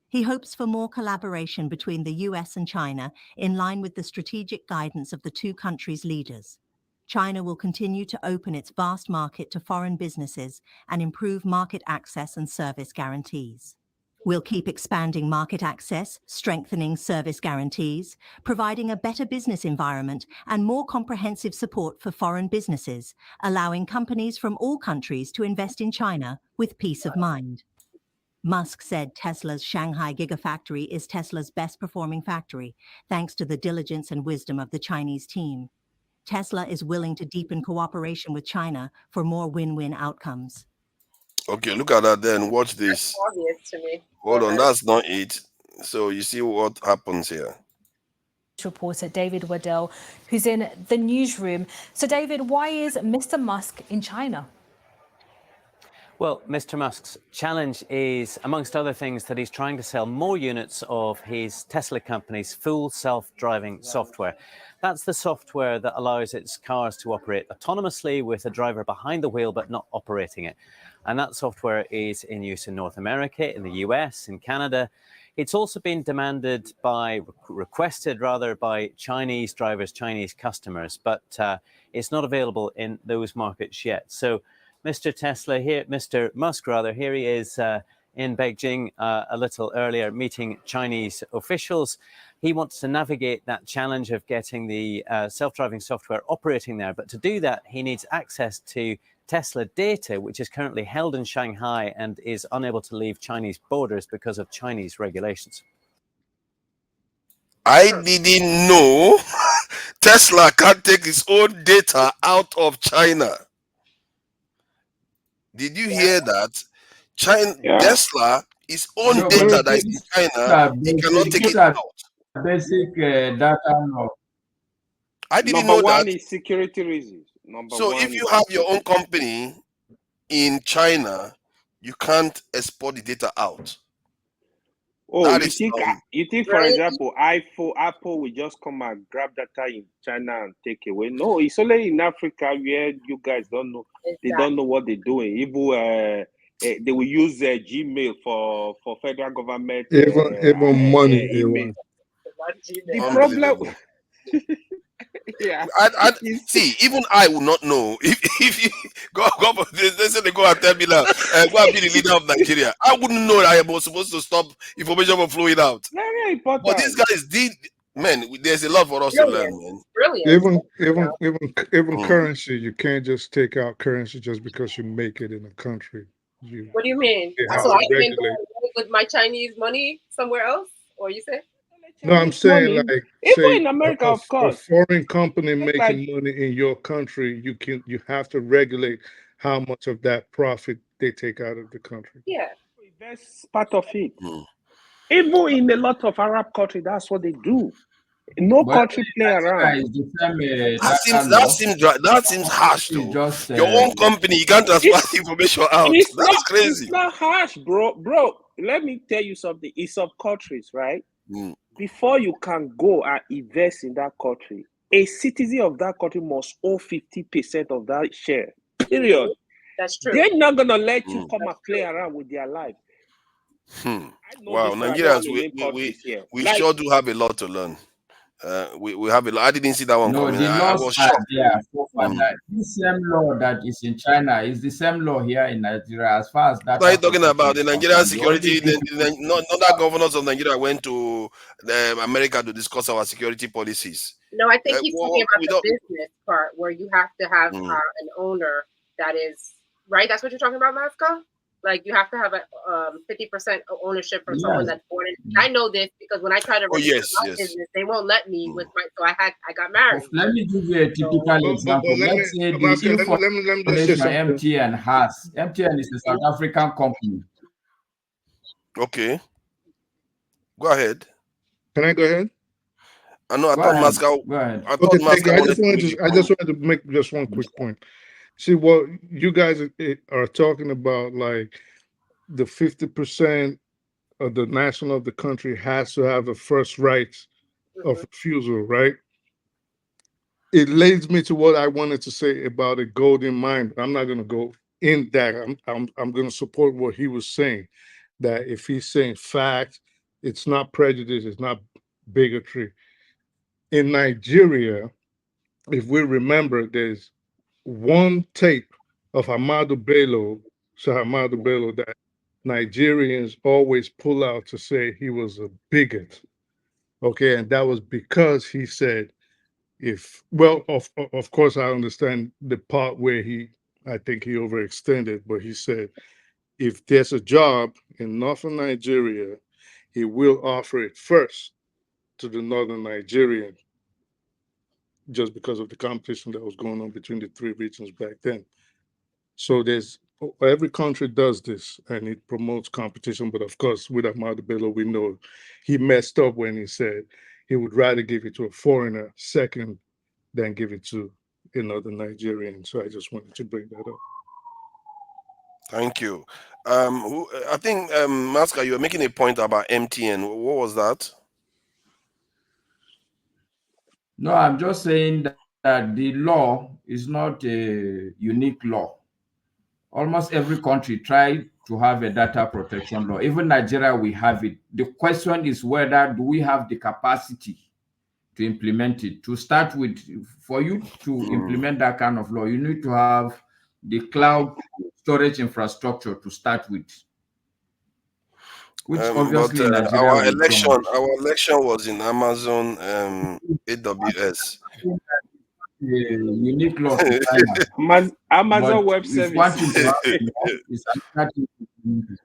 K: He hopes for more collaboration between the US and China in line with the strategic guidance of the two countries' leaders. China will continue to open its vast market to foreign businesses and improve market access and service guarantees. We'll keep expanding market access, strengthening service guarantees, providing a better business environment and more comprehensive support for foreign businesses, allowing companies from all countries to invest in China with peace of mind. Musk said Tesla's Shanghai Gigafactory is Tesla's best performing factory, thanks to the diligence and wisdom of the Chinese team. Tesla is willing to deepen cooperation with China for more win-win outcomes.
B: Okay, look at that then. Watch this.
F: Obvious to me.
B: Hold on, that's not it. So you see what happens here.
G: Reporter David Waddell, who's in the newsroom. So, David, why is Mr. Musk in China?
O: Well, Mr. Musk's challenge is, amongst other things, that he's trying to sell more units of his Tesla company's full self-driving software. That's the software that allows its cars to operate autonomously with a driver behind the wheel but not operating it. And that software is in use in North America, in the US, in Canada. It's also been demanded by, requested rather, by Chinese drivers, Chinese customers, but it's not available in those markets yet. So Mr. Musk, rather, here he is in Beijing a little earlier, meeting Chinese officials. He wants to navigate that challenge of getting the self-driving software operating there. But to do that, he needs access to Tesla data, which is currently held in Shanghai and is unable to leave Chinese borders because of Chinese regulations.
B: I didn't know Tesla can't take its own data out of China. Did you hear that? Tesla, its own data that is in China, it cannot take it out.
P: Basic data law.
B: I didn't
D: Number
B: know
D: one
B: that.
D: is security reasons.
B: So if you have your own company in China, you can't export the data out.
D: Oh,
B: that
D: you
B: is,
D: think, for example, Apple will just come and grab data in China and take away? No, it's only in Africa where you guys don't know. They don't know what they're doing. Even they will use Gmail for federal government.
I: Even money they
D: email.
I: want.
D: The problem. Yeah.
B: I see. Even I would not know if you go they say they go and tell me now. Go and be the leader of Nigeria. I wouldn't know that I was supposed to stop information from flowing out.
D: Very important.
B: But these guys did. Man, there's a lot for us to learn, man.
F: Brilliant.
I: Even currency, you can't just take out currency just because you make it in a country.
F: What do you mean? So I can go with my Chinese money somewhere else, or you say?
I: No, I'm saying like
D: even in America, of course,
I: a foreign company making money in your country, you have to regulate how much of that profit they take out of the country.
F: Yeah,
D: that's part of it. Even in a lot of Arab countries, that's what they do. No country play around.
B: That seems harsh though. Your own company, you can't transfer information out. That's crazy.
D: It's not harsh, bro. Let me tell you something. In some countries, right? Before you can go and invest in that country, a citizen of that country must own 50% of that share. Period.
F: That's true.
D: They're not gonna let you come and play around with their life.
B: Wow, Nigerians, we sure do have a lot to learn. We have a lot. I didn't see that one coming. I was shocked.
P: This same law that is in China is the same law here in Nigeria. As far as that,
B: what are you talking about? The Nigerian security. Not that governors of Nigeria went to America to discuss our security policies.
F: No, I think he's talking about the business part where you have to have an owner that is right. That's what you're talking about, Masca? Like you have to have a 50% ownership from someone that's born in. I know this because when I try to register my business, they won't let me with my. So I got married.
P: Let me give you a typical example. Let's say the information MTN has. MTN is a South African company.
B: Okay, go ahead.
I: Can I go ahead?
B: I know. I thought Masca.
I: Go ahead. I just wanted to make just one quick point. See, what you guys are talking about, like the 50% of the national of the country has to have a first right of refusal, right? It leads me to what I wanted to say about a golden mine. I'm not going to go in that. I'm going to support what he was saying, that if he's saying fact, it's not prejudice, it's not bigotry. In Nigeria, if we remember, there's one tape of Ahmadu Bello that Nigerians always pull out to say he was a bigot. Okay, and that was because he said, of course I understand the part where I think he overextended, but he said, if there's a job in northern Nigeria, he will offer it first to the northern Nigerian, just because of the competition that was going on between the three regions back then. So there's every country does this, and it promotes competition. But of course, with Ahmad Bello, we know he messed up when he said he would rather give it to a foreigner second than give it to another Nigerian. So I just wanted to bring that up.
B: Thank you. I think, Maska, you were making a point about MTN. What was that?
P: No, I'm just saying that the law is not a unique law. Almost every country tried to have a data protection law. Even Nigeria, we have it. The question is whether do we have the capacity to implement it. To start with, for you to implement that kind of law, you need to have the cloud storage infrastructure to start with, which obviously in Nigeria
B: our
P: we
B: election was in Amazon AWS.
P: Unique law to China.
D: Amazon
P: But
D: Web
P: if
D: Services.
P: one thing to have a law, it's another thing to implement it.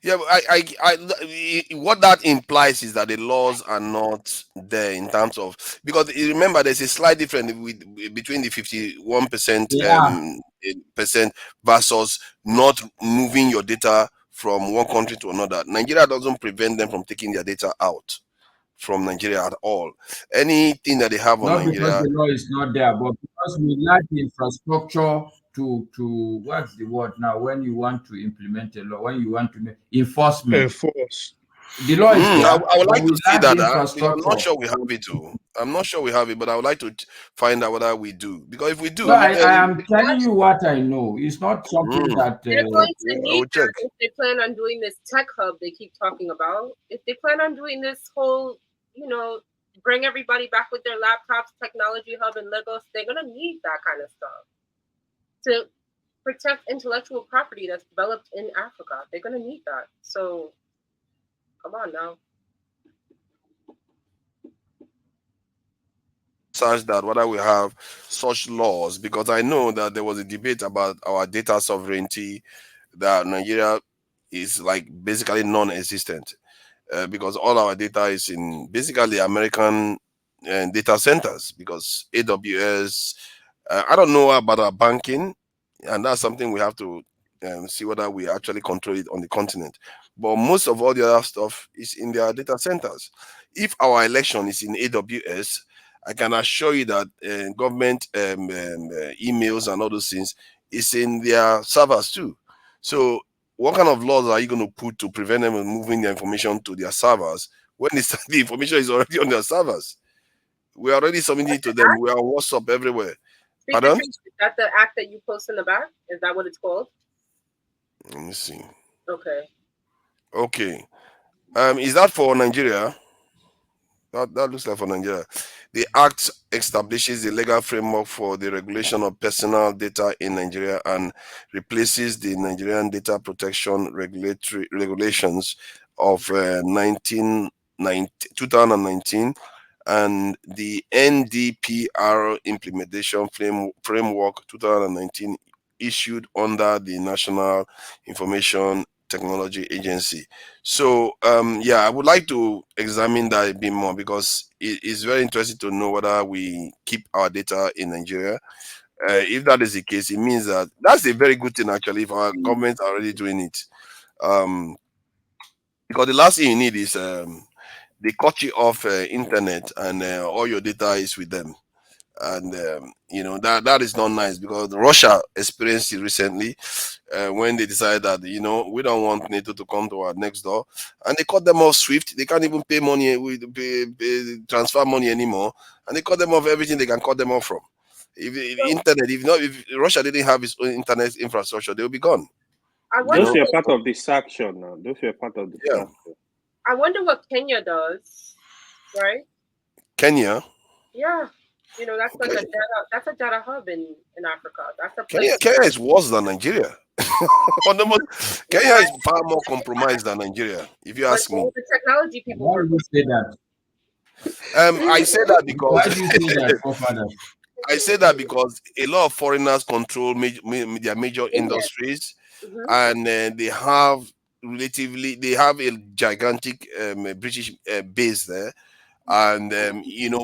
B: Yeah, but what that implies is that the laws are not there in terms of, because remember there's a slight difference between the 51% percent versus not moving your data from one country to another. Nigeria doesn't prevent them from taking their data out from Nigeria at all. Anything that they have on
P: Not because
B: Nigeria,
P: the law is not there, but because we lack the infrastructure to what's the word now when you want to implement a law, when you want to make enforcement.
I: Enforce.
P: The law is there.
B: I would like
P: but we
B: to see
P: lack
B: that.
P: the
B: I'm
P: infrastructure.
B: not sure we have it too. I'm not sure we have it, but I would like to find out whether we do. Because if we do,
P: No, I am telling you what I know. It's not something that
F: They're going to
B: I
F: need
B: will check.
F: that if they plan on doing this tech hub they keep talking about. If they plan on doing this whole, bring everybody back with their laptops, technology hub and Lagos, they're going to need that kind of stuff to protect intellectual property that's developed in Africa. They're going to need that. So, come on now.
B: Such that whether we have such laws, because I know that there was a debate about our data sovereignty, that Nigeria is like basically non-existent because all our data is in basically American data centers, because AWS, I don't know about our banking, and that's something we have to see whether we actually control it on the continent. But most of all the other stuff is in their data centers. If our election is in AWS, I can assure you that government emails and all those things is in their servers too. So what kind of laws are you going to put to prevent them from moving their information to their servers when the information is already on their servers? We are already submitting it to them. We are on WhatsApp everywhere. Pardon?
F: Is that the act that you post in the back? Is that what it's called?
B: Let me see.
F: Okay.
B: Okay. Is that for Nigeria? That looks like for Nigeria. The Act establishes the legal framework for the regulation of personal data in Nigeria and replaces the Nigerian Data Protection Regulations of 2019 and the NDPR Implementation Framework 2019 issued under the National Information Technology Agency. So I would like to examine that a bit more, because it is very interesting to know whether we keep our data in Nigeria. If that is the case, it means that that's a very good thing actually if our governments are already doing it. Because the last thing you need is they cut you off internet and all your data is with them. And that is not nice, because Russia experienced it recently when they decided that we don't want NATO to come to our next door, and they cut them off SWIFT. They can't even pay money, transfer money anymore, and they cut them off everything they can cut them off from. If Russia didn't have its own internet infrastructure, they will be gone.
D: Those are part of the sanction now. Those are part of the sanction.
F: I wonder what Kenya does, right?
B: Kenya?
F: Yeah. That's like that's a data hub in Africa. That's a place.
B: Kenya is worse than Nigeria. Kenya is far more compromised than Nigeria, if you ask me.
F: The technology people.
P: Why would you say that?
B: I say that because
P: why do you say that,
B: I say that because a lot of foreigners control their major industries, and they have a gigantic British base there, and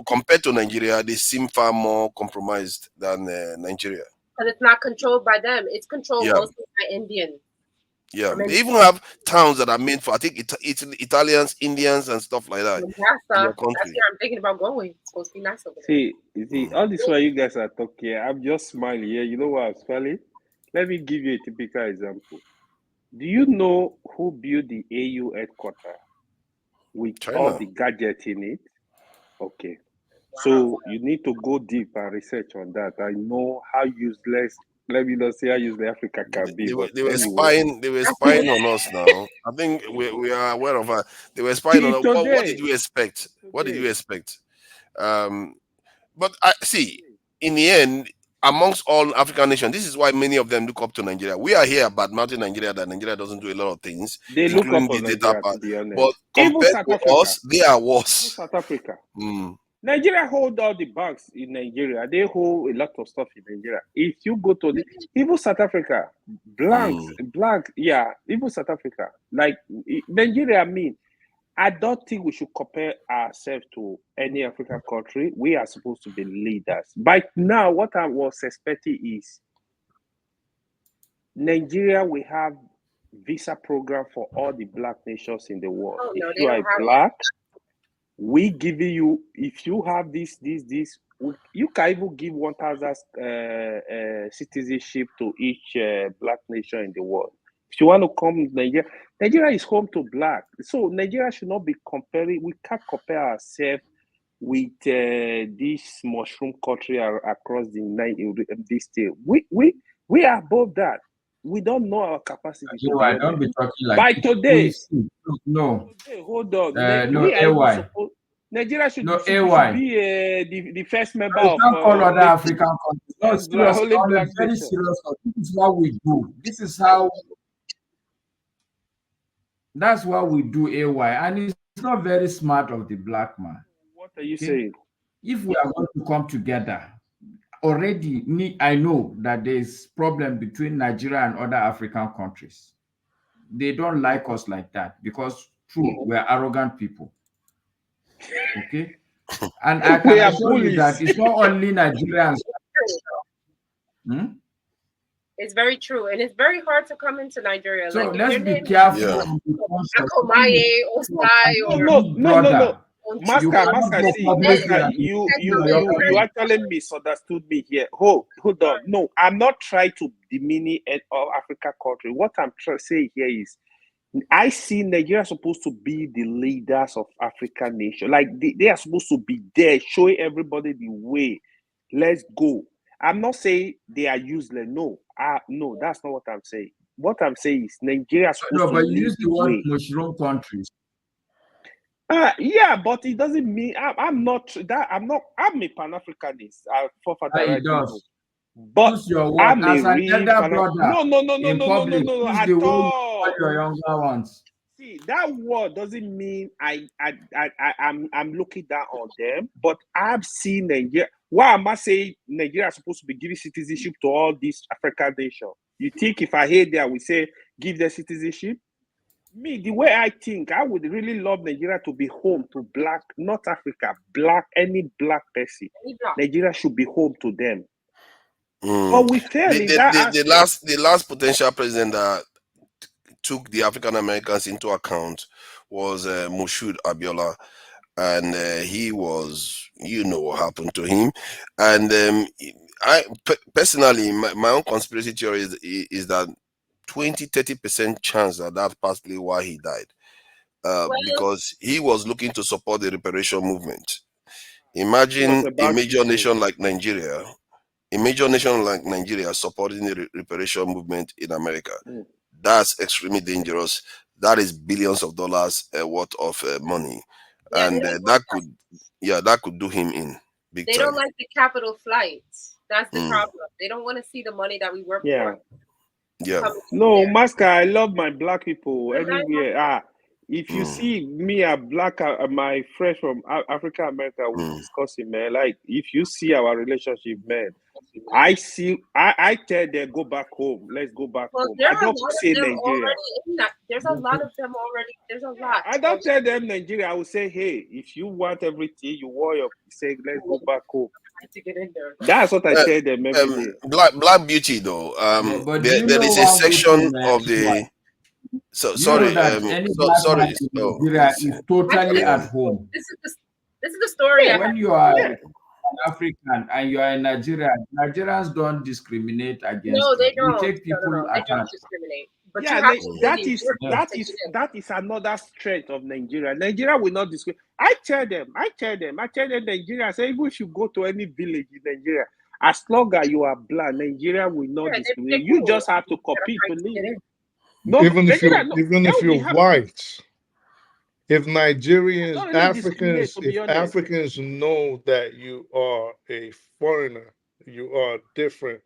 B: compared to Nigeria, they seem far more compromised than Nigeria.
F: Because it's not controlled by them. It's controlled mostly by Indians.
B: Yeah, they even have towns that are made for, I think, Italians, Indians, and stuff like that.
F: That's where I'm thinking about going. It's supposed to be nice over there.
D: See, all this while you guys are talking, I'm just smiling here. You know why I'm smiling? Let me give you a typical example. Do you know who built the AU headquarters with all the gadgets in it? Okay. So you need to go deep and research on that. I know how useless, let me not say how useless Africa can be.
B: They were spying on us now. I think we are aware of that. They were spying on us. What did you expect? What did you expect? But I see, in the end, amongst all African nations, this is why many of them look up to Nigeria. We are here about mounting Nigeria, that Nigeria doesn't do a lot of things,
D: they look up to Nigeria, to be honest. But compared to us, they are worse.
F: South
D: Africa. Nigeria hold all the banks in Nigeria. They hold a lot of stuff in Nigeria. If you go to even South Africa, even South Africa, like Nigeria, I don't think we should compare ourselves to any African country. We are supposed to be leaders. But now, what I was expecting is Nigeria will have visa program for all the black nations in the world. If you are black, we give you, if you have this, you can even give 1,000 citizenship to each black nation in the world. If you want to come to Nigeria, Nigeria is home to black. So Nigeria should not be comparing. We can't compare ourselves with this mushroom country across this state. We are above that. We don't know our capacity.
P: I don't be talking like
D: by today.
P: No.
D: Today, hold on. Nigeria should be the first member of.
P: Can't call other African countries. No, seriously, on a very serious note, this is what we do. This is how. That's what we do, AY, and it's not very smart of the black man.
D: What are you saying?
P: If we are going to come together, already I know that there's problem between Nigeria and other African countries. They don't like us like that because we're arrogant people. Okay, and I can assure you that it's not only Nigerians.
F: It's very true, and it's very hard to come into Nigeria.
P: So let's be careful.
D: No. Maska, you actually misunderstood me here. Hold on. No, I'm not trying to diminish all African country. What I'm trying to say here is, I see Nigeria supposed to be the leaders of African nation. Like they are supposed to be there, showing everybody the way. Let's go. I'm not saying they are useless. No, that's not what I'm saying. What I'm saying is Nigeria is supposed to
P: but
D: lead
P: you use the word
D: way.
P: mushroom countries.
D: Yeah, but it doesn't mean I'm not that. I'm a Pan-Africanist. But
P: use your word
D: I'm
P: as
D: a
P: an
D: real
P: elder brother.
D: No,
P: use
D: at
P: the
D: all.
P: word your younger ones.
D: See, that word doesn't mean I'm looking down on them, but I've seen Nigeria. Why am I saying Nigeria is supposed to be giving citizenship to all these African nations? You think if I hear that we say give them citizenship? Me, the way I think, I would really love Nigeria to be home to black, not Africa, any black person. Nigeria should be home to them. But we fail in that.
B: The last potential president that took the African Americans into account was Moshood Abiola, and he was, what happened to him. And I personally, my own conspiracy theory is that 20-30% chance that that's possibly why he died, because he was looking to support the reparation movement. Imagine a major nation like Nigeria. A major nation like Nigeria supporting the reparation movement in America. That's extremely dangerous. That is billions of dollars worth of money, and that could do him in big time.
F: They don't like the capital flights. That's the problem. They don't want to see the money that we work for.
B: Yeah.
D: No, Maska, I love my black people anywhere. If you see me, a black, my friends from Africa America, we discussing, man. Like, if you see our relationship, man, I tell them go back home. Let's go back home. I don't say Nigeria.
F: There's a lot of them already. There's a lot.
D: I don't tell them Nigeria. I will say, hey, if you want everything, you want say, let's go back home.
F: to get in there.
D: That's what I tell them every day.
B: Black Beauty though.
P: But do you
B: There
P: know
B: is a
P: one good
B: section
P: thing,
B: of the. So
P: you know
B: sorry.
P: that any black man
B: Sorry.
P: in
B: Oh,
P: Nigeria
B: please.
P: is totally
F: Actually,
P: at home.
F: this is the story I
P: When
F: have.
P: you are
F: Yeah.
P: an African and you are in Nigeria, Nigerians don't discriminate against
F: No, they
P: you. We
F: don't.
P: take people
F: They
P: at
F: don't
P: hand.
F: discriminate. But
D: Yeah,
F: you have to really work
P: Yes.
F: to get in.
D: that is another strength of Nigeria. Nigeria will not discriminate. I tell them, Nigeria, say even if you go to any village in Nigeria, as long as you are black, Nigeria will not discriminate. You just have to compete to live. No,
I: Even if
D: Nigeria,
I: you're white, if
D: don't
I: Nigerians,
D: really discriminate, to be
I: if
D: honest.
I: Africans know that you are a foreigner, you are different.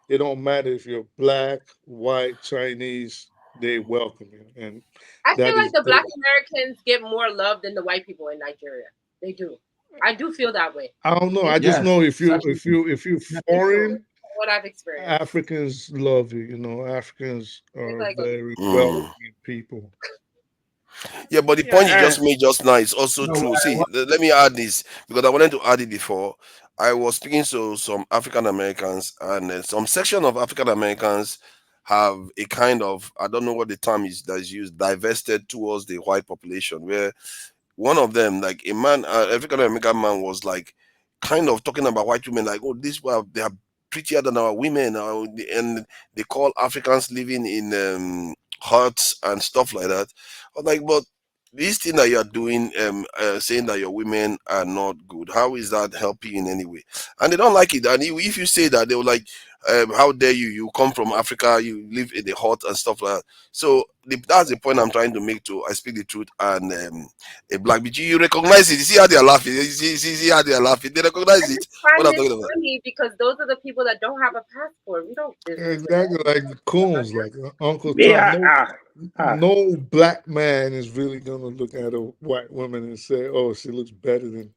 I: It don't matter if you're black, white, Chinese, they welcome you, and
F: I feel
I: that
F: like
I: is
F: the Black Americans get more love than the white people in Nigeria. They do. I do feel that way.
I: I don't know. I just know if you foreign,
F: What I've experienced.
I: Africans love you. You know, Africans are
F: like
I: very welcoming people.
B: Yeah, but the point you just made just now is also true. See, let me add this because I wanted to add it before. I was speaking to some African Americans, and some section of African Americans have a kind of, I don't know what the term is that is used, divested towards the white population, where one of them, like a man, African American man, was like kind of talking about white women, like, oh, they are prettier than our women, and they call Africans living in huts and stuff like that. I was like, but this thing that you are doing, saying that your women are not good, how is that helping in any way? And they don't like it. And if you say that, they were like, how dare you? You come from Africa, you live in the hut and stuff like that. So that's the point I'm trying to make. To I speak the truth and a black bitch, you recognize it. You see how they are laughing. You see how they are laughing. They recognize it. What I'm
F: I
B: talking
F: find
B: about.
F: it funny because those are the people that don't have a passport. We don't visit.
I: Exactly like the coons, like Uncle Tom.
D: Yeah,
I: No black man is really gonna look at a white woman and say, "Oh, she looks better than."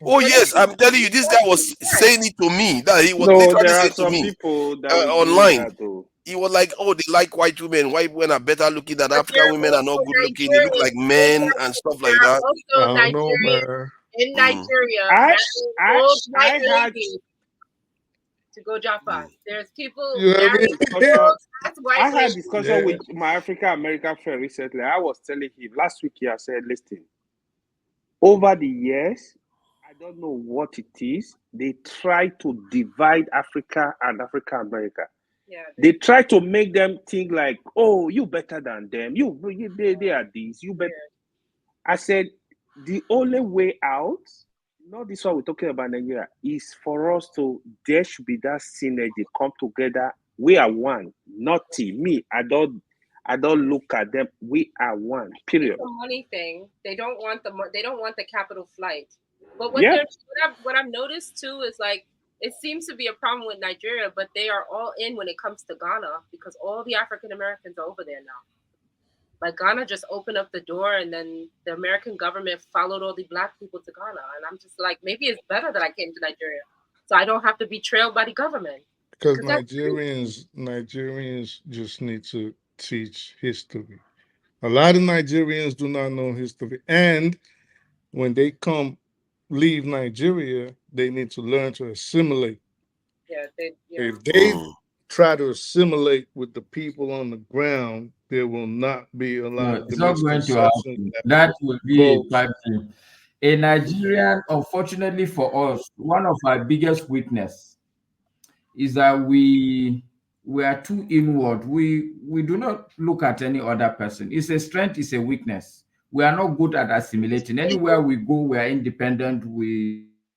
B: Oh yes, I'm telling you, this guy was saying it to me. That he was
D: No,
B: literally
D: there are
B: saying to
D: some
B: me
D: people that will do
B: online.
D: that though.
B: He was like, "Oh, they like white women. White women are better looking than
F: But
B: African
F: there are
B: women are
F: also
B: not good looking. They look
F: Nigerians
B: like men and stuff like that."
F: also Nigerians in Nigeria marrying old white
B: had
F: ladies to go Jaffa. There's people
I: You know what I
F: marrying
I: mean?
F: old white
D: I had
F: ladies.
D: discussion with my African American friend recently. I was telling him last week. I said, "Listen, over the years, I don't know what it is. They try to divide Africa and Africa America.
F: Yeah,
D: they try to make them think like, oh, you better than them. They are these. You better." I said, the only way out, not this one we're talking about Nigeria, is for us to, there should be that synergy, come together. We are one, not team. Me, I don't look at them. We are one. Period.
F: It's a money thing. They don't want the capital flight. But what I've noticed too is like it seems to be a problem with Nigeria, but they are all in when it comes to Ghana because all the African Americans are over there now. Like Ghana just opened up the door, and then the American government followed all the black people to Ghana, and I'm just like, maybe it's better that I came to Nigeria, so I don't have to be trailed by the government.
I: Because Nigerians just need to teach history. A lot of Nigerians do not know history, and when they leave Nigeria, they need to learn to assimilate.
F: Yeah,
I: If they try to assimilate with the people on the ground, there will not be a lot
P: No,
I: of the
P: it's not going to
I: misconceptions.
P: happen. That will be a pipe dream. A Nigerian, unfortunately for us, one of our biggest weakness is that we are too inward. We do not look at any other person. It's a strength, it's a weakness. We are not good at assimilating. Anywhere we go, we are independent.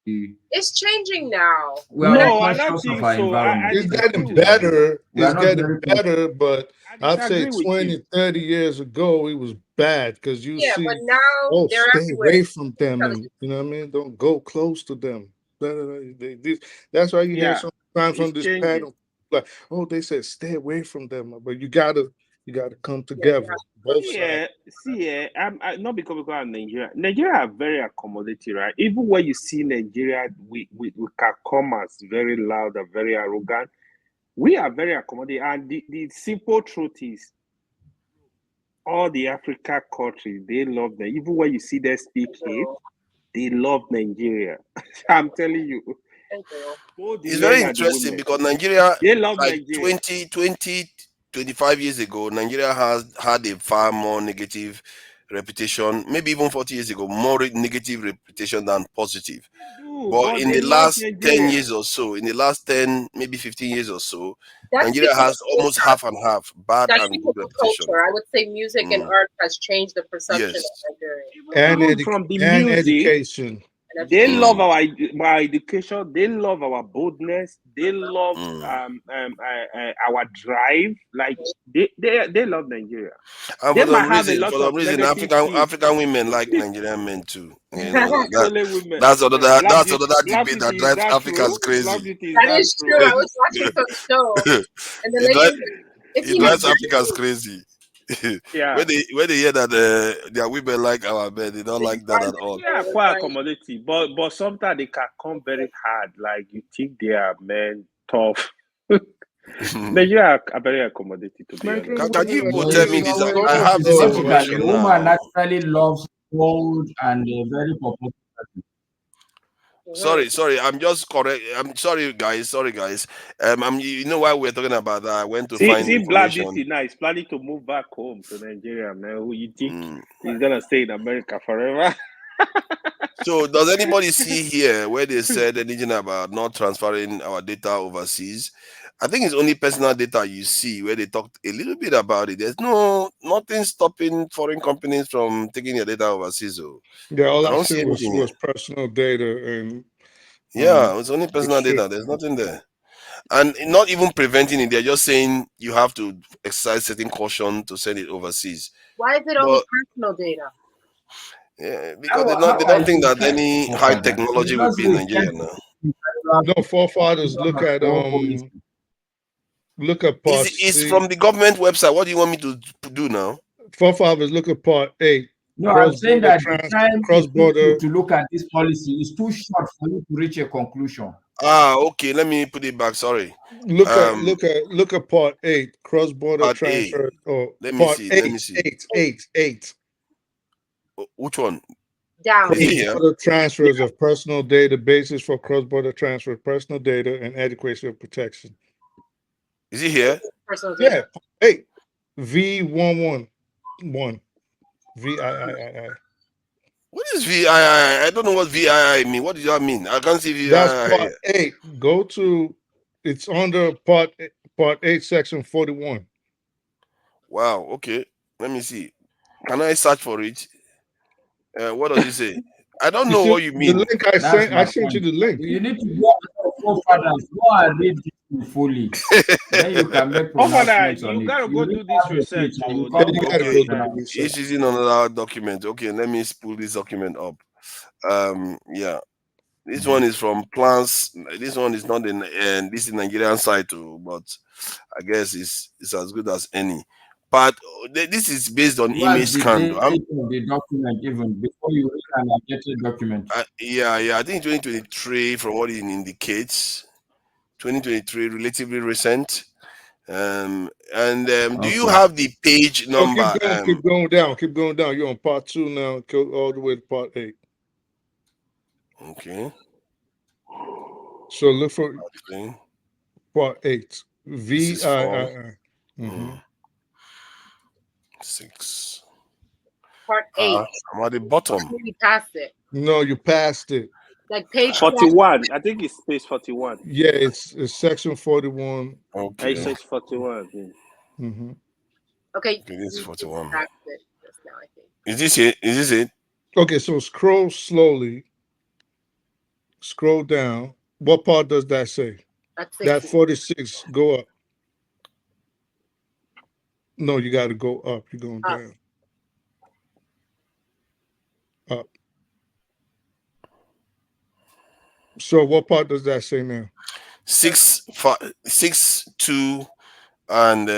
F: It's changing now.
P: We are unconscious of our environment.
I: It's getting better.
P: We are
I: It's
P: not
I: getting
P: very
I: better, but I'd say
F: disagree with
I: 20, 30 years ago, it was bad because you
F: Yeah,
I: see,
F: but now they're
I: stay
F: everywhere.
I: away from them, and you know what I mean? Don't go close to them. That's why you hear sometimes from this panel, like, oh, they said stay away from them, but you gotta come together, both sides.
D: I'm not because I'm Nigeria. Nigeria are very accommodating, right? Even when you see Nigeria, we can come as very loud and very arrogant. We are very accommodating, and the simple truth is, all the Africa countries, they love them. Even when you see them speak hate, they love Nigeria. I'm telling you.
F: Thank you.
D: Both the
B: It's
D: men
B: very
D: and the
B: interesting
D: women.
B: because Nigeria,
D: They love
B: like
D: Nigeria.
B: 25 years ago, Nigeria has had a far more negative reputation, maybe even 40 years ago, more negative reputation than positive. But
D: But
B: in
D: they
B: the
D: love
B: last 10
D: Nigeria.
B: years or so, in the last 10, maybe 15 years or so,
F: That's
B: Nigeria
F: because
B: has almost half and half, bad
F: that's
B: and
F: because
B: good
F: of
B: reputation.
F: culture. I would say music and art has changed the perception
B: Yes.
F: of Nigeria.
D: Even from the
I: and
D: music,
I: education.
D: they love our education. They love our boldness. They love our drive. Like they love Nigeria.
B: And
D: They might have a lot
B: for
D: of
B: some reason,
D: negative things.
B: African women like Nigerian men too. You know,
D: Only women.
B: that's another
D: Black beauty, black
B: debate that
D: beauty, is
B: drives
D: that
B: Africans
D: true? Black
B: crazy.
D: beauty, is
F: That
D: that
F: is
D: true?
F: true. I was watching some show, and the
B: It,
F: lady
B: drives,
F: was like, "Is
B: it
F: he
B: drives
F: Nigerian?"
B: Africans crazy.
D: Yeah.
B: when they hear that their women like our men, they don't like that at all.
D: Yeah, quite accommodating, but sometimes they can come very hard. Like you think they are men tough. Nigeria are very accommodating, to be honest.
B: Can you
P: No,
B: tell me
P: it's
B: this?
P: always
B: I have this
P: logically,
B: information
P: a woman
B: now.
P: naturally loves bold and a very purposeful person.
B: Sorry. I'm just correct. I'm sorry, guys. You know why we're talking about that? I went to find
D: See, Black
B: information.
D: Beauty now is planning to move back home to Nigeria, man. Who you think he's gonna stay in America forever?
B: So, does anybody see here where they said anything about not transferring our data overseas? I think it's only personal data you see where they talked a little bit about it. There's nothing stopping foreign companies from taking your data overseas.
I: Yeah, all
B: I
I: I
B: don't see
I: see was
B: anything here.
I: personal data and
B: Yeah, it's only personal data. There's nothing there. And not even preventing it, they're just saying you have to exercise certain caution to send it overseas.
F: Why is it only personal data?
B: Yeah, because they don't think that any high technology will be in Nigeria now.
I: No, forefathers look at part
B: It's
I: C.
B: from the government website. What do you want me to do now?
I: Forefathers look at part 8.
P: No, I'm saying that the time
I: cross-border
P: to look at this policy is too short for you to reach a conclusion.
B: Okay. Let me put it back. Sorry.
I: Look at part 8, cross-border
B: Part A.
I: transfer, or
B: Let me
I: part
B: see.
I: 8,
B: Let me see.
I: 8.
B: Which one?
F: Down.
B: Is it here?
I: Cross-border transfers of personal data, basis for cross-border transfer of personal data, and adequacy of protection.
B: Is it here?
F: Personal
I: Yeah,
F: data.
I: 8. V111. VIII.
B: What is VII? I don't know what VII mean. What does that mean? I can't see VII
I: That's part
B: here.
I: 8. Go to, it's under part 8, section 41.
B: Wow. Okay. Let me see. Can I search for it? What does it say? I don't know what you
I: The
B: mean.
I: link I sent you the link.
P: You need to go to forefathers, go and read this fully. Then you can make pronouncements on
D: You
P: it.
D: gotta go do
P: read
D: this
P: out the
D: research.
P: page and you
D: Don't
P: come
D: waste
P: back
D: our
B: Okay.
D: time.
B: It's using another document. Okay. Let me pull this document up. Yeah. This one is from plans. This one is not in this is Nigerian side too, but I guess it's as good as any. But this is based on image
P: What's the
B: scan.
P: date of the document even before you read an updated document?
B: Yeah. I think 2023, from what it indicates, 2023 relatively recent. Do you have the page number?
I: Keep going down. You're on part 2 now. Go all the way to part 8.
B: Okay.
I: So look for part 8.
B: This is 4.
I: VIII.
B: 6.
F: Part 8.
B: I'm at the bottom.
F: We passed it.
I: No, you passed it.
F: Like page
D: 41. I think it's page 41.
I: Yeah, it's section 41.
B: Okay.
D: It says 41.
I: Mm-hmm.
F: Okay.
B: This is 41.
F: Passed it just now, I think.
B: Is this it?
I: Okay, so scroll slowly. Scroll down. What part does that say? That 46. Go up. No, you got to go up. You're going down. Up. So what part does that say now?
B: 6, 5, 6, 2, and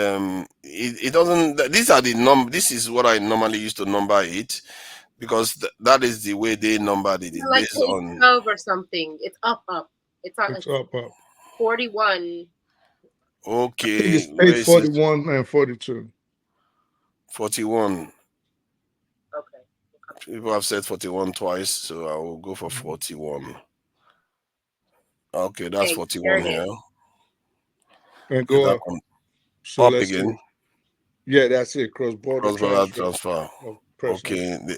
B: it doesn't. These are the number. This is what I normally use to number it, because that is the way they numbered it. It's
F: like
B: based
F: page
B: on
F: 12 or something. It's up. It's
I: up.
F: 41.
B: Okay.
I: I think it's page 41 and 42.
B: 41.
F: Okay.
B: People have said 41 twice, so I will go for 41. Okay, that's
F: Okay, there
B: 41
F: it is.
B: here.
I: And go up. So
B: Up
I: let's
B: again.
I: see. Yeah, that's it. Cross-border
B: Cross-border
I: transfer
B: transfer.
I: of personal.
B: Okay.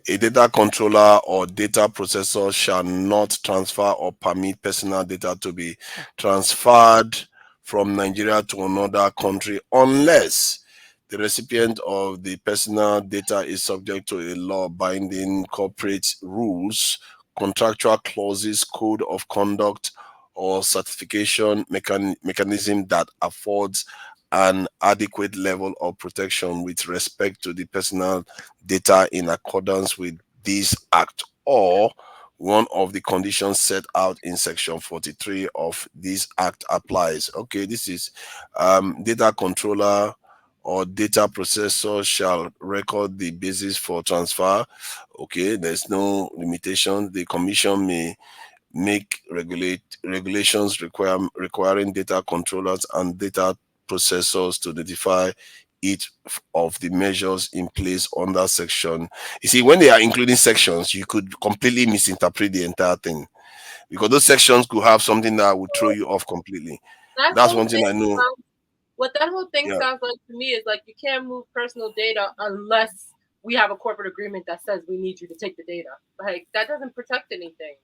B: A data controller or data processor shall not transfer or permit personal data to be transferred from Nigeria to another country unless the recipient of the personal data is subject to a law-binding corporate rules, contractual clauses, code of conduct, or certification mechanism that affords an adequate level of protection with respect to the personal data in accordance with this act, or one of the conditions set out in section 43 of this act applies. Okay, this is data controller or data processor shall record the basis for transfer. Okay, there's no limitation. The commission may make regulations requiring data controllers and data processors to notify each of the measures in place under section. You see, when they are including sections, you could completely misinterpret the entire thing, because those sections could have something that would throw you off completely.
F: That
B: That's
F: whole
B: one thing
F: thing
B: I know.
F: what that whole thing
B: Yeah.
F: sounds like to me is like you can't move personal data unless we have a corporate agreement that says we need you to take the data. Like that doesn't protect anything.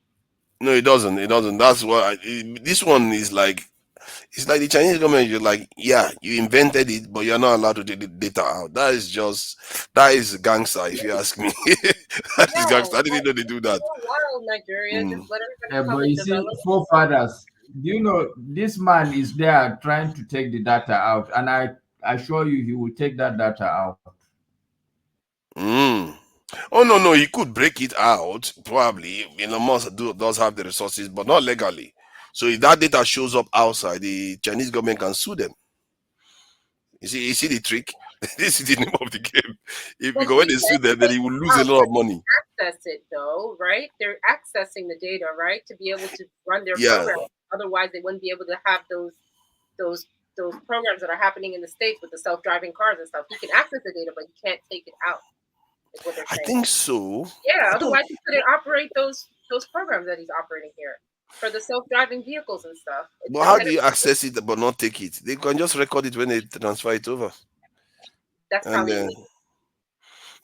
B: No, it doesn't. It doesn't. That's what this one is like. It's like the Chinese government. You're like, yeah, you invented it, but you're not allowed to take the data out. That is gangster, if you ask me. That is gangster. I didn't know they do that.
F: Wild Nigeria, just let everybody come
P: But
F: and
P: you see,
F: develop.
P: forefathers, do you know this man is there trying to take the data out, and I assure you, he will take that data out.
B: Oh no, he could break it out. Probably, Elon Musk does have the resources, but not legally. So if that data shows up outside, the Chinese government can sue them. You see the trick. This is the name of the game. Because when they sue them, then he will lose a lot of money.
F: Access it though, right? They're accessing the data, right, to be able to run their
B: Yeah.
F: program. Otherwise, they wouldn't be able to have those programs that are happening in the States with the self-driving cars and stuff. He can access the data, but he can't take it out. Is what they're saying.
B: I think so.
F: Yeah, otherwise he couldn't operate those programs that he's operating here for the self-driving vehicles and stuff.
B: But how do you access it but not take it? They can just record it when they transfer it over.
F: That's
B: And
F: probably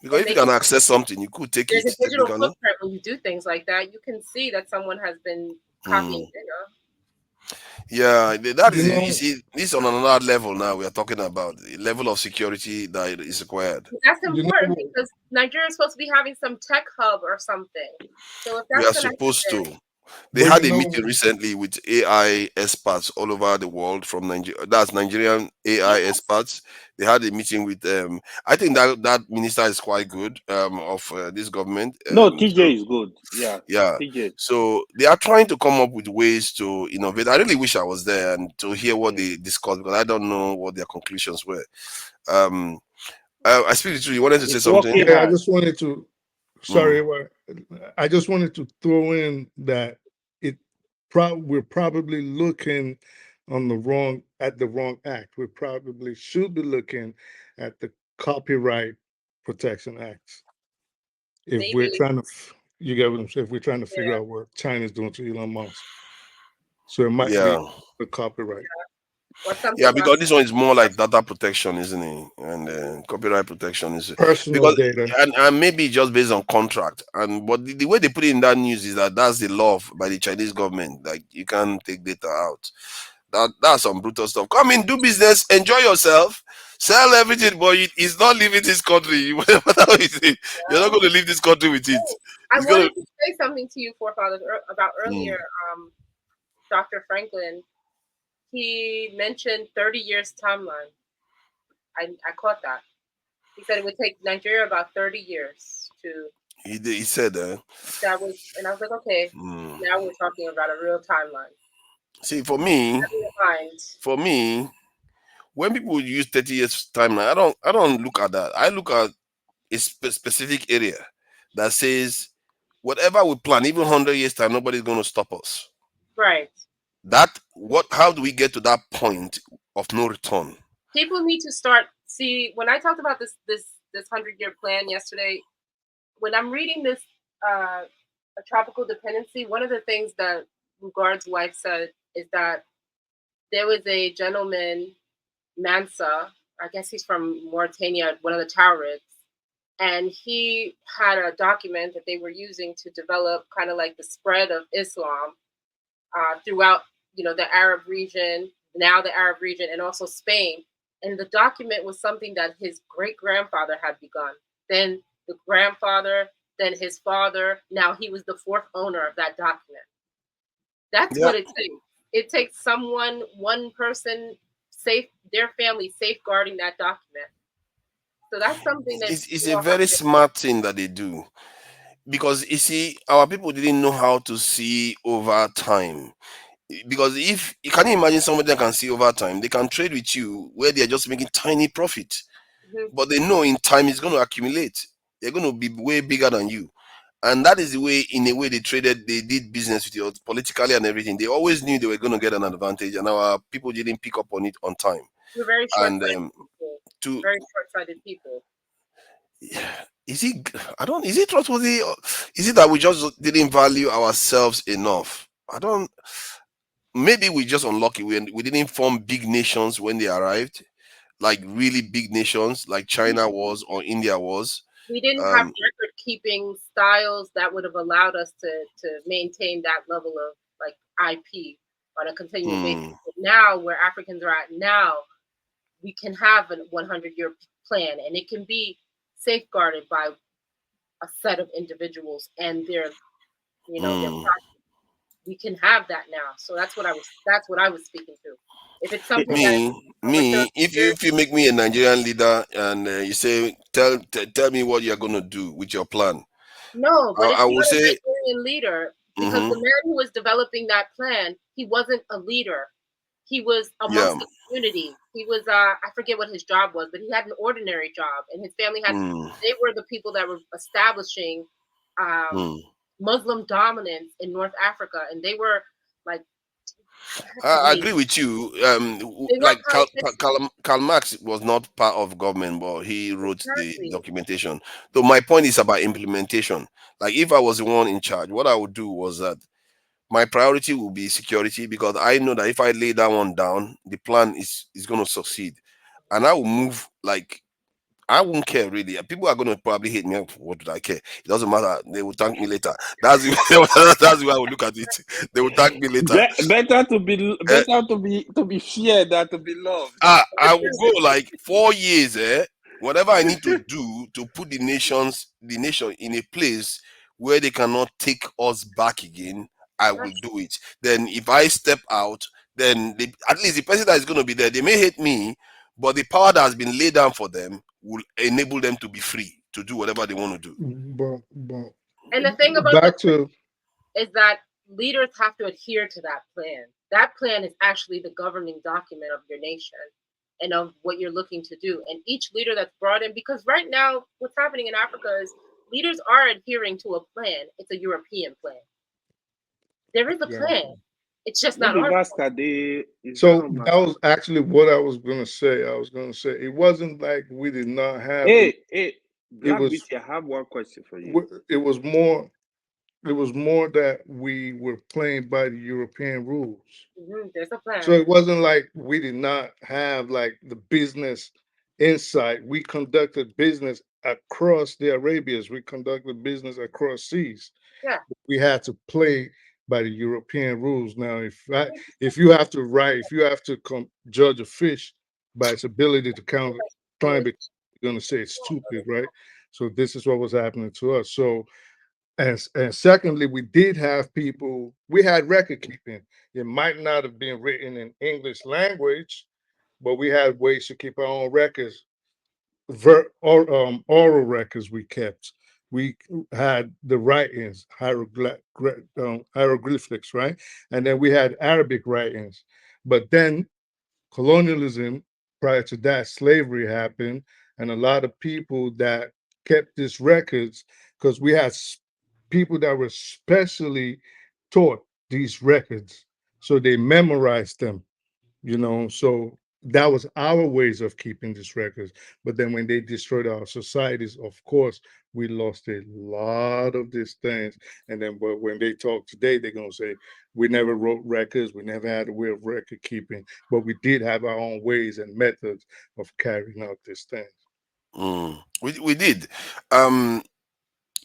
B: because if you can access something, you could take
F: there's
B: it.
F: a digital footprint when you do things like that. You can see that someone has been copying data.
B: Yeah, that is. You see, this is on another level now. We are talking about the level of security that is required.
F: That's important because Nigeria is supposed to be having some tech hub or something. So if
B: We
F: that's
B: are supposed to. They
I: But
B: had a meeting recently with AI experts all over the world from Nigeria. That's Nigerian AI experts. They had a meeting with I think that minister is quite good of this government.
D: No, TJ is good. Yeah.
B: Yeah.
D: TJ.
B: So they are trying to come up with ways to innovate. I really wish I was there and to hear what they discussed, because I don't know what their conclusions were. I speak to you. You wanted to say something?
I: Yeah, I just wanted to. Sorry, I just wanted to throw in that we're probably looking on the wrong act. We probably should be looking at the Copyright Protection Act. If we're trying to, you get what I'm saying? If we're trying to figure out what China's doing to Elon Musk, so it might be the copyright.
B: Yeah, because this one is more like data protection, isn't it? And copyright protection is
I: personal data,
B: and maybe just based on contract. And but the way they put it in that news is that's the law by the Chinese government. Like you can't take data out. That's some brutal stuff. Come in, do business, enjoy yourself, sell everything, but it's not leaving this country. You're not going to leave this country with it.
F: I wanted to say something to you, forefathers, about earlier. Dr. Franklyne, he mentioned 30 years timeline. I caught that. He said it would take Nigeria about 30 years to.
B: He said that.
F: That was, and I was like, okay, now we're talking about a real timeline.
B: See, for me, when people use 30 years timeline, I don't look at that. I look at a specific area that says whatever we plan, even 100 years time, nobody's going to stop us.
F: Right.
B: How do we get to that point of no return?
F: People need to start. See, when I talked about this 100-year plan yesterday, when I'm reading this a tropical dependency, one of the things that Lugard's wife said is that there was a gentleman, Mansa, I guess he's from Mauritania, one of the Taurids, and he had a document that they were using to develop kind of like the spread of Islam throughout, the Arab region, now the Arab region, and also Spain. And the document was something that his great-grandfather had begun. Then the grandfather, then his father. Now he was the fourth owner of that document. That's what it takes. It takes one person, their family safeguarding that document. So that's something that
B: it's a very smart thing that they do, because you see, our people didn't know how to see over time. Because if you can imagine somebody that can see over time, they can trade with you where they're just making tiny profit, but they know in time it's going to accumulate. They're going to be way bigger than you. And that is the way, in a way, they did business with you politically and everything. They always knew they were going to get an advantage, and our people didn't pick up on it on time.
F: We're very
B: And
F: short-sighted people. Very short-sighted people.
B: Is it trustworthy? Is it that we just didn't value ourselves enough? Maybe we just unlucky. We didn't form big nations when they arrived, like really big nations like China was or India was.
F: We didn't have record-keeping styles that would have allowed us to maintain that level of like IP on a continual basis. But now, where Africans are at now, we can have a 100-year plan, and it can be safeguarded by a set of individuals and their projects. We can have that now. So that's what I was speaking to. If it's something
B: if you make me a Nigerian leader and you say tell me what you're gonna do with your plan.
F: No, but
B: I will say
F: a Nigerian leader, because the man who was developing that plan, he wasn't a leader. He was amongst the community. He was I forget what his job was, but he had an ordinary job, and his family had. They were the people that were establishing Muslim dominance in North Africa, and they were like.
B: I agree with you. Like Karl Marx was not part of government, but he wrote the documentation. So my point is about implementation. Like if I was the one in charge, what I would do was that my priority will be security, because I know that if I lay that one down, the plan is going to succeed, and I will move like. I won't care really. People are going to probably hate me. What do I care? It doesn't matter. They will thank me later. That's the way I will look at it. They will thank me later.
D: Better to be feared than to be loved.
B: I will go like 4 years. Whatever I need to do to put the nation in a place where they cannot take us back again, I will do it. Then if I step out, then at least the person that is going to be there, they may hate me, but the power that has been laid down for them will enable them to be free to do whatever they want to do.
F: And the thing about is that leaders have to adhere to that plan. That plan is actually the governing document of your nation and of what you're looking to do. And each leader that's brought in, because right now what's happening in Africa is leaders are adhering to a plan. It's a European plan. There is a plan. It's just not our plan.
I: So that was actually what I was going to say. I was going to say it wasn't like we did not have.
D: Black Beauty, I have one question for you.
I: It was more that we were playing by the European rules.
F: There's a plan.
I: So it wasn't like we did not have like the business insight. We conducted business across the Arabias. We conducted business across seas.
F: Yeah.
I: We had to play by the European rules. Now, if you have to judge a fish by its ability to count climb, you're going to say it's stupid, right? So this is what was happening to us. So, and secondly, we did have people. We had record keeping. It might not have been written in English language, but we had ways to keep our own records. Oral records we kept. We had the writings, hieroglyphics, right? And then we had Arabic writings. But then colonialism, prior to that, slavery happened. And a lot of people that kept these records, because we had people that were specially taught these records. So they memorized them, so that was our ways of keeping these records. But then when they destroyed our societies, of course, we lost a lot of these things. And then but when they talk today, they're going to say, we never wrote records, we never had a way of record keeping, but we did have our own ways and methods of carrying out these things.
B: We did.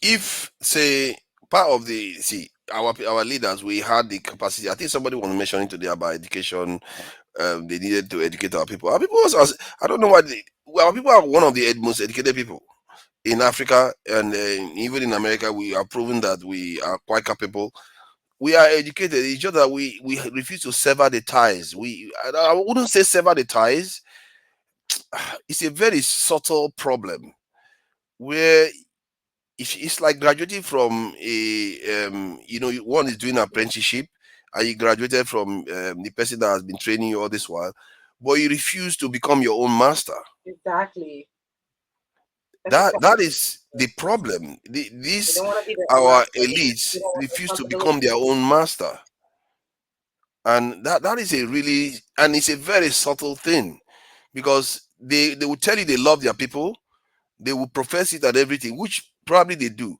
B: If say part of the our leaders, we had the capacity. I think somebody was mentioning today about education. They needed to educate our people. Our people was, I don't know what our people are one of the most educated people in Africa, and even in America. We are proven that we are quite capable. We are educated. It's just that we refuse to sever the ties. I wouldn't say sever the ties. It's a very subtle problem where it's like graduating from a one is doing apprenticeship, and you graduated from the person that has been training you all this while, but you refuse to become your own master.
F: Exactly.
B: That is the problem. Our elites refuse to become their own master, and that is it's a very subtle thing, because they will tell you they love their people, they will profess it and everything, which probably they do,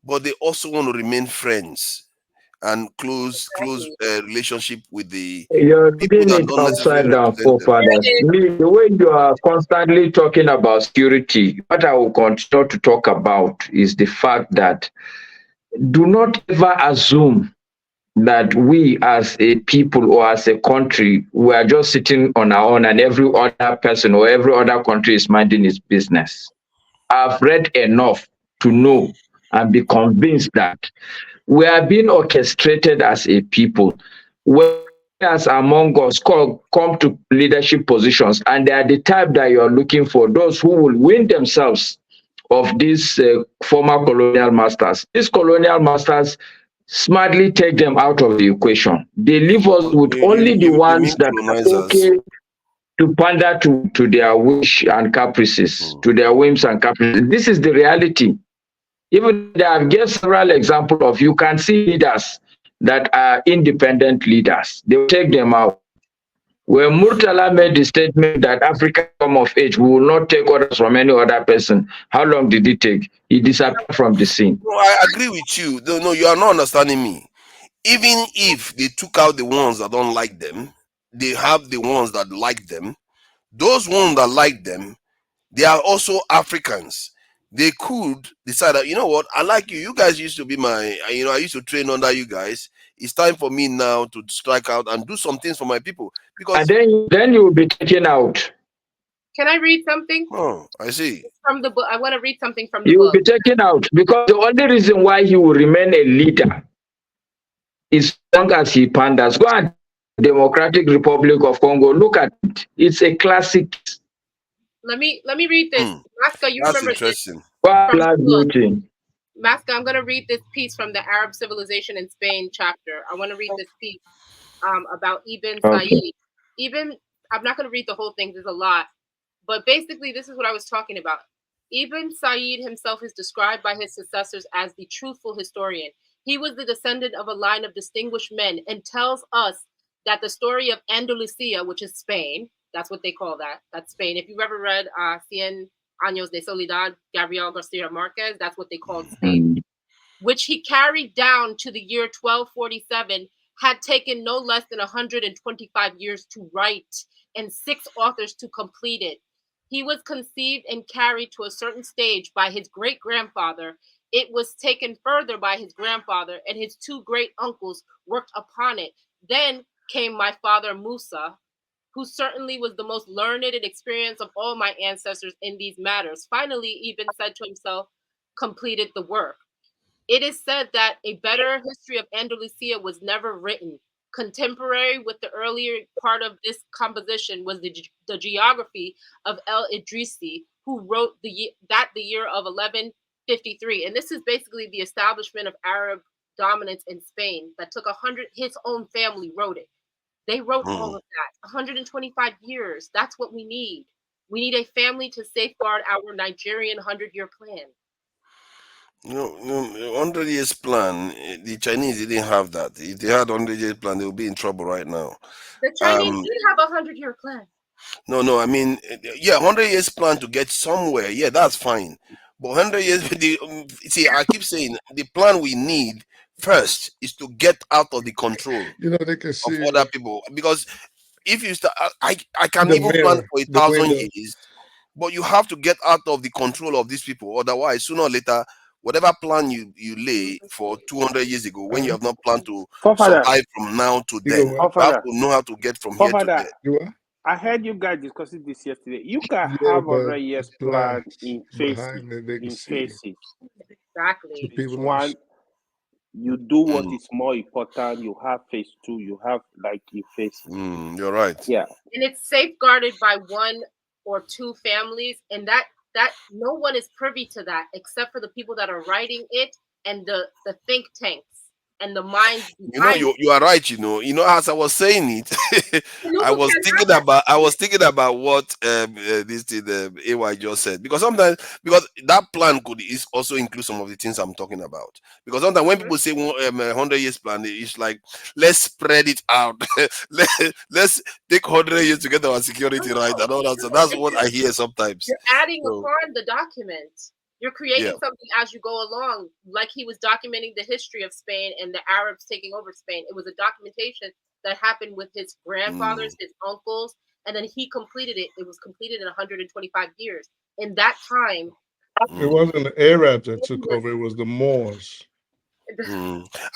B: but they also want to remain friends and close relationship with the
E: You're
B: people
E: reading
B: that
E: it
B: don't
E: upside
B: necessarily
E: down,
B: represent them.
E: forefathers. Me, the way you are constantly talking about security, what I will continue to talk about is the fact that do not ever assume that we as a people or as a country, we are just sitting on our own and every other person or every other country is minding its business. I've read enough to know and be convinced that we are being orchestrated as a people. Whereas among us come to leadership positions, and they are the type that you are looking for, those who will win themselves of these former colonial masters. These colonial masters smartly take them out of the equation. They leave us with only the
B: You
E: ones
B: mean
E: that are
B: colonizers?
E: okay to pander to their wish and caprices, to their whims and caprices. This is the reality. Even there I've given several examples of, you can see leaders that are independent leaders. They will take them out. When Murtala made the statement that Africa come of age, we will not take orders from any other person, how long did it take? He disappeared from the scene.
B: No, I agree with you. No, you are not understanding me. Even if they took out the ones that don't like them, they have the ones that like them. Those ones that like them, they are also Africans. They could decide that, you know what, I like you. You guys used to be my, I used to train under you guys. It's time for me now to strike out and do some things for my people. Because
E: and then you will be taken out.
F: Can I read something?
B: Oh, I see.
F: From the book. I want to read something from the
E: You will
F: book.
E: be taken out because the only reason why he will remain a leader is as long as he panders. Go and Democratic Republic of Congo. Look at it. It's a classic.
F: Let me read this. Masca, you
B: That's
F: remember
B: interesting.
F: this from the book. Masca, I'm going to read this piece from the Arab Civilization in Spain chapter. I want to read this piece about Ibn Said. I'm not going to read the whole thing. There's a lot. But basically, this is what I was talking about. Ibn Said himself is described by his successors as the truthful historian. He was the descendant of a line of distinguished men and tells us that the story of Andalusia, which is Spain, that's what they call that. That's Spain. If you've ever read Cien Años de Soledad, Gabriel Garcia Marquez, that's what they called Spain, which he carried down to the year 1247, had taken no less than 125 years to write and 6 authors to complete it. He was conceived and carried to a certain stage by his great-grandfather. It was taken further by his grandfather, and his 2 great uncles worked upon it. Then came my father Musa, who certainly was the most learned and experienced of all my ancestors in these matters. Finally, Ibn said to himself, completed the work. It is said that a better history of Andalusia was never written. Contemporary with the earlier part of this composition was the geography of El Idrisi, who wrote the year of 1153. And this is basically the establishment of Arab dominance in Spain that took 100, his own family wrote it. They wrote all of that. 125 years. That's what we need. We need a family to safeguard our Nigerian 100-year plan.
B: No, 100 years plan. The Chinese didn't have that. If they had 100 years plan, they would be in trouble right now.
F: The Chinese did have a 100-year plan.
B: No. I mean, yeah, 100 years plan to get somewhere. Yeah, that's fine. But 100 years, see, I keep saying the plan we need first is to get out of the control
I: They can
B: of
I: see
B: other people. Because if you start, I can
I: the
B: even plan
I: mirror,
B: for
I: the
B: 1,000
I: window.
B: years, but you have to get out of the control of these people. Otherwise, sooner or later, whatever plan you lay for 200 years ago, when you have not planned to survive from now to then, you have to know how to get from here to there.
D: I heard you guys discussing this yesterday. You can
I: Yeah,
D: have
I: but
D: 100 years
I: it's black
D: plan in
I: behind
D: phases.
I: it. They can
D: In
I: see it.
D: phases.
F: Exactly.
I: So
D: Phase
I: people don't
D: one,
I: see.
D: you do what is more important. You have phase two. You have like in phases.
B: You're right.
D: Yeah.
F: And it's safeguarded by one or two families, and that no one is privy to that except for the people that are writing it and the think tanks and the minds behind
B: You are right. As I was saying it, I was thinking about what this thing AY just said, because sometimes that plan is also include some of the things I'm talking about. Because sometimes when people say 100 years plan, it's like, let's spread it out. let's take 100 years to get our security right and all that. So that's what I hear sometimes.
F: You're adding upon the document. You're creating something as you go along, like he was documenting the history of Spain and the Arabs taking over Spain. It was a documentation that happened with his grandfathers, his uncles, and then he completed it. It was completed in 125 years. In that time,
I: it wasn't the Arabs that took over; it was the Moors.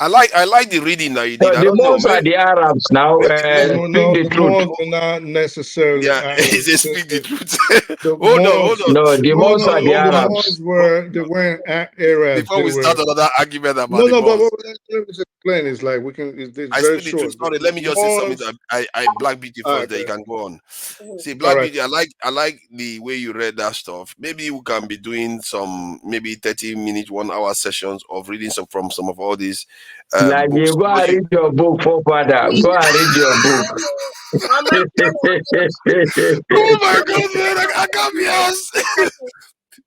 B: I like the reading that you did.
E: So the Moors are the Arabs now.
I: No, the Moors are not necessarily.
B: Yeah,
I: Arabs.
B: they speak the truth.
I: Hold
B: on.
E: No, the Moors are the Arabs.
I: The Moors they weren't Arabs.
B: Before we start another argument about
I: but
B: Moors.
I: let me just explain. It's like we can. It's
B: I
I: very
B: speak the
I: short.
B: truth. Sorry, let me just say something that I Black Beauty first. There you can go on. See, Black Beauty. I like the way you read that stuff. Maybe we can be doing some 30-minute, 1-hour sessions of reading from some of all these
E: like
B: books.
E: you go and read your book, Father. Go and read your book.
F: On my
B: Oh my God, man! I can't be asked.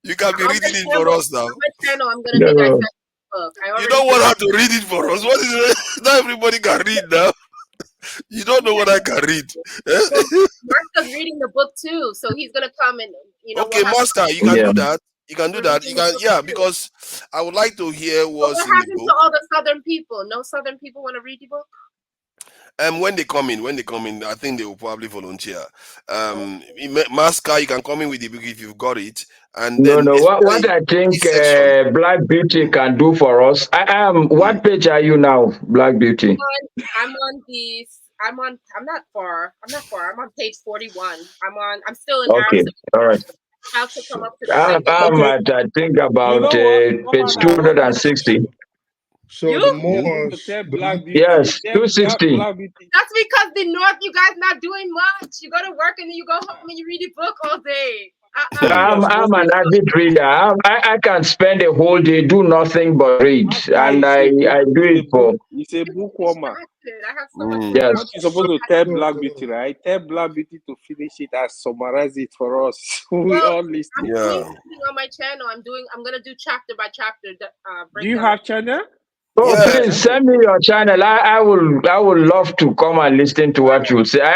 B: You can be reading it for us now.
F: On my channel, I'm gonna be dissecting the book.
B: You don't want her to read it for us. What is it? Not everybody can read now. You don't know what I can read.
F: Martha's reading the book too, so he's gonna come and
B: Okay, Master, you can do that. You can do that. You can, because I would like to hear what's in the book.
F: What happened to all the Southern people? No Southern people want to read the book.
B: When they come in, I think they will probably volunteer. Master, you can come in with the book if you've got it. And then
E: what I think Black Beauty can do for us. What page are you now, Black Beauty?
F: I'm not far. I'm on page 41. I'm still in
E: Okay, all right.
F: How to come up to
E: the I think about page 260.
I: So the Moors,
E: yes, 260.
F: That's because the North, you guys not doing much. You go to work and then you go home and you read a book all day.
E: I'm an avid reader. I can spend a whole day do nothing but read, and I do it for.
D: It's a bookwormer.
F: I have so much.
E: Yes.
D: You're supposed to tell Black Beauty, right? Tell Black Beauty to finish it and summarize it for us. We all listen.
F: On my channel, I'm gonna do chapter by chapter.
D: Do you have channel?
E: Oh, please send me your channel. I will love to come and listen to what you say.